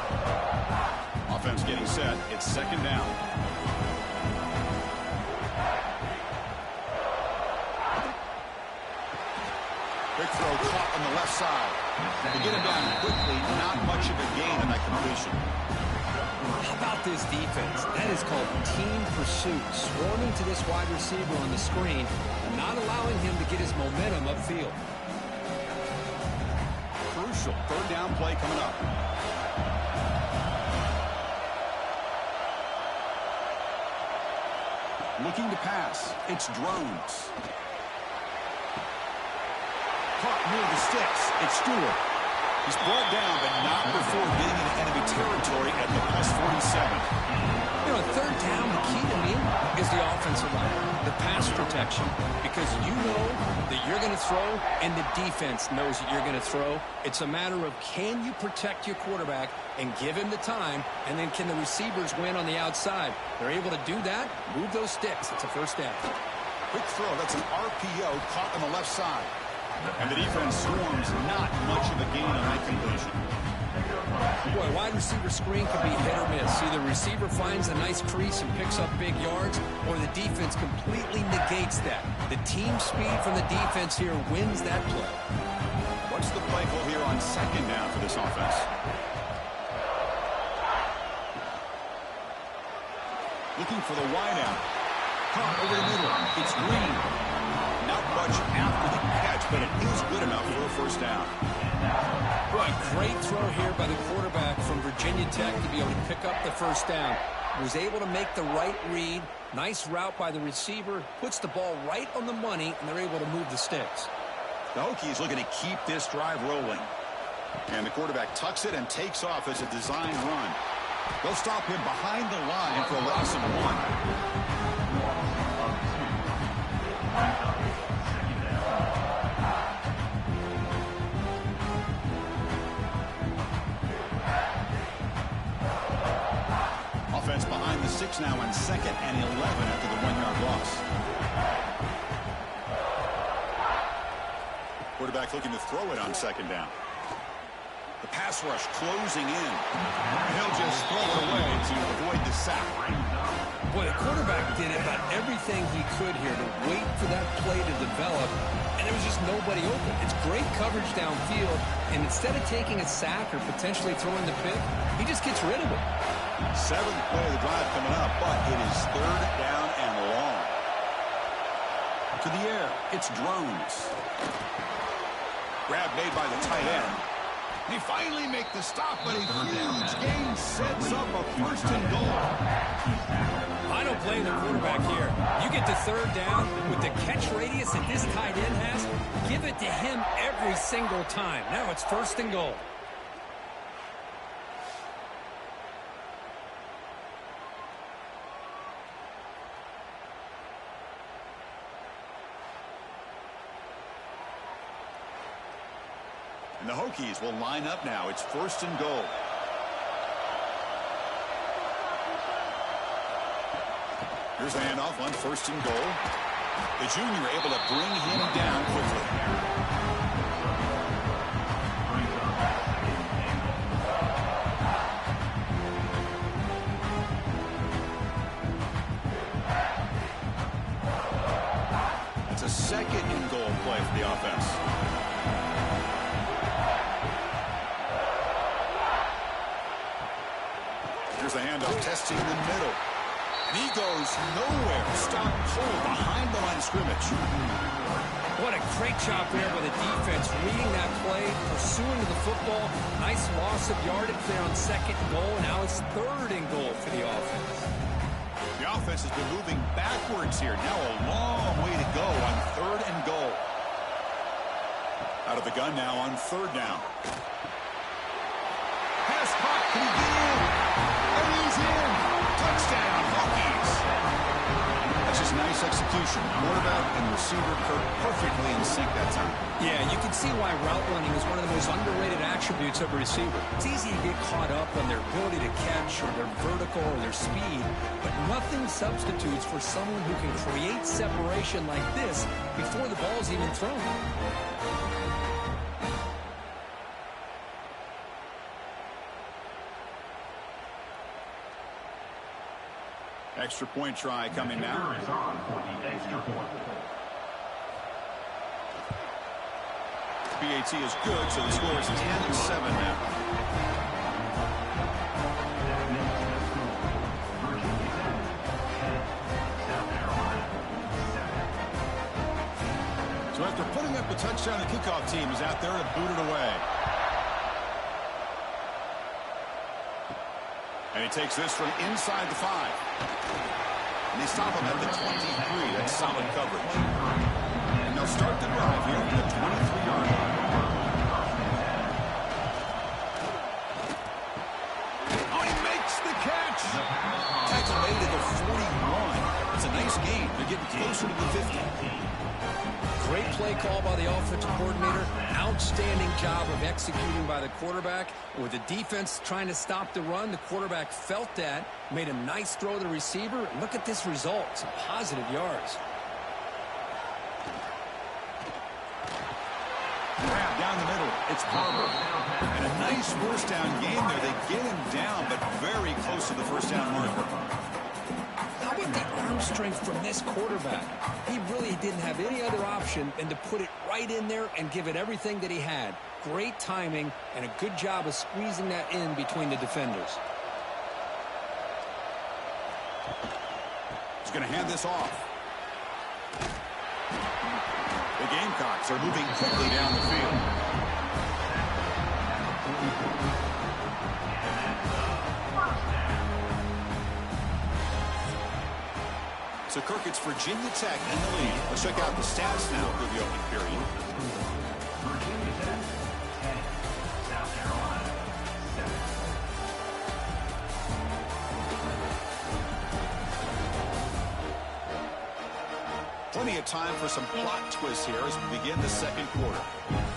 Offense getting set. It's 2nd down. Big throw caught on the left side. They get him down quickly. Not much of a gain on that completion. How about this defense? That is called team pursuit. Swarming to this wide receiver on the screen and not allowing him to get his momentum upfield. Crucial 3rd down play coming up. Looking to pass. It's Drones. Caught near the sticks. It's Stewart. He's brought down, but not before getting into enemy territory at the +47. You know, 3rd down, the key to me is the offensive line, the pass protection, because you know that you're going to throw and the defense knows that you're going to throw. It's a matter of can you protect your quarterback and give him the time, and then can the receivers win on the outside? They're able to do that, move those sticks. It's a 1st down. Quick throw. That's an RPO caught on the left side. And the defense swarms, not much of a gain on that completion. Boy, wide receiver screen can be hit or miss. Either receiver finds a nice crease and picks up big yards, or the defense completely negates that. The team speed from the defense here wins that play. What's the play call here on 2nd down for this offense? Looking for the wideout. Caught over the middle. It's Green. Not much after the catch, but it is good enough for a 1st down. Boy, great throw here by the quarterback from Virginia Tech to be able to pick up the 1st down. Was able to make the right read. Nice route by the receiver. Puts the ball right on the money, and they're able to move the sticks. The Hokies looking to keep this drive rolling. And the quarterback tucks it and takes off as a design run. They'll stop him behind the line for a loss of 1. Offense behind the 6 now on 2nd and 11 after the 1-yard loss. Quarterback looking to throw it on 2nd down. The pass rush closing in. He'll just throw it away to avoid the sack. Boy, the quarterback did about everything he could here to wait for that play to develop, and there was just nobody open. It's great coverage downfield, and instead of taking a sack or potentially throwing the pick, he just gets rid of it. 7th play of the drive coming up, but it is 3rd down and long. To the air, it's Drones. Grab made by the tight end. They finally make the stop, but a huge gain sets up a 1st and goal. I don't blame the quarterback here. You get to third down with the catch radius that this tight end has, give it to him every single time. Now it's 1st and goal. And the Hokies will line up now. It's 1st and goal. Here's the handoff on 1st and goal. The junior able to bring him down quickly. It's a 2nd and goal play for the offense. Here's the handoff, testing the middle. And he goes nowhere. Stop cold behind the line of scrimmage. What a great job there by the defense, reading that play, pursuing to the football. Nice loss of yardage there on 2nd and goal. Now it's 3rd and goal for the offense. The offense has been moving backwards here. Now a long way to go on 3rd and goal. Out of the gun now on 3rd down. Pass caught. Can he get in? And he's in. Touchdown, Hokies. That's just nice execution. Quarterback and receiver perfectly in sync that time. Yeah, you can see why route running is one of the most underrated attributes of a receiver. It's easy to get caught up on their ability to catch or their vertical or their speed, but nothing substitutes for someone who can create separation like this before the ball's even thrown. Extra point try coming now. Is on for the extra point. PAT is good, so the score is 10-7 now. So after putting up a touchdown, the kickoff team is out there to boot it away. And he takes this from inside the 5. And they stop him at the 23. That's solid coverage. And they'll start the drive here from the 23-yard line. Oh, he makes the catch. Tackle made at the 41. It's a nice gain. They're getting closer to the 50. Great play call by the offensive coordinator. Outstanding job of executing by the quarterback. With the defense trying to stop the run, the quarterback felt that, made a nice throw to the receiver. Look at this result. Some positive yards. Grab down the middle. It's Barber. And a nice first down game there. They get him down, but very close to the first down marker. How about the arm strength from this quarterback? He really didn't have any other option than to put it right in there and give it everything that he had. Great timing and a good job of squeezing that in between the defenders. He's going to hand this off. The Gamecocks are moving quickly down the field. So Kirk, it's Virginia Tech in the lead. Let's check out the stats now for the opening period. Virginia Tech, 10. South Carolina, 7. Plenty of time for some plot twists here as we begin the second quarter.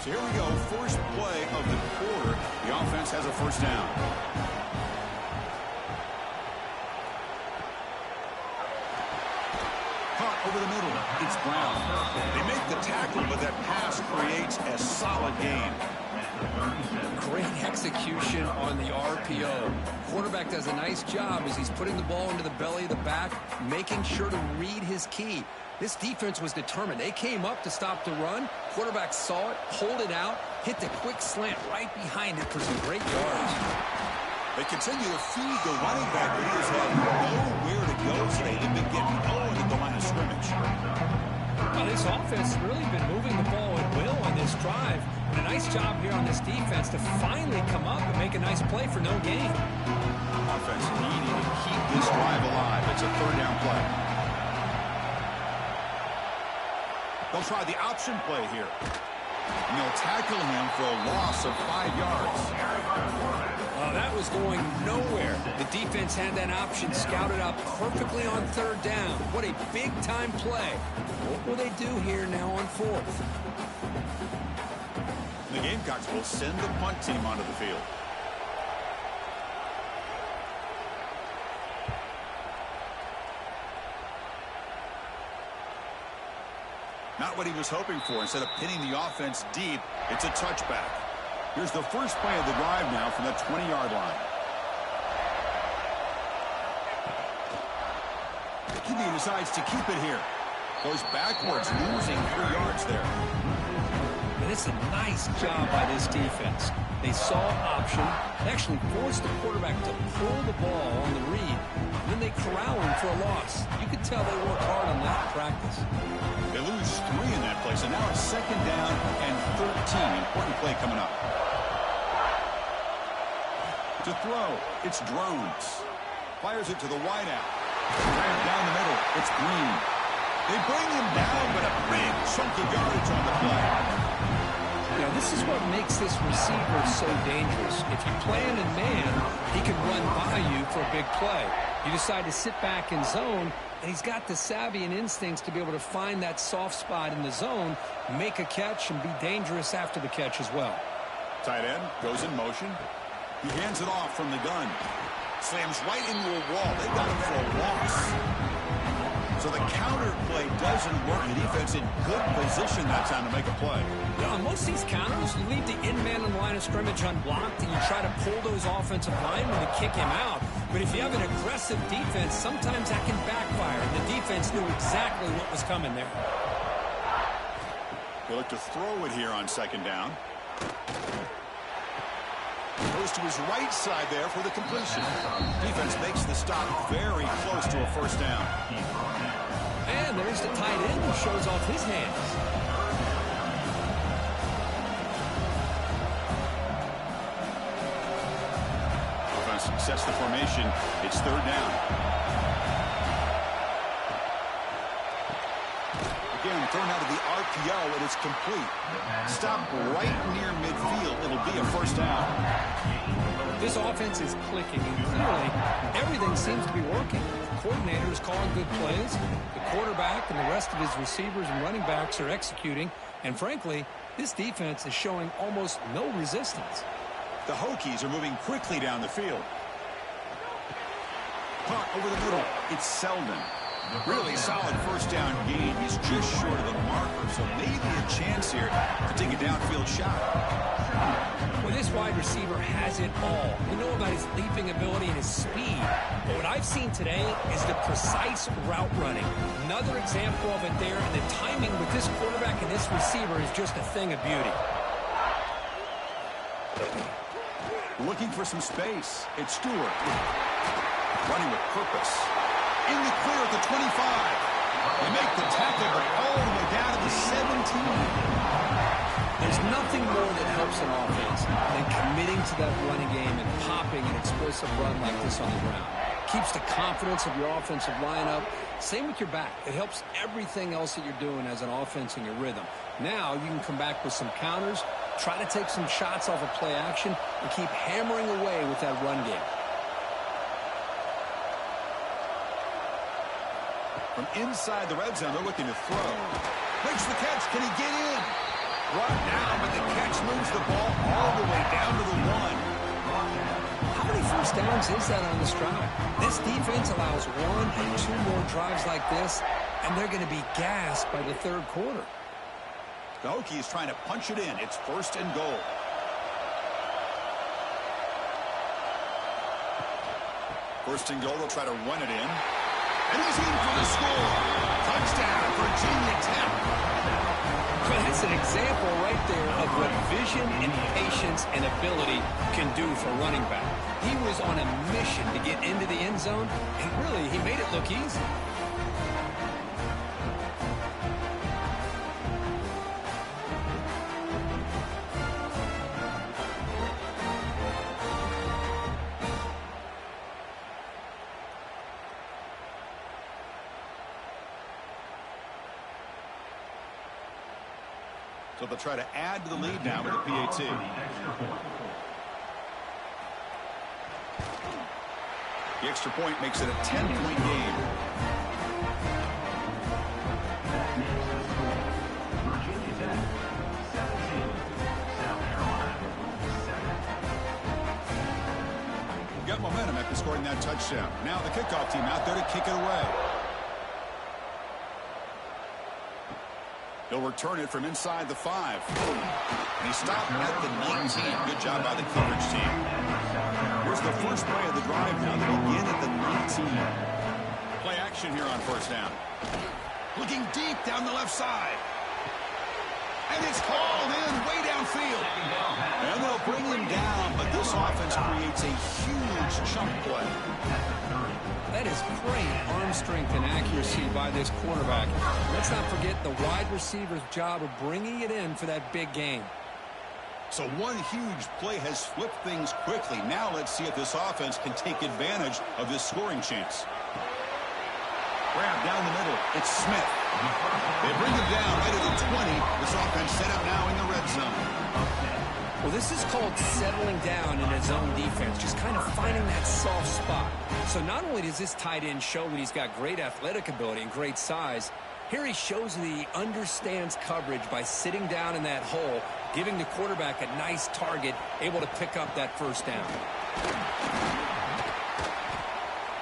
So here we go, first play of the quarter. The offense has a first down. Caught over the middle. It's Brown. They make the tackle, but that pass creates a solid gain. Great execution on the RPO. Quarterback does a nice job as he's putting the ball into the belly of the back, making sure to read his key. This defense was determined. They came up to stop the run. Quarterback saw it, pulled it out, hit the quick slant right behind it for some great yards. They continue to feed the running back, but he has had nowhere to go today. They've been getting going at the line of scrimmage. Well, this offense has really been moving the ball at will on this drive. And a nice job here on this defense to finally come up and make a nice play for no gain. Offense needing to keep this drive alive. It's a third down play. They'll try the option play here. And they'll tackle him for a loss of 5 yards. Oh, that was going nowhere. The defense had that option scouted out perfectly on third down. What a big-time play. What will they do here now on fourth? The Gamecocks will send the punt team onto the field. Not what he was hoping for. Instead of pinning the offense deep, it's a touchback. Here's the first play of the drive now from the 20-yard line. QB decides to keep it here. Goes backwards, losing 3 yards there. And it's a nice job by this defense. They saw option. They actually forced the quarterback to pull the ball on the read. And then they corral him for a loss. You could tell they worked hard on that in practice. They lose 3 in that play, so now it's 2nd down and 13. Important play coming up. To throw, it's Drones. Fires it to the wideout. Down the middle, it's Green. They bring him down, but a big chunk of yardage on the play. Now, this is what makes this receiver so dangerous. If you plan in man, he can run by you for a big play. You decide to sit back in zone, and he's got the savvy and instincts to be able to find that soft spot in the zone, make a catch, and be dangerous after the catch as well. Tight end goes in motion. He hands it off from the gun. Slams right into a wall. They got him for a loss. So the counter play doesn't work. The defense in good position that time to make a play. Yeah, on most of these counters, you leave the in-man in the line of scrimmage unblocked, and you try to pull those offensive linemen to kick him out. But if you have an aggressive defense, sometimes that can backfire. And the defense knew exactly what was coming there. They look to throw it here on 2nd down. Goes to his right side there for the completion. Defense makes the stop very close to a 1st down. And there's the tight end who shows off his hands. Offense sets the formation. It's 3rd down. Again, thrown out of the RPO, and it's complete. Stop right near midfield. It'll be a 1st down. This offense is clicking, and clearly everything seems to be working. The coordinator is calling good plays. The quarterback and the rest of his receivers and running backs are executing. And frankly, this defense is showing almost no resistance. The Hokies are moving quickly down the field. Caught over the middle. It's Selden. Really solid 1st down gain. He's just short of the marker, so maybe a chance here to take a downfield shot. Well, this wide receiver has it all. We know about his leaping ability and his speed. But what I've seen today is the precise route running. Another example of it there, and the timing with this quarterback and this receiver is just a thing of beauty. Looking for some space. It's Stewart. Running with purpose. In the clear at the 25. They make the tackle, but all the way down to the 17. There's nothing more that helps an offense than committing to that running game and popping an explosive run like this on the ground. Keeps the confidence of your offensive lineup. Same with your back. It helps everything else that you're doing as an offense in your rhythm. Now you can come back with some counters, try to take some shots off of play action, and keep hammering away with that run game. From inside the red zone, they're looking to throw. Makes the catch. Can he get in? Brought down, but the catch moves the ball all the way down to the 1. How many 1st downs is that on this drive? This defense allows 1 and 2 more drives like this, and they're going to be gassed by the 3rd quarter. The Hokies trying to punch it in. It's 1st and goal. First and goal, they'll try to run it in. And he's in for the score. Touchdown, Virginia Tech. But it's an example right there of what vision and patience and ability can do for running back. He was on a mission to get into the end zone, and really, he made it look easy. So they'll try to add to the lead now with the PAT. The extra point makes it a 10-point game. Virginia Tech, 17. South Carolina, 7. Got momentum after scoring that touchdown. Now the kickoff team out there to kick it away. He'll return it from inside the 5. And he stopped at the 19. Good job by the coverage team. Here's the first play of the drive now. They begin at the 19. Play action here on first down. Looking deep down the left side. And it's called in way downfield. And they'll bring him down, but this offense creates a huge chunk play. That is great arm strength and accuracy by this quarterback. Let's not forget the wide receiver's job of bringing it in for that big game. So one huge play has flipped things quickly. Now let's see if this offense can take advantage of this scoring chance. Grab down the middle. It's Smith. They bring him down right at the 20. This offense set up now in the red zone. Well, this is called settling down in a zone defense, just kind of finding that soft spot. So not only does this tight end show that he's got great athletic ability and great size, here he shows that he understands coverage by sitting down in that hole, giving the quarterback a nice target, able to pick up that first down.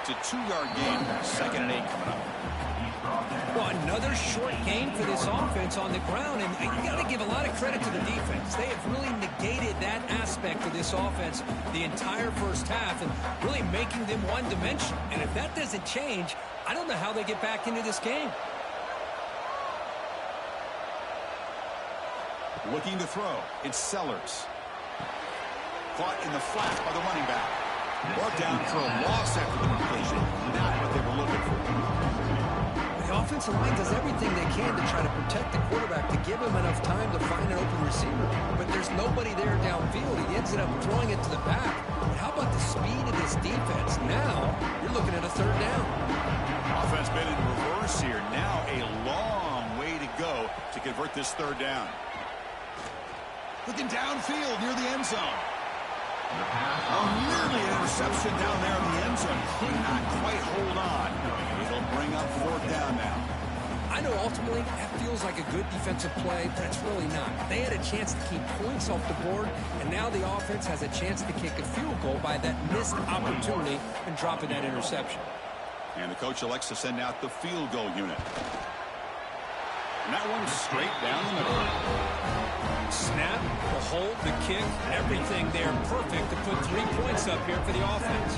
It's a 2-yard gain. 2nd and 8 coming up. Well, another short game for this offense on the ground, and you got to give a lot of credit to the defense. They have really negated that aspect of this offense the entire first half and really making them one-dimensional. And if that doesn't change, I don't know how they get back into this game. Looking to throw. It's Sellers. Caught in the flat by the running back. Brought down for a loss after the completion. Not what they were looking for. The offensive line does everything they can to try to protect the quarterback, to give him enough time to find an open receiver. But there's nobody there downfield. He ends up throwing it to the back. But how about the speed of this defense? Now you're looking at a 3rd down. Offense been in reverse here. Now a long way to go to convert this 3rd down. Looking downfield near the end zone. Nearly an interception down there in the end zone. Could not quite hold on. It'll bring up 4th down now. I know ultimately that feels like a good defensive play, but it's really not. They had a chance to keep points off the board, and now the offense has a chance to kick a field goal by that missed opportunity and dropping that interception. And the coach elects to send out the field goal unit. And that one's straight down the middle. Snap, the hold, the kick, everything there perfect to put 3 points up here for the offense.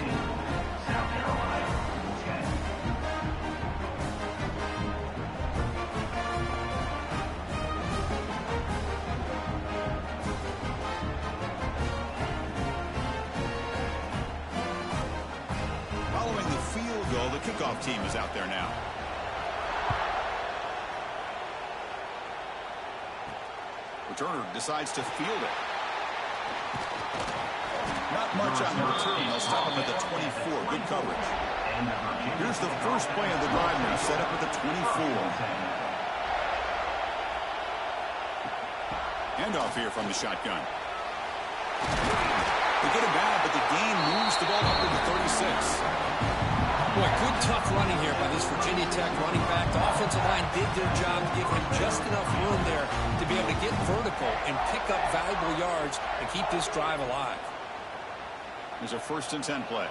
Following the field goal, the kickoff team is out there now. Returner decides to field it. Not much on the return. They'll stop him at the 24. Good coverage. Here's the first play of the drive now, set up at the 24. Handoff here from the shotgun. They get it back, but the gain moves the ball up to the 36. Boy, good tough running here by this Virginia Tech running back. The offensive line did their job to give him just enough room there to be able to get vertical and pick up valuable yards and keep this drive alive. Here's a 1st and 10 play.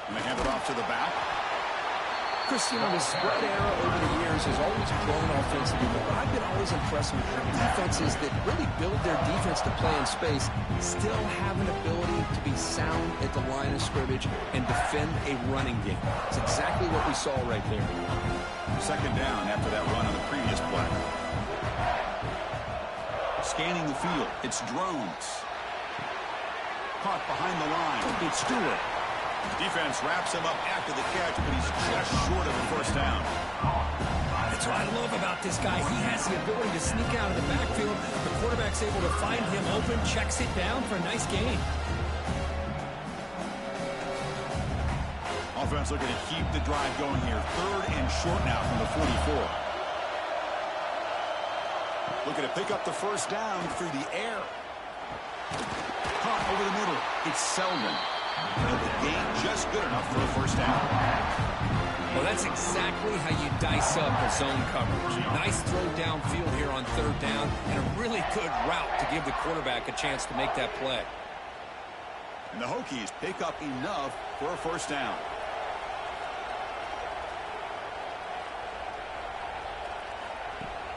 And they hand it off to the back. Chris, you know, the spread era over the years has always grown offensively, but I've been always impressed with defenses that really build their defense to play in space, still have an ability to be sound at the line of scrimmage and defend a running game. It's exactly what we saw right there. 2nd down after that run on the previous play. Scanning the field, it's Drones. Caught behind the line, it's Stewart. Defense wraps him up after the catch, but he's just short of a 1st down. That's what I love about this guy. He has the ability to sneak out of the backfield. The quarterback's able to find him open, checks it down for a nice gain. Offense looking to keep the drive going here. 3rd and short now from the 44. Looking to pick up the first down through the air. Caught over the middle. It's Selden. And the gain just good enough for a first down. Well, that's exactly how you dice up a zone coverage. Nice throw downfield here on 3rd down, and a really good route to give the quarterback a chance to make that play. And the Hokies pick up enough for a first down.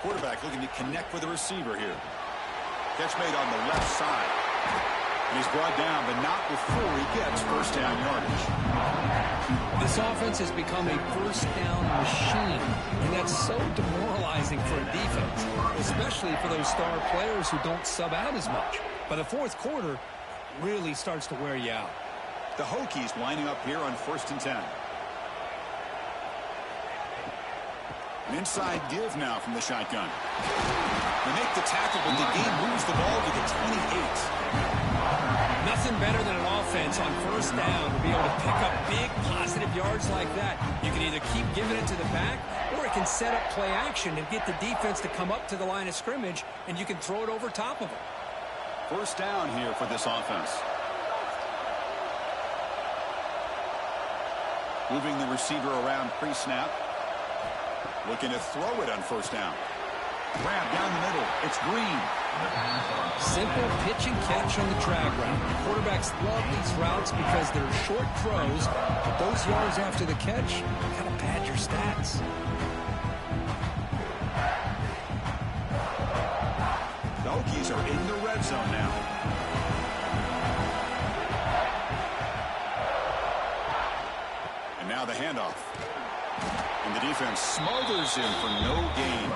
Quarterback looking to connect with the receiver here. Catch made on the left side. And he's brought down, but not before he gets first down yardage. This offense has become a first down machine, and that's so demoralizing for a defense, especially for those star players who don't sub out as much. By the 4th quarter, really starts to wear you out. The Hokies lining up here on 1st and 10. An inside give now from the shotgun. They make the tackle, but the game moves the ball to the 28. Nothing better than an offense on 1st down to be able to pick up big positive yards like that. You can either keep giving it to the back, or it can set up play action and get the defense to come up to the line of scrimmage, and you can throw it over top of them. First down here for this offense. Moving the receiver around pre-snap. Looking to throw it on 1st down. Grab down the middle. It's Green. Simple pitch and catch on the drag route. Quarterbacks love these routes because they're short throws, but those yards after the catch kind of pad your stats. The Hokies are in the red zone now. And now the handoff. And the defense smothers him for no gain.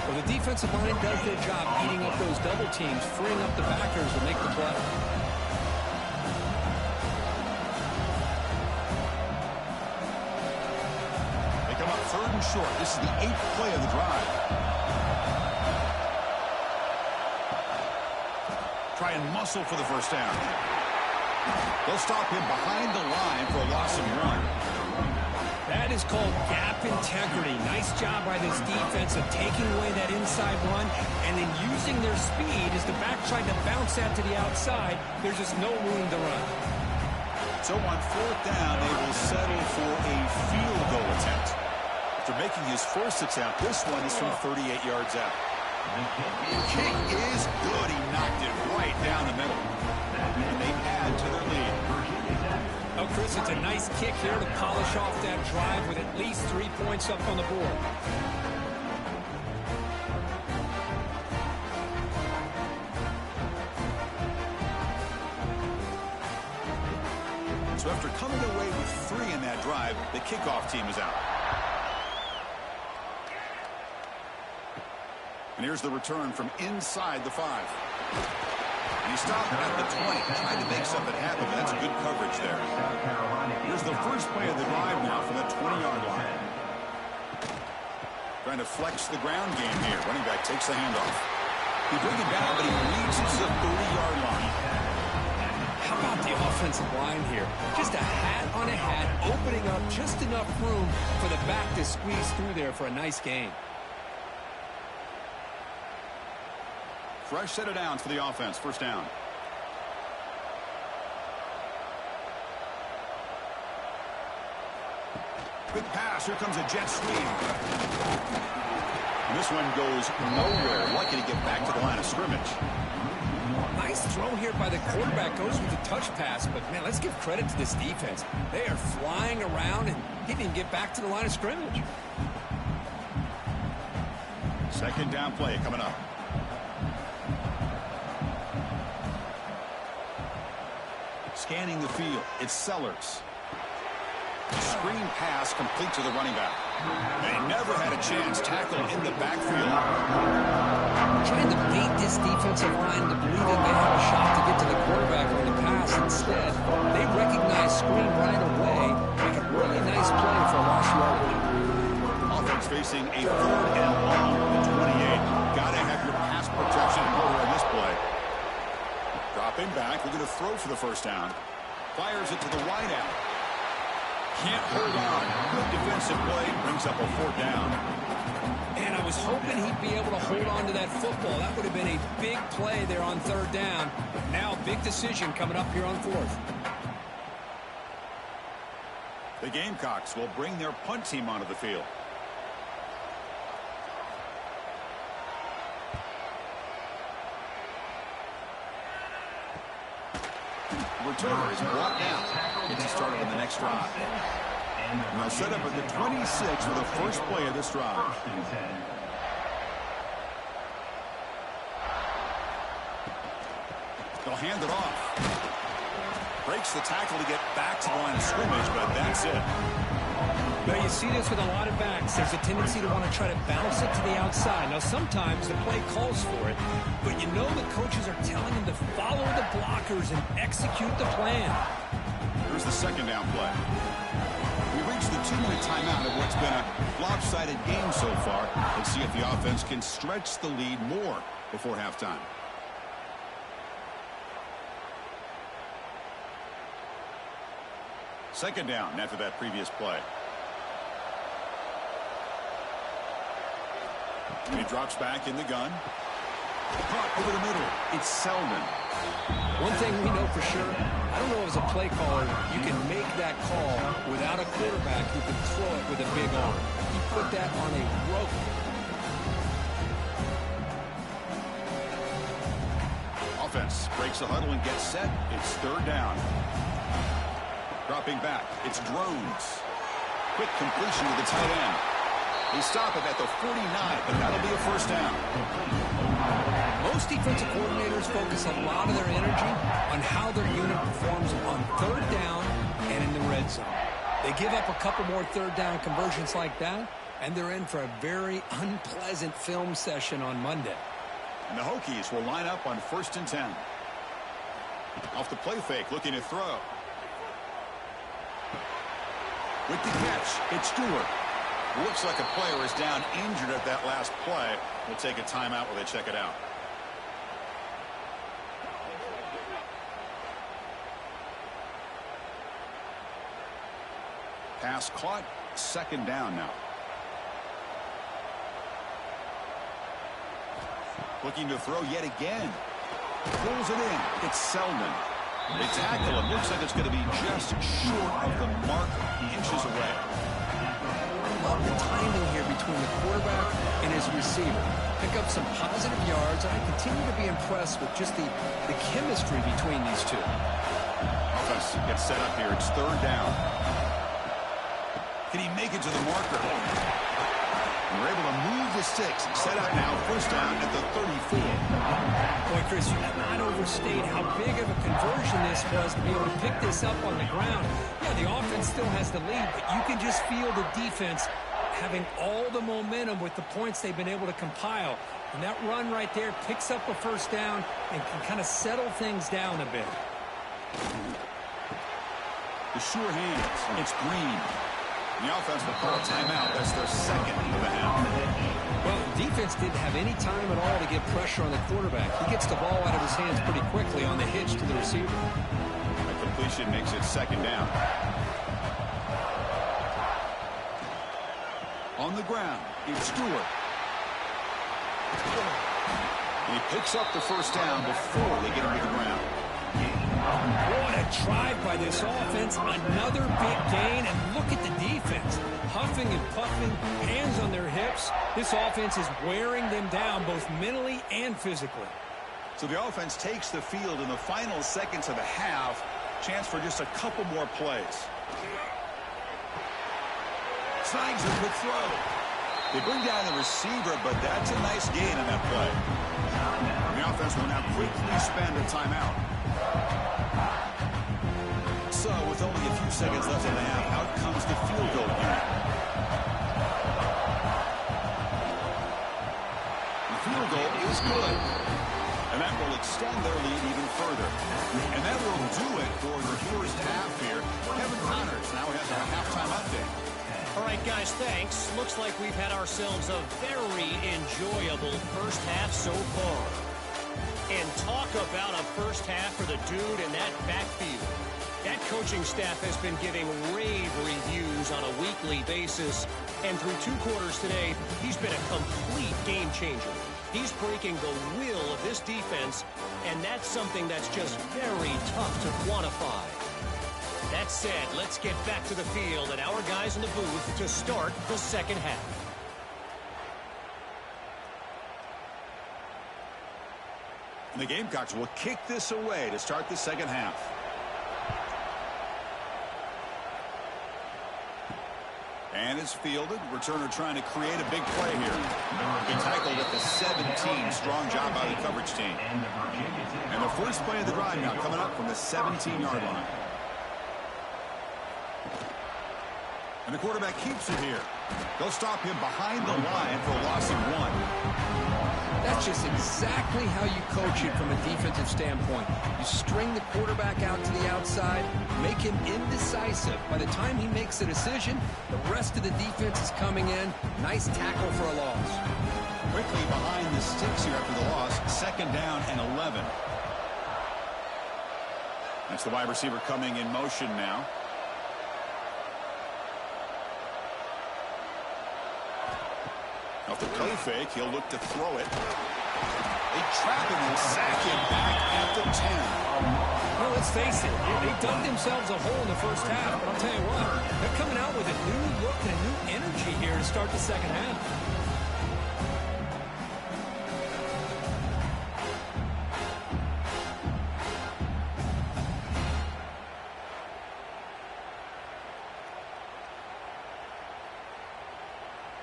Well, the defensive line does their job eating up those double teams, freeing up the backers to make the play. They come up 3rd and short. This is the 8th play of the drive. Try and muscle for the first down. They'll stop him behind the line for a loss of 1. That is called gap integrity. Nice job by this defense of taking away that inside run and then using their speed as the back tried to bounce that to the outside. There's just no room to run. So on 4th down, they will settle for a field goal attempt. After making his first attempt, this one is from 38 yards out. The kick is good. He knocked it right down the middle. And they add to their lead. Oh, Chris, it's a nice kick here to polish off that drive with at least 3 points up on the board. So after coming away with 3 in that drive, the kickoff team is out. And here's the return from inside the 5. And he stopped at the 20, trying to make something happen, but that's good coverage there. Here's the first play of the drive now from the 20-yard line. Trying to flex the ground game here. Running back takes the handoff. He brings it down, but he reaches the 30-yard line. How about the offensive line here? Just a hat on a hat, opening up just enough room for the back to squeeze through there for a nice gain. Fresh set of downs for the offense. First down. Quick pass. Here comes a jet sweep. And this one goes nowhere. Lucky to get back to the line of scrimmage. Nice throw here by the quarterback. Goes with the touch pass. But, man, let's give credit to this defense. They are flying around, and he didn't get back to the line of scrimmage. Second down play coming up. Scanning the field. It's Sellers. Screen pass complete to the running back. They never had a chance. Tackle in the backfield. Trying to bait this defensive line to believing they have a shot to get to the quarterback on the pass. Instead, they recognize screen right away. Make a really nice play for a lost yardage. Offense facing a 3rd and long from the 28. Got to have your pass protection in order on this play. Dropping back. We're going to throw for the first down. Fires it to the wide out. Can't hold on. Good defensive play. Brings up a 4th down. And I was hoping he'd be able to hold on to that football. That would have been a big play there on 3rd down. Now, big decision coming up here on 4th. The Gamecocks will bring their punt team onto the field. Returner is brought down. Gets started on the next drive. And they'll set up at the 26 for the first play of this drive. They'll hand it off. Breaks the tackle to get back to the line of scrimmage, but that's it. Now, you see this with a lot of backs. There's a tendency to want to try to bounce it to the outside. Now, sometimes the play calls for it, but you know the coaches are telling them to follow the blockers and execute the plan. Here's the 2nd down play. We reached the 2-minute timeout of what's been a lopsided game so far. Let's see if the offense can stretch the lead more before halftime. Second down after that previous play. And he drops back in the gun. Caught over the middle. It's Selden. One thing we know for sure, I don't know as a play caller, you can make that call without a quarterback who can throw it with a big arm. He put that on a rope. Offense breaks the huddle and gets set. It's 3rd down. Dropping back, it's Drones. Quick completion to the tight end. They stop it at the 49, but that'll be a 1st down. Most defensive coordinators focus a lot of their energy on how their unit performs on 3rd down and in the red zone. They give up a couple more 3rd down conversions like that, and they're in for a very unpleasant film session on Monday. And the Hokies will line up on 1st and 10. Off the play fake, looking to throw. With the catch, it's Stewart. Looks like a player is down injured at that last play. We'll take a timeout while they check it out. Pass caught. 2nd down now. Looking to throw yet again. Pulls it in. It's Selden. They tackle him. Looks like it's going to be just short of the marker. Inches away. I love the timing here between the quarterback and his receiver. Pick up some positive yards, and I continue to be impressed with just the chemistry between these two. Offense gets set up here. It's 3rd down. Can he make it to the marker? And we're able to move the sticks. Set up now. 1st down at the 34. Boy, Chris, you cannot overstate how big of a conversion this was to be able to pick this up on the ground. Yeah, the offense still has the lead, but you can just feel the defense having all the momentum with the points they've been able to compile. And that run right there picks up a 1st down and can kind of settle things down a bit. The sure hands. It's Green. The offense will call a timeout. That's their 2nd of the half. Well, the defense didn't have any time at all to get pressure on the quarterback. He gets the ball out of his hands pretty quickly on the hitch to the receiver. A completion makes it 2nd down. On the ground, it's Stewart. He picks up the 1st down before they get him to the ground. What a drive by this offense. Another big gain, and look at the defense. Huffing and puffing, hands on their hips. This offense is wearing them down both mentally and physically. So the offense takes the field in the final seconds of the half. Chance for just a couple more plays. Snags a quick throw. They bring down the receiver, but that's a nice gain on that play. The offense will now quickly spend a timeout. So with only a few seconds left in the half, out comes the field goal unit. The field goal is good. And that will extend their lead even further. And that will do it for the first half here. Kevin Connors now has our halftime update. All right, guys, thanks. Looks like we've had ourselves a very enjoyable first half so far. And talk about a first half for the dude in that backfield. That coaching staff has been giving rave reviews on a weekly basis. And through 2 quarters today, he's been a complete game changer. He's breaking the will of this defense, and that's something that's just very tough to quantify. That said, let's get back to the field and our guys in the booth to start the second half. And the Gamecocks will kick this away to start the second half. And it's fielded. Returner trying to create a big play here. He tackled at the 17. Strong job by the coverage team. And the first play of the drive now coming up from the 17-yard line. And the quarterback keeps it here. They'll stop him behind the line for a loss of 1. That's just exactly how you coach it from a defensive standpoint. You string the quarterback out to the outside, make him indecisive. By the time he makes a decision, the rest of the defense is coming in. Nice tackle for a loss. Quickly behind the sticks here after the loss. 2nd down and 11. That's the wide receiver coming in motion now. Off the play fake, he'll look to throw it. They trap him and sack him back at the 10. Well, let's face it, they dug themselves a hole in the first half, but I'll tell you what, they're coming out with a new look and a new energy here to start the second half.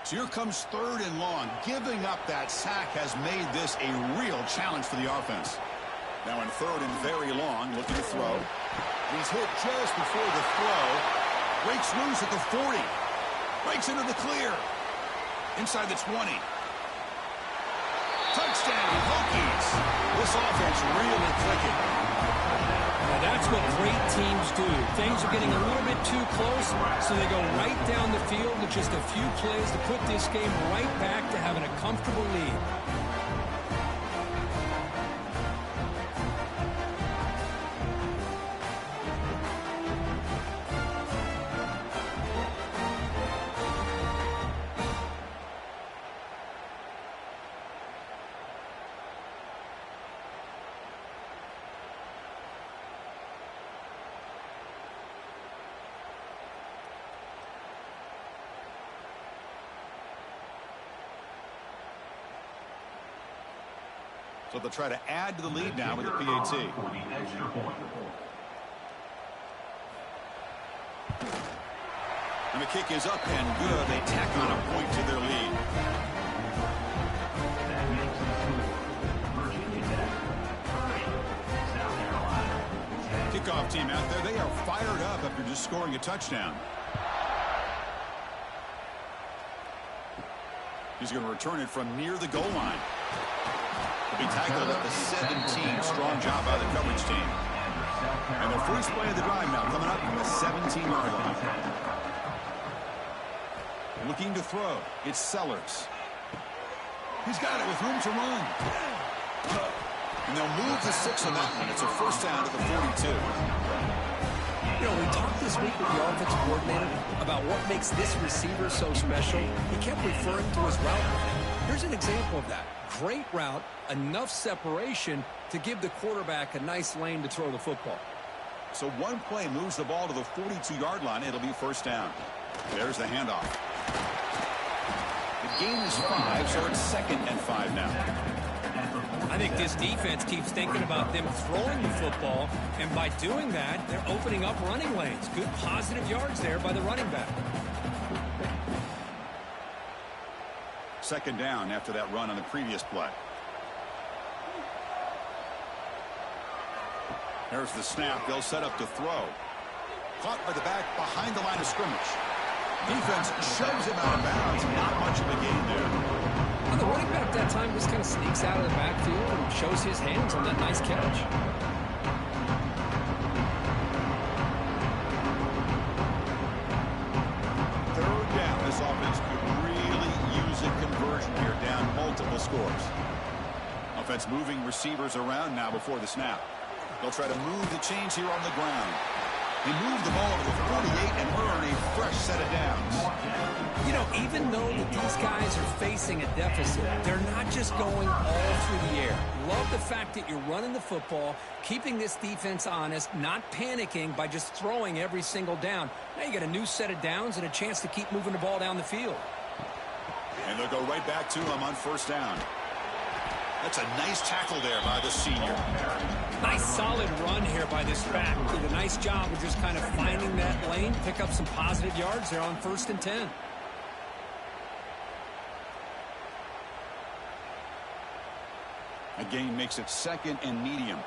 So here comes 3rd and long. Giving up that sack has made this a real challenge for the offense. Now in 3rd and very long, looking to throw. He's hit just before the throw. Breaks loose at the 40. Breaks into the clear. Inside the 20. Touchdown, Hokies. This offense really clicking. Now that's what great teams do. Things are getting a little bit too close, so they go right down the field with just a few plays to put this game right back to having a comfortable lead. So they'll try to add to the lead now with the PAT. And the kick is up and good. They tack on a point to their lead. Kickoff team out there. They are fired up after just scoring a touchdown. He's going to return it from near the goal line. Be tackled at the 17. Strong job by the coverage team. And the first play of the drive now coming up from the 17-yard line. Looking to throw. It's Sellers. He's got it with room to run. And they'll move the 6 on that one. It's a first down to the 42. You know, we talked this week with the offensive coordinator about what makes this receiver so special. He kept referring to his route running. Here's an example of that. Great route, enough separation to give the quarterback a nice lane to throw the football. So one play moves the ball to the 42-yard line. It'll be first down. There's the handoff. The gain is 5, so it's 2nd and 5 now. I think this defense keeps thinking about them throwing the football, and by doing that, they're opening up running lanes. Good positive yards there by the running back. 2nd down after that run on the previous play. There's the snap. They'll set up to throw. Caught by the back behind the line of scrimmage. Defense shoves him out of bounds. Not much of a gain there. Well, the running back that time just kind of sneaks out of the backfield and shows his hands on that nice catch. Third down. This offense could really use a conversion here, down multiple scores. Offense moving receivers around now before the snap. They'll try to move the chains here on the ground. They move the ball to the 48 and earn a fresh set of downs. You know, even though that these guys are facing a deficit, they're not just going all through the air. Love the fact that you're running the football, keeping this defense honest, not panicking by just throwing every single down. Now you got a new set of downs and a chance to keep moving the ball down the field. And they'll go right back to him on first down. That's a nice tackle there by the senior. Nice solid run here by this back. Did a nice job of just kind of finding that lane, pick up some positive yards there on 1st and 10. A gain makes it 2nd and medium.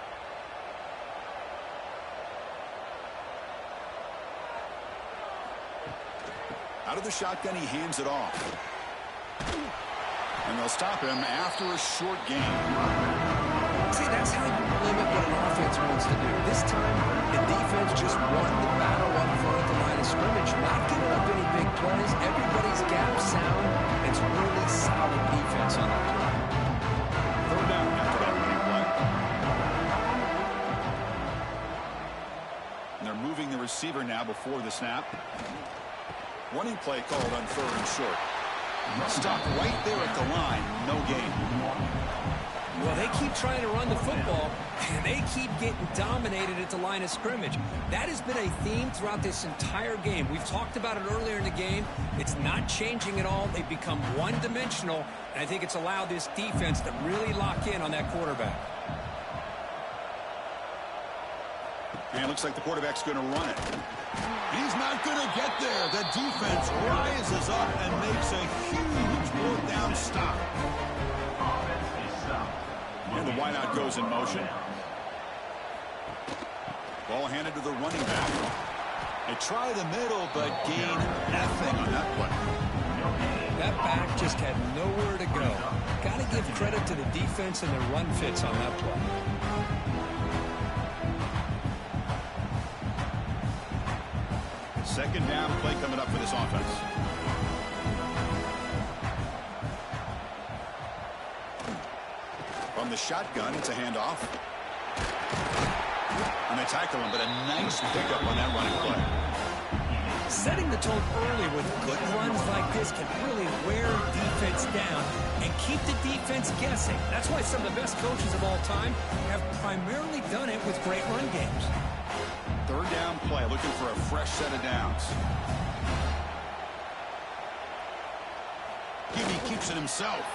Out of the shotgun, he hands it off. And they'll stop him after a short gain. See, that's how you limit what an offense wants to do. This time, the defense just won the battle up front at the line of scrimmage, not giving up any big plays. Everybody's gap sound. It's really solid defense on that play. 3rd down after that running play. And they're moving the receiver now before the snap. Running play called on 3rd and short. Stop right there at the line. No gain. Well, they keep trying to run the football, and they keep getting dominated at the line of scrimmage. That has been a theme throughout this entire game. We've talked about it earlier in the game. It's not changing at all. They've become one-dimensional, and I think it's allowed this defense to really lock in on that quarterback. And it looks like the quarterback's going to run it. He's not going to get there. The defense rises up and makes a huge fourth down stop. And the wideout goes in motion. Ball handed to the running back. They try the middle, but gain nothing on that play. That back just had nowhere to go. Got to give credit to the defense and the run fits on that play. Second down play coming up for this offense. From the shotgun, it's a handoff. And they tackle him, but a nice pickup on that running play. Setting the tone early with good runs like this can really wear defense down and keep the defense guessing. That's why some of the best coaches of all time have primarily done it with great run games. 3rd down play, looking for a fresh set of downs. Gibby keeps it himself.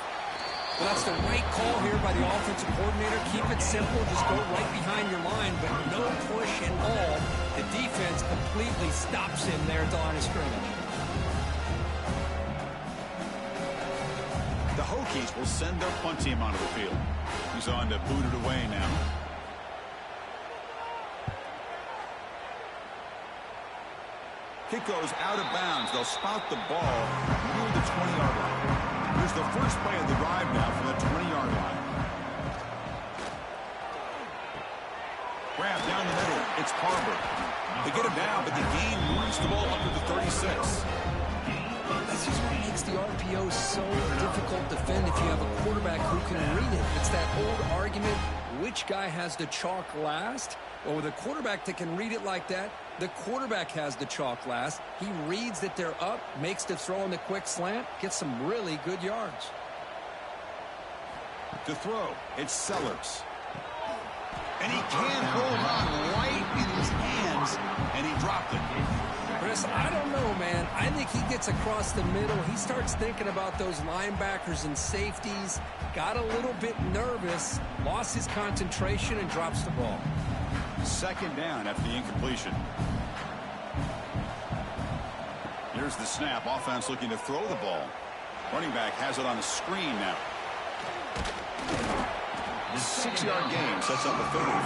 Well, that's the right call here by the offensive coordinator. Keep it simple. Just go right behind your line, but no push at all. The defense completely stops him there at the line of scrimmage. The Hokies will send their punt team onto the field. He's on to boot it away now. Kick goes out of bounds. They'll spot the ball near the 20-yard line. Here's the first play of the drive now from the 20-yard line. Grab down the middle. It's Carver. They get him down, but the gain moves the ball up to the 36. This is what makes the RPO so difficult to defend if you have a quarterback who can read it. It's that old argument, which guy has the chalk last? Well, with a quarterback that can read it like that, the quarterback has the chalk last. He reads that they're up, makes the throw in the quick slant, gets some really good yards. To throw, it's Sellers. And he can't hold on right in his hands, and he dropped it. Chris, I don't know, man. I think he gets across the middle. He starts thinking about those linebackers and safeties, got a little bit nervous, lost his concentration, and drops the ball. 2nd down after the incompletion. Here's the snap. Offense looking to throw the ball. Running back has it on the screen now. The 6-yard gain sets up a 3rd and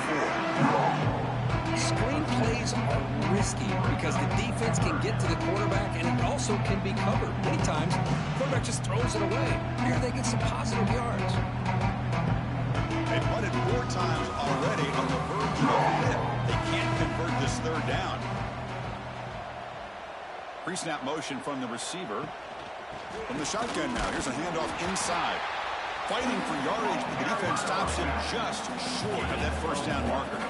4. Screen plays are risky because the defense can get to the quarterback and it also can be covered. Many times, the quarterback just throws it away. Here they get some positive yards. They've won it 4 times already on the verge of a hit. They can't convert this 3rd down. Pre-snap motion from the receiver. From the shotgun now. Here's a handoff inside. Fighting for yardage, but the defense stops him just short of that 1st down marker.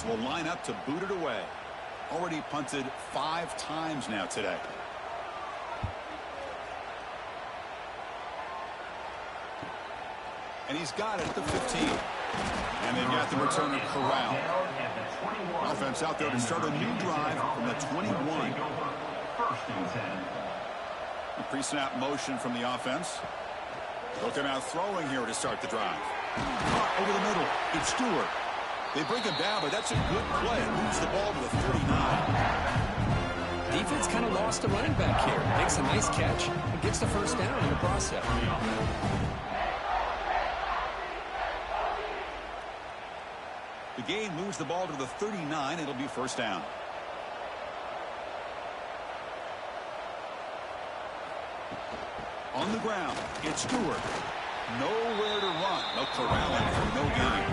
defense will line up to boot it away. Already punted 5 times now today. And he's got it at the 15. And they've got the returner corralled. Offense out there to start a new drive from the 21. A pre-snap motion from the offense. Looking out throwing here to start the drive. Caught over the middle. It's Stewart. They bring him down, but that's a good play. Moves the ball to the 39. Defense kind of lost the running back here. Makes a nice catch and gets the first down in the process. The gain moves the ball to the 39. It'll be first down. On the ground, it's Stewart. Nowhere to run. No corralling for no gain.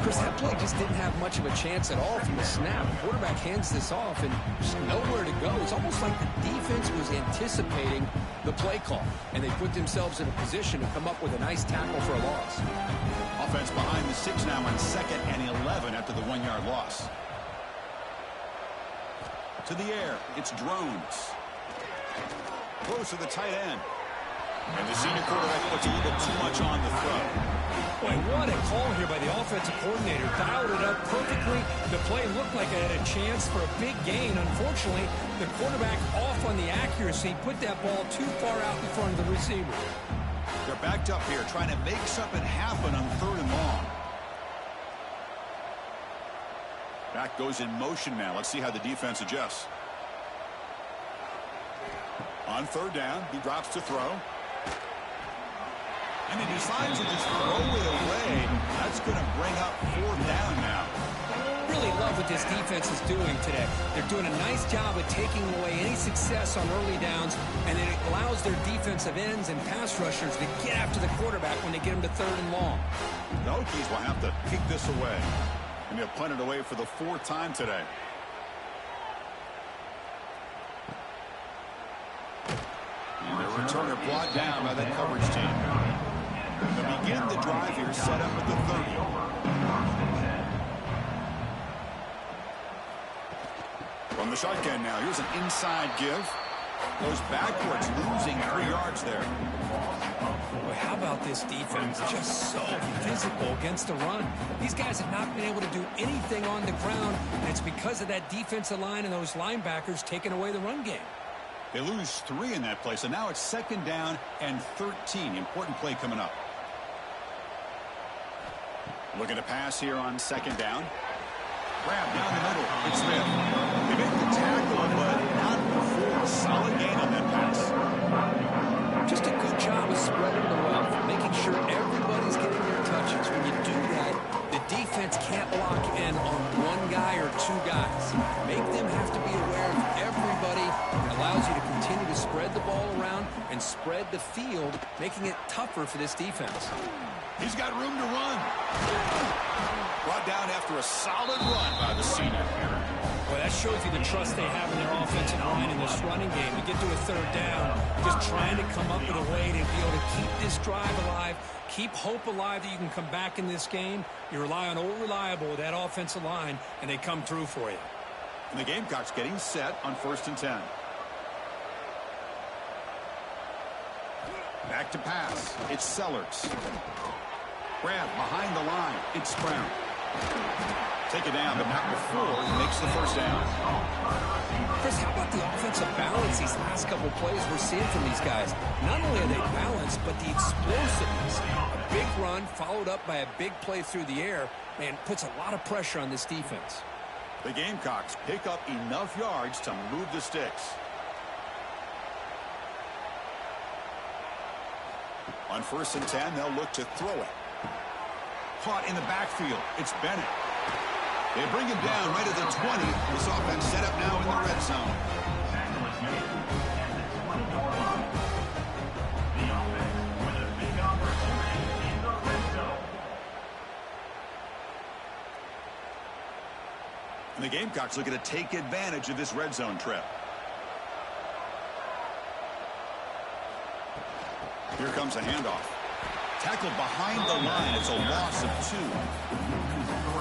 Chris, that play just didn't have much of a chance at all from the snap. The quarterback hands this off and just nowhere to go. It's almost like the defense was anticipating the play call, and they put themselves in a position to come up with a nice tackle for a loss. Offense behind the 6 now on 2nd and 11 after the 1-yard loss. To the air, it's Drones. Close to the tight end. And the senior quarterback puts a little too much on the throw. Boy, what a call here by the offensive coordinator. Dialed it up perfectly. The play looked like it had a chance for a big gain. Unfortunately, the quarterback off on the accuracy, put that ball too far out in front of the receiver. They're backed up here, trying to make something happen on 3rd and long. Back goes in motion now. Let's see how the defense adjusts. On 3rd down, he drops to throw. And he decides to just throw it away. That's going to bring up 4th down now. Really love what this defense is doing today. They're doing a nice job of taking away any success on early downs, and it allows their defensive ends and pass rushers to get after the quarterback when they get him to 3rd and long. The Hokies will have to kick this away. And they'll punt it away for the 4th time today. And the returner brought down by that coverage team. They'll begin the drive here, set up at the 30. From the shotgun now, here's an inside give. Goes backwards, losing 3 yards there. Boy, how about this defense? Just so physical against the run. These guys have not been able to do anything on the ground, and it's because of that defensive line and those linebackers taking away the run game. They lose 3 in that play, so now it's 2nd down and 13. Important play coming up. Looking to pass here on 2nd down. Grab down the middle. It's Smith. They make the tackle, but not before. Solid gain on that pass. Just a good job of spreading the wealth, making sure everybody's getting their touches. When you do that, the defense can't lock in on 1 guy or 2 guys. Make them have to be aware of everybody. It allows you to continue to spread the ball around and spread the field, making it tougher for this defense. He's got room to run. Brought down after a solid run by the senior. Well, that shows you the trust they have in their offensive line in this running game. To get to a 3rd down, just trying to come up with a way to be able to keep this drive alive, keep hope alive that you can come back in this game. You rely on Old Reliable with that offensive line, and they come through for you. And the Gamecocks getting set on 1st and 10. Back to pass. It's Sellers. Grab behind the line. It's Brown. Take it down, but not before he makes the first down. Chris, how about the offensive balance these last couple plays we're seeing from these guys? Not only are they balanced, but the explosiveness. A big run followed up by a big play through the air, man, puts a lot of pressure on this defense. The Gamecocks pick up enough yards to move the sticks. On 1st and 10, they'll look to throw it. Caught in the backfield. It's Bennett. They bring him down right at the 20. This offense set up now in the red zone. And the Gamecocks looking to take advantage of this red zone trip. Here comes a handoff. Tackled behind the line. It's a loss of 2.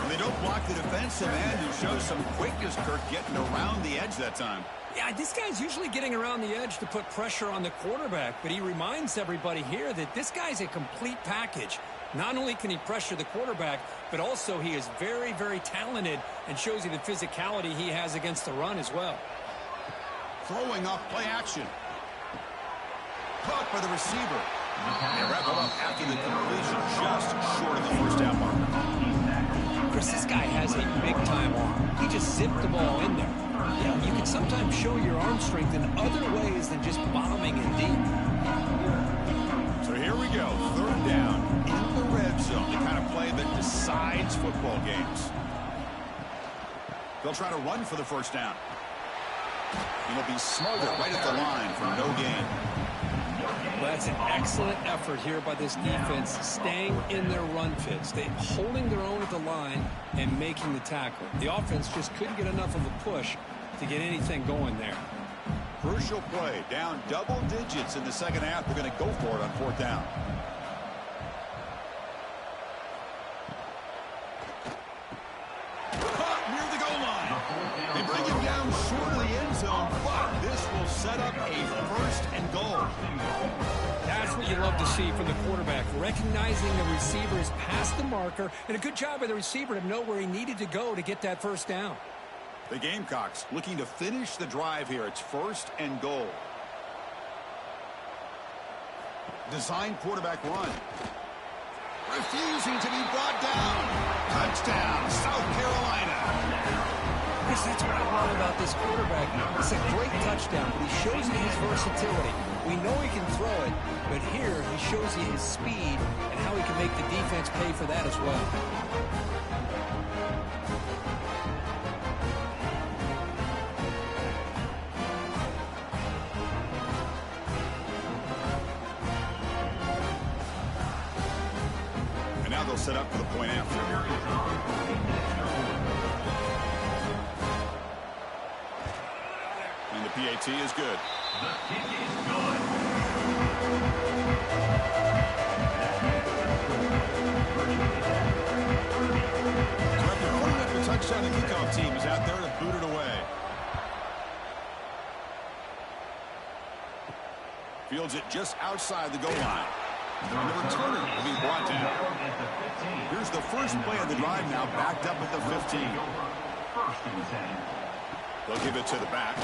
When they don't block the defensive end, who shows some quickness, Kirk, getting around the edge that time. Yeah, this guy's usually getting around the edge to put pressure on the quarterback, but he reminds everybody here that this guy's a complete package. Not only can he pressure the quarterback, but also he is very, very talented and shows you the physicality he has against the run as well. Throwing off play action. Caught by the receiver. They wrap him up after the completion, just short of the first down marker. Chris, this guy has a big-time arm. He just zipped the ball in there. Yeah, you can sometimes show your arm strength in other ways than just bombing it deep. So here we go, third down in the red zone, the kind of play that decides football games. They'll try to run for the first down. He'll be smothered right at the line for no gain. Well, that's an excellent effort here by this defense, staying in their run fits, holding their own at the line and making the tackle. The offense just couldn't get enough of a push to get anything going there. Crucial play, down double digits in the second half. They're going to go for it on fourth down. Caught near the goal line. They bring him down short of the end zone, but this will set up a first and goal. That's what you love to see from the quarterback, recognizing the receiver is past the marker, and a good job by the receiver to know where he needed to go to get that first down. The Gamecocks looking to finish the drive here. It's first and goal. Design quarterback run. Refusing to be brought down. Touchdown, South Carolina. Yes, that's what I love about this quarterback. It's a great touchdown, but he shows you his versatility. We know he can throw it, but here he shows you his speed and how he can make the defense pay for that as well. And now they'll set up for the point after. And the PAT is good. The kick is good. So after putting up a touchdown, the kickoff team is out there to boot it away. Fields it just outside the goal line. And the returner will be brought down. Here's the first play of the drive now, backed up at the 15. They'll give it to the back.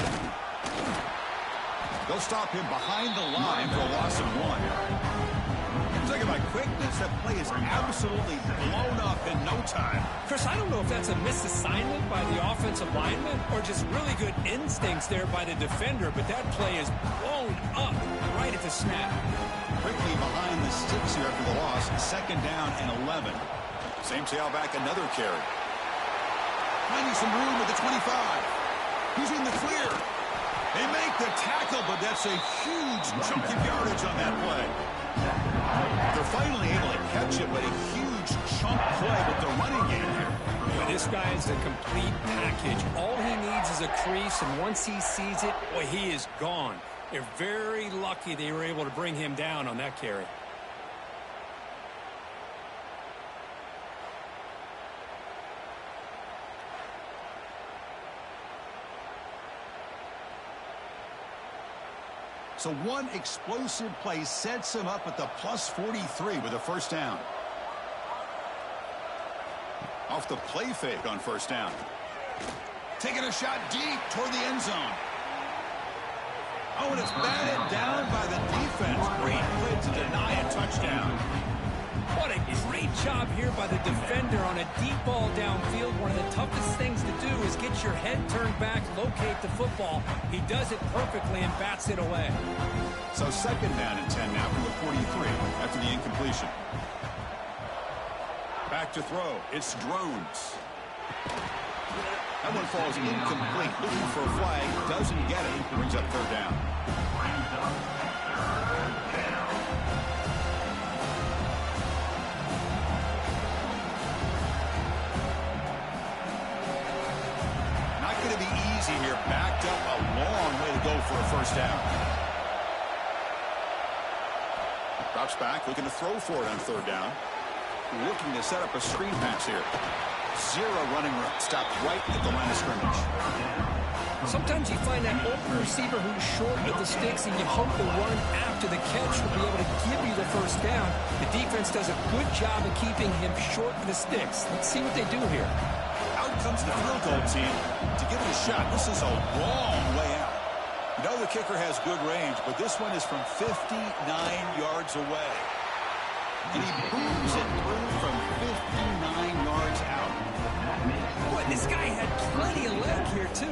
They'll stop him behind the line for a loss of 1. Talking about quickness, that play is absolutely blown up in no time. Chris, I don't know if that's a misassignment by the offensive lineman or just really good instincts there by the defender, but that play is blown up right at the snap. Quickly behind the sticks here after the loss, second down and 11. Same tailback, another carry. Finding some room at the 25. He's in the clear. They make the tackle, but that's a huge chunk of yardage on that play. They're finally able to catch it, but a huge chunk play with the running game here. Boy, this guy is a complete package. All he needs is a crease, and once he sees it, boy, he is gone. They're very lucky they were able to bring him down on that carry. So one explosive play sets him up at the plus 43 with a first down. Off the play fake on first down. Taking a shot deep toward the end zone. Oh, and it's batted down by the defense. Great play to deny a touchdown. What a great job here by the defender on a deep ball downfield. One of the toughest things to do is get your head turned back, locate the football. He does it perfectly and bats it away. So second down and 10 now from the 43 after the incompletion. Back to throw. It's Drones. That one falls incomplete. Looking for a flag. Doesn't get it. Brings up third down. Not going to be easy here. Backed up a long way to go for a first down. Drops back. Looking to throw for it on third down. Looking to set up a screen pass here. Zero running room. Stopped right at the line of scrimmage. Sometimes you find that open receiver who's short of the sticks, and you hope the run after the catch will be able to give you the first down. The defense does a good job of keeping him short of the sticks. Let's see what they do here. Out comes the field goal team to give it a shot. This is a long way out. You know the kicker has good range, but this one is from 59 yards away. And he booms it through from 59 yards out. Boy, this guy had plenty of leg here, too.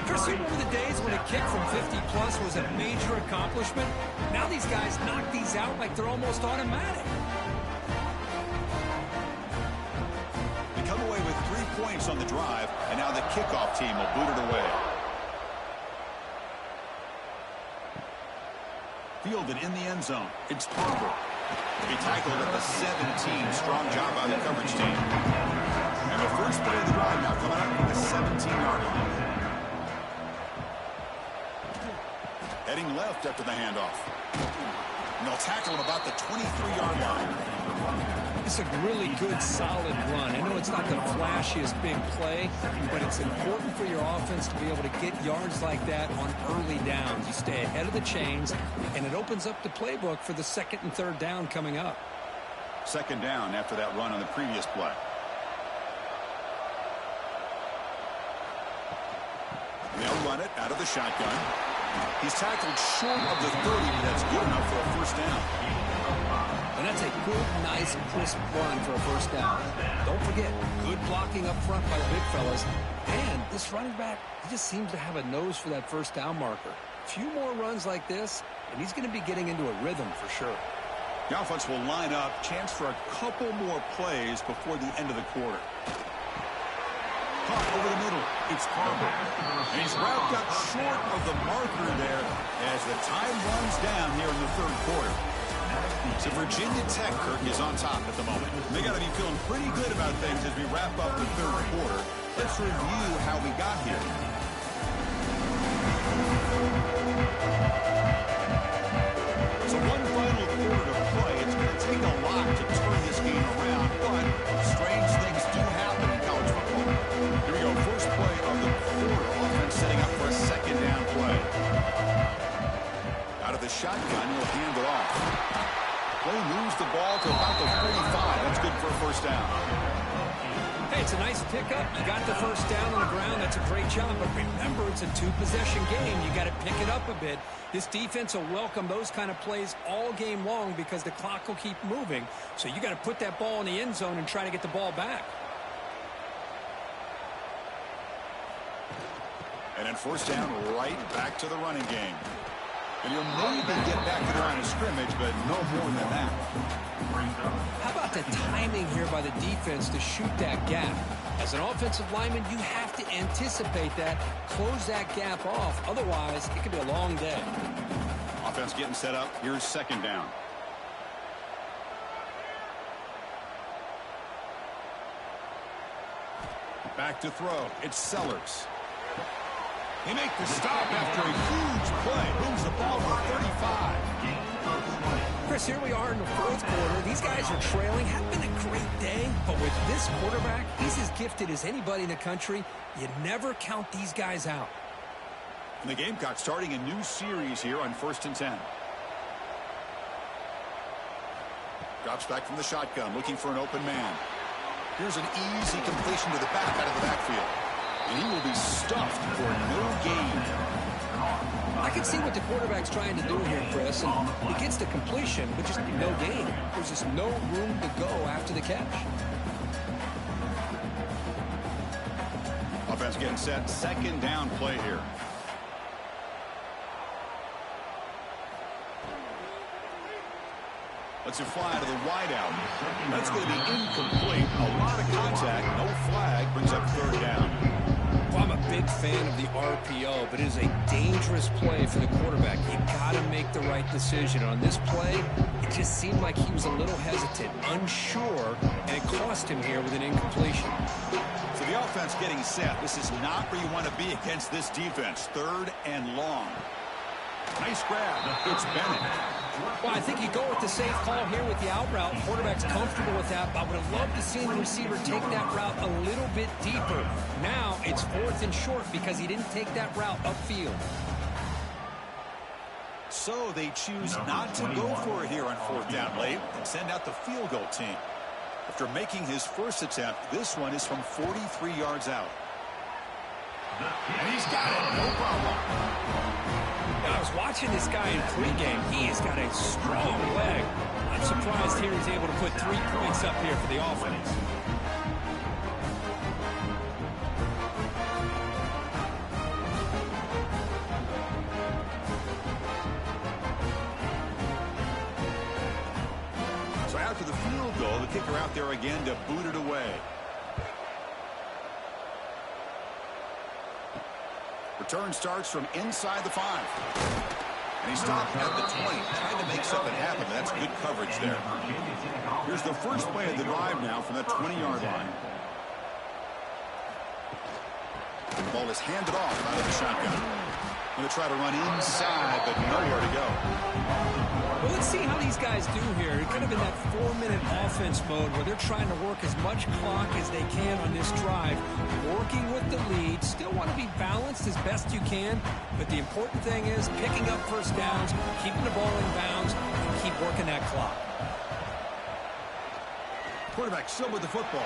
Chris, you remember the days when a kick from 50-plus was a major accomplishment? Now these guys knock these out like they're almost automatic. They come away with 3 points on the drive, and now the kickoff team will boot it away. Fielded in the end zone. It's Barber. He tackled at the 17. Strong job by the coverage team. And the first play of the drive now coming up from the 17-yard line. Heading left after the handoff. And they'll tackle him about the 23-yard line. It's a really good, solid run. I know it's not the flashiest big play, but it's important for your offense to be able to get yards like that on early downs. You stay ahead of the chains, and it opens up the playbook for the second and third down coming up. Second down after that run on the previous play. They'll run it out of the shotgun. He's tackled short of the 30, but that's good enough for a first down. And that's a good, nice, crisp run for a first down. Don't forget, good blocking up front by the big fellas. And this running back, he just seems to have a nose for that first down marker. A few more runs like this, and he's going to be getting into a rhythm for sure. The offense will line up. Chance for a couple more plays before the end of the quarter. Caught over the middle. It's Barber. And he's wrapped up short of the marker there as the time runs down here in the third quarter. So Virginia Tech, Kirk, is on top at the moment. They got to be feeling pretty good about things as we wrap up the third quarter. Let's review how we got here. So one final quarter to play. It's going to take a lot to turn this game around, but strange things do happen in college football. Here we go, first play of the quarter. Offense setting up for a second down play. Out of the shotgun, he'll hand it off. Play moves the ball to about the 45. That's good for a first down. Hey, it's a nice pickup. You got the first down on the ground. That's a great job. But remember, it's a two-possession game. You got to pick it up a bit. This defense will welcome those kind of plays all game long because the clock will keep moving. So you got to put that ball in the end zone and try to get the ball back. And then first down, right back to the running game. And you'll maybe get back to the line of scrimmage, but no more than that. How about the timing here by the defense to shoot that gap? As an offensive lineman, you have to anticipate that, close that gap off. Otherwise, it could be a long day. Offense getting set up. Here's second down. Back to throw. It's Sellers. They make the stop after a huge play. Moves the ball to 35. Chris, here we are in the fourth quarter. These guys are trailing. Have been a great day. But with this quarterback, he's as gifted as anybody in the country. You never count these guys out. And the Gamecocks starting a new series here on 1st and 10. Drops back from the shotgun, looking for an open man. Here's an easy completion to the back out of the backfield. And he will be stuffed for no gain. I can see what the quarterback's trying to do here, Chris. And he gets the completion, but just no gain. There's just no room to go after the catch. Offense getting set. Second down play here. Lets it fly to the wideout. That's going to be incomplete. A lot of contact. No flag. Brings up third down. Well, I'm a big fan of the RPO, but it is a dangerous play for the quarterback. You got to make the right decision. On this play, it just seemed like he was a little hesitant, unsure, and it cost him here with an incompletion. So the offense getting set. This is not where you want to be against this defense. Third and long. Nice grab. It's Bennett. Well, I think you go with the safe call here with the out route. Quarterback's comfortable with that, but I would have loved to see the receiver take that route a little bit deeper. Now it's 4th and short because he didn't take that route upfield. So they choose not to go for it here on 4th down late and send out the field goal team. After making his first attempt, this one is from 43 yards out. And he's got it, no problem. I was watching this guy in pregame. He has got a strong leg. I'm surprised here he's able to put 3 points up here for the offense. So after the field goal, the kicker out there again to boot it away. Return starts from inside the 5. And he stopped at the 20, trying to make something happen. That's good coverage there. Here's the first play of the drive now from that 20-yard line. The ball is handed off out of the shotgun. Going to try to run inside, but nowhere to go. Well, let's see how these guys do here. They're kind of in that 4-minute offense mode where they're trying to work as much clock as they can on this drive, working with the lead. Still want to be balanced as best you can, but the important thing is picking up first downs, keeping the ball in bounds, and keep working that clock. Quarterback still with the football.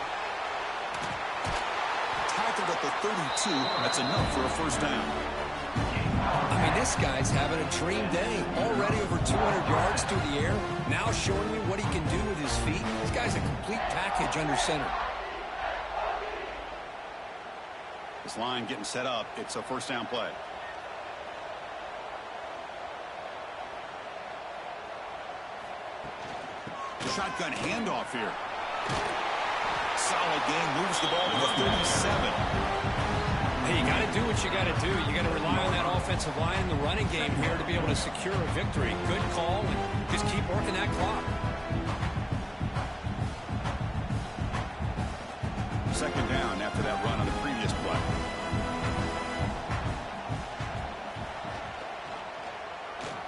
Tackled at the 32. That's enough for a first down. I mean, this guy's having a dream day. Already over 200 yards through the air. Now showing you what he can do with his feet. This guy's a complete package under center. This line getting set up. It's a first down play. The shotgun handoff here. Solid game. Moves the ball to the 37. Hey, you got to do what you got to do. You got to rely on that offensive line in the running game here to be able to secure a victory. Good call, and just keep working that clock. Second down after that run on the previous play.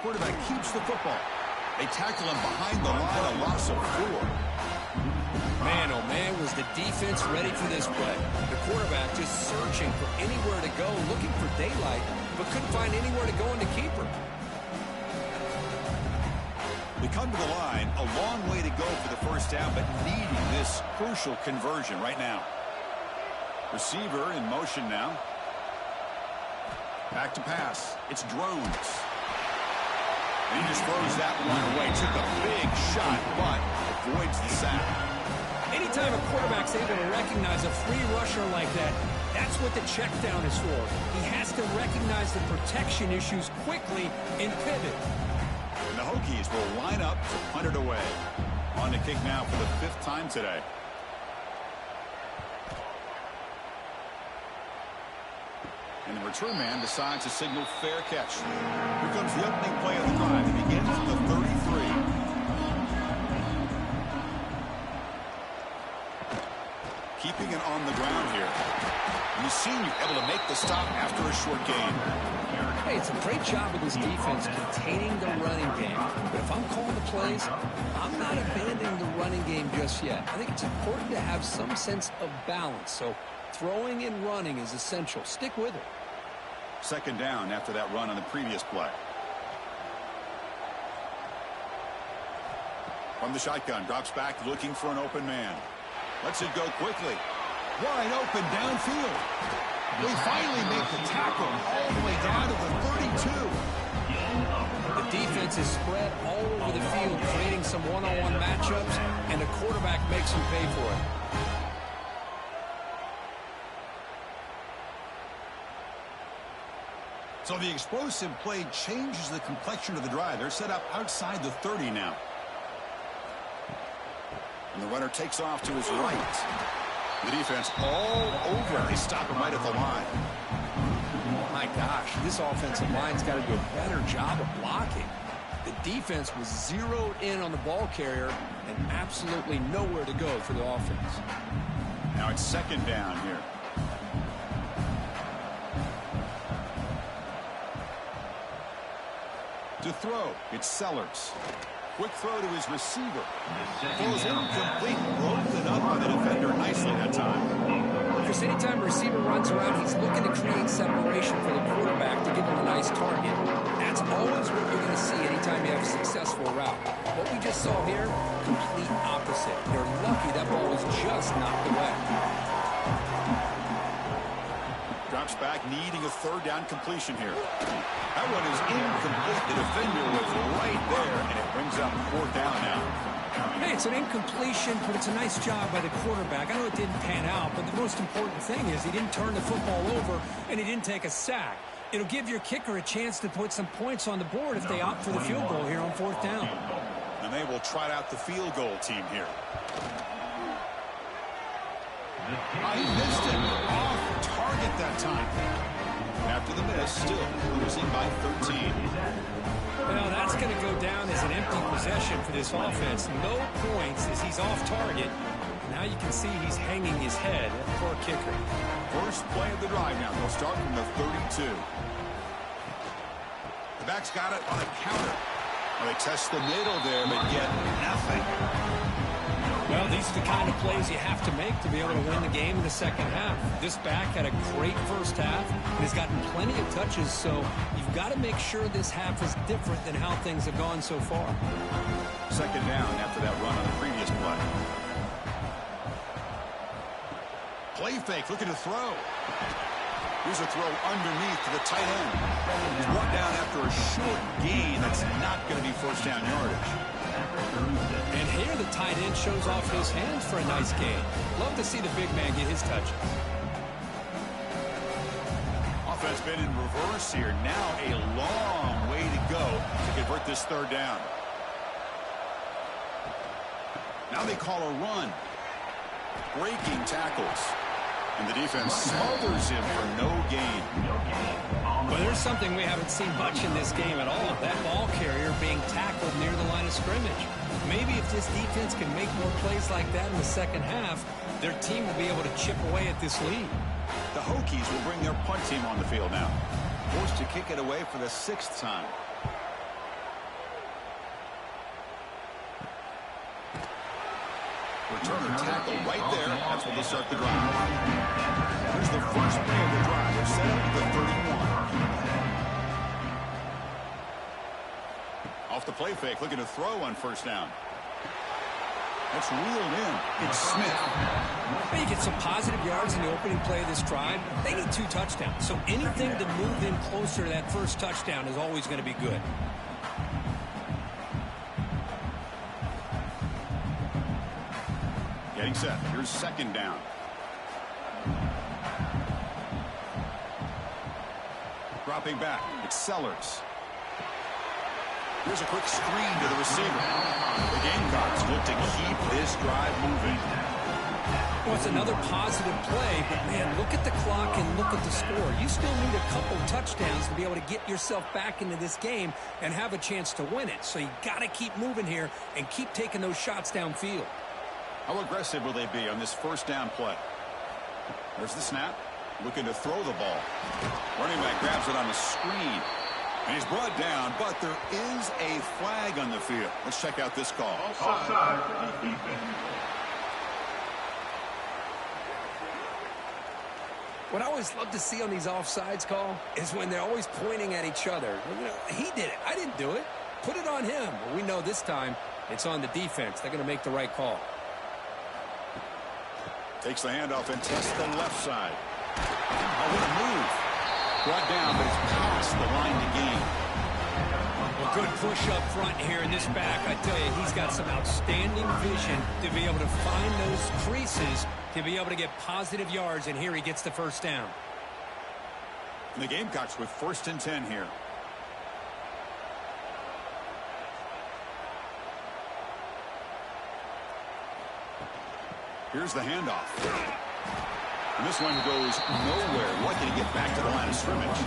Quarterback keeps the football. They tackle him behind the line, a loss of 4. Man, oh man, was the defense ready for this play. The quarterback just searching for anywhere to go, looking for daylight, but couldn't find anywhere to go in the keeper. They come to the line, a long way to go for the first down, but needing this crucial conversion right now. Receiver in motion now. Back to pass. It's Drones. And he just throws that one away. Took a big shot, but avoids the sack. Anytime a quarterback's able to recognize a free rusher like that, that's what the check down is for. He has to recognize the protection issues quickly and pivot. And the Hokies will line up to punt it away. On to kick now for the 5th time today. And the return man decides to signal fair catch. Here comes the opening play of the drive. It begins at the 33. Keeping it on the ground here. And the senior able to make the stop after a short gain. Hey, it's a great job with this defense containing the running game. But if I'm calling the plays, I'm not abandoning the running game just yet. I think it's important to have some sense of balance. So throwing and running is essential. Stick with it. Second down after that run on the previous play. From the shotgun, drops back looking for an open man. Lets it go quickly. Wide open downfield. They finally make the tackle all the way down to the 32. The defense is spread all over the field, creating some one-on-one matchups, and the quarterback makes them pay for it. So the explosive play changes the complexion of the drive. They're set up outside the 30 now. And the runner takes off to his right. The defense all over. They stop him right at the line. My gosh, this offensive line's got to do a better job of blocking. The defense was zeroed in on the ball carrier and absolutely nowhere to go for the offense. Now it's second down here. To throw, it's Sellers. Quick throw to his receiver. Throws incomplete. Broken up by the defender nicely that time. Because anytime a receiver runs around, he's looking to create separation for the quarterback to give him a nice target. That's always what you're going to see anytime you have a successful route. What we just saw here, complete opposite. They're lucky that ball was just knocked away. Drops back, needing a third down completion here. That one is incomplete. The defender was right there, and it brings up fourth down now. Hey, it's an incompletion, but it's a nice job by the quarterback. I know it didn't pan out, but the most important thing is he didn't turn the football over, and he didn't take a sack. It'll give your kicker a chance to put some points on the board if they opt for the field goal here on fourth down. And they will trot out the field goal team here. I missed it. Off target that time. After the miss, still losing by 13. Well, that's going to go down as an empty possession for this offense. No points as he's off target. Now you can see he's hanging his head. Poor kicker. First play of the drive now. They'll start from the 32. The back's got it on a counter. Well, they test the middle there, but get nothing. Well, these are the kind of plays you have to make to be able to win the game in the second half. This back had a great first half and has gotten plenty of touches, so you've got to make sure this half is different than how things have gone so far. Second down after that run on the previous play. Play fake, looking to throw. Here's a throw underneath to the tight end. He's brought down after a short gain. That's not going to be first down yardage. And here the tight end shows off his hands for a nice gain. Love to see the big man get his touches. Offense been in reverse here. Now a long way to go to convert this third down. Now they call a run. Breaking tackles. And the defense smothers him for no gain. Well, there's something we haven't seen much in this game at all. That ball carrier being tackled near the line of scrimmage. Maybe if this defense can make more plays like that in the second half, their team will be able to chip away at this lead. The Hokies will bring their punt team on the field now. Forced to kick it away for the 6th time. Returner tackle right there. That's when they start the drive. Here's the first play of the drive. They're set up at the 31. Off the play fake, looking to throw on first down. That's reeled in. It's Smith. Well, you get some positive yards in the opening play of this drive. They need 2 touchdowns, so anything to move them closer to that first touchdown is always going to be good. Getting set. Here's second down. Dropping back. It's Sellers. Here's a quick screen to the receiver. The Gamecocks look to keep this drive moving. Well, it's another positive play, but, man, look at the clock and look at the score. You still need a couple touchdowns to be able to get yourself back into this game and have a chance to win it. So you got to keep moving here and keep taking those shots downfield. How aggressive will they be on this first down play? There's the snap. Looking to throw the ball. Running back grabs it on the screen. And he's brought down, but there is a flag on the field. Let's check out this call. Offside. What I always love to see on these offsides call is when they're always pointing at each other. You know, he did it. I didn't do it. Put it on him. But we know this time it's on the defense. They're going to make the right call. Takes the handoff and tests the left side. Oh, what a move. Brought down, but it's past the line to gain. Well, good push up front here in this back. I tell you, he's got some outstanding vision to be able to find those creases, to be able to get positive yards, and here he gets the first down. And the Gamecocks with 1st and 10 here. Here's the handoff. And this one goes nowhere. Lucky to get back to the line of scrimmage.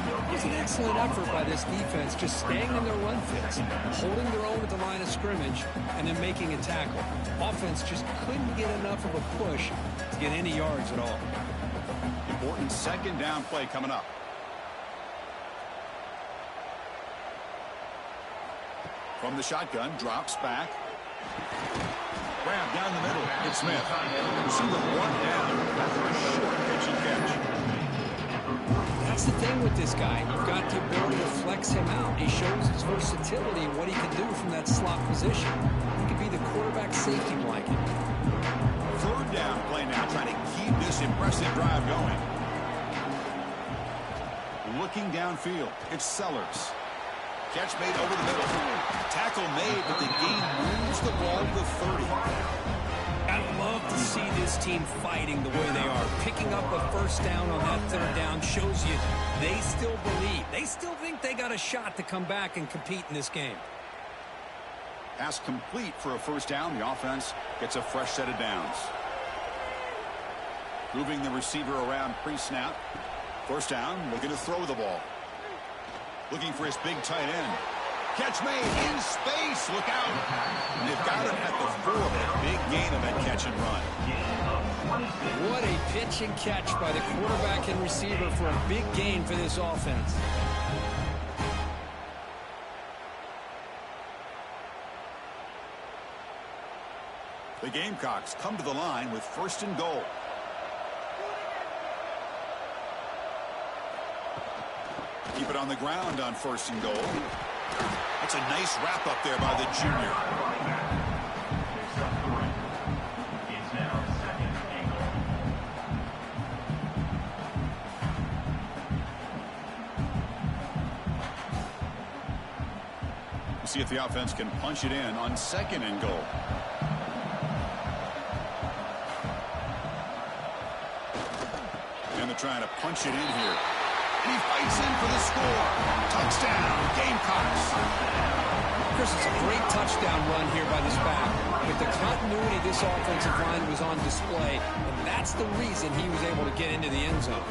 It was an excellent effort by this defense, just staying in their run fits, holding their own at the line of scrimmage, and then making a tackle. Offense just couldn't get enough of a push to get any yards at all. Important second down play coming up. From the shotgun, drops back. Grab down the middle. It's Smith. Receiver brought down after a short pitch and catch. That's the thing with this guy. You've got the ability to flex him out. He shows his versatility and what he can do from that slot position. He could be the quarterback safety blanket. Third down play now, trying to keep this impressive drive going. Looking downfield, it's Sellers. Catch made over the middle. Tackle made, but the gain moves the ball to the 30. I love to see this team fighting the way they are. Picking up a first down on that third down shows you they still believe. They still think they got a shot to come back and compete in this game. Pass complete for a first down. The offense gets a fresh set of downs. Moving the receiver around pre-snap. First down, looking to throw the ball. Looking for his big tight end. Catch made in space. Look out. And they've got him at the 4. A big gain on that catch and run. What a pitch and catch by the quarterback and receiver for a big gain for this offense. The Gamecocks come to the line with first and goal. Keep it on the ground on first and goal. That's a nice wrap up there by the junior. We'll see if the offense can punch it in on second and goal. And they're trying to punch it in here. And he fights in for the score. Touchdown, Gamecocks. Chris, it's a great touchdown run here by this back. With the continuity, this offensive line was on display, and that's the reason he was able to get into the end zone.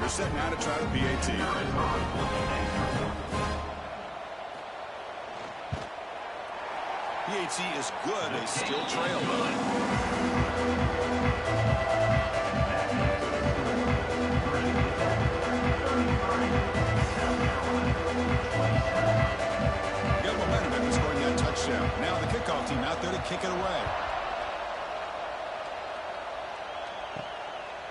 Set now to try the PAT. PAT is good. They still trail though. Got momentum after scoring that touchdown. Now the kickoff team out there to kick it away.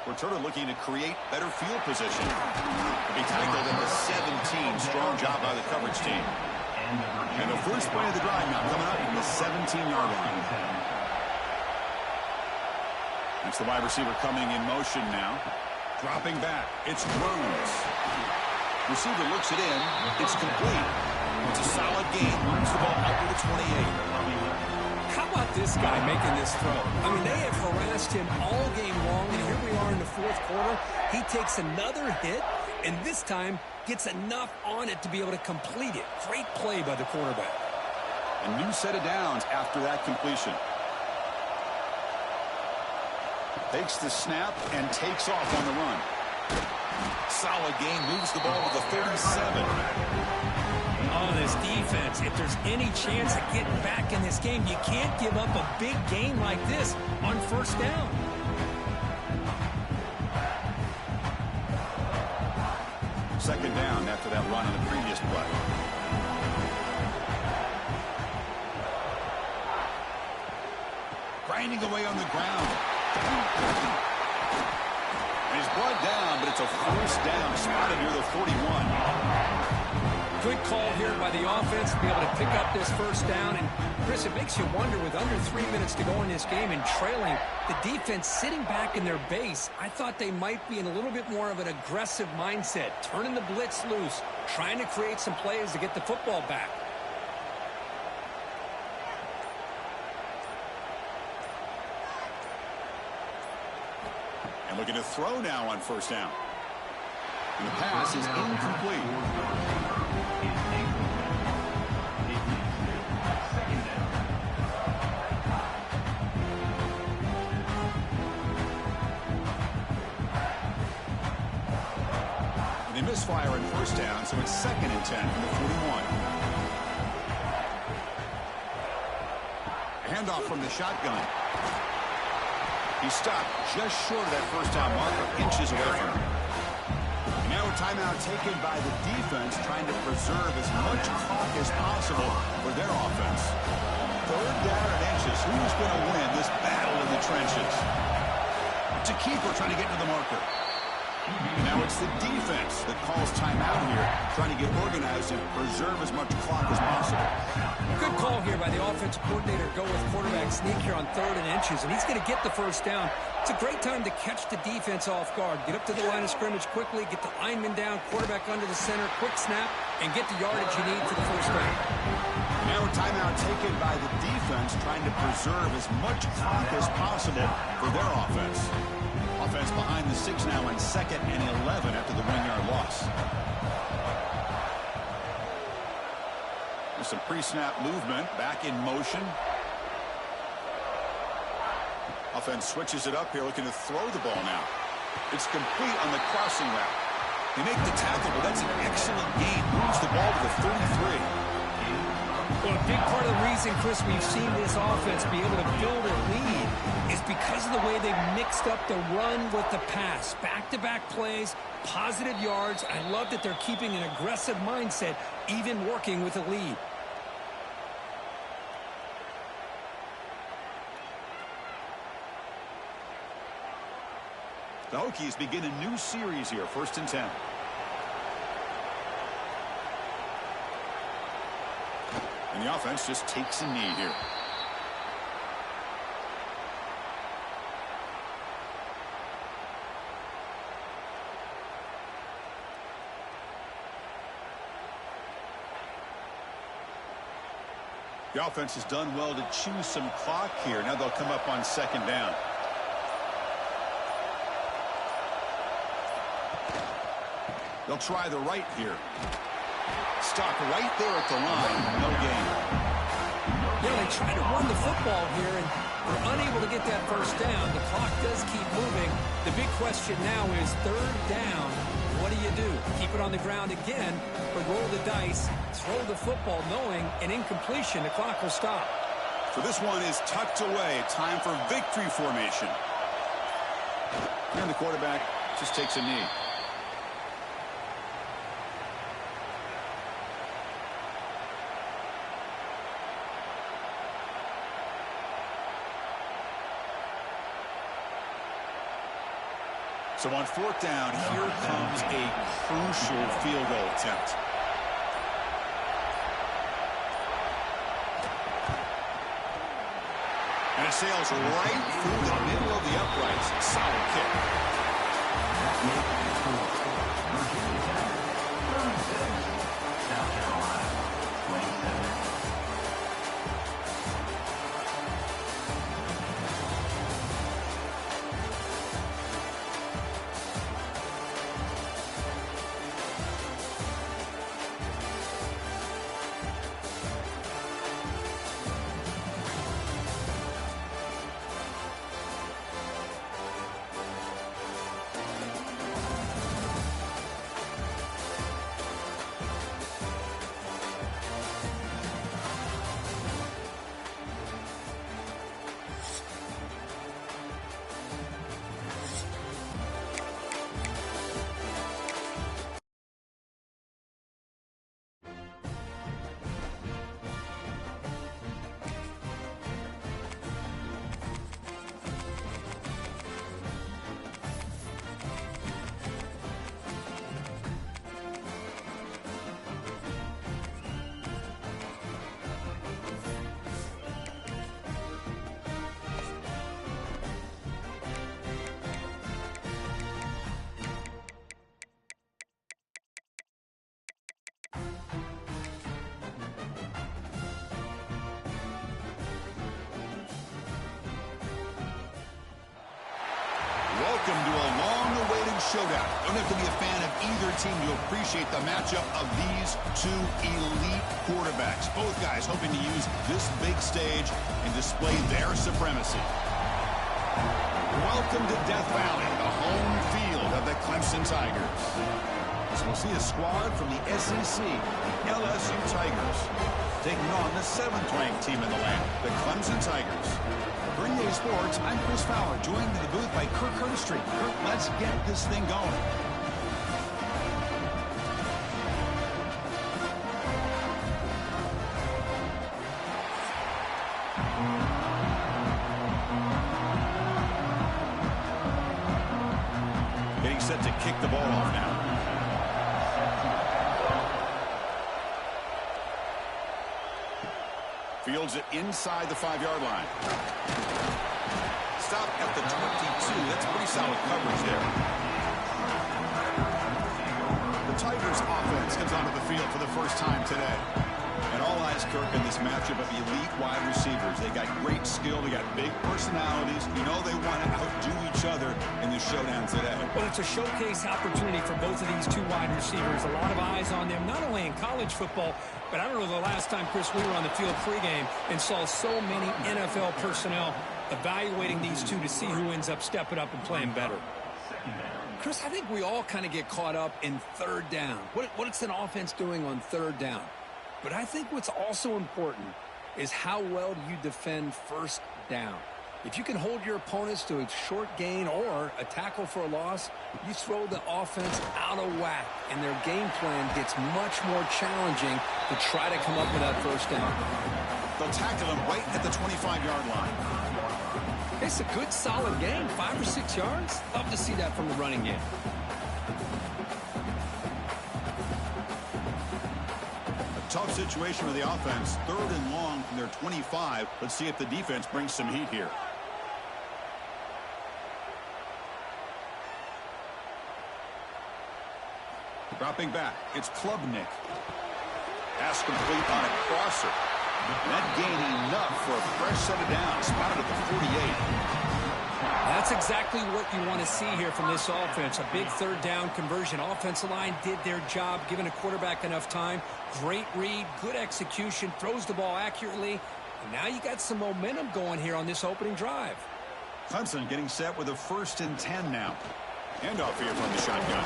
Returner looking to create better field position. To be tackled at the 17. Strong job by the coverage team. And the first play of the drive now coming up from the 17-yard line. That's the wide receiver coming in motion now. Dropping back. It's Rhodes. Receiver looks it in. It's complete. It's a solid gain. Moves the ball up to the 28. How about this guy making this throw? I mean, they have harassed him all game long, and here we are in the fourth quarter. He takes another hit, and this time gets enough on it to be able to complete it. Great play by the quarterback. A new set of downs after that completion. Takes the snap and takes off on the run. Solid gain, moves the ball to the 37. Oh, this defense, if there's any chance of getting back in this game, you can't give up a big gain like this on first down. Second down after that run on the previous play. Grinding away on the ground. And he's brought down, but it's a first down, spotted near the 41. Good call here by the offense to be able to pick up this first down. And, Chris, it makes you wonder, with under 3 minutes to go in this game and trailing, the defense sitting back in their base, I thought they might be in a little bit more of an aggressive mindset, turning the blitz loose, trying to create some plays to get the football back. And looking to throw now on first down. And the pass is incomplete. misfire on first down, so it's 2nd and 10 from the 41. A handoff from the shotgun. He stopped just short of that first down marker, inches away from him. And now a timeout taken by the defense, trying to preserve as much clock as possible for their offense. 3rd down and inches. Who's going to win this battle in the trenches? It's a keeper trying to get to the marker. And now it's the defense that calls timeout here, trying to get organized and preserve as much clock as possible. Good call here by the offensive coordinator. Go with quarterback sneak here on 3rd and inches, and he's going to get the first down. It's a great time to catch the defense off guard. Get up to the line of scrimmage quickly, get the lineman down, quarterback under the center, quick snap, and get the yardage you need for the first down. Now a timeout taken by the defense, trying to preserve as much clock as possible for their offense. Offense behind the 6 now on 2nd and 11 after the 1-yard loss. There's some pre-snap movement, back in motion. Offense switches it up here, looking to throw the ball now. It's complete on the crossing route. They make the tackle, but that's an excellent gain. Moves the ball to the 33. Well, a big part of the reason, Chris, we've seen this offense be able to build a lead is because of the way they've mixed up the run with the pass. Back-to-back plays, positive yards. I love that they're keeping an aggressive mindset, even working with a lead. The Hokies begin a new series here, 1st and 10. And the offense just takes a knee here. The offense has done well to choose some clock here. Now they'll come up on 2nd down. They'll try the right here. Stop right there at the line. No gain. Yeah, they try to run the football here, and we're unable to get that first down. The clock does keep moving. The big question now is 3rd down. What do? Keep it on the ground again, or roll the dice, throw the football, knowing an incompletion, the clock will stop. So this one is tucked away. Time for victory formation. And the quarterback just takes a knee. So on 4th down, here comes a crucial field goal attempt. And it sails right through the middle of the uprights. Solid kick. Welcome to a long-awaited showdown. Don't have to be a fan of either team to appreciate the matchup of these two elite quarterbacks. Both guys hoping to use this big stage and display their supremacy. Welcome to Death Valley, the home field of the Clemson Tigers. As we'll see a squad from the SEC, the LSU Tigers, taking on the 7th-ranked team in the land, the Clemson Tigers. For EA Sports, I'm Chris Fowler, joined in the booth by Kirk Herbstreit. Kirk, let's get this thing going. Getting set to kick the ball off now. Fields it inside the 5-yard line. Stop at the 22. That's pretty solid coverage there. The Tigers offense comes onto the field for the first time today. And all eyes, Kirk, in this matchup of elite wide receivers. They got great skill. They got big personalities. You know they want to outdo each other in this showdown today. Well, it's a showcase opportunity for both of these two wide receivers. A lot of eyes on them, not only in college football, but I don't know the last time, Chris, we were on the field pregame and saw so many NFL personnel evaluating these two to see who ends up stepping up and playing better. Chris, I think we all kind of get caught up in third down. What's an offense doing on third down? But I think what's also important is how well do you defend first down. If you can hold your opponents to a short gain or a tackle for a loss, you throw the offense out of whack, and their game plan gets much more challenging to try to come up with that first down. They'll tackle him right at the 25-yard line. It's a good, solid gain, 5 or 6 yards. Love to see that from the running game. Tough situation with the offense. 3rd and long from their 25. Let's see if the defense brings some heat here. Dropping back, it's Klubnik. Pass complete on a crosser. That gain enough for a fresh set of downs. Spotted at the 48. That's exactly what you want to see here from this offense. A big third down conversion. Offensive line did their job, giving a quarterback enough time. Great read, good execution, throws the ball accurately. And now you got some momentum going here on this opening drive. Clemson getting set with a 1st and 10 now. Handoff here from the shotgun.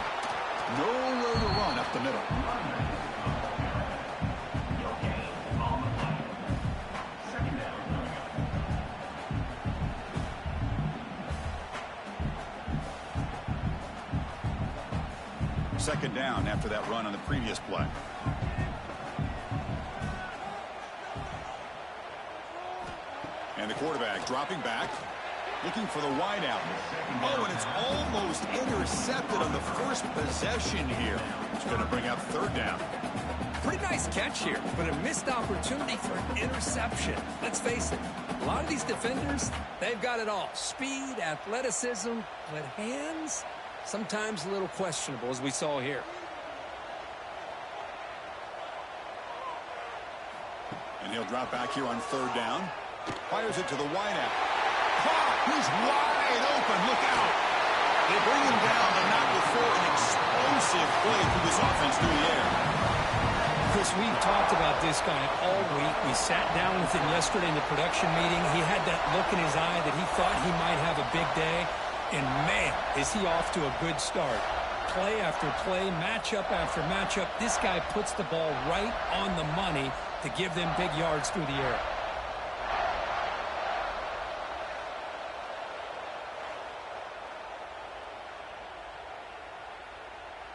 Nowhere to run up the middle. Second down after that run on the previous play. And the quarterback dropping back, looking for the wideout. Oh, and it's almost intercepted on the first possession here. It's going to bring up 3rd down. Pretty nice catch here, but a missed opportunity for an interception. Let's face it, a lot of these defenders, they've got it all. Speed, athleticism, but hands, sometimes a little questionable, as we saw here. And he'll drop back here on 3rd down. Fires it to the wideout. He's wide open. Look out. They bring him down, but not before an explosive play through this offense through the air. Chris, we've talked about this guy all week. We sat down with him yesterday in the production meeting. He had that look in his eye that he thought he might have a big day. And, man, is he off to a good start. Play after play, matchup after matchup. This guy puts the ball right on the money to give them big yards through the air.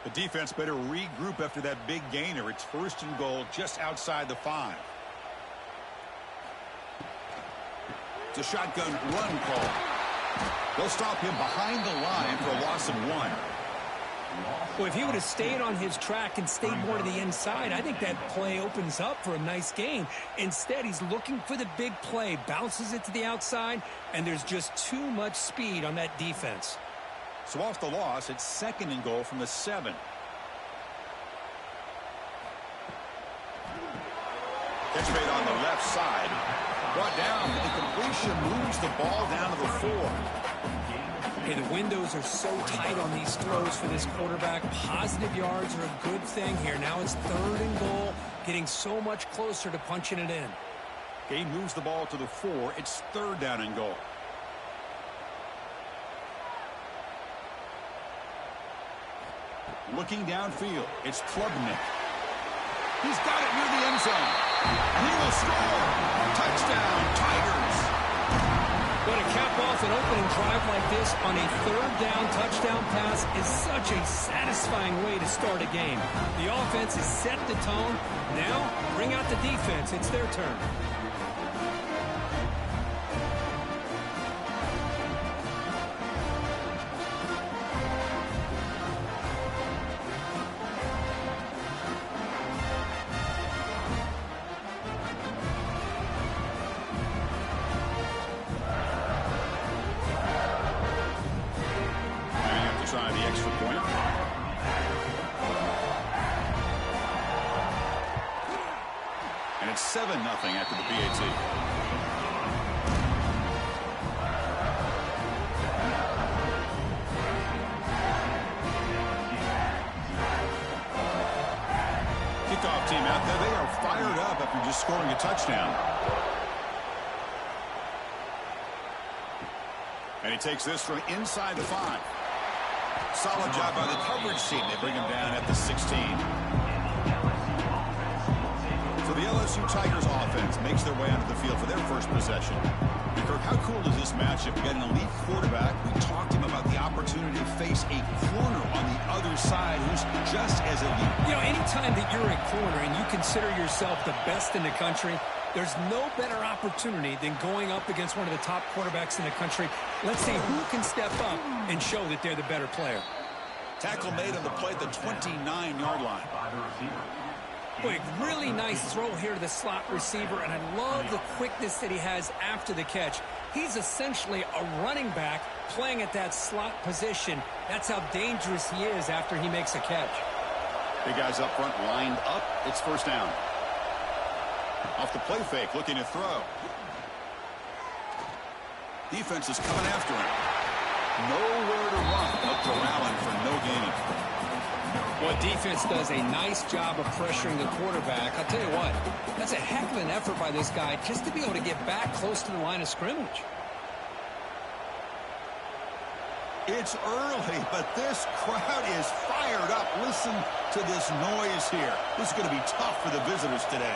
The defense better regroup after that big gainer. It's 1st and goal just outside the 5. It's a shotgun run call. They'll stop him behind the line for a loss of 1. Well, if he would have stayed on his track and stayed more to the inside, I think that play opens up for a nice gain. Instead, he's looking for the big play, bounces it to the outside, and there's just too much speed on that defense. So off the loss, it's 2nd and goal from the 7. Catch made on the left side. Brought down. The completion moves the ball down to the 4. Hey, the windows are so tight on these throws for this quarterback. Positive yards are a good thing here. Now it's 3rd and goal, getting so much closer to punching it in. He moves the ball to the 4. It's 3rd down and goal. Looking downfield, it's Klubnik. He's got it near the end zone. And he will score. Touchdown, Tigers. But to cap off an opening drive like this on a third down touchdown pass is such a satisfying way to start a game. The offense has set the tone. Now, bring out the defense. It's their turn. And it's 7-0 after the PAT. Kickoff team out there. They are fired up after just scoring a touchdown. And he takes this from inside the 5. Solid job by the coverage team. They bring him down at the 16. So the LSU Tigers offense makes their way onto the field for their first possession. And Kirk, how cool is this matchup? We got an elite quarterback. We talked to him about the opportunity to face a corner on the other side who's just as elite. You know, anytime that you're a corner and you consider yourself the best in the country, there's no better opportunity than going up against one of the top quarterbacks in the country. Let's see who can step up and show that they're the better player. Tackle made on the play at the 29-yard line. Boy, really nice throw here to the slot receiver, and I love the quickness that he has after the catch. He's essentially a running back playing at that slot position. That's how dangerous he is after he makes a catch. Big guys up front lined up. It's first down. Off the play fake, looking to throw. Defense is coming after him. Nowhere to run. Up to Allen for no gain. Well, defense does a nice job of pressuring the quarterback. I'll tell you what, that's a heck of an effort by this guy just to be able to get back close to the line of scrimmage. It's early, but this crowd is fired up. Listen to this noise here. This is going to be tough for the visitors today.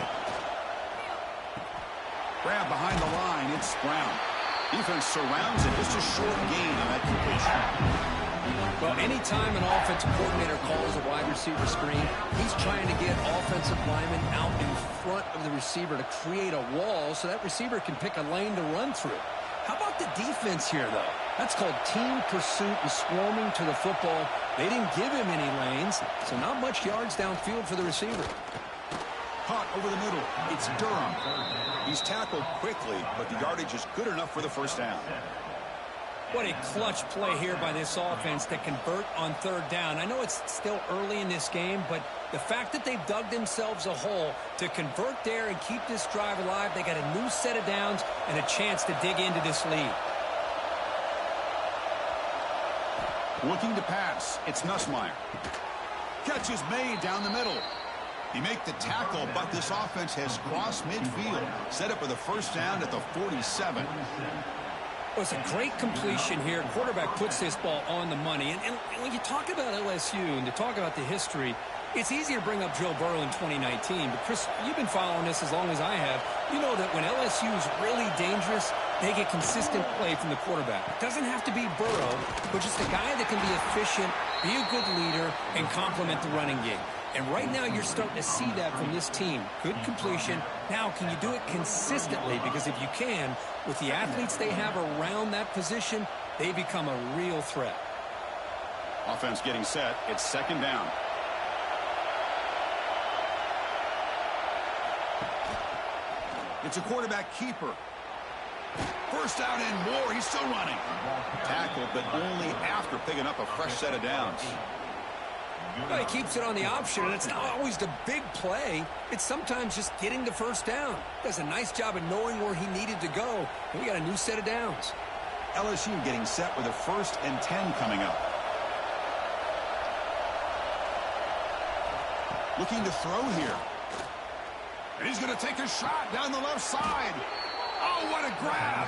Grab behind the line. It's Brown. Defense surrounds it. Just a short gain on that completion. Well, anytime an offensive coordinator calls a wide receiver screen, he's trying to get offensive linemen out in front of the receiver to create a wall so that receiver can pick a lane to run through. How about the defense here, though? That's called team pursuit and swarming to the football. They didn't give him any lanes, so not much yards downfield for the receiver. Caught over the middle. It's Durham. He's tackled quickly, but the yardage is good enough for the first down. What a clutch play here by this offense to convert on third down. I know it's still early in this game, but the fact that they've dug themselves a hole to convert there and keep this drive alive, they got a new set of downs and a chance to dig into this lead. Looking to pass. It's Nussmeier. Catch is made down the middle. He made the tackle, but this offense has crossed midfield. Set up for the first down at the 47. Well, it's a great completion here. Quarterback puts this ball on the money. And when you talk about LSU and you talk about the history, it's easy to bring up Joe Burrow in 2019. But, Chris, you've been following this as long as I have. You know that when LSU is really dangerous, they get consistent play from the quarterback. It doesn't have to be Burrow, but just a guy that can be efficient, be a good leader, and complement the running game. And right now you're starting to see that from this team. Good completion. Now, can you do it consistently? Because if you can, with the athletes they have around that position, they become a real threat. Offense getting set. It's second down. It's a quarterback keeper. First down and more. He's still running. Tackled, but only after picking up a fresh set of downs. Well, he keeps it on the option, and it's not always the big play. It's sometimes just getting the first down. Does a nice job of knowing where he needed to go. And we got a new set of downs. LSU getting set with a 1st and 10 coming up. Looking to throw here. And he's going to take a shot down the left side. Oh, what a grab.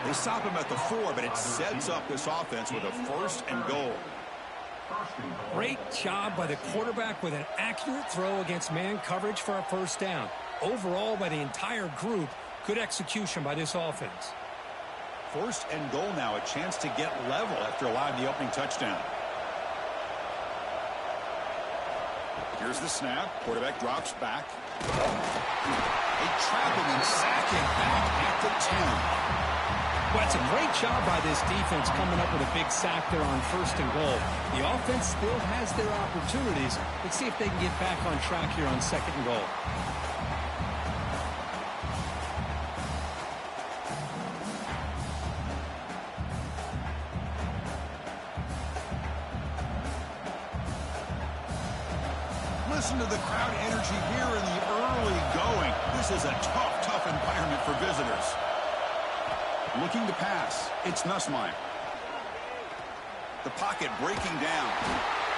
They stop him at the 4, but it sets up this offense with a 1st and goal. Great job by the quarterback with an accurate throw against man coverage for a first down. Overall, by the entire group, good execution by this offense. 1st and goal now, a chance to get level after allowing the opening touchdown. Here's the snap. Quarterback drops back. A trapping and sacking back at the 10. Well, it's a great job by this defense coming up with a big sack there on 1st and goal. The offense still has their opportunities. Let's see if they can get back on track here on 2nd and goal. Listen to the crowd energy here in the early going. This is a tough environment for visitors. Looking to pass. It's Nussmeier. The pocket breaking down.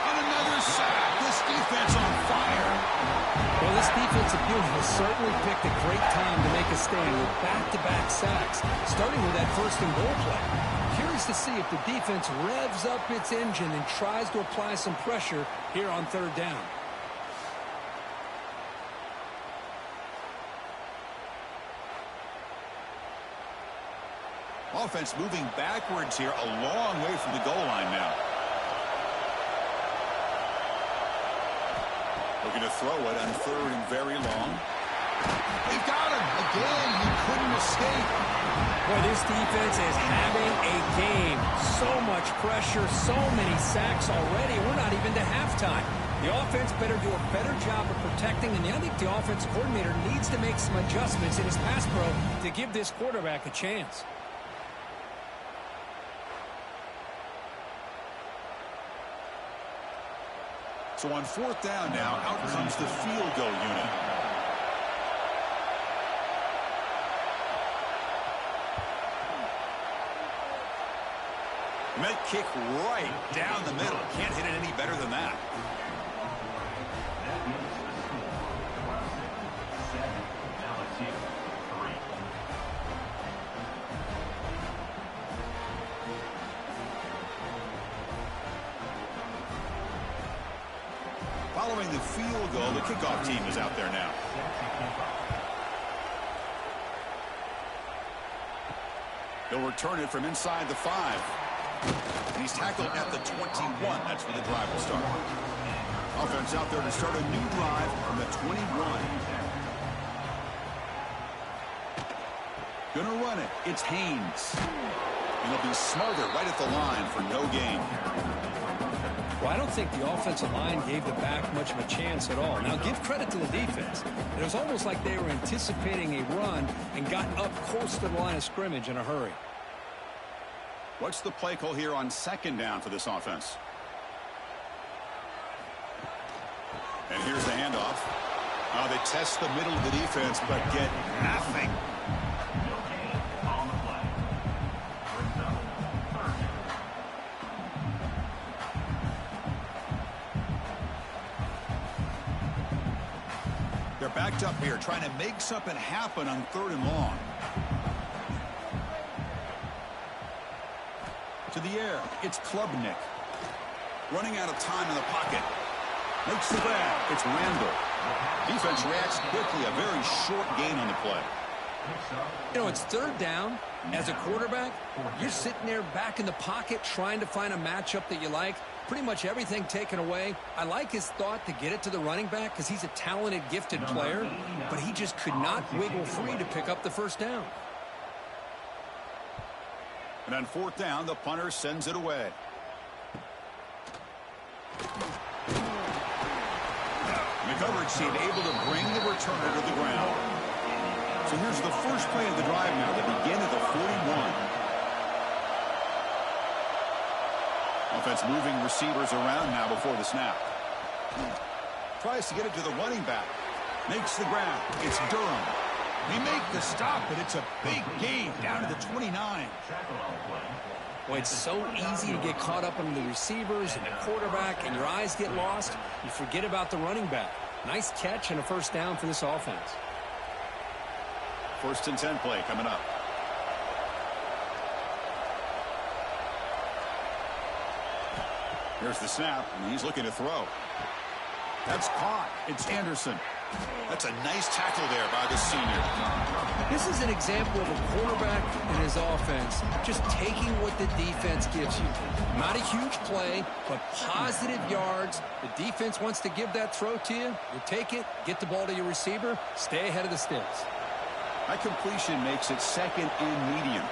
And another sack. This defense on fire. Well, this defensive unit has certainly picked a great time to make a stand with back-to-back sacks, starting with that 1st and goal play. Curious to see if the defense revs up its engine and tries to apply some pressure here on 3rd down. Offense moving backwards here, a long way from the goal line now. Looking to throw it on 3rd and very long. They've got him. Again, he couldn't escape. Boy, this defense is having a game. So much pressure, so many sacks already. We're not even to halftime. The offense better do a better job of protecting, and I think the offensive coordinator needs to make some adjustments in his pass pro to give this quarterback a chance. So on 4th down now, out comes the field goal unit. Met kick right down the middle. Can't hit it any better than that. Following the field goal, the kickoff team is out there now. He'll return it from inside the 5. And he's tackled at the 21. That's where the drive will start. Offense out there to start a new drive from the 21. Gonna run it. It's Haynes. And he'll be smothered right at the line for no gain. Well, I don't think the offensive line gave the back much of a chance at all. Now, give credit to the defense. It was almost like they were anticipating a run and got up close to the line of scrimmage in a hurry. What's the play call here on 2nd down for this offense? And here's the handoff. They test the middle of the defense, but get nothing. They're backed up here, trying to make something happen on 3rd and long. To the air, it's Klubnik. Running out of time in the pocket. Makes the grab. It's Randall. Defense reacts quickly. A very short gain on the play. You know, it's 3rd down. As a quarterback, you're sitting there back in the pocket trying to find a matchup that you like. Pretty much everything taken away. I like his thought to get it to the running back because he's a talented, gifted player, but he just could not wiggle free to pick up the 1st down. And on 4th down, the punter sends it away. And the coverage team able to bring the returner to the ground. So here's the first play of the drive now. They begin at the 41. Offense moving receivers around now before the snap. Tries to get it to the running back. Makes the grab. It's Durham. They make the stop, but it's a big gain down to the 29. Boy, it's so easy to get caught up on the receivers and the quarterback, and your eyes get lost. You forget about the running back. Nice catch and a 1st down for this offense. 1st and 10 play coming up. Here's the snap, and he's looking to throw. That's caught. It's Anderson. That's a nice tackle there by the senior. This is an example of a quarterback and his offense just taking what the defense gives you. Not a huge play, but positive yards. The defense wants to give that throw to you. You take it, get the ball to your receiver, stay ahead of the sticks. That completion makes it second and medium.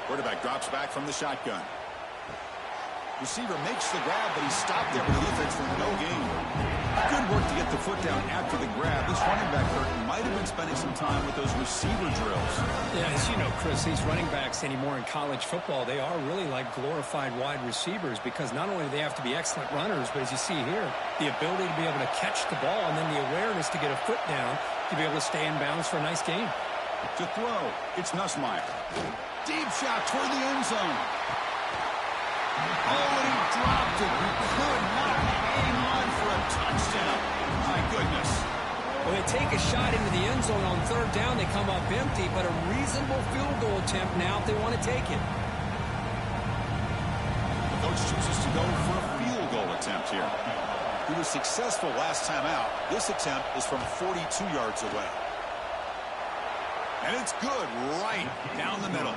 Quarterback drops back from the shotgun. Receiver makes the grab, but he's stopped there with the defense for no gain. Good work to get the foot down after the grab. This running back might have been spending some time with those receiver drills. Yeah, as you know, Chris, these running backs anymore in college football, they are really like glorified wide receivers because not only do they have to be excellent runners, but as you see here, the ability to be able to catch the ball and then the awareness to get a foot down to be able to stay in bounds for a nice gain. To throw, it's Nussmeier. Deep shot toward the end zone. Oh, and he dropped it. He could not hang on for a touchdown. My goodness. Well, they take a shot into the end zone on third down. They come up empty, but a reasonable field goal attempt now if they want to take it. The coach chooses to go for a field goal attempt here. He was successful last time out. This attempt is from 42 yards away. And it's good right down the middle.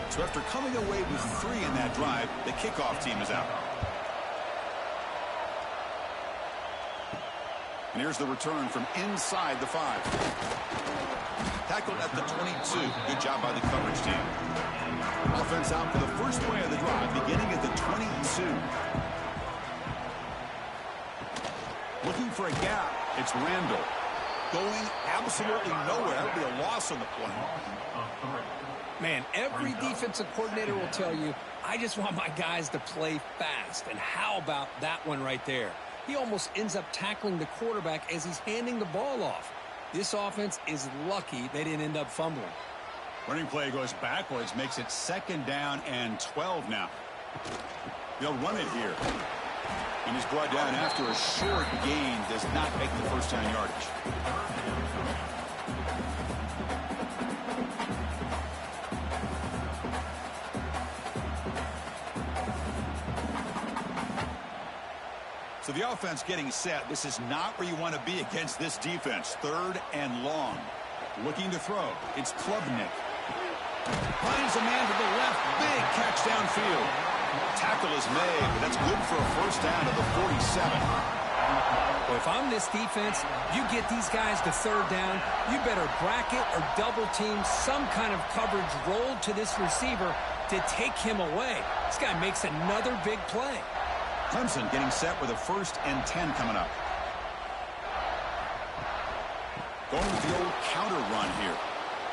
So after coming away with 3 in that drive, the kickoff team is out. And here's the return from inside the 5. Tackled at the 22. Good job by the coverage team. Offense out for the first play of the drive, beginning at the 22. Looking for a gap. It's Randall. Going absolutely nowhere. That would be a loss on the play. Man, every defensive coordinator will tell you, I just want my guys to play fast. And how about that one right there? He almost ends up tackling the quarterback as he's handing the ball off. This offense is lucky they didn't end up fumbling. Running play goes backwards, makes it 2nd down and 12 now. They'll run it here. And he's brought down after a short gain, does not make the first down yardage. So the offense getting set. This is not where you want to be against this defense. 3rd and long. Looking to throw. It's Klubnik. Finds a man to the left. Big catch downfield. Tackle is made, but that's good for a first down to the 47. Well, if I'm this defense, you get these guys to 3rd down, you better bracket or double team some kind of coverage rolled to this receiver to take him away. This guy makes another big play. Clemson getting set with a 1st and 10 coming up. Going with the old counter run here.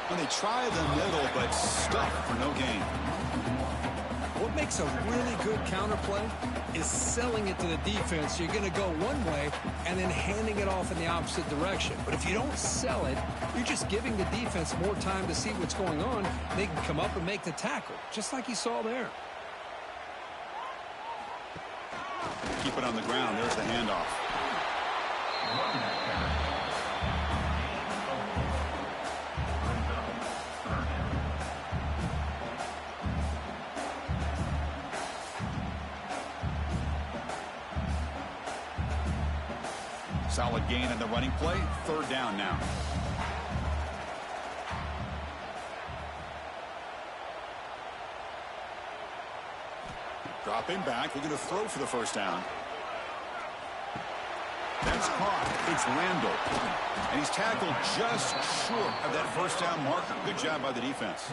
When they try the middle, but stuck for no gain. What makes a really good counter play is selling it to the defense. You're going to go one way and then handing it off in the opposite direction. But if you don't sell it, you're just giving the defense more time to see what's going on. They can come up and make the tackle, just like you saw there. Keep it on the ground. There's the handoff. Solid gain in the running play. 3rd down now. Dropping back, looking to throw for the first down. That's caught. It's Randall. And he's tackled just short of that first down marker. Good job by the defense.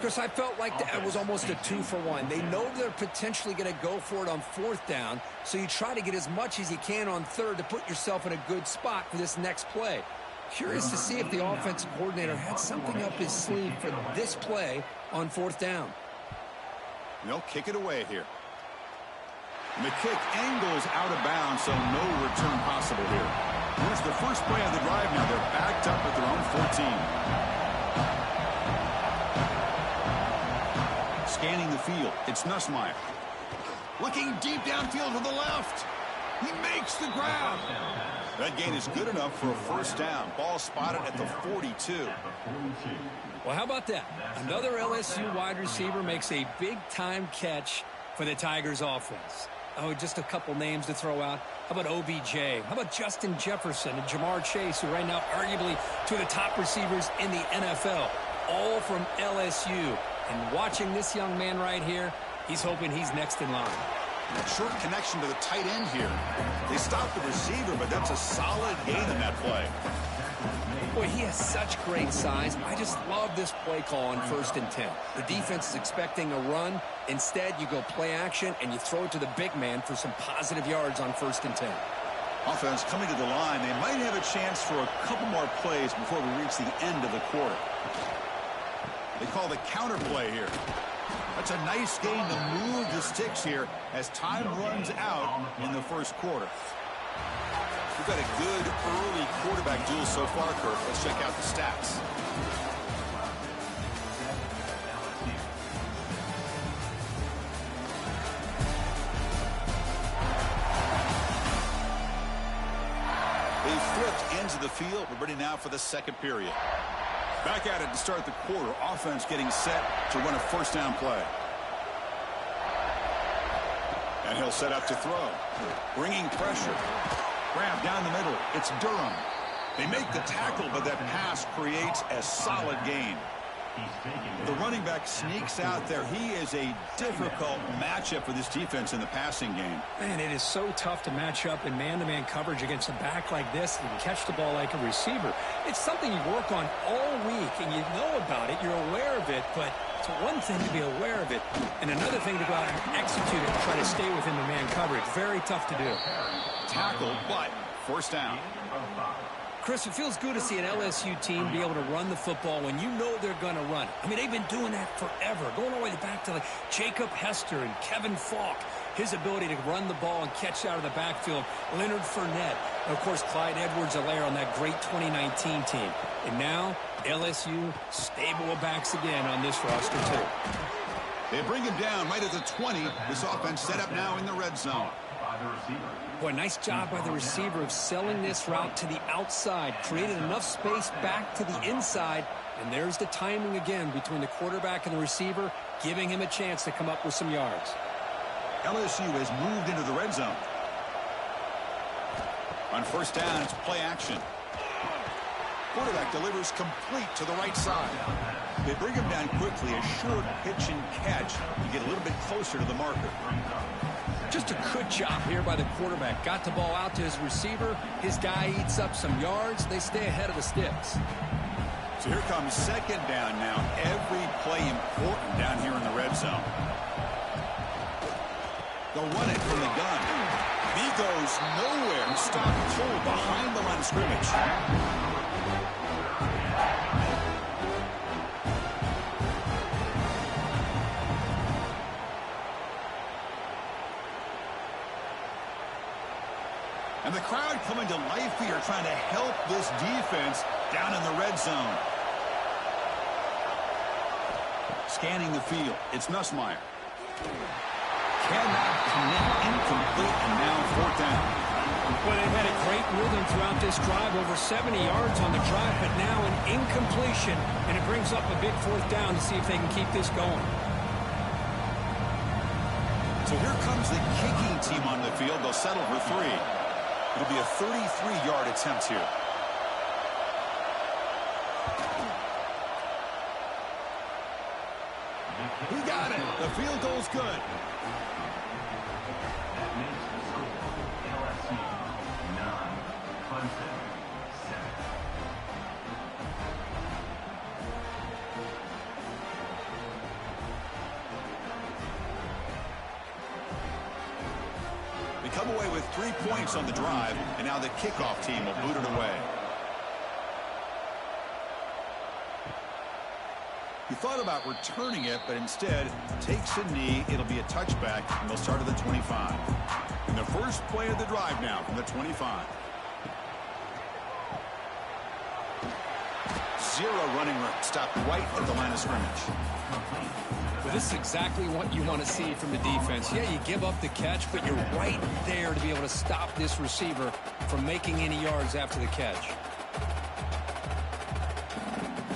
Chris, I felt like that was almost a 2-for-1. They know they're potentially going to go for it on 4th down, so you try to get as much as you can on 3rd to put yourself in a good spot for this next play. Curious to see if the offensive coordinator had something up his sleeve for this play on 4th down. They'll kick it away here. And the kick angles out of bounds, so no return possible here. Here's the first play of the drive now. They're backed up at their own 14. Scanning the field, it's Nussmeier. Looking deep downfield to the left. He makes the grab. That gain is good enough for a first down. Ball spotted at the 42. Well, how about that? Another LSU wide receiver makes a big-time catch for the Tigers offense. Oh, just a couple names to throw out. How about OBJ? How about Justin Jefferson and Jamar Chase, who right now arguably two of the top receivers in the NFL, all from LSU. And watching this young man right here, he's hoping he's next in line. Short connection to the tight end here. They stopped the receiver, but that's a solid gain in that play. Boy, he has such great size. I just love this play call on 1st and 10. The defense is expecting a run. Instead, you go play action, and you throw it to the big man for some positive yards on 1st and 10. Offense coming to the line. They might have a chance for a couple more plays before we reach the end of the quarter. They call the counter play here. That's a nice gain to move the sticks here as time runs out in the first quarter. We've got a good early quarterback duel so far, Kirk. Let's check out the stats. They flipped into the field. We're ready now for the second period. Back at it to start the quarter. Offense getting set to run a first down play. And he'll set up to throw. Bringing pressure. Grab down the middle. It's Durham. They make the tackle, but that pass creates a solid gain. The running back sneaks out there. He is a difficult matchup for this defense in the passing game. Man, it is so tough to match up in man-to-man coverage against a back like this and catch the ball like a receiver. It's something you work on all week, and you know about it. You're aware of it, but it's one thing to be aware of it, and another thing to go out and execute it and try to stay within the man coverage. Very tough to do. Tackled, but first down. Chris, it feels good to see an LSU team be able to run the football when you know they're going to run. I mean, they've been doing that forever, going all the way back to like Jacob Hester and Kevin Falk. His ability to run the ball and catch out of the backfield. Leonard Fournette. And of course, Clyde Edwards-Helaire on that great 2019 team. And now, LSU stable of backs again on this roster, too. They bring him down right at the 20. This offense set up now in the red zone. Boy, nice job by the receiver of selling this route to the outside. Created enough space back to the inside. And there's the timing again between the quarterback and the receiver, giving him a chance to come up with some yards. LSU has moved into the red zone. On first down, it's play action. Quarterback delivers complete to the right side. They bring him down quickly, a short pitch and catch to get a little bit closer to the marker. Just a good job here by the quarterback. Got the ball out to his receiver. His guy eats up some yards. They stay ahead of the sticks. So here comes second down now. Every play important down here in the red zone. They'll run it from the gun. He goes nowhere. Stopped cold behind the line of scrimmage. And the crowd coming to life here, trying to help this defense down in the red zone. Scanning the field. It's Nussmeier. Cannot connect, incomplete, and now fourth down. Well, they've had a great rhythm throughout this drive, over 70 yards on the drive, but now an incompletion, and it brings up a big fourth down to see if they can keep this going. So here comes the kicking team on the field. They'll settle for 3. It'll be a 33-yard attempt here. He got it. The field goal's good. That makes the score LSU 9, Clemson 7. They come away with 3 points on the drive, and now the kickoff team will boot it away. He thought about returning it, but instead takes a knee. It'll be a touchback, and they'll start at the 25. And the first play of the drive now from the 25. Zero running room. Stopped right at the line of scrimmage. Well, this is exactly what you want to see from the defense. Yeah, you give up the catch, but you're right there to be able to stop this receiver from making any yards after the catch.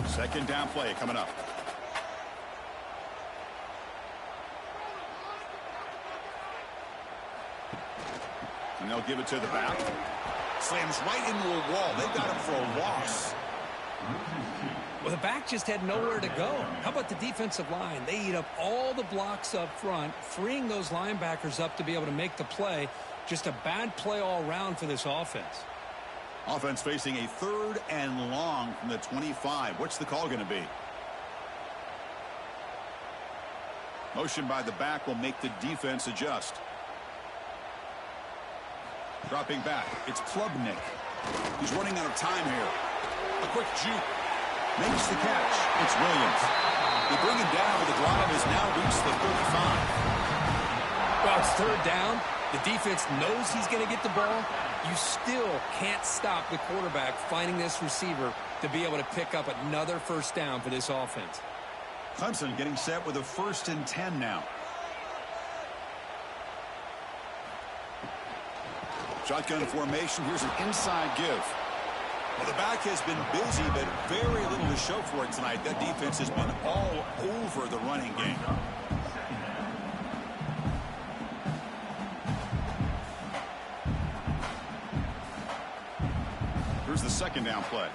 Second down play coming up. And they'll give it to the back. Slams right into a wall. They've got him for a loss. Well, the back just had nowhere to go. How about the defensive line? They eat up all the blocks up front, freeing those linebackers up to be able to make the play. Just a bad play all around for this offense. Offense facing a 3rd and long from the 25. What's the call going to be? Motion by the back will make the defense adjust. Dropping back. It's Klubnik. He's running out of time here. A quick juke. Makes the catch. It's Williams. They bring him down, but the drive has now reached the 35. Well, it's 3rd down. The defense knows he's going to get the ball. You still can't stop the quarterback finding this receiver to be able to pick up another 1st down for this offense. Clemson getting set with a 1st and 10 now. Shotgun formation. Here's an inside give. Well, the back has been busy, but very little to show for it tonight. That defense has been all over the running game. Here's the 2nd down play.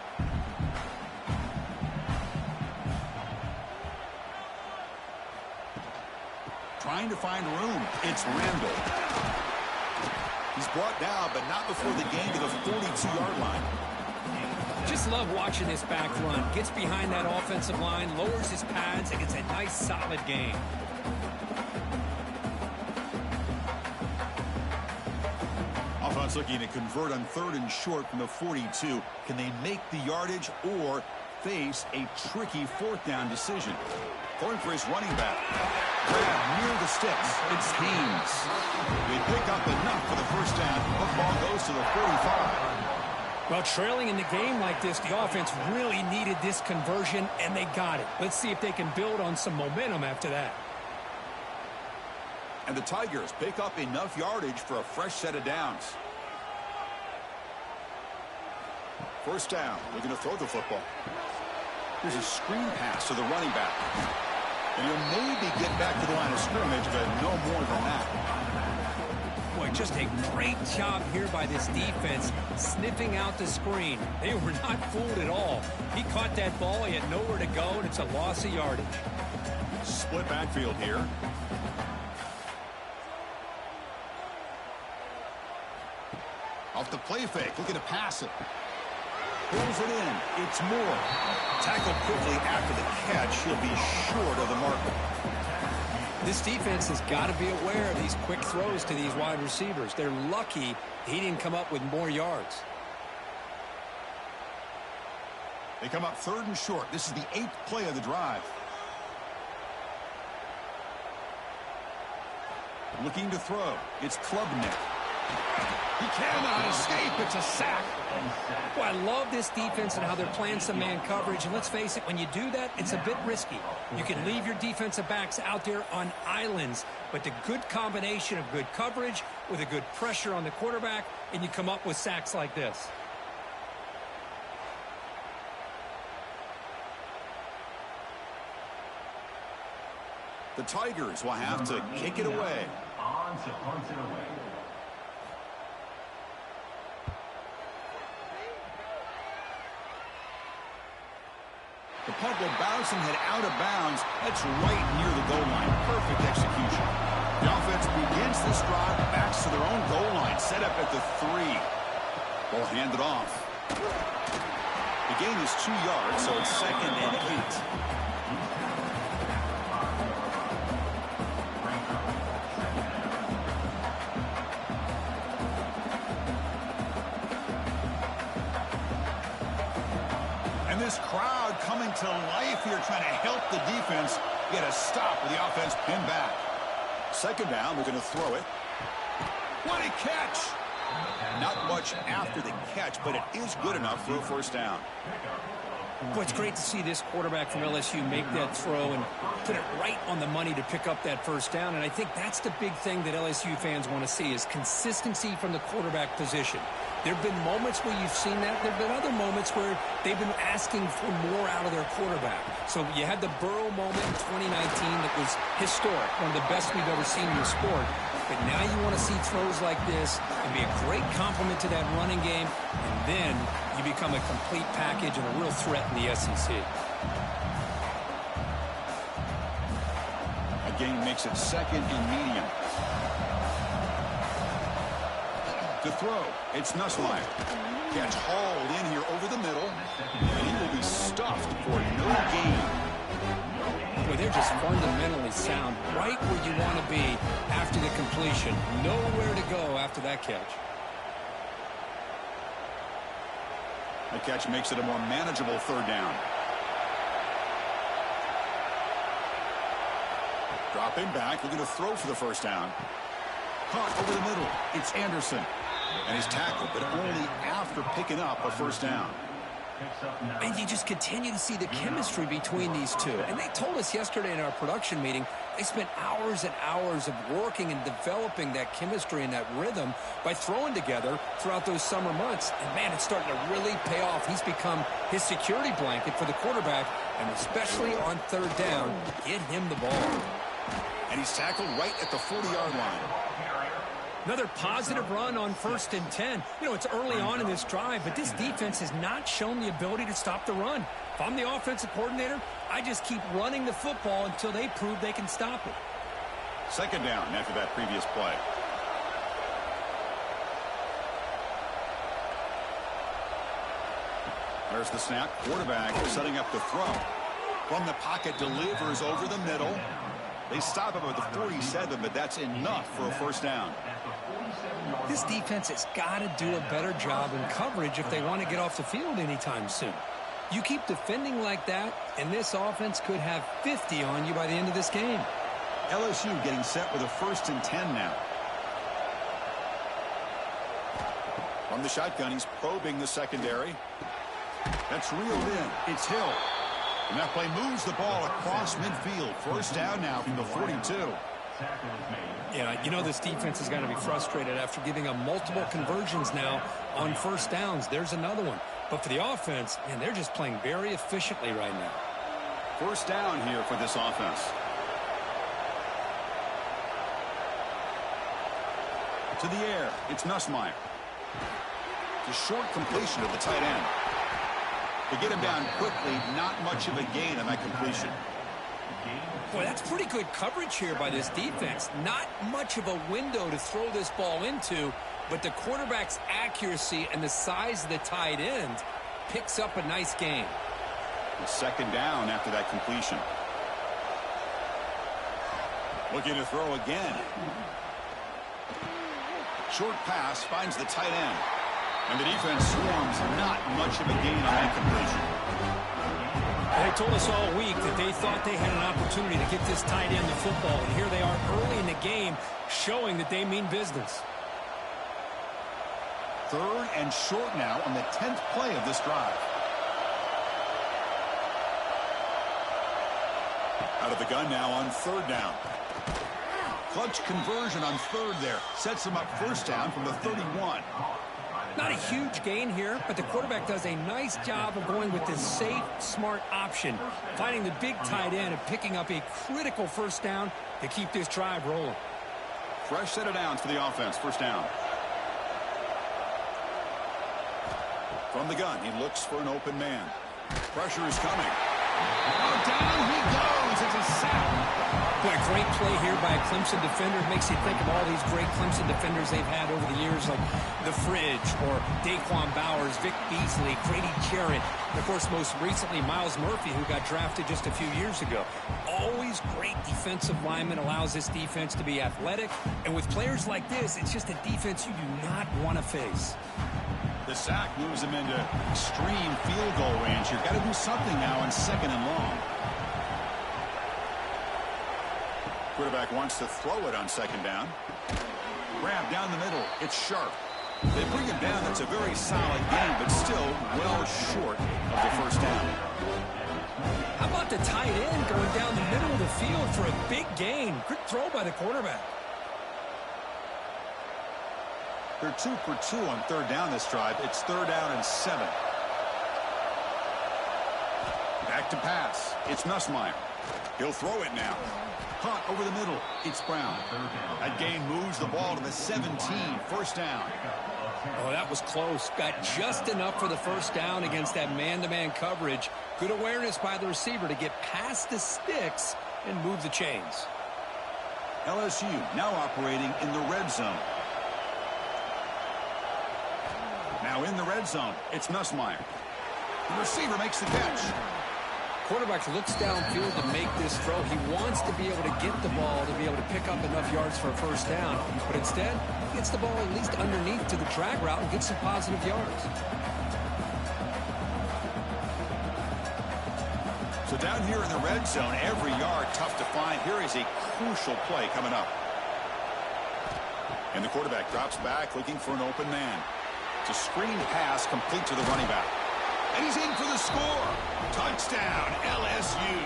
Trying to find room. It's Randall. He's brought down, but not before the gain to the 42-yard line. Just love watching this back run. Gets behind that offensive line, lowers his pads, and gets a nice, solid gain. Offense looking to convert on 3rd and short from the 42. Can they make the yardage or face a tricky 4th down decision? Going for his running back. Grab near the sticks. It's Haynes. They pick up enough for the 1st down. Football goes to the 45. Well, trailing in the game like this, the offense really needed this conversion, and they got it. Let's see if they can build on some momentum after that. And the Tigers pick up enough yardage for a fresh set of downs. 1st down. Looking to throw the football. Here's a screen pass to the running back. And he'll maybe get back to the line of scrimmage, but no more than that. Boy, just a great job here by this defense, sniffing out the screen. They were not fooled at all. He caught that ball, he had nowhere to go, and it's a loss of yardage. Split backfield here. Off the play fake, looking to pass it. Pulls it in. It's Moore. Tackled quickly after the catch. He'll be short of the marker. This defense has got to be aware of these quick throws to these wide receivers. They're lucky he didn't come up with more yards. They come up 3rd and short. This is the 8th play of the drive. Looking to throw. It's Klubnik. He cannot escape. It's a sack. Well, I love this defense and how they're playing some man coverage. And let's face it, when you do that, it's a bit risky. You can leave your defensive backs out there on islands. But the good combination of good coverage with a good pressure on the quarterback, and you come up with sacks like this. The Tigers will have to kick it away. On to punt it away. The punt will bounce and head out of bounds. That's right near the goal line. Perfect execution. The offense begins this drive, backs to their own goal line, set up at the 3. Ball handed off. The gain is 2 yards, so it's 2nd and 8. This crowd coming to life here, trying to help the defense get a stop with the offense pinned back. 2nd down, they're going to throw it. What a catch! Not much after the catch, but it is good enough for a 1st down. Boy, it's great to see this quarterback from LSU make that throw and put it right on the money to pick up that first down. And I think that's the big thing that LSU fans want to see is consistency from the quarterback position. There have been moments where you've seen that. There have been other moments where they've been asking for more out of their quarterback. So you had the Burrow moment in 2019 that was historic, one of the best we've ever seen in the sport. But now you want to see throws like this and be a great complement to that running game, and then you become a complete package and a real threat in the SEC. A gain makes it second and medium. To throw, it's Nussmeier. Catch hauled in here over the middle, and he will be stuffed for no gain. Boy, they're just fundamentally sound right where you want to be after the completion. Nowhere to go after that catch. The catch makes it a more manageable third down. Dropping back, looking to throw for the first down. Caught over the middle. It's Anderson. And he's tackled, but only after picking up a first down. And you just continue to see the chemistry between these two. And they told us yesterday in our production meeting, they spent hours and hours of working and developing that chemistry and that rhythm by throwing together throughout those summer months. And, man, it's starting to really pay off. He's become his security blanket for the quarterback, and especially on third down, get him the ball. And he's tackled right at the 40-yard line. Another positive run on 1st and 10. You know, it's early on in this drive, but this defense has not shown the ability to stop the run. If I'm the offensive coordinator, I just keep running the football until they prove they can stop it. Second down after that previous play. There's the snap. Quarterback setting up the throw. From the pocket, delivers over the middle. They stop him at the 47, but that's enough for a first down. This defense has got to do a better job in coverage if they want to get off the field anytime soon. You keep defending like that, and this offense could have 50 on you by the end of this game. LSU getting set with a 1st and 10 now. From the shotgun, he's probing the secondary. That's reeled in. It's Hill. And that play moves the ball across midfield. First down now from the 42. Yeah, you know this defense is going to be frustrated after giving up multiple conversions now on first downs. There's another one. But for the offense, man, they're just playing very efficiently right now. First down here for this offense. To the air, it's Nussmeier. The short completion of the tight end. To get him down quickly, not much of a gain on that completion. Boy, that's pretty good coverage here by this defense. Not much of a window to throw this ball into, but the quarterback's accuracy and the size of the tight end picks up a nice gain. Second down after that completion. Looking to throw again. Short pass finds the tight end. And the defense swarms, not much of a gain on that completion. They told us all week that they thought they had an opportunity to get this tight end the football, and here they are early in the game showing that they mean business. Third and short now on the 10th play of this drive. Out of the gun now on third down. Clutch conversion on third there. Sets them up first down from the 31. Not a huge gain here, but the quarterback does a nice job of going with this safe, smart option, finding the big tight end and picking up a critical first down to keep this drive rolling. Fresh set of downs for the offense. First down. From the gun, he looks for an open man. Pressure is coming. Oh, down he goes. It's a sack. Boy, a great play here by a Clemson defender. It makes you think of all these great Clemson defenders they've had over the years, like The Fridge or Daquan Bowers, Vic Beasley, Grady Jarrett, and, of course, most recently, Myles Murphy, who got drafted just a few years ago. Always great defensive lineman, allows this defense to be athletic. And with players like this, it's just a defense you do not want to face. The sack moves him into extreme field goal range. You've got to do something now on second and long. Quarterback wants to throw it on second down. Grab down the middle. It's Sharp. They bring him down. That's a very solid game, but still well short of the first down. How about the tight end going down the middle of the field for a big gain? Quick throw by the quarterback. They're 2 for 2 on third down this drive. It's 3rd down and 7. Back to pass. It's Nussmeier. He'll throw it now. Caught over the middle. It's Brown. That gain moves the ball to the 17. First down. Oh, that was close. Got just enough for the first down against that man-to-man coverage. Good awareness by the receiver to get past the sticks and move the chains. LSU now operating in the red zone. Now in the red zone, it's Nussmeier. The receiver makes the catch. Quarterback looks downfield to make this throw. He wants to be able to get the ball to be able to pick up enough yards for a first down. But instead, he gets the ball at least underneath to the drag route and gets some positive yards. So down here in the red zone, every yard tough to find. Here is a crucial play coming up. And the quarterback drops back looking for an open man. It's a screen pass complete to the running back. And he's in for the score. Touchdown, LSU.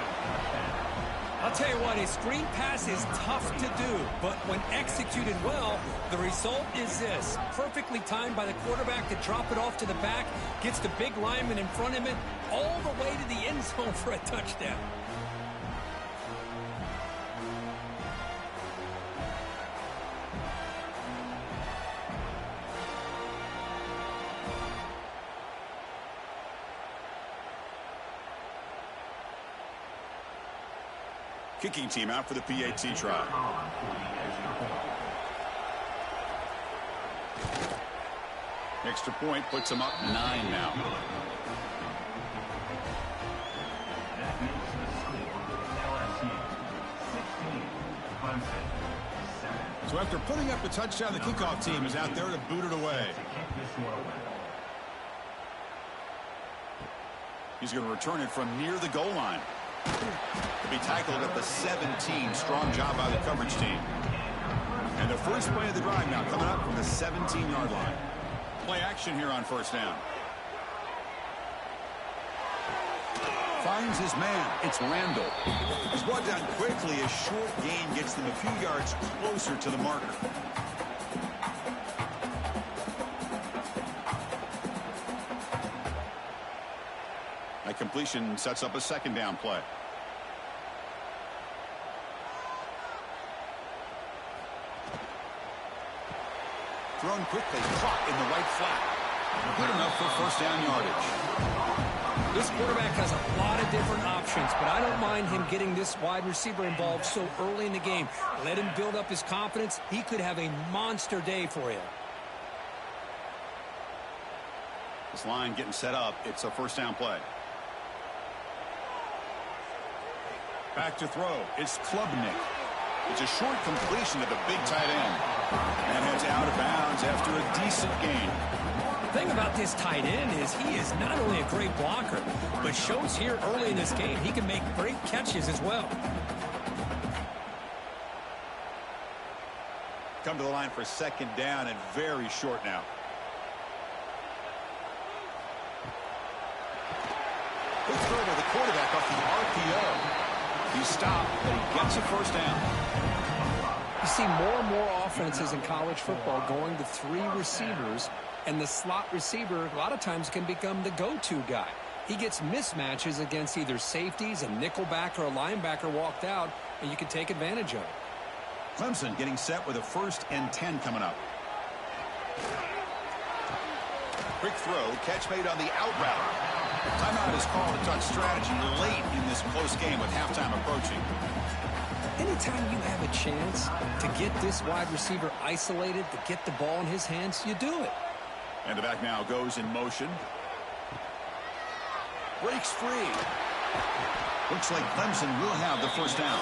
I'll tell you what, a screen pass is tough to do, but when executed well, the result is this. Perfectly timed by the quarterback to drop it off to the back, gets the big lineman in front of him, all the way to the end zone for a touchdown. Kicking team out for the PAT try. Extra point puts them up 9 now. So after putting up the touchdown, the kickoff team is out there to boot it away. He's going to return it from near the goal line. To be tackled at the 17. Strong job by the coverage team. And the first play of the drive now coming up from the 17-yard line. Play action here on first down. Finds his man. It's Randall. He's brought down quickly. A short gain gets them a few yards closer to the marker. That completion sets up a second down play. Thrown quickly, caught in the right flat. Good enough for first down yardage. This quarterback has a lot of different options, but I don't mind him getting this wide receiver involved so early in the game. Let him build up his confidence. He could have a monster day for you. This line getting set up. It's a first down play. Back to throw. It's Klubnik. It's a short completion to the big tight end. And heads out of bounds after a decent gain. The thing about this tight end is he is not only a great blocker, but shows here early in this game he can make great catches as well. Come to the line for second down and very short now. Good throw by the quarterback off the RPO. He stopped, but he gets a first down. You see more and more offenses in college football going to 3 receivers, and the slot receiver a lot of times can become the go-to guy. He gets mismatches against either safeties, a nickelback, or a linebacker walked out, and you can take advantage of it. Clemson getting set with a 1st and 10 coming up. Quick throw, catch made on the out route. Timeout is called to touch strategy late in this close game with halftime approaching. Anytime you have a chance to get this wide receiver isolated, to get the ball in his hands, you do it. And the back now goes in motion. Breaks free. Looks like Clemson will have the first down.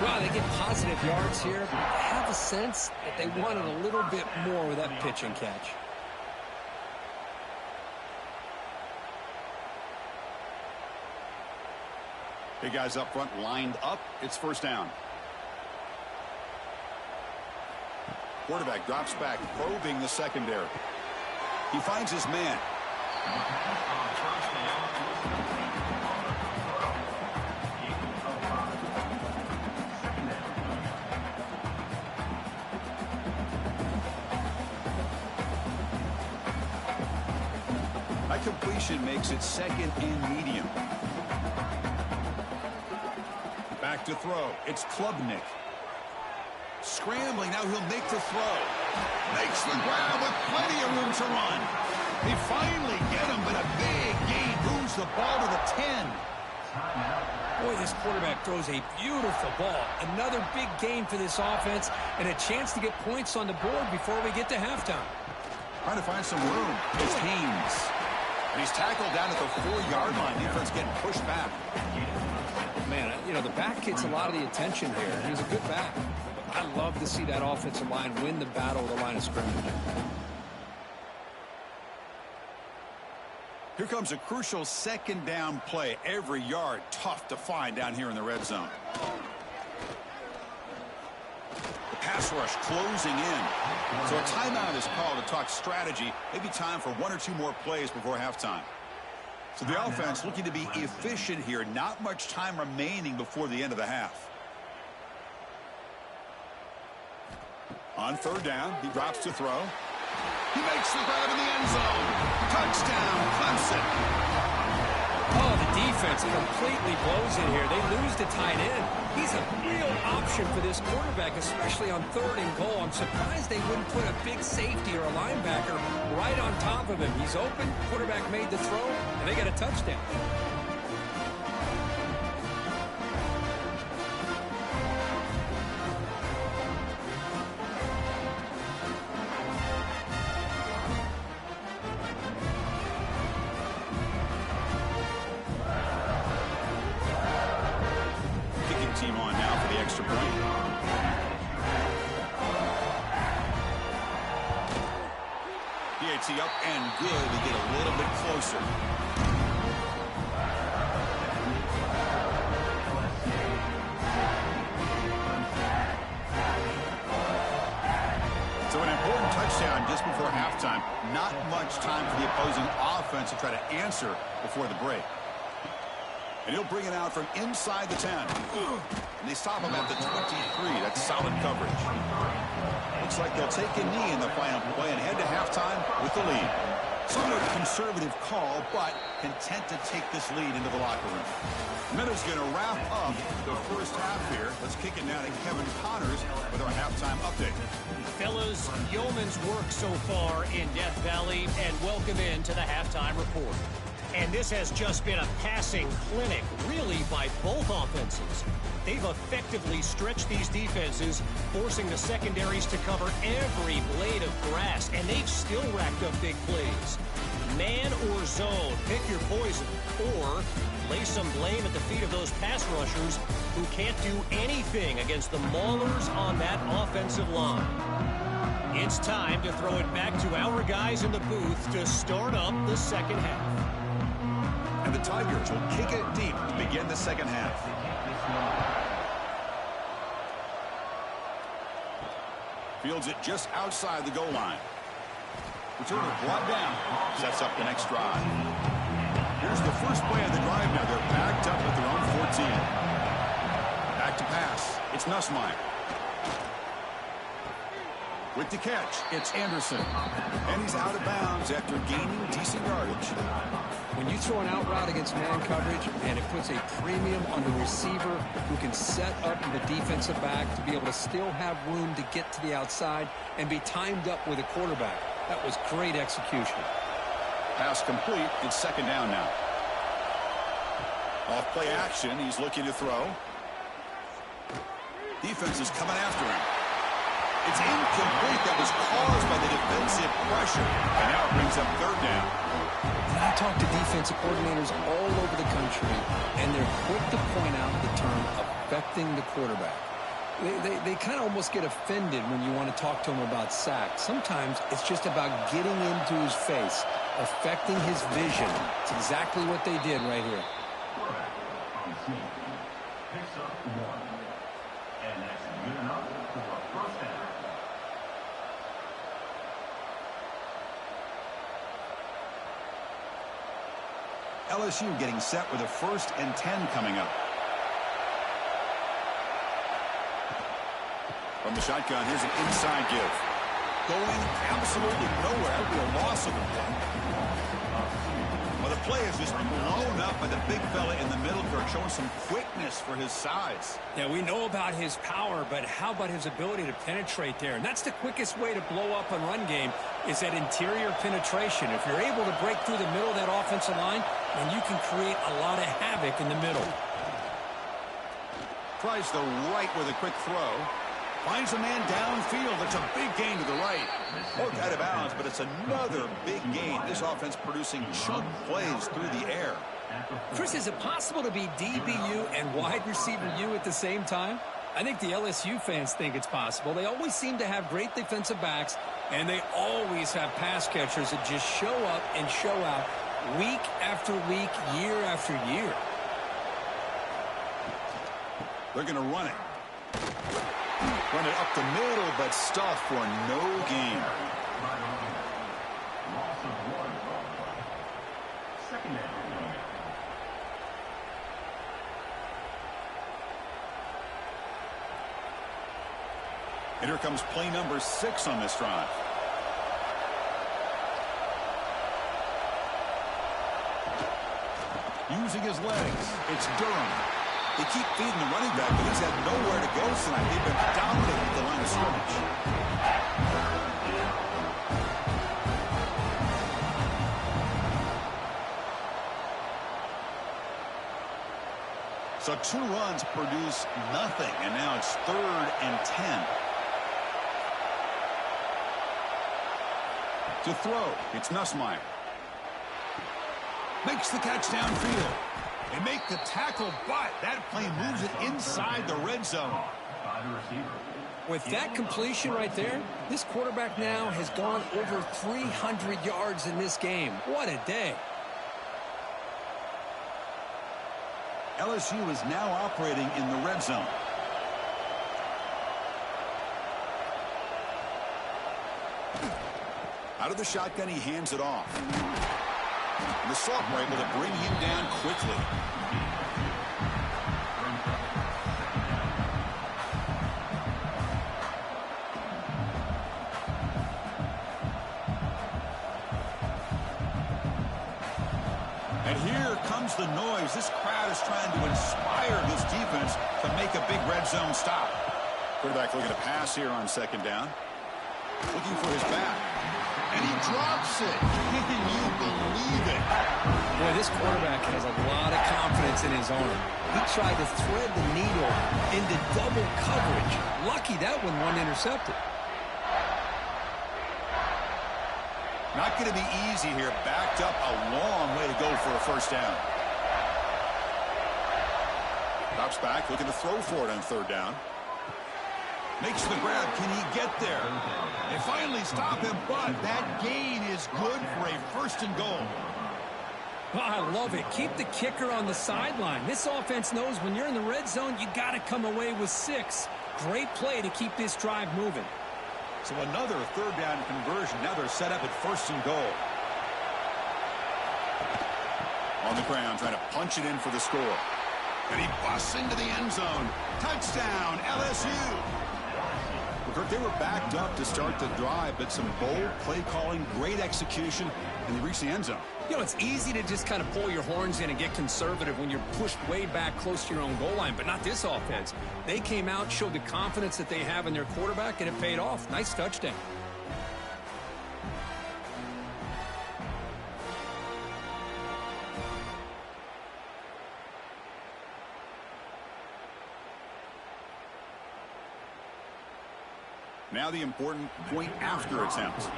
Well, they get positive yards here. I have a sense that they wanted a little bit more with that pitch and catch. Big guys up front lined up. It's first down. quarterback drops back, probing the secondary. He finds his man. That completion makes it second and medium. Back to throw. It's Klubnik. Scrambling. Now he'll make the throw. Makes the grab with plenty of room to run. They finally get him, but a big gain moves the ball to the 10. Boy, this quarterback throws a beautiful ball. Another big gain for this offense and a chance to get points on the board before we get to halftime. Trying to find some room is Haynes. And he's tackled down at the 4-yard line. Defense getting pushed back. Man, you know, the back gets a lot of the attention here. He's a good back. I love to see that offensive line win the battle of the line of scrimmage. Here comes a crucial second down play. Every yard tough to find down here in the red zone. The pass rush closing in. So a timeout is called to talk strategy. Maybe time for 1 or 2 more plays before halftime. So the offense looking to be efficient here. Not much time remaining before the end of the half. On third down, he drops to throw. He makes the grab in the end zone. Touchdown, Clemson. Oh, the defense completely blows it here. They lose the tight end. He's a real option for this quarterback, especially on 3rd and goal. I'm surprised they wouldn't put a big safety or a linebacker right on top of him. He's open, quarterback made the throw, and they got a touchdown. Team on now for the extra point. PAT up and good to get a little bit closer. So an important touchdown just before halftime. Not much time for the opposing offense to try to answer before the break. And he'll bring it out from inside the 10. And they stop him at the 23. That's solid coverage. Looks like they'll take a knee in the final play and head to halftime with the lead. Somewhat conservative call, but content to take this lead into the locker room. Minutes going to wrap up the first half here. Let's kick it now to Kevin Connors with our halftime update. Fellas, yeoman's work so far in Death Valley, and welcome into the halftime report. And this has just been a passing clinic, really, by both offenses. They've effectively stretched these defenses, forcing the secondaries to cover every blade of grass, and they've still racked up big plays. Man or zone, pick your poison, or lay some blame at the feet of those pass rushers who can't do anything against the maulers on that offensive line. It's time to throw it back to our guys in the booth to start up the second half. And the Tigers will kick it deep to begin the second half. Fields it just outside the goal line. Returner brought down. Sets up the next drive. Here's the first play of the drive now. They're backed up at their own 14. Back to pass. It's Nussmeier. With the catch, it's Anderson. And he's out of bounds after gaining decent yardage. When you throw an out route against man coverage, and it puts a premium on the receiver who can set up the defensive back to be able to still have room to get to the outside and be timed up with a quarterback. That was great execution. Pass complete. It's second down now. Off play action. He's looking to throw. Defense is coming after him. It's incomplete. That was caused by the defensive pressure. And now it brings up third down. I talk to defensive coordinators all over the country, and they're quick to point out the term affecting the quarterback. They kind of almost get offended when you want to talk to them about sacks. Sometimes it's just about getting into his face, affecting his vision. It's exactly what they did right here. LSU getting set with a 1st and 10 coming up. From the shotgun, here's an inside give. Going absolutely nowhere. That would be a loss of the play. Well, the play is just blown up by the big fella in the middle, Kirk, showing some quickness for his size. Yeah, we know about his power, but how about his ability to penetrate there? And that's the quickest way to blow up a run game, is that interior penetration. If you're able to break through the middle of that offensive line, then you can create a lot of havoc in the middle. Tries the right with a quick throw. Finds a man downfield. That's a big gain to the right. Poked out of bounds, but it's another big gain. This offense producing chunk plays through the air. Chris, is it possible to be DBU and wide receiver U at the same time? I think the LSU fans think it's possible. They always seem to have great defensive backs, and they always have pass catchers that just show up and show out week after week, year after year. They're going to run it. Run it up the middle, but stuffed for no gain. Loss of 1. 2nd down. And here comes play number 6 on this drive. Using his legs, it's Durham. They keep feeding the running back, but he's had nowhere to go tonight. They've been dominating at the line of scrimmage. So 2 runs produce nothing, and now it's 3rd and 10. To throw, it's Nussmeier. Makes the catch downfield. They make the tackle, but that play moves it inside the red zone. By the receiver. With that completion right there, this quarterback now has gone over 300 yards in this game. What a day. LSU is now operating in the red zone. Out of the shotgun, he hands it off. And the sophomore able to bring him down quickly. And here comes the noise. This crowd is trying to inspire this defense to make a big red zone stop. Quarterback looking to pass here on 2nd down. Looking for his back. And he drops it. Can you believe it? Boy, this quarterback has a lot of confidence in his arm. He tried to thread the needle into double coverage. Lucky that one wasn't intercepted. Not going to be easy here. Backed up a long way to go for a 1st down. Drops back, looking to throw for it on 3rd down. Makes the grab. Can he get there? They finally stop him, but that gain is good for a 1st and goal. Oh, I love it. Keep the kicker on the sideline. This offense knows when you're in the red zone, you got to come away with 6. Great play to keep this drive moving. So another 3rd down conversion. Now they're set up at 1st and goal. On the ground, trying to punch it in for the score. And he busts into the end zone. Touchdown, LSU. They were backed up to start the drive, but some bold play calling, great execution, and they reached the end zone. You know, it's easy to just kind of pull your horns in and get conservative when you're pushed way back close to your own goal line, but not this offense. They came out, showed the confidence that they have in their quarterback, and it paid off. Nice touchdown. Now the important point after attempt.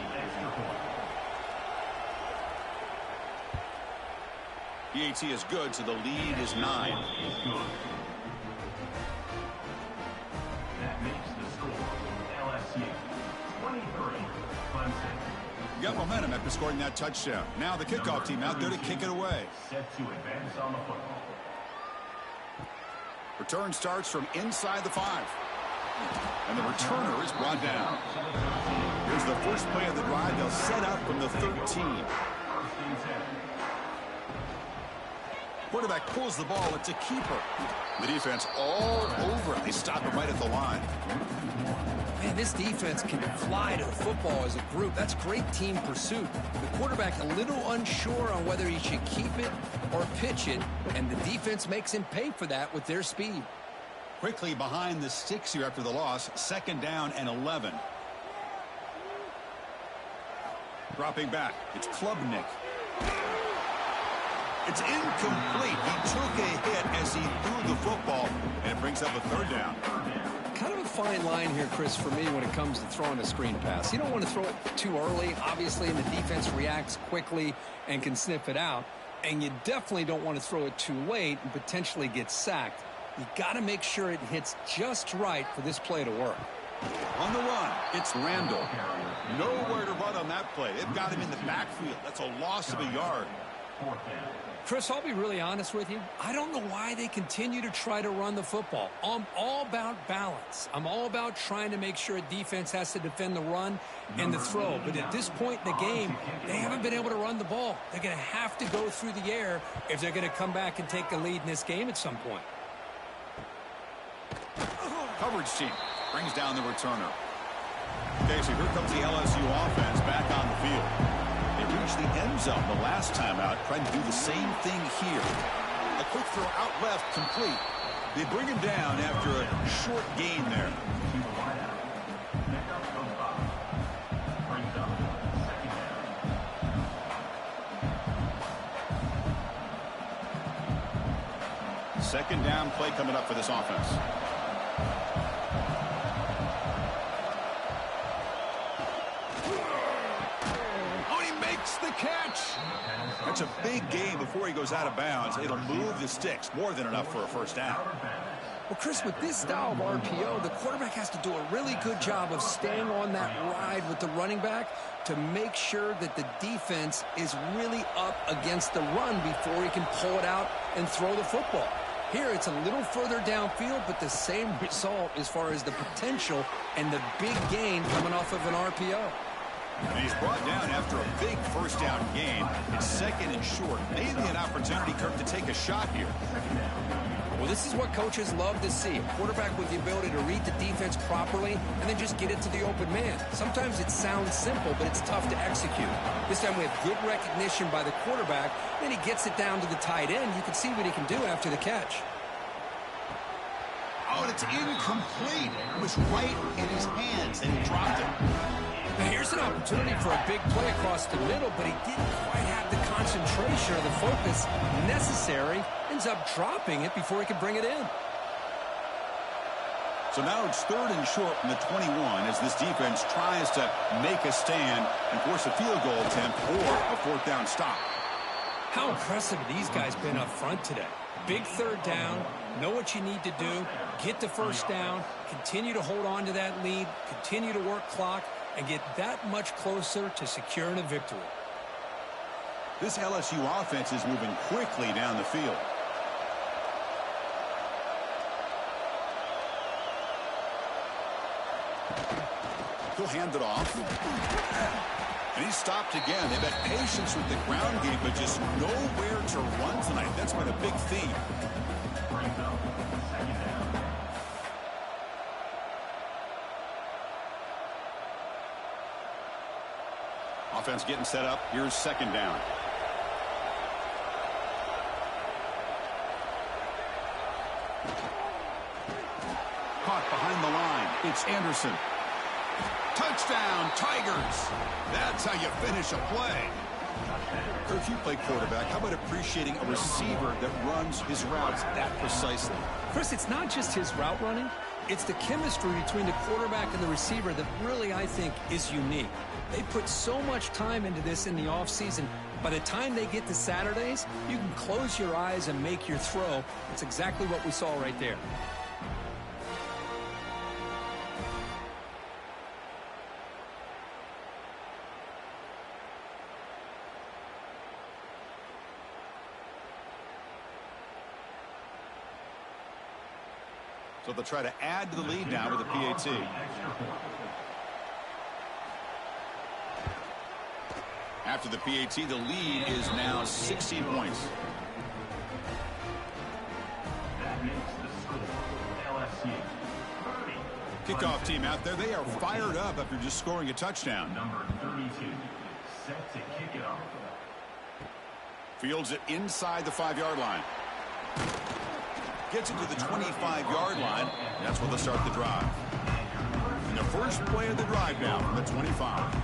PAT is good, so the lead is 9. That makes the score LSU 23, Clemson. You got momentum after scoring that touchdown. Now the kickoff team out there to kick it away. Set to advance on the football. Return starts from inside the 5. And the returner is brought down. Here's the first play of the drive. They'll set up from the 13. Quarterback pulls the ball. It's a keeper. The defense all over it. They stop him right at the line. Man, this defense can fly to the football as a group. That's great team pursuit. The quarterback a little unsure on whether he should keep it or pitch it, and the defense makes him pay for that with their speed. Quickly behind the sticks here after the loss. 2nd down and 11. Dropping back. It's Klubnik. It's incomplete. He took a hit as he threw the football, and it brings up a 3rd down. Kind of a fine line here, Chris, for me when it comes to throwing a screen pass. You don't want to throw it too early, obviously, and the defense reacts quickly and can sniff it out. And you definitely don't want to throw it too late and potentially get sacked. You got to make sure it hits just right for this play to work. On the run, it's Randall. Nowhere to run on that play. They've got him in the backfield. That's a loss of a yard. Chris, I'll be really honest with you. I don't know why they continue to try to run the football. I'm all about balance. I'm all about trying to make sure a defense has to defend the run and the throw. But at this point in the game, they haven't been able to run the ball. They're going to have to go through the air if they're going to come back and take a lead in this game at some point. Coverage team brings down the returner. Okay, so here comes the LSU offense back on the field. They reached the end zone the last time out, trying to do the same thing here. A quick throw out left, complete. They bring him down after a short gain there. Second down play coming up for this offense. The catch. That's a big gain before he goes out of bounds. It'll move the sticks. More than enough for a 1st down. Well, Chris, with this style of RPO, the quarterback has to do a really good job of staying on that ride with the running back to make sure that the defense is really up against the run before he can pull it out and throw the football. Here, it's a little further downfield, but the same result as far as the potential and the big gain coming off of an RPO. And he's brought down after a big 1st down gain. It's 2nd and short. Maybe an opportunity, Kirk, to take a shot here. Well, this is what coaches love to see. A quarterback with the ability to read the defense properly and then just get it to the open man. Sometimes it sounds simple, but it's tough to execute. This time we have good recognition by the quarterback. Then he gets it down to the tight end. You can see what he can do after the catch. Oh, and it's incomplete. It was right in his hands, and he dropped it. Now here's an opportunity for a big play across the middle, but he didn't quite have the concentration or the focus necessary. Ends up dropping it before he could bring it in. So now it's 3rd and short from the 21 as this defense tries to make a stand and force a field goal attempt or a 4th down stop. How impressive have these guys been up front today? Big 3rd down, know what you need to do, get the 1st down, continue to hold on to that lead, continue to work clock, and get that much closer to securing a victory. This LSU offense is moving quickly down the field. He'll hand it off. And he's stopped again. They've had patience with the ground game, but just nowhere to run tonight. That's been a big theme. Offense getting set up. Here's 2nd down. Caught behind the line. It's Anderson. Touchdown, Tigers. That's how you finish a play. If you play quarterback, how about appreciating a receiver that runs his routes that precisely? Chris, it's not just his route running. It's the chemistry between the quarterback and the receiver that really, I think, is unique. They put so much time into this in the offseason. By the time they get to Saturdays, you can close your eyes and make your throw. It's exactly what we saw right there. So they'll try to add to the lead now with a PAT. After the PAT, the lead is now 16 points. kickoff team out there. They are fired up after just scoring a touchdown. Number 32, set to kick it off. Fields it inside the 5-yard line. Gets it to the 25-yard line. That's where they'll start the drive. And the first play of the drive now from the 25.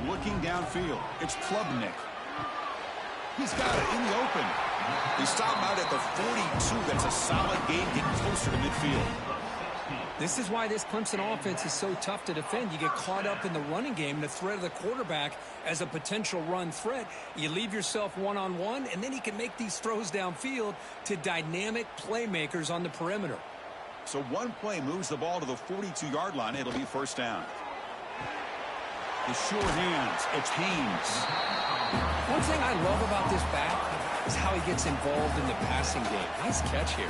Looking downfield, it's Klubnik. He's got it in the open. They stop him out at the 42. That's a solid gain, getting closer to midfield. This is why this Clemson offense is so tough to defend. You get caught up in the running game, the threat of the quarterback as a potential run threat. You leave yourself one-on-one, and then he can make these throws downfield to dynamic playmakers on the perimeter. So one play moves the ball to the 42-yard line. It'll be first down. The short hands, it's Haynes. One thing I love about this back is how he gets involved in the passing game. Nice catch here.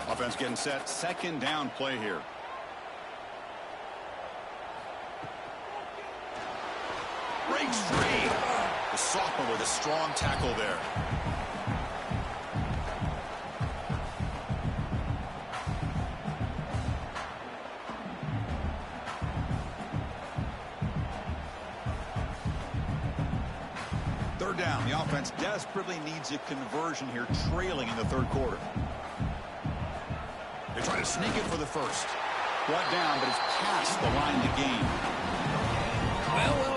Offense getting set. Second down play here. Breaks free. The sophomore with a strong tackle there. Third down. The offense desperately needs a conversion here, trailing in the third quarter. They try to sneak it for the first. Brought down, but it's past the line to gain. Well.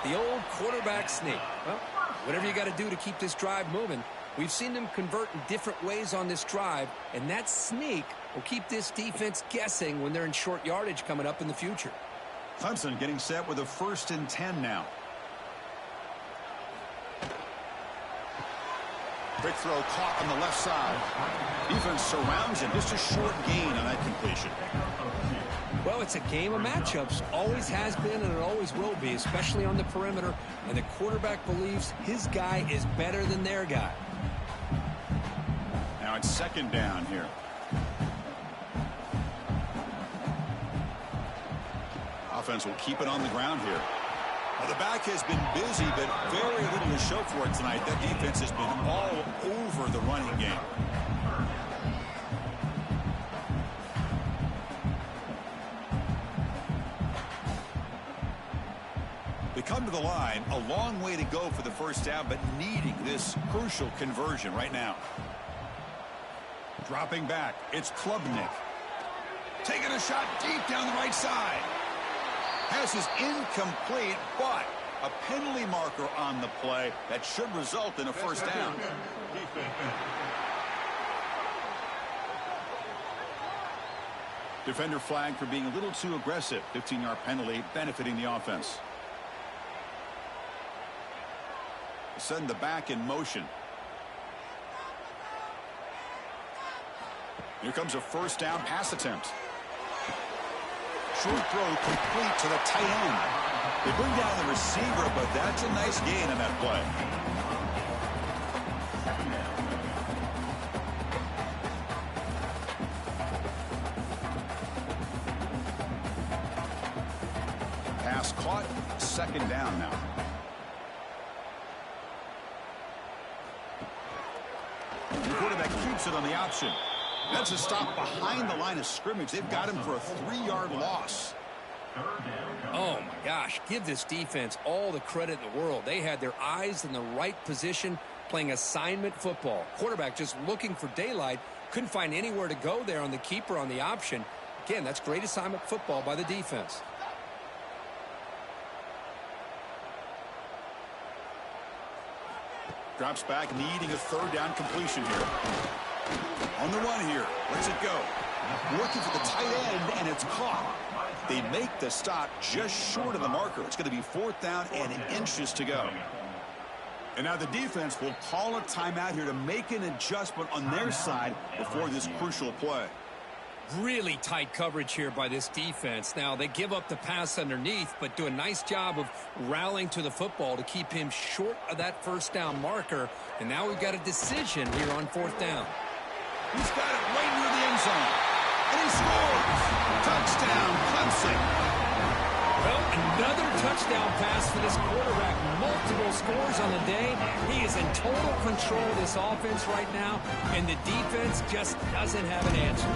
The old quarterback sneak. Well, whatever you got to do to keep this drive moving. We've seen them convert in different ways on this drive, and that sneak will keep this defense guessing when they're in short yardage coming up in the future. Clemson getting set with a 1st and 10 now. Quick throw caught on the left side. Defense surrounds him. Just a short gain on that completion. Well, it's a game of matchups. Always has been and it always will be, especially on the perimeter. And the quarterback believes his guy is better than their guy. Now it's second down here. Offense will keep it on the ground here. Well, the back has been busy, but very little to show for it tonight. That defense has been all over the running game. They come to the line, a long way to go for the first down, but needing this crucial conversion right now. Dropping back, it's Klubnik. Taking a shot deep down the right side. Pass is incomplete, but a penalty marker on the play that should result in a first down. Defender flagged for being a little too aggressive. 15-yard penalty benefiting the offense. Send the back in motion. Here comes a first down pass attempt. Short throw complete to the tight end. They bring down the receiver, but that's a nice gain on that play. Pass caught. Second down now. The quarterback keeps it on the option. That's a stop behind the line of scrimmage. They've got him for a 3-yard loss. Oh, my gosh. Give this defense all the credit in the world. They had their eyes in the right position playing assignment football. Quarterback just looking for daylight. Couldn't find anywhere to go there on the keeper on the option. Again, that's great assignment football by the defense. Drops back, needing a third down completion here. On the run here. Where's it go? Working for the tight end, and it's caught. They make the stop just short of the marker. It's going to be 4th down and inches to go. And now the defense will call a timeout here to make an adjustment on their side before this crucial play. Really tight coverage here by this defense. Now, they give up the pass underneath, but do a nice job of rallying to the football to keep him short of that first down marker. And now we've got a decision here on 4th down. He's got it right near the end zone. And he scores. Touchdown, Clemson. Well, Another touchdown pass for this quarterback. Multiple scores on the day. He is in total control of this offense right now, and the defense just doesn't have an answer.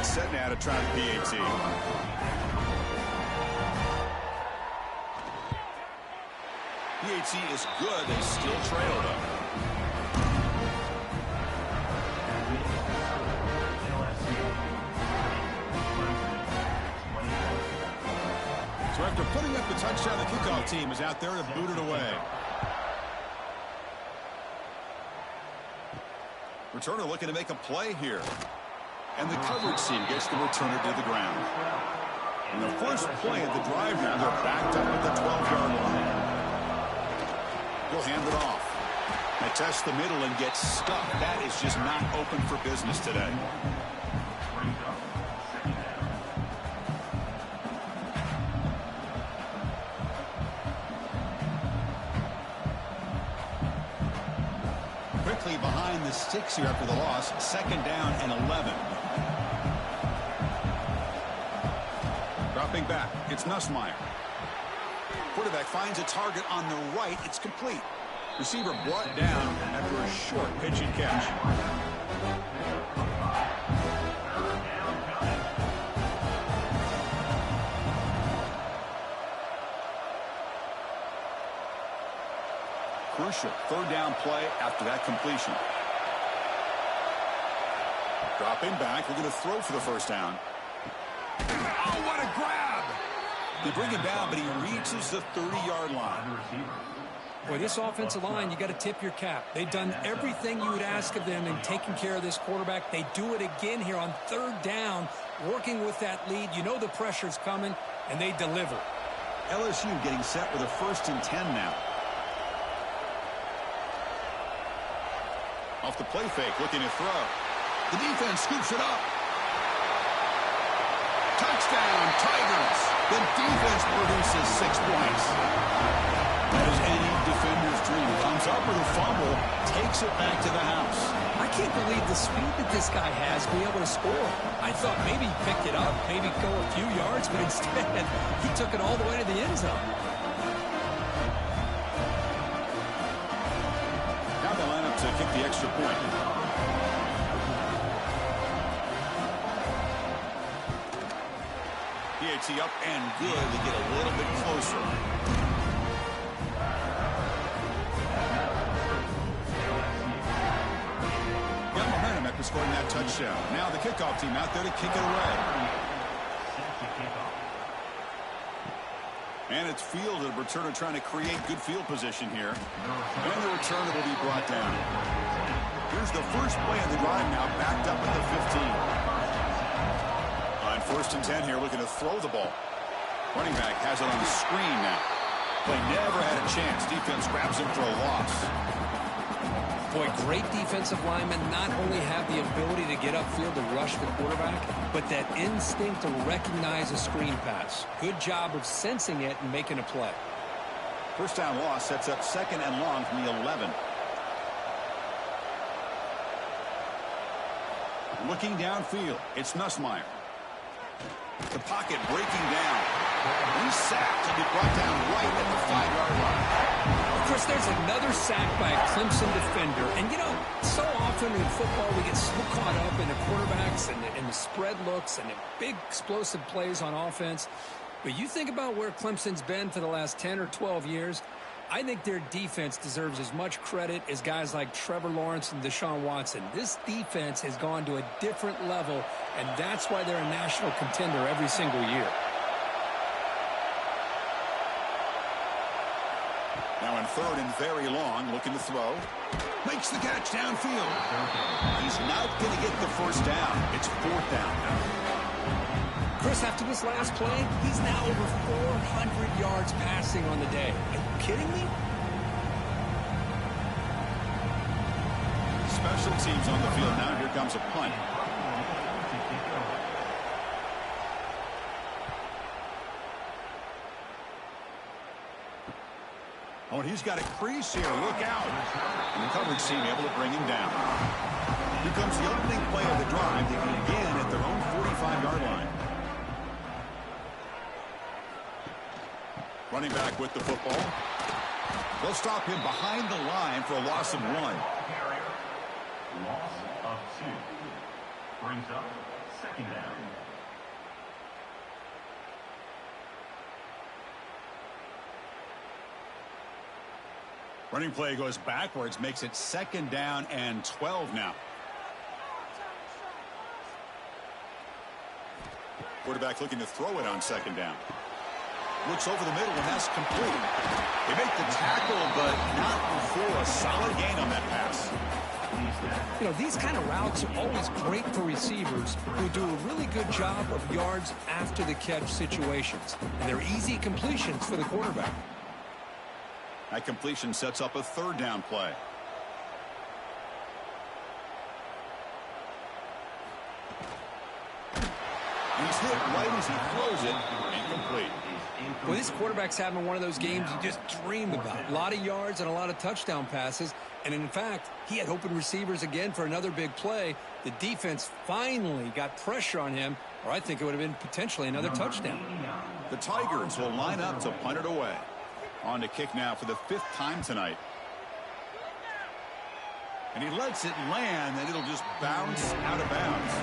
Set now to try the PAT. PAT is good. They still trail them. So after putting up the touchdown, the kickoff team is out there to boot it away. Returner looking to make a play here. And the coverage team gets the returner to the ground. In the first play of the drive now, they're backed up at the 12-yard line. He'll hand it off. They test the middle and get stuck. That is just not open for business today. Quickly behind the sticks here after the loss. 2nd down and 11. Dropping back, it's Nussmeier. Quarterback finds a target on the right. It's complete. Receiver brought down after a short pitch and catch. Crucial 3rd down play after that completion. Dropping back, we're going to throw for the 1st down. Oh, what a grab! They bring him down, but he reaches the 30-yard line. Boy, this offensive line, you got to tip your cap. They've done everything you would ask of them in taking care of this quarterback. They do it again here on 3rd down, working with that lead. You know the pressure's coming, and they deliver. LSU getting set with a 1st and 10 now. Off the play fake, looking to throw. The defense scoops it up. Touchdown, Tigers. The defense produces 6 points. That is any defender's dream. Comes up with a fumble, takes it back to the house. I can't believe the speed that this guy has to be able to score. I thought maybe he picked it up, maybe go a few yards, but instead he took it all the way to the end zone. Now they line up to kick the extra point. PAT up and good to get a little bit closer. Got momentum after scoring that touchdown. Now the kickoff team out there to kick it away. And it's fielded. Returner trying to create good field position here. And the returner will be brought down. Here's the first play of the drive now, backed up at the 15. On 1st and 10 here, looking to throw the ball. Running back has it on the screen now. Play never had a chance. Defense grabs him for a loss. Boy, great defensive linemen not only have the ability to get upfield to rush the quarterback, but that instinct to recognize a screen pass. Good job of sensing it and making a play. 1st down loss sets up 2nd and long from the 11. Looking downfield, it's Nussmeier. The pocket breaking down. He's sacked and be brought down right at the 5-yard line. Of course, there's another sack by a Clemson defender. And, you know, so often in football we get so caught up in the quarterbacks and the spread looks and the big explosive plays on offense. But you think about where Clemson's been for the last 10 or 12 years, I think their defense deserves as much credit as guys like Trevor Lawrence and Deshaun Watson. This defense has gone to a different level, and that's why they're a national contender every single year. Now in 3rd and very long, looking to throw. Makes the catch downfield. He's not going to get the 1st down. It's 4th down now. Chris, after this last play, he's now over 400 yards passing on the day. Are you kidding me? Special teams on the field now. Here comes a punt. Oh, and he's got a crease here. Look out. And the coverage team able to bring him down. Here comes the opening play of the drive. They begin at their own 45-yard line. Running back with the football. They'll stop him behind the line for a loss of 1. Loss of 2. Brings up second down. Running play goes backwards, makes it 2nd down and 12 now. Quarterback looking to throw it on 2nd down. Looks over the middle, and that's complete. They make the tackle, but not before a solid gain on that pass. You know, these kind of routes are always great for receivers who do a really good job of yards after the catch situations. And they're easy completions for the quarterback. That completion sets up a 3rd down play. He's hit right as he throws it. Incomplete. Well, this quarterback's having one of those games you just dream about. A lot of yards and a lot of touchdown passes. And in fact, he had open receivers again for another big play. The defense finally got pressure on him, or I think it would have been potentially another touchdown. The Tigers will line up to punt it away. On to kick now for the 5th time tonight. And he lets it land, and it'll just bounce out of bounds.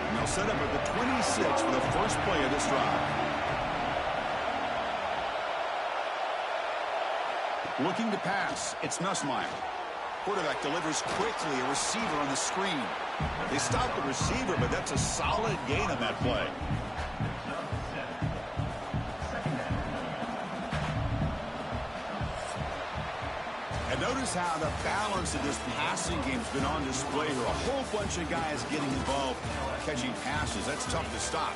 And they'll set up at the 26 for the first play of this drive. Looking to pass, it's Nussmeier. Quarterback delivers quickly, a receiver on the screen. They stop the receiver, but that's a solid gain on that play. And notice how the balance of this passing game has been on display here. A whole bunch of guys getting involved catching passes. That's tough to stop.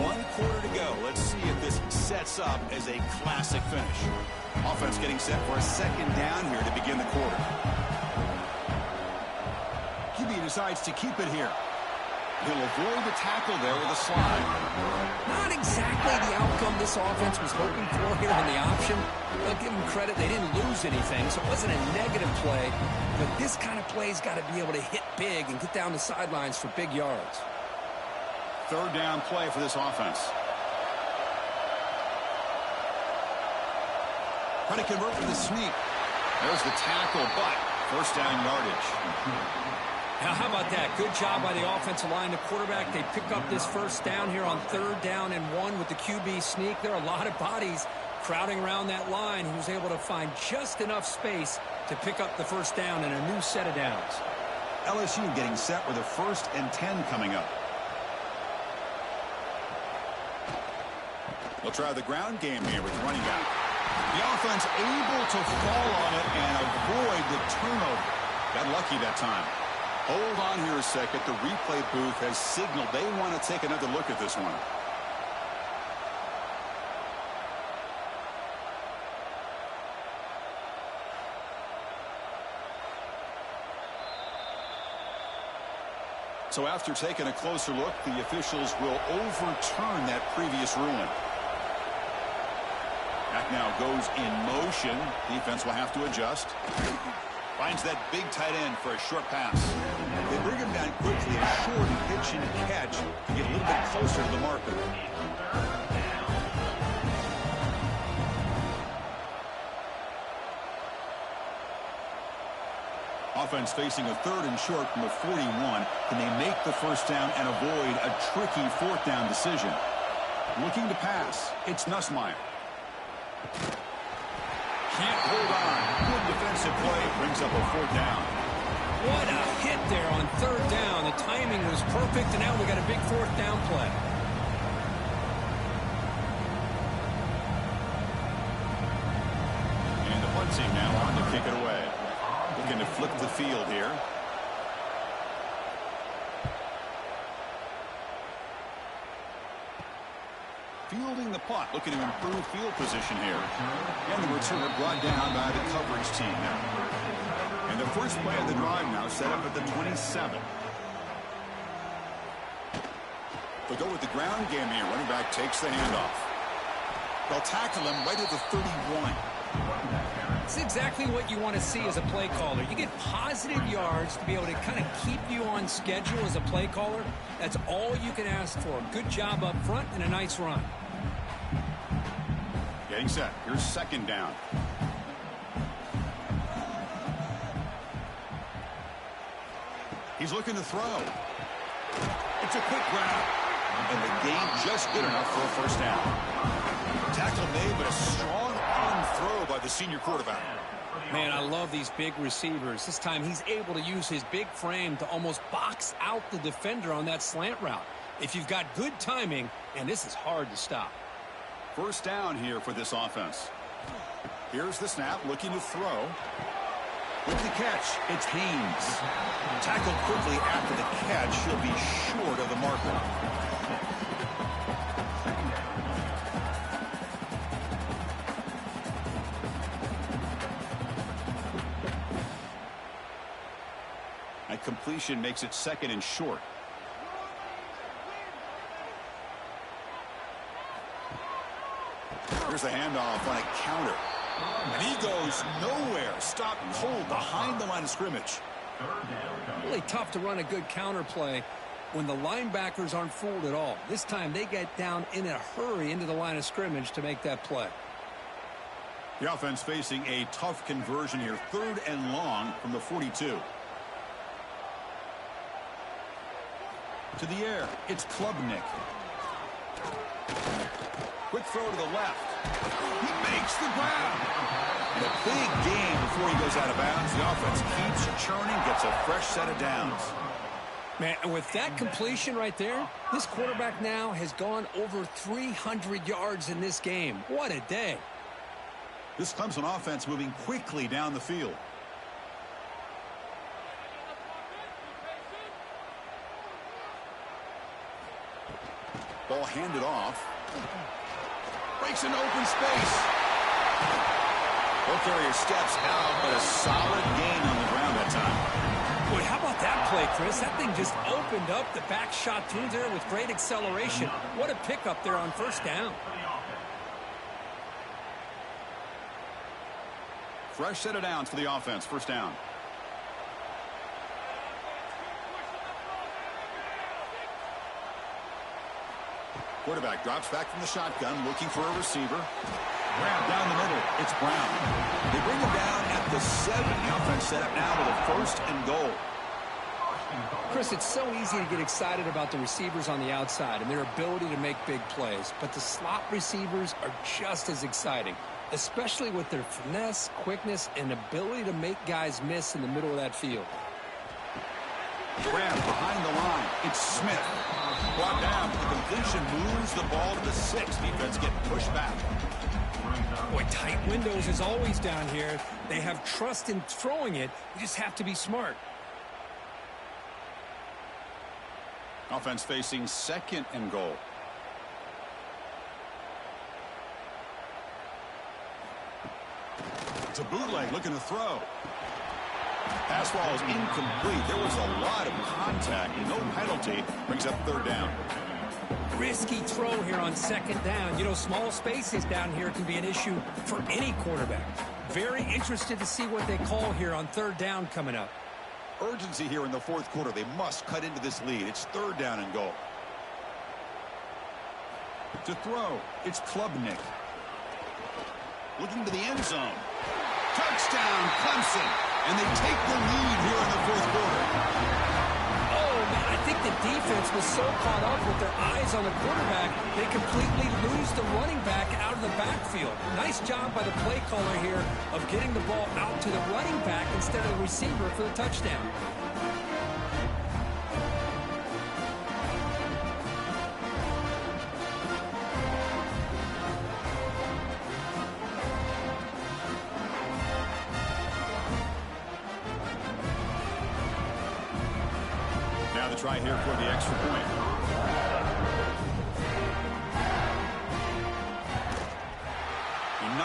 1 quarter to go. Let's see if this sets up as a classic finish. Offense getting set for a 2nd down here to begin the quarter. QB decides to keep it here. He'll avoid the tackle there with a slide. Not exactly the outcome this offense was hoping for here on the option. They'll give them credit. They didn't lose anything, so it wasn't a negative play. But this kind of play's got to be able to hit big and get down the sidelines for big yards. 3rd down play for this offense. Trying to convert with the sneak. There's the tackle, but 1st down yardage. Now, how about that? Good job by the offensive line. The quarterback, they pick up this 1st down here on 3rd down and 1 with the QB sneak. There are a lot of bodies crowding around that line. He was able to find just enough space to pick up the 1st down and a new set of downs. LSU getting set with a 1st and 10 coming up. They'll try the ground game here with running back. The offense able to fall on it and avoid the turnover. Got lucky that time. Hold on here a second. The replay booth has signaled they want to take another look at this one. So after taking a closer look, the officials will overturn that previous ruling. That now goes in motion. Defense will have to adjust. Finds that big tight end for a short pass. They bring him down quickly, a short pitch and catch to get a little bit closer to the marker. Offense facing a 3rd and short from the 41. Can they make the 1st down and avoid a tricky 4th down decision? Looking to pass, it's Nussmeier. Can't hold on. Good defensive play. Brings up a 4th down. What a hit there on 3rd down. The timing was perfect, and now we got a big 4th down play. And the punt team now on to kick it away. Looking to flip the field here. fielding the punt, looking to improve field position here. And the returner brought down by the coverage team now. And the first play of the drive now set up at the 27. They'll go with the ground game here. Running back takes the handoff. They'll tackle him right at the 31. It's exactly what you want to see as a play caller. You get positive yards to be able to kind of keep you on schedule as a play caller. That's all you can ask for. Good job up front and a nice run. Getting set. Here's second down. He's looking to throw. It's a quick grab. And the gain just good enough for a first down. Tackle made, but a strong arm throw by the senior quarterback. Man, I love these big receivers. This time he's able to use his big frame to almost box out the defender on that slant route. If you've got good timing, and this is hard to stop. First down here for this offense. Here's the snap, looking to throw. With the catch, it's Haynes. Tackled quickly after the catch. He'll be short of the marker. That completion makes it second and short. Here's the handoff on a counter. And he goes nowhere. Stopped cold behind the line of scrimmage. Really tough to run a good counter play when the linebackers aren't fooled at all. This time they get down in a hurry into the line of scrimmage to make that play. The offense facing a tough conversion here. 3rd and long from the 42. To the air. It's Klubnik. Quick throw to the left. He makes the grab. And a big gain before he goes out of bounds. The offense keeps churning, gets a fresh set of downs. Man, and with that completion right there, this quarterback now has gone over 300 yards in this game. What a day. This Clemson offense moving quickly down the field. Ball handed off. Breaks into open space. Ball carrier steps out, but a solid gain on the ground that time. Boy, how about that play, Chris? That thing just opened up the back shot through there with great acceleration. What a pickup there on first down. Fresh set of downs for the offense. First down. Quarterback drops back from the shotgun, looking for a receiver. Grab down the middle. It's Brown. They bring him down at the 7. The offense set up now with a 1st and goal. Chris, it's so easy to get excited about the receivers on the outside and their ability to make big plays. But the slot receivers are just as exciting, especially with their finesse, quickness, and ability to make guys miss in the middle of that field. Grab behind the line. It's Smith. Brought down. The completion moves the ball to the 6. Defense getting pushed back. Boy, tight windows is always down here. They have trust in throwing it. You just have to be smart. Offense facing 2nd and goal. It's a bootleg looking to throw. Pass ball is incomplete. There was a lot of contact. No penalty. Brings up 3rd down. Risky throw here on 2nd down. You know, small spaces down here can be an issue for any quarterback. Very interested to see what they call here on 3rd down coming up. Urgency here in the 4th quarter. They must cut into this lead. It's 3rd down and goal. To throw, it's Klubnik. Looking to the end zone. Touchdown, Clemson. And they take the lead here in the 4th quarter. Oh, man, I think the defense was so caught up with their eyes on the quarterback, they completely lose the running back out of the backfield. Nice job by the play caller here of getting the ball out to the running back instead of the receiver for the touchdown. Try here for the extra point.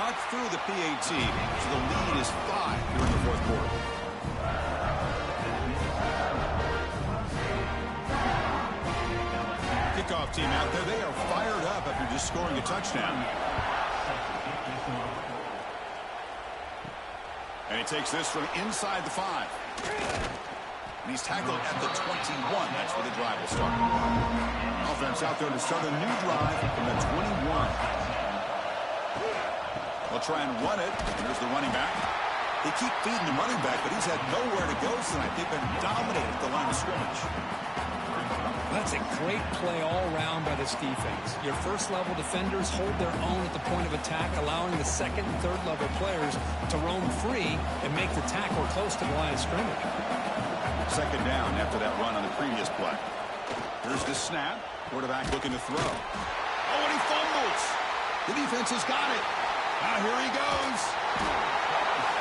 got through the PAT, so the lead is 5 here in the fourth quarter. Kickoff team out there. They are fired up after just scoring a touchdown. And he takes this from inside the 5. And he's tackled at the 21. That's where the drive will start. Offense out there to start a new drive from the 21. They'll try and run it. There's the running back. They keep feeding the running back, but he's had nowhere to go tonight. They've been dominating at the line of scrimmage. That's a great play all around by this defense. Your first-level defenders hold their own at the point of attack, allowing the second and third-level players to roam free and make the tackle close to the line of scrimmage. Second down after that run on the previous play. Here's the snap. Quarterback looking to throw. Oh, and he fumbles. The defense has got it. Now here he goes.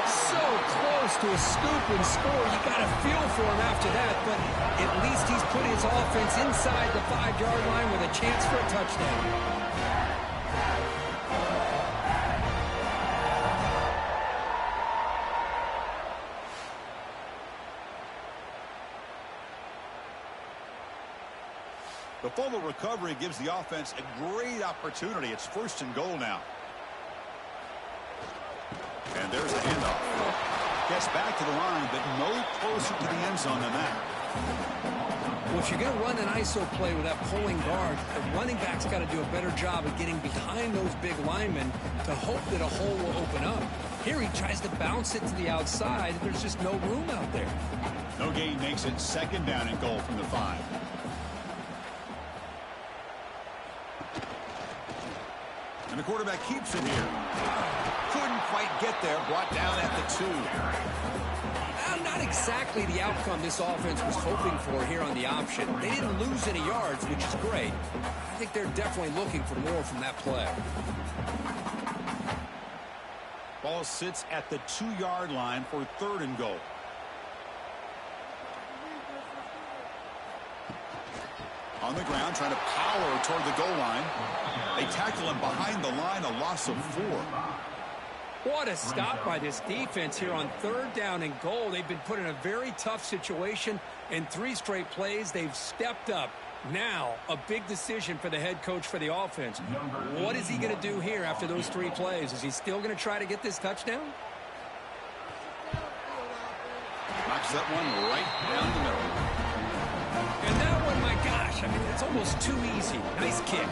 So close to a scoop and score. You got a feel for him after that, but at least he's put his offense inside the 5-yard line with a chance for a touchdown. The fumble recovery gives the offense a great opportunity. It's 1st and goal now. And there's a handoff. Gets back to the line, but no closer to the end zone than that. Well, if you're going to run an ISO play with that pulling guard, the running back's got to do a better job of getting behind those big linemen to hope that a hole will open up. Here he tries to bounce it to the outside. There's just no room out there. No gain makes it 2nd down and goal from the 5. And the quarterback keeps it here. Couldn't quite get there. Brought down at the 2. Not exactly the outcome this offense was hoping for here on the option. They didn't lose any yards, which is great. I think they're definitely looking for more from that play. Ball sits at the 2-yard line for 3rd and goal. On the ground, trying to power toward the goal line. They tackle him behind the line, a loss of 4. What a stop by this defense here on 3rd down and goal. They've been put in a very tough situation. In 3 straight plays, they've stepped up. Now, a big decision for the head coach for the offense. What is he going to do here after those 3 plays? Is he still going to try to get this touchdown? Knocks that one right down the middle. And that one, my gosh, I mean, it's almost too easy. Nice kick.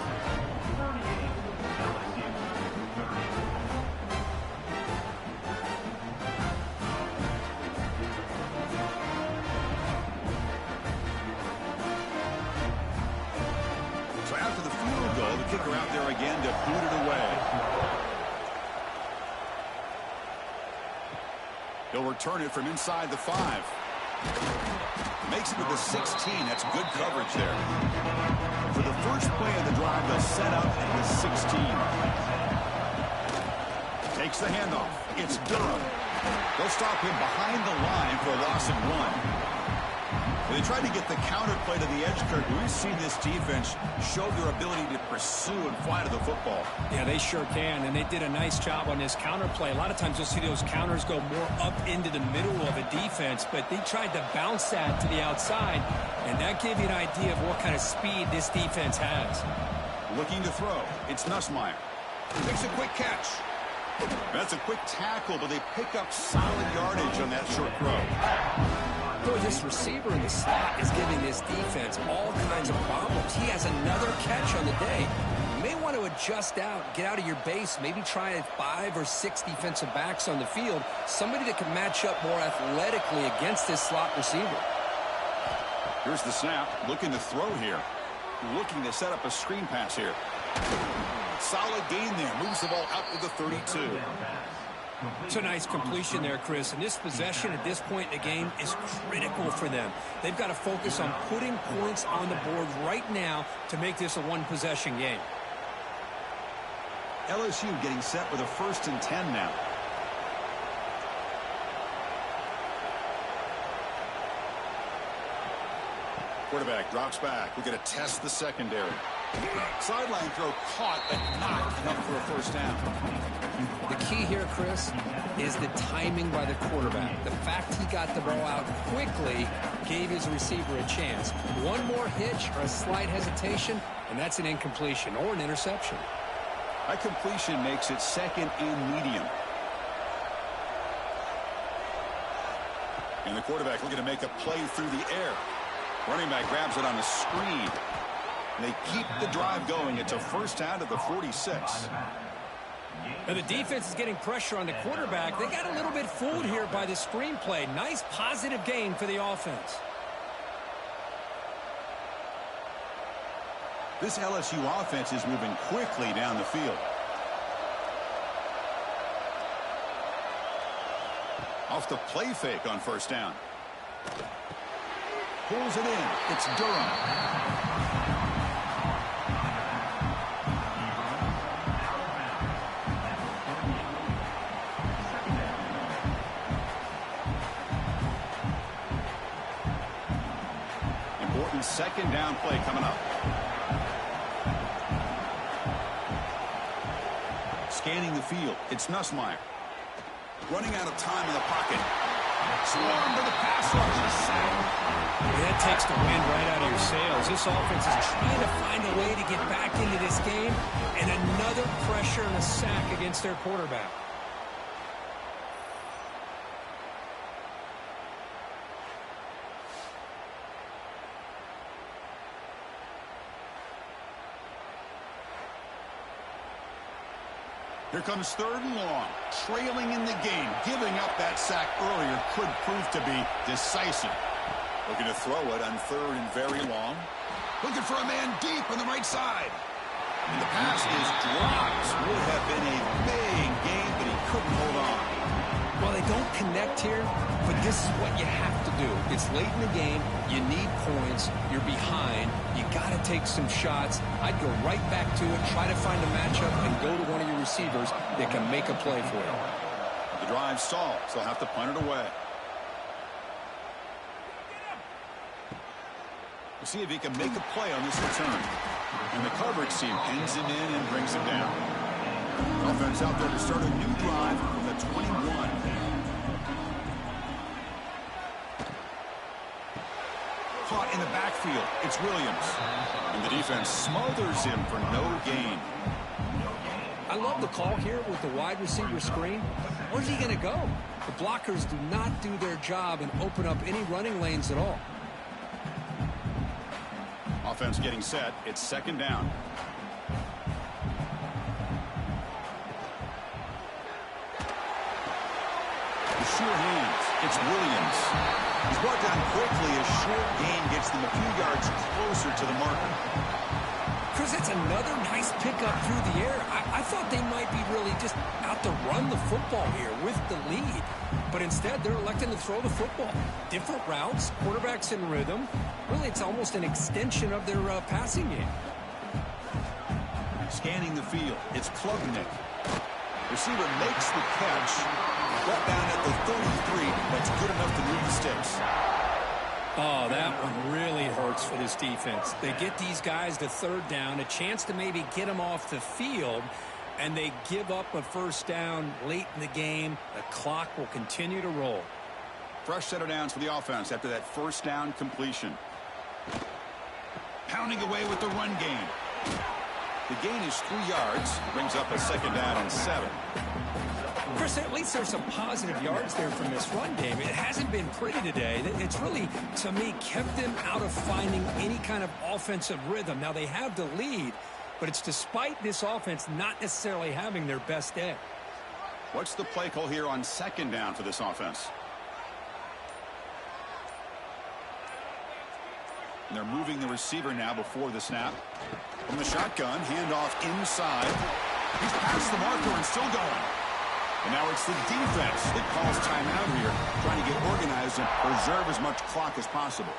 So after the field goal, the kicker out there again to boot it away. He'll return it from inside the 5. Makes it to the 16. That's good coverage there. For the first play of the drive, they'll set up at the 16. Takes the handoff. It's Durham. They'll stop him behind the line for a loss of 1. They tried to get the counter play to the edge, Kirk. We've seen this defense show their ability to pursue and fly to the football. Yeah, they sure can, and they did a nice job on this counter play. A lot of times you'll see those counters go more up into the middle of a defense, but they tried to bounce that to the outside, and that gave you an idea of what kind of speed this defense has. Looking to throw. It's Nussmeier. Makes a quick catch. That's a quick tackle, but they pick up solid yardage on that short throw. Boy, this receiver in the slot is giving this defense all kinds of problems. He has another catch on the day. You may want to adjust out, get out of your base, maybe try 5 or 6 defensive backs on the field, somebody that can match up more athletically against this slot receiver. Here's the snap, looking to throw here. Looking to set up a screen pass here. Solid gain there, moves the ball out to the 32. It's a nice completion there, Chris. And this possession at this point in the game is critical for them. They've got to focus on putting points on the board right now to make this a one-possession game. LSU getting set with a 1st and 10 now. Quarterback drops back. We're going to test the secondary. Sideline throw caught, but not enough for a first down. The key here, Chris, is the timing by the quarterback. The fact he got the ball out quickly gave his receiver a chance. One more hitch or a slight hesitation, and that's an incompletion or an interception. That completion makes it second and medium. And the quarterback looking to make a play through the air. Running back grabs it on a screen. They keep the drive going. It's a first down to the 46. Now the defense is getting pressure on the quarterback. They got a little bit fooled here by the screen play. Nice positive gain for the offense. This LSU offense is moving quickly down the field. Off the play fake on first down. Pulls it in. It's Durham. Important second down play coming up. Scanning the field. It's Nussmeier. Running out of time in the pocket. Swarm to the pass rush. A sack. That takes the wind right out of your sails. This offense is trying to find a way to get back into this game, and another pressure and a sack against their quarterback. Here comes third and long. Trailing in the game. Giving up that sack earlier could prove to be decisive. Looking to throw it on third and very long. Looking for a man deep on the right side. And the pass is dropped. Would have been a big game, but he couldn't hold on. Well, they don't connect here, but this is what you have to do. It's late in the game. You need points. You're behind. You got to take some shots. I'd go right back to it, try to find a matchup, and go to one of your receivers that can make a play for you. The drive stalls. They'll have to punt it away. We'll see if he can make a play on this return. And the coverage team pins him in and brings him down. Offense out there to start a new drive from the 21. Caught in the backfield. It's Williams. And the defense smothers him for no gain. I love the call here with the wide receiver screen. Where's he going to go? The blockers do not do their job and open up any running lanes at all. Offense getting set. It's second down. Sure hands. It's Williams. He's brought down quickly as short gain gets them a few yards closer to the marker. Chris, that's another nice pickup through the air. I thought they might be really just out to run the football here with the lead. But instead, they're electing to throw the football. Different routes, quarterbacks in rhythm. Really, it's almost an extension of their passing game. Scanning the field. It's Klubnik. Receiver makes the catch. Brought down at the 33. That's good enough to move the sticks. Oh, that one really hurts for this defense. They get these guys to third down, a chance to maybe get them off the field, and they give up a first down late in the game. The clock will continue to roll. Fresh set of downs for the offense after that first down completion. Pounding away with the run game. The gain is 3 yards. Brings up a second down and 7. Chris, at least there's some positive yards there from this run game. It hasn't been pretty today. It's really, to me, kept them out of finding any kind of offensive rhythm. Now, they have the lead, but it's despite this offense not necessarily having their best day. What's the play call here on second down for this offense? And they're moving the receiver now before the snap. From the shotgun, handoff inside. He's past the marker and still going. And now it's the defense that calls timeout here, trying to get organized and preserve as much clock as possible.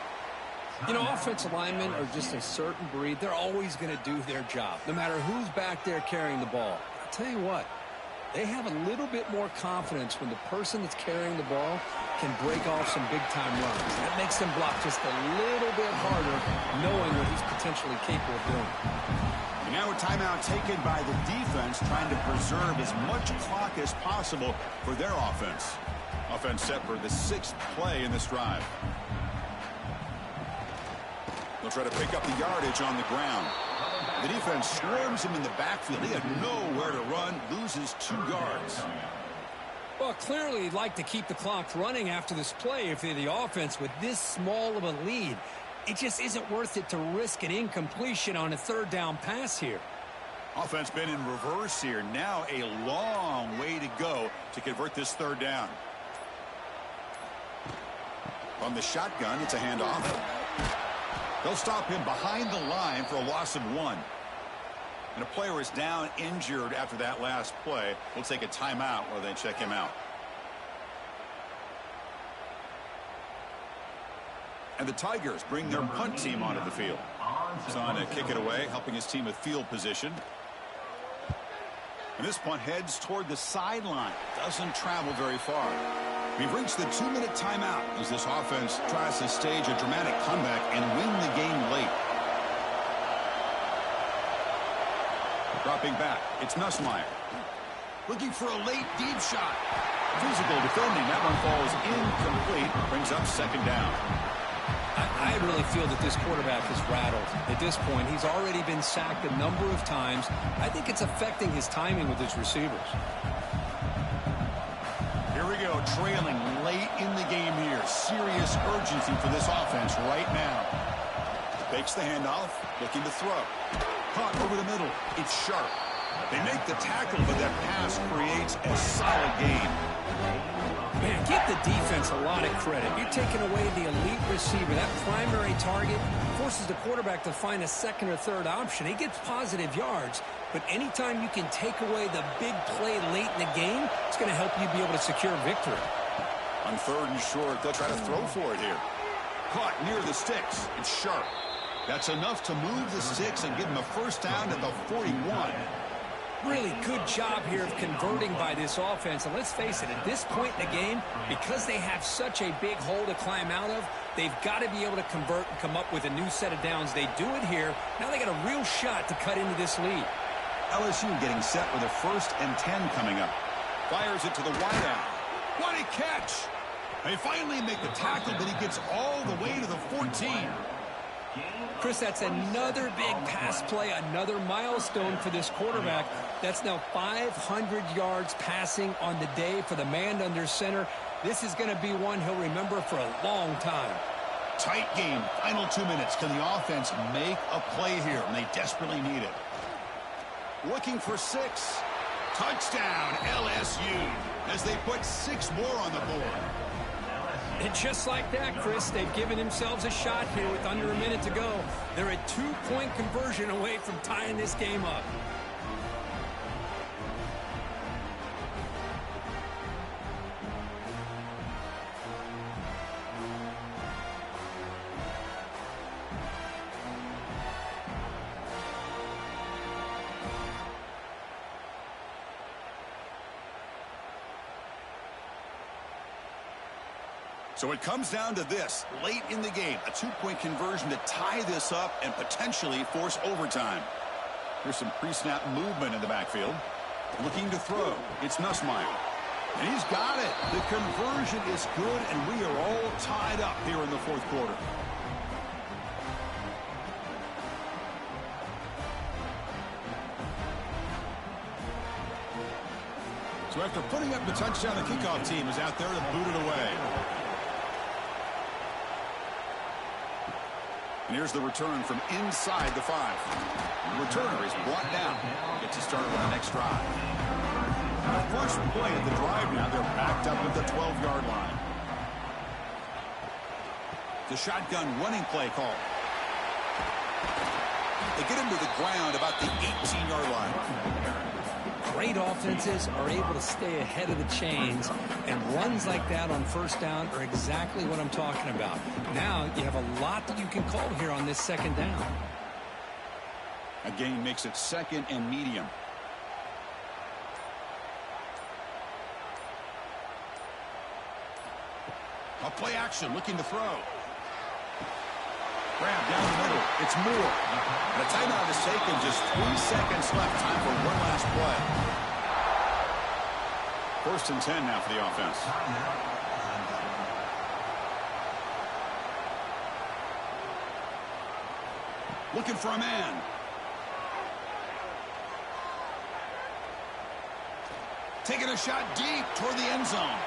You know, offensive linemen are just a certain breed. They're always going to do their job, no matter who's back there carrying the ball. I'll tell you what, They have a little bit more confidence when the person that's carrying the ball can break off some big-time runs. That makes them block just a little bit harder, knowing what he's potentially capable of doing. And now a timeout taken by the defense, trying to preserve as much clock as possible for their offense. Offense set for the 6th play in this drive. They'll try to pick up the yardage on the ground. The defense swarms him in the backfield. He had nowhere to run, loses 2 yards. Well, clearly he'd like to keep the clock running after this play if they're the offense with this small of a lead. It just isn't worth it to risk an incompletion on a 3rd down pass here. Offense been in reverse here. Now a long way to go to convert this 3rd down. From the shotgun, it's a handoff. They'll stop him behind the line for a loss of 1. And a player is down injured after that last play. We'll take a timeout while they check him out. And the Tigers bring their punt team onto the field. Son to kick it away, helping his team with field position. And this punt heads toward the sideline. Doesn't travel very far. We've reached the 2-minute timeout as this offense tries to stage a dramatic comeback and win the game late. Dropping back, it's Nussmeier. Looking for a late deep shot. Physical defending. That one falls incomplete. Brings up 2nd down. I really feel that this quarterback is rattled. At this point, he's already been sacked a number of times. I think it's affecting his timing with his receivers. Here we go, trailing late in the game here. Serious urgency for this offense right now. Fakes the handoff, looking to throw. Caught over the middle. It's sharp. They make the tackle, but that pass creates a solid gain. Man, give the defense a lot of credit. You're taking away the elite receiver. That primary target forces the quarterback to find a 2nd or 3rd option. He gets positive yards, but anytime you can take away the big play late in the game, it's going to help you be able to secure victory. On 3rd and short, they'll try to throw for it here. Caught near the sticks. It's sharp. That's enough to move the sticks and give them a 1st down at the 41. Really good job here of converting by this offense. And let's face it, at this point in the game, because they have such a big hole to climb out of, they've got to be able to convert and come up with a new set of downs. They do it here. Now they got a real shot to cut into this lead. LSU getting set with a 1st and 10 coming up. Fires it to the wideout. What a catch! They finally make the tackle, but he gets all the way to the 14. Chris, that's another big pass play, another milestone for this quarterback. That's now 500 yards passing on the day for the man under center. This is going to be one he'll remember for a long time. Tight game, final 2 minutes. Can the offense make a play here? And they desperately need it. Looking for 6. Touchdown, LSU, as they put 6 more on the board. And just like that, Chris, they've given themselves a shot here with under a minute to go. They're a 2-point conversion away from tying this game up. So it comes down to this, late in the game, a 2-point conversion to tie this up and potentially force overtime. Here's some pre-snap movement in the backfield. Looking to throw, it's Nussmeier. And he's got it. The conversion is good, and we are all tied up here in the 4th quarter. So after putting up the touchdown, the kickoff team is out there to boot it away. And here's the return from inside the 5. The returner is brought down. Gets us started with the next drive. The first play of the drive now, they're backed up at the 12-yard line. The shotgun running play call. They get him to the ground about the 18-yard line. Great offenses are able to stay ahead of the chains, and runs like that on 1st down are exactly what I'm talking about. Now you have a lot that you can call here on this 2nd down. A gain makes it 2nd and medium. A play action, looking to throw. Grab down the middle. It's Moore. And a timeout is taken. Just 3 seconds left. Time for one last play. 1st and 10 now for the offense. Looking for a man. Taking a shot deep toward the end zone.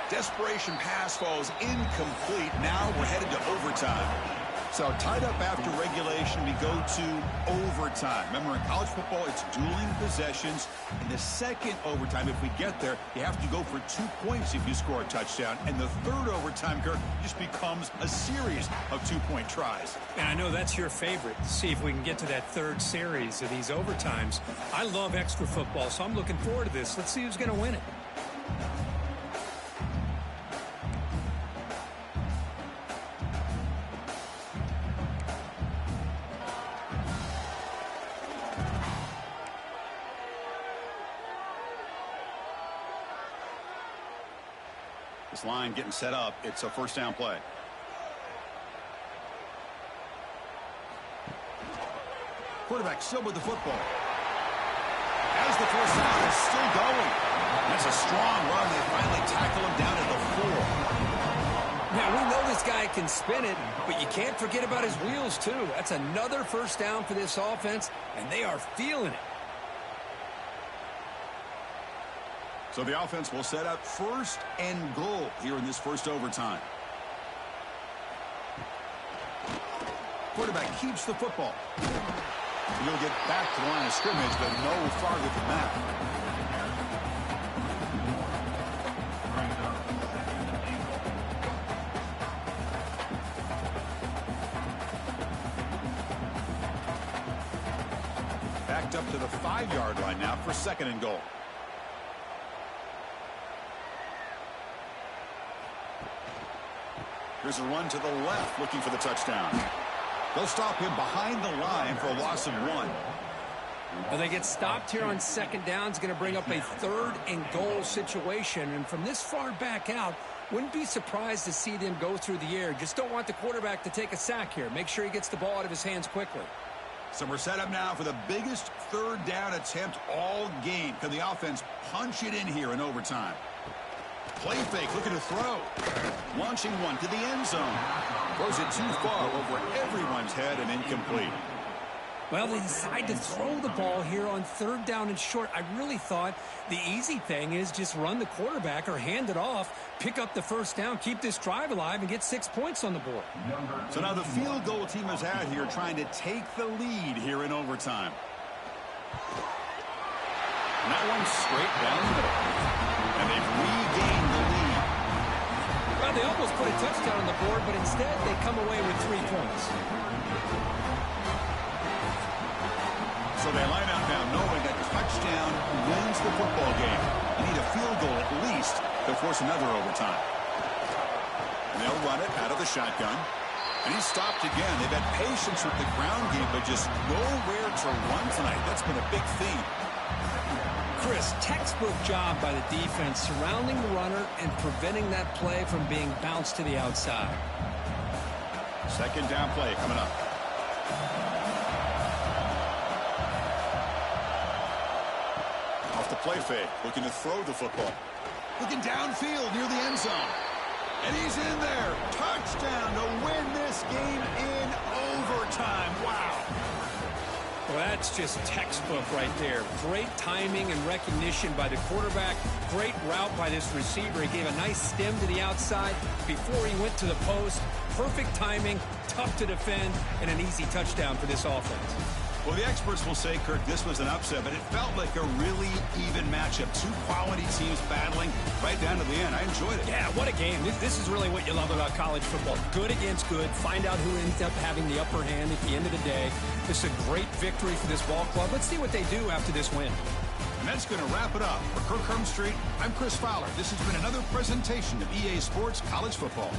Desperation pass falls incomplete. Now we're headed to overtime. So tied up after regulation, we go to overtime. Remember, in college football, it's dueling possessions. In the second overtime, if we get there, you have to go for 2 points if you score a touchdown. And the third overtime, Kirk, just becomes a series of 2-point tries. And I know that's your favorite. See if we can get to that third series of these overtimes. I love extra football, so I'm looking forward to this. Let's see who's going to win it. This line getting set up. It's a first down play. Quarterback still with the football. As the first down is still going. That's a strong run. They finally tackle him down at the 4. Now, we know this guy can spin it, but you can't forget about his wheels, too. That's another first down for this offense, and they are feeling it. So the offense will set up 1st and goal here in this first overtime. Quarterback keeps the football. He'll get back to the line of scrimmage, but no farther than that. Backed up to the 5-yard line now for 2nd and goal. Here's a run to the left, looking for the touchdown. They'll stop him behind the line for a loss of 1. Well, they get stopped here on 2nd down. It's going to bring up a 3rd and goal situation. And from this far back out, wouldn't be surprised to see them go through the air. Just don't want the quarterback to take a sack here. Make sure he gets the ball out of his hands quickly. So we're set up now for the biggest 3rd down attempt all game. Can the offense punch it in here in overtime? Play fake, looking to throw. Launching one to the end zone. Throws it too far over everyone's head and incomplete. Well, they decide to throw the ball here on 3rd down and short. I really thought the easy thing is just run the quarterback or hand it off, pick up the first down, keep this drive alive, and get 6 points on the board. So now the field goal team is out here trying to take the lead here in overtime. And that one's straight down the middle. And they've regained the lead. Well, they almost put a touchdown on the board, but instead they come away with 3 points. So they line out now knowing that touchdown wins the football game. You need a field goal at least to force another overtime. And they'll run it out of the shotgun. And he's stopped again. They've had patience with the ground game, but just nowhere to run tonight. That's been a big theme. Chris, textbook job by the defense surrounding the runner and preventing that play from being bounced to the outside. 2nd down play coming up. Off the play fake, looking to throw the football. Looking downfield near the end zone. And he's in there. Touchdown to win this game in overtime. Wow. Well, that's just textbook right there. Great timing and recognition by the quarterback. Great route by this receiver. He gave a nice stem to the outside before he went to the post. Perfect timing, tough to defend, and an easy touchdown for this offense. Well, the experts will say, Kirk, this was an upset, but it felt like a really even matchup. 2 quality teams battling right down to the end. I enjoyed it. Yeah, what a game. This is really what you love about college football. Good against good. Find out who ends up having the upper hand at the end of the day. This is a great victory for this ball club. Let's see what they do after this win. And that's going to wrap it up. For Kirk Street, I'm Chris Fowler. This has been another presentation of EA Sports College Football.